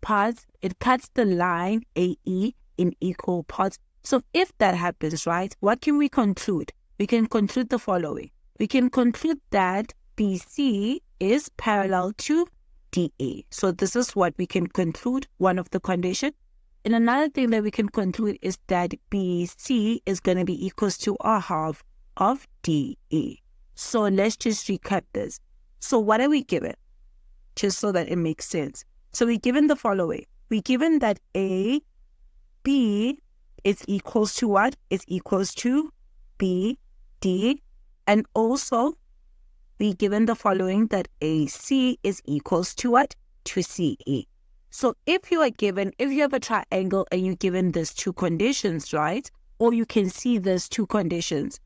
parts. It cuts the line AE in equal parts. So if that happens, right, what can we conclude? We can conclude the following. We can conclude that BC is parallel to DA. So this is what we can conclude, one of the conditions. And another thing that we can conclude is that BC is going to be equals to a half of DE. So let's just recap this. So what are we given? Just so that it makes sense. So we're given the following. We're given that AB is equals to what? It's equals to BD. And also, we're given the following, that AC is equals to what? To CE. So if you have a triangle and you're given these two conditions, right? Or you can see these two conditions,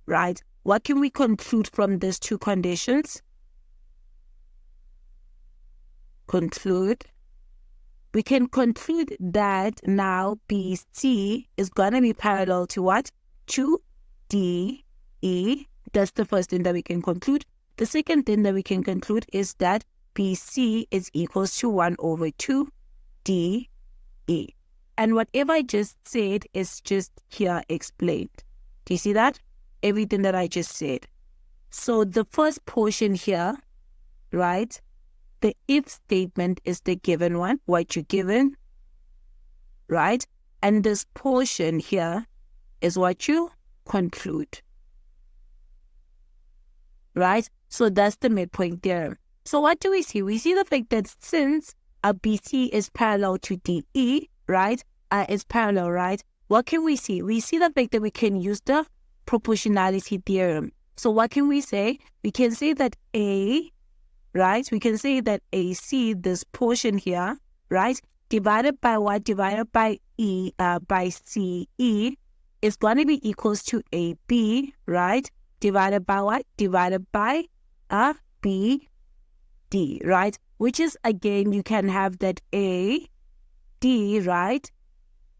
right? What can we conclude from these two conditions? We can conclude that now BC is going to be parallel to what? To DE. That's the first thing that we can conclude. The second thing that we can conclude is that BC is equals to 1 over 2 DE. And whatever I just said is just here explained. Do you see that? Everything that I just said. So the first portion here, right? The if statement is the given one, what you're given, right? And this portion here is what you conclude, right? So that's the midpoint theorem. So what do we see? We see the fact that since a BC is parallel to DE, right? It's parallel, right? What can we see? We see the fact that we can use the proportionality theorem. So what can we say? We can say that A, right? We can say that AC, this portion here, right? Divided by what? Divided by by CE is going to be equals to AB, right? Divided by what? Divided by BD, right? Which is, again, you can have that AD, right?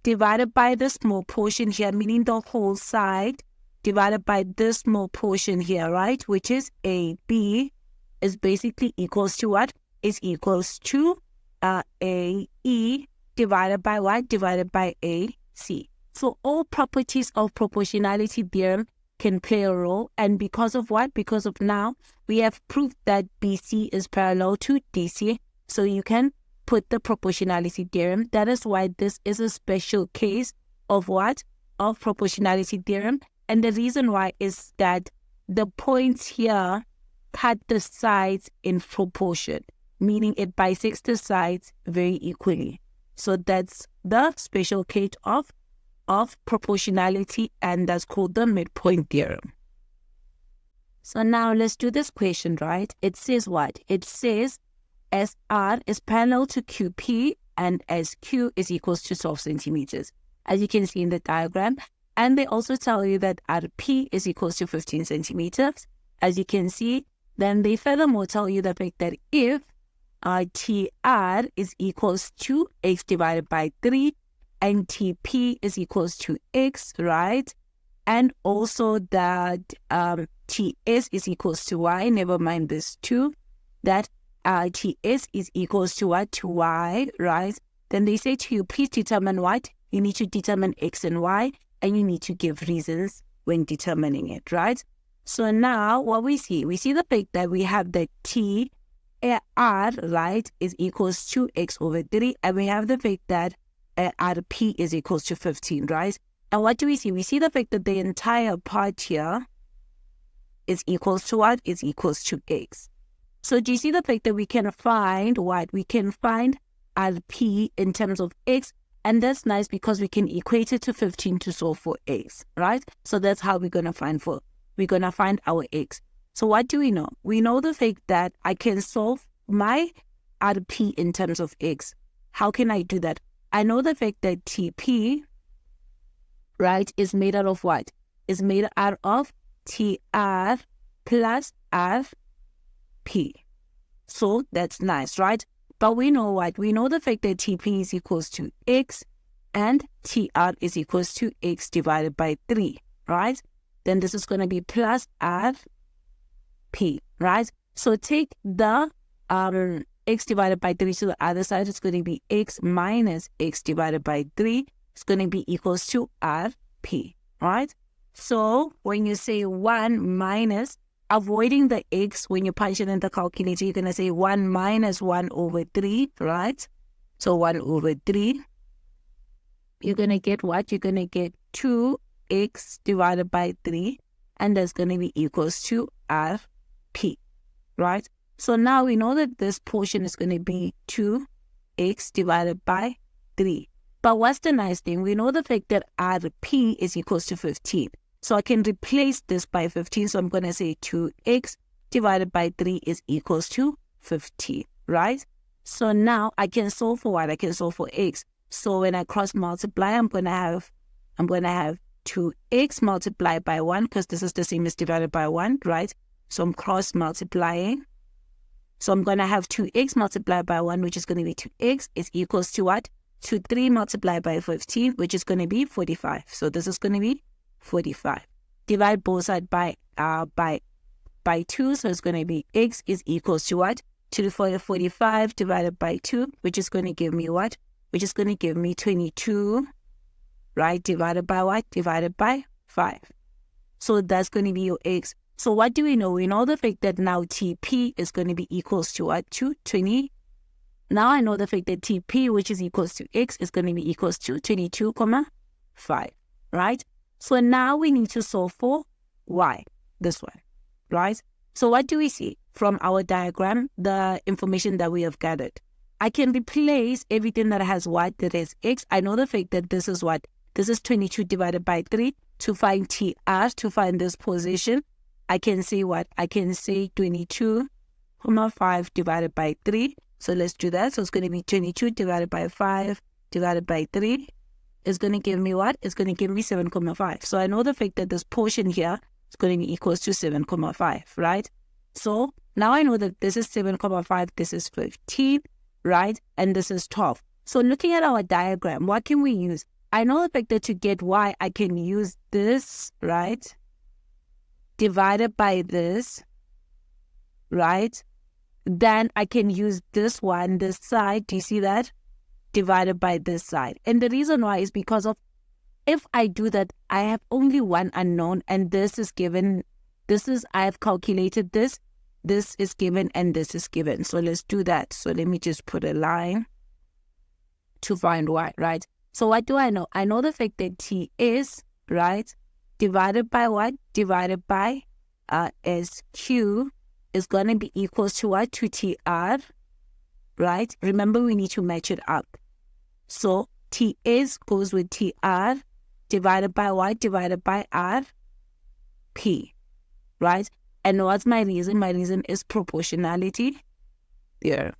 Divided by the small portion here, meaning the whole side, divided by this small portion here, right? Which is AB is basically equals to what? Is equals to AE divided by what? Divided by AC. So all properties of proportionality theorem can play a role. And because of what? Because of now, we have proved that BC is parallel to DC. So you can put the proportionality theorem. That is why this is a special case of what? Of proportionality theorem. And the reason why is that the points here cut the sides in proportion, meaning it bisects the sides very equally. So that's the special case of proportionality, and that's called the midpoint theorem. So now let's do this question, right? It says what? It says SR is parallel to QP and SQ is equals to 12 centimeters, as you can see in the diagram. And they also tell you that RP is equals to 15 centimeters, as you can see. Then they furthermore tell you the fact that if TR is equals to X divided by 3 and TP is equals to X, right? And also that TS is equals to Y, never mind this 2, that TS is equals to what? To Y, right? Then they say to you, please determine what? You need to determine X and Y, and you need to give reasons when determining it, right? So now what we see the fact that we have the TR, right, is equals to X over 3, and we have the fact that RP is equals to 15, right? And what do we see? We see the fact that the entire part here is equals to what? Is equals to X. So do you see the fact that we can find what? We can find RP in terms of X, and that's nice because we can equate it to 15 to solve for X, right? So that's how we're going to find our X. So what do we know? We know the fact that I can solve my RP in terms of X. How can I do that? I know the fact that TP, right, is made out of what? Is made out of TR plus RP. So that's nice, right? But we know what? We know the fact that TP is equals to X and TR is equals to X divided by 3, right? Then this is going to be plus RP, right? So take the X divided by 3 to the other side. It's going to be X minus X divided by 3. It's going to be equals to RP, right? So when you say 1 minus, avoiding the X, when you punch it in the calculator, you're going to say 1 minus 1 over 3, right? So 1 over 3. You're going to get what? You're going to get 2X divided by 3. And that's going to be equals to RP, right? So now we know that this portion is going to be 2X divided by 3. But what's the nice thing? We know the fact that RP is equals to 15. So I can replace this by 15. So I'm going to say 2X divided by 3 is equals to 15, right? So now I can solve for what? I can solve for X. So when I cross multiply, I'm going to have 2X multiplied by 1, because this is the same as divided by 1, right? So I'm cross multiplying. So I'm going to have 2X multiplied by 1, which is going to be 2X, is equals to what? To 3 multiplied by 15, which is going to be 45. So this is going to be 45. Divide both sides by 2. So it's going to be X is equals to what? To the 45 divided by 2, which is going to give me what? Which is going to give me 22, right? Divided by what? Divided by 5. So that's going to be your X. So what do we know? We know the fact that now TP is going to be equals to what? To 20. Now I know the fact that TP, which is equals to X, is going to be equals to 22,5, right? So now we need to solve for Y, this one, right? So what do we see from our diagram, the information that we have gathered? I can replace everything that has what? That is X. I know the fact that this is what? This is 22 divided by 3. To find TR, to find this position, I can say what? I can say 22,5 divided by 3. So let's do that. So it's going to be 22 divided by 5 divided by 3. It's going to give me what? It's going to give me 7,5. So I know the fact that this portion here is going to be equals to 7,5, right? So now I know that this is 7,5, this is 15, right? And this is 12. So looking at our diagram, what can we use? I know the fact that to get Y, I can use this, right? divided by this, right? Then I can use this one, this side, do you see that? Divided by this side. And the reason why is because of, if I do that, I have only one unknown, and this is given, I have calculated this is given, and this is given. So let's do that. So let me just put a line to find y, right? So what do I know? I know the fact that t is, right, divided by what? Divided by SQ is going to be equals to what? To TR, right? Remember, we need to match it up. So T is goes with TR divided by what? Divided by RP, right? And what's my reason? My reason is proportionality theorem.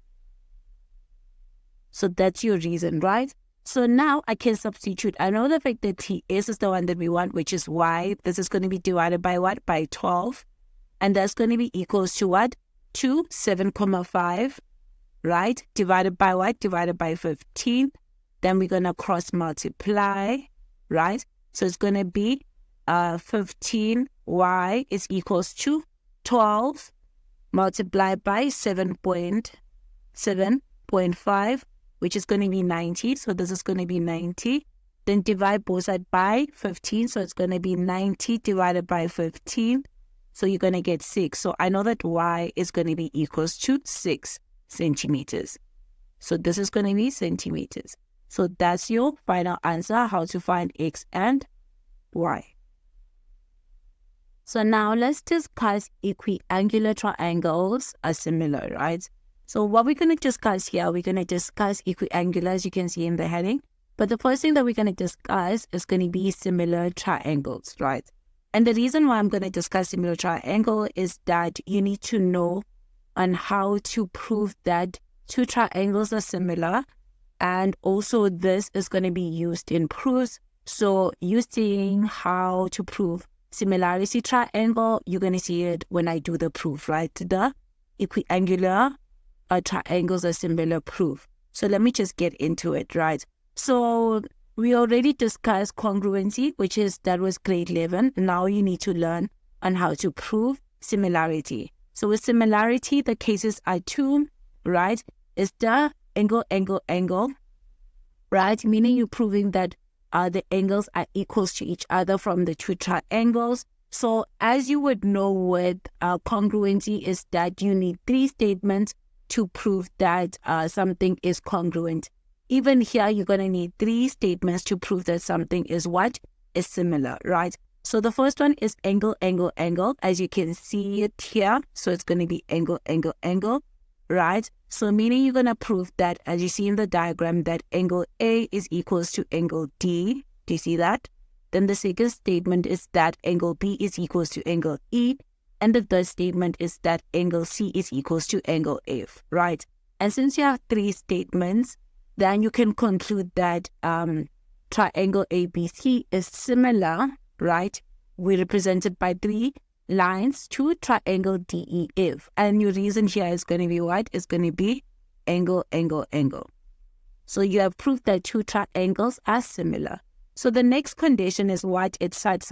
So that's your reason, right? So now I can substitute. I know the fact that T is the one that we want, which is y. This is going to be divided by what? By 12. And that's going to be equals to what? To 7,5, right? Divided by what? Divided by 15. Then we're going to cross multiply, right? So it's going to be 15y is equals to 12 multiplied by 7.5, which is going to be 90. So this is going to be 90. Then divide both sides by 15. So it's going to be 90 divided by 15. So you're going to get 6. So I know that y is going to be equals to 6 centimeters. So this is going to be centimeters. So that's your final answer, how to find x and y. So now let's discuss equiangular triangles are similar, right? So what we're going to discuss here, we're going to discuss equiangular, as you can see in the heading. But the first thing that we're going to discuss is going to be similar triangles, right? And the reason why I'm going to discuss similar triangle is that you need to know on how to prove that two triangles are similar. And also this is going to be used in proofs. So using how to prove similarity triangle, you're going to see it when I do the proof, right? The equiangular triangles are similar proof. So let me just get into it, right? So we already discussed congruency, which is, that was grade 11. Now you need to learn on how to prove similarity. So with similarity, the cases are two, right? It's the angle, right? Meaning you're proving that the angles are equals to each other from the two triangles. So as you would know with congruency is that you need 3 statements to prove that something is congruent. Even here, you're going to need 3 statements to prove that something is what? Is similar, right? So the first one is angle, as you can see it here. So it's going to be angle, right? So meaning you're going to prove that, as you see in the diagram, that angle A is equals to angle D. Do you see that? Then the second statement is that angle B is equals to angle E. And the third statement is that angle C is equals to angle F, right? And since you have 3 statements, then you can conclude that triangle ABC is similar, right? We represented by 3 lines to triangle DEF. And your reason here is going to be what? It's going to be angle. So you have proved that 2 triangles are similar. So the next condition is what? It's side.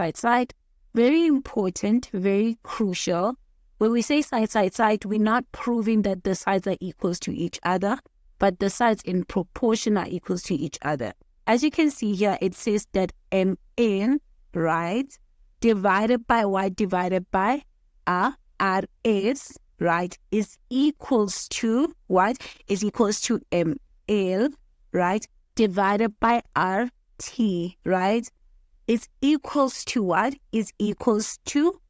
Very important, very crucial. When we say side, we're not proving that the sides are equals to each other, but the sides in proportion are equals to each other. As you can see here, it says that MN, right, divided by y divided by RS, right, is equals to what? Is equals to ML, right, divided by RT, right, is equals to what? Is equals to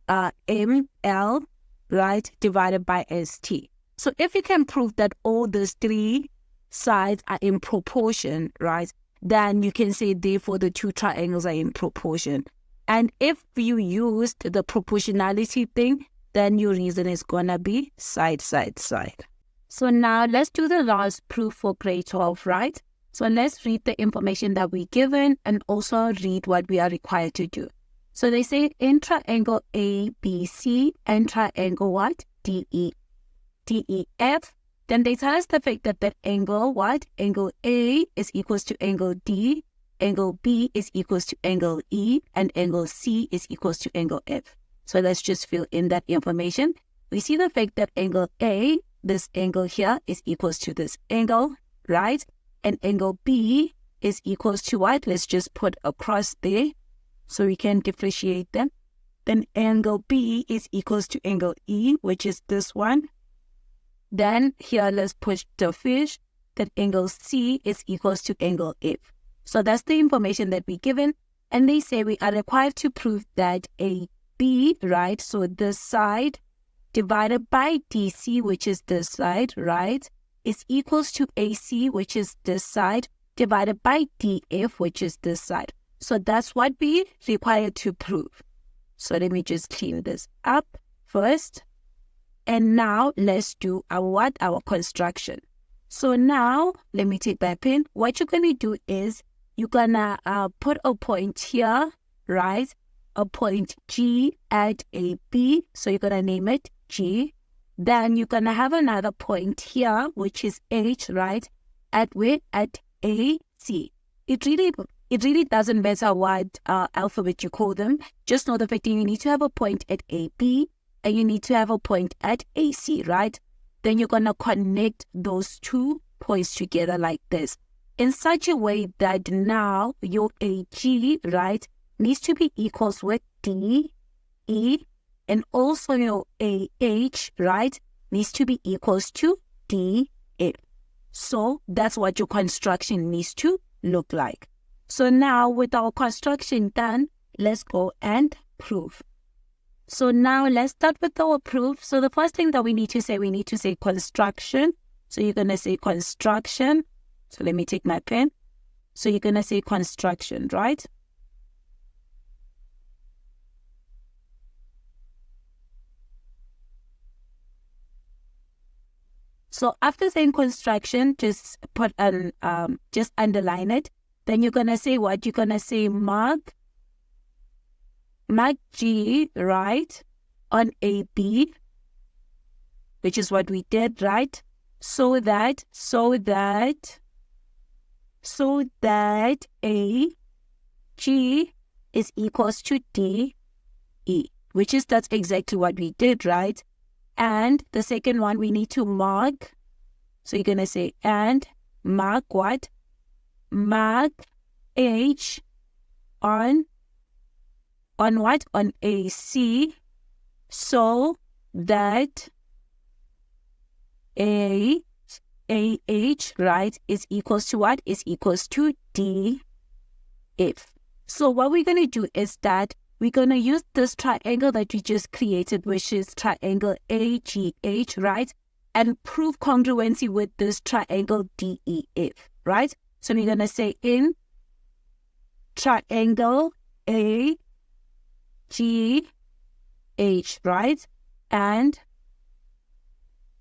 ML, right, divided by ST. So if you can prove that all those 3 sides are in proportion, right, then you can say therefore the 2 triangles are in proportion. And if you used the proportionality thing, then your reason is gonna be side. So now let's do the last proof for grade 12, right? So let's read the information that we're given and also read what we are required to do. So they say in triangle ABC and triangle what? DEF. Then they tell us the fact that the angle what? Angle A is equals to angle D, angle B is equals to angle E, and angle C is equals to angle F. So let's just fill in that information. We see the fact that angle A, this angle here, is equals to this angle, right? And angle B is equals to what? Let's just put a cross there so we can differentiate them. Then angle B is equals to angle E, which is this one. Then here, let's push the fish, that angle C is equals to angle F. So that's the information that we're given. And they say we are required to prove that AB, right? So this side divided by DC, which is this side, right, is equals to AC, which is this side, divided by DF, which is this side. So that's what we require to prove. So let me just clean this up first. And now let's do our construction. So now let me take my pen. What you're going to do is you're going to put a point here, right? A point G at AB. So you're going to name it G. Then you're going to have another point here, which is H, right? At where? At AC. It really doesn't matter what alphabet you call them. Just know the fact that you need to have a point at AB and you need to have a point at AC, right? Then you're going to connect those 2 points together like this in such a way that now your AG, right, needs to be equals with DE, and also your AH, right, needs to be equals to DF. So that's what your construction needs to look like. So now with our construction done, let's go and prove. So now let's start with our proof. So the first thing that we need to say construction. So you're going to say construction. So let me take my pen. So you're going to say construction, right? So after saying construction, just put just underline it. Then you're going to say what? You're going to say mark G, right, on AB, which is what we did, right? So that AG is equals to DE, which is that's exactly what we did, right? And the second one we need to mark. So you're going to say and mark what? Mark H on what? On AC, so that AH, right, is equals to what? Is equals to DF. So what we're going to do is that we're going to use this triangle that we just created, which is triangle AGH, right? And prove congruency with this triangle DEF, right? So we're going to say in triangle AGH, right? And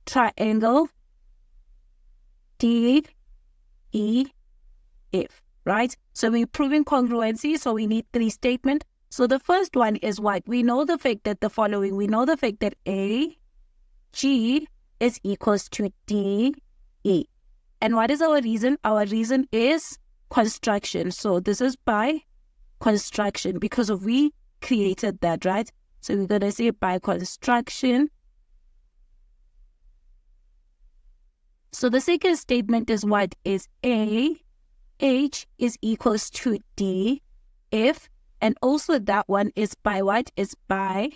triangle DEF, right? So we're proving congruency, so we need 3 statements. So the first one is what? We know the fact that we know the fact that AG is equals to DE. And what is our reason? Our reason is construction. So this is by construction because we created that, right? So we're going to say by construction. So the second statement is what? Is AH is equals to DF. And also that one is by what? Is by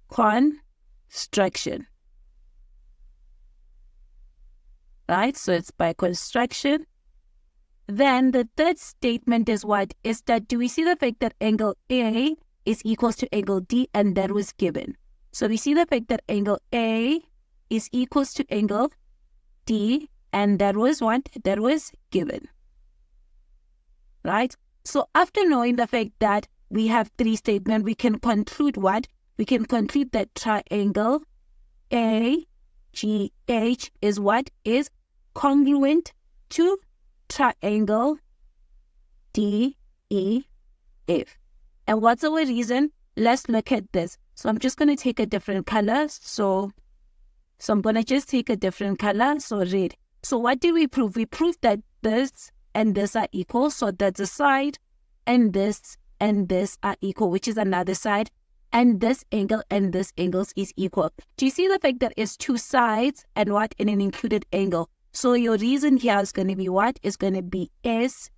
construction. Right? So it's by construction. Then the third statement is what? Is that do we see the fact that angle A is equals to angle D, and that was given. So we see the fact that angle A is equals to angle D, and that was what? That was given. Right? So after knowing the fact that we have 3 statements, we can conclude what? We can conclude that triangle AGH is what? Is congruent to triangle DEF. And what's our reason? Let's look at this. So I'm just going to take a different color. So I'm going to just take a different color. So red. So what did we prove? We proved that this and this are equal. So that's a side, and this are equal, which is another side. and this angle is equal. Do you see the fact that it's two sides and what? In an included angle. So your reason here is going to be what? It's going to be SAS,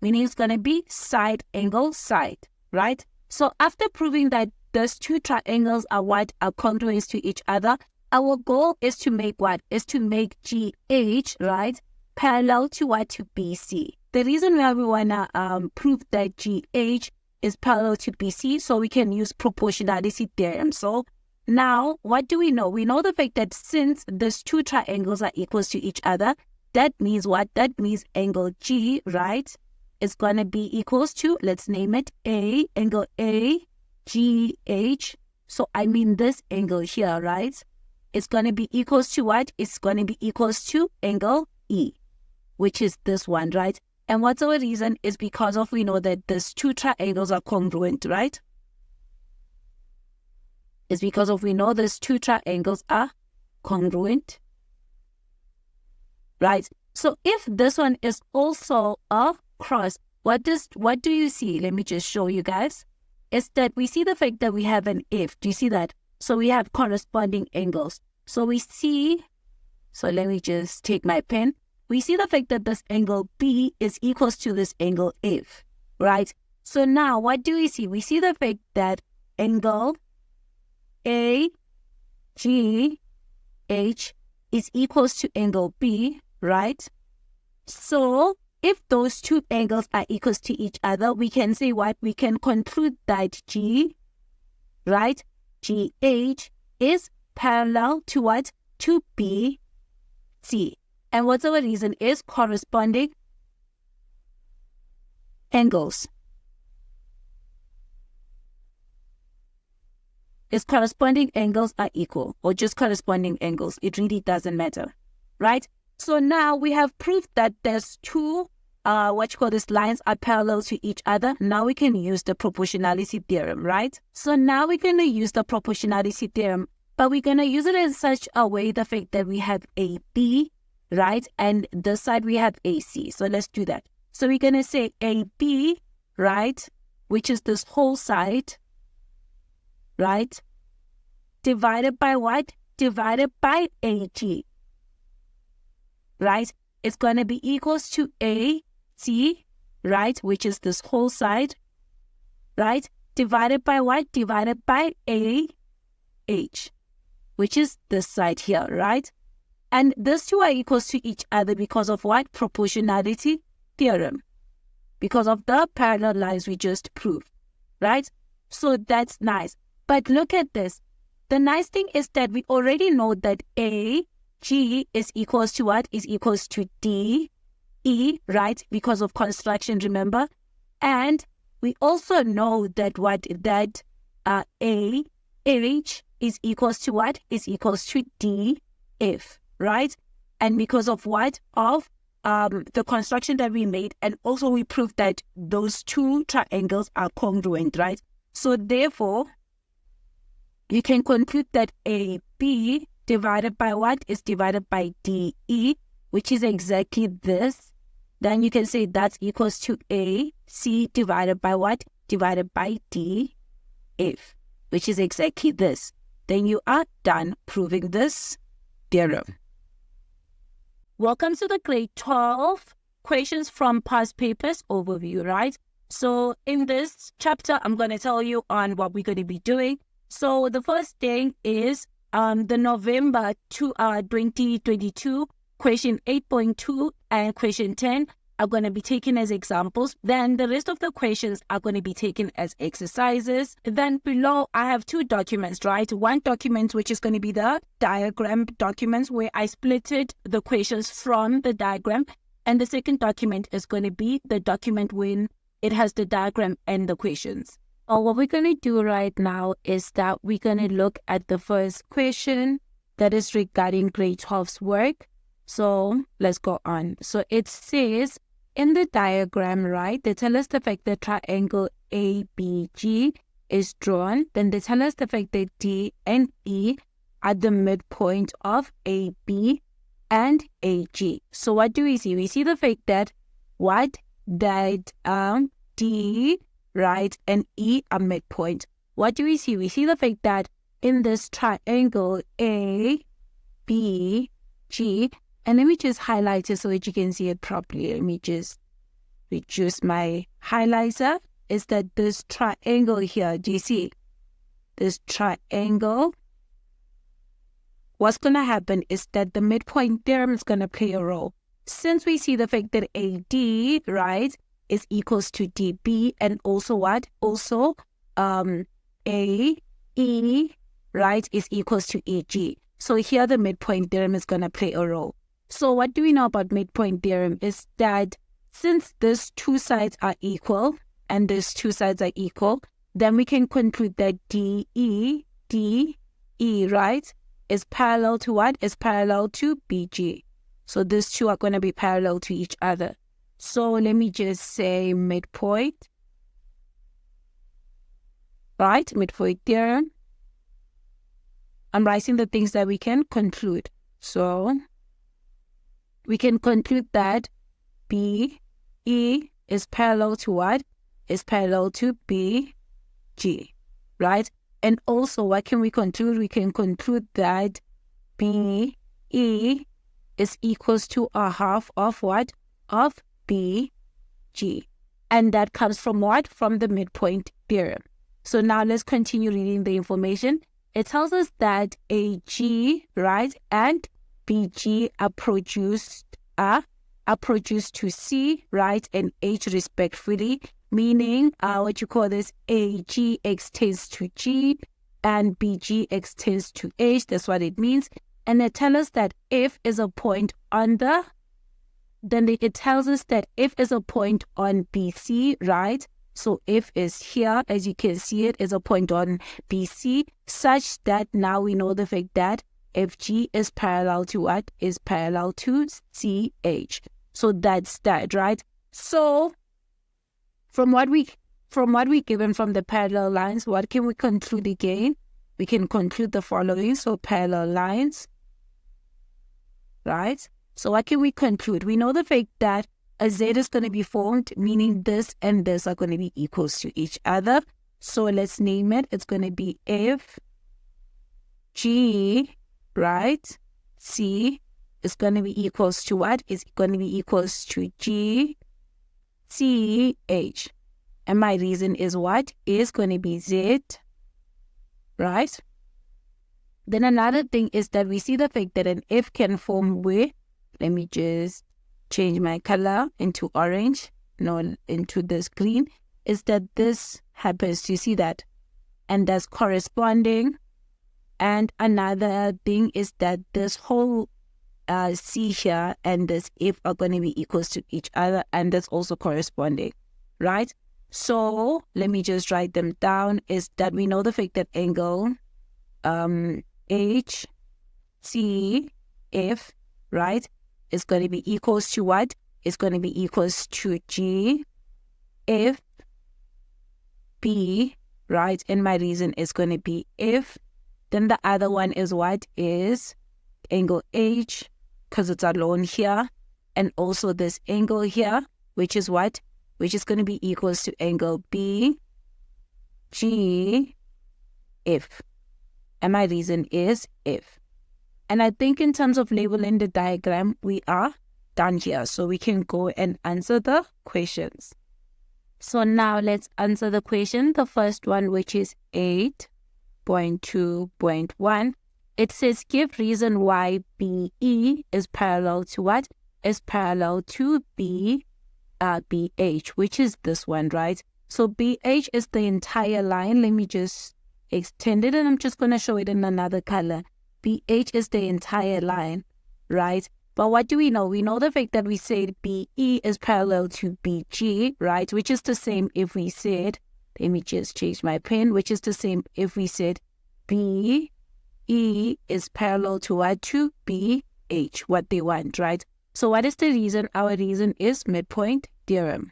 meaning it's going to be side angle side, right? So after proving that those two triangles are what? Are congruent to each other, our goal is to make what? Is to make GH, right? Parallel to what? To BC. The reason why we want to prove that GH is parallel to BC, so we can use proportionality theorem. So now, what do we know? We know the fact that since these two triangles are equal to each other, that means what? That means angle G, right, is going to be equals to, let's name it A, angle A, GH. So I mean this angle here, right? It's going to be equals to what? It's going to be equals to angle E, which is this one, right? And what's our reason? Is because of we know that these two triangles are congruent, right? It's because of we know these two triangles are congruent, right? So if this one is also a cross, what do you see? Let me just show you guys. Is that we see the fact that we have an if. Do you see that? So we have corresponding angles. So we see, so let me just take my pen. We see the fact that this angle B is equals to this angle if, right? So now what do we see? We see the fact that angle AGH is equals to angle B, right? So if those two angles are equals to each other, we can say what? We can conclude that G, right, GH is parallel to what? To BC. And what's our reason? Is corresponding angles. Is corresponding angles are equal, or just corresponding angles. It really doesn't matter, right? So now we have proof that there's two lines are parallel to each other. Now we can use the proportionality theorem, right? So now we're going to use the proportionality theorem, but we're going to use it in such a way the fact that we have AB, right? And this side we have AC. So let's do that. So we're going to say AB, right? Which is this whole side, right? Divided by what? Divided by AG, right? It's going to be equals to AC, right? Which is this whole side, right? Divided by what? Divided by AH, which is this side here, right? And these two are equals to each other because of what? Proportionality theorem. Because of the parallel lines we just proved, right? So that's nice. But look at this. The nice thing is that we already know that AG is equals to what? Is equals to DE, right? Because of construction, remember? And we also know that what? That AH is equals to what? Is equals to DF. Right? And because of what? Of the construction that we made, and also we proved that those two triangles are congruent, right? So therefore, you can conclude that AB divided by what? Is divided by DE, which is exactly this. Then you can say that's equals to AC divided by what? Divided by DF, which is exactly this. Then you are done proving this theorem. Welcome to the grade 12 questions from past papers overview, right? So in this chapter, I'm going to tell you on what we're going to be doing. So the first thing is the November 2022 question 8.2 and question 10 are going to be taken as examples. Then the rest of the questions are going to be taken as exercises. Then below, I have two documents, right? One document, which is going to be the diagram documents, where I splitted the questions from the diagram. And the second document is going to be the document when it has the diagram and the questions. What we're going to do right now is that we're going to look at the first question that is regarding grade 12's work. So let's go on. So it says, in the diagram, right, they tell us the fact that triangle ABG is drawn. Then they tell us the fact that D and E are the midpoint of AB and AG. So what do we see? We see the fact that what? That D, right, and E a midpoint. What do we see? We see the fact that in this triangle A, B, G, and let me just highlight it so that you can see it properly. Let me just reduce my highlighter. Is that this triangle here, do you see? This triangle, what's going to happen is that the midpoint theorem is going to play a role. Since we see the fact that AD, right, is equals to DB, and also what? Also, AE, right, is equals to EG. So here the midpoint theorem is going to play a role. So what do we know about midpoint theorem is that since these two sides are equal and these two sides are equal, then we can conclude that DE, right, is parallel to what? Is parallel to BG. So these two are going to be parallel to each other. So let me just say midpoint, right? Midpoint theorem. I'm writing the things that we can conclude. So we can conclude that BE is parallel to what? Is parallel to BG, right? And also, what can we conclude? We can conclude that BE is equals to a half of what? Of BG. And that comes from what? From the midpoint theorem. So now let's continue reading the information. It tells us that AG, right, and BG are produced to C, right, and H respectively, meaning what you call this, AG extends to G and BG extends to H. That's what it means. And it tells us that F is a point on the, then it tells us that F is a point on BC, right? So F is here, as you can see it, is a point on BC, such that now we know the fact that FG is parallel to what? Is parallel to CH. So that's that, right? So from what we given from the parallel lines, what can we conclude again? We can conclude the following. So parallel lines, right? So what can we conclude? We know the fact that a Z is going to be formed, meaning this and this are going to be equals to each other. So let's name it. It's going to be FG, right? C is going to be equals to what? Is going to be equals to G, C, H. And my reason is what? Is going to be Z, right? Then another thing is that we see the fact that an F can form where, let me just change my color into orange, no, into this green, is that this happens. You see that? And that's corresponding. And another thing is that this whole C here and this F are going to be equals to each other, and that's also corresponding, right? So let me just write them down. Is that we know the fact that angle H, C, F, right, is going to be equals to what? It's going to be equals to G, F, B, right? And my reason is going to be F. Then the other one is what? Is angle H, because it's alone here. And also this angle here, which is what? Which is going to be equals to angle B, G, F. And my reason is F. And I think in terms of labeling the diagram, we are done here. So we can go and answer the questions. So now let's answer the question. The first one, which is 8.2.1. It says, give reason why BE is parallel to what? Is parallel to BH, which is this one, right? So BH is the entire line. Let me just extend it, and I'm just going to show it in another color. BH is the entire line, right? But what do we know? We know the fact that we said BE is parallel to BG, right? Which is the same if we said, let me just change my pen, which is the same if we said BE is parallel to what? To BH, what they want, right? So what is the reason? Our reason is midpoint theorem.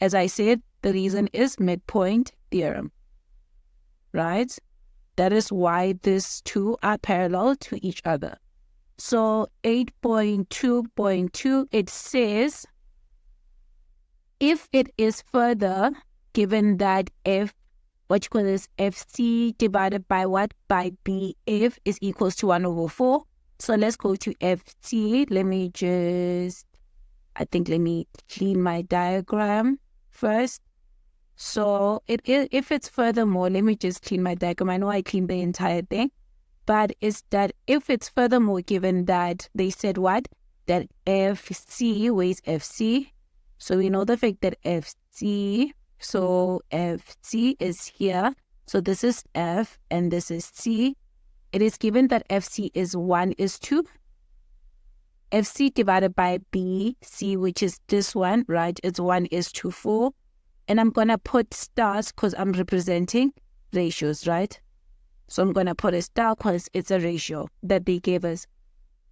As I said, the reason is midpoint theorem, right? That is why these two are parallel to each other. So 8.2.2, it says, if it is further given that FC divided by what? By BF is equals to 1 over 4. So let's go to FC. Let me clean my diagram first. So if it's furthermore, let me just clean my diagram. I know I cleaned the entire thing. But is that if it's furthermore given that they said what? That FC, where is FC? So we know the fact that FC, so FC is here. So this is F and this is C. It is given that FC is 1:2. FC divided by BC, which is this one, right? It's 1:4. And I'm going to put stars because I'm representing ratios, right? So I'm going to put a star because it's a ratio that they gave us.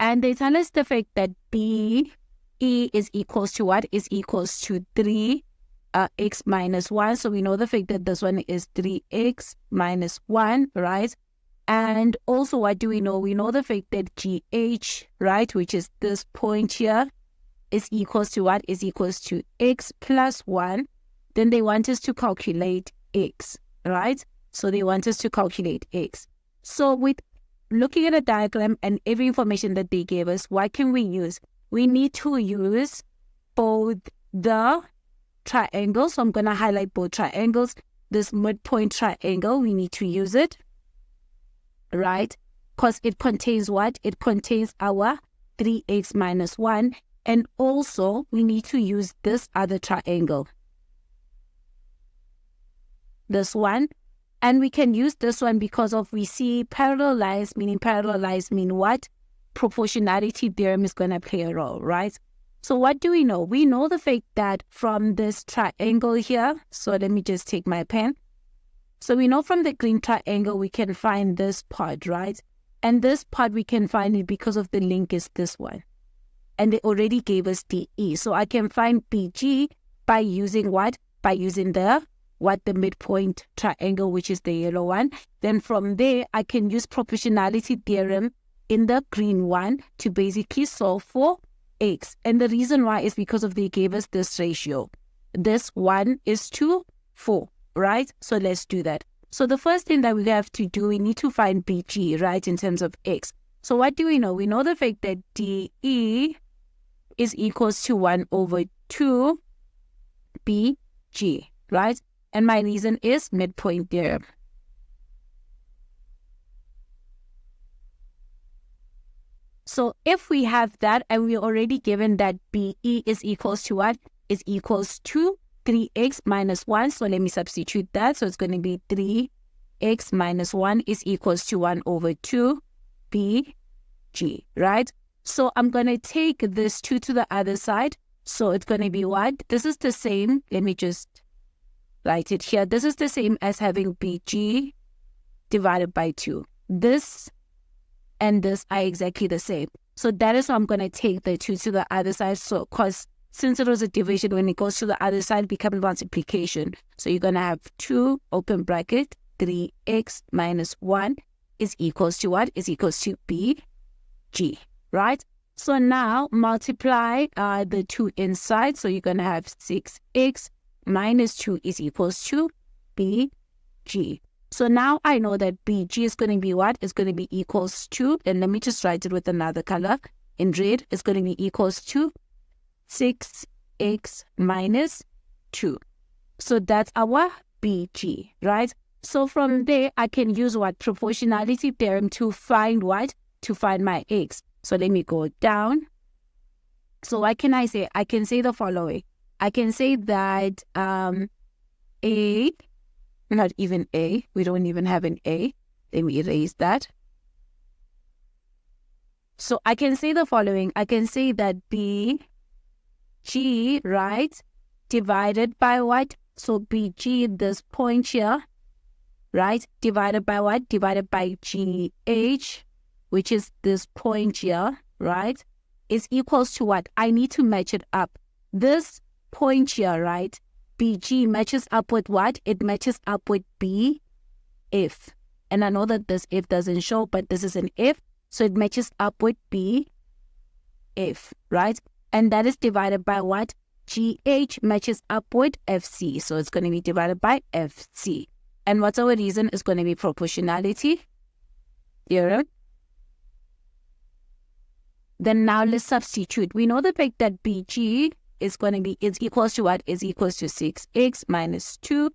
And they tell us the fact that BE is equals to what? Is equals to 3x minus 1. So we know the fact that this one is 3x minus 1, right? And also what do we know? We know the fact that GH, right, which is this point here, is equals to what? Is equals to x plus 1. Then they want us to calculate x, right? So they want us to calculate x. So with looking at a diagram and every information that they gave us, what can we use? We need to use both the triangles. So I'm going to highlight both triangles. This midpoint triangle, we need to use it, right? Because it contains what? It contains our 3x minus 1. And also, we need to use this other triangle. This one. And we can use this one because of we see parallel lines, meaning what? Proportionality theorem is going to play a role, right? So what do we know? We know the fact that from this triangle here, so let me just take my pen. So we know from the green triangle, we can find this part, right? And this part we can find it because of the link is this one. And they already gave us DE. So I can find BG by using what? By using the midpoint triangle, which is the yellow one. Then from there, I can use proportionality theorem in the green one to basically solve for x. And the reason why is because of they gave us this ratio. This 1:4, right? So let's do that. So the first thing that we have to do, we need to find BG, right, in terms of x. So what do we know? We know the fact that DE is equals to 1/2 BG, right? And my reason is midpoint theorem. So if we have that and we're already given that BE is equals to what? Is equals to 3x minus 1. So let me substitute that. So it's going to be 3x minus 1 is equals to 1/2 BG, right? So I'm going to take this 2 to the other side. So it's going to be what? This is the same. Let me just write it here. This is the same as having BG divided by 2. This and this are exactly the same. So that is why I'm going to take the 2 to the other side. So because since it was a division, when it goes to the other side, it becomes multiplication. So you're going to have 2, open bracket, 3x minus 1 is equals to what? Is equals to BG, right? So now multiply the 2 inside. So you're going to have 6x minus 2 is equals to BG. So now I know that BG is going to be what? It's going to be equals to, and let me just write it with another color. In red, it's going to be equals to 6x minus 2. So that's our BG, right? So from there, I can use what? Proportionality theorem to find what? To find my x. So let me go down. So what can I say? I can say the following. I can say that A, not even A, we don't even have an A. Let me erase that. So I can say the following. I can say that BG, right, divided by what? So BG, this point here, right, divided by what? Divided by GH, which is this point here, right, is equals to what? I need to match it up. This point here, right, BG matches up with what? It matches up with BF. And I know that this F doesn't show, but this is an F. So it matches up with BF, right? And that is divided by what? GH matches up with FC. So it's going to be divided by FC. And what's our reason? Is going to be proportionality theorem. Then now let's substitute. We know the fact that BG is going to be, is equals to what? Is equals to 6x minus 2,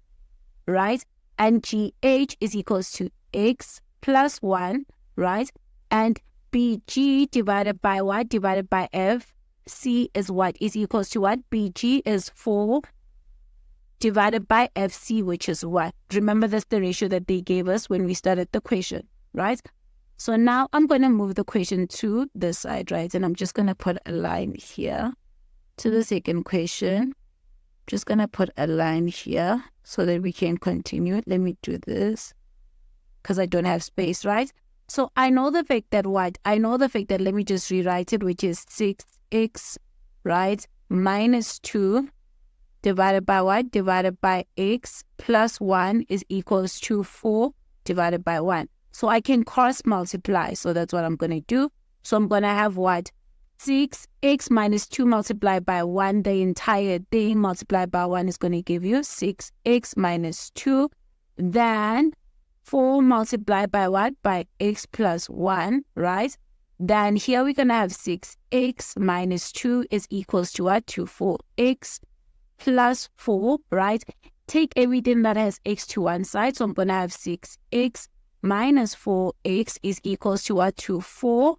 right? And GH is equals to x plus 1, right? And BG divided by what? Divided by FC is what? Is equals to what? BG is 4 divided by FC, which is what? Remember, that's the ratio that they gave us when we started the question, right? So now I'm going to move the question to this side, right? And I'm just going to put a line here to the second question. Just going to put a line here so that we can continue. Let me do this because I don't have space, right? So I know the fact that what? I know the fact that, let me just rewrite it, which is 6x, right? Minus 2 divided by what? Divided by x plus 1 is equals to 4 divided by 1. So I can cross multiply. So that's what I'm going to do. So I'm going to have what? 6x minus 2 multiplied by 1. The entire thing multiplied by 1 is going to give you 6x minus 2. Then 4 multiplied by what? By x plus 1, right? Then here we're going to have 6x minus 2 is equals to what? To 4x plus 4, right? Take everything that has x to one side. So I'm going to have 6x minus 4x is equals to what? To 4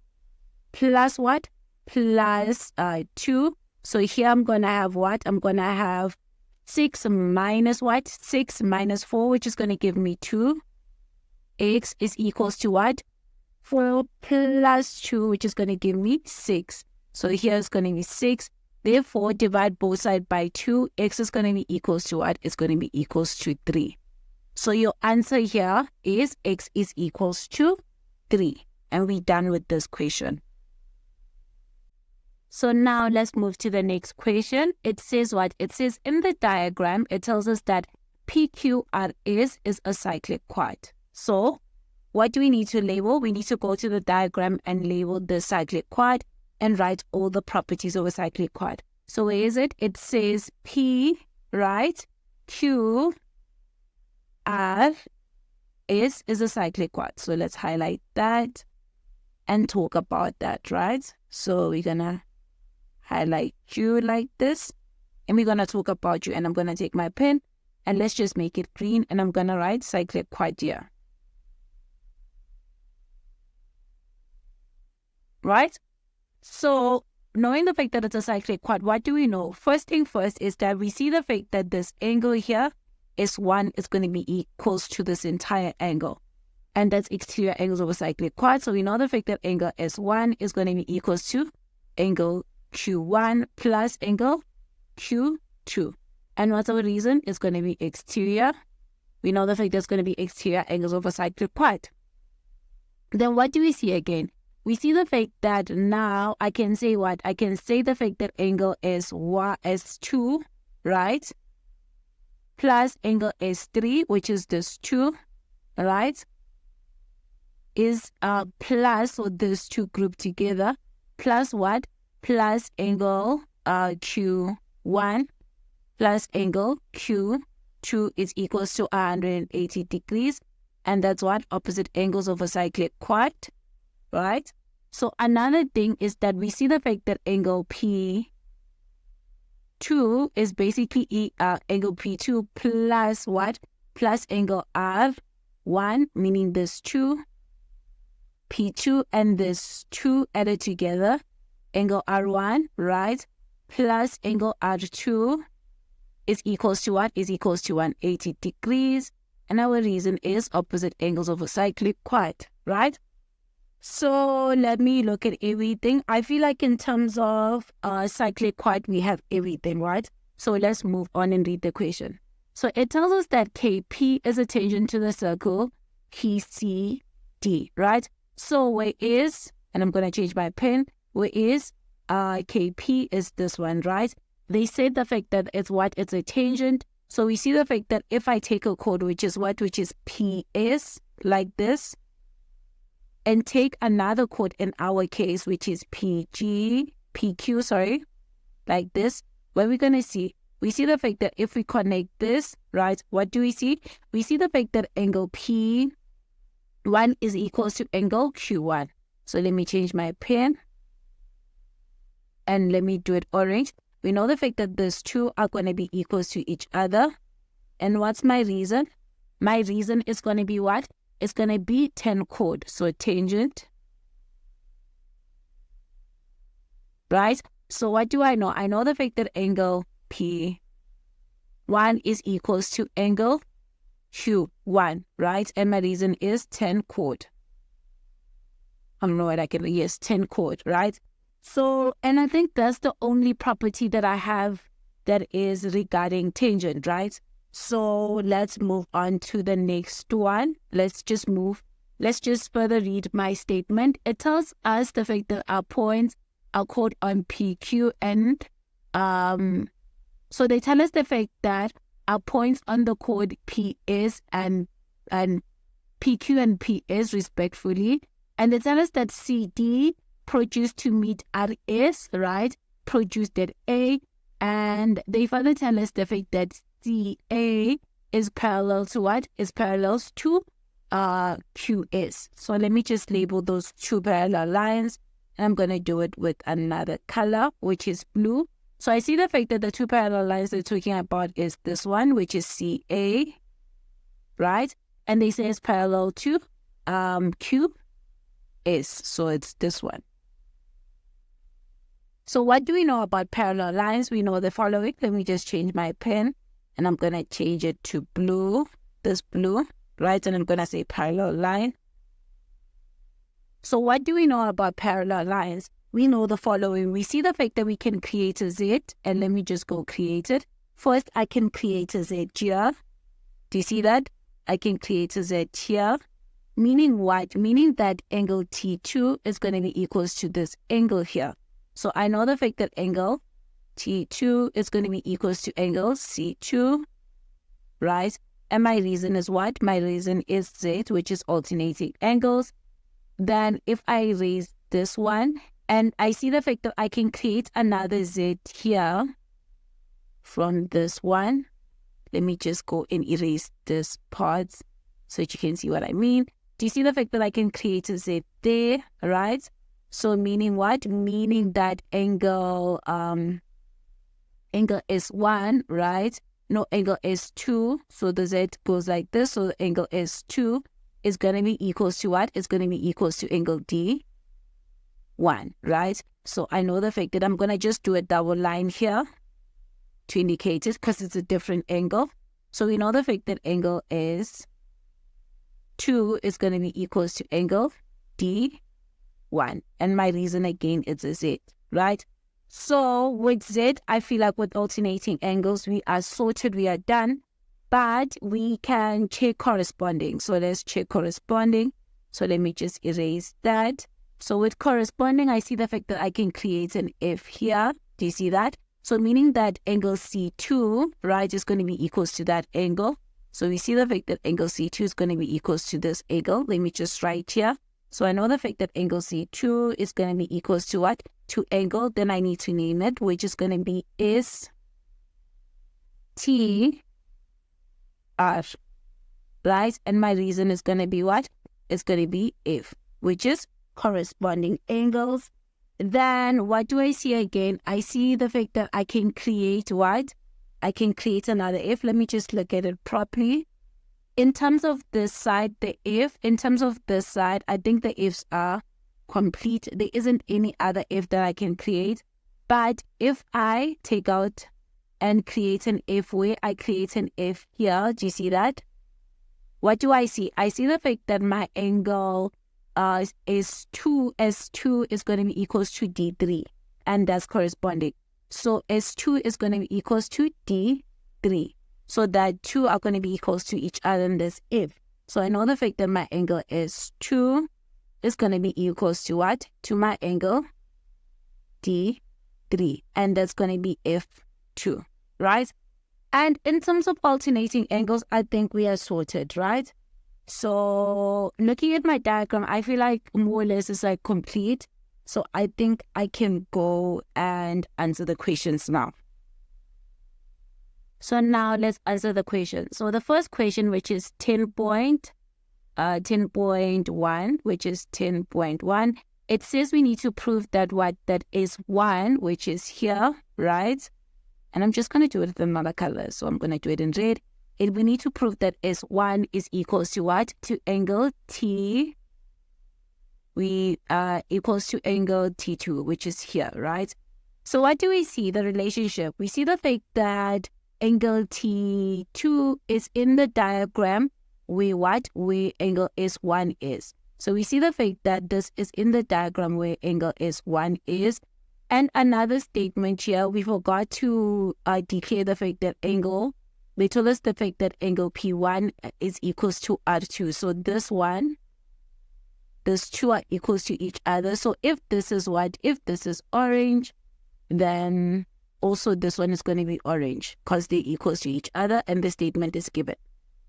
plus what? Plus 2. So here I'm going to have what? I'm going to have 6 minus what? 6 minus 4, which is going to give me 2. X is equals to what? 4 plus 2, which is going to give me 6. So here is going to be 6. Therefore, divide both sides by 2. X is going to be equals to what? It's going to be equals to 3. So your answer here is x is equals to 3. And we're done with this question. So now let's move to the next question. It says what? It says in the diagram, it tells us that PQRS is a cyclic quad. So what do we need to label? We need to go to the diagram and label the cyclic quad and write all the properties of a cyclic quad. So where is it? It says P, right? Q, R, S is a cyclic quad. So let's highlight that and talk about that, right? So we're going to highlight Q like this. And we're going to talk about you. And I'm going to take my pen and let's just make it green. And I'm going to write cyclic quad here. Right? So knowing the fact that it's a cyclic quad, what do we know? First thing first is that we see the fact that this angle here, S1, is going to be equals to this entire angle. And that's exterior angles of a cyclic quad. So we know the fact that angle S1 is going to be equals to angle Q1 plus angle Q2. And what's our reason? It's going to be exterior. We know the fact that's going to be exterior angles of a cyclic quad. Then what do we see again? We see the fact that now I can say what? I can say the fact that angle S2, right? Plus angle S3, which is this 2, right? Is plus, so these two grouped together, plus what? Plus angle Q1 plus angle Q2 is equals to 180 degrees. And that's what? Opposite angles of a cyclic quad, right? So another thing is that we see the fact that angle P2 is basically angle P2 plus what? Plus angle R1, meaning this 2, P2 and this 2 added together, angle R1, right? Plus angle R2 is equals to what? Is equals to 180 degrees. And our reason is opposite angles of a cyclic quad, right? So let me look at everything. I feel like in terms of cyclic quad, we have everything, right? So let's move on and read the question. So it tells us that KP is a tangent to the circle PCD, right? So where is, and I'm going to change my pen, where is KP is this one, right? They said the fact that it's what? It's a tangent. So we see the fact that if I take a chord, which is what? Which is PS, like this, and take another chord in our case, which is PQ, like this, what we're going to see, we see the fact that if we connect this, right, what do we see? We see the fact that angle P1 is equals to angle Q1. So let me change my pen and let me do it orange. We know the fact that these two are going to be equals to each other. And what's my reason? My reason is going to be what? It's going to be tan-chord. So tangent, right? So what do I know? I know the fact that angle P1 is equals to angle Q1, right? And my reason is tan-chord. I don't know what I can, yes, tan-chord, right? So, and I think that's the only property that I have that is regarding tangent, right? So let's move on to the next one. Let's just further read my statement. It tells us the fact that our points are called on PQ and so they tell us the fact that our points on the chord PS and PQ and PS respectfully, and they tell us that CD produced to meet RS, right, produced at A, and they further tell us the fact that CA is parallel to what? Is parallel to QS. So let me just label those two parallel lines. I'm going to do it with another color, which is blue. So I see the fact that the two parallel lines they're talking about is this one, which is CA, right? And they say it's parallel to QS. So it's this one. So what do we know about parallel lines? We know the following. Let me just change my pen. And I'm going to change it to blue, this blue, right? And I'm going to say parallel line. So what do we know about parallel lines? We know the following. We see the fact that we can create a Z, and let me just go create it. First, I can create a Z here. Do you see that? I can create a Z here. Meaning what? Meaning that angle T2 is going to be equals to this angle here. So I know the fact that angle T2 is going to be equals to angle C2, right? And my reason is what? My reason is Z, which is alternating angles. Then if I erase this one, and I see the fact that I can create another Z here from this one. Let me just go and erase this part so that you can see what I mean. Do you see the fact that I can create a Z there, right? So meaning what? Meaning that angle S1, right? No, angle S2. So the Z goes like this. So the angle S2 is going to be equals to what? It's going to be equals to angle D1, right? So I know the fact that I'm going to just do a double line here to indicate it because it's a different angle. So we know the fact that angle S2 is going to be equals to angle D1. And my reason again is a Z, right? So with Z, I feel like with alternating angles, we are sorted, we are done. But we can check corresponding. So let's check corresponding. So let me just erase that. So with corresponding, I see the fact that I can create an F here. Do you see that? So meaning that angle C2, right, is going to be equals to that angle. So we see the fact that angle C2 is going to be equals to this angle. Let me just write here. So I know the fact that angle C2 is going to be equals to what? To angle. Then I need to name it, which is going to be ST R, right? And my reason is going to be what? It's going to be F, which is corresponding angles. Then what do I see again? I see the fact that I can create what? I can create another F. Let me just look at it properly. In terms of this side, the F, in terms of this side, I think the Fs are complete. There isn't any other F that I can create. But if I take out and create an F where I create an F here, do you see that? What do I see? I see the fact that my angle S2 is going to be equals to D3, and that's corresponding. So S2 is going to be equals to D3. So that two are going to be equals to each other in this F. So I know the fact that my angle S2 is going to be equals to what? To my angle D3, and that's going to be F2, right? And in terms of alternating angles, I think we are sorted, right? So looking at my diagram, I feel like more or less it's like complete. So I think I can go and answer the questions now. So now let's answer the question. So the first question, which is 10.1, which is 10.1, it says we need to prove that that is 1, which is here, right? And I'm just going to do it with another color. So I'm going to do it in red. We need to prove that S1 is equals to what? To angle T. Equals to angle T2, which is here, right? So what do we see? The relationship. We see the fact that angle T2 is in the diagram where angle S1 is. So we see the fact that this is in the diagram where angle S1 is. And another statement here, we forgot to declare the fact that they told us the fact that angle P1 is equals to R2. So these two are equals to each other. So if this is if this is orange, then also this one is going to be orange because they're equals to each other and the statement is given.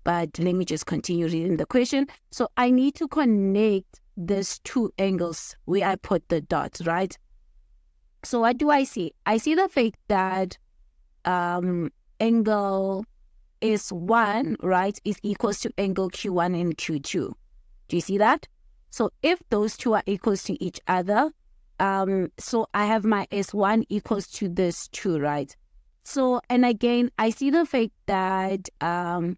But let me just continue reading the question. So I need to connect these two angles where I put the dots, right? So what do I see? I see the fact that angle S1, right, is equals to angle Q1 and Q2. Do you see that? So if those two are equals to each other, so I have my S1 equals to this 2, right? So, and again, I see the fact that, I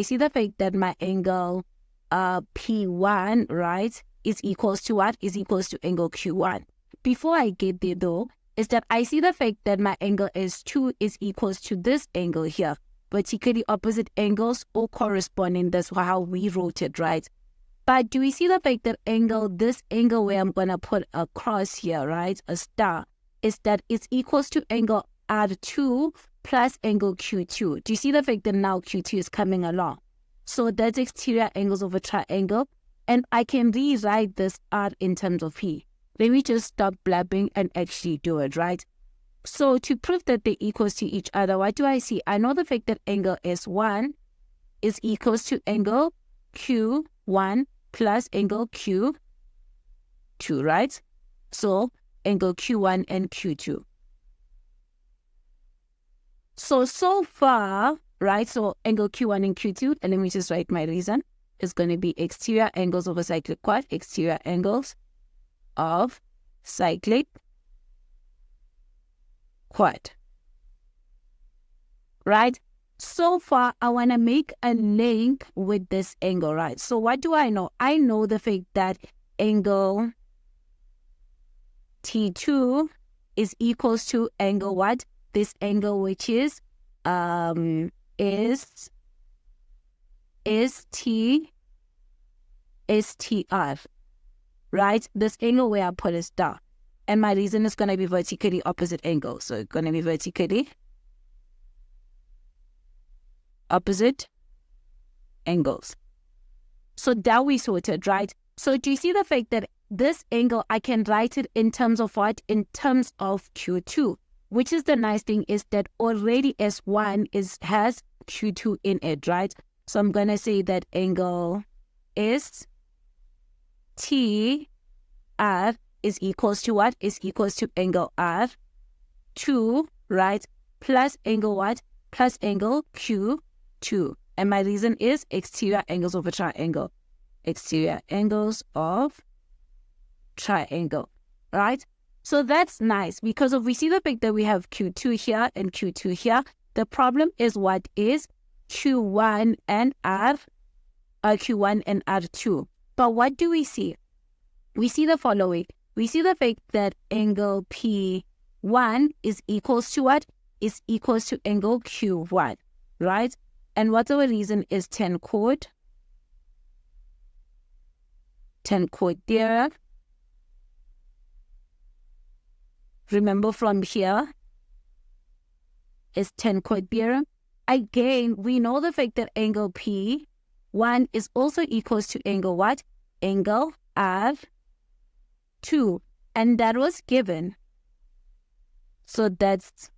see the fact that my angle P1, right, is equals to what? Is equals to angle Q1. Before I get there though, is that I see the fact that my angle S2 is equals to this angle here, vertically opposite angles or corresponding. That's how we wrote it, right? But do we see the fact that this angle where I'm going to put a cross here, right, a star, is that it's equals to angle R2 plus angle Q2. Do you see the fact that now Q2 is coming along? So that's exterior angles of a triangle. And I can rewrite this R in terms of P. Let me just stop blabbing and actually do it, right? So to prove that they're equals to each other, what do I see? I know the fact that angle S1 is equals to angle Q1 plus angle Q2, right? So angle Q1 and Q2. So far, right? So angle Q1 and Q2, and let me just write my reason. It's going to be exterior angles of a cyclic quad, exterior angles of cyclic quad, right? So far, I want to make a link with this angle, right? So what do I know? I know the fact that angle T2 is equals to angle what? This angle which is STR, right? This angle where I put a star. And my reason is going to be vertically opposite angle. So it's going to be vertically opposite angles. So that we sorted, right? So do you see the fact that this angle, I can write it in terms of what? In terms of Q2, which is the nice thing is that already S1 has Q2 in it, right? So I'm going to say that angle STR is equals to what? Is equals to angle R2, right? Plus angle what? Plus angle Q2. And my reason is exterior angles of a triangle. Exterior angles of triangle, right? So that's nice because if we see the fact that we have Q2 here and Q2 here, the problem is what is Q1 and R2. But what do we see? We see the following. We see the fact that angle P1 is equals to what? Is equals to angle Q1, right? And what our reason is Tan-Chord Theorem. Remember from here is Tan-Chord Theorem. Again, we know the fact that angle P1 is also equals to angle what? Angle R2. And that was given. So that's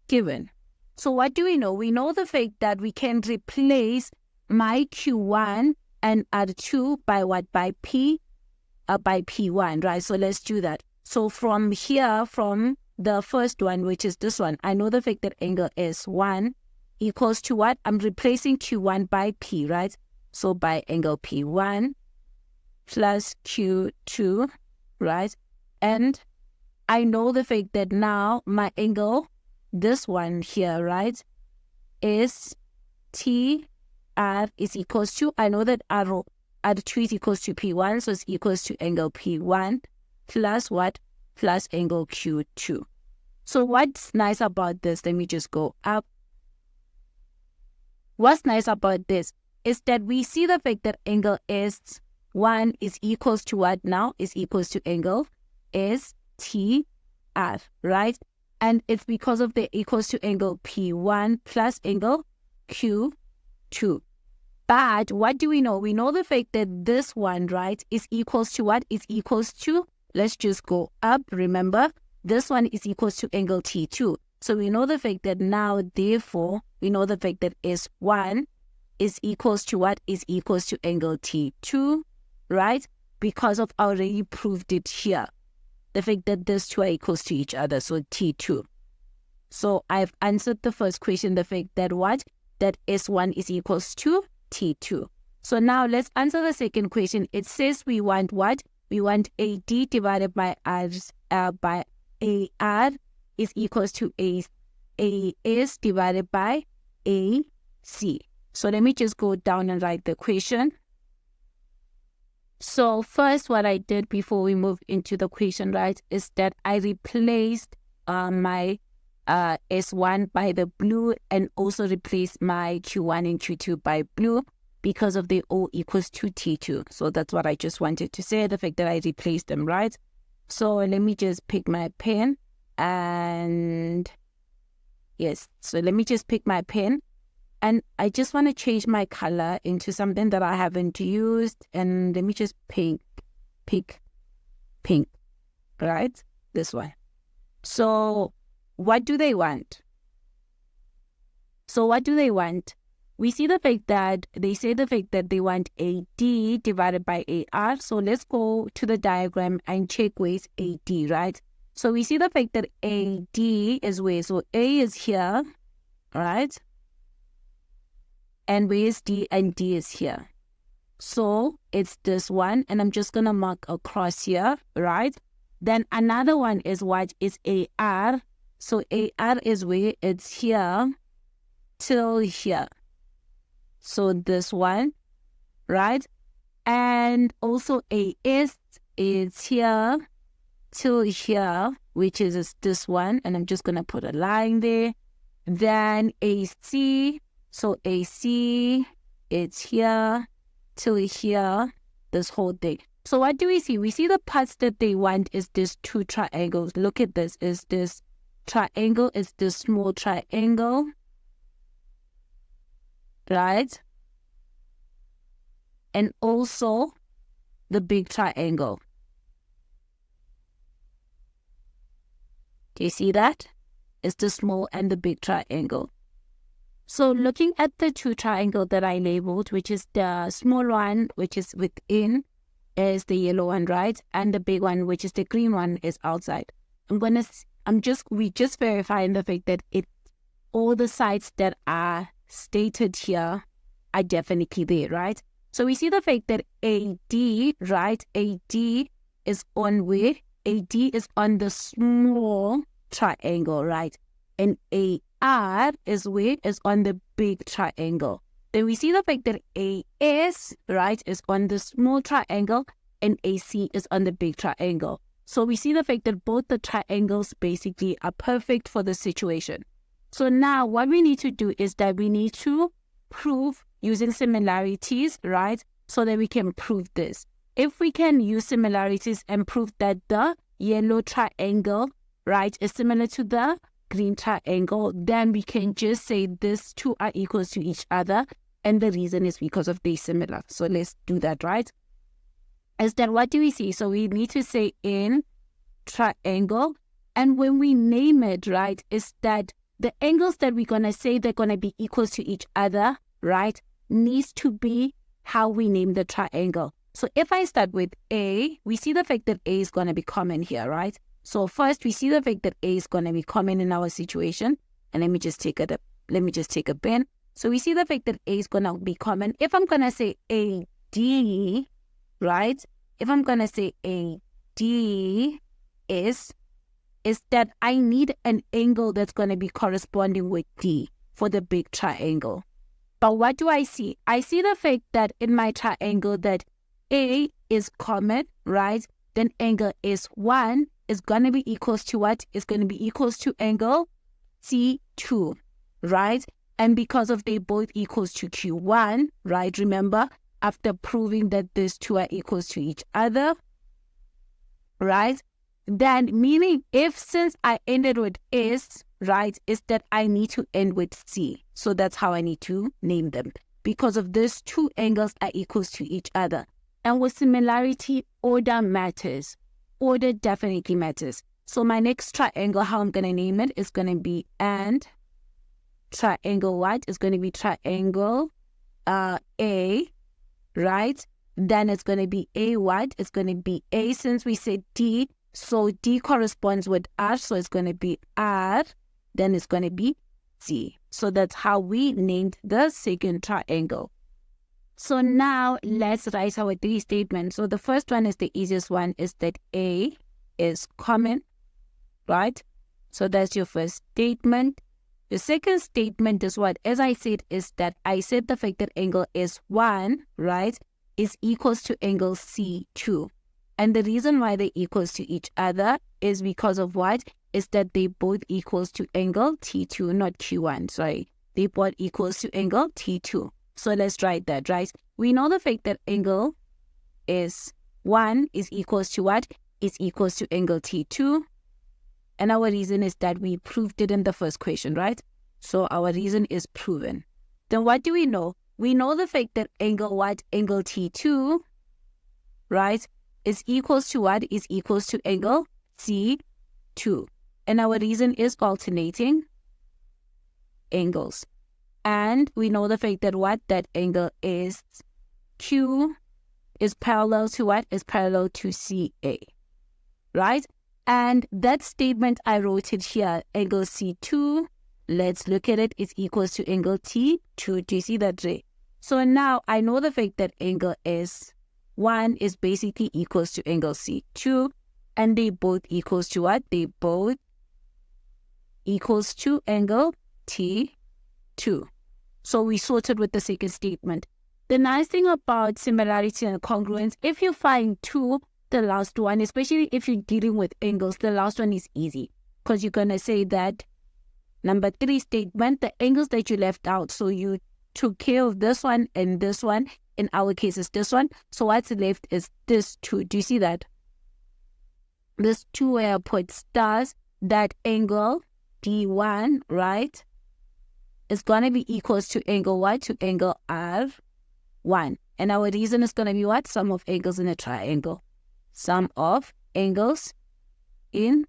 given. So what do we know? We know the fact that we can replace my Q1 and R2 by what? By P1, right? So let's do that. So from here, from the first one, which is this one, I know the fact that angle S1 equals to what? I'm replacing Q1 by P, right? So by angle P1 plus Q2, right? And I know the fact that now my angle, this one here, right, is TR is equals to, I know that R2 is equals to P1, so it's equals to angle P1 plus what? Plus angle Q2. So what's nice about this? Let me just go up. What's nice about this is that we see the fact that angle S1 is equals to what now? Is equals to angle STR, right? And it's because of the equals to angle P1 plus angle Q2. But what do we know? We know the fact that this one, right, is equals to what? Is equals to, let's just go up, remember? This one is equals to angle T2. So we know the fact that now, therefore, we know the fact that S1 is equals to what? Is equals to angle T2, right? Because of already proved it here. The fact that these two are equals to each other, so T2. So I've answered the first question, the fact that what? That S1 is equals to T2. So now let's answer the second question. It says we want what? We want AD divided by AR is equals to AS divided by AC. So let me just go down and write the equation. So first what I did before we move into the equation, right, is that I replaced my S1 by the blue and also replaced my Q1 and Q2 by blue because of the O equals to T2. So that's what I just wanted to say, the fact that I replaced them, right? So let me just pick my pen and yes, so let me just pick my pen and I just want to change my color into something that I haven't used, and let me just pick pink, right? This one. So what do they want? So what do they want? We see the fact that they say the fact that they want AD divided by AR. So let's go to the diagram and check where's AD, right? So we see the fact that AD is where? So A is here, right? And where is D? And D is here. So it's this one, and I'm just going to mark a cross here, right? Then another one is what? Is AR. So AR is where? It's here till here. So this one, right? And also AS is here till here, which is this one. And I'm just going to put a line there. Then AC, so AC, it's here till here, this whole thing. So what do we see? We see the parts that they want is these two triangles. Look at this. Is this triangle, is this small triangle, right? And also the big triangle. Do you see that? It's the small and the big triangle. So looking at the two triangles that I labeled, which is the small one, which is within, is the yellow one, right? And the big one, which is the green one, is outside. We just verifying the fact that all the sides that are stated here are definitely there, right? So we see the fact that AD, right? AD is on where? AD is on the small triangle, right? And AR is where? Is on the big triangle. Then we see the fact that AS, right, is on the small triangle and AC is on the big triangle. So we see the fact that both the triangles basically are perfect for the situation. So now what we need to do is that we need to prove using similarities, right? So that we can prove this. If we can use similarities and prove that the yellow triangle, right, is similar to the green triangle, then we can just say these two are equals to each other. And the reason is because of they're similar. So let's do that, right? Is that what do we see? So we need to say in triangle. And when we name it, right, is that the angles that we're going to say they're going to be equals to each other, right, needs to be how we name the triangle. So if I start with A, we see the fact that A is going to be common here, right? So first we see the fact that A is going to be common in our situation. And let me just take it up. let me just take a pen. So we see the fact that A is going to be common. If I'm going to say AD, right? If I'm going to say AD is that I need an angle that's going to be corresponding with D for the big triangle. But what do I see? I see the fact that in my triangle that A is common, right? Then angle S1 is going to be equals to what? It's going to be equals to angle C2, right? And because of they both equals to Q1, right? Remember, after proving that these two are equals to each other, right? Then meaning if since I ended with S, right, is that I need to end with C. So that's how I need to name them. Because of these two angles are equals to each other. And with similarity, order matters. Order definitely matters. So my next triangle, how I'm going to name it, is going to be and triangle what? It's going to be triangle A, right? Then it's going to be A what? It's going to be A since we said D. So D corresponds with R. So it's going to be R. Then it's going to be C. So that's how we named the second triangle. So now let's write our three statements. So the first one is the easiest one, is that A is common, right? So that's your first statement. The second statement is what? As I said, is that I said the fact that angle S1, right, is equals to angle C2. And the reason why they equals to each other is because of what? Is that they both equals to angle T2, not Q1, sorry. They both equals to angle T2. So let's write that, right? We know the fact that angle S1 is equals to what? Is equals to angle T2. And our reason is that we proved it in the first question, right? So our reason is proven. Then what do we know? We know the fact that angle what? Angle T2, right, is equals to what? Is equals to angle C2. And our reason is alternating angles. And we know the fact that what? That angle is Q is parallel to what? Is parallel to CA, right? And that statement, I wrote it here, angle C2, let's look at it, is equals to angle T2. Do you see that, Ray? So now I know the fact that angle S1 is basically equals to angle C2, and they both equals to what? They both equals to angle T2. So we sorted with the second statement. The nice thing about similarity and congruence, if you find two, the last one, especially if you're dealing with angles, the last one is easy. Because you're going to say that number 3 statement, the angles that you left out. So you took care of this one and this one. In our case, is this one. So what's left is this 2. Do you see that? This 2 where I put stars, that angle D1, right, is going to be equals to angle what? To angle R1. And our reason is going to be what? Sum of angles in a triangle. Sum of angles in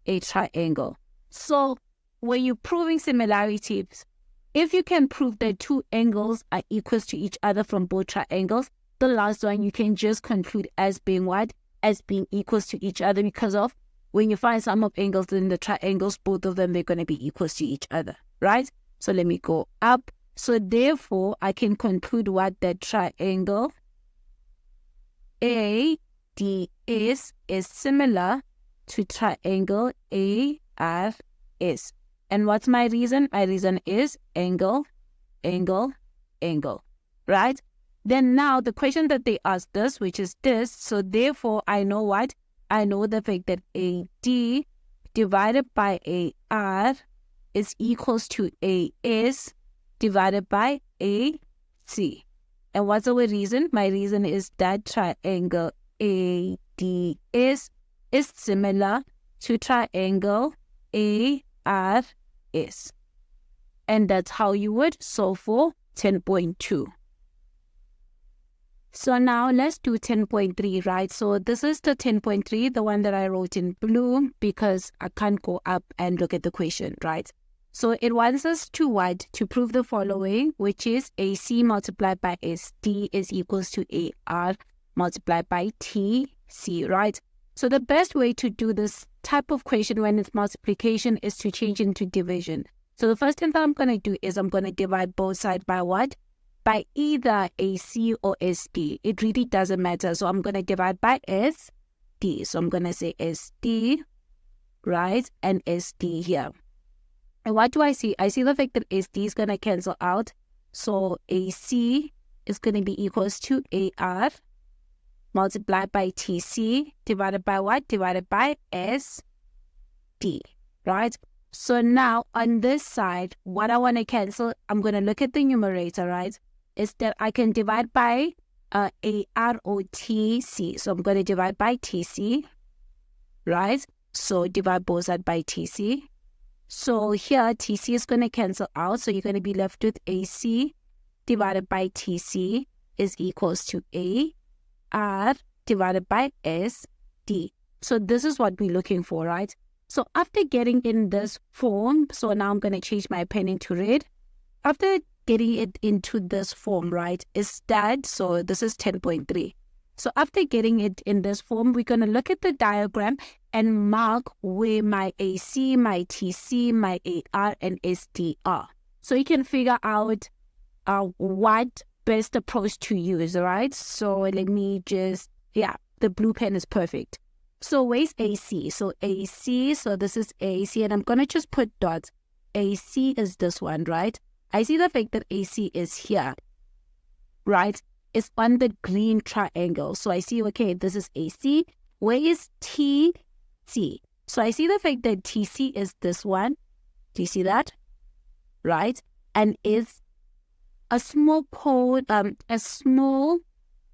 a triangle. So when you're proving similarities, if you can prove that two angles are equals to each other from both triangles, the last one you can just conclude as being what? As being equals to each other, because of when you find sum of angles in the triangles, both of them, they're going to be equals to each other, right? So let me go up. So therefore, I can conclude what? That triangle ADS is similar to triangle ARS. And what's my reason? My reason is angle, angle, angle, right? Then now the question that they asked us, which is this, so therefore I know what? I know the fact that AD divided by AR is equals to AS divided by AC. And what's our reason? My reason is that triangle ADS is similar to triangle ARS. And that's how you would solve for 10.2. So now let's do 10.3, right? So this is the 10.3, the one that I wrote in blue, because I can't go up and look at the question, right? So it wants us to what? To prove the following, which is AC multiplied by ST is equals to AR multiplied by TC, right? So the best way to do this type of question when it's multiplication is to change into division. So the first thing that I'm going to do is I'm going to divide both sides by what? By either AC or SD. It really doesn't matter. So I'm going to divide by SD. So I'm going to say SD, right? And SD here. And what do I see? I see the fact that SD is going to cancel out. So AC is going to be equals to AR multiplied by TC divided by what? Divided by SD, right? So now on this side, what I want to cancel, I'm going to look at the numerator, right? Is that I can divide by AR or TC. So I'm going to divide by TC, right? So divide both sides by TC. So here TC is going to cancel out. So you're going to be left with AC divided by TC is equals to AR divided by SD. So this is what we're looking for, right? So after getting in this form, so now I'm going to change my pen into red. After getting it into this form, right, is that, so this is 10.3. So after getting it in this form, we're going to look at the diagram and mark where my AC, my TC, my AR, and SD are. So you can figure out what best approach to use, right? So let me just, the blue pen is perfect. So where's AC? So AC, so this is AC, and I'm going to just put dots. AC is this one, right? I see the fact that AC is here, right? It's on the green triangle. So I see, okay, this is AC. Where is TC? So I see the fact that TC is this one. Do you see that? Right? And is a small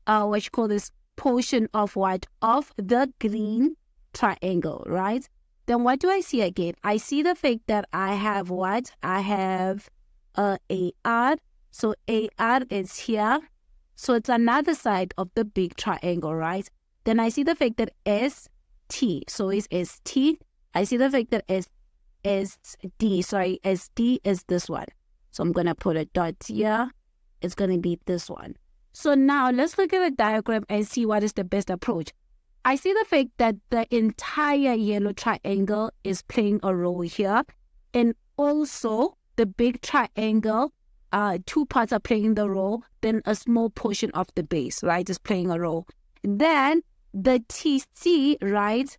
what you call this, portion of what? Of the green triangle, right? Then what do I see again? I see the fact that I have what? I have AR. So AR is here. So it's another side of the big triangle, right? Then I see the fact that ST. So it's ST. I see the fact that SD is this one. So I'm going to put a dot here. It's going to be this one. So now let's look at the diagram and see what is the best approach. I see the fact that the entire yellow triangle is playing a role here. And also the big triangle, two parts are playing the role. Then a small portion of the base, right, is playing a role. Then the TC, right?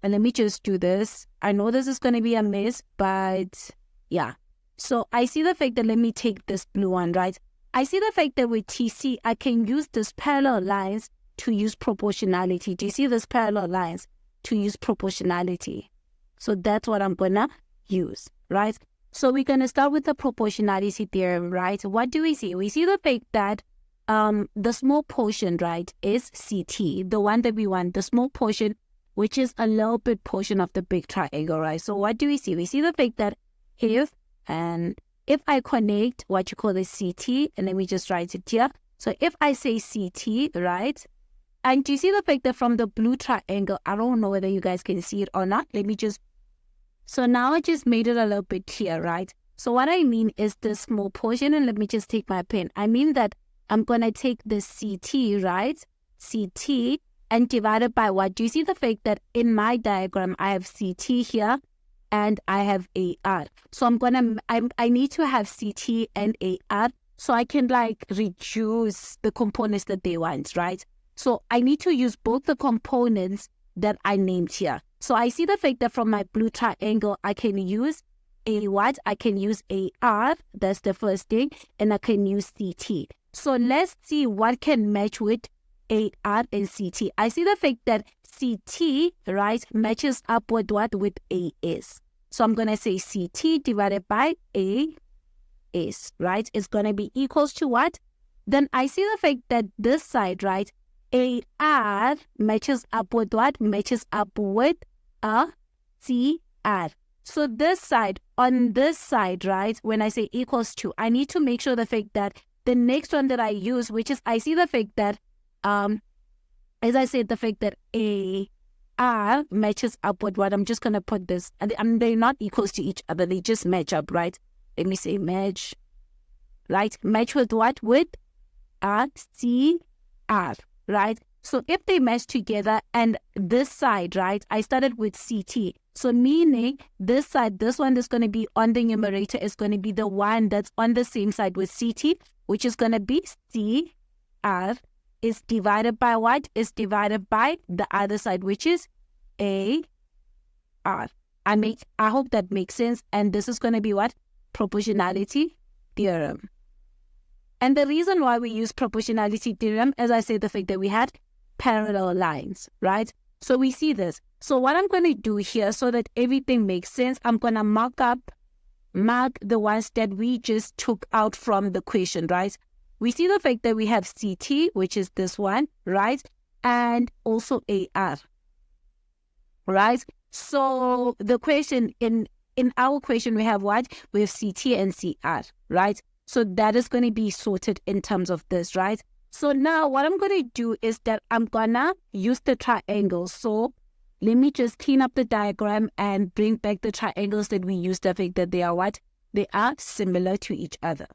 And let me just do this. I know this is going to be a mess, but yeah. So I see the fact that, let me take this blue one, right? I see the fact that with TC, I can use this parallel lines to use proportionality. Do you see this parallel lines to use proportionality? So that's what I'm going to use, right? So we're going to start with the proportionality theorem, right? What do we see? We see the fact that the small portion, right, is CT, the one that we want, the small portion, which is a little bit portion of the big triangle, right? So what do we see? We see the fact that if I connect what you call the CT, and let me just write it here. So if I say CT, right, and do you see the fact that from the blue triangle, I don't know whether you guys can see it or not. So now I just made it a little bit clear, right? So what I mean is this small portion, and let me just take my pen. I mean that I'm going to take the CT, right? CT, and divide it by what? Do you see the fact that in my diagram, I have CT here, and I have AR. So I need to have CT and AR so I can like reduce the components that they want, right? So I need to use both the components that I named here. So I see the fact that from my blue triangle, I can use I can use AR, that's the first thing, and I can use CT. So let's see what can match with AR and CT. I see the fact that CT, right, matches up with what? With AS. So I'm going to say CT divided by AS, right? It's going to be equals to what? Then I see the fact that this side, right, AR matches up with what? Matches up with a CR. So this side, on this side, right, when I say equals to, I need to make sure the fact that the next one that I use, which is I see the fact that, as I said, the fact that AR matches up with what? I'm just going to put this, and they're not equals to each other. They just match up, right? Let me say match, right? Match with what? With a CR, right? So if they match together and this side, right, I started with CT. So meaning this side, this one is going to be on the numerator is going to be the one that's on the same side with CT, which is going to be CR is divided by what? Is divided by the other side, which is AR. I hope that makes sense. And this is going to be what? Proportionality theorem. And the reason why we use proportionality theorem, as I said, the fact that we had parallel lines, right? So we see this. So what I'm going to do here so that everything makes sense, I'm going to mark the ones that we just took out from the question, right? We see the fact that we have CT, which is this one, right? And also AR, right? So the question in our question, we have what? We have CT and CR, right? So that is going to be sorted in terms of this, right? So now what I'm going to do is that I'm going to use the triangles. So let me just clean up the diagram and bring back the triangles that we used, the fact that they are what? They are similar to each other.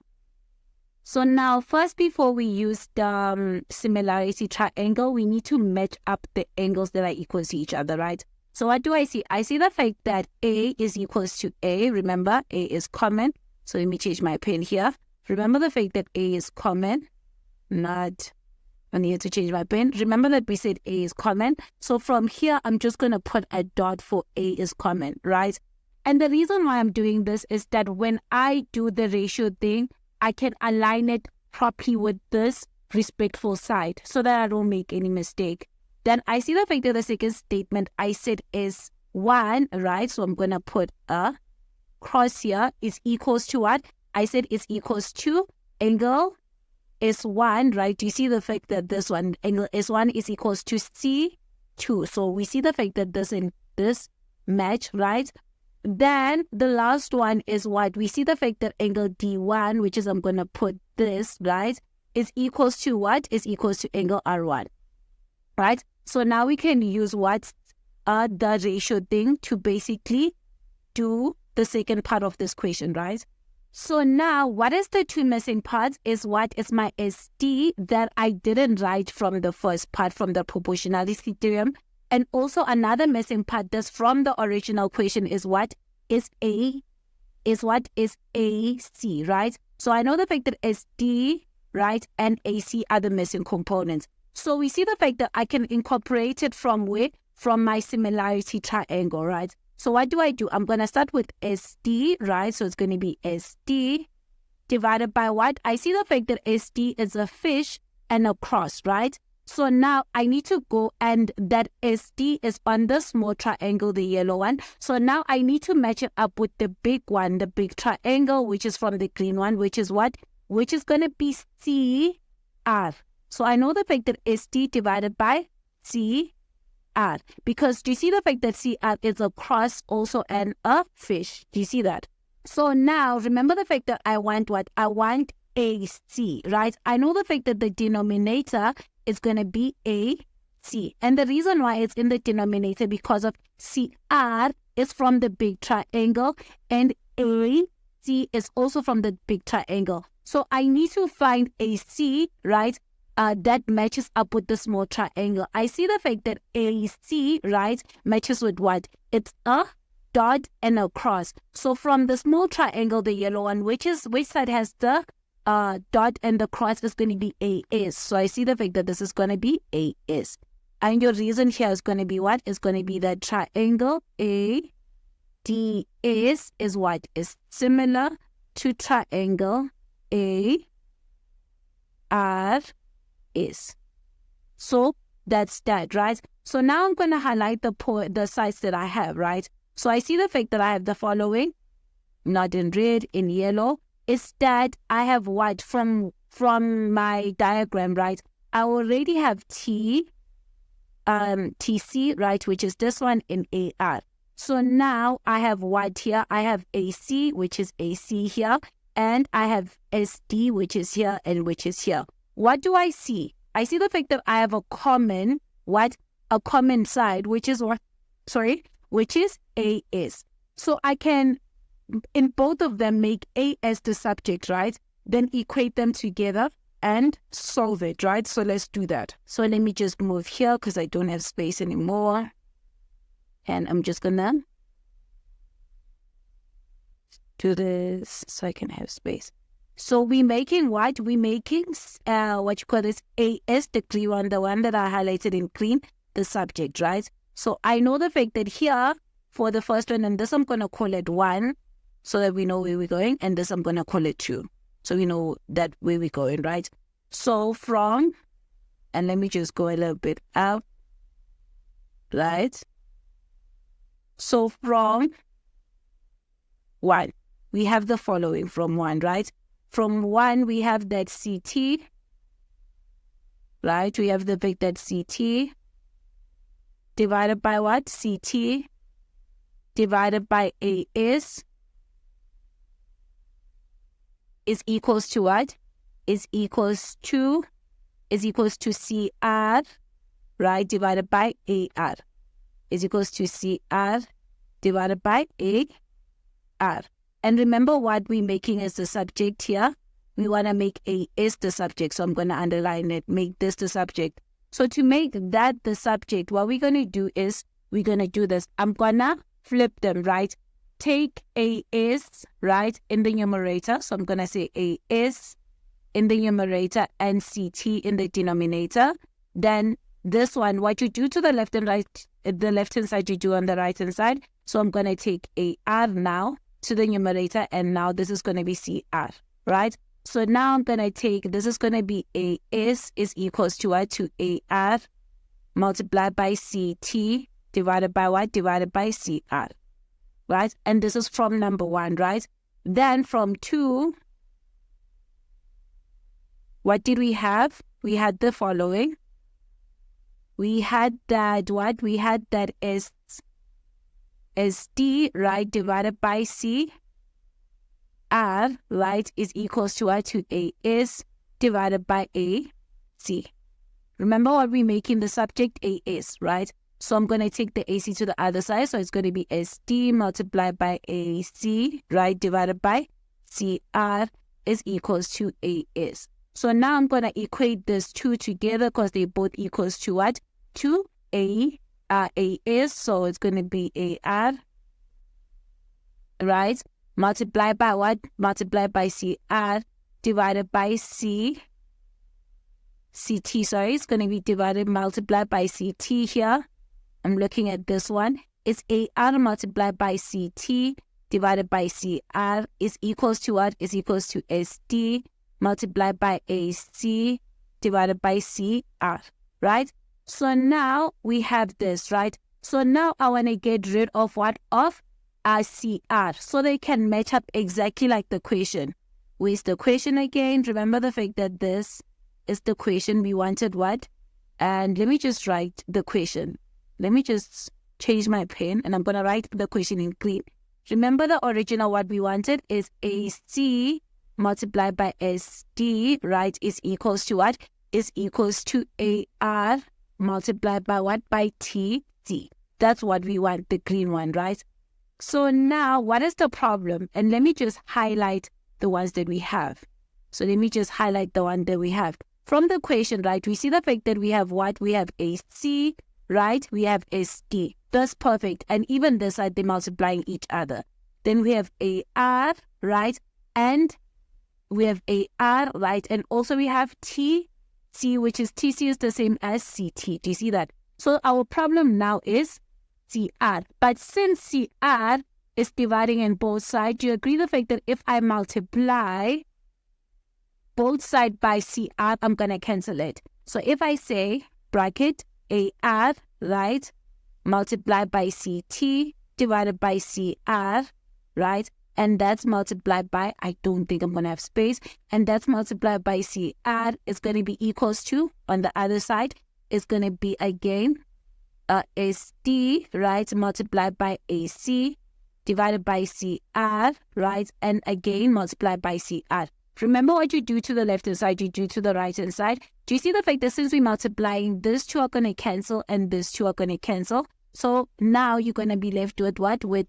So now first, before we use the similarity triangle, we need to match up the angles that are equal to each other, right? So what do I see? I see the fact that A is equals to A. Remember, A is common. So let me change my pen here. Remember the fact that A is common. I need to change my pen. Remember that we said A is common. So from here, I'm just going to put a dot for A is common, right? And the reason why I'm doing this is that when I do the ratio thing, I can align it properly with this respectful side so that I don't make any mistake. Then I see the fact that the second statement I said is 1, right? So I'm going to put a cross here is equals to what? I said it's equals to angle is 1, right? Do you see the fact that this one, angle is 1 is equals to C2. So we see the fact that this match, right? Then the last one is what? We see the fact that angle D1, which is I'm going to put this, right, is equals to what? Is equals to angle R1, right? So now we can use what? The ratio thing to basically do the second part of this question, right? So now what is the two missing parts is what is my SD that I didn't write from the first part from the proportionality theorem. And also another missing part that's from the original question is what is what is AC, right? So I know the fact that SD, right, and AC are the missing components. So we see the fact that I can incorporate it from where? From my similarity triangle, right? So what do? I'm going to start with SD, right? So it's going to be SD divided by what? I see the fact that SD is a fish and a cross, right? So now I need to go and that SD is on the small triangle, the yellow one. So now I need to match it up with the big one, the big triangle, which is from the green one, which is what? Which is going to be CR. So I know the fact that SD divided by CR. Because do you see the fact that CR is a cross also and a fish? Do you see that? So now remember the fact that I want what? I want AC, right? I know the fact that the denominator is going to be AC. And the reason why it's in the denominator because of CR is from the big triangle and AC is also from the big triangle. So I need to find AC, right? That matches up with the small triangle. I see the fact that AC, right, matches with what? It's a dot and a cross. So from the small triangle, the yellow one, which side has the dot and the cross is going to be AS. So I see the fact that this is going to be AS. And your reason here is going to be what? Is going to be that triangle ADS is what? Is similar to triangle ARS. So that's that, right? So now I'm going to highlight the sides that I have, right? So I see the fact that I have the following, not in red, in yellow, is that I have what from my diagram, right? I already have TC, right, which is this one in AR. So now I have what here? I have AC, which is AC here, and I have SD, which is here and which is here. What do I see? I see the fact that I have a common, what? A common side, which is what? Sorry, which is AS. So I can, in both of them, make A as the subject, right? Then equate them together and solve it, right? So let's do that. So let me just move here because I don't have space anymore. And I'm just gonna do this so I can have space. So we're making what? We're making what you call this AS, the clear one, the one that I highlighted in green, the subject, right? So I know the fact that here for the first one, and this I'm gonna call it 1 so that we know where we're going, and this I'm gonna call it 2. So we know that where we're going, right? So from, and let me just go a little bit up, right? So from 1, we have the following from 1, right? From 1, we have that CT, right? We have the vector CT divided by what? CT divided by AS is equals to what? Is equals to CR, right? Divided by AR. Is equals to CR divided by AR. And remember what we're making as the subject here. We want to make AS the subject. So I'm going to underline it, make this the subject. So to make that the subject, what we're going to do is we're going to do this. I'm going to flip them, right? Take AS, right, in the numerator. So I'm going to say AS in the numerator and CT in the denominator. Then this one, what you do to the left and right, the left-hand side you do on the right-hand side. So I'm going to take AR now to the numerator, and now this is going to be CR, right? So now I'm going to take, this is going to be AS is equals to what? To AR multiplied by CT divided by what? Divided by CR, right? And this is from number 1, right? Then from 2, what did we have? We had the following. We had that what? We had that SD, right, divided by C, R, right, is equals to what? To AS divided by AC. Remember what we're making the subject AS, right? So I'm going to take the AC to the other side. So it's going to be SD multiplied by AC, right, divided by CR is equals to AS. So now I'm going to equate these two together because they both equals to what? To AS. So it's going to be AR, right? Multiplied by what? Multiplied by CR divided by CT. Sorry, it's going to be divided, multiplied by CT here. I'm looking at this one. It's AR multiplied by CT divided by CR is equals to what? Is equals to SD multiplied by AC divided by CR, right? So now we have this, right? So now I want to get rid of what? Of CR, so they can match up exactly like the equation. Where's the equation again? Remember the fact that this is the equation we wanted, what? And let me just write the equation. Let me just change my pen and I'm going to write the equation in green. Remember the original what we wanted is AC multiplied by SD, right, is equals to what? Is equals to AR multiplied by what? By TC. That's what we want, the green one, right? So now what is the problem? And let me just highlight the ones that we have. So let me just highlight the one that we have. From the equation, right, we see the fact that we have what? We have AC, right? We have SD. That's perfect. And even this side, they're multiplying each other. Then we have AR, right? And we have AR, right? And also we have TC, which is TC is the same as CT. Do you see that? So our problem now is CR. But since CR is dividing in both sides, do you agree the fact that if I multiply both sides by CR, I'm going to cancel it. So if I say bracket AR, right, multiplied by CT divided by CR, right, and that's multiplied by, I don't think I'm going to have space, and that's multiplied by CR is going to be equals to, on the other side, is going to be again SD, right, multiplied by AC divided by CR, right, and again multiplied by CR. Remember what you do to the left-hand side, you do to the right-hand side. Do you see the fact that since we're multiplying, these two are going to cancel and these two are going to cancel? So now you're going to be left with what? With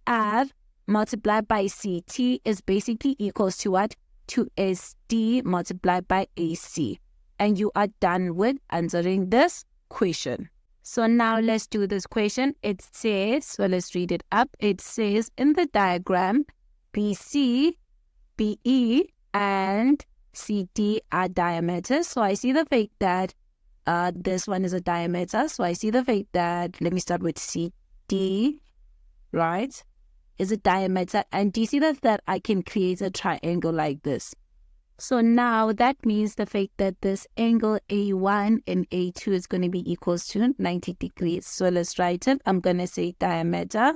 AR multiplied by CT is basically equals to what? to SD multiplied by AC. And you are done with answering this question. So now let's do this question. It says, so let's read it up. It says in the diagram, BC, BE, and CD are diameters. So I see the fact that this one is a diameter. So I see the fact that, let me start with CD, right, is a diameter. And do you see that I can create a triangle like this? So now that means the fact that this angle A1 and A2 is going to be equals to 90 degrees. So let's write it. I'm going to say diameter,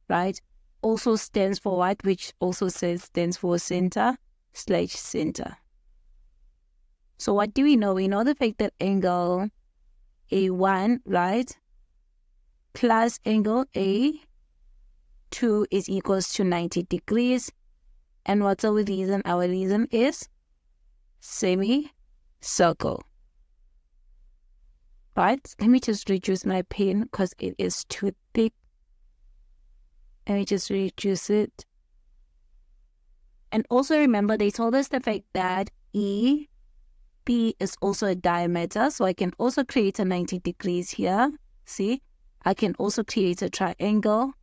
right? Also stands for what? Which also stands for center/center. So what do we know? We know the fact that angle A1, right, plus angle A2 is equals to 90 degrees. And what's our reason? Our reason is semicircle. Right? Let me just reduce my pen because it is too thick. Let me just reduce it. And also remember, they told us the fact that EB is also a diameter. So I can also create a 90 degrees here. See? I can also create a triangle.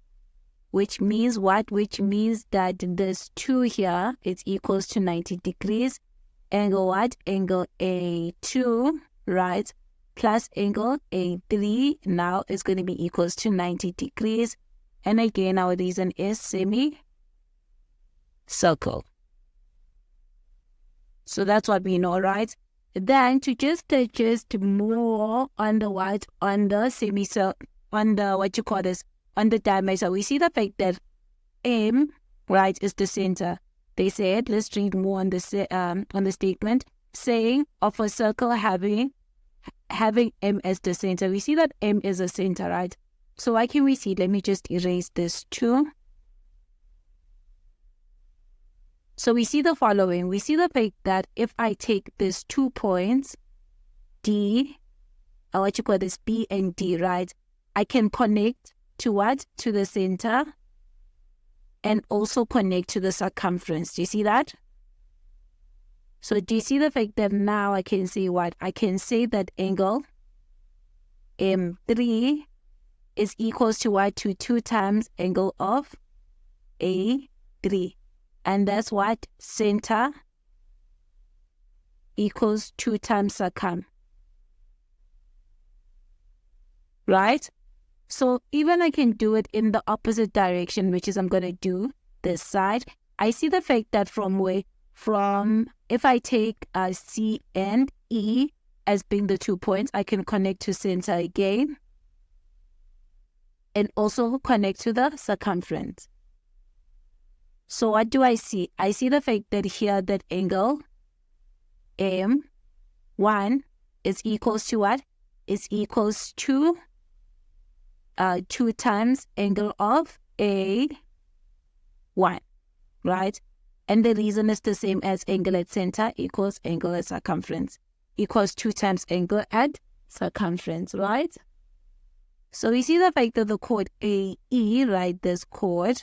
Which means what? Which means that this 2 here is equals to 90 degrees. Angle what? Angle A2, right? Plus angle A3 now is going to be equals to 90 degrees. And again, our reason is semicircle. So that's what we know, right? Then to just more on the what? On the semicircle, on the what you call this? On the diameter, we see the fact that M, right, is the center. They said, let's read more on the statement, saying of a circle having M as the center. We see that M is a center, right? So what can we see? Let me just erase this 2. So we see the following. We see the fact that if I take these 2 points, D, or what you call this, B and D, right, I can connect to what? To the center and also connect to the circumference. Do you see that? So do you see the fact that now I can say what? I can say that angle M3 is equals to what? To 2 times angle of A3. And that's what? Center equals 2 times circum. Right? So even I can do it in the opposite direction, which is I'm going to do this side. I see the fact that if I take C and E as being the 2 points, I can connect to center again and also connect to the circumference. So what do I see? I see the fact that here that angle M1 is equals to what? Is equals to 2 times angle of A1, right? And the reason is the same as angle at center equals angle at circumference equals 2 times angle at circumference, right? So we see the fact that the chord AE, right, this chord,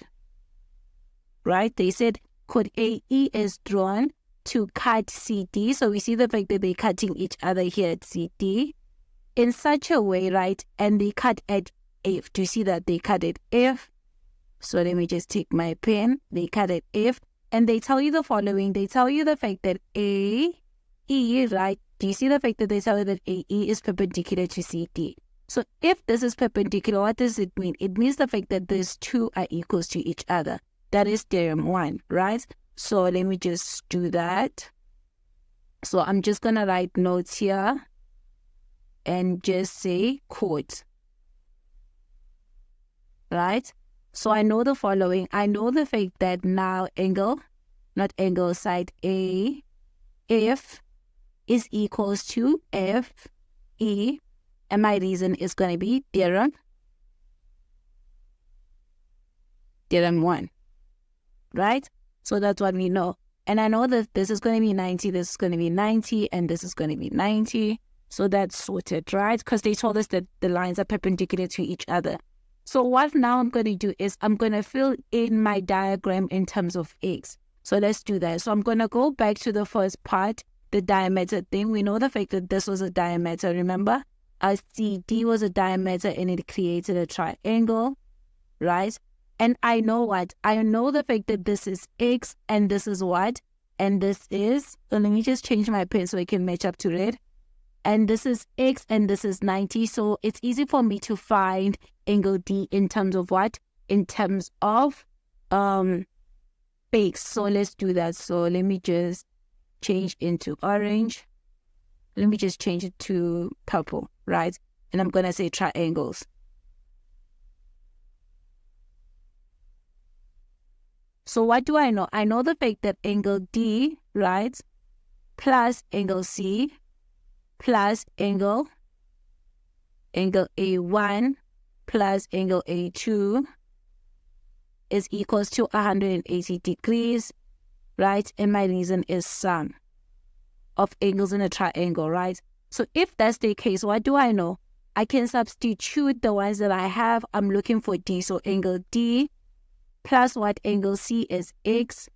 right, they said chord AE is drawn to cut CD. So we see the fact that they're cutting each other here at CD in such a way, right, and they cut at F. Do you see that they cut at F? So let me just take my pen. They cut at F. And they tell you the following. They tell you the fact that AE, right? Do you see the fact that they tell you that AE is perpendicular to CD? So if this is perpendicular, what does it mean? It means the fact that these 2 are equals to each other. That is theorem 1, right? So let me just do that. So I'm just going to write notes here and just say chord. Right? So I know the following. I know the fact that now side A, F is equals to F, E, and my reason is going to be theorem 1, right? So that's what we know. And I know that this is going to be 90, this is going to be 90, and this is going to be 90. So that's sorted, right? Because they told us that the lines are perpendicular to each other. So what now I'm going to do is I'm going to fill in my diagram in terms of X. So let's do that. So I'm going to go back to the first part, the diameter thing. We know the fact that this was a diameter, remember? CD was a diameter and it created a triangle, right? And I know what? I know the fact that this is X and this is what? And this is, so let me just change my pen so I can match up to red. And this is X and this is 90. So it's easy for me to find angle D in terms of what? In terms of X. So let's do that. So let me just change into orange. Let me just change it to purple, right? And I'm going to say triangles. So what do I know? I know the fact that angle D, right, plus angle C, plus angle A1 plus angle A2 is equals to 180 degrees, right? And my reason is sum of angles in a triangle, right? So if that's the case, what do I know? I can substitute the ones that I have. I'm looking for D. So angle D plus what? Angle C is X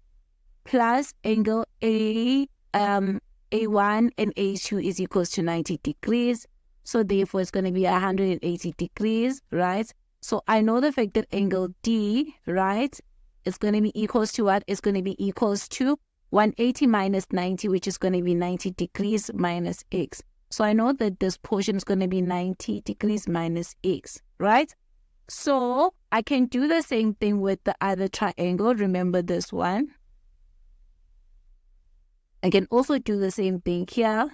plus angle A1 and A2 is equals to 90 degrees. So therefore it's going to be 180 degrees, right? So I know the fact that angle D, right, is going to be equals to what? It's going to be equals to 180 minus 90, which is going to be 90 degrees minus X. So I know that this portion is going to be 90 degrees minus X, right? So I can do the same thing with the other triangle. Remember this one. I can also do the same thing here,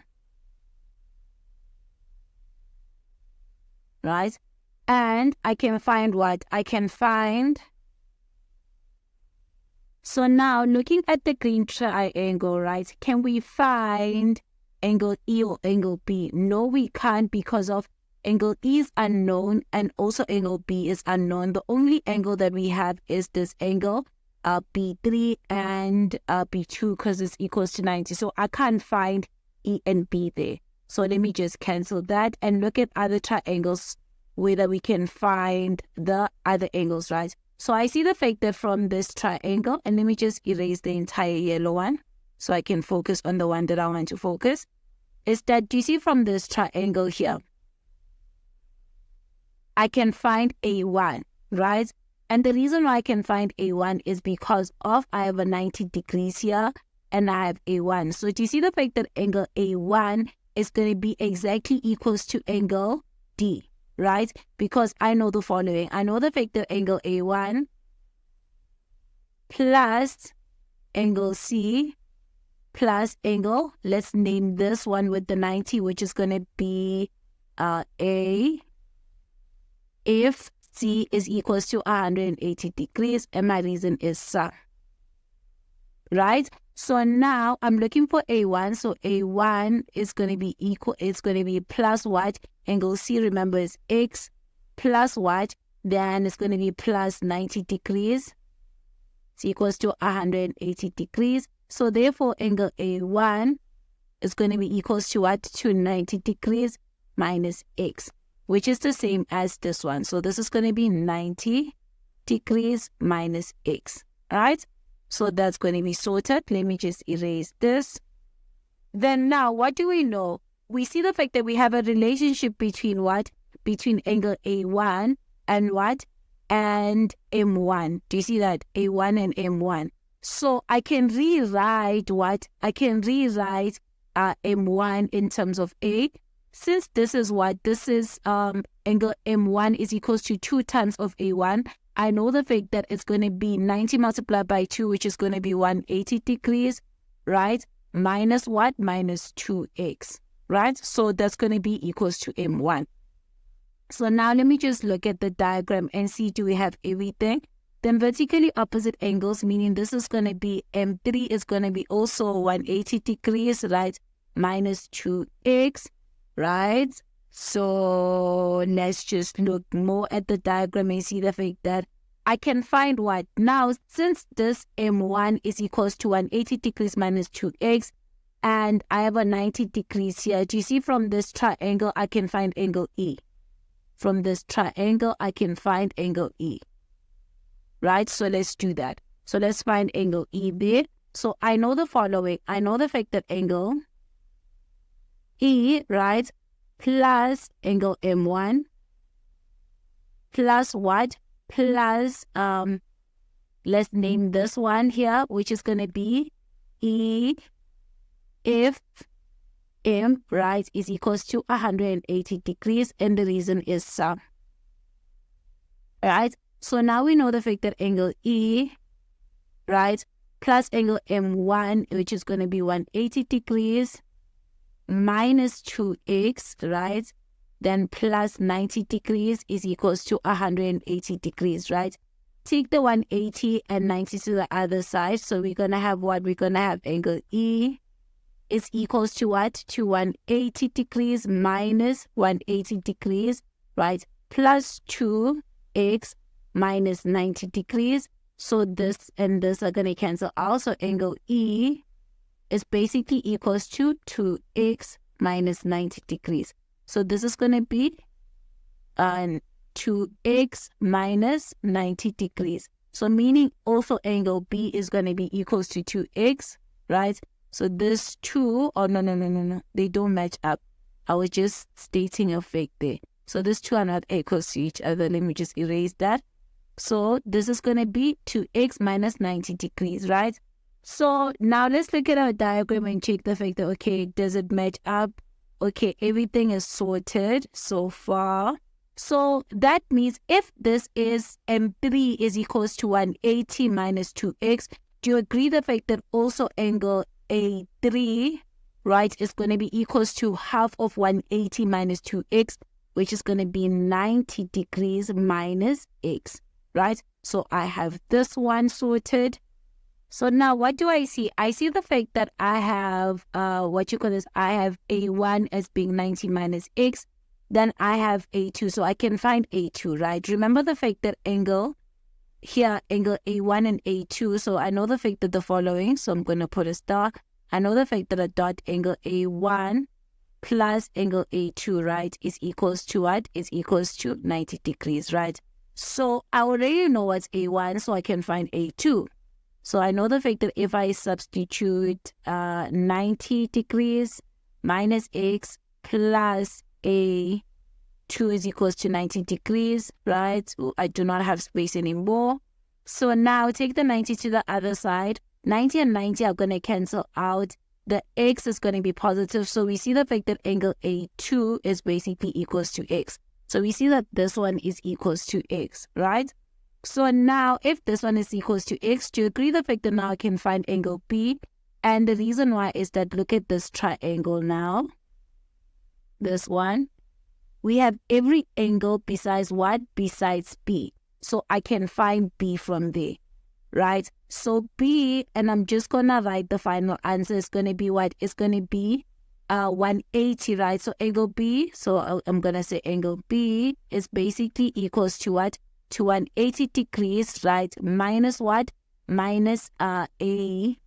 right? And I can find what? I can find... So now looking at the green triangle, right? Can we find angle E or angle B? No, we can't, because of angle E is unknown and also angle B is unknown. The only angle that we have is this angle B3 and B2 because it's equals to 90. So I can't find E and B there. So let me just cancel that and look at other triangles whether we can find the other angles, right? So I see the fact that from this triangle, and let me just erase the entire yellow one so I can focus on the one that I want to focus, is that, do you see from this triangle here, I can find A1, right? And the reason why I can find A1 is because of I have a 90 degrees here and I have A1. So do you see the fact that angle A1 is going to be exactly equals to angle D, right? Because I know the following. I know the fact that angle A1 plus angle C plus angle, let's name this one with the 90, which is going to be A, if C is equals to 180 degrees, and my reason is sum, right? So now I'm looking for A1. So A1 is going to be equal, it's going to be plus what? Angle C, remember, is X plus what? Then it's going to be plus 90 degrees. It's equals to 180 degrees. So therefore, angle A1 is going to be equals to what? To 90 degrees minus X, which is the same as this one. So this is going to be 90 degrees minus X, right? So that's going to be sorted. Let me just erase this. Then now, what do we know? We see the fact that we have a relationship between what? Between angle A1 and what? And M1. Do you see that? A1 and M1. So I can rewrite what? I can rewrite M1 in terms of A. Since this is what? This is angle M1 is equals to 2 times of A1. I know the fact that it's going to be 90 multiplied by 2, which is going to be 180 degrees, right? Minus what? Minus 2x, right? So that's going to be equals to M1. So now let me just look at the diagram and see, do we have everything? Then vertically opposite angles, meaning this is going to be M3 is going to be also 180 degrees, right? Minus 2x, right? So let's just look more at the diagram and see the fact that I can find what? Now, since this M1 is equals to 180 degrees minus 2x, and I have a 90 degrees here, do you see from this triangle, I can find angle E. From this triangle, I can find angle E, right? So let's do that. So let's find angle E there. So I know the following. I know the fact that angle E, right, plus angle M1 plus what? Plus, let's name this one here, which is going to be E if M, right, is equals to 180 degrees, and the reason is sum. Right? So now we know the fact that angle E, right, plus angle M1, which is going to be 180 degrees, minus 2x, right, then plus 90 degrees is equals to 180 degrees, right? Take the 180 and 90 to the other side. So we're going to have what? We're going to have angle E is equals to what? To 180 degrees minus 180 degrees, right? Plus 2x minus 90 degrees. So this and this are going to cancel out. So angle E is basically equals to 2x minus 90 degrees. So this is going to be 2x minus 90 degrees. So meaning also angle B is going to be equals to 2x, right? So this 2, oh no, they don't match up. I was just stating a fact there. So this 2 are not equals to each other. Let me just erase that. So this is going to be 2x minus 90 degrees, right? So now let's look at our diagram and check the fact that, okay, does it match up? Okay, everything is sorted so far. So that means if this is M3 is equals to 180 minus 2x, do you agree the fact that also angle A3, right, is going to be equals to half of 180 minus 2x, which is going to be 90 degrees minus x, right? So I have this one sorted. So now what do I see? I see the fact that I have, I have A1 as being 90 minus x. Then I have A2. So I can find A2, right? Remember the fact that angle A1 and A2. So I know the fact that the following. So I'm going to put a star. I know the fact that a dot angle A1 plus angle A2, right, is equals to what? Is equals to 90 degrees, right? So I already know what's A1, so I can find A2. So I know the fact that if I substitute 90 degrees minus x plus A2 is equals to 90 degrees, right? I do not have space anymore. So now take the 90 to the other side. 90 and 90 are going to cancel out. The x is going to be positive. So we see the fact that angle A2 is basically equals to x. So we see that this one is equals to x, right? So now if this one is equals to x, do you agree the fact that now I can find angle B? And the reason why is that look at this triangle now. This one. We have every angle besides what? Besides B. So I can find B from there, right? So B, and I'm just going to write the final answer, is going to be what? It's going to be 180, right? So angle B, so I'm going to say angle B is basically equals to what? To 180 degrees, right? Minus what? Minus A,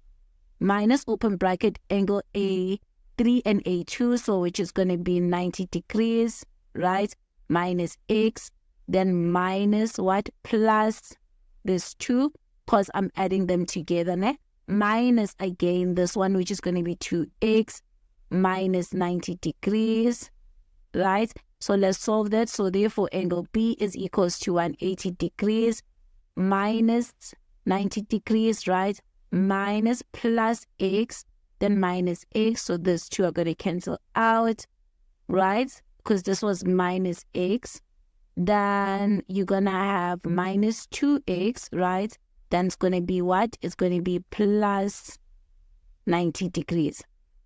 minus open bracket angle A3 and A2, so which is going to be 90 degrees, right? Minus x, then minus what? Plus this 2, because I'm adding them together, né? Minus again this one, which is going to be 2x minus 90 degrees, right? So let's solve that. So therefore angle B is equals to 180 degrees minus 90 degrees, right? Minus plus x, then minus x. So these two are going to cancel out, right? Because this was minus x. Then you're going to have minus 2x, right? Then it's going to be what? It's going to be plus 90 degrees.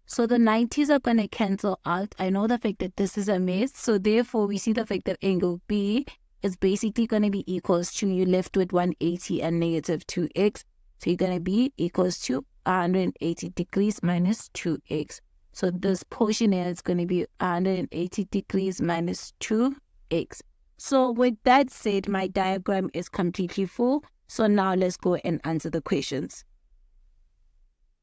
So the 90s are going to cancel out. I know the fact that this is a mess. So therefore, we see the fact that angle B is basically going to be equals to, you left with 180 and negative 2x. So you're going to be equals to 180 degrees minus 2x. So this portion here is going to be 180 degrees minus 2x. So with that said, my diagram is completely full. So now let's go and answer the questions.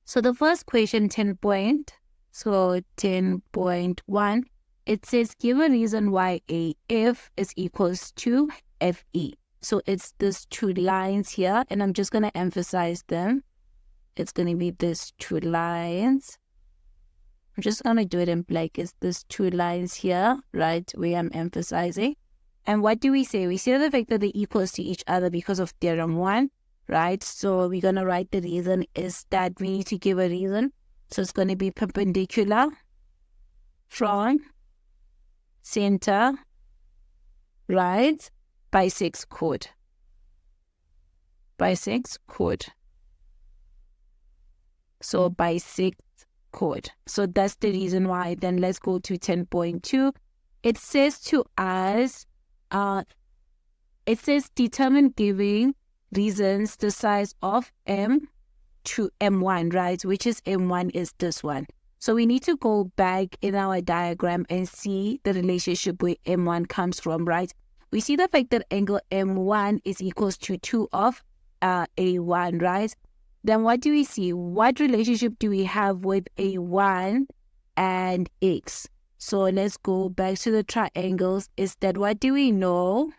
So the first question, 10.1, it says, give a reason why AF is equals to FE. So it's these two lines here, and I'm just going to emphasize them. it's going to be these two lines. I'm just going to do it in black. It's these two lines here, right, where I'm emphasizing. And what do we say? We say the fact that they're equals to each other because of theorem 1, right? So we're going to write the reason is that we need to give a reason. So it's going to be perpendicular from center, right, bisects chord. Bisects chord. So bisects chord. So that's the reason why. Then let's go to 10.2. It says to us, it says determine giving reasons the size of M to M1, right? Which is M1 is this one. So we need to go back in our diagram and see the relationship where M1 comes from, right? We see the fact that angle M1 is equals to 2 of A1, right? Then what do we see? What relationship do we have with A1 and X? So let's go back to the triangles. Is that what do we know?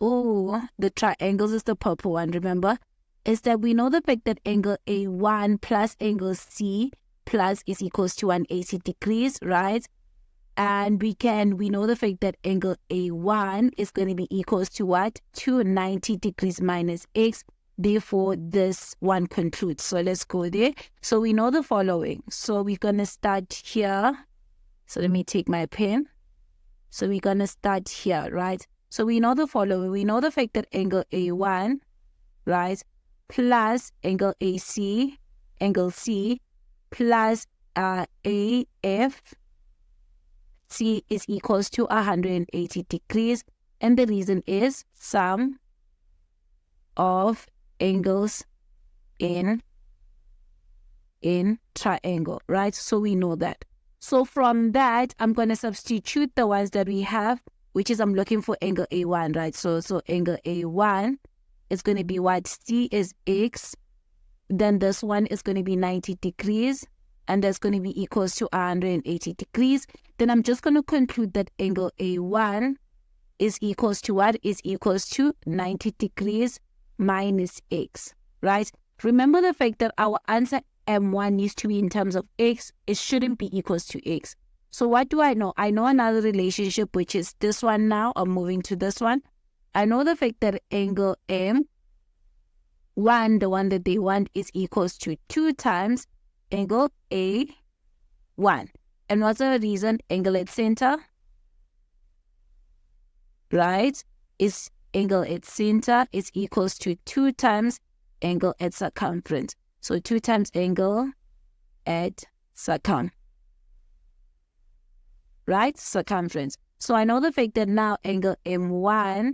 Oh, the triangles is the purple one, remember? Is that we know the fact that angle A1 plus angle C plus is equals to 180 degrees, right? And we know the fact that angle A1 is going to be equals to what? 290 degrees minus X. Therefore, this one concludes. So let's go there. So we know the following. So we're going to start here. So let me take my pen. So we're going to start here, right? So we know the following. We know the fact that angle A1, right, plus angle AC, angle C, plus AF, C is equals to 180 degrees. And the reason is sum of angles in triangle, right? So we know that. So from that, I'm going to substitute the ones that we have, which is I'm looking for angle A1, right? So angle A1 is going to be what? C is X. Then this one is going to be 90 degrees. And that's going to be equals to 180 degrees. Then I'm just going to conclude that angle A1 is equals to what? Is equals to 90 degrees minus X, right? Remember the fact that our answer M1 needs to be in terms of X. It shouldn't be equals to X. So what do I know? I know another relationship, which is this one now. I'm moving to this one. I know the fact that angle M1, the one that they want, is equals to 2 times angle A1. And what's the reason? Angle at center, right, is angle at center is equals to 2 times angle at circumference. So 2 times angle at circumference, right? Circumference. So I know the fact that now angle M1,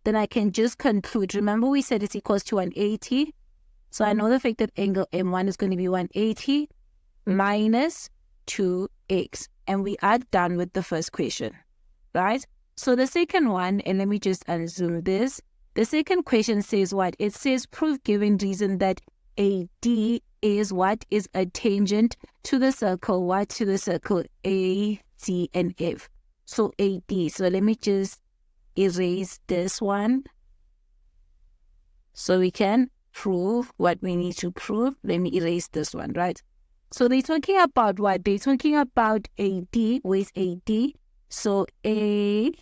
then I can just conclude. Remember we said it's equals to 180. So I know the fact that angle M1 is going to be 180 minus 2x. And we are done with the first question, right? So the second one, and let me just unzoom this. The second question says what? It says prove given reason that AD is what? Is a tangent to the circle, what? To the circle A, C, and F. So AD. So let me just erase this one so we can prove what we need to prove. Let me erase this one, right? So they're talking about what? They're talking about AD. Where's AD? So AD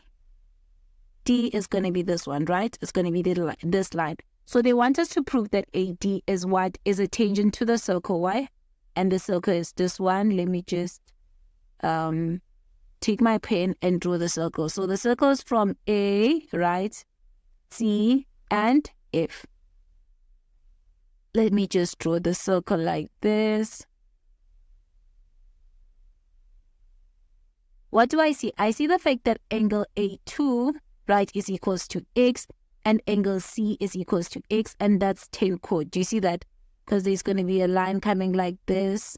is going to be this one, right? It's going to be this line. So they want us to prove that AD is what? Is a tangent to the circle, why? And the circle is this one. Let me just take my pen and draw the circle. So the circle is from A, right, C, and F. Let me just draw the circle like this. What do I see? I see the fact that angle A2, right, is equals to X, and angle C is equals to X, and that's Tan-Chord. Do you see that? Because there's going to be a line coming like this,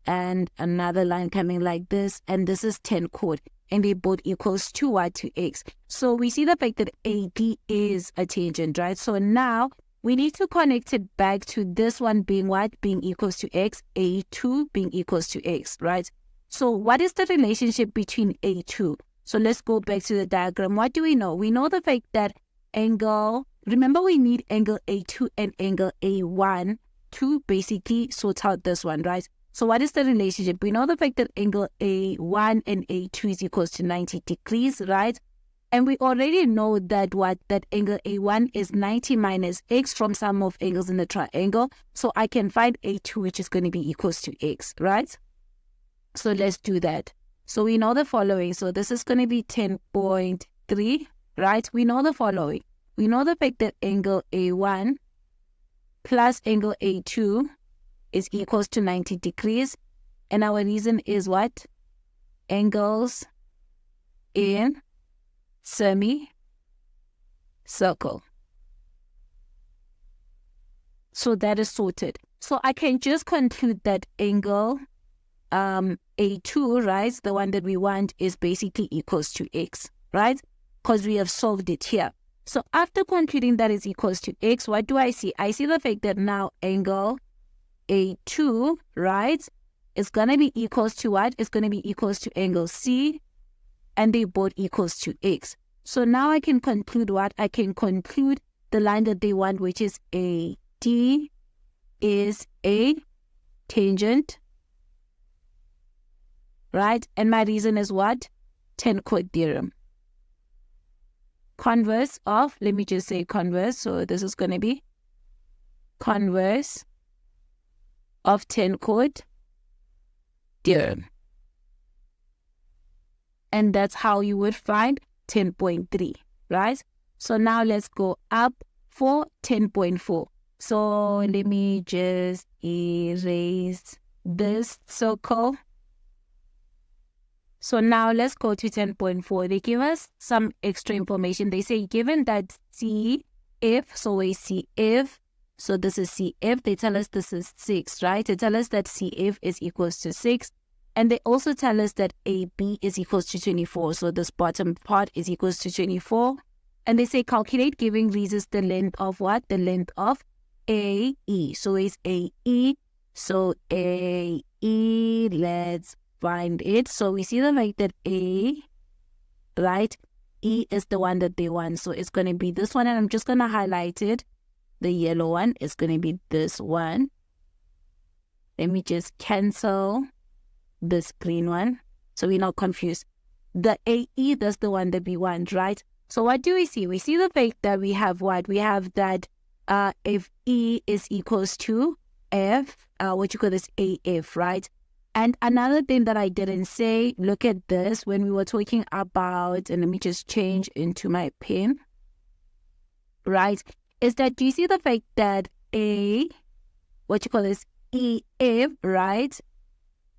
and another line coming like this, and this is Tan-Chord, and they both equals to what? To X. So we see the fact that AD is a tangent, right? So now we need to connect it back to this one being what? Being equals to X, A2 being equals to X, right? So what is the relationship between A2? So let's go back to the diagram. What do we know? We know the fact that angle, remember we need angle A2 and angle A1 to basically sort out this one, right? So what is the relationship? We know the fact that angle A1 and A2 is equals to 90 degrees, right? And we already know that that angle A1 is 90 minus x from sum of angles in the triangle. So I can find A2, which is going to be equals to x, right? So let's do that. So we know the following. So this is going to be 10.3, right? We know the following. We know the fact that angle A1 plus angle A2 is equals to 90 degrees. And our reason is what? Angles in semicircle. So that is sorted. So I can just conclude that angle A2, right, the one that we want, is basically equals to x, right? Because we have solved it here. So after concluding that is equals to x, what do I see? I see the fact that now angle A2, right, is going to be equals to what? It's going to be equals to angle C, and they both equals to x. So now I can conclude what? I can conclude the line that they want, which is AD, is a tangent, right? And my reason is what? Tan-Chord Theorem. Converse of, let me just say converse. So this is going to be converse of Tan-Chord Theorem. And that's how you would find 10.3, right? So now let's go up for 10.4. So let me just erase this circle. So now let's go to 10.4. They give us some extra information. They say given that CF, so we CF, so this is CF. They tell us this is 6, right? They tell us that CF is equals to 6. And they also tell us that AB is equals to 24. So this bottom part is equals to 24. And they say calculate giving reasons the length of what? The length of AE. So it's AE. So AE, let's find it. So we see the fact that A, right, E is the one that they want. So it's going to be this one. And I'm just going to highlight it. The yellow one is going to be this one. Let me just cancel this green one, so we're not confused. The AE, that's the one that we want, right? So what do we see? We see the fact that we have what? We have that if E is equals to F, what you call this AF, right? And another thing that I didn't say, look at this, when we were talking about, and let me just change into my pen, right? Is that, do you see the fact that what you call this EF, right?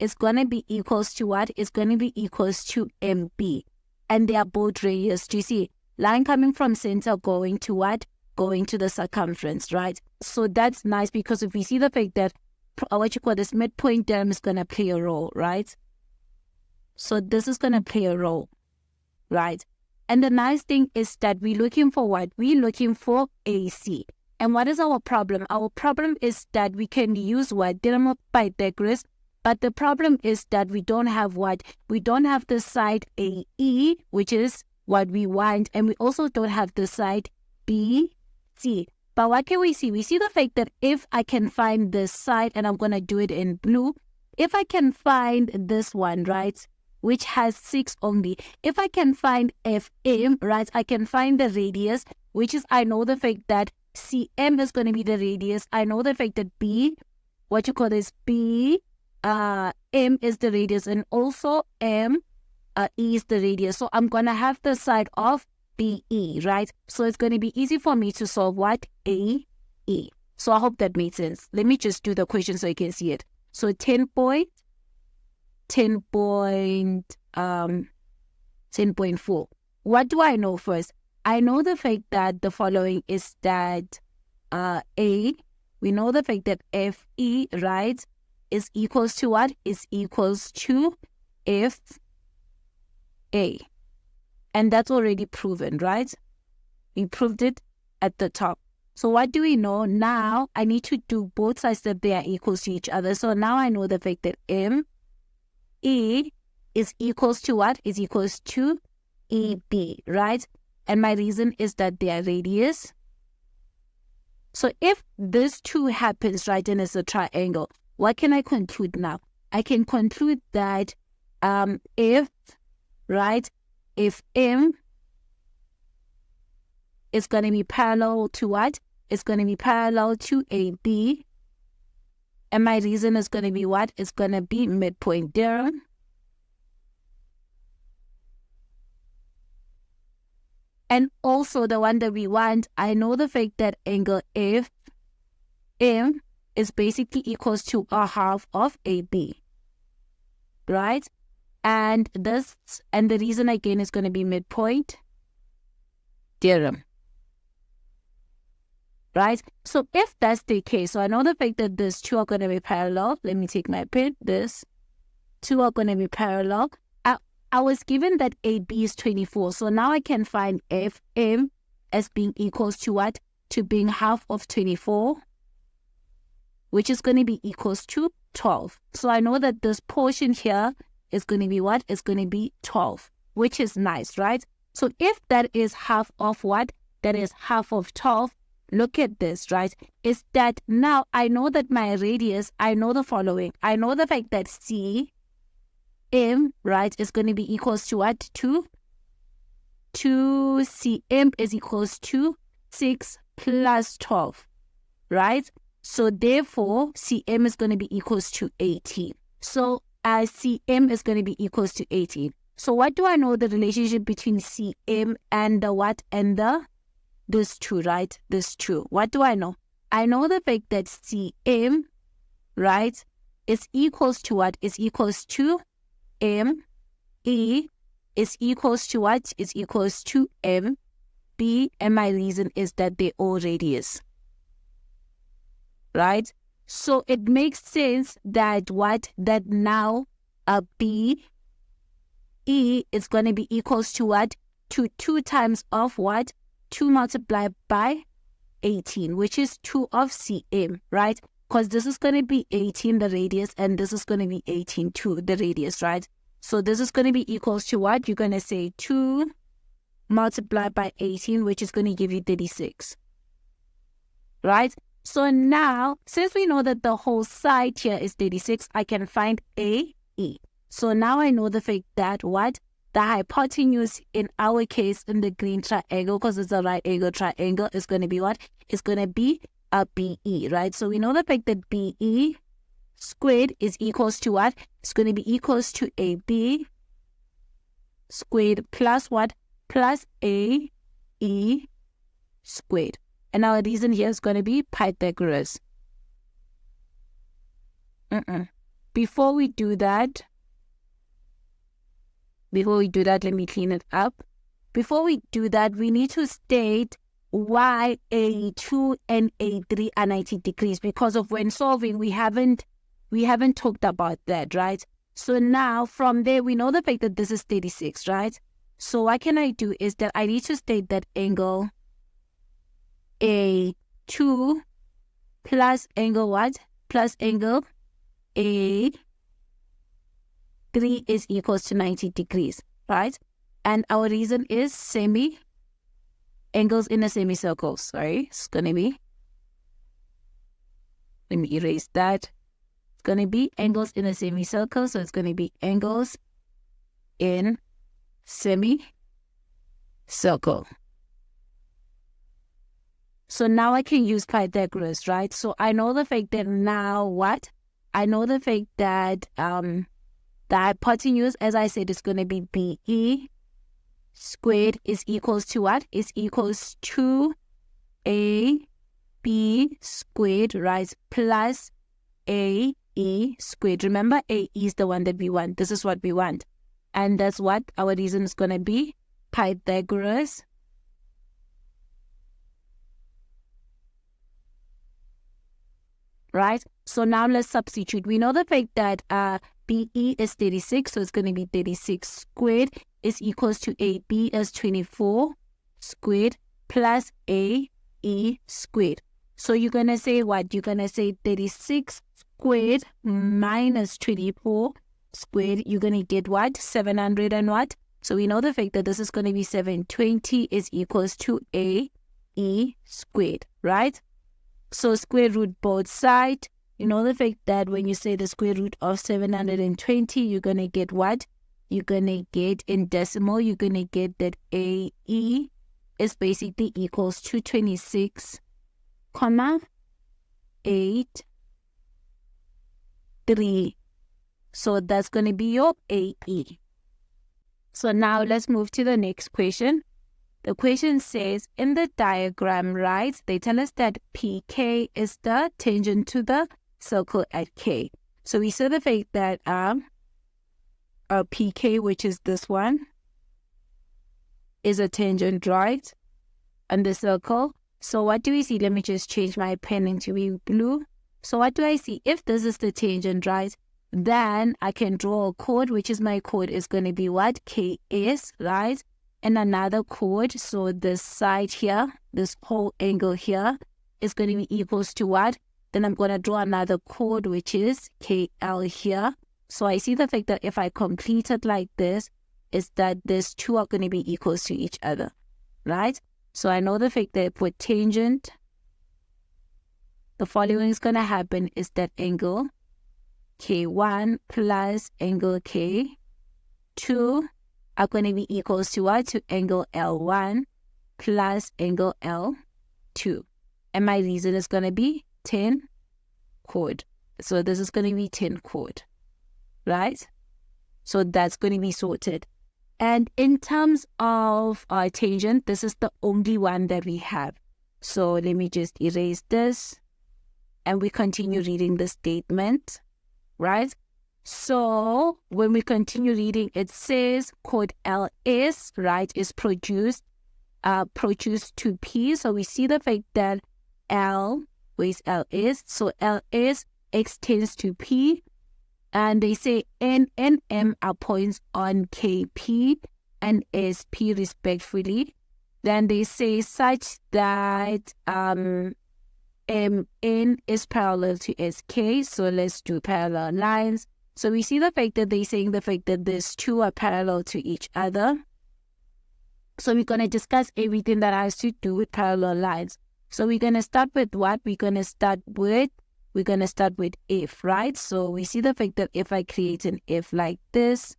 It's going to be equals to what? It's going to be equals to MB. And they are both radius. Do you see? Line coming from center going to what? Going to the circumference, right? So that's nice because if we see the fact that what you call this midpoint theorem is going to play a role, right? So this is going to play a role, right? And the nice thing is that we're looking for what? We're looking for AC. And what is our problem? Our problem is that we can use what? Theorem of Pythagoras. But the problem is that we don't have what? We don't have the side AE, which is what we want. And we also don't have the side BC. But what can we see? We see the fact that if I can find this side, and I'm going to do it in blue. If I can find this one, right, which has 6 only. If I can find FM, right, I can find the radius, which is, I know the fact that CM is going to be the radius. I know the fact that B, what you call this, M is the radius, and also E is the radius. So I'm going to have the side of BE, right? So it's going to be easy for me to solve what? AE. So I hope that made sense. Let me just do the question so you can see it. So 10.4. What do I know first? I know the fact that the following is that we know the fact that FE, right, is equals to what? Is equals to FA. And that's already proven, right? We proved it at the top. So what do we know? Now I need to do both sides that they are equal to each other. So now I know the fact that ME is equals to what? Is equals to EB, right? And my reason is that their radius So if this 2 happens, right, and it's a triangle, what can I conclude now? I can conclude that if M is going to be parallel to what? It's going to be parallel to AB. And my reason is going to be what? It's going to be midpoint theorem. And also the one that we want, I know the fact that angle FM is basically equals to a half of AB. Right? And the reason again is going to be midpoint theorem. Right? So if that's the case, so I know the fact that these 2 are going to be parallel. Let me take my pen. This 2 are going to be parallel. I was given that AB is 24. So now I can find FM as being equals to what? To being half of 24, which is going to be equals to 12. So I know that this portion here is going to be what? It's going to be 12, which is nice, right? So if that is half of what? That is half of 12. Look at this, right? Is that now I know that my radius, I know the following. I know the fact that CM, right, is going to be equals to what? 2 CM is equals to 6 plus 12, right? So therefore, CM is going to be equals to 18. So CM is going to be equals to 18. So what do I know the relationship between CM and the what? And this 2, right? This 2. What do I know? I know the fact that CM, right, is equals to what? Is equals to M. E is equals to what? Is equals to M. B. And my reason is that they all radius. Right? So it makes sense that what? That now B. E is going to be equals to what? To 2 times of what? 2 multiplied by 18, which is 2 of CM, right? Because this is going to be 18, the radius, and this is going to be 18 too, the radius, right? So this is going to be equals to what? You're going to say 2 multiplied by 18, which is going to give you 36, right? So now, since we know that the whole side here is 36, I can find AE. So now I know the fact that what? The hypotenuse in our case in the green triangle, because it's a right angle triangle, is going to be what? It's going to be a BE, right? So we know the fact that BE squared is equals to what? It's going to be equals to AB squared plus what? Plus AE squared. And our reason here is going to be Pythagoras. Before we do that, let me clean it up. Before we do that, we need to state why A2 and A3 are 90 degrees, because of when solving, we haven't talked about that, right? So now from there, we know the fact that this is 36, right? So what can I do is that I need to state that angle A2 plus angle what? Plus angle A3 is equals to 90 degrees, right? And our reason is angles in a semicircle. Sorry, it's going to be, let me erase that. It's going to be angles in a semicircle. So it's going to be angles in semicircle. So now I can use Pythagoras, right? So I know the fact that now what? I know the fact that the hypotenuse, as I said, is going to be BE squared is equals to what? Is equals to AB squared, right? Plus AE squared. Remember, AE is the one that we want. This is what we want. And that's what our reason is going to be. Pythagoras right? So now let's substitute. We know the fact that BE is 36, so it's going to be 36 squared is equals to AB as 24 squared plus AE squared. So you're going to say what? You're going to say 36 squared minus 24 squared. You're going to get what? 700 and what? So we know the fact that this is going to be 720 is equals to AE squared, right? So square root both sides. You know the fact that when you say the square root of 720, you're going to get what? You're going to get in decimal, you're going to get that AE is basically equals to 26,83. So that's going to be your AE. So now let's move to the next question. The question says, in the diagram, right, they tell us that PK is the tangent to the circle at K. So we saw the fact that our PK, which is this one, is a tangent, right, on the circle. So what do we see? Let me just change my pen into blue. So what do I see? If this is the tangent, right, then I can draw a chord, which is my chord is going to be what? KS, right? And another chord, so this side here, this whole angle here is going to be equals to what? Then I'm going to draw another chord, which is KL here. So I see the fact that if I complete it like this, is that these two are going to be equals to each other, right? So I know the fact that for tangent, the following is going to happen is that angle K1 plus angle K2 are going to be equals to what? To angle L1 plus angle L2. And my reason is going to be Tan-Chord. So this is going to be Tan-Chord, right? So that's going to be sorted. And in terms of our tangent, this is the only one that we have. So let me just erase this. And we continue reading the statement, right? So when we continue reading, it says chord LS, right, is produced to P. So we see the fact that L, where is LS? So LS extends to P. And they say N and M are points on KP and SP respectively. Then they say such that MN is parallel to SK. So let's do parallel lines. So we see the fact that they're saying the fact that these two are parallel to each other. So we're going to discuss everything that has to do with parallel lines. So we're going to start with what? We're going to start with if, right? So we see the fact that if I create an if like this,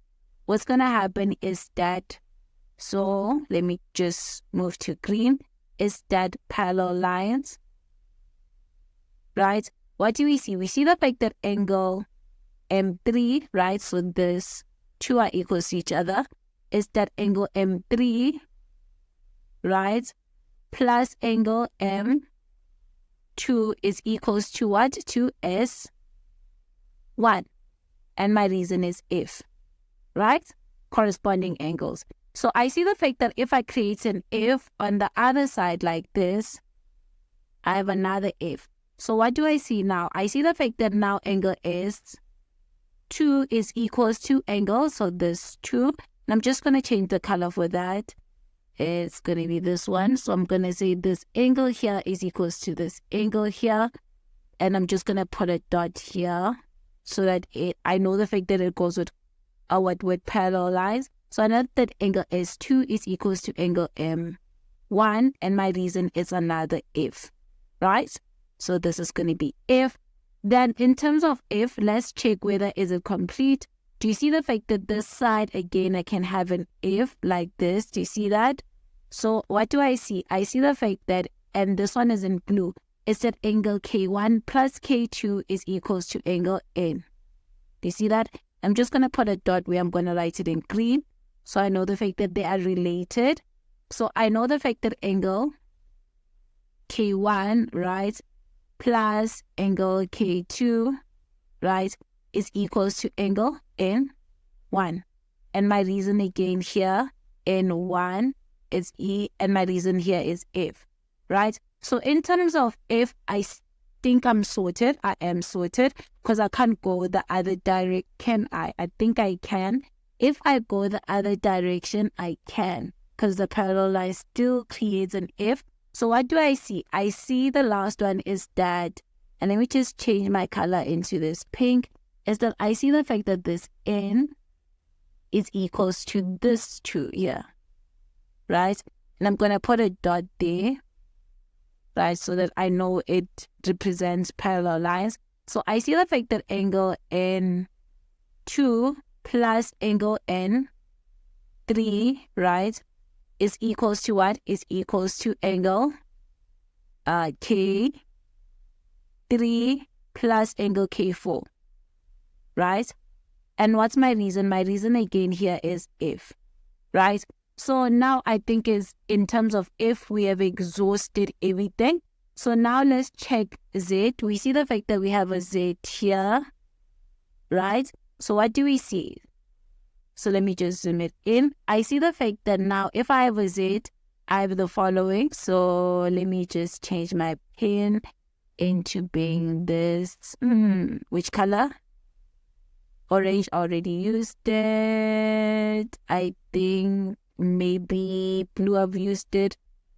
what's going to happen is that, so let me just move to green, is that parallel lines, right? What do we see? We see the fact that angle M3, right? So this two are equal to each other, is that angle M3, right, plus angle M2 is equals to what? To S1. And my reason is if, right? Corresponding angles. So I see the fact that if I create an if on the other side like this, I have another if. So what do I see now? I see the fact that now angle S2 is equals to angle, so this 2, and I'm just going to change the color for that. It's going to be this one. So I'm going to say this angle here is equals to this angle here, and I'm just going to put a dot here so that I know the fact that it goes with parallel lines. So I know that angle S2 is equals to angle M1, and my reason is another if, right? So this is going to be if. Then in terms of if, let's check whether is it complete. Do you see the fact that this side, again, I can have an if like this? Do you see that? So what do I see? I see the fact that, and this one is in blue, is that angle K1 plus K2 is equals to angle N. Do you see that? I'm just going to put a dot where I'm going to write it in green. So I know the fact that they are related. So I know the fact that angle K1, right, plus angle K2, right, is equals to angle N1. And my reason again here, N1 is E, and my reason here is if, right? So in terms of if, I think I'm sorted. I am sorted because I can't go the other direction. Can I? I think I can. If I go the other direction, I can, because the parallel line still creates an if. So what do I see? I see the last one is that, and let me just change my color into this pink, is that I see the fact that this N is equals to this 2 here, right? And I'm going to put a dot there. right? So that I know it represents parallel lines. So I see the fact that angle N2 plus angle N3, right, is equals to what? Is equals to angle K3 plus angle K4, right? And what's my reason? My reason again here is if, right? So now I think is in terms of if we have exhausted everything. So now let's check Z. We see the fact that we have a Z here, right? So what do we see? So let me just zoom it in. I see the fact that now if I have a Z, I have the following. So let me just change my pen into being this, which color? Orange, already used it. I think maybe blue, I've used it.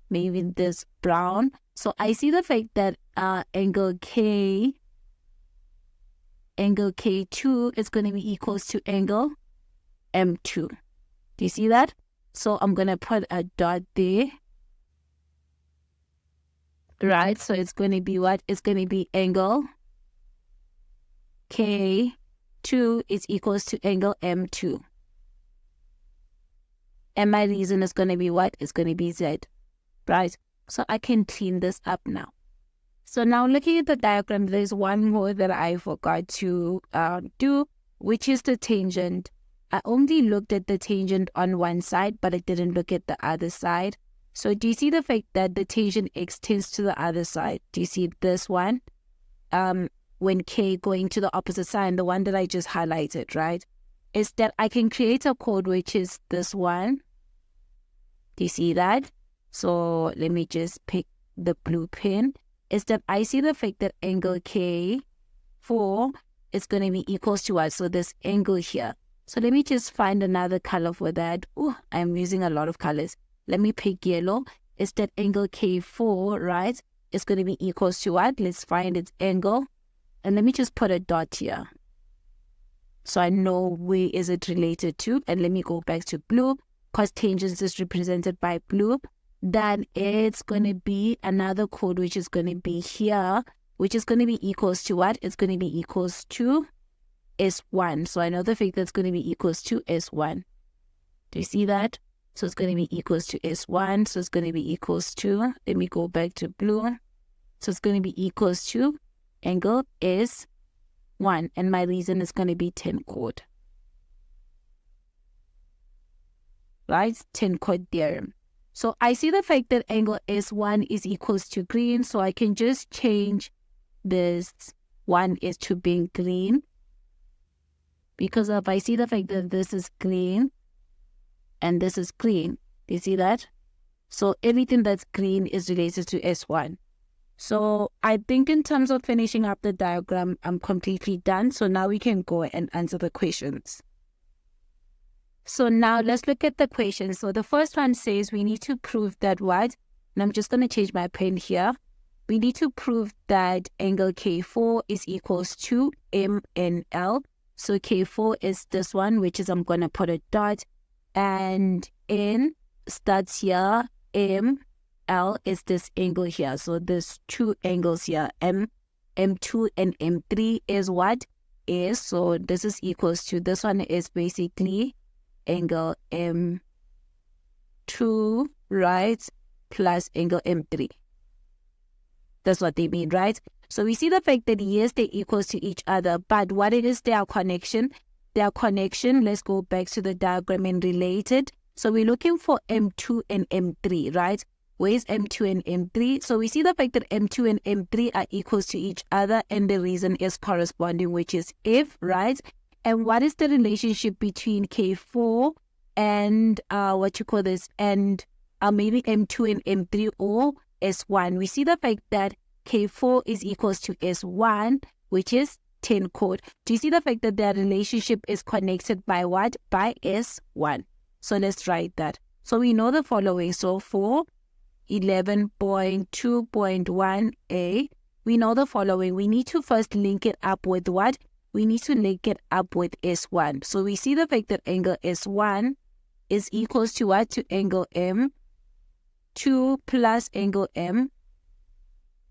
Maybe this brown. So I see the fact that angle K2 is going to be equals to angle M2. Do you see that? So I'm going to put a dot there. Right, so it's going to be what? It's going to be angle K2 is equals to angle M2. And my reason is going to be what? It's going to be Z, right? So I can clean this up now. So now looking at the diagram, there's one more that I forgot to do, which is the tangent. I only looked at the tangent on one side, but I didn't look at the other side. So do you see the fact that the tangent extends to the other side? Do you see this one? When K going to the opposite side, the one that I just highlighted, right? Is that I can create a chord which is this one. Do you see that? So let me just pick the blue pen. Is that I see the fact that angle K4 is going to be equals to what? So this angle here. So let me just find another color for that. Oh, I'm using a lot of colors. Let me pick yellow. Is that angle K4, right? It's going to be equals to what? Let's find its angle. And let me just put a dot here, so I know where is it related to. And let me go back to blue, because tangents is represented by blue. Then it's going to be another chord which is going to be here, which is going to be equals to what? It's going to be equals to S1. So I know the fact that's going to be equals to S1. Do you see that? So it's going to be equals to S1. So it's going to be equals to, let me go back to blue. So it's going to be equals to angle S1. And my reason is going to be Tan-Chord. Right? Tan-Chord Theorem. So I see the fact that angle S1 is equals to green. So I can just change this one is to being green. Because if I see the fact that this is green and this is green, do you see that? So everything that's green is related to S1. So I think in terms of finishing up the diagram, I'm completely done. So now we can go and answer the questions. So now let's look at the questions. So the first one says we need to prove that what? And I'm just going to change my pen here. We need to prove that angle K4 is equals to MNL. So K4 is this one, which is I'm going to put a dot. And N starts here. ML is this angle here. So there's two angles here. M2 and M3 is what? Is. So this is equals to, this one is basically angle M2, right? Plus angle M3. That's what they mean, right? So we see the fact that yes, they're equals to each other, but what it is their connection? Their connection, let's go back to the diagram and relate it. So we're looking for M2 and M3, right? Where's M2 and M3? So we see the fact that M2 and M3 are equals to each other, and the reason is corresponding, which is if, right? And what is the relationship between K4 and and maybe M2 and M3 or S1? We see the fact that K4 is equals to S1, which is Tan-Chord. Do you see the fact that their relationship is connected by what? By S1. So let's write that. So we know the following. So for 11.2.1a, we know the following. We need to first link it up with what? We need to link it up with S1. So we see the fact that angle S1 is equals to what? To angle M2 plus angle M3.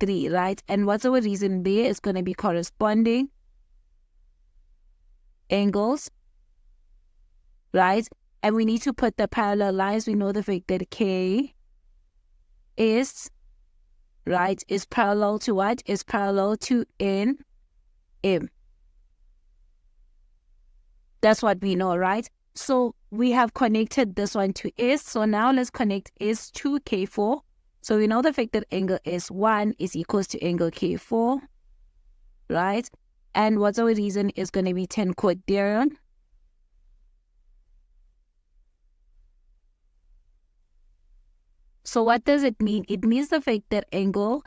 M3, right? And what's our reason there? It's going to be corresponding angles, right? And we need to put the parallel lines. We know the fact that K is, right, is parallel to what? Is parallel to NM. That's what we know, right? So we have connected this one to S. So now let's connect S to K4. So we know the fact that angle S1 is equals to angle K4, right? And what's our reason is going to be Tan-Chord Theorem. So what does it mean? It means the fact that angle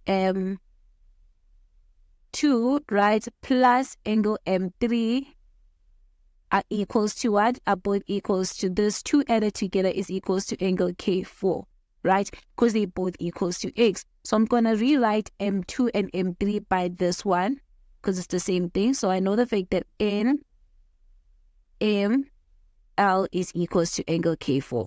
M2, right, plus angle M3 are equals to what? Are both equals to this. 2 added together is equals to angle K4, right? Because they both equals to X. So I'm going to rewrite M2 and M3 by this one because it's the same thing. So I know the fact that NML is equals to angle K4.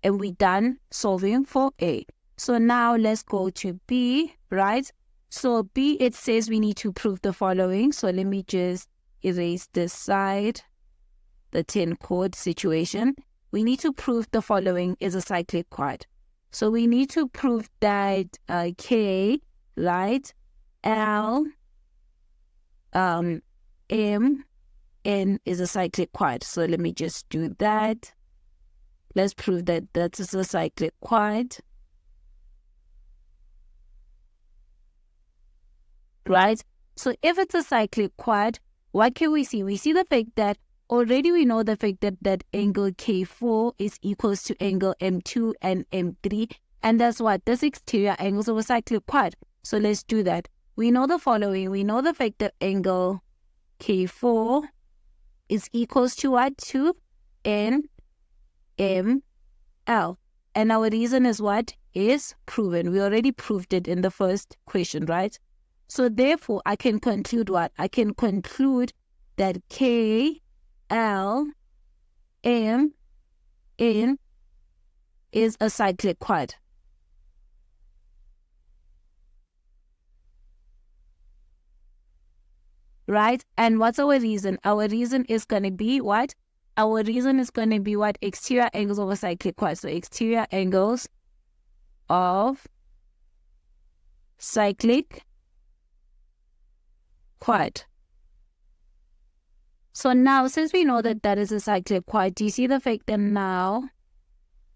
And we're done solving for A. So now let's go to B, right? So B, it says we need to prove the following. So let me just erase this side, the Tan-Chord situation. We need to prove the following is a cyclic quad. So we need to prove that K, right, L, M, N is a cyclic quad. So let me just do that. Let's prove that that is a cyclic quad, right? So if it's a cyclic quad, what can we see? We see the fact that already we know the fact that angle K4 is equals to angle M2 and M3. And that's what? This exterior angles of a cyclic quad. So let's do that. We know the following. We know the fact that angle K4 is equals to what? To NML. And our reason is what? Is proven. We already proved it in the first question, right? So therefore, I can conclude what? I can conclude that K, L, M, N is a cyclic quad. Right? And what's our reason? Our reason is going to be what? Our reason is going to be what? Exterior angles of a cyclic quad. So exterior angles of cyclic quad. So now, since we know that that is a cyclic quad, do you see the fact that now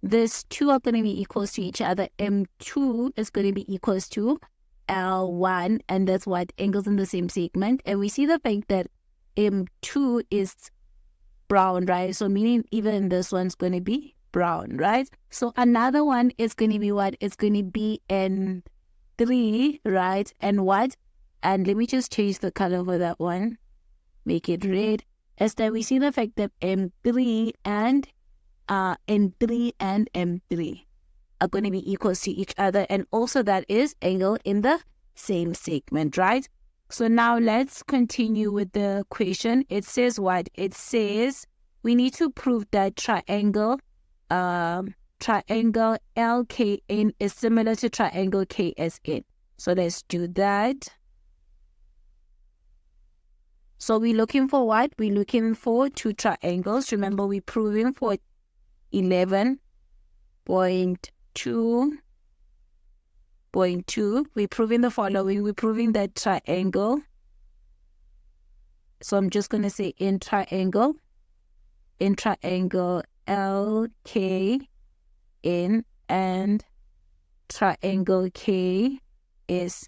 these two are going to be equals to each other? M2 is going to be equals to L1, and that's what? Angles in the same segment. And we see the fact that M2 is brown, right? So meaning even this one's going to be brown, right? So another one is going to be what? It's going to be N3, right? And what? And let me just change the color for that one. Make it red. As that we see the fact that M3 and N3 and M3 are going to be equals to each other. And also that is angle in the same segment, right? So now let's continue with the question. It says what? It says we need to prove that triangle LKN is similar to triangle KSN. So let's do that. So we're looking for what? We're looking for two triangles. Remember, we're proving for 11.2. We're proving the following. We're proving that triangle. So I'm just going to say in triangle LKN and triangle K is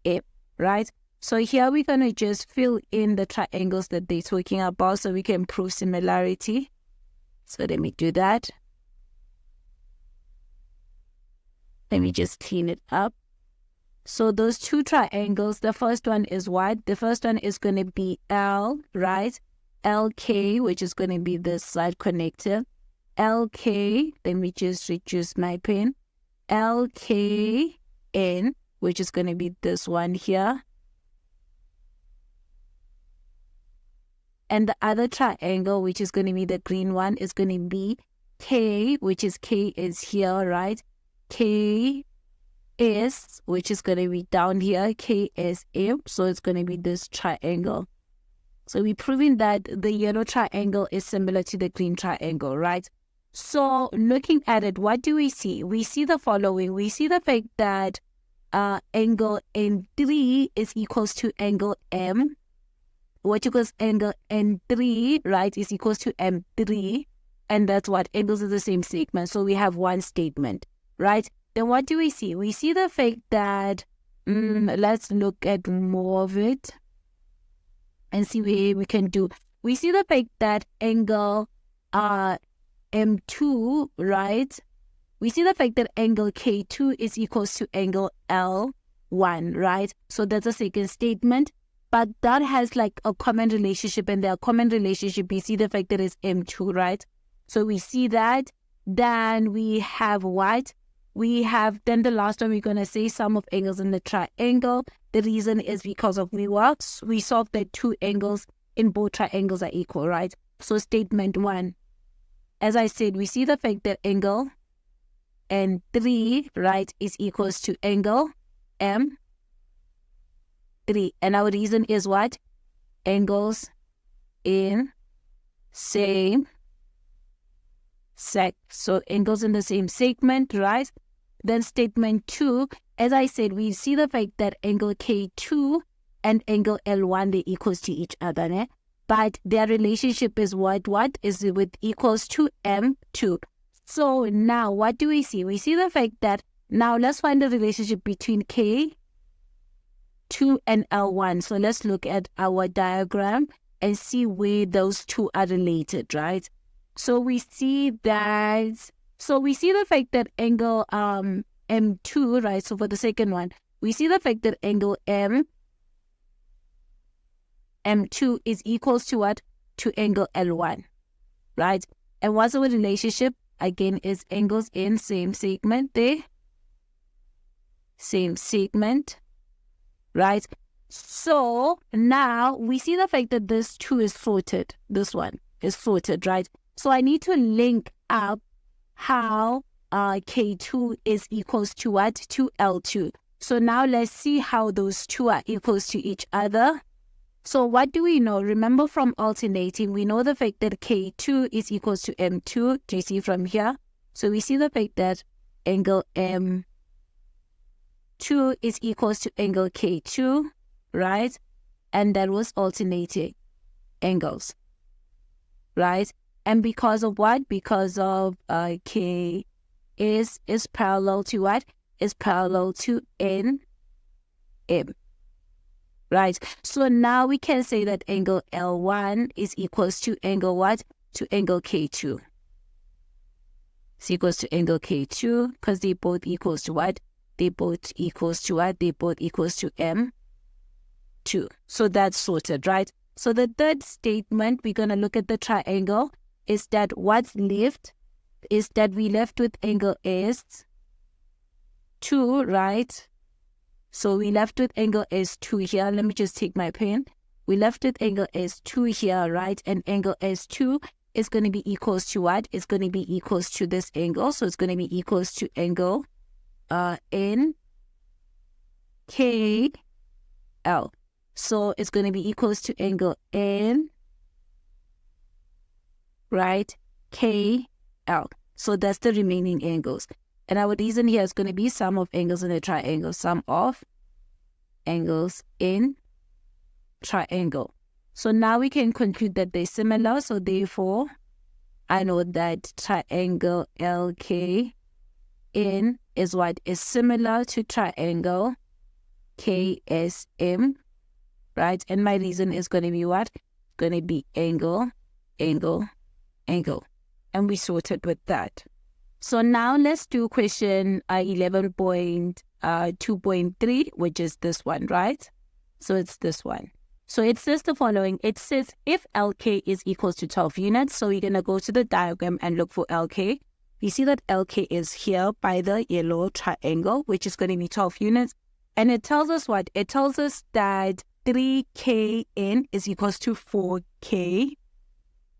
F, right? So here we're going to just fill in the triangles that they're talking about so we can prove similarity. So let me do that. Let me just clean it up. So those two triangles, the first one is what? The first one is going to be L, right? LK, which is going to be this side connector. LK, let me just reduce my pen. LKN, which is going to be this one here. And the other triangle, which is going to be the green one, is going to be K, which is K is here, right? K S, which is going to be down here, KSM. So it's going to be this triangle. So we're proving that the yellow triangle is similar to the green triangle, right? So looking at it, what do we see? We see the following. We see the fact that angle N3 is equals to angle M, which equals angle N3, right, is equals to M3. And that's what angles are the same segment. So we have one statement, right? Then what do we see? We see the fact that, let's look at more of it and see what we can do. We see the fact that angle M2, right? We see the fact that angle K2 is equals to angle L1, right? So that's a second statement. But that has like a common relationship, and their common relationship, we see the fact that it's M2, right? So we see that. Then we have what? Then the last one we're going to say sum of angles in the triangle. The reason is because of we solved that two angles in both triangles are equal, right? So statement 1, as I said, we see the fact that angle N3, right, is equals to angle M3. And our reason is what? Angles in same sec. So angles in the same segment, right? Then statement 2, as I said, we see the fact that angle K2 and angle L1, they equals to each other, né? But their relationship is what? What is with equals to M2. So now what do we see? We see the fact that now let's find the relationship between K2 and L1. So let's look at our diagram and see where those two are related, right? So we see that, the fact that angle M2, right? So for the second one, we see the fact that angle M2 is equals to what? To angle L1, right? And what's our relationship? Again, is angles in same segment there. Same segment, right? So now we see the fact that this 2 is sorted. This one is sorted, right? So I need to link up how K2 is equals to what? To L2. So now let's see how those two are equals to each other. So what do we know? Remember from alternating, we know the fact that K2 is equals to M2. Do you see from here? So we see the fact that angle M2 is equals to angle K2, right? And that was alternating angles, right? And because of what? Because of K is parallel to what? Is parallel to NM. Right, so now we can say that angle L1 is equals to angle what? To angle K2. It's equals to angle K2 because they both equals to what? They both equals to what? They both equals to M2. So that's sorted, right? So the third statement, we're going to look at the triangle, is that what's left is that we left with angle S2, right? So we left with angle S2 here. Let me just take my pen. We left with angle S2 here, right? And angle S2 is going to be equals to what? It's going to be equals to this angle. So it's going to be equals to angle NKL. So it's going to be equals to angle N, right? KL. So that's the remaining angles. And our reason here is going to be sum of angles in a triangle. Sum of angles in triangle. So now we can conclude that they're similar. So therefore, I know that triangle LKN is what? Is similar to triangle KSM, right? And my reason is going to be what? Going to be angle, angle, angle. And we sorted with that. So now let's do question 11.2.3, which is this one, right? So it's this one. So it says the following. It says if LK is equals to 12 units, so we're going to go to the diagram and look for LK. We see that LK is here by the yellow triangle, which is going to be 12 units. And it tells us what? It tells us that 3KN is equals to 4K,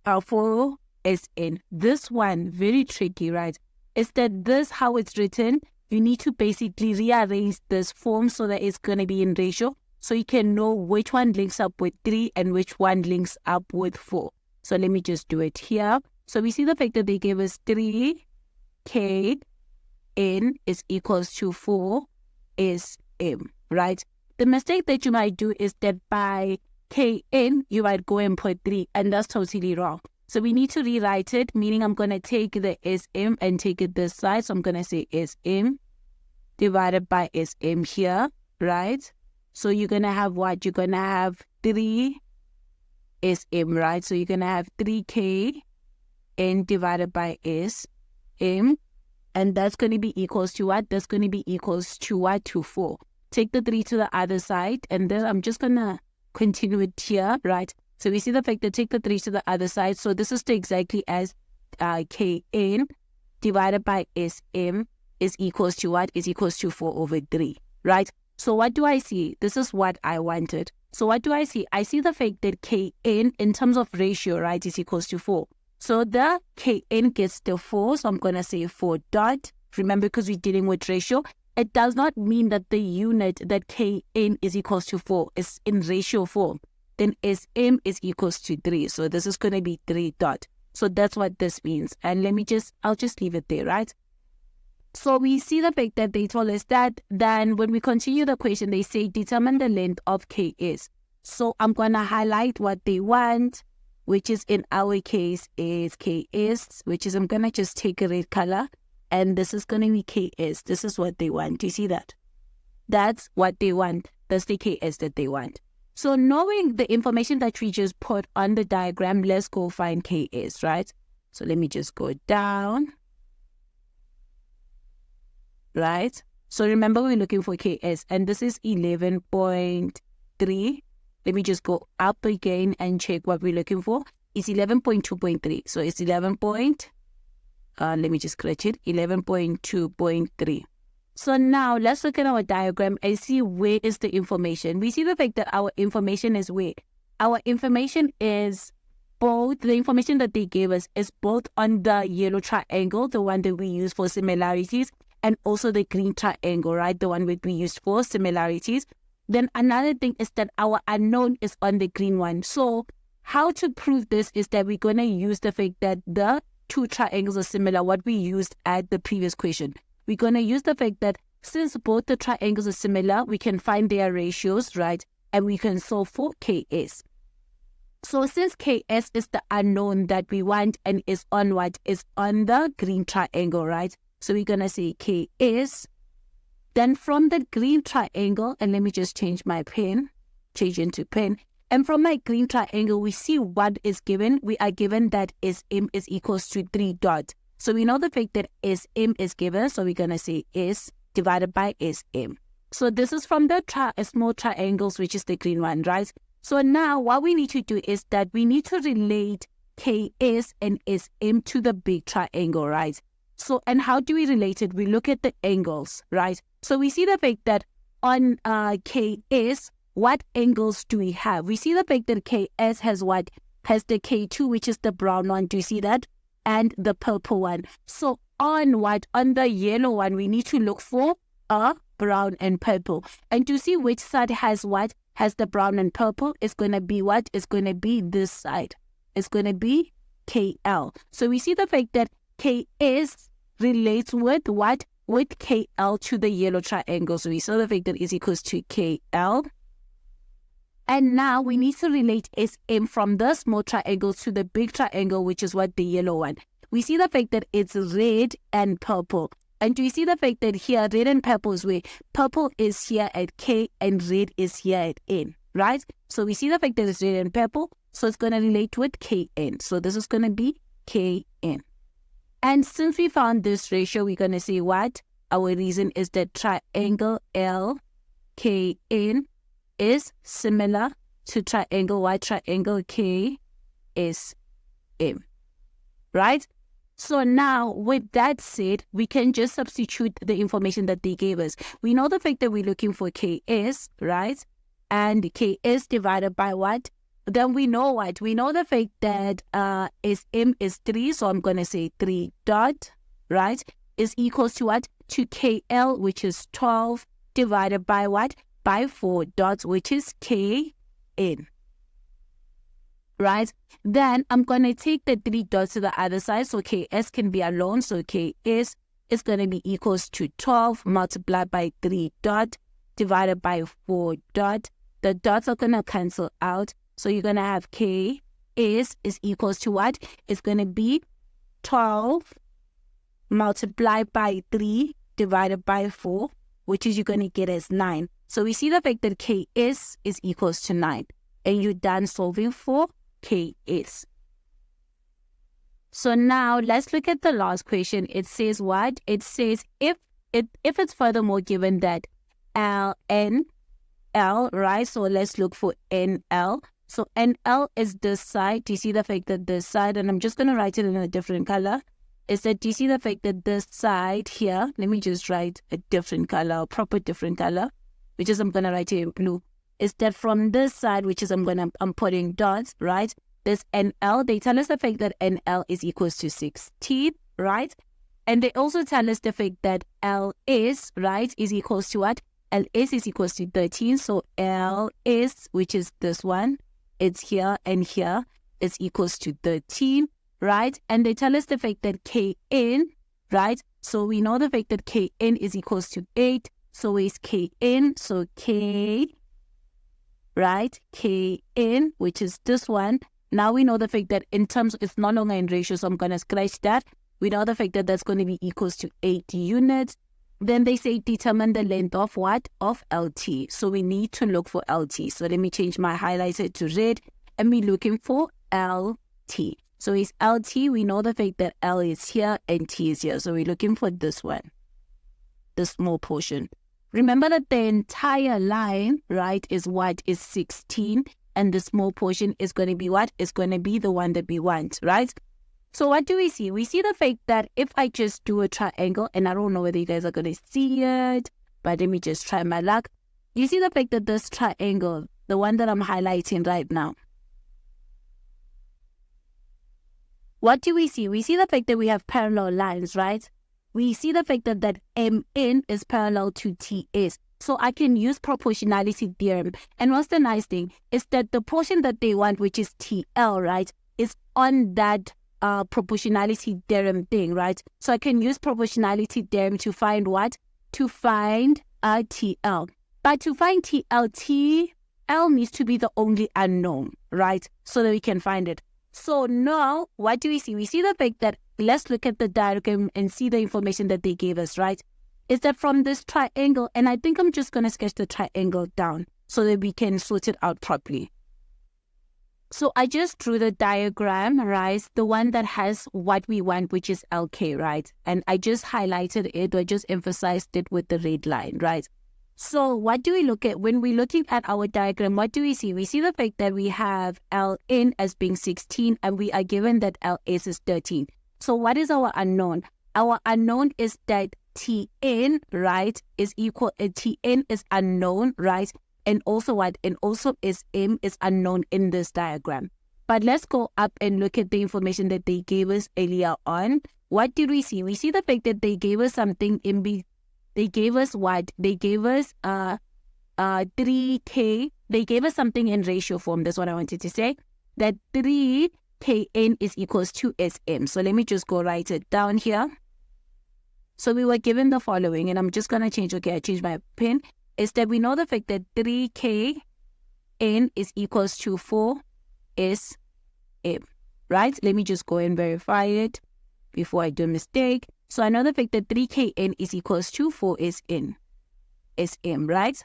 4SN. This one, very tricky, right? Is that this how it's written? you need to basically rearrange this form so that it's going to be in ratio, so you can know which one links up with 3 and which one links up with 4. So let me just do it here. So we see the fact that they gave us 3K N is equals to 4 is M, right? The mistake that you might do is that by Kn, you might go and put 3, and that's totally wrong. So we need to rewrite it, meaning I'm going to take the Sm and take it this side. So I'm going to say Sm divided by Sm here, right? So you're going to have what? You're going to have 3 Sm, right? So you're going to have 3K N divided by Sm. And that's going to be equals to what? That's going to be equals to what? To 4. Take the 3 to the other side. And then I'm just going to continue it here, right? So we see the fact that take the 3 to the other side. So this is exactly as Kn divided by Sm is equals to what? Is equals to 4 over 3, right? So what do I see? This is what I wanted. So what do I see? I see the fact that Kn in terms of ratio, right, is equals to 4. So the Kn gets the 4, so I'm going to say 4 dot. Remember, because we're dealing with ratio, it does not mean that the unit that Kn is equals to 4 is in ratio form. Then Sm is equals to 3. So this is going to be 3 dot. So that's what this means. And I'll just leave it there, right? So we see the fact that they told us that. Then when we continue the question, they say determine the length of Ks. So I'm going to highlight what they want, which is in our case is Ks, which is I'm going to just take a red color, and this is going to be Ks. This is what they want. Do you see that? That's what they want. That's the Ks that they want. So knowing the information that we just put on the diagram, let's go find Ks, right? So let me just go down, right? So remember, we're looking for Ks, and this is 11.3. Let me just go up again and check what we're looking for. It's 11.2.3. So it's 11 point, let me just scratch it, 11.2.3. So now let's look at our diagram and see where is the information. We see the fact that our information is where? Our information is both, the information that they gave us is both on the yellow triangle, the one that we use for similarities, and also the green triangle, right? The one that we used for similarities. Then another thing is that our unknown is on the green one. So how to prove this is that we're going to use the fact that the two triangles are similar, what we used at the previous question. We're going to use the fact that since both the triangles are similar, we can find their ratios, right? And we can solve for Ks. So since Ks is the unknown that we want and is on what? Is on the green triangle, right? So we're going to say Ks. Then from the green triangle, and let me just change my pen, change into pen. And from my green triangle, we see what is given. We are given that Sm is equals to 3 dot. So we know the fact that Sm is given. So we're going to say S divided by Sm. So this is from the small triangles, which is the green one, right? So now what we need to do is that we need to relate Ks and Sm to the big triangle, right? So, and how do we relate it? We look at the angles, right? So we see the fact that on Ks, what angles do we have? We see the fact that Ks has what? Has the K2, which is the brown one. Do you see that? And the purple one. So on what? On the yellow one, we need to look for a brown and purple. And to see which side has what? Has the brown and purple, it's going to be what? It's going to be this side. It's going to be KL. So we see the fact that Ks relates with what? With KL to the yellow triangle. So we saw the fact that is equals to KL. And now we need to relate Sm from the small triangle to the big triangle, which is what? The yellow one. We see the fact that it's red and purple. And we see the fact that here, red and purple is where? Purple is here at K and red is here at N, right? So we see the fact that it's red and purple. So it's going to relate with Kn. So this is going to be Kn. And since we found this ratio, we're going to say what? Our reason is that triangle LKN is similar to triangle Y, triangle KSM, right? So now with that said, we can just substitute the information that they gave us. We know the fact that we're looking for KS, right? And KS divided by what? Then we know what? We know the fact that Sm is 3. So I'm going to say 3 dot, right? Is equals to what? to KL, which is 12, divided by what? By 4 dots, which is KN. Right? Then I'm going to take the 3 dots to the other side. So KS can be alone. So KS is going to be equals to 12 multiplied by 3 dot divided by 4 dot. The dots are going to cancel out. So you're going to have KS is equals to what? It's going to be 12 multiplied by 3 divided by 4, which is you're going to get as 9. So we see the fact that KS is equals to 9. And you're done solving for KS. So now let's look at the last question. It says what? It says if it's furthermore given that NL, right? So let's look for NL. So NL is this side. Do you see the fact that this side, and I'm just going to write it in a different color, is that do you see the fact that this side here, let me just write a different color, a proper different color, which is I'm going to write it in blue, is that from this side, which is I'm putting dots, right? This NL, they tell us the fact that NL is equals to 16, right? And they also tell us the fact that LS, right, is equals to what? LS is equals to 13. So LS, which is this one, it's here and here, is equals to 13, right? And they tell us the fact that KN, right? So we know the fact that KN is equals to 8. So is KN, so K, right? KN, which is this one. Now we know the fact that in terms, it's no longer in ratio, so I'm going to scratch that. We know the fact that that's going to be equals to 8 units. Then they say determine the length of what? Of LT. So we need to look for LT. So let me change my highlighter to red, and we're looking for LT. So it's LT. We know the fact that L is here and T is here. So we're looking for this one, the small portion. Remember that the entire line, right, is what? Is 16. And the small portion is going to be what? Is going to be the one that we want, right? So what do we see? We see the fact that if I just do a triangle, and I don't know whether you guys are going to see it, but let me just try my luck. You see the fact that this triangle, the one that I'm highlighting right now, what do we see? We see the fact that we have parallel lines, right? We see the fact that MN is parallel to TS. So I can use proportionality theorem. And what's the nice thing is that the portion that they want, which is TL, right, is on that proportionality theorem thing, right? So I can use proportionality theorem to find what? To find TL. But to find TL, TL needs to be the only unknown, right? So that we can find it. So now, what do we see? We see the fact that, let's look at the diagram and see the information that they gave us, right? Is that from this triangle, and I think I'm just going to sketch the triangle down so that we can sort it out properly. So I just drew the diagram, right? The one that has what we want, which is LK, right? And I just highlighted it, or I just emphasized it with the red line, right? So what do we look at? When we're looking at our diagram, what do we see? We see the fact that we have LN as being 16, and we are given that LS is 13. So what is our unknown? Our unknown is that Tn, right, is equal, Tn is unknown, right? And also what? And also is M is unknown in this diagram. But let's go up and look at the information that they gave us earlier on. What did we see? We see the fact that they gave us something in B. They gave us what? They gave us 3K. They gave us something in ratio form. That's what I wanted to say. That 3Kn is equals to Sm. So let me just go write it down here. So we were given the following, and I'm just going to change, okay, I changed my pen, is that we know the fact that 3Kn is equals to 4Sm, right? Let me just go and verify it before I do a mistake. So I know the fact that 3Kn is equals to 4Sm, right?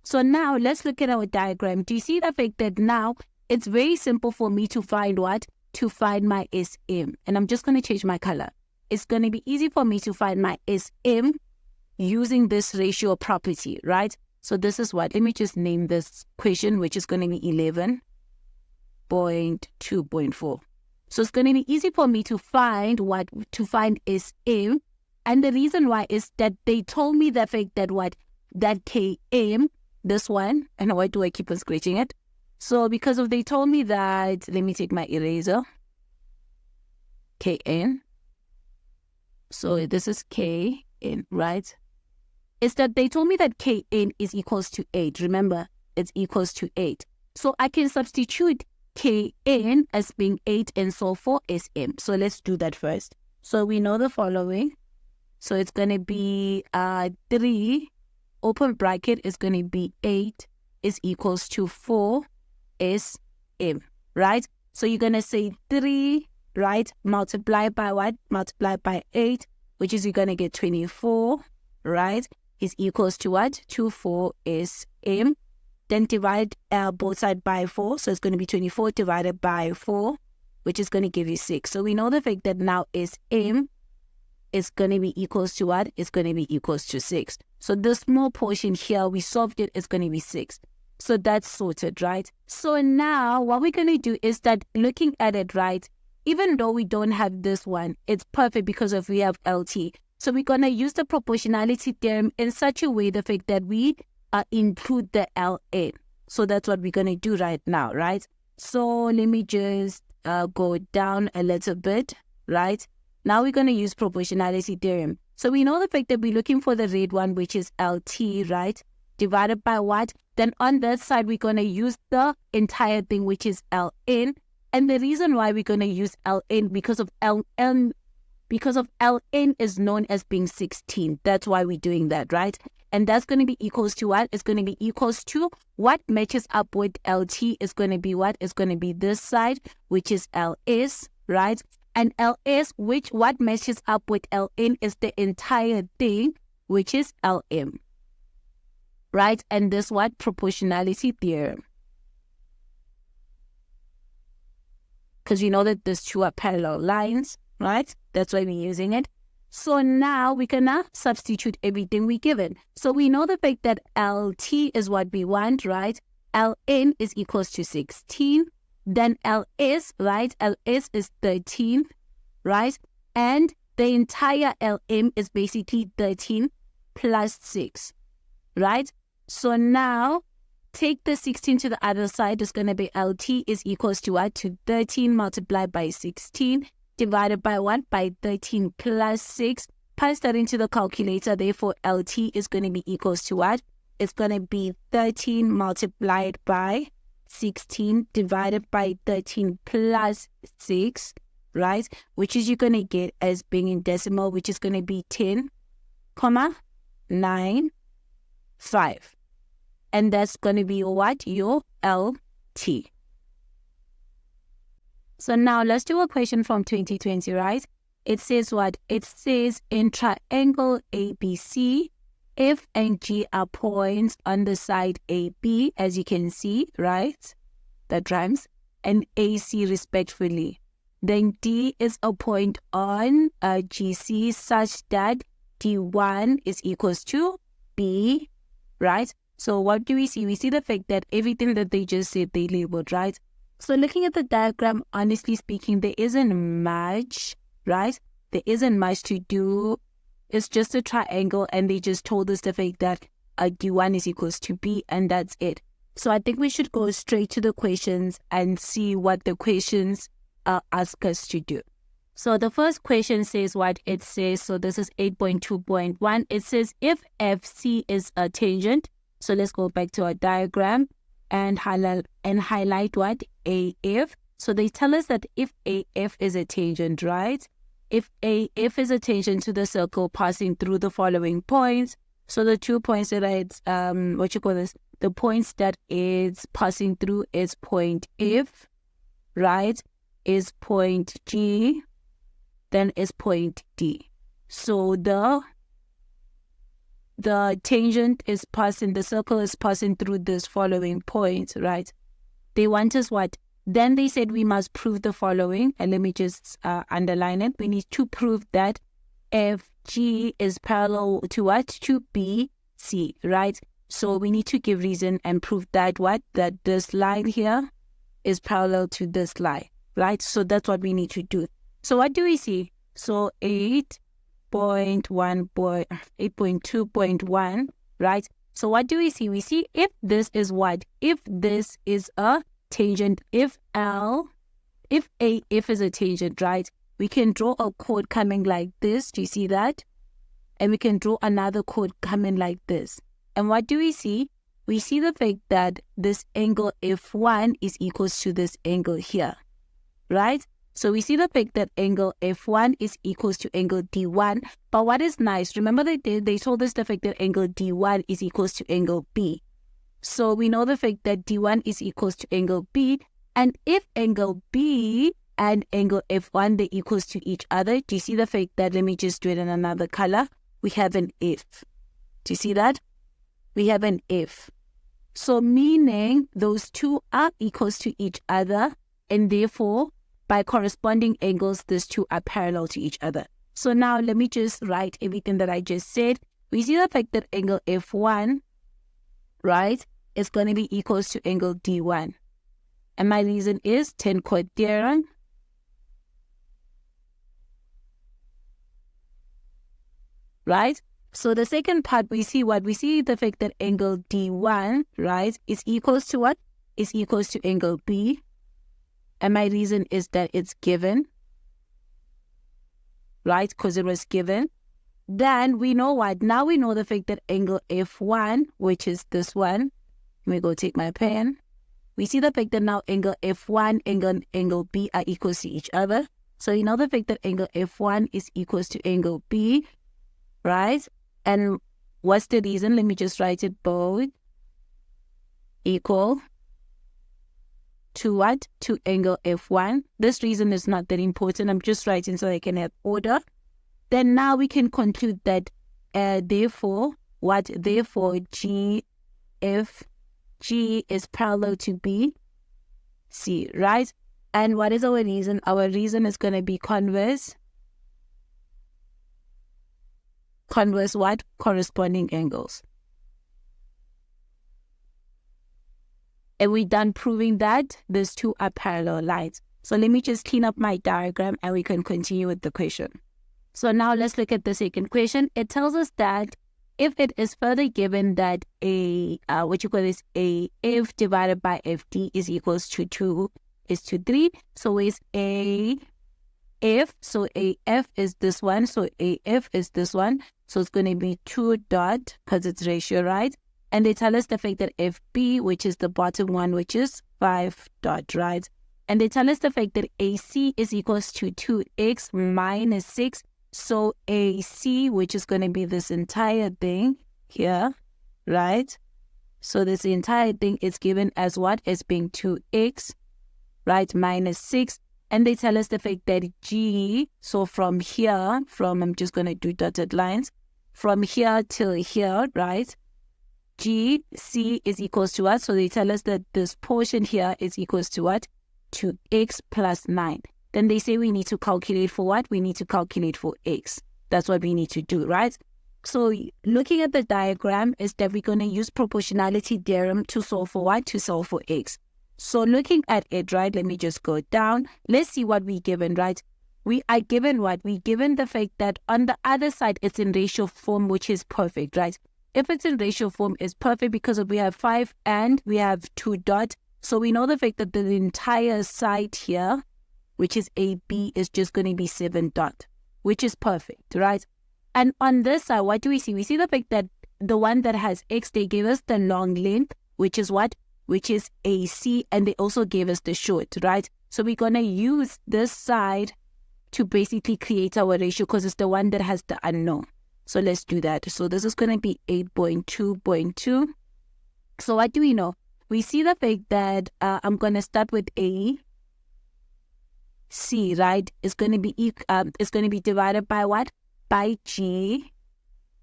So now let's look at our diagram. Do you see the fact that now it's very simple for me to find what? To find my Sm. And I'm just going to change my color. It's going to be easy for me to find my Sm using this ratio property, right? So this is what, let me just name this question, which is going to be 11.2.4. So it's going to be easy for me to find what? To find Sm. And the reason why is that they told me the fact that what? That Km, this one, and why do I keep on scratching it? So because of they told me that, let me take my eraser, Kn. So this is Kn, Ln, right? Is that they told me that Kn is equals to 8. Remember, it's equals to 8. So I can substitute Kn as being 8 and so forth is m. So let's do that first. So we know the following. So it's going to be 3, open bracket is going to be 8 is equals to 4 is m, right? So you're going to say 3, right, multiply by what? Multiply by 8, which is you're going to get 24, right, is equals to what? 4 is m. Then divide both sides by 4. So it's going to be 24 divided by 4, which is going to give you 6. So we know the fact that now is m is going to be equals to what? It's going to be equals to 6. So this small portion here, we solved it, is going to be 6. So that's sorted, right? So now what we're going to do is that looking at it, right, even though we don't have this one, it's perfect because of we have LT. So we're going to use the proportionality theorem in such a way, the fact that we include the Ln. So that's what we're going to do right now, right? So let me just go down a little bit, right? Now we're going to use proportionality theorem. So we know the fact that we're looking for the red one, which is LT, right? Divided by what? Then on that side, we're going to use the entire thing, which is Ln. And the reason why we're going to use Ln because of Ln is known as being 16. That's why we're doing that, right? And that's going to be equals to what? It's going to be equals to what matches up with LT is going to be what? It's going to be this side, which is LS, right? And LS, what matches up with Ln is the entire thing, which is Lm, right? And this what? Proportionality theorem. Because we know that these two are parallel lines, right? That's why we're using it. So now we can substitute everything we given. So we know the fact that LT is what we want, right? Ln is equals to 16. Then LS, right? LS is 13, right? And the entire Lm is basically 13 plus 6, right? So now take the 16 to the other side. It's going to be LT is equals to what? To 13 multiplied by 16. Divided by what? By 13 plus 6. Punch that into the calculator. Therefore, LT is going to be equals to what? It's going to be 13 multiplied by 16 divided by 13 plus 6, right? Which is you're going to get as being in decimal, which is going to be 10,9,5. And that's going to be what? Your LT. So now let's do a question from 2020, right? It says what? It says in triangle ABC, F and G are points on the side AB, as you can see, right? That rhymes. And AC respectively. Then D is a point on GC such that D1 is equals to B, right? So what do we see? We see the fact that everything that they just said, they labeled, right? So looking at the diagram, honestly speaking, there isn't much, right? There isn't much to do. It's just a triangle, and they just told us the fact that D1 is equals to B, and that's it. So I think we should go straight to the questions and see what the questions ask us to do. So the first question says what it says. So this is 8.2.1. It says if FC is a tangent. So let's go back to our diagram and highlight what? AF. So they tell us that if AF is a tangent, right? If AF is a tangent to the circle passing through the following points. So the 2 points that it's the points that it's passing through is point F, right? Is point G, then is point D. So the tangent is passing, the circle is passing through this following point, right? They want us what? Then they said we must prove the following, and let me just underline it. We need to prove that FG is parallel to what? To BC, right? So we need to give reason and prove that what? That this line here is parallel to this line, right? So that's what we need to do. So what do we see? So 8.2.1, right? So what do we see? We see if this is what? If this is a tangent, if AF is a tangent, right? We can draw a chord coming like this. Do you see that? and we can draw another chord coming like this. And what do we see? We see the fact that this angle F1 is equals to this angle here, right? So we see the fact that angle F1 is equals to angle D1. But what is nice, remember they told us the fact that angle D1 is equals to angle B. So we know the fact that D1 is equals to angle B. And if angle B and angle F1, they equals to each other, do you see the fact that, let me just do it in another color, we have an F. Do you see that? We have an F. So meaning those two are equals to each other, and therefore by corresponding angles, these two are parallel to each other. So now let me just write everything that I just said. We see the fact that angle F1, right, is going to be equals to angle D1. And my reason is Tan-Chord Theorem. Right? So the second part, we see what? We see the fact that angle D1, right, is equals to what? Is equals to angle B. And my reason is that it's given, right, because it was given. Then we know what? Now we know the fact that angle F1, which is this one, let me go take my pen. We see the fact that now angle F1 and angle B are equals to each other. So you know the fact that angle F1 is equals to angle B, right? And what's the reason? Let me just write it both. Equal to what? To angle F1. This reason is not that important. I'm just writing so I can have order. Then now we can conclude that therefore, what? Therefore, G is parallel to B, C, right? And what is our reason? Our reason is going to be converse. Converse what? Corresponding angles. And we're done proving that these two are parallel lines. So let me just clean up my diagram and we can continue with the question. So now let's look at the second question. It tells us that if it is further given that a f divided by fd is equals to 2 is to 3. So is AF, so AF is this one, so AF is this one. So it's going to be 2 dot, because it's ratio, right? And they tell us the fact that FB, which is the bottom one, which is 5 dot, right? And they tell us the fact that AC is equals to 2x minus 6. So AC, which is going to be this entire thing here, right? So this entire thing is given as what? As being 2x, right, minus 6. And they tell us the fact that G, so from here, I'm just going to do dotted lines, from here till here, right, GC is equals to what? So they tell us that this portion here is equals to what? To x plus 9. Then they say we need to calculate for what? We need to calculate for x. That's what we need to do, right? So looking at the diagram is that we're going to use proportionality theorem to solve for what? To solve for x. So looking at it, right, let me just go down. Let's see what we're given, right? We are given what? We're given the fact that on the other side, it's in ratio form, which is perfect, right? If it's in ratio form, it's perfect because we have 5 and we have 2 dot. So we know the fact that the entire side here, which is AB, is just going to be 7 dot, which is perfect, right? And on this side, what do we see? We see the fact that the one that has X, they gave us the long length, which is what? Which is AC, and they also gave us the short, right? So we're going to use this side to basically create our ratio because it's the one that has the unknown. So let's do that. So this is going to be 8.2.2. So what do we know? We see the fact that I'm going to start with A. C, right? It's going to be divided by what? By G.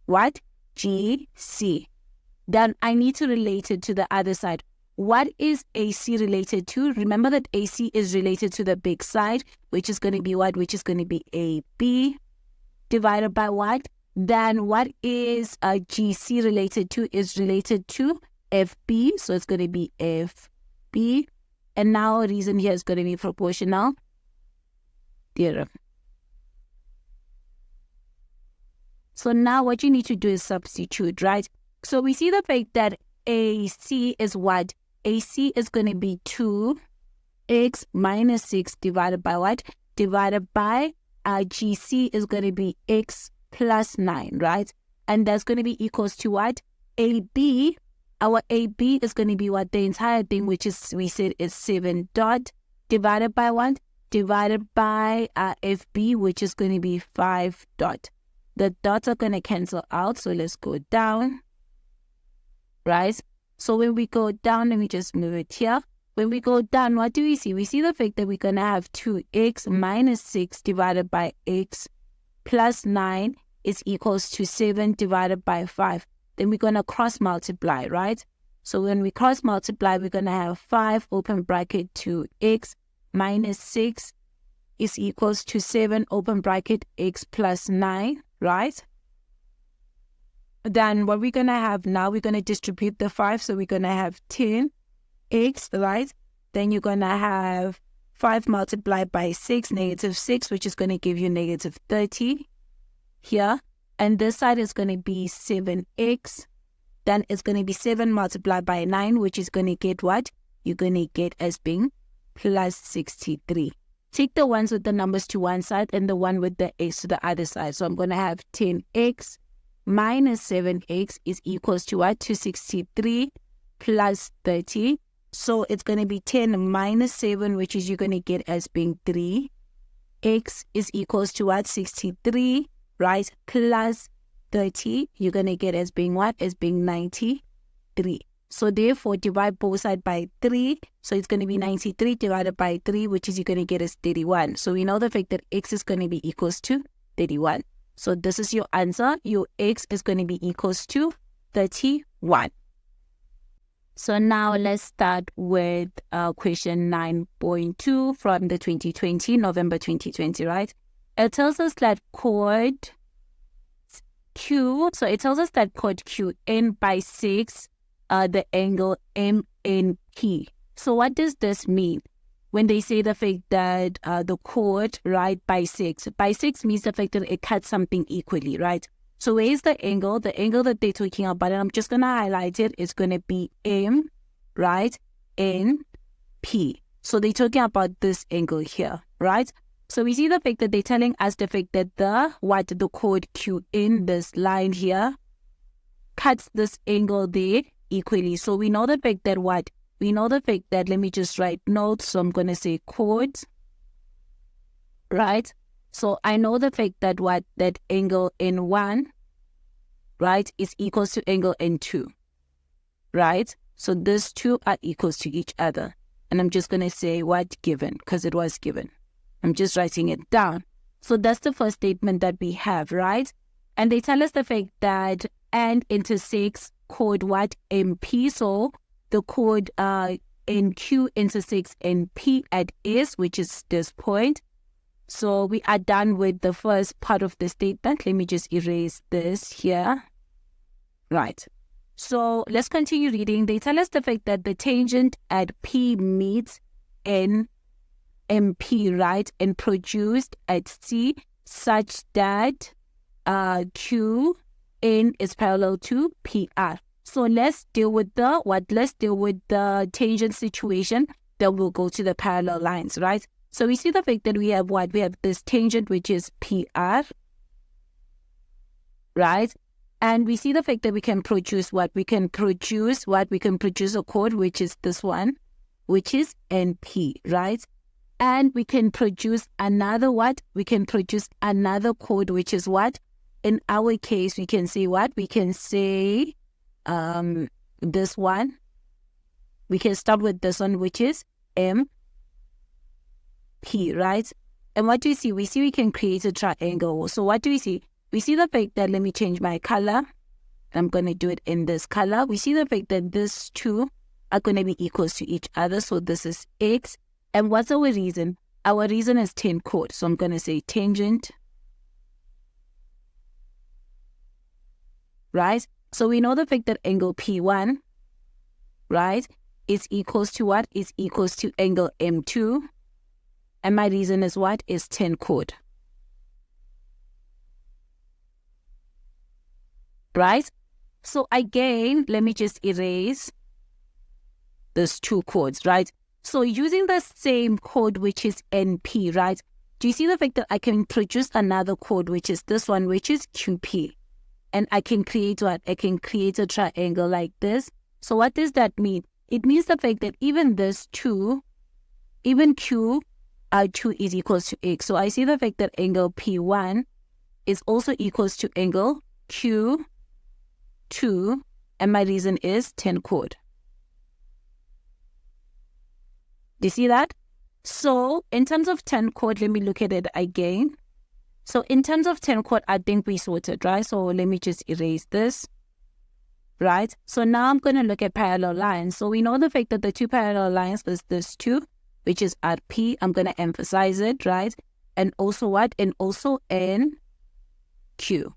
What? G, C. Then I need to relate it to the other side. What is AC related to? Remember that AC is related to the big side, which is going to be what? Which is going to be AB divided by what? Then what is GC related to? Is related to FB. So it's going to be FB. And now a reason here is going to be proportional theorem. So now what you need to do is substitute, right? So we see the fact that AC is what? AC is going to be 2x minus 6 divided by what? Divided by GC is going to be x plus 9, right? And that's going to be equals to what? AB. Our AB is going to be what? The entire thing, which is, we said, is 7 dot divided by what? Divided by FB, which is going to be 5 dot. The dots are going to cancel out, so let's go down, right? So when we go down, let me just move it here. When we go down, what do we see? We see the fact that we're going to have 2x minus 6 divided by x plus 9 is equals to 7 divided by 5. Then we're going to cross multiply, right? So when we cross multiply, we're going to have 5 open bracket 2x minus 6 is equals to 7 open bracket x plus 9, right? Then what we're going to have now, we're going to distribute the 5. So we're going to have 10x, right? Then you're going to have 5 multiplied by 6, negative 6, which is going to give you negative 30 here. And this side is going to be 7x. Then it's going to be 7 multiplied by 9, which is going to get what? You're going to get as being plus 63. Take the ones with the numbers to one side and the one with the x to the other side. So I'm going to have 10x minus 7x is equals to what? 263 plus 30. So it's going to be 10 minus 7, which is you're going to get as being 3. X is equals to what? 63, right? Plus 30, you're going to get as being what? As being 93. So therefore, divide both sides by 3. So it's going to be 93 divided by 3, which is you're going to get as 31. So we know the fact that x is going to be equals to 31. So this is your answer. Your x is going to be equals to 31. So now let's start with question 9.2 from the 2020, November 2020, right? It tells us that chord Q, so it tells us that chord Qn by 6 the angle MNP. So what does this mean? When they say the fact that the chord, right, by 6 means the fact that it cuts something equally, right? So where is the angle? The angle that they're talking about, and I'm just going to highlight it, is going to be M, right, NP. So they're talking about this angle here, right? So we see the fact that they're telling us the fact that the chord Qn, this line here, cuts this angle there equally. So we know the fact that what? We know the fact that, let me just write notes. So I'm going to say chord, right? So I know the fact that what? That angle N1, right, is equals to angle N2, right? So these two are equals to each other. And I'm just going to say what? Given, because it was given. I'm just writing it down. So that's the first statement that we have, right? And they tell us the fact that and intersects chord what? MP. So the chord NQ intersects NP at S, which is this point. So we are done with the first part of the statement. Let me just erase this here. Right. So let's continue reading. They tell us the fact that the tangent at P meets N MP, right, and produced at C such that QN is parallel to PR. So let's deal with the what? Let's deal with the tangent situation. Then we'll go to the parallel lines, right? So we see the fact that we have what? We have this tangent, which is PR, right? And we see the fact that we can produce what? We can produce what? We can produce a chord, which is this one, which is NP, right? And we can produce another what? We can produce another chord, which is what? In our case, we can say what? We can say this one. We can start with this one, which is MP, right? And what do we see? We see we can create a triangle. So what do we see? We see the fact that, let me change my color. I'm going to do it in this color. We see the fact that these two are going to be equals to each other. So this is X. And what's our reason? Our reason is Tan-Chord. So I'm going to say tangent, right? So we know the fact that angle P1, right, is equals to what? Is equals to angle M2. And my reason is what? Is Tan-Chord. Right? So again, let me just erase these two chords, right? So using the same chord, which is NP, right? Do you see the fact that I can produce another chord, which is this one, which is QP? And I can create what? I can create a triangle like this. So what does that mean? It means the fact that even this 2, even Q2 is equals to X. So I see the fact that angle P1 is also equals to angle Q2, and my reason is Tan-Chord. Do you see that? So in terms of Tan-Chord, let me look at it again. So in terms of Tan-Chord, I think we sorted, right? So let me just erase this, right? So now I'm going to look at parallel lines. So we know the fact that the two parallel lines is this 2, which is RP. I'm going to emphasize it, right? And also what? And also NQ,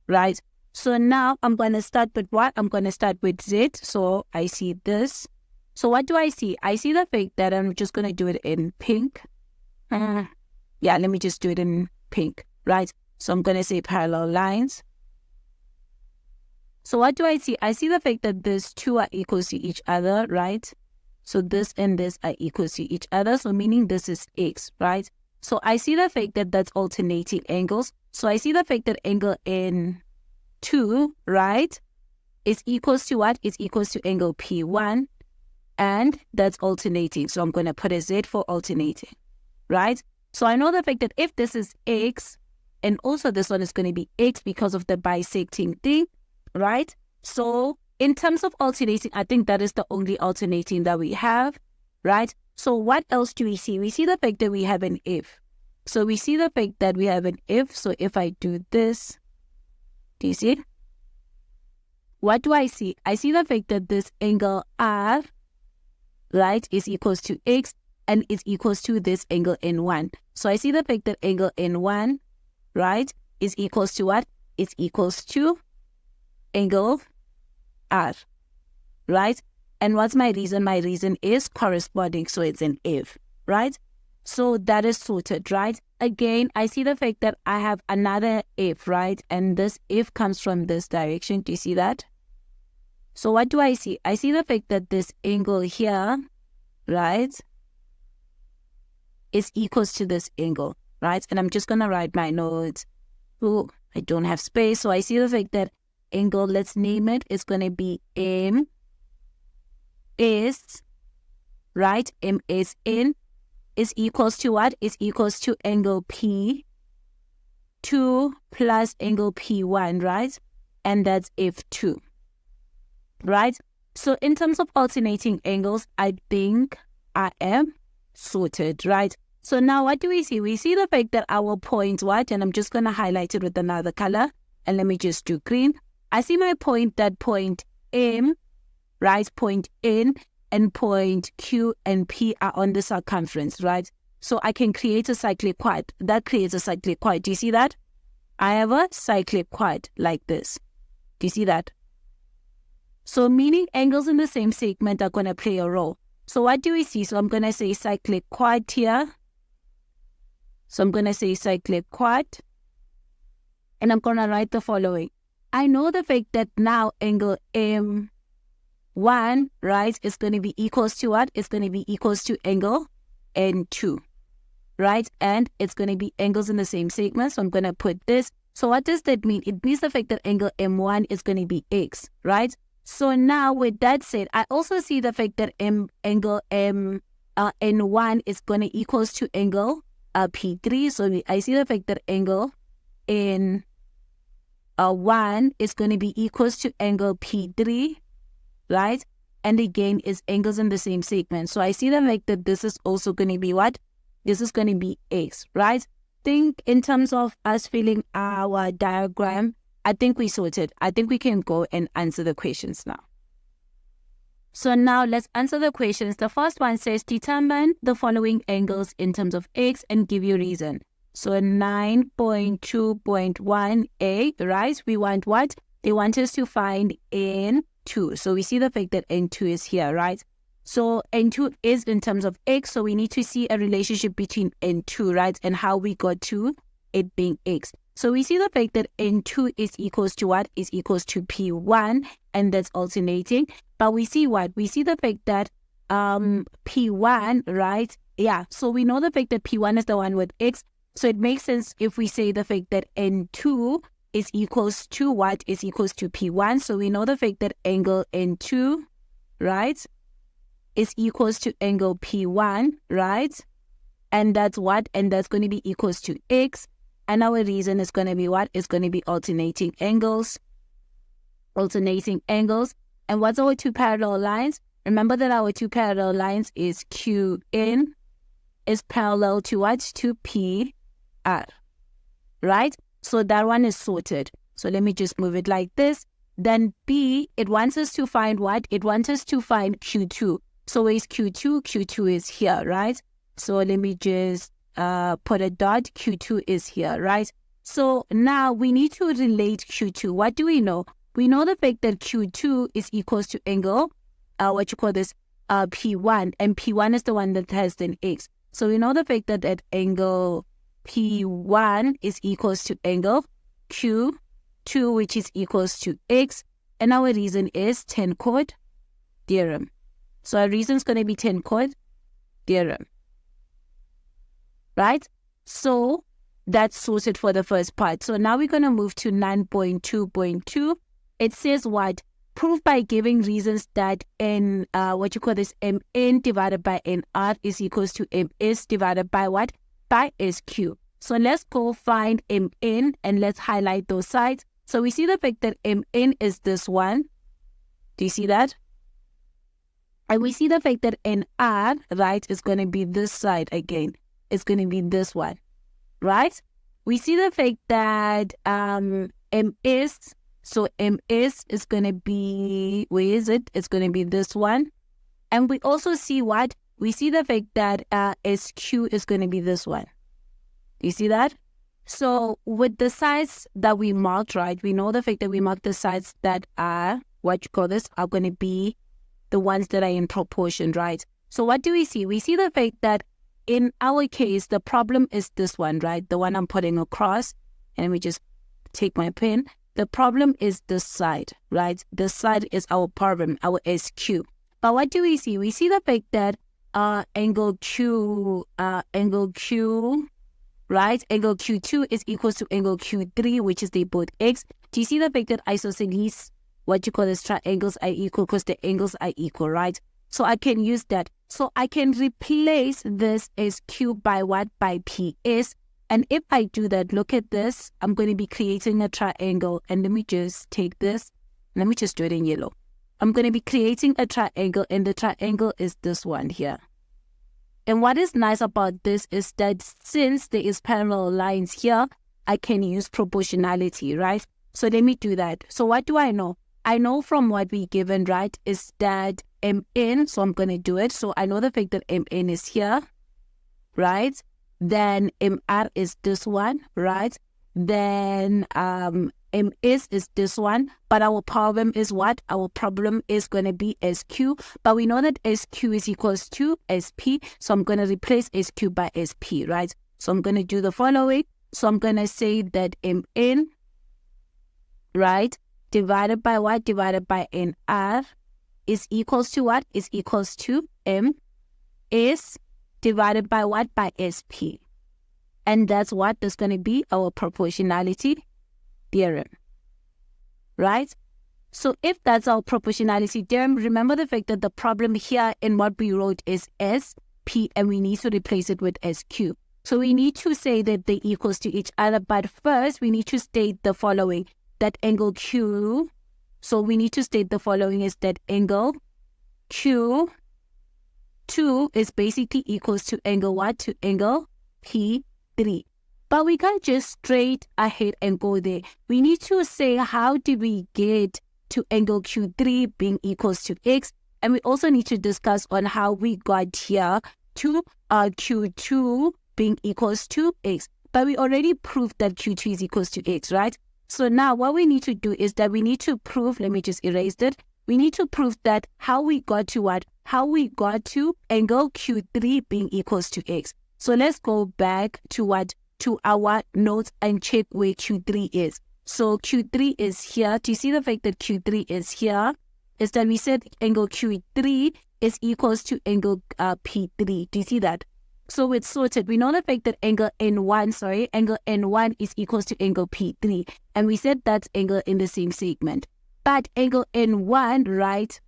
right? So now I'm going to start with what? I'm going to start with Z. So I see this. So what do I see? I see the fact that I'm just going to do it in pink. Yeah, let me just do it in pink, right? So I'm going to say parallel lines. So what do I see? I see the fact that these 2 are equal to each other, right? So this and this are equal to each other. So meaning this is X, right? So I see the fact that that's alternating angles. So I see the fact that angle N2, right, is equals to what? Is equals to angle P1. And that's alternating. So I'm going to put a Z for alternating, right? So I know the fact that if this is X, and also this one is going to be X because of the bisecting thing, right? So in terms of alternating, I think that is the only alternating that we have, right? So what else do we see? We see the fact that we have an if. So we see the fact that we have an if. So if I do this, do you see? What do I see? I see the fact that this angle R, right, is equals to X and is equals to this angle N1. So I see the fact that angle N1, right, is equals to what? It's equals to angle R, right? And what's my reason? My reason is corresponding, so it's an if, right? So that is sorted, right? Again, I see the fact that I have another if, right? And this if comes from this direction. Do you see that? So what do I see? I see the fact that this angle here, right, is equals to this angle, right? And I'm just going to write my notes. Oh, I don't have space. So I see the fact that angle, let's name it, is going to be MS, right? MSN is equals to what? Is equals to angle P2 plus angle P1, right? And that's F2, right? So in terms of alternating angles, I think I am sorted, right? So now what do we see? We see the fact that our point, what? And I'm just going to highlight it with another color. And let me just do green. I see my point, that point M, right? Point N and point Q and P are on the circumference, right? So I can create a cyclic quad. That creates a cyclic quad. Do you see that? I have a cyclic quad like this. Do you see that? So meaning angles in the same segment are going to play a role. So what do we see? So I'm going to say cyclic quad here. So I'm going to say cyclic quad. And I'm going to write the following. I know the fact that now angle M1, right, is going to be equals to what? It's going to be equals to angle N2, right? And it's going to be angles in the same segment. So I'm going to put this. So what does that mean? It means the fact that angle M1 is going to be X, right? So now with that said, I also see the fact that angle N1 is going to equals to angle P3. So I see the fact that angle N1 is going to be equals to angle P3, right? And again, is angles in the same segment. So I see the fact that this is also going to be what? This is going to be X, right? Think in terms of us filling our diagram, I think we sorted. I think we can go and answer the questions now. So now let's answer the questions. The first one says, determine the following angles in terms of X and give you reason. So 9.2.1a, right? We want what? They want us to find N2. So we see the fact that N2 is here, right? So N2 is in terms of X. So we need to see a relationship between N2, right? And how we got to it being X. So we see the fact that N2 is equals to what? Is equals to P1, and that's alternating. But we see what? We see the fact that P1, right? Yeah, so we know the fact that P1 is the one with X, So it makes sense if we say the fact that N2 is equals to what? Is equals to P1. So we know the fact that angle N2, right, is equals to angle P1, right? And that's what? And that's going to be equals to X. And our reason is going to be what? It's going to be alternating angles. Alternating angles. And what's our two parallel lines? Remember that our two parallel lines is QN is parallel to what? To PR, right? So that one is sorted. So let me just move it like this. Then B, it wants us to find what? It wants us to find Q2. So where's Q2? Q2 is here, right? So let me just put a dot. Q2 is here, right? So now we need to relate Q2. What do we know? We know the fact that Q2 is equals to angle, P1. And P1 is the one that has an X. So we know the fact that angle P1 is equals to angle Q2, which is equals to X. And our reason is Tan-Chord Theorem. So our reason is going to be Tan-Chord Theorem. Right? So that's sorted for the first part. So now we're going to move to 9.2.2. It says what? Prove by giving reasons that Mn divided by Nr is equals to Ms divided by what? By Sq. So let's go find Mn and let's highlight those sides. So we see the fact that Mn is this one. Do you see that? And we see the fact that Nr, right, is going to be this side again. It's going to be this one, right? We see the fact that Ms, so Ms is going to be, where is it? It's going to be this one. And we also see what? We see the fact that Sq is going to be this one. Do you see that? So with the sides that we marked, right, we know the fact that we marked the sides that are, are going to be the ones that are in proportion, right? So what do we see? We see the fact that in our case, the problem is this one, right? The one I'm putting across. And let me just take my pen. The problem is this side, right? This side is our problem, our SQ. But what do we see? We see the fact that angle Q, right? Angle Q2 is equals to angle Q3, which is the both X. Do you see the fact that isosceles, triangles are equal because the angles are equal, right? So I can use that. So I can replace this SQ by what? By PS. And if I do that, look at this. I'm going to be creating a triangle. And let me just take this. Let me just do it in yellow. I'm going to be creating a triangle. And the triangle is this one here. And what is nice about this is that since there is parallel lines here, I can use proportionality, right? So let me do that. So what do I know? I know from what we given, right, is that Mn, so I'm going to do it. So I know the fact that Mn is here, right? Then Mr is this one, right? Then Ms is this one. But our problem is what? Our problem is going to be Sq. But we know that Sq is equals to Sp. So I'm going to replace Sq by Sp, right? So I'm going to do the following. So I'm going to say that Mn, right, divided by what? Divided by Nr is equals to what? Is equals to M is divided by what? By Sp. And that's what is going to be our proportionality theorem, right? So if that's our proportionality theorem, remember the fact that the problem here in what we wrote is Sp, and we need to replace it with Sq. So we need to say that they're equals to each other, but first we need to state the following, that angle Q, so we need to state the following is that angle Q2 is basically equals to angle what? To angle P3. But we can't just straight ahead and go there. We need to say how did we get to angle Q3 being equals to X, and we also need to discuss on how we got here to Q2 being equals to X. But we already proved that Q2 is equals to X, right? So now what we need to do is that we need to prove, let me just erase it. We need to prove that how we got to what? How we got to angle Q3 being equals to X. So let's go back to what? To our notes and check where Q3 is. So Q3 is here. Do you see the fact that Q3 is here? Is that we said angle Q3 is equals to angle P3. Do you see that? So it's sorted. We know the fact that angle N1 is equals to angle P3. And we said that's angle in the same segment. But angle N1, right?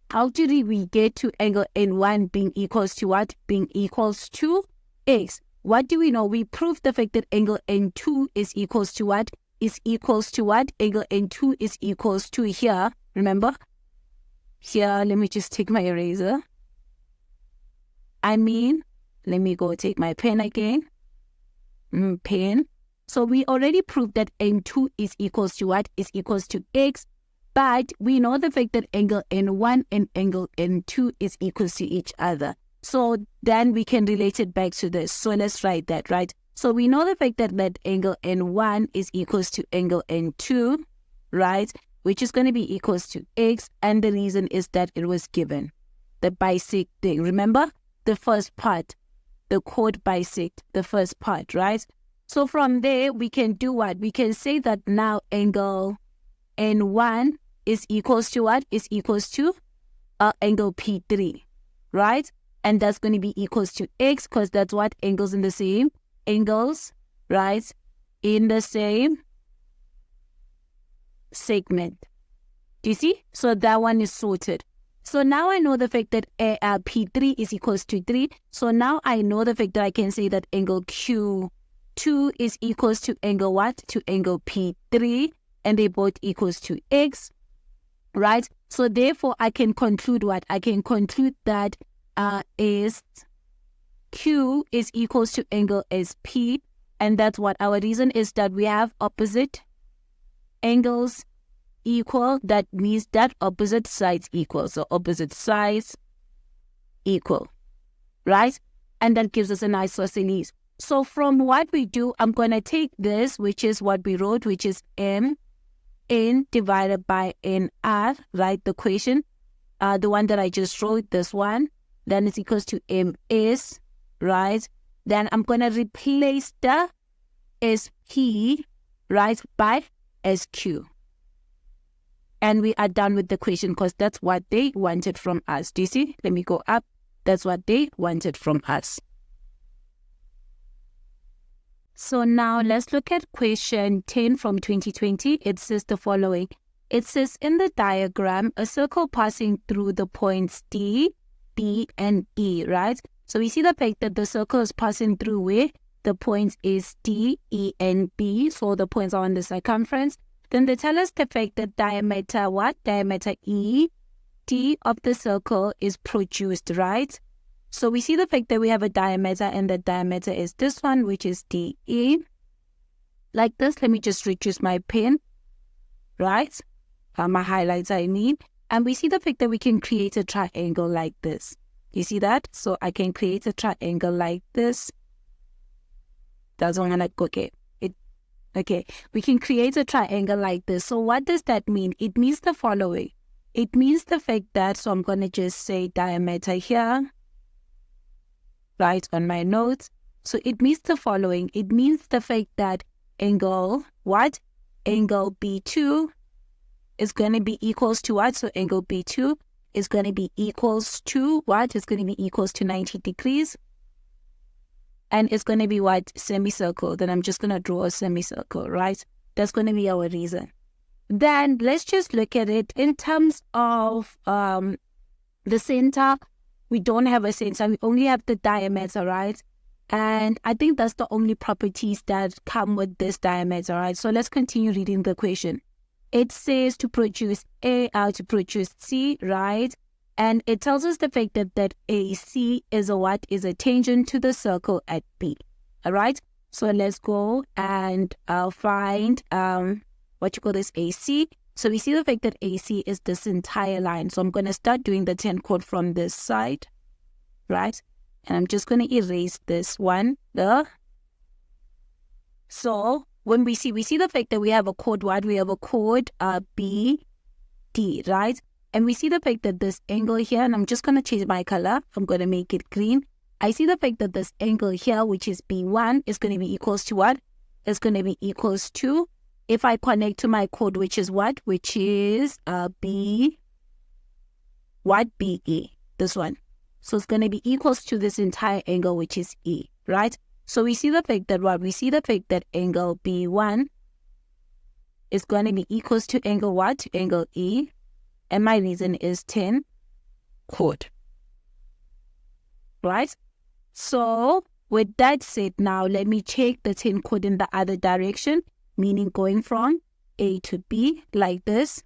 How did we get to angle N1 being equals to what? Being equals to X. What do we know? We proved the fact that angle N2 is equals to what? Is equals to what? Angle N2 is equals to here. Remember? Here, let me just take my eraser. Let me go take my pen again. Pen. So we already proved that N2 is equals to what? Is equals to X. But we know the fact that angle N1 and angle N2 is equals to each other. So then we can relate it back to this. So let's write that, right? So we know the fact that angle N1 is equals to angle N2, right? Which is going to be equals to X. And the reason is that it was given. The bisect thing. Remember? The first part. The chord bisect. The first part, right? So from there, we can do what? We can say that now angle N1 is equals to what? Is equals to angle P3, right? And that's going to be equals to X because that's what? Angles in the same. Angles, right? In the same segment. Do you see? So that one is sorted. So now I know the fact that P3 is equals to 3. So now I know the fact that I can say that angle Q2 is equals to angle what? To angle P3. And they both equals to X, right? So therefore, I can conclude what? I can conclude that is Q is equals to angle SP. And that's what our reason is that we have opposite angles equal. That means that opposite sides equal. So opposite sides equal, right? And that gives us an isosceles. So from what we do, I'm going to take this, which is what we wrote, which is M N divided by NR, right? The equation, the one that I just wrote, this one, then it's equals to MS, right? Then I'm going to replace the SP, right, by SQ. And we are done with the equation because that's what they wanted from us. Do you see? Let me go up. That's what they wanted from us. So now let's look at question 10 from 2020. It says the following. It says in the diagram, a circle passing through the points D, B, and E, right? So we see the fact that the circle is passing through where the points is D, E, and B. So the points are on the circumference. Then they tell us the fact that diameter what? Diameter E, D of the circle is produced, right? So we see the fact that we have a diameter and the diameter is this one, which is DE. Like this, let me just reduce my pen, right? My highlights I need. And we see the fact that we can create a triangle like this. You see that? So I can create a triangle like this. Doesn't want to go, okay. Okay, we can create a triangle like this. So what does that mean? It means the following. It means the fact that, so I'm going to just say diameter here, right, on my notes. So it means the following. It means the fact that angle, what? Angle B2 is going to be equals to what? So angle B2 is going to be equals to what? It's going to be equals to 90 degrees. And it's going to be what? Semicircle. Then I'm just going to draw a semicircle, right? That's going to be our reason. Then let's just look at it in terms of the center. We don't have a center. We only have the diameter, right? And I think that's the only properties that come with this diameter, right? So let's continue reading the equation. It says to produce A, to produce C, right? And it tells us the fact that AC is a what? Is a tangent to the circle at B. All right? So let's go and find what you call this AC. So we see the fact that AC is this entire line. So I'm going to start doing the Tan-Chord from this side, right? And I'm just going to erase this one. So when we see the fact that we have a chord what? We have a chord BD, right? And we see the fact that this angle here, and I'm just going to change my color. I'm going to make it green. I see the fact that this angle here, which is B1, is going to be equals to what? It's going to be equals to, if I connect to my chord, which is what? Which is B, what? BE, this one. So it's going to be equals to this entire angle, which is E, right? So we see the fact that what? We see the fact that angle B1 is going to be equals to angle what? To angle E. And my reason is tan-chord, right? So with that said, now let me check the tan-chord in the other direction, meaning going from A to B like this,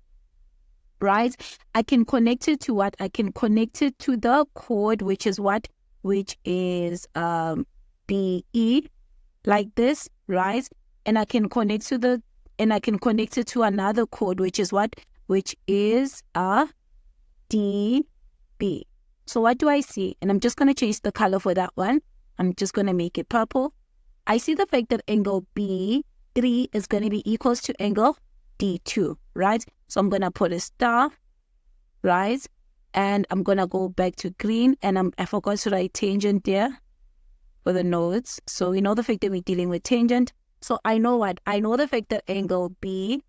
right? I can connect it to what? I can connect it to the chord, which is what? Which is BE, like this, right? And I can connect it to another chord, which is what? Which is a DB. So what do I see? And I'm just going to change the color for that one. I'm just going to make it purple. I see the fact that angle B3 is going to be equals to angle D2, right? So I'm going to put a star, right? And I'm going to go back to green. And I forgot to write tangent there for the nodes. So we know the fact that we're dealing with tangent. So I know what? I know the fact that angle B3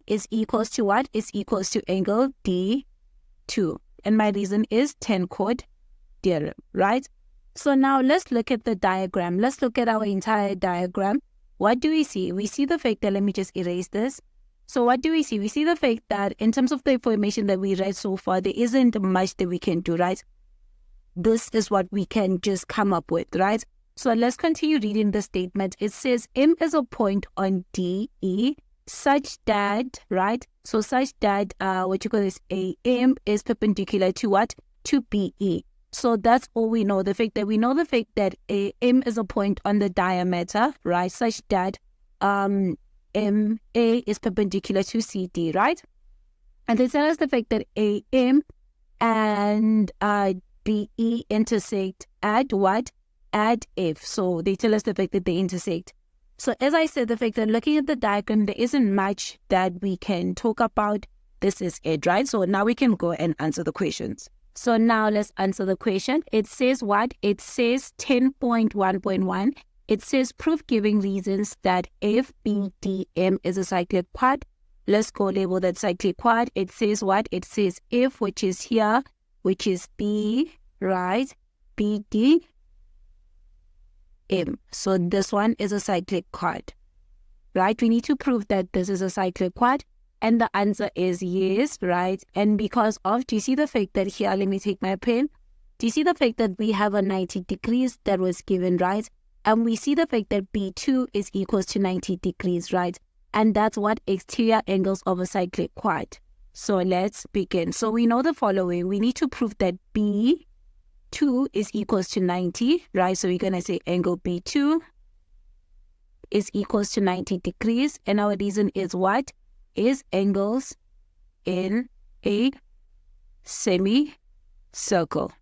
is equals to what? Is equals to angle D2. And my reason is Tan-Chord Theorem, right? So now let's look at the diagram. Let's look at our entire diagram. What do we see? We see the fact that, let me just erase this. So what do we see? We see the fact that in terms of the information that we read so far, there isn't much that we can do, right? This is what we can just come up with, right? So let's continue reading the statement. It says M is a point on DE such that, right? So such that what you call this AM is perpendicular to what? To BE. So that's all we know. The fact that we know the fact that AM is a point on the diameter, right? Such that MA is perpendicular to CD, right? And they tell us the fact that AM and BE intersect at what? At F. So they tell us the fact that they intersect. So as I said, the fact that looking at the diagram, there isn't much that we can talk about. This is it, right? So now we can go and answer the questions. So now let's answer the question. It says what? It says 10.1.1. It says proof giving reasons that FBDM is a cyclic quad. Let's go label that cyclic quad. It says what? It says F, which is here, which is B, right? BD. M. So this one is a cyclic quad, right? We need to prove that this is a cyclic quad, and the answer is yes, right? And because of, do you see the fact that here, let me take my pen. Do you see the fact that we have a 90 degrees that was given, right? And we see the fact that B2 is equals to 90 degrees, right? And that's what exterior angles of a cyclic quad. So let's begin. So we know the following. We need to prove that B2 is equals to 90, right? So we're going to say angle B2 is equals to 90 degrees. And our reason is what? Is angles in a semicircle,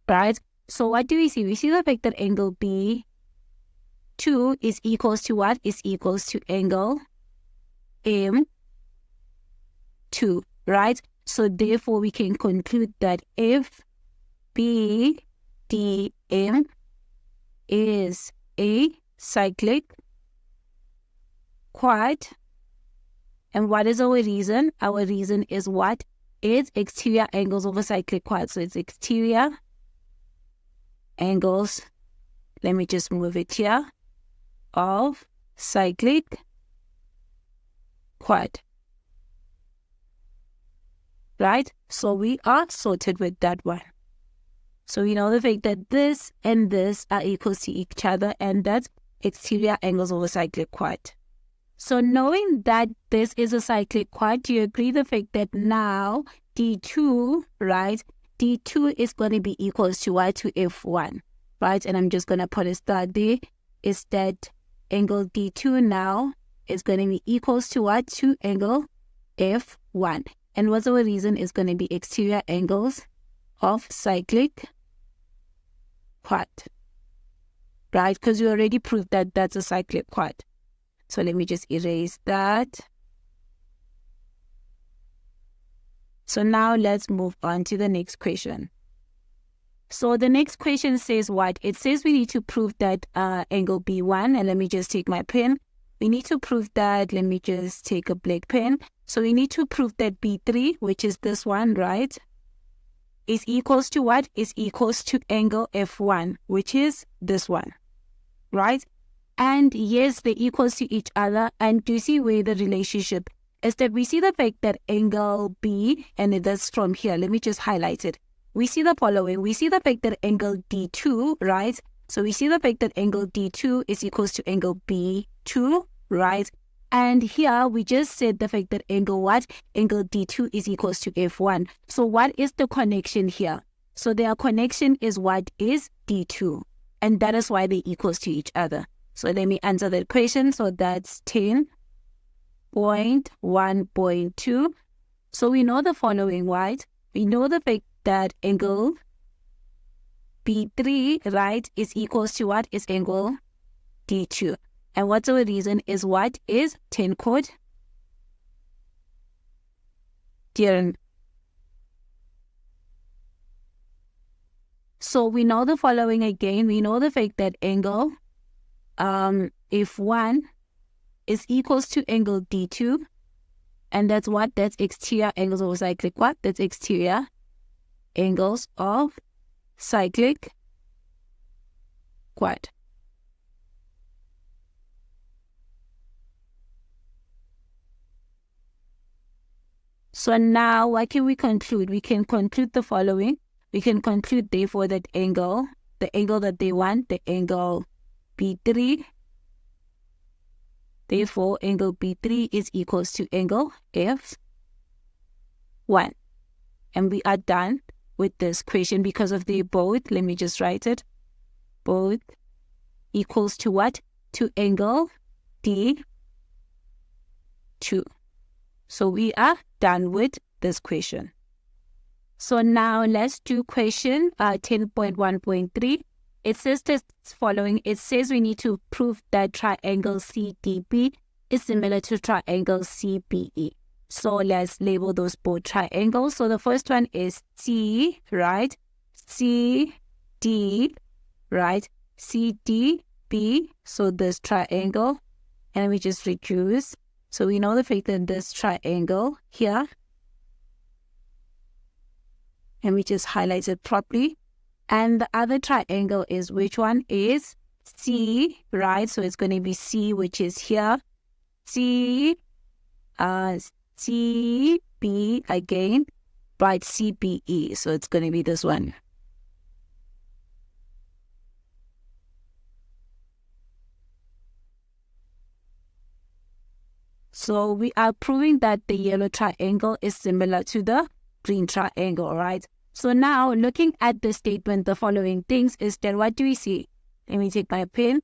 right? So what do we see? We see the fact that angle B2 is equals to what? Is equals to angle M2, right? So therefore, we can conclude that if BDM is a cyclic quad, and what is our reason? Our reason is what? It's exterior angles of a cyclic quad. So it's exterior angles, let me just move it here, of cyclic quad. Right? So we are sorted with that one. So we know the fact that this and this are equal to each other, and that's exterior angles of a cyclic quad. So knowing that this is a cyclic quad, do you agree the fact that now D2, right? D2 is going to be equals to Y to F1, right? And I'm just going to put a star there. Is that angle D2 now is going to be equals to what? To angle F1. And what's our reason is going to be exterior angles of cyclic quad, right? Because we already proved that that's a cyclic quad. So let me just erase that. So now let's move on to the next question. So the next question says what? It says we need to prove that angle B1, and let me just take my pen. We need to prove that, let me just take a black pen. So we need to prove that B3, which is this one, right? is equals to what? Is equals to angle F1, which is this one, right? And yes, they're equals to each other. And to see where the relationship is, that we see the fact that angle B, and that's from here, let me just highlight it. We see the following. We see the fact that angle D2, right? So we see the fact that angle D2 is equals to angle B2, right? And here we just said the fact that angle what? Angle D2 is equals to F1. So what is the connection here? So their connection is what is D2. And that is why they're equals to each other. So let me answer that question. So that's 10.1.2. So we know the following, right? We know the fact that angle B3, right, is equals to what? Is angle D2. And what's our reason is what? Is Tan-Chord Theorem. So we know the following again. We know the fact that angle F1 is equals to angle D2. And that's what? That's exterior angles of cyclic what? That's exterior angles of cyclic quad. So now what can we conclude? We can conclude the following. We can conclude therefore that angle, the angle that they want, the angle B3, therefore angle B3 is equals to angle F1. And we are done with this question because of the both. Let me just write it. Both equals to what? To angle D2. So we are done with this question. So now let's do question 10.1.3. It says this following. It says we need to prove that triangle CDB is similar to triangle CBE. So let's label those both triangles. So the first one is C, right? CD, right? CDB. So this triangle. And we just reduce. So we know the fact that this triangle here. And we just highlight it properly. And the other triangle is which one? Is C, right? So it's going to be C, which is here. CB again, right? CBE. So it's going to be this one. So we are proving that the yellow triangle is similar to the green triangle, right? So now looking at the statement, the following things is that what do we see? Let me take my pen.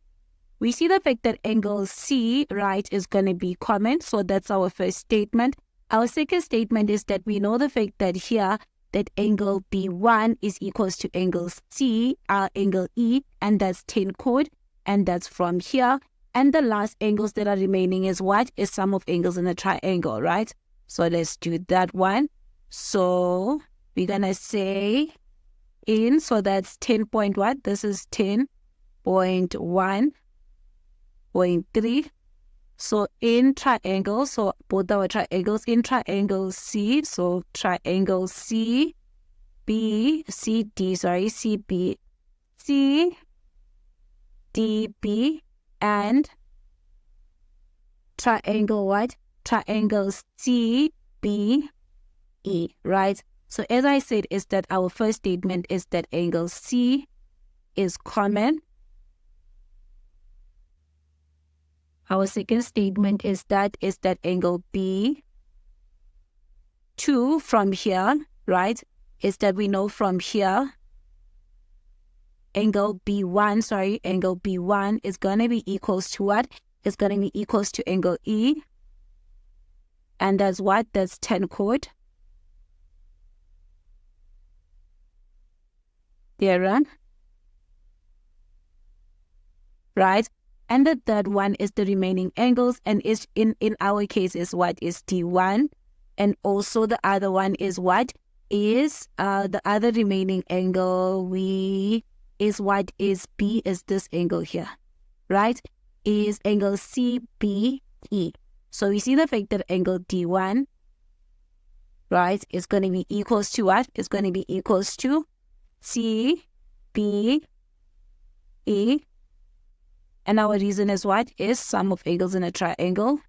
We see the fact that angle C, right, is going to be common. So that's our first statement. Our second statement is that we know the fact that here that angle B1 is equals to angle C, angle E, and that's Tan-Chord, and that's from here. And the last angles that are remaining is what? Is sum of angles in the triangle, right? So let's do that one. So we're going to say in, so that's 10 point what? This is 10.1.3. So in triangle, so both our triangles in triangle C, so triangle CB, CDB, and triangle what? Triangle CBE, right? So as I said, is that our first statement is that angle C is common. Our second statement is that angle B2 from here, right? Is that we know from here angle B1 is going to be equals to what? It's going to be equals to angle E. And that's what? That's Tan-Chord Theorem, right? And the third one is the remaining angles, and is in our case is what? Is D1. And also the other one is what? Is the other remaining angle is what? Is B, is this angle here, right? Is angle CBE. So we see the fact that angle D1 right, is going to be equals to what? It's going to be equals to C, B, E. And our reason is what? Is sum of angles in a triangle.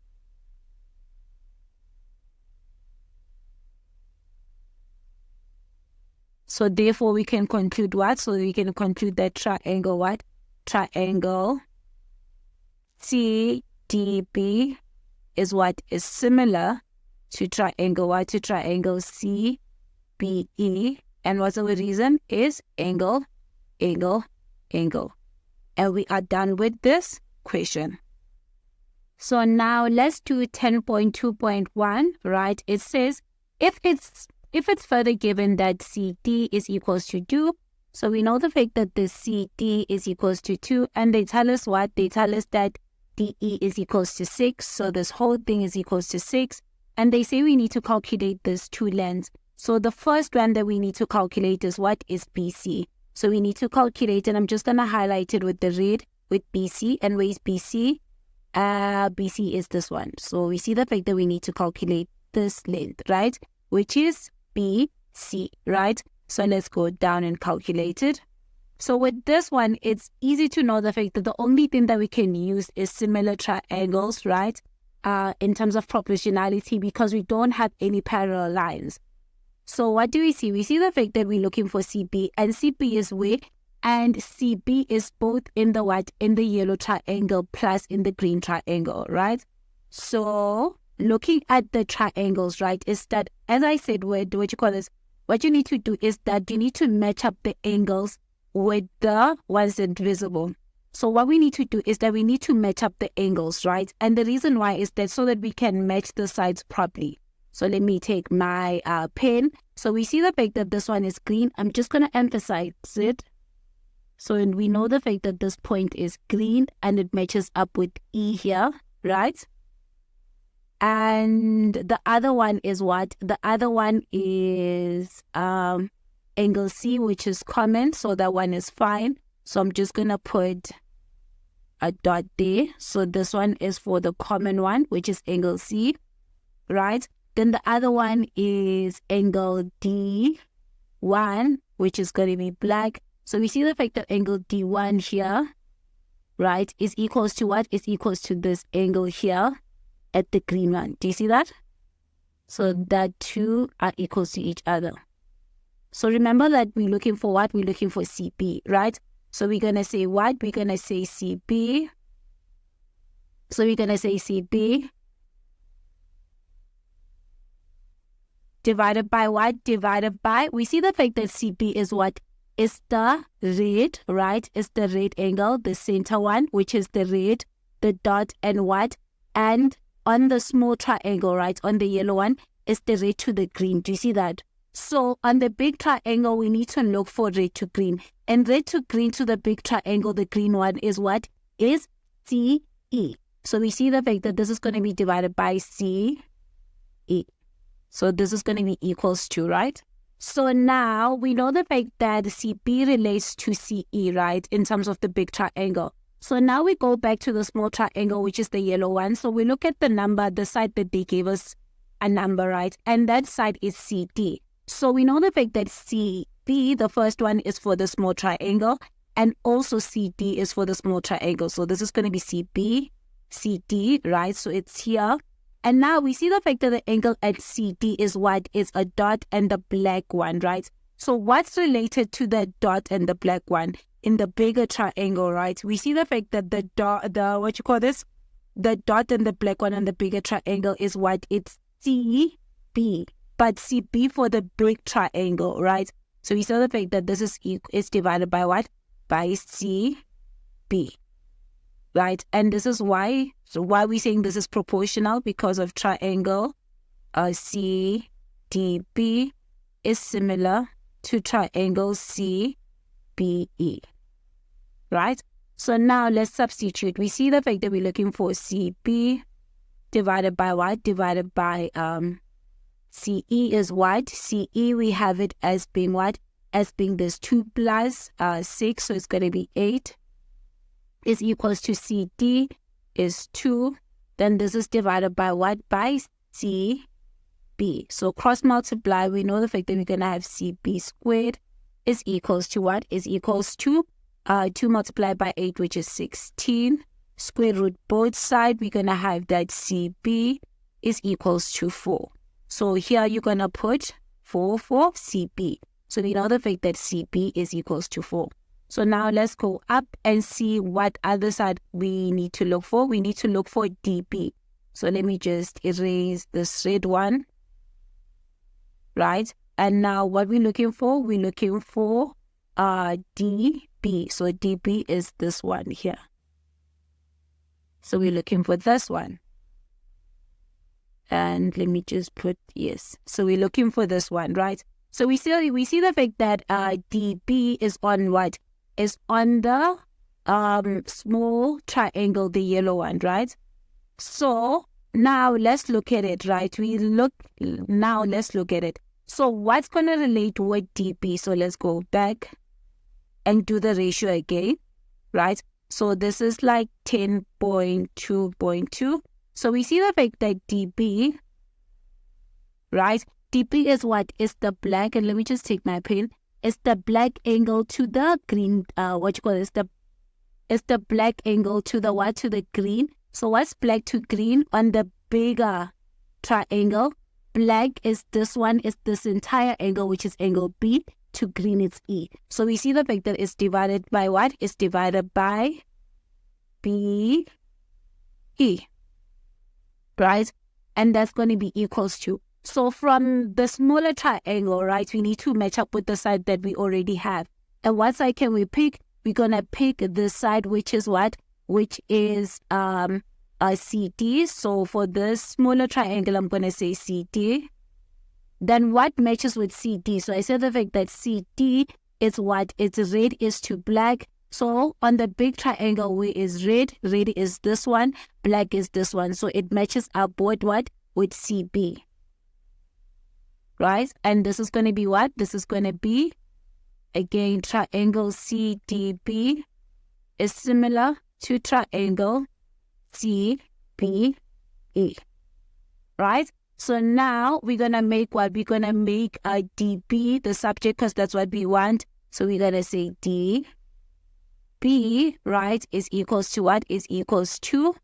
So therefore we can conclude what? So we can conclude that triangle what? Triangle CDB is what? Is similar to triangle what? To triangle CBE. And what's our reason? Is angle, angle, angle. And we are done with this question. So now let's do 10.2.1, right? It says if it's further given that CD is equals to 2, so we know the fact that the CD is equals to 2, and they tell us what? They tell us that DE is equals to 6, so this whole thing is equals to 6, and they say we need to calculate this two lengths. So the first one that we need to calculate is what? Is BC. So we need to calculate, and I'm just going to highlight it with the red, with BC, and where is BC? BC is this one. So we see the fact that we need to calculate this length, right? Which is BC, right? So let's go down and calculate it. So with this one, it's easy to know the fact that the only thing that we can use is similar triangles, right? In terms of proportionality, because we don't have any parallel lines. So what do we see? We see the fact that we're looking for CB, and CB is where? And CB is both in the what? In the yellow triangle plus in the green triangle, right? So looking at the triangles, right, is that, as I said, what you need to do is that you need to match up the angles with the ones that are visible. So what we need to do is that we need to match up the angles, right? And the reason why is that so that we can match the sides properly. So let me take my pen. So we see the fact that this one is green. I'm just going to emphasize it. So we know the fact that this point is green and it matches up with E here, right? And the other one is what? The other one is angle C, which is common. So that one is fine. So I'm just going to put a dot there. So this one is for the common one, which is angle C, right? Then the other one is angle D1, which is going to be black. So we see the fact that angle D1 here, right, is equals to what? Is equals to this angle here at the green one. Do you see that? So that two are equals to each other. So remember that we're looking for what? We're looking for CB, right? So we're going to say what? We're going to say CB. So we're going to say CB divided by what? Divided by, we see the fact that CB is what? Is the red, right? Is the red angle, the center one, which is the red, the dot, and what? And on the small triangle, right? On the yellow one, is the red to the green. Do you see that? So on the big triangle, we need to look for red to green. And red to green to the big triangle, the green one is what? Is CE. So we see the fact that this is going to be divided by CE. So this is going to be equals to, right? So now we know the fact that CB relates to CE, right? In terms of the big triangle. So now we go back to the small triangle, which is the yellow one. So we look at the number, the side that they gave us a number, right? And that side is CD. So we know the fact that CB, the first one, is for the small triangle, and also CD is for the small triangle. So this is going to be CB, CD, right? So it's here. And now we see the fact that the angle at CD is what? Is a dot and the black one, right? So what's related to the dot and the black one in the bigger triangle, right? We see the fact that the dot and the black one on the bigger triangle is what? It's CB. But CB for the big triangle, right? So we saw the fact that this is divided by what? By CB. Right, and this is why. So why we're saying this is proportional, because of triangle CDB is similar to triangle CBE. Right. So now let's substitute. We see the fact that we're looking for CB divided by what? Divided by CE is what? CE we have it as being what? As being this 2 plus 6, so it's going to be 8. Is equals to CD is 2. Then this is divided by what? By CB. CB. So cross multiply, we know the fact that we're going to have CB squared is equals to what? Is equals to 2 multiplied by 8, which is 16. Square root both sides, we're going to have that CB is equals to 4. So here you're going to put 4 for CB. So we know the fact that CB is equals to 4. So now let's go up and see what other side we need to look for. We need to look for DB. So let me just erase this red one. Right? And now what we're looking for? We're looking for DB. So DB is this one here. So we're looking for this one. And let me just put yes. So we're looking for this one, right? So we see the fact that DB is on what? Is on the small triangle, the yellow one, right? So now let's look at it, right? Let's look at it. So what's going to relate with DB? So let's go back and do the ratio again, right? So this is like 10.2.2. So we see the fact that DB, right? DB is what? Is the black, and let me just take my pen. It's the black angle to the green, it's the black angle to the what? To the green. So what's black to green on the bigger triangle? Black is this one, is this entire angle, which is angle B. To green, it's E. So we see the fact that it's divided by what? It's divided by BE, right? And that's going to be equals to. So from the smaller triangle, right, we need to match up with the side that we already have. And what side can we pick? We're going to pick this side, which is what? Which is CD. So for this smaller triangle, I'm going to say CD. Then what matches with CD? So I said the fact that CD is what? It's red is to black. So on the big triangle, where is red? Red is this one. Black is this one. So it matches up with what? With CB. Right? And this is going to be what? This is going to be, again, triangle CDB is similar to triangle CBE. Right? So now we're going to make what? We're going to make a DB the subject, because that's what we want. So we're going to say DB, right, is equals to what? Is equals to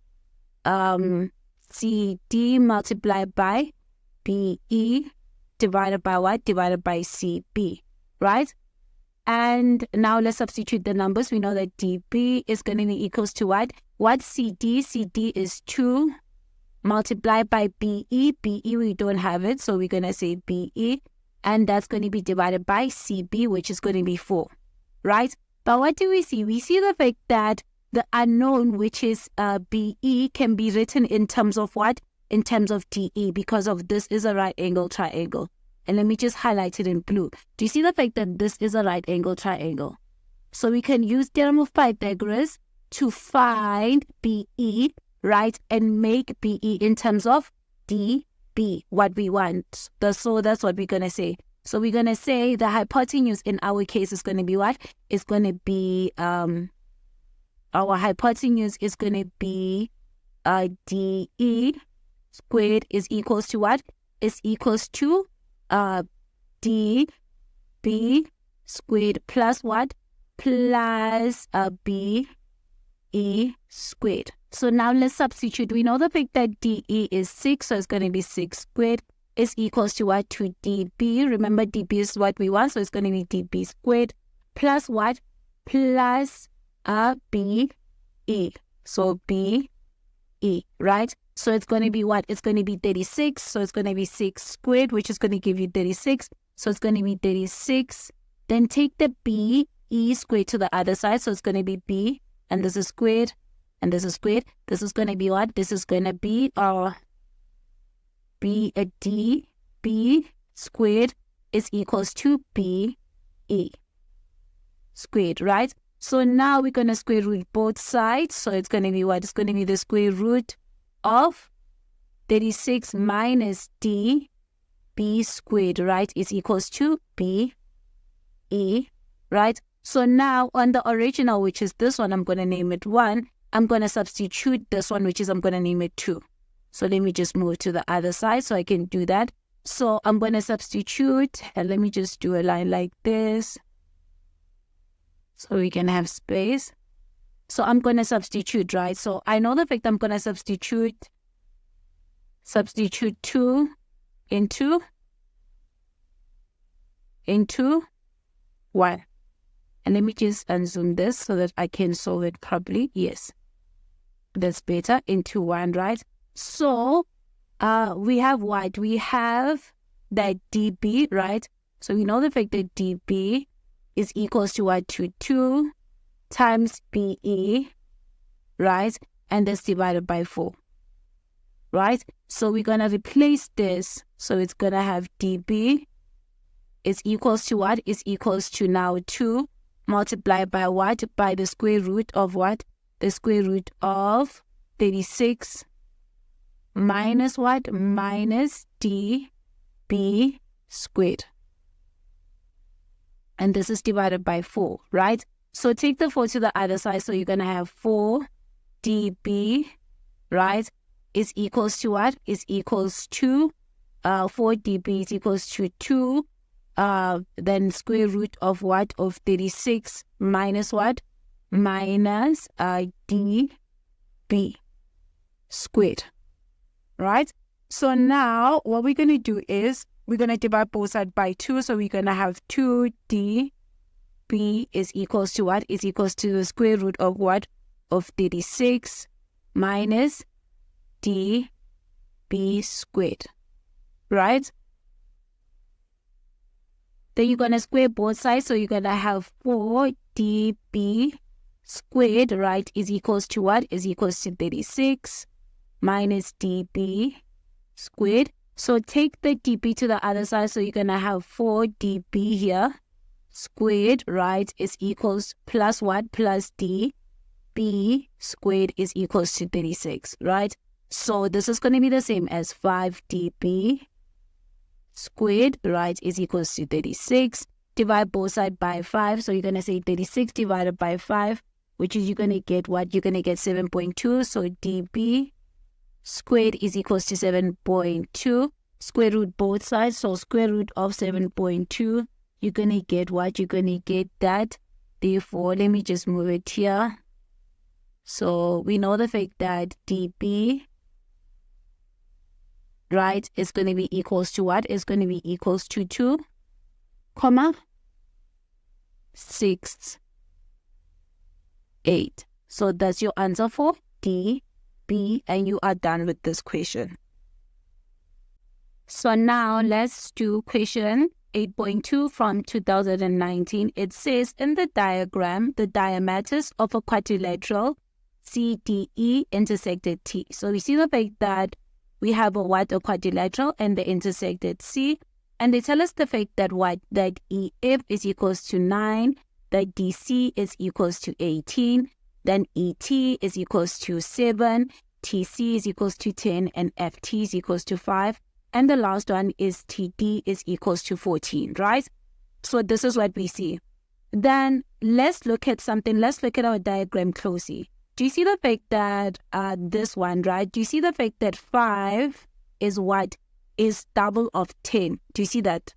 CD multiplied by BE divided by what? Divided by CB, right? And now let's substitute the numbers. We know that DB is going to be equals to what? What CD? CD is 2 multiplied by BE. BE, we don't have it, so we're going to say BE. And that's going to be divided by CB, which is going to be 4, right? But what do we see? We see the fact that the unknown, which is BE, can be written in terms of what? In terms of DE, because of this is a right angle triangle. And let me just highlight it in blue. Do you see the fact that this is a right angle triangle? So we can use theorem of Pythagoras to find BE, right? And make BE in terms of DB, what we want. So that's what we're going to say. So we're going to say the hypotenuse in our case is going to be what? It's going to be, our hypotenuse is going to be DE squared is equals to what? Is equals to DB squared plus what? Plus BE squared. So now let's substitute. We know the fact that DE is 6, so it's going to be 6 squared is equals to what? To DB. Remember, DB is what we want, so it's going to be DB squared plus what? Plus BE. So BE, right? So it's going to be what? It's going to be 36. So it's going to be 6 squared, which is going to give you 36. So it's going to be 36. Then take the BE squared to the other side. So it's going to be B, and this is squared, and this is squared. This is going to be what? This is going to be DB squared is equals to BE squared, right? So now we're going to square root both sides. So it's going to be what? It's going to be the square root of 36 minus DB squared, right? Is equals to BE, right? So now on the original, which is this one, I'm going to name it 1. I'm going to substitute this one, which is I'm going to name it 2. So let me just move to the other side so I can do that. So I'm going to substitute, and let me just do a line like this so we can have space. So I'm going to substitute, right? So I know the fact I'm going to substitute 2 into 1. And let me just unzoom this so that I can solve it properly. Yes, that's better. Into 1, right? So we have what? We have that dB, right? So we know the fact that dB is equals to what? To 2 times BE, right? And that's divided by 4, right? So we're going to replace this. So it's going to have dB is equals to what? Is equals to now 2 multiplied by what? By the square root of what? The square root of 36 minus what? Minus dB squared. And this is divided by 4, right? So take the 4 to the other side. So you're going to have 4 dB, right? Is equals to what? Is equals to 4 dB is equals to 2. Then square root of what? Of 36 minus what? Minus dB squared, right? So now what we're going to do is we're going to divide both sides by 2. So we're going to have 2 dB is equals to what? Is equals to the square root of what? Of 36 minus dB squared, right? Then you're going to square both sides. So you're going to have 4 dB squared, right, is equals to what? Is equals to 36 minus dB squared. So take the dB to the other side. So you're going to have 4 dB here squared, right, is equals plus what? Plus dB squared is equals to 36, right? So this is going to be the same as 5 dB squared, right, is equals to 36. Divide both sides by 5. So you're going to say 36 divided by 5, which is you're going to get what? You're going to get 7.2. So dB squared is equals to 7.2. Square root both sides. So square root of 7.2. You're going to get what? You're going to get that. Therefore, let me just move it here. So we know the fact that dB, right, is going to be equals to what? It's going to be equals to 2, 6, 8. So that's your answer for D, B, and you are done with this question. So now let's do question 8.2 from 2019. It says in the diagram, the diameters of a quadrilateral CDE intersected T. So we see the fact that we have a quadrilateral and they intersected C. And they tell us the fact that that EF is equals to 9, that DC is equals to 18, then ET is equals to 7, TC is equals to 10, and FT is equals to 5. And the last one is TD is equals to 14, right? So this is what we see. Then let's look at something. Let's look at our diagram closely. Do you see the fact that this one, right? Do you see the fact that 5 is what? Is double of 10. Do you see that?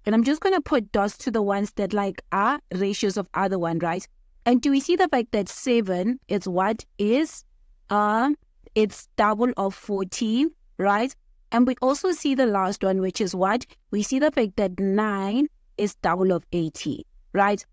And I'm just going to put dots to the ones that like are ratios of other one, right? And do we see the fact that 7 is what? Is it's double of 14, right? And we also see the last one, which is what? We see the fact that 9 is double of 80, right?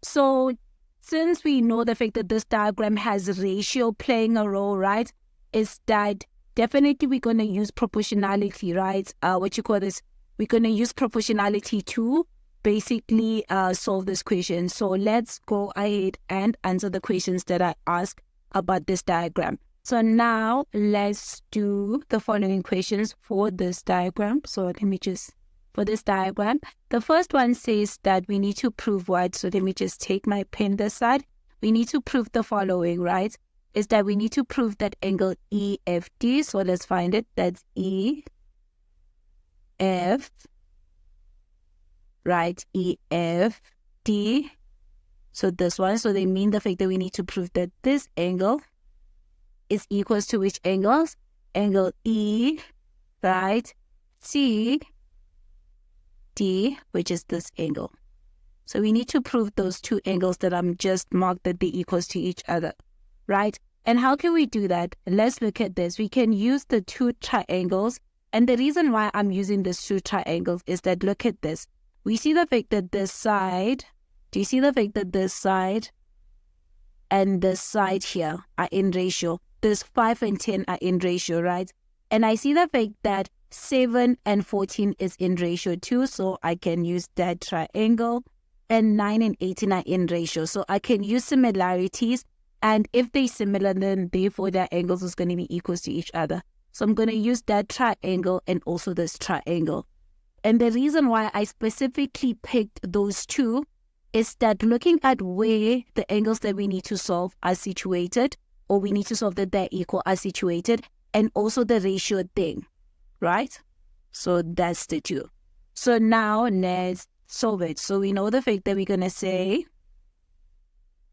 So since we know the fact that this diagram has ratio playing a role, right? Is that definitely we're going to use proportionality, right? We're going to use proportionality to basically solve this question. So let's go ahead and answer the questions that I asked about this diagram. So now let's do the following questions for this diagram. So let me just, for this diagram, the first one says that we need to prove what? So let me just take my pen this side. We need to prove the following, right? Is that we need to prove that angle EFD. So let's find it. That's EF, right? EFD. So this one. So they mean the fact that we need to prove that this angle is equals to which angles? Angle E, right? C, D, which is this angle. So we need to prove those two angles that I'm just marked that they equals to each other, right? And how can we do that? Let's look at this. We can use the two triangles. And the reason why I'm using these two triangles is that, look at this. We see the fact that this side, do you see the fact that this side and this side here are in ratio? This 5 and 10 are in ratio, right? And I see the fact that 7 and 14 is in ratio too. So I can use that triangle. And 9 and 18 are in ratio. So I can use similarities. And if they're similar, then therefore their angles is going to be equal to each other. So I'm going to use that triangle and also this triangle. And the reason why I specifically picked those two is that looking at where the angles that we need to solve are situated, or we need to solve that they're equal are situated, and also the ratio thing, right? So that's the two. So now let's solve it. So we know the fact that we're going to say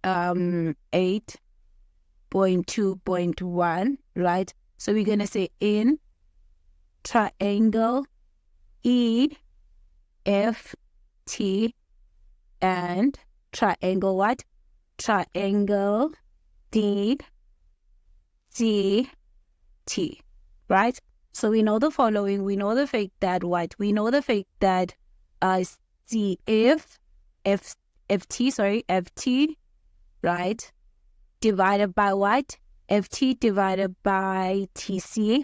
8.2.1, right? So we're going to say in triangle EFT and triangle what? Triangle DCT, right? So we know the following. We know the fact that what? We know the fact that FT, right, divided by what? FT divided by TC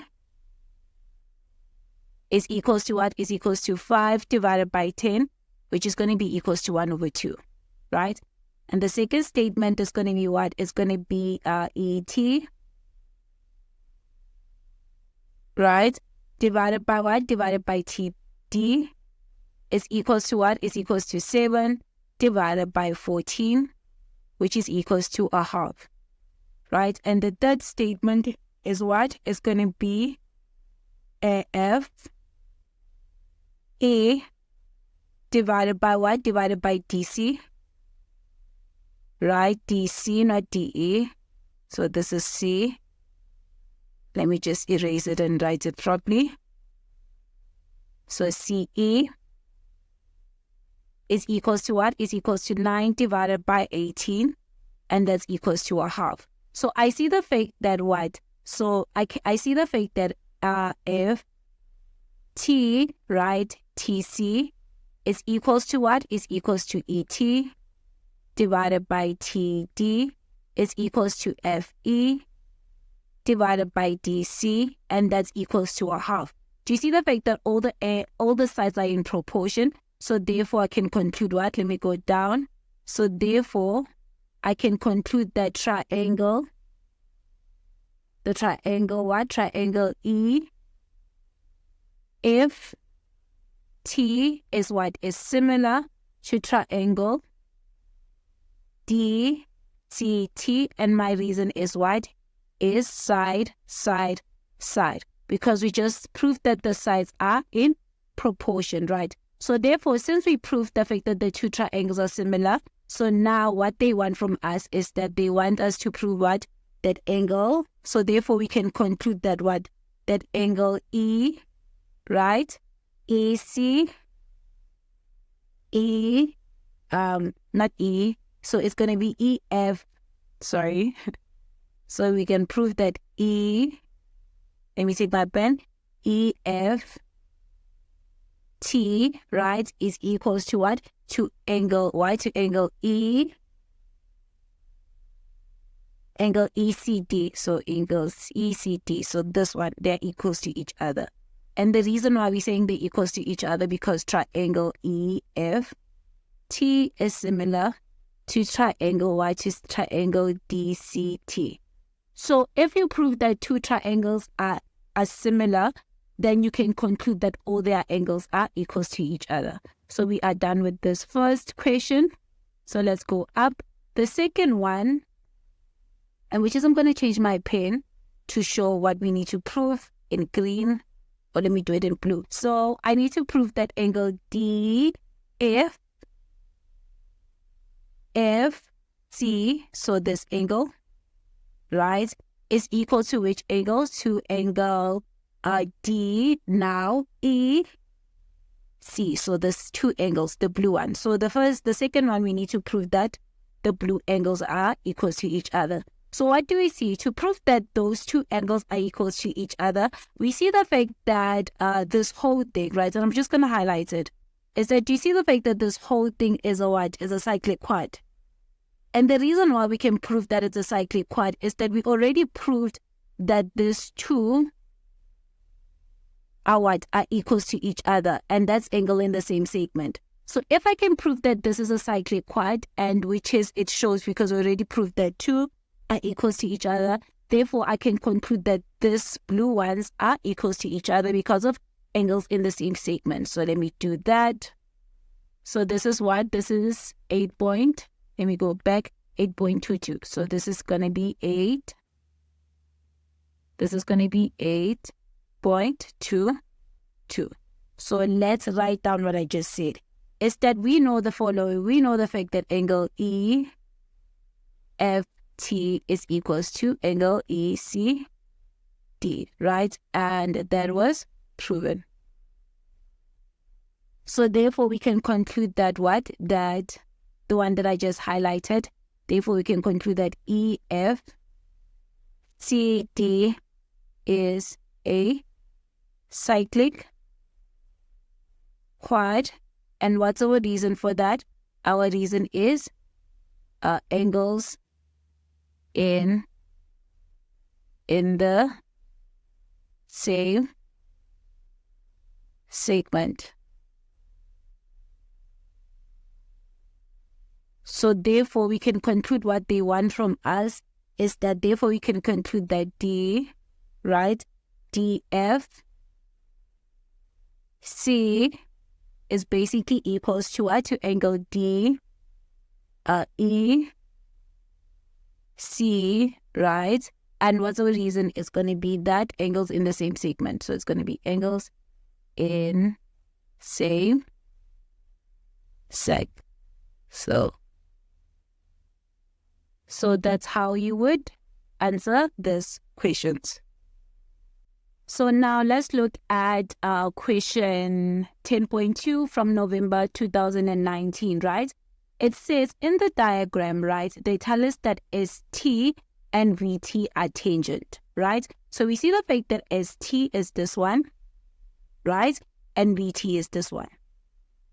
is equals to what? Is equals to 5 divided by 10, which is going to be equals to 1 over 2, right? And the second statement is going to be what? It's going to be ET, right, divided by what? Divided by TD is equals to what? Is equals to 7 divided by 14, which is equals to a half, right? And the third statement is what? It's going to be AF A divided by what? Divided by DC, right? DC, not DE. So this is C. Let me just erase it and write it properly. So CE is equals to what? Is equals to 9 divided by 18, and that's equals to a half. So I see the fact that what? So I see the fact that if T, right, TC is equals to what? Is equals to ET divided by TD is equals to FE divided by DC, and that's equals to a half. Do you see the fact that all the sides are in proportion? So therefore I can conclude what? Let me go down. So therefore I can conclude that triangle, the triangle what? Triangle E, if T is what? Is similar to triangle DCT, and my reason is what? Is side, side, side. Because we just proved that the sides are in proportion, right? So therefore, since we proved the fact that the two triangles are similar, so now what they want from us is that they want us to prove what? That angle. So therefore, we can conclude that what? That angle E, right? AC, E, not E. So it's going to be EF, sorry. So we can prove that E, let me take my pen, EF T, right, is equals to what? To angle Y, to angle E, angle ECD. So angles ECD. So this one, they're equals to each other. And the reason why we're saying they're equals to each other, because triangle EF T is similar to triangle Y, to triangle DCT. So if you prove that two triangles are similar, then you can conclude that all their angles are equals to each other. So we are done with this first question. So let's go up. The second one, and which is I'm going to change my pen to show what we need to prove in green, or let me do it in blue. So I need to prove that angle DFC, so this angle, right, is equal to which angle? To angle D, now E, C. So there's two angles, the blue one. So the second one, we need to prove that the blue angles are equal to each other. So what do we see? To prove that those two angles are equal to each other, we see the fact that this whole thing, right, and I'm just going to highlight it, is that you see the fact that this whole thing is a what? Is a cyclic quad. And the reason why we can prove that it's a cyclic quad is that we already proved that these two are what? Are equals to each other, and that's angle in the same segment. So if I can prove that this is a cyclic quad, and which is, it shows because we already proved that two are equals to each other, therefore I can conclude that these blue ones are equals to each other because of angles in the same segment. So let me do that. So this is what? This is 8 point, let me go back, 8.22. So this is going to be 8. This is going to be 8.22. So let's write down what I just said. Is that we know the following. We know the fact that angle EFT is equals to angle ECD, right? And that was proven. So therefore we can conclude that what? That the one that I just highlighted, therefore we can conclude that EFCD is a cyclic quad. And what's our reason for that? Our reason is angles in the same segment. So therefore we can conclude what they want from us is that therefore we can conclude that D, right, DFC is basically equals to what? To angle D EC, right? And what's our reason? It's going to be that angles in the same segment. So it's going to be angles in same seg. So that's how you would answer these questions. So now let's look at question 10.2 from November 2019, right? It says in the diagram, right, they tell us that ST and VT are tangent, right? So we see the fact that ST is this one, right? And VT is this one.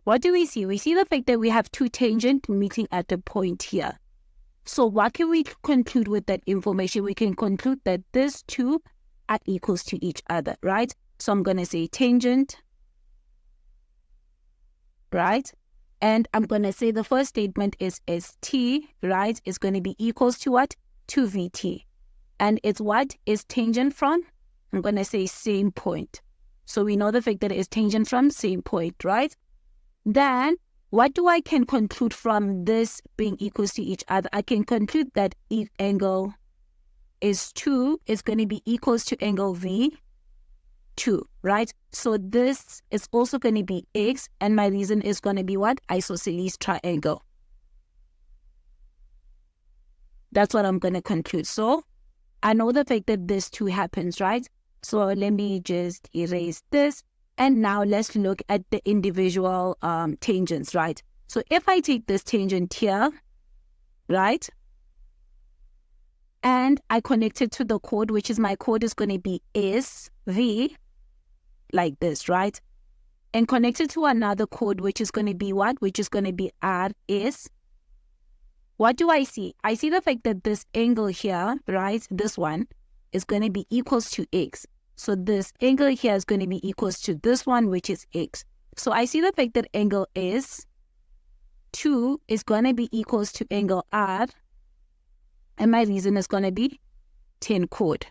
What do we see? We see the fact that we have two tangent meeting at a point here. So what can we conclude with that information? We can conclude that these two are equals to each other, right? So I'm going to say tangent, right? And I'm going to say the first statement is ST, right? Is going to be equals to what? To VT. And it's what? Is tangent from? I'm going to say same point. So we know the fact that it is tangent from same point, right? Then what do I can conclude from this being equals to each other? I can conclude that if angle is 2 is going to be equals to angle V2, right? So this is also going to be X, and my reason is going to be what? Isosceles triangle. That's what I'm going to conclude. So I know the fact that this 2 happens, right? So let me just erase this. And now let's look at the individual tangents, right? So if I take this tangent here, right? And I connect it to the chord, which is my chord is going to be SV, like this, right? And connect it to another chord, which is going to be what? Which is going to be RS. What do I see? I see the fact that this angle here, right? This one is going to be equals to X. So this angle here is going to be equals to this one, which is X. So I see the fact that angle S2 is going to be equals to angle R. And my reason is going to be Tan-Chord.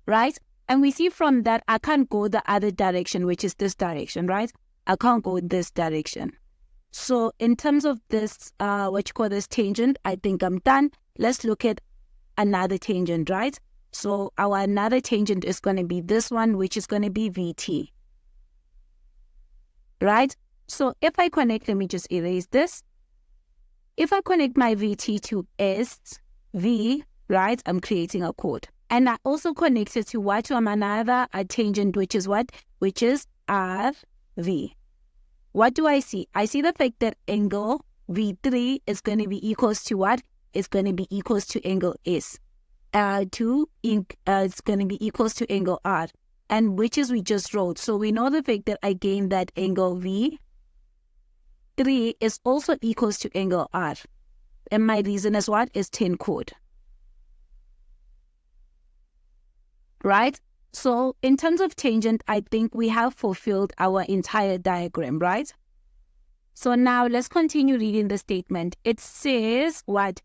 Right? And we see from that, I can't go the other direction, which is this direction, right? I can't go this direction. So in terms of this, what you call this tangent, I think I'm done. Let's look at another tangent, right? So our another tangent is going to be this one, which is going to be VT. Right? So if I connect, let me just erase this. If I connect my VT to SV, right, I'm creating a chord. And I also connect it to what? To another tangent, which is what? Which is RV. What do I see? I see the fact that angle V3 is going to be equals to what? It's going to be equals to angle S. It's going to be equals to angle R. And which is we just wrote. So we know the fact that again that angle V3 is also equals to angle R. And my reason is what? Is Tan-Chord. Right? So in terms of tangent, I think we have fulfilled our entire diagram, right? So now let's continue reading the statement. It says what?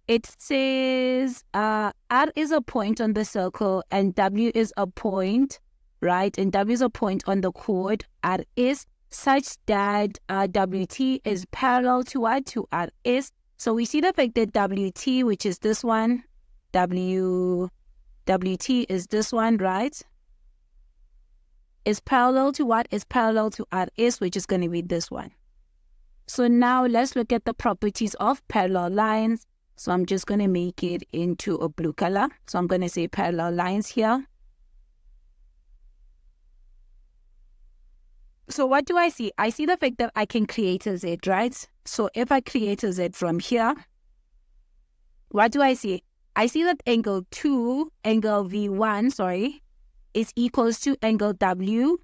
It says R is a point on the circle and W is a point, right? And W is a point on the chord RS such that WT is parallel to what? To RS. So we see the fact that WT, which is this one, WT is this one, right? Is parallel to what? Is parallel to RS, which is going to be this one. So now let's look at the properties of parallel lines. So I'm just going to make it into a blue color. So I'm going to say parallel lines here. So what do I see? I see the fact that I can create a Z, right? So if I create a Z from here, what do I see? I see that angle V1, is equals to angle W2.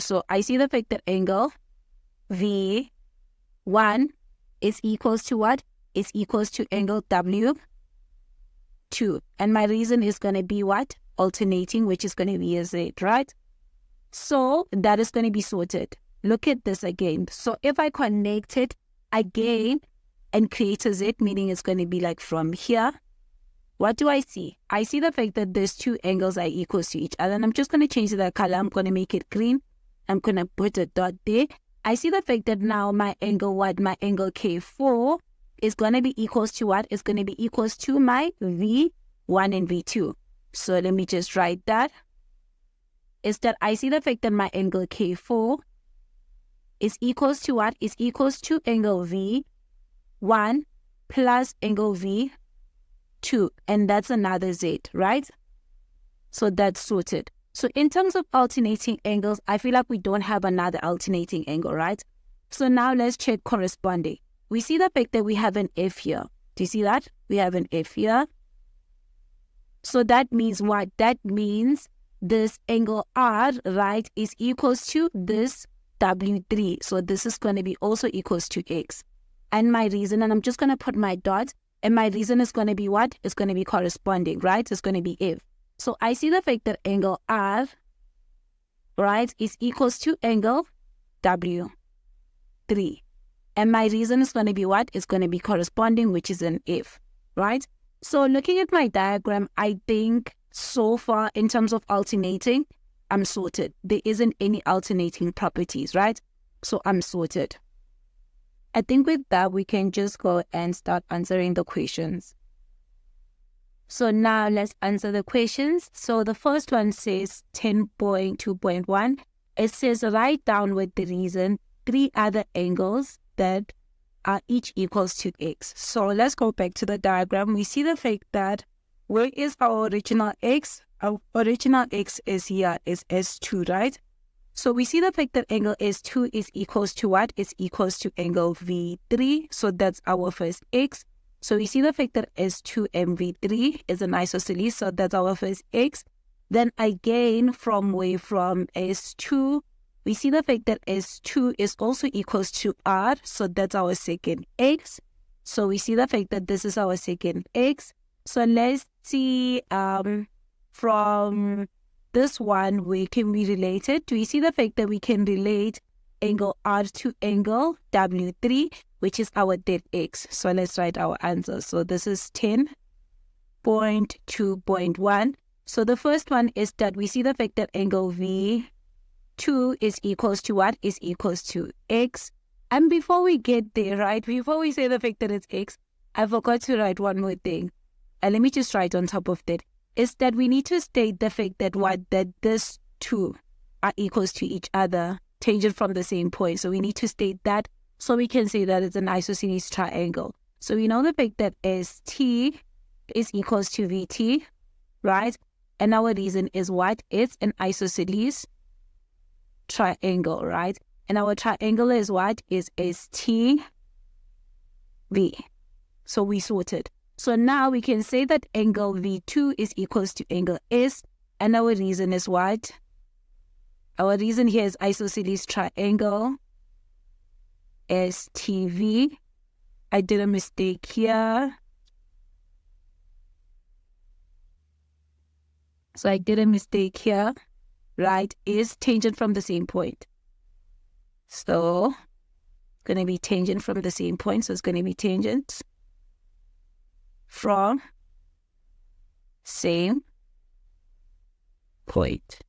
So I see the fact that angle V1 is equals to what? Is equals to angle W2. And my reason is going to be what? Alternating, which is going to be a Z, right? So that is going to be sorted. Look at this again. So if I connect it again and create a Z, meaning it's going to be like from here, what do I see? I see the fact that these two angles are equal to each other. And I'm just going to change the color. I'm going to make it green. I'm going to put a dot there. I see the fact that now my angle, my angle K4 is going to be equals to what? It's going to be equals to my V1 and V2. So let me just write that. Is that I see the fact that my angle K4 is equals to what? Is equals to angle V1 plus angle V2. And that's another Z, right? So that's sorted. So in terms of alternating angles, I feel like we don't have another alternating angle, right? So now let's check corresponding. We see the fact that we have an F here. Do you see that? We have an F here. So that means what? That means this angle R, right, is equals to this W3. So this is going to be also equals to X. And my reason, and I'm just going to put my dot, and my reason is going to be what? It's going to be corresponding, right? It's going to be F. So I see the fact that angle R, right, is equals to angle W3. And my reason is going to be what? It's going to be corresponding, which is an F, right? So looking at my diagram, I think so far in terms of alternating, I'm sorted. There isn't any alternating properties, right? So I'm sorted. I think with that, we can just go and start answering the questions. So now let's answer the questions. So the first one says 10.2.1. It says write down with the reason 3 other angles that are each equals to X. So let's go back to the diagram. We see the fact that where is our original X? Our original X is here, is S2, right? So we see the fact that angle S2 is equals to what? Is equals to angle V3. So that's our first X. So we see the fact that S2 and V3 is an isosceles. So that's our first X. Then again, from S2, we see the fact that S2 is also equals to R. So that's our second X. So we see the fact that this is our second X. So let's see from this one, where can we relate it? Do we see the fact that we can relate angle R to angle W3, which is our third X? So let's write our answer. So this is 10.2.1. So the first one is that we see the fact that angle V2 is equals to what? Is equals to X. And before we get there, right, before we say the fact that it's X, I forgot to write one more thing. And let me just write on top of that, is that we need to state the fact that that these two are equals to each other, tangent from the same point. So we need to state that so we can say that it's an isosceles triangle. So we know the fact that ST is equals to VT, right? And our reason is what? It's an isosceles triangle, right? And our triangle is what? Is STV. So we sorted. So now we can say that angle V2 is equals to angle S, and our reason is what? Our reason here is isosceles triangle STV. I did a mistake here. So I did a mistake here, right? Is tangent from the same point. So it's going to be tangent from the same point. So it's going to be tangent from same point.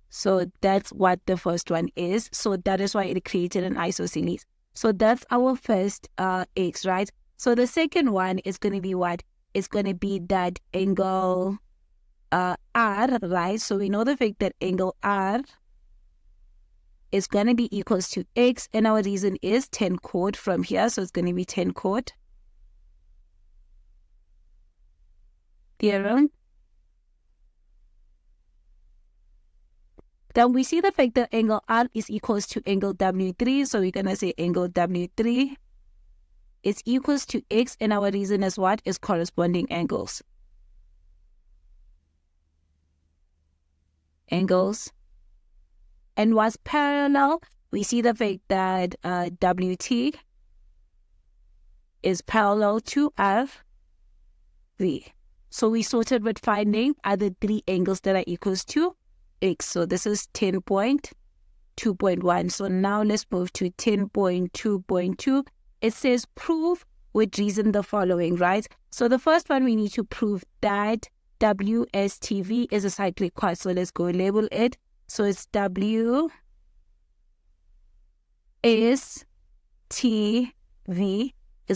So that's what the first one is. So that is why it created an isosceles. So that's our first X, right? So the second one is going to be what? It's going to be that angle R, right? So we know the fact that angle R is going to be equals to X, and our reason is Tan-Chord from here. So it's going to be Tan-Chord Theorem. Then we see the fact that angle R is equals to angle W3. So we're going to say angle W3 is equals to X, and our reason is what? Is corresponding angles. And what's parallel? We see the fact that WT is parallel to RV. So we sorted with finding are the three angles that are equals to X. So this is 10.2.1. So now let's move to 10.2.2. It says prove with reason the following, right? So the first one, we need to prove that WSTV is a cyclic quad. So let's go label it. So it's WSTV is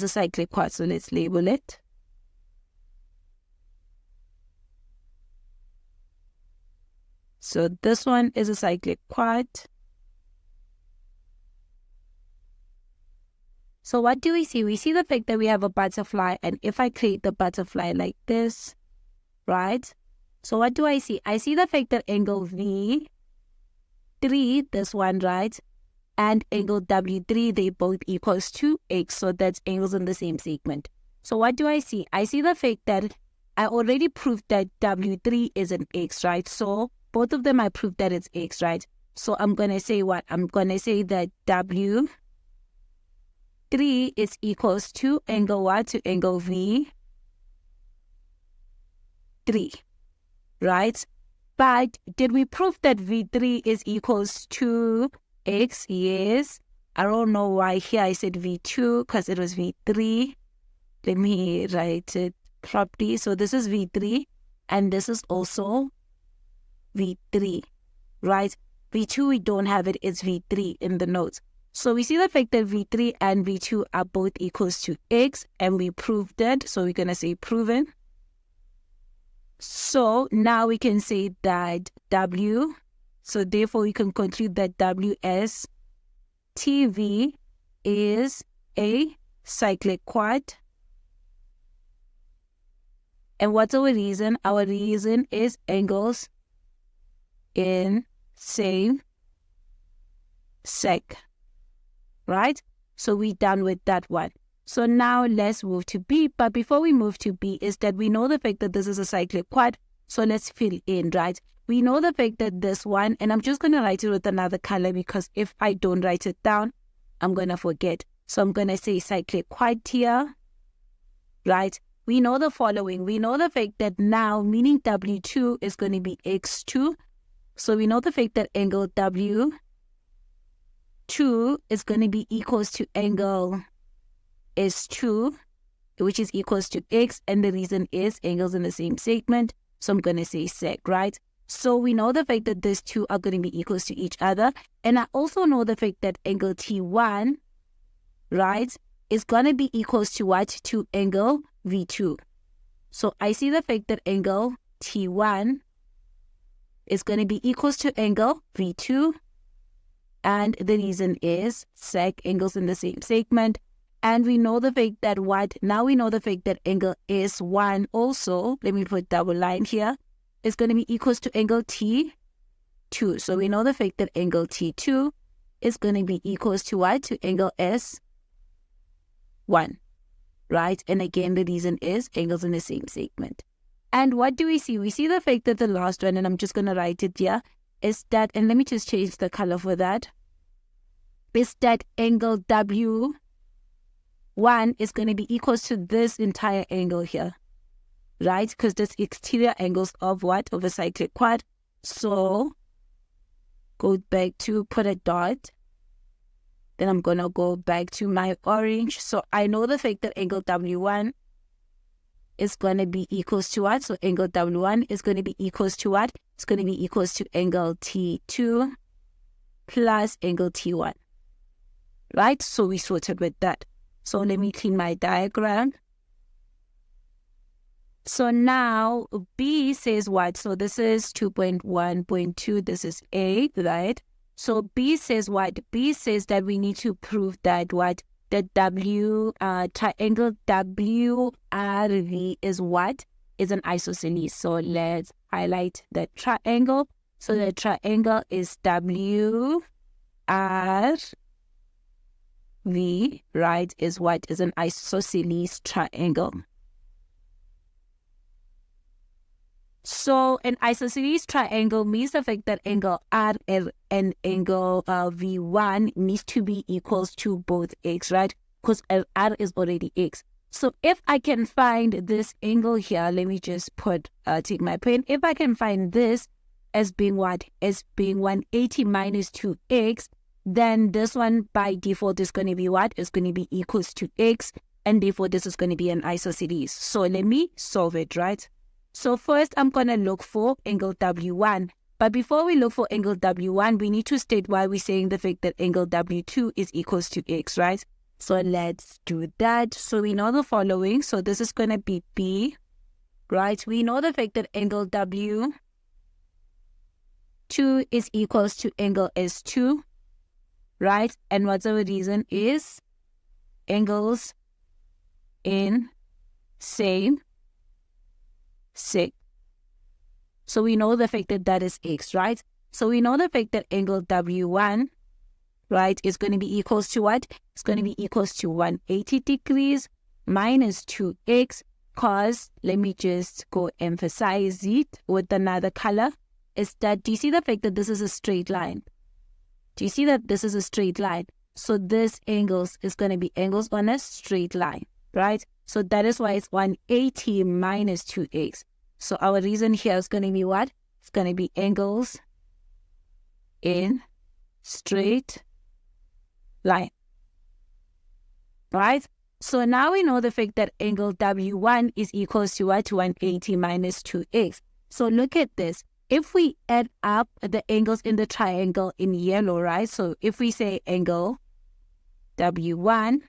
a cyclic quad. So let's label it. So this one is a cyclic quad. So what do we see? We see the fact that we have a butterfly, and if I create the butterfly like this, right? So what do I see? I see the fact that angle V3, this one, right? And angle W3, they both equals to X. So that's angles in the same segment. So what do I see? I see the fact that I already proved that W3 is an X, right? So both of them I proved that it's X, right? So I'm going to say what? I'm going to say that W3 is equals to angle what? To angle V3, right? But did we prove that V3 is equals to X? Yes. I don't know why here I said V2 because it was V3. Let me write it properly. So this is V3 and this is also V3, right? V2, we don't have it. It's V3 in the notes. So we see the fact that V3 and V2 are both equals to X, and we proved it. So we're going to say proven. So now we can say that W, so therefore we can conclude that WSTV is a cyclic quad. And what's our reason? Our reason is angles in same sec, right? So we're done with that one. So now let's move to B. But before we move to B is that we know the fact that this is a cyclic quad. So let's fill in, right? We know the fact that this one, and I'm just going to write it with another color because if I don't write it down, I'm going to forget. So I'm going to say cyclic quad here, right? We know the following. We know the fact that now, meaning W2 is going to be X2. So we know the fact that angle W2 is going to be equals to angle S2, which is equals to X. And the reason is angles in the same segment. So I'm going to say sec, right? So we know the fact that these two are going to be equals to each other. And I also know the fact that angle T1, right, is going to be equals to what? To angle V2. So I see the fact that angle T1 is going to be equals to angle V2. And the reason is sec, angles in the same segment. And we know the fact that what? Now we know the fact that angle S1 also, let me put double line here, is going to be equals to angle T2. So we know the fact that angle T2 is going to be equals to what? To angle S1, right? And again, the reason is angles in the same segment. And what do we see? We see the fact that the last one, and I'm just going to write it here, is that, and let me just change the color for that, is that angle W1 is going to be equals to this entire angle here, right? Because this exterior angles of what? Of a cyclic quad. So go back to put a dot. Then I'm going to go back to my orange. So I know the fact that angle W1 is going to be equals to what? So angle W1 is going to be equals to what? It's going to be equals to angle T2 plus angle T1, right? So we sorted with that. So let me clean my diagram. So now B says what? So this is 2.1.2. This is A, right? So B says what? B says that we need to prove that what? That triangle WRV is what? Is an isosceles. So let's highlight the triangle. So the triangle is WRV, right? Is what? Is an isosceles triangle. So an isosceles triangle means the fact that angle R and angle V1 needs to be equals to both x, right? Because R is already x. So if I can find this angle here, let me just take my pen. If I can find this as being what? As being 180 minus 2x, then this one by default is going to be what? It's going to be equals to x, and therefore this is going to be an isosceles. So let me solve it, right? So first, I'm going to look for angle W1. But before we look for angle W1, we need to state why we're saying the fact that angle W2 is equals to x, right? So let's do that. So we know the following. So this is going to be B, right? We know the fact that angle W2 is equals to angle S2, right? And what's our reason is angles in same sec. So we know the fact that that is x, right? So we know the fact that angle W1, right, is going to be equals to what? It's going to be equals to 180 degrees minus 2x, because, let me just go emphasize it with another color, is that, do you see the fact that this is a straight line? Do you see that this is a straight line? So this angles is going to be angles on a straight line, right? So that is why it's 180 minus 2x. So our reason here is going to be what? It's going to be angles in straight line, right? So now we know the fact that angle W1 is equals to what? 180 minus 2x. So look at this. If we add up the angles in the triangle in yellow, right? So if we say angle W1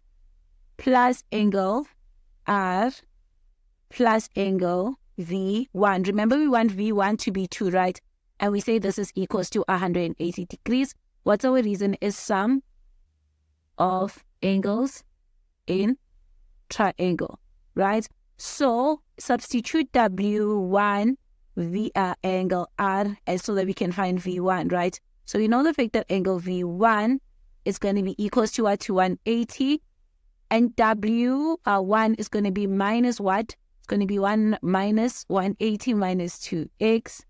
plus angle R plus angle V1. Remember, we want V1 to be 2, right? And we say this is equals to 180 degrees. What's our reason is sum of angles in triangle, right? So substitute W1 angle R and so that we can find V1, right? So we know the fact that angle V1 is going to be equals to what? To 180. And W1 is going to be minus what? It's going to be 1 minus 180 minus 2x.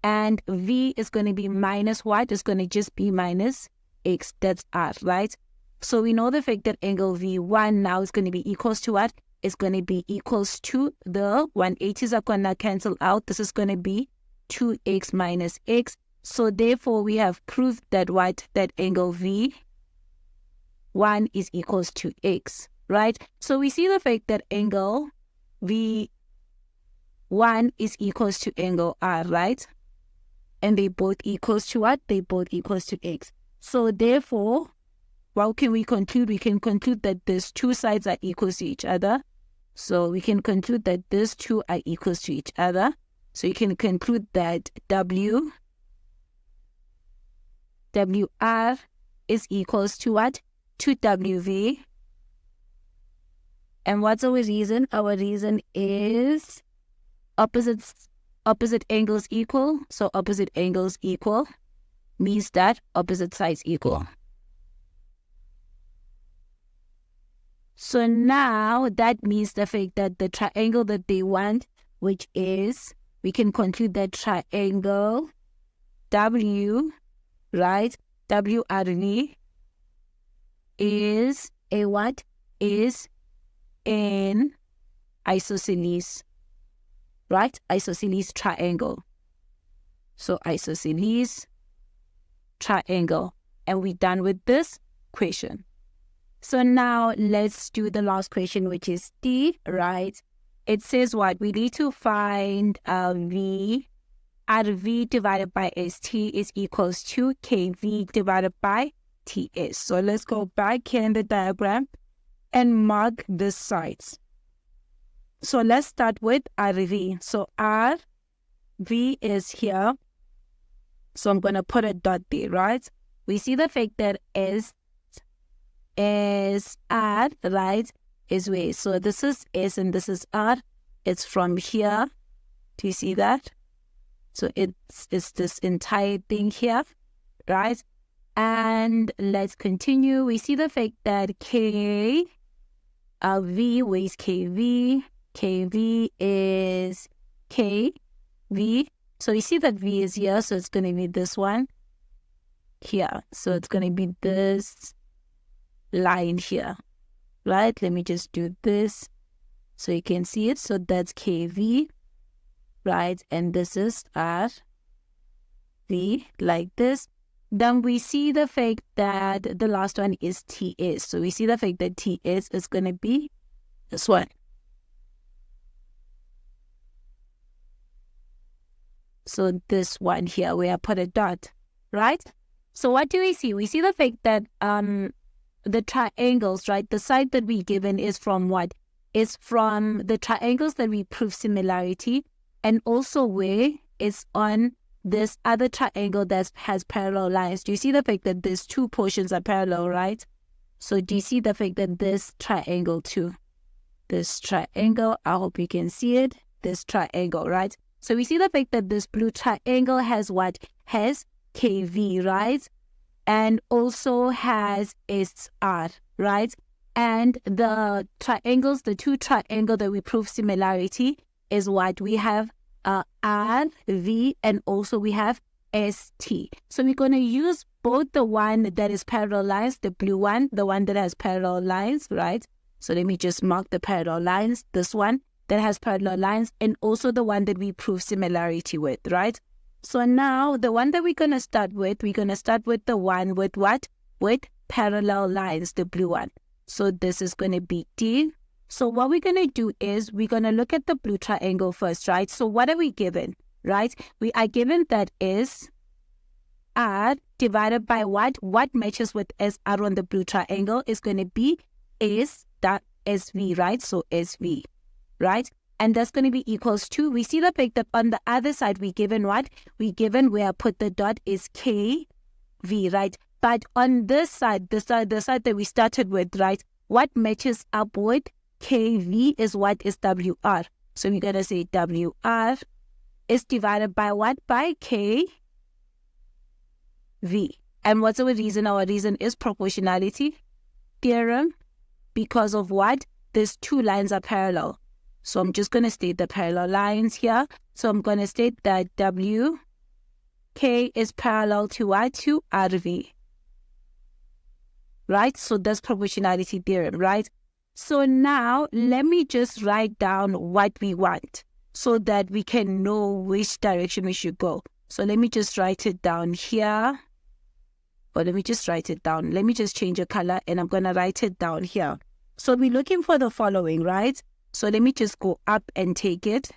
And V is going to be minus what? It's going to just be minus x. That's R, right? So we know the fact that angle V1 now is going to be equals to what? It's going to be equals to the 180s are going to cancel out. This is going to be 2x minus x. So therefore, we have proved that what? That angle V1 is equals to x, right? So we see the fact that angle V1 is equals to angle R, right? And they both equals to what? They both equals to x. So therefore, what can we conclude? We can conclude that these two sides are equals to each other. So we can conclude that these two are equals to each other. So you can conclude that WR is equals to what? To WV And what's our reason? Our reason is opposite angles equal. So opposite angles equal means that opposite sides equal. So now that means the fact that the triangle that they want, which is, we can conclude that triangle W, right, WRV is a what? Is an isosceles, right? Isosceles triangle. So isosceles triangle. And we're done with this question. So now let's do the last question, which is D, right? It says what? We need to find V. RV divided by ST is equals to KV divided by TS. So let's go back here in the diagram and mark the sides. So let's start with RV. So RV is here. So I'm going to put a dot there, right? We see the fact that S is R, right, is where. So this is S and this is R. It's from here. Do you see that? So it's this entire thing here, right? And let's continue. We see the fact that V, where is KV? KV is KV. So you see that V is here, so it's going to be this one here. So it's going to be this line here, right? Let me just do this so you can see it. So that's KV, right? And this is RV, like this. Then we see the fact that the last one is TS. So we see the fact that TS is going to be this one. So this one here where I put a dot, right? So what do we see? We see the fact that the triangles, right? The side that we given is from what? Is from the triangles that we prove similarity, and also where it's on this other triangle that has parallel lines. Do you see the fact that these two portions are parallel, right? So do you see the fact that this triangle too? This triangle, I hope you can see it. This triangle, right? So we see the fact that this blue triangle has what? Has KV, right? And also has SR, right? And the triangles, the two triangles that we prove similarity is what? We have RV and also we have ST. So we're going to use both the one that is parallel lines, the blue one, the one that has parallel lines, right? So let me just mark the parallel lines, this one that has parallel lines, and also the one that we prove similarity with, right? So now the one that we're going to start with the one with what? With parallel lines, the blue one. So this is going to be D. So what we're going to do is we're going to look at the blue triangle first, right? So what are we given, right? We are given that is R divided by what? What matches with SR on the blue triangle is going to be SV, right? So SV, right? And that's going to be equals to, we see the fact that on the other side, we given what? We given where I put the dot is KV, right? But on this side, the side that we started with, right? What matches up with KV is what? Is WR. So we're going to say WR is divided by what? By KV. And what's our reason? Our reason is proportionality theorem. Because of what? These two lines are parallel. So I'm just going to state the parallel lines here. So I'm going to state that WK is parallel to what? To RV. Right? So that's proportionality theorem, right? So now let me just write down what we want so that we can know which direction we should go. So let me just write it down here. Or let me just write it down. Let me just change the color and I'm going to write it down here. So we're looking for the following, right? So let me just go up and take it.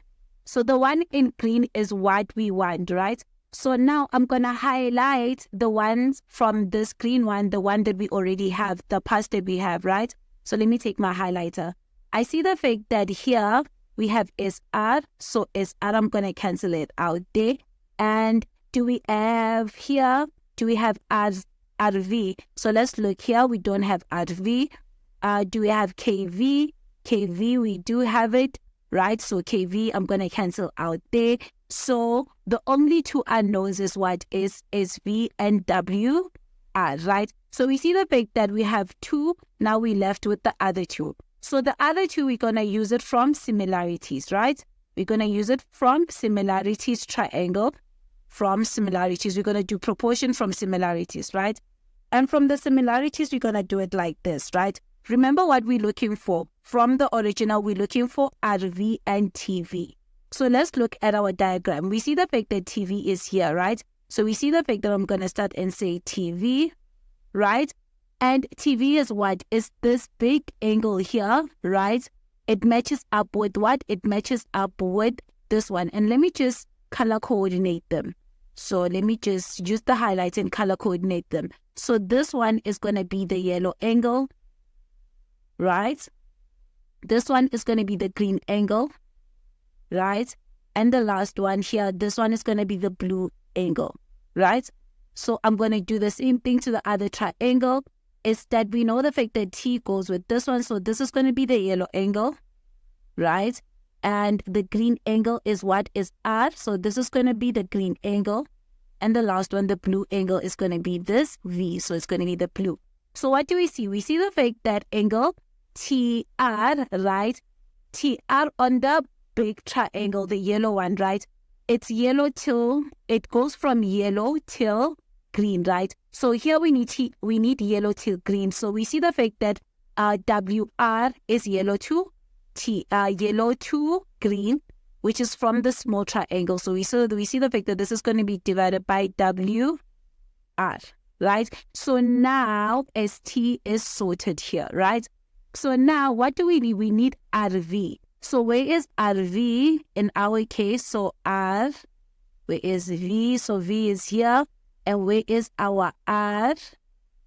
So the one in green is what we want, right? So now I'm going to highlight the ones from this green one, the one that we already have, the parts that we have, right? So let me take my highlighter. I see the fact that here we have SR. So SR, I'm going to cancel it out there. And do we have here, do we have RV? So let's look here. We don't have RV. Do we have KV? KV, we do have it, right? So KV, I'm going to cancel out there. So the only two unknowns is what is V and WR, right? So we see the fact that we have two, now we're left with the other two. So the other two, we're going to use it from similarities, right? We're going to use it from similarities triangle. From similarities, we're going to do proportion from similarities, right? And from the similarities, we're going to do it like this, right? Remember what we're looking for. From the original, we're looking for RV and TV. So let's look at our diagram. We see the fact that TV is here, right? So we see the fact that I'm going to start and say TV, right? And TV is what? Is this big angle here, right? It matches up with what? It matches up with this one. And let me just color coordinate them. So let me just use the highlights and color coordinate them. So this one is going to be the yellow angle, right? This one is going to be the green angle, right? And the last one here, this one is going to be the blue angle, right? So I'm going to do the same thing to the other triangle. Is that we know the fact that T goes with this one. So this is going to be the yellow angle, right? And the green angle is what? Is R. So this is going to be the green angle. And the last one, the blue angle, is going to be this V. So it's going to be the blue. So what do we see? We see the fact that angle TR, right? TR on the big triangle, the yellow one, right? It's yellow till, it goes from yellow till green, right? So here we need yellow till green. So we see the fact that WR is yellow to yellow to green, which is from the small triangle. So we see the fact that this is going to be divided by WR, right? So now ST is sorted here, right? So now what do we need? We need RV. So where is RV in our case? So R, where is V? So V is here. And where is our R?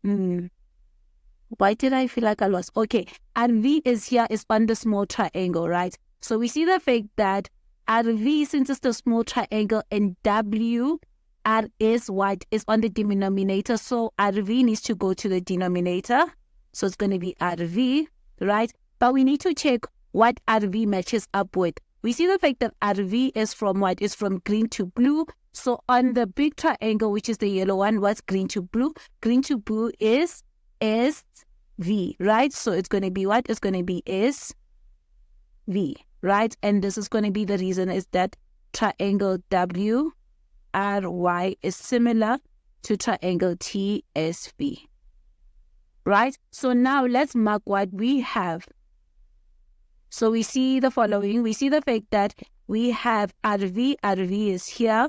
Why did I feel like I lost? Okay, RV is here, is on the small triangle, right? So we see the fact that RV, since it's the small triangle, and WR is what? Is on the denominator. So RV needs to go to the denominator. So it's going to be RV, right? But we need to check what RV matches up with. We see the fact that RV is from what? Is from green to blue. So on the big triangle, which is the yellow one, what's green to blue? Green to blue is V, right? So it's going to be what? It's going to be V, right? And this is going to be the reason is that triangle WRY is similar to triangle TSV, right? So now let's mark what we have. So we see the following. We see the fact that we have RV. RV is here,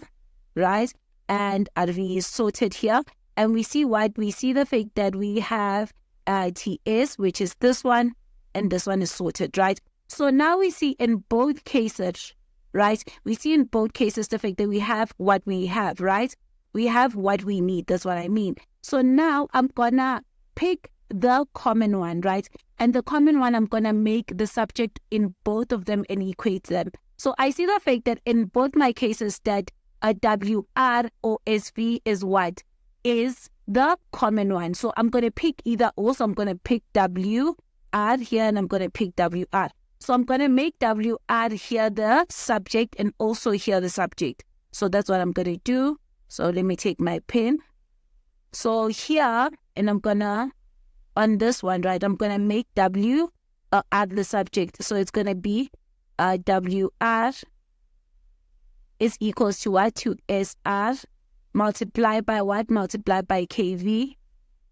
right? And RV is sorted here. And we see what? We see the fact that we have TS, which is this one, and this one is sorted, right? So now we see in both cases, right? We see in both cases the fact that we have what we have, right? We have what we need. That's what I mean. So now I'm gonna pick the common one, right? And the common one, I'm gonna make the subject in both of them and equate them. So I see the fact that in both my cases that a WR or SV is what? Is the common one. So I'm going to pick either or. So I'm going to pick WR here and I'm going to pick WR. So I'm going to make WR here the subject and also here the subject. So that's what I'm going to do. So let me take my pen. So here, and I'm going to, on this one, right, I'm going to make WR the subject. So it's going to be WR is equals to what? To SR multiplied by what? Multiplied by KV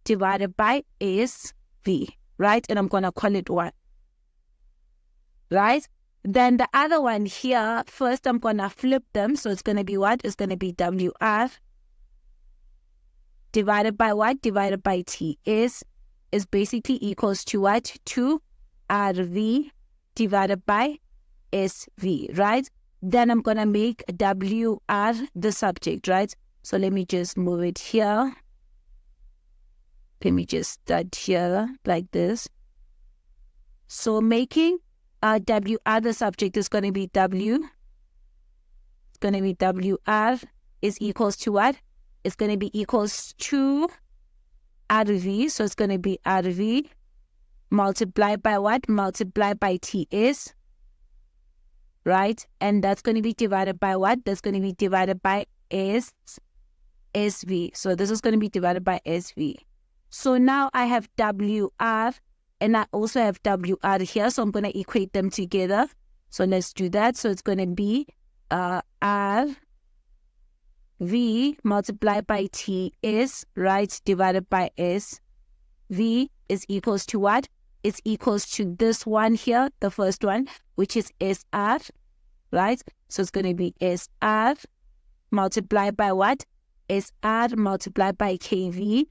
divided by SV, right? And I'm going to call it what? Right? Then the other one here, first I'm going to flip them. So it's going to be what? It's going to be WR divided by what? Divided by TS is basically equals to what? To RV divided by SV, right? Then I'm going to make WR the subject, right? So let me just move it here. Let me just start here like this. So making WR the subject is going to be W. It's going to be WR is equals to what? It's going to be equals to RV. So it's going to be RV multiplied by what? Multiplied by TS, right? And that's going to be divided by what? That's going to be divided by SV. So this is going to be divided by SV. So now I have WR and I also have WR here. So I'm going to equate them together. So let's do that. So it's going to be RV multiplied by TS, right? Divided by SV is equals to what? It's equals to this one here, the first one, which is SR, right? So it's going to be SR multiplied by what? SR multiplied by KV,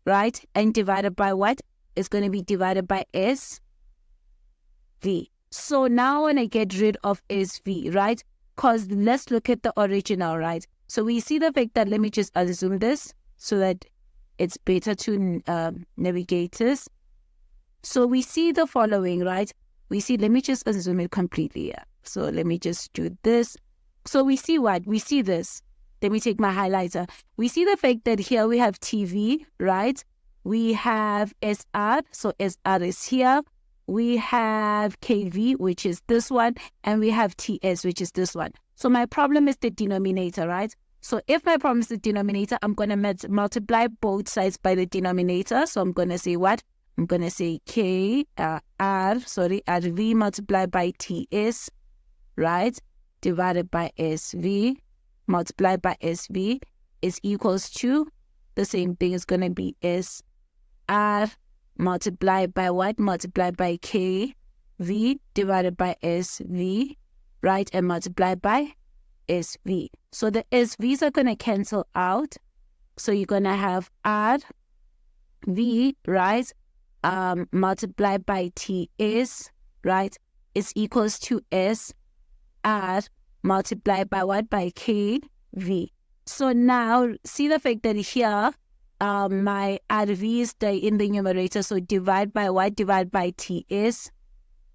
right? And divided by what? It's going to be divided by SV. So now when I get rid of SV, right? Because let's look at the original, right? So we see the fact that, let me just assume this so that it's better to navigate this. So we see the following, right? We see, let me just assume it completely here. So let me just do this. So we see what? We see this. Let me take my highlighter. We see the fact that here we have TV, right? We have SR, so SR is here. We have KV, which is this one. And we have TS, which is this one. So my problem is the denominator, right? So if my problem is the denominator, I'm going to multiply both sides by the denominator. So I'm going to say what? I'm going to say RV multiplied by TS, right? Divided by SV multiplied by SV is equals to the same thing. Is going to be SR multiplied by what? Multiplied by KV divided by SV, right? And multiplied by SV. So the SVs are going to cancel out. So you're going to have RV, right? Multiplied by TS, right? Is equals to SR multiplied by what? By KV. So now see the fact that here my RV is in the numerator. So divide by what? Divide by TS.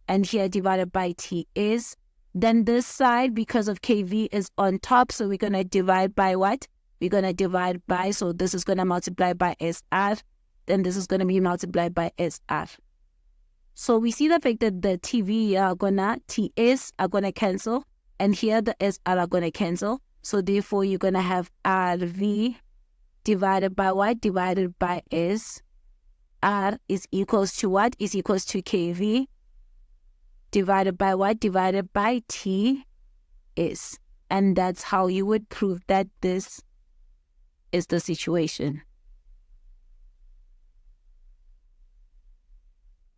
And here divided by TS. Then this side, because of KV, is on top. So we're going to divide by what? We're going to divide by, so this is going to multiply by SR. Then this is going to be multiplied by SR. So we see the fact that the TS are going to cancel. And here the SR are going to cancel. So therefore, you're going to have RV divided by what? Divided by SR is equals to what? Is equals to KV divided by what? Divided by TS. And that's how you would prove that this is the situation.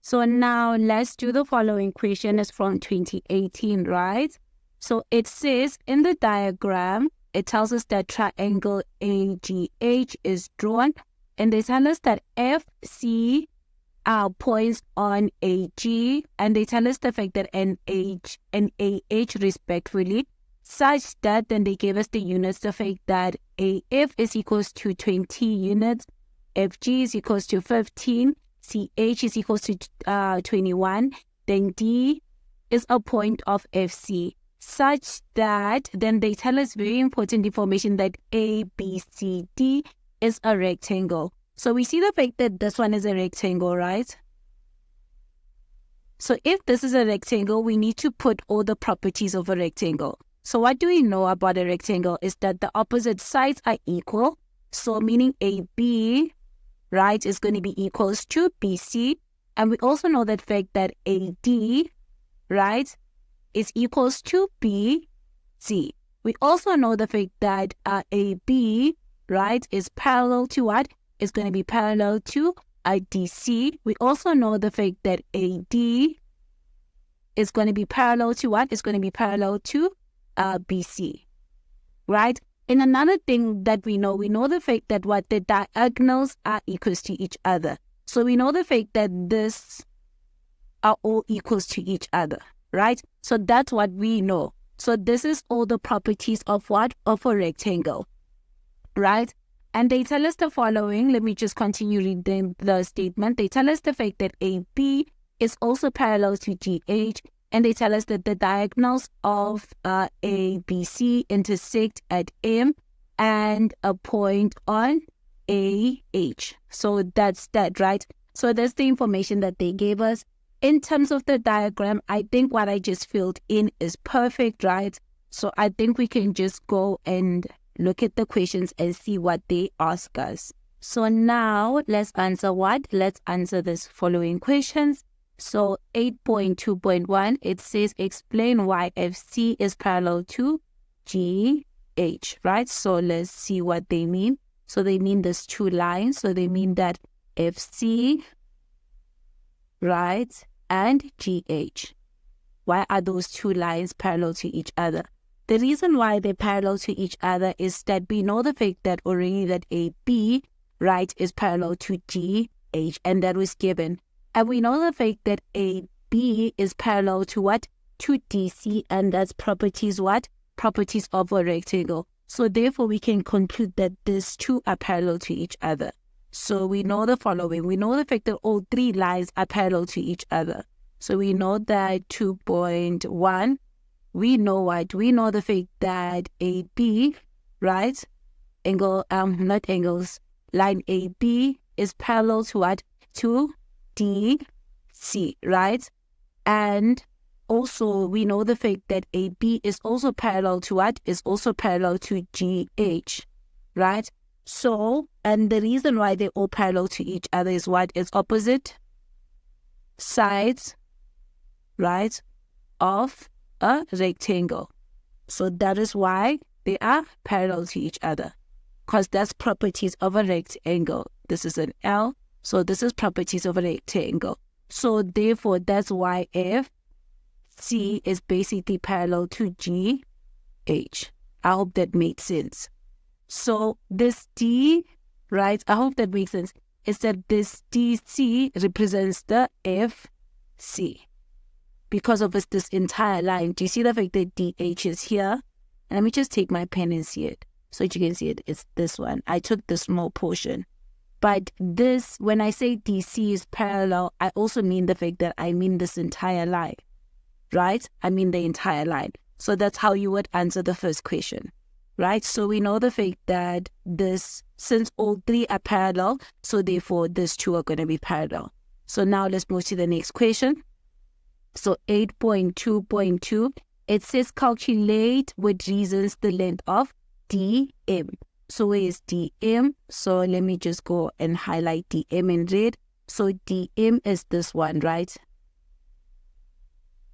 So now let's do the following question. It's from 2018, right? So it says in the diagram, it tells us that triangle AGH is drawn, and they tell us that FC points on AG, and they tell us the fact that NH and AH respectively, such that then they gave us the units, the fact that AF is equals to 20 units, FG is equals to 15, CH is equals to 21, then D is a point of FC, such that then they tell us very important information that ABCD is a rectangle. So we see the fact that this one is a rectangle, right? So if this is a rectangle, we need to put all the properties of a rectangle. So what do we know about a rectangle is that the opposite sides are equal. So meaning AB, right, is going to be equals to BC. And we also know that fact that AD, right, is equals to BC. We also know the fact that AB, right, is parallel to what? Is going to be parallel to DC. We also know the fact that AD is going to be parallel to what? Is going to be parallel to BC, right? And another thing that we know the fact that what the diagonals are equals to each other. So we know the fact that this are all equals to each other, right? So that's what we know. So this is all the properties of what? Of a rectangle, right? And they tell us the following. Let me just continue reading the statement. They tell us the fact that AB is also parallel to GH. And they tell us that the diagonals of ABC intersect at M and a point on AH. So that's that, right? So that's the information that they gave us. In terms of the diagram, I think what I just filled in is perfect, right? So I think we can just go and look at the questions and see what they ask us. So now let's answer what? Let's answer this following questions. So 8.2.1, it says explain why FC is parallel to GH, right? So let's see what they mean. So they mean there's two lines. So they mean that FC, right, and GH. Why are those two lines parallel to each other? The reason why they're parallel to each other is that we know the fact that already that AB, right, is parallel to GH, and that was given. And we know the fact that AB is parallel to what? To DC, and that's properties what? Properties of a rectangle. So therefore, we can conclude that these two are parallel to each other. So we know the following. We know the fact that all three lines are parallel to each other. So we know that 2.1, we know what? We know the fact that AB, right? Not angles. Line AB is parallel to what? To DC, right? And also we know the fact that AB is also parallel to what? Is also parallel to GH, right? So, and the reason why they're all parallel to each other is what? Is opposite sides, right, of a rectangle. So that is why they are parallel to each other, because that's properties of a rectangle. This is an L, so this is properties of a rectangle. So therefore, that's why FC is basically parallel to GH. I hope that made sense. So this D, right, I hope that makes sense, is that this DC represents the FC because of this entire line. Do you see the fact that DH is here? And let me just take my pen and see it. So that you can see it, it's this one. I took the small portion. But this, when I say DC is parallel, I also mean the fact that I mean this entire line, right? I mean the entire line. So that's how you would answer the first question, right? So we know the fact that this, since all three are parallel, so therefore these two are going to be parallel. So now let's move to the next question. So 8.2.2, it says calculate with reasons the length of DM. So where is DM? So let me just go and highlight DM in red. So DM is this one, right?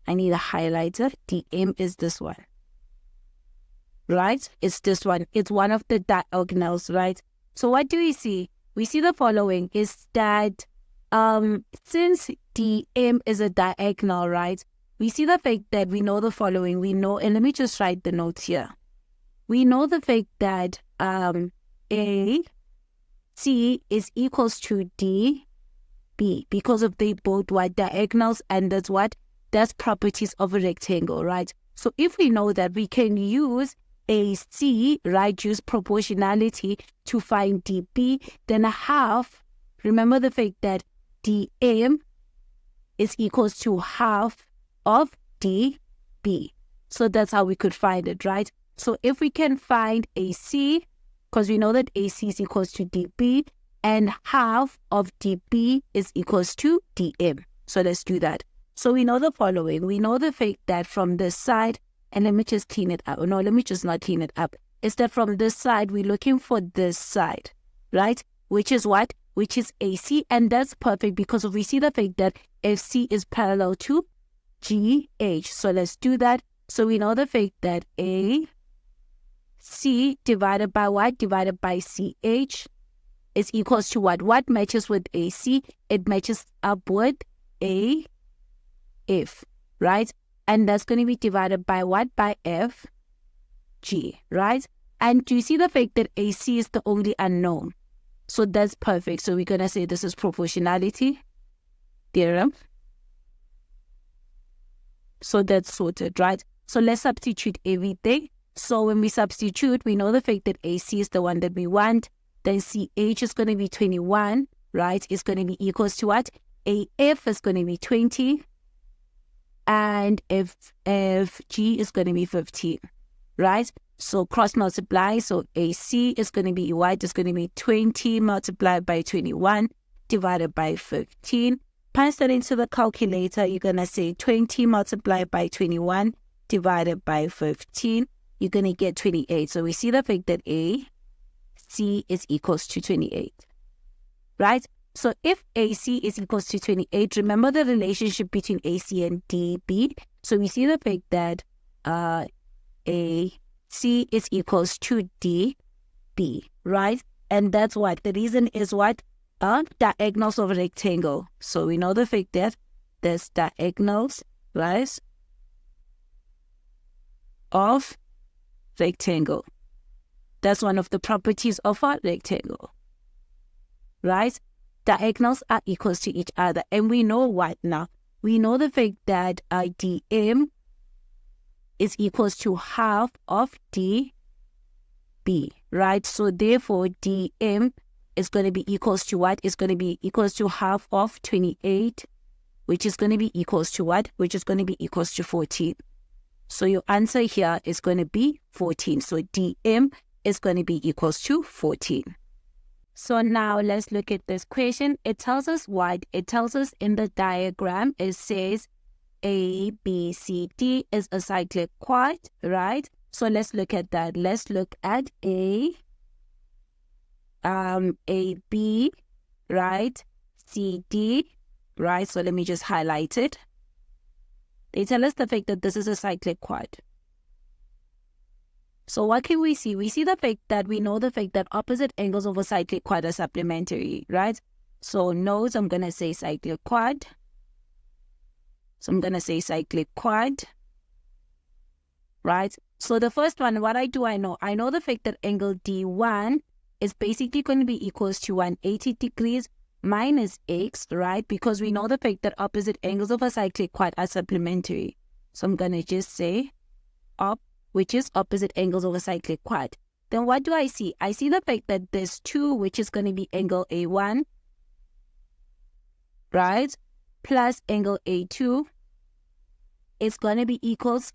I need a highlighter. DM is this one, right? It's this one. It's one of the diagonals, right? So what do we see? We see the following is that since DM is a diagonal, right? We see the fact that we know the following. We know, and let me just write the notes here. We know the fact that AC is equals to DB because of they both what? Diagonals, and that's what? That's properties of a rectangle, right? So if we know that, we can use AC, right? Use proportionality to find DB, then a half. Remember the fact that DM is equals to half of DB. So that's how we could find it, right? So if we can find AC, because we know that AC is equals to DB, and half of DB is equals to DM. So let's do that. So we know the following. We know the fact that from this side, and let me just clean it up. No, let me just not clean it up. Is that from this side, we're looking for this side, right? Which is what? Which is AC, and that's perfect because we see the fact that FC is parallel to GH. So let's do that. So we know the fact that AC divided by what? Divided by CH is equals to what? What matches with AC? It matches up with AF, right? And that's going to be divided by what? By FG, right? And do you see the fact that AC is the only unknown? So that's perfect. So we're going to say this is proportionality theorem. So that's sorted, right? So let's substitute everything. So when we substitute, we know the fact that AC is the one that we want. Then CH is going to be 21, right? It's going to be equals to what? AF is going to be 20. And FG is going to be 15, right? So cross multiply. So AC is going to be what? It's going to be 20 multiplied by 21. divided by 15. Punch that into the calculator. You're going to say 20 multiplied by 21 divided by 15. You're going to get 28. So we see the fact that AC is equals to 28. Right? So if AC is equals to 28, remember the relationship between AC and DB. So we see the fact that AC is equals to DB, right? And that's what the reason is what? Diagonals of a rectangle. So we know the fact that there's diagonals, right, of rectangle. That's one of the properties of a rectangle, right? Diagonals are equals to each other. And we know what now? We know the fact that DM is equals to half of DB, right? So therefore, DM is going to be equals to what? It's going to be equals to half of 28, which is going to be equals to what? Which is going to be equals to 14. So your answer here is going to be 14. So DM is going to be equals to 14. So now let's look at this question. It tells us what? It tells us in the diagram, it says A, B, C, D is a cyclic quad, right? So let's look at that. Let's look at A, B, right? C, D, right? So let me just highlight it. They tell us the fact that this is a cyclic quad. So what can we see? We see the fact that we know the fact that opposite angles of a cyclic quad are supplementary, right? So notes, I'm going to say cyclic quad. So I'm going to say cyclic quad, right? So the first one, what I know the fact that angle D1 is basically going to be equals to 180 degrees minus x, right? Because we know the fact that opposite angles of a cyclic quad are supplementary. So I'm going to just say which is opposite angles of a cyclic quad. Then what do I see? I see the fact that there's 2, which is going to be angle A1, right? Plus angle A2 is going to be equals,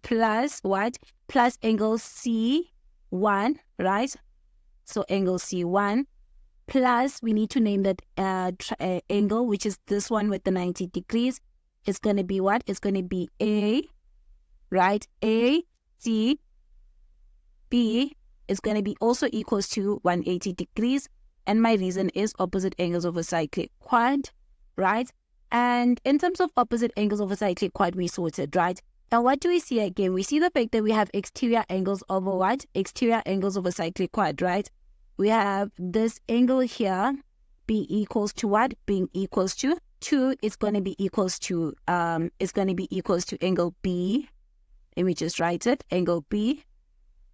plus what? Plus angle C1, right? So angle C1 plus, we need to name that angle, which is this one with the 90 degrees. It's going to be what? It's going to be A, right? A, C, B is going to be also equals to 180 degrees. And my reason is opposite angles of a cyclic quad, right? And in terms of opposite angles of a cyclic quad, we sorted, right? And what do we see again? We see the fact that we have exterior angles over what? Exterior angles of a cyclic quad, right? We have this angle here be equals to what? Being equals to 2 is going to be equals to angle B. Let me just write it, angle B,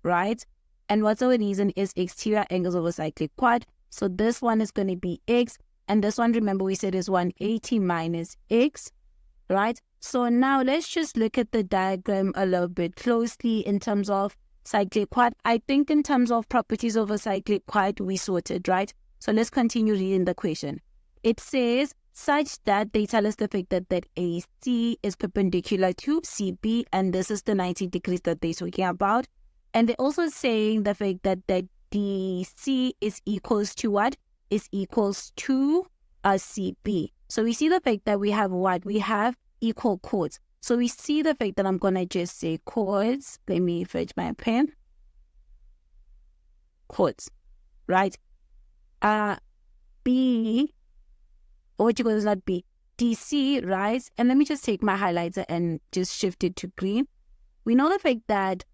right? And what's our reason is exterior angles of a cyclic quad. So this one is going to be x, and this one, remember we said is 180 minus x, right? So now let's just look at the diagram a little bit closely in terms of cyclic quad. I think in terms of properties of a cyclic quad, we sorted, right? So let's continue reading the question. It says such that they tell us the fact that AC is perpendicular to CB, and this is the 90 degrees that they're talking about. And they're also saying the fact that DC is equals to what? Is equals to CB. So we see the fact that we have what? We have equal chords. So we see the fact that I'm going to just say chords. Let me fetch my pen. Chords, right? B, what you call is not B, DC, right? And let me just take my highlighter and just shift it to green. We know the fact that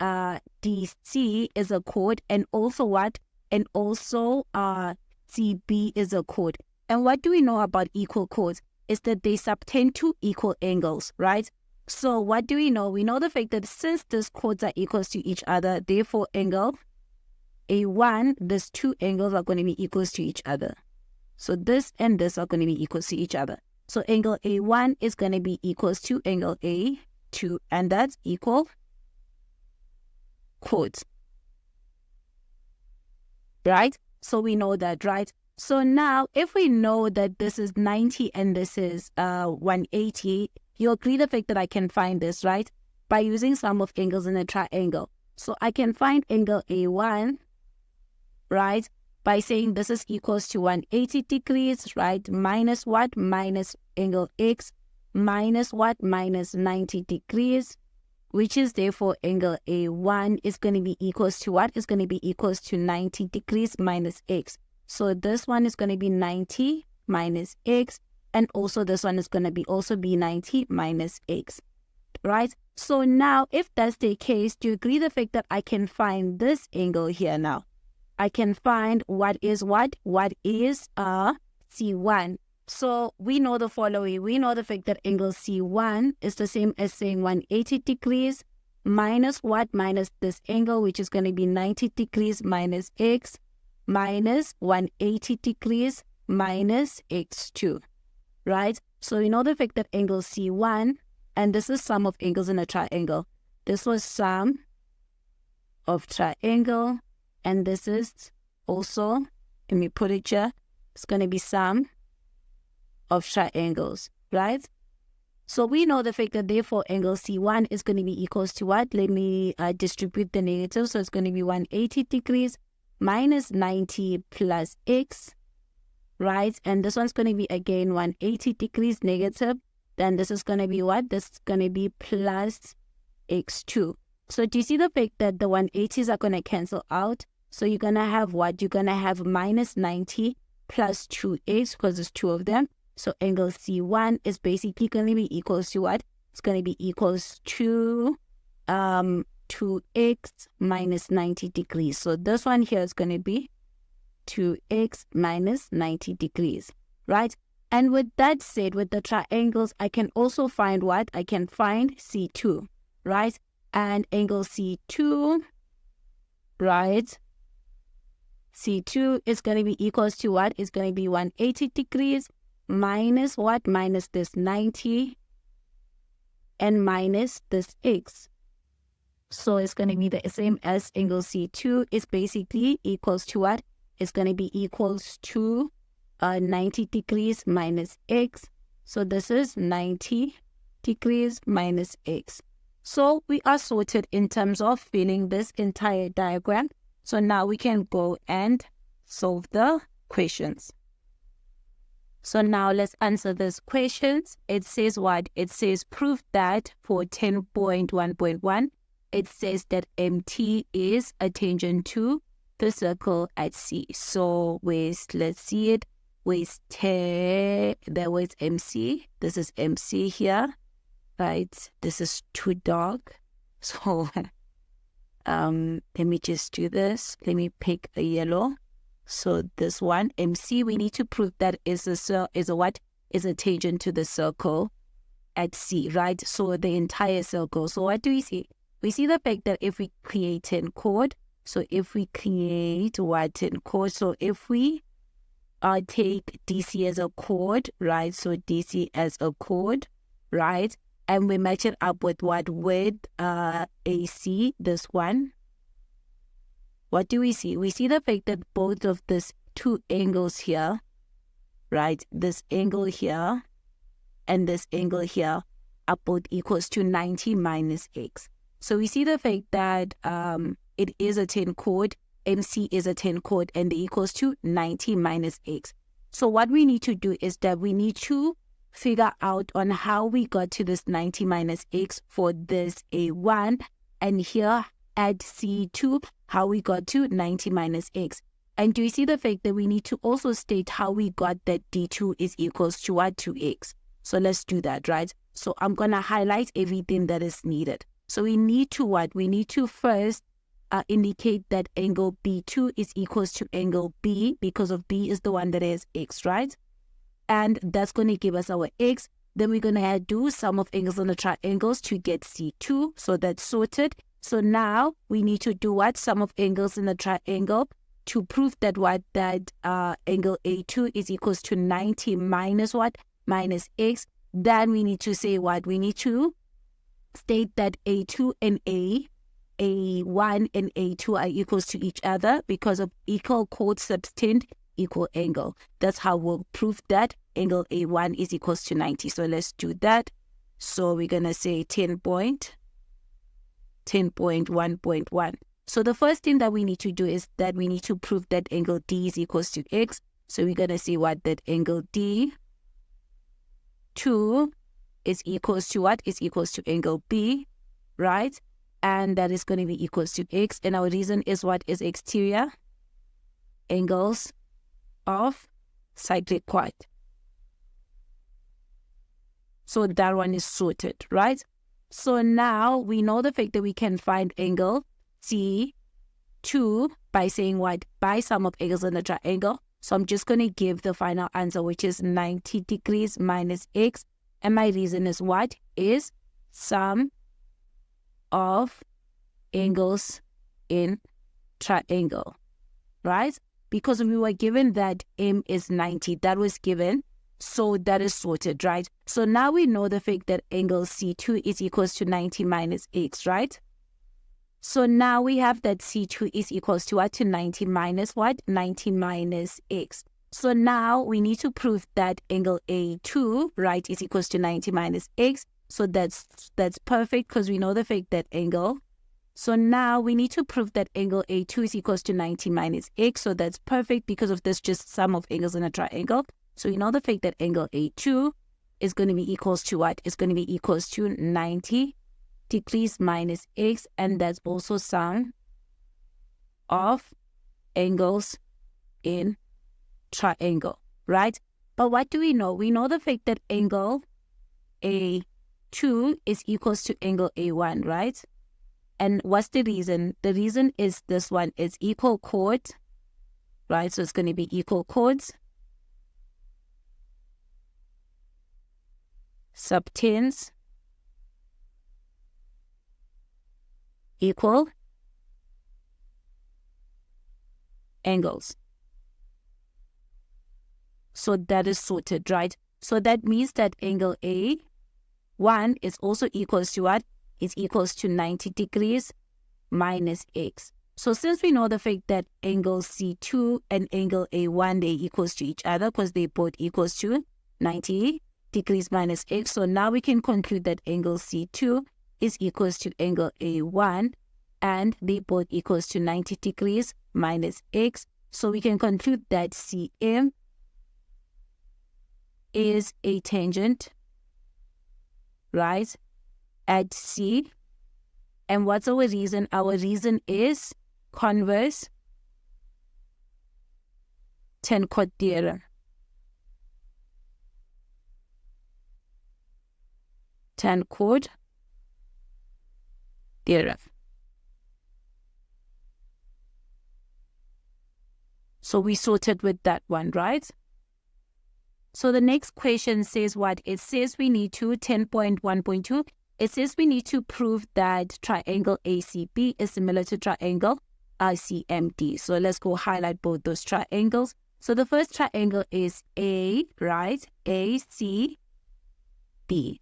DC is a chord, and also what? And also CB is a chord. And what do we know about equal chords? Is that they subtend to equal angles, right? So what do we know? We know the fact that since these chords are equals to each other, therefore angle A1, these two angles are going to be equals to each other. So this and this are going to be equals to each other. So angle A1 is going to be equals to angle A2, and that's equal chords, right? So we know that, right? So now if we know that this is 90 and this is 180, you agree the fact that I can find this, right? By using sum of angles in a triangle. So I can find angle A1, right? by saying this is equals to 180 degrees, right? Minus what? Minus angle X minus what? Minus 90 degrees, which is therefore angle A1 is going to be equals to what? Is going to be equals to 90 degrees minus X. So this one is going to be 90 minus X, and also this one is going to be also be 90 minus X, right? So now if that's the case, do you agree the fact that I can find this angle here now? I can find what is what? What is C1? So we know the following. We know the fact that angle C1 is the same as saying 180 degrees minus what? Minus this angle, which is going to be 90 degrees minus X minus 180 degrees minus X2, right? So we know the fact that angle C1, and this is sum of angles in a triangle. This was sum of triangle, and this is also, let me put it here, it's going to be sum of triangles, right? So we know the fact that therefore angle C1 is going to be equals to what? Let me distribute the negative. So it's going to be 180 degrees minus 90 plus X, right? And this one's going to be again 180 degrees negative. Then this is going to be what? This is going to be plus X2. So do you see the fact that the 180s are going to cancel out? So you're going to have what? You're going to have minus 90 plus 2X, because there's two of them. So angle C1 is basically going to be equals to what? It's going to be equals to 2x minus 90 degrees. So this one here is going to be 2x minus 90 degrees, right? And with that said, with the triangles, I can also find what? I can find C2, right? And angle C2, right? C2 is going to be equals to what? It's going to be 180 degrees minus what? Minus this 90 and minus this X. So it's going to be the same as angle C2 is basically equals to what? It's going to be equals to 90 degrees minus X. So this is 90 degrees minus X. So we are sorted in terms of filling this entire diagram. So now we can go and solve the questions. So now let's answer these questions. It says what? It says prove that for 10.1.1, it says that MT is a tangent to the circle at C. So let's see it. There was MC. This is MC here, right? This is too dark. So let me just do this. Let me pick a yellow. So this one, MC, we need to prove that is a tangent to the circle at C, right? So the entire circle. So what do we see? We see the fact that if we create Tan-Chord, so if we create what Tan-Chord, so if we take DC as a chord, right? So DC as a chord, right? And we match it up with what? With AC, this one. What do we see? We see the fact that both of these two angles here, right? This angle here and this angle here are both equals to 90 minus X. So we see the fact that it is a Tan-Chord, MC is a Tan-Chord, and they equals to 90 minus X. So what we need to do is that we need to figure out on how we got to this 90 minus X for this A1, and here at C2, how we got to 90 minus X. And do you see the fact that we need to also state how we got that D2 is equals to what? To X. So let's do that, right? So I'm going to highlight everything that is needed. So we need to what? We need to first indicate that angle B2 is equals to angle B, because of B is the one that has X, right? And that's going to give us our X. Then we're going to do sum of angles on the triangles to get C2. So that's sorted. So now we need to do what? Sum of angles in the triangle to prove that what? That angle A2 is equals to 90 minus what? Minus X. Then we need to say what? We need to state that A2 and A1 and A2 are equals to each other because of equal chord subtend equal angle. That's how we'll prove that angle A1 is equals to 90. So let's do that. So we're going to say 10.1.1. So the first thing that we need to do is that we need to prove that angle D is equals to X. So we're going to say what? That angle D2 is equals to what? Is equals to angle B, right? And that is going to be equals to X. And our reason is what? Is exterior angles of cyclic quad. So that one is sorted, right? So now we know the fact that we can find angle C2 by saying what? By sum of angles in the triangle. So I'm just going to give the final answer, which is 90 degrees minus X. And my reason is what? Is sum of angles in triangle, right? Because we were given that M is 90. That was given. So that is sorted, right? So now we know the fact that angle C2 is equals to 90 minus X, right? So now we have that C2 is equals to what? To 90 minus what? 90 minus X. So now we need to prove that angle A2, right, is equals to 90 minus X. So that's perfect because we know the fact that angle. So now we need to prove that angle A2 is equals to 90 minus X. So that's perfect because of this just sum of angles in a triangle. So we know the fact that angle A2 is going to be equals to what? It's going to be equals to 90 degrees minus X, and that's also sum of angles in triangle, right? But what do we know? We know the fact that angle A2 is equals to angle A1, right? And what's the reason? The reason is this one. It's equal chords, right? So it's going to be equal chords, subtends equal angles. So that is sorted, right? So that means that angle A1 is also equals to what? Is equals to 90 degrees minus X. So since we know the fact that angle C2 and angle A1, they equals to each other because they both equals to 90 degrees minus X. So now we can conclude that angle C2 is equals to angle A1 and they both equals to 90 degrees minus X. So we can conclude that CM is a tangent, right, at C. And what's our reason? Our reason is converse Tan-Chord Theorem. Tan-Chord Theorem. So we sorted with that one, right? So the next question says what? It says we need to 10.1.2. It says we need to prove that triangle ACB is similar to triangle ICMD. So let's go highlight both those triangles. So the first triangle is A, right? ACB.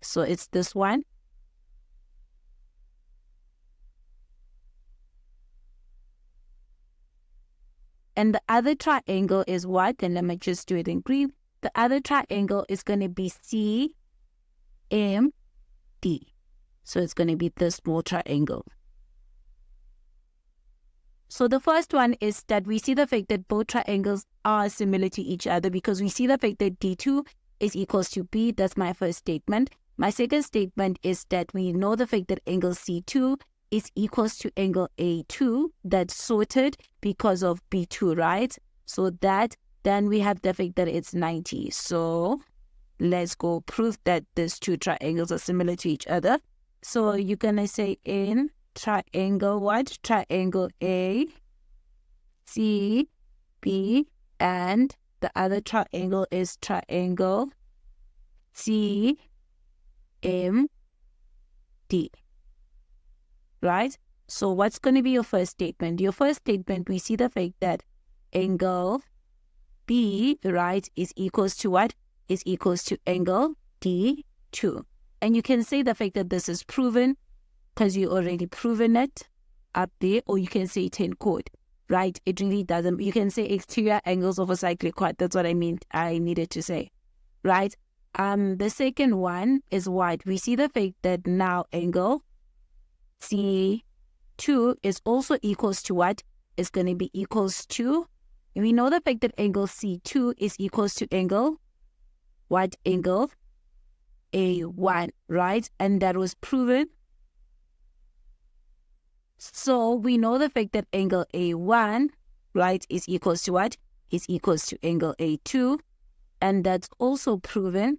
So it's this one. And the other triangle is what? Then let me just do it in green. The other triangle is going to be CMD. So it's going to be this small triangle. So the first one is that we see the fact that both triangles are similar to each other because we see the fact that D2 is equals to B. That's my first statement. My second statement is that we know the fact that angle C2 is equals to angle A2. That's sorted because of B2, right? So that then we have the fact that it's 90. So let's go prove that these two triangles are similar to each other. So you're going to say in triangle what? Triangle A, C, B, and the other triangle is triangle C, M, D. Right? So what's going to be your first statement? Your first statement, we see the fact that angle B, right, is equals to what? Is equals to angle D2. And you can say the fact that this is proven because you already proven it up there, or you can say Tan-Chord, right? It really doesn't. You can say exterior angles of a cyclic quad. That's what I needed to say, right? The second one is what? We see the fact that now angle C2 C2 is also equals to what? It's going to be equals to, we know the fact that angle C2 is equals to angle, what? Angle A1, right? And that was proven. So we know the fact that angle A1, right, is equals to what? Is equals to angle A2. And that's also proven,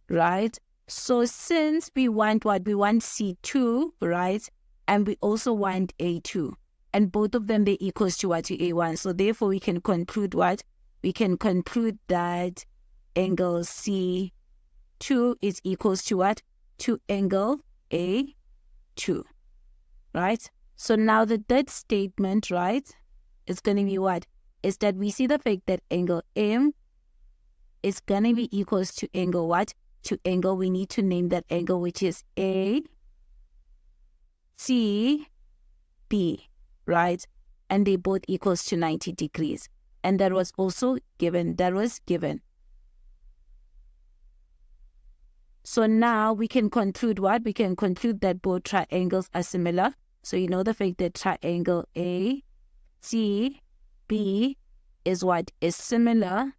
right? So since we want what? We want C2, right? And we also want A2. And both of them, they equals to what? To A1. So therefore, we can conclude what? We can conclude that angle C2 is equals to what? To angle A2, right? So now the third statement, right, is going to be what? Is that we see the fact that angle M is going to be equals to angle what? To angle, we need to name that angle, which is A, C, B, right? And they both equals to 90 degrees. And that was also given. That was given. So now we can conclude what? We can conclude that both triangles are similar. So you know the fact that triangle A, C, B is what? Is similar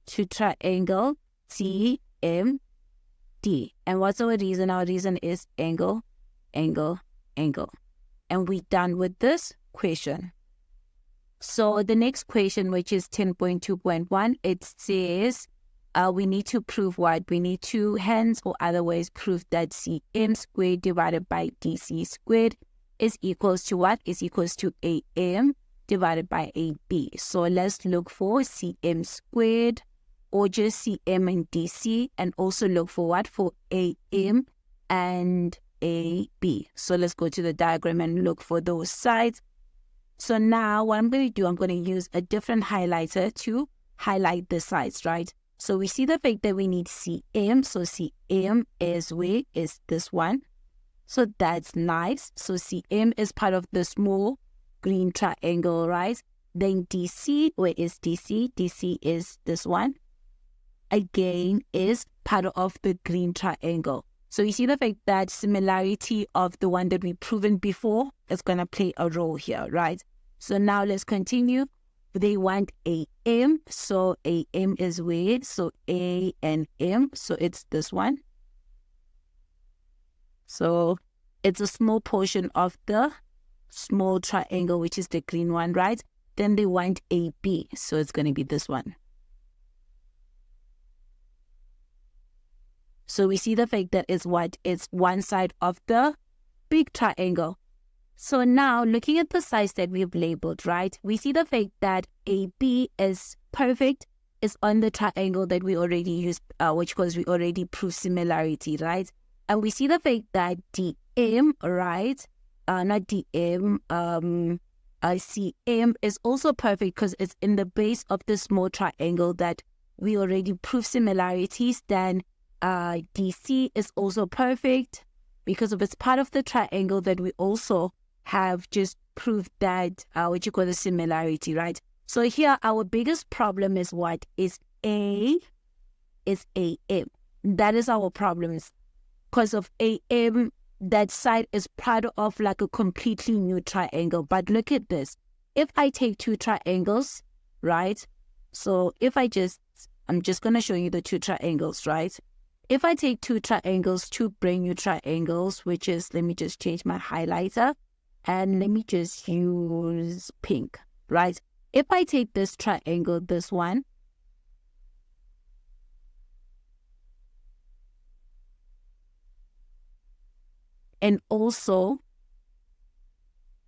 to triangle C, M, D. And what's our reason? Our reason is angle, angle, angle. And we're done with this question. So the next question, which is 10.2.1, it says we need to prove what? We need to hence or otherwise prove that CM squared divided by DC squared is equals to what? Is equals to AM divided by AB. So let's look for CM squared, or just CM and DC, and also look for what? For AM and AB. So let's go to the diagram and look for those sides. So now what I'm going to do, I'm going to use a different highlighter to highlight the sides, right? So we see the fact that we need CM. So CM is where? Is this one. So that's nice. So CM is part of the small green triangle, right? Then DC, where is DC? DC is this one. Again, is part of the green triangle. So you see the fact that similarity of the one that we've proven before is going to play a role here, right? So now let's continue. They want AM. So AM is where? So A and M. So it's this one. So it's a small portion of the small triangle, which is the green one, right? Then they want AB. So it's going to be this one. So we see the fact that it's what? It's one side of the big triangle. So now looking at the sides that we've labeled, right? We see the fact that AB is perfect, is on the triangle that we already used, which was we already proved similarity, right? And we see the fact that DM, right? Not DM, CM is also perfect because it's in the base of the small triangle that we already proved similarities. Then DC is also perfect because of it's part of the triangle that we also have just proved that what you call the similarity, right? So here our biggest problem is what? Is A is AM. That is our problem. Is because of AM, that side is part of like a completely new triangle. But look at this. If I take two triangles, right? So if I'm just going to show you the two triangles, right? If I take two triangles, two brand new triangles, which is, let me just change my highlighter and let me just use pink, right? If I take this triangle, this one, and also,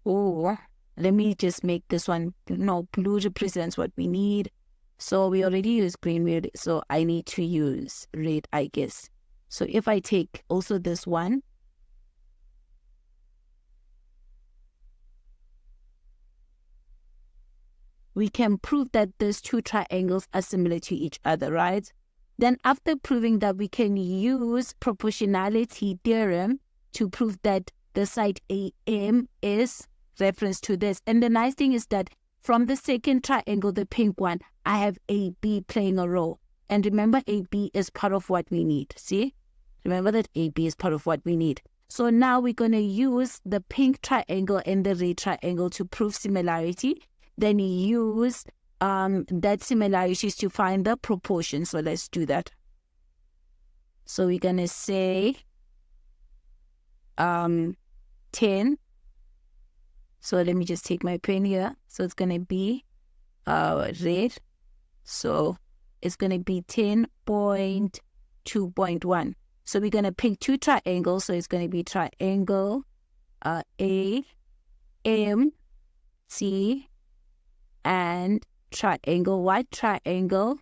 let me just make this one, no, blue represents what we need. So we already use green, red, so I need to use red, I guess. So if I take also this one, we can prove that these two triangles are similar to each other, right? Then after proving that, we can use proportionality theorem to prove that the side AM is reference to this. And the nice thing is that from the second triangle, the pink one, I have AB playing a role. And remember, AB is part of what we need. See? Remember that AB is part of what we need. So now we're going to use the pink triangle and the red triangle to prove similarity. Then use that similarities to find the proportion. So let's do that. So we're going to say 10. So let me just take my pen here. So it's going to be red. So it's going to be 10.2.1. So we're going to pick two triangles. So it's going to be triangle A, M, C, and triangle what? Triangle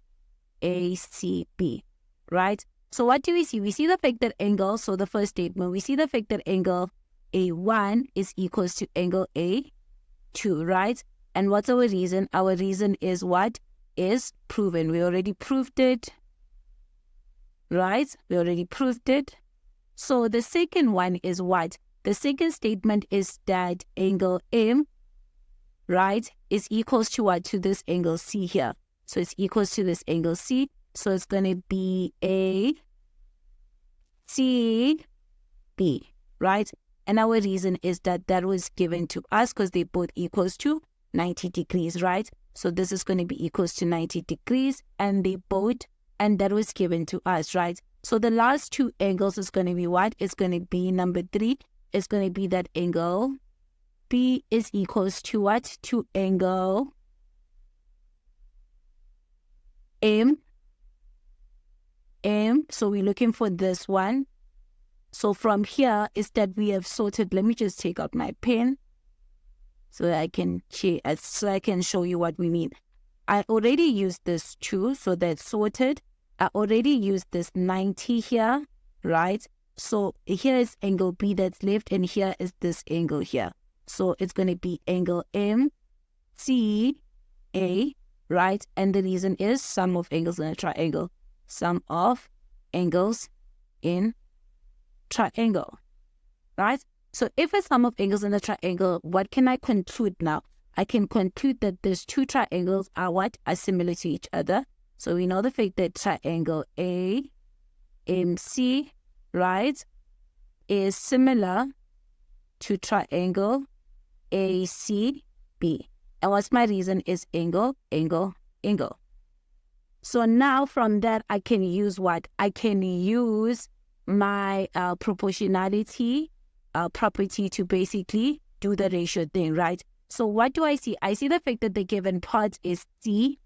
ACB, right? So what do we see? We see the fact that angle, so the first statement, we see the fact that angle A1 is equals to angle A2, right? And what's our reason? Our reason is what? Is proven. We already proved it, right? We already proved it. So the second one is what? The second statement is that angle M, right, is equals to what? To this angle C here. So it's equals to this angle C. So it's going to be A, C, B, right? And our reason is that that was given to us because they both equals to 90 degrees, right? So this is going to be equals to 90 degrees and they both, and that was given to us, right? So the last two angles is going to be what? It's going to be number 3. It's going to be that angle B is equals to what? To angle M. So we're looking for this one. So from here is that we have sorted. Let me just take out my pen so that I can show you what we mean. I already used this 2, so that's sorted. I already used this 90 here, right? So here is angle B that's left, and here is this angle here. So it's going to be angle M, C, A, right? And the reason is sum of angles in a triangle. Sum of angles in triangle, right? So if a sum of angles in a triangle, what can I conclude now? I can conclude that these two triangles are what? Are similar to each other. So we know the fact that triangle AMC, right, is similar to triangle ACB. And what's my reason is angle, angle, angle. So now from that, I can use what? I can use my proportionality property to basically do the ratio thing, right? So what do I see? I see the fact that the given part is C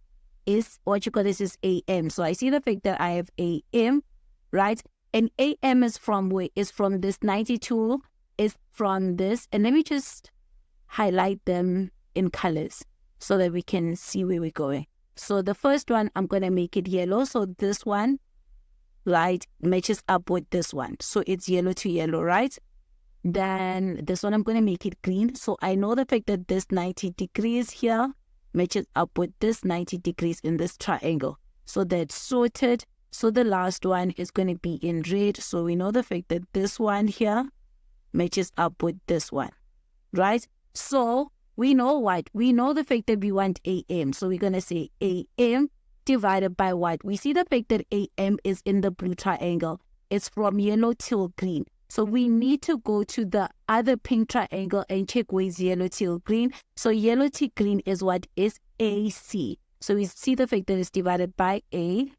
is what you call this is AM. So I see the fact that I have AM, right? And AM is from where? Is from this 92, is from this. And let me just highlight them in colors so that we can see where we're going. So the first one, I'm going to make it yellow. So this one, right, matches up with this one. So it's yellow to yellow, right? Then this one, I'm going to make it green. So I know the fact that this 90 degrees here matches up with this 90 degrees in this triangle. So that's sorted. So the last one is going to be in red. So we know the fact that this one here matches up with this one, right? So we know what? We know the fact that we want AM. So we're going to say AM divided by what? We see the fact that AM is in the blue triangle. It's from yellow till green. So we need to go to the other pink triangle and check where is yellow till green. So yellow till green is what? Is AC. So we see the fact that it's divided by AC,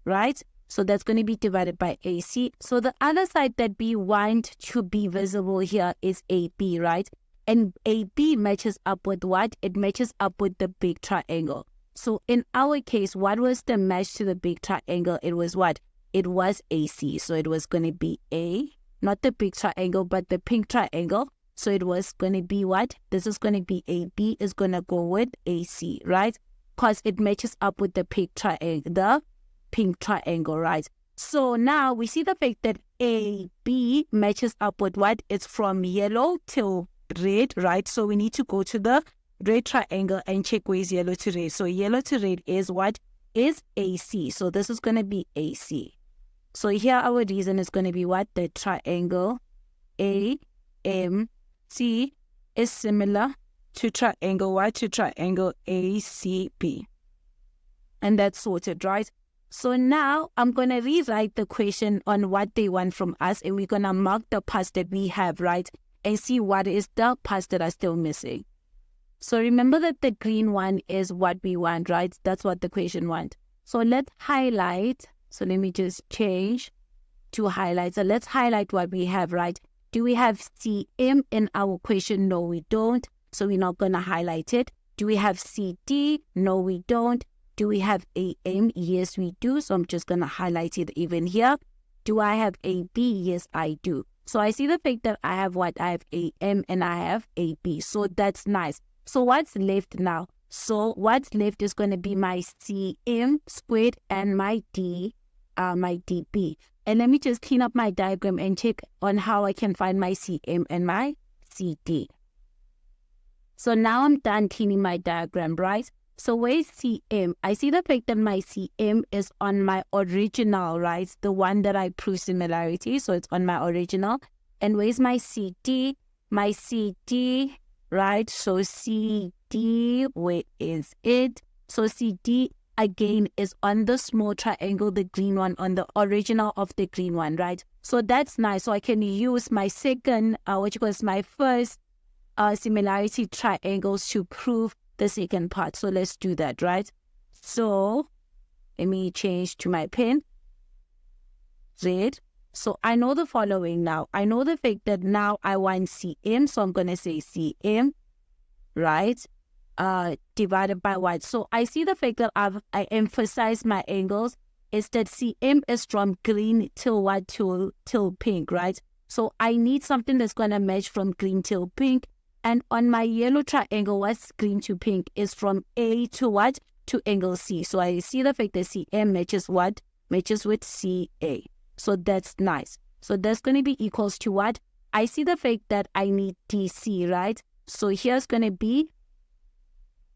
right? So that's going to be divided by AC. So the other side that we want to be visible here is AB, right? And AB matches up with what? It matches up with the big triangle. So in our case, what was the match to the big triangle? It was what? It was AC. So it was going to be A, not the big triangle, but the pink triangle. So it was going to be what? This is going to be AB is going to go with AC, right? Because it matches up with the pink triangle, right? So now we see the fact that AB matches up with what? It's from yellow till red, right? So we need to go to the red triangle and check where is yellow to red. So yellow to red is what? Is AC. So this is going to be AC. So here our reason is going to be what? The triangle AMC is similar to triangle what? To triangle ACB. And that's sorted, right? So now I'm going to rewrite the question on what they want from us, and we're going to mark the parts that we have, right? And see what is the parts that are still missing. So remember that the green one is what we want, right? That's what the question wants. So let's highlight. So let me just change to highlight. So let's highlight what we have, right? Do we have CM in our question? No, we don't. So we're not going to highlight it. Do we have CD? No, we don't. Do we have AM? Yes, we do. So I'm just going to highlight it even here. Do I have AB? Yes, I do. So I see the fact that I have what? I have AM and I have AB. So that's nice. So what's left now? So what's left is going to be my CM squared and my DB. And let me just clean up my diagram and check on how I can find my CM and my CD. So now I'm done cleaning my diagram, right? So where's CM? I see the fact that my CM is on my original, right? The one that I proved similarity. So it's on my original. And where's my CD? My CD, right? So CD, where is it? So CD again is on the small triangle, the green one, on the original of the green one, right? So that's nice. So I can use my second, my first similarity triangles to prove the second part. So let's do that, right? So let me change to my pen. Red. So I know the following now. I know the fact that now I want CM. So I'm going to say CM, right? Divided by what? So I see the fact that I emphasize my angles is that CM is from green till what? Till pink, right? So I need something that's going to match from green till pink. And on my yellow triangle, what's green to pink is from A to what? To angle C. So I see the fact that CM matches what? Matches with CA. So that's nice. So that's going to be equals to what? I see the fact that I need DC, right? So here's going to be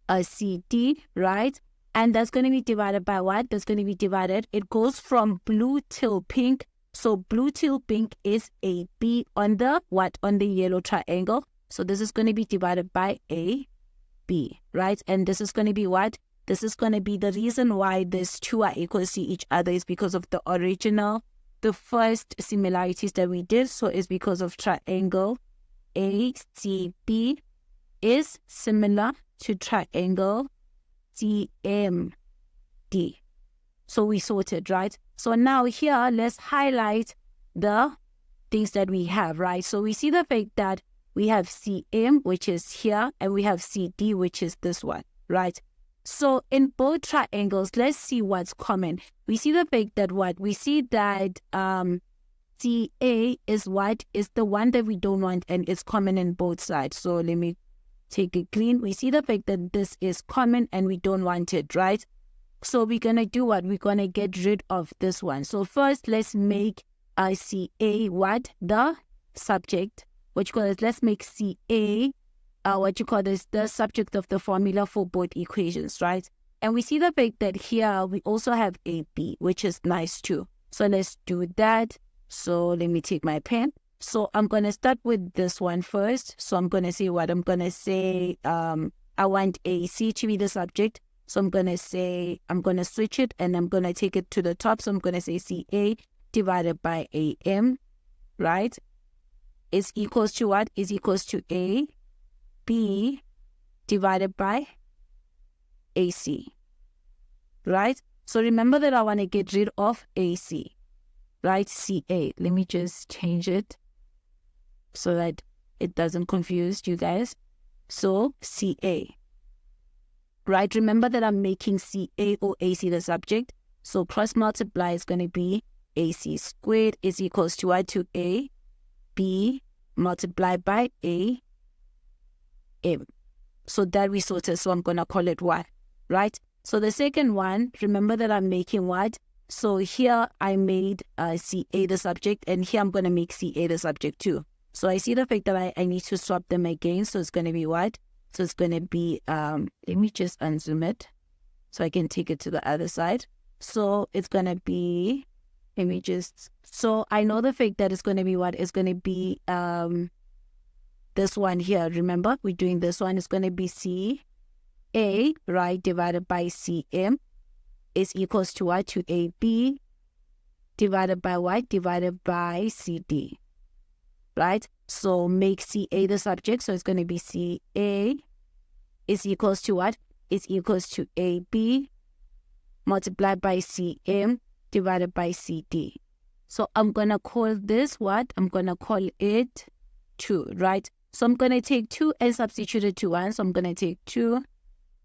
a CD, right? And that's going to be divided by what? That's going to be divided. It goes from blue till pink. So blue till pink is AB on the what? On the yellow triangle. So this is going to be divided by AB, right? And this is going to be what? This is going to be the reason why these two are equal to each other is because of the original, the first similarities that we did. So it's because of triangle ACB is similar to triangle CMD. So we sorted, right? So now here, let's highlight the things that we have, right? So we see the fact that we have CM, which is here, and we have CD, which is this one, right? So in both triangles, let's see what's common. We see the fact that what? We see that CA is what? Is the one that we don't want, and it's common in both sides. So let me take it clean. We see the fact that this is common and we don't want it, right? So we're going to do what? We're going to get rid of this one. So first, let's make CA what? The subject. Let's make CA, the subject of the formula for both equations, right? And we see the fact that here we also have AB, which is nice too. So let's do that. So let me take my pen. So I'm going to start with this one first. So I'm going to say what? I'm going to say I want AC to be the subject. So I'm going to switch it and I'm going to take it to the top. So I'm going to say CA divided by AM, right? Is equals to what? Is equals to AB divided by AC, right? So remember that I want to get rid of AC, right? CA. Let me just change it so that it doesn't confuse you guys. So CA, right? Remember that I'm making CA or AC the subject. So cross multiply is going to be AC squared is equals to what? To A B multiplied by A M. So that we sorted. So I'm going to call it what? Right? So the second one, remember that I'm making what? So here I made CA the subject, and here I'm going to make CA the subject too. So I see the fact that I need to swap them again. So it's going to be what? So it's going to be, let me just unzoom it so I can take it to the other side. So it's going to be, so I know the fact that it's going to be what? It's going to be this one here. Remember, we're doing this one. It's going to be CA, right, divided by CM. is equals to what? To AB divided by what? Divided by CD, right? So make CA the subject. So it's going to be CA is equals to what? Is equals to AB multiplied by CM divided by CD. So I'm going to call this what? I'm going to call it 2, right? So I'm going to take 2 and substitute it to 1. So I'm going to take 2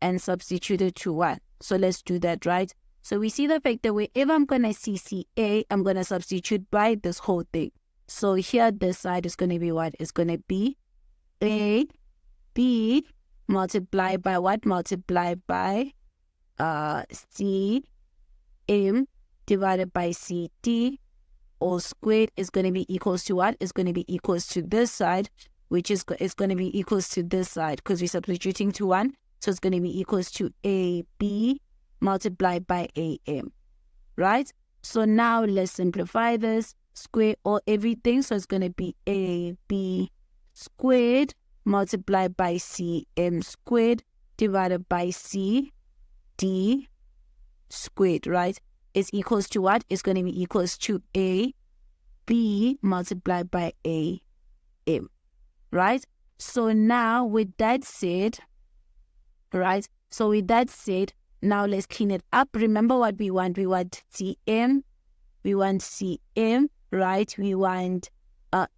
and substitute it to 1. So let's do that, right? So we see the fact that wherever I'm going to see CA, I'm going to substitute by this whole thing. So here, this side is going to be what? It's going to be AB multiplied by what? Multiplied by CM divided by CD all squared is going to be equals to what? It's going to be equals to this side, which is going to be equals to this side because we're substituting to 1. So it's going to be equals to AB multiplied by AM, right? So now let's simplify this, square all everything. So it's going to be AB squared multiplied by CM squared divided by CD squared, right? Is equals to what? It's going to be equals to AB multiplied by AM, right? So now with that said, right? So with that said, now let's clean it up. Remember what we want. We want CM. We want CM, right? We want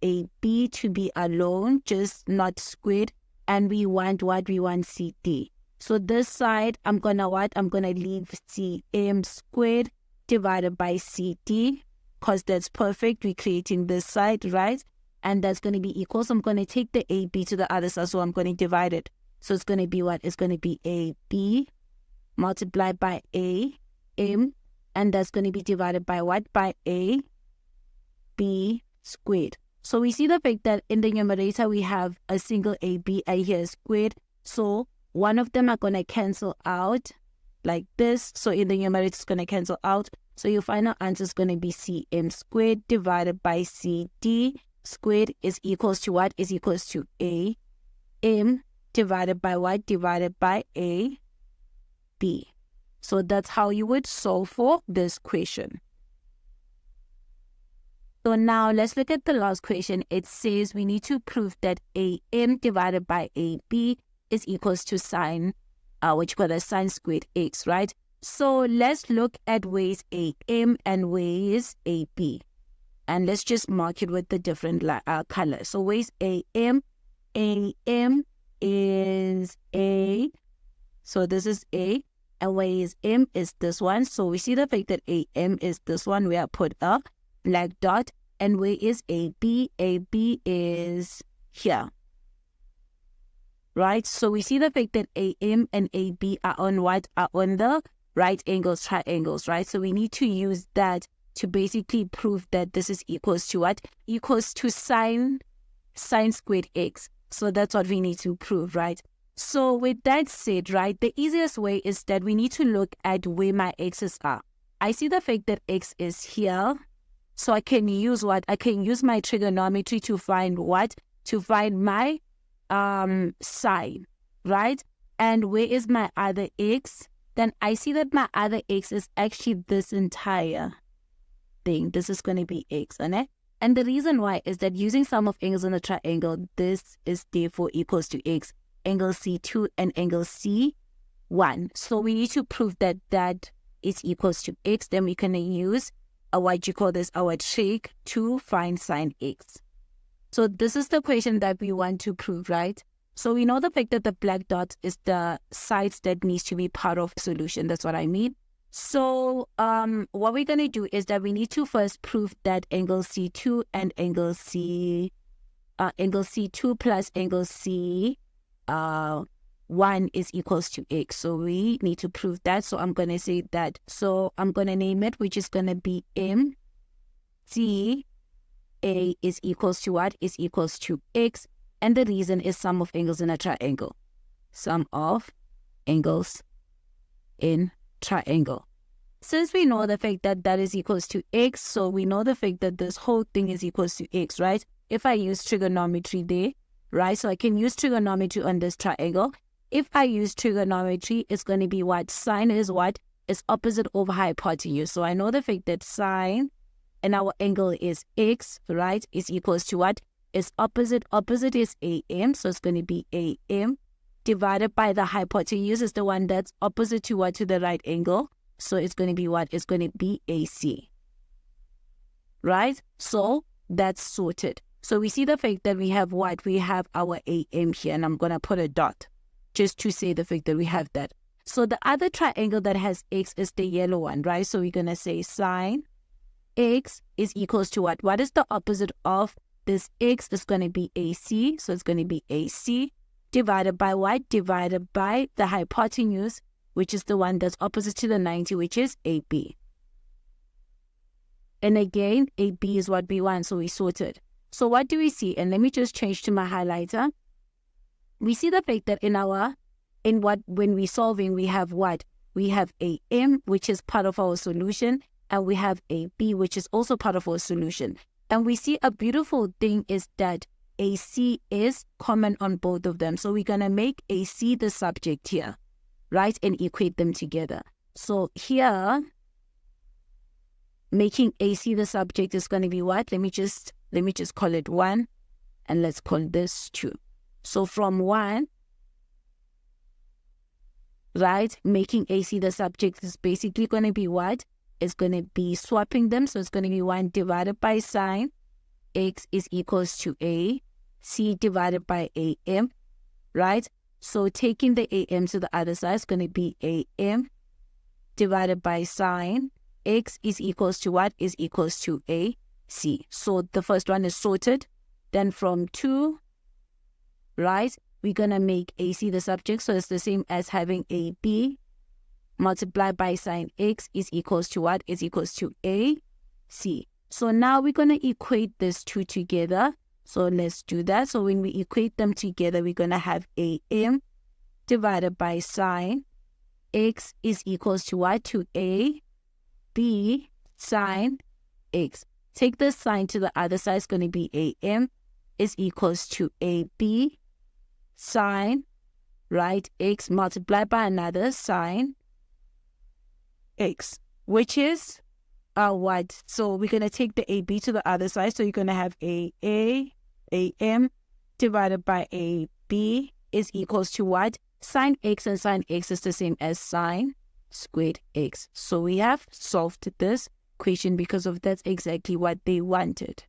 AB to be alone, just not squared. And we want what? We want CD. So this side, I'm going to what? I'm going to leave CM squared divided by CD because that's perfect. We're creating this side, right? And that's going to be equal. So I'm going to take the AB to the other side. So I'm going to divide it. So it's going to be what? It's going to be AB multiplied by AM. And that's going to be divided by what? By AB squared. So we see the fact that in the numerator, we have a single AB and here is squared. So one of them are going to cancel out like this. So in the numerator, it's going to cancel out. So your final answer is going to be CM squared divided by CD squared is equals to what? Is equals to AM divided by what? Divided by AB. So that's how you would solve for this question. So now let's look at the last question. It says we need to prove that AM divided by AB is equals to sine, sine squared x, right? So let's look at where is AM and where is AB. And let's just mark it with the different colors. So where is AM? AM is A. So this is A. And where is M is this one. So we see the fact that AM is this one. We have put a black dot. And where is AB? AB is here. Right? So we see the fact that AM and AB are on what? Are on the right angles, triangles, right? So we need to use that to basically prove that this is equals to what? Equals to sine squared x. So that's what we need to prove, right? So with that said, right, the easiest way is that we need to look at where my x's are. I see the fact that x is here. So I can use what? I can use my trigonometry to find what? To find my sine, right? And where is my other x? Then I see that my other x is actually this entire thing. This is going to be x, right? And the reason why is that using sum of angles on a triangle, this is therefore equals to x, angle C2 and angle C1. So we need to prove that that is equals to x. Then we can use our trig to find sine x. So this is the equation that we want to prove, right? So we know the fact that the black dot is the sides that needs to be part of the solution. That's what I mean. So what we're going to do is that we need to first prove that angle C2 and angle C2 plus angle C1 is equals to x. So we need to prove that. So I'm going to say that. So I'm going to name it, which is going to be M C A is equals to what? Is equals to x. And the reason is sum of angles in a triangle. Sum of angles in triangle. Since we know the fact that that is equals to x, so we know the fact that this whole thing is equals to x, right? If I use trigonometry there, right? So I can use trigonometry on this triangle. If I use trigonometry, it's going to be what? Sine is what? is opposite over hypotenuse. So I know the fact that sine and our angle is x, right, is equals to what? Is opposite. Opposite is AM, so it's going to be AM divided by the hypotenuse is the one that's opposite to what? To the right angle. So it's going to be what? It's going to be AC. Right? So that's sorted. So we see the fact that we have what? We have our AM here, and I'm going to put a dot just to say the fact that we have that. So the other triangle that has x is the yellow one, right? So we're going to say sine x is equals to what? What is the opposite of this x? Is going to be AC. So it's going to be AC divided by what? Divided by the hypotenuse, which is the one that's opposite to the 90, which is AB. And again, AB is what we want, so we sorted. So what do we see? And let me just change to my highlighter. We see the fact that when we're solving, we have what? We have AM, which is part of our solution, and we have AB, which is also part of our solution. And we see a beautiful thing is that AC is common on both of them. So we're going to make AC the subject here, right? And equate them together. So here, making AC the subject is going to be what? Let me just call it 1, and let's call this 2. So from 1, right, making AC the subject is basically going to be what? It's going to be swapping them. So it's going to be 1 divided by sine x is equals to A, C divided by AM, right? So taking the AM to the other side is going to be AM divided by sine x is equals to what? Is equals to AC. So the first one is sorted. Then from 2, right, we're going to make AC the subject. So it's the same as having AB multiplied by sine x is equals to what? Is equals to AC. So now we're going to equate these two together. So let's do that. So when we equate them together, we're going to have AM divided by sine x is equals to what? To AB sine x. Take the sine to the other side. It's going to be AM is equals to AB sine, right, x multiplied by another sine x, which is what? So we're going to take the AB to the other side. So you're going to have AM divided by AB is equals to what? Sine x, and sine x is the same as sine squared x. So we have solved this equation because of that's exactly what they wanted.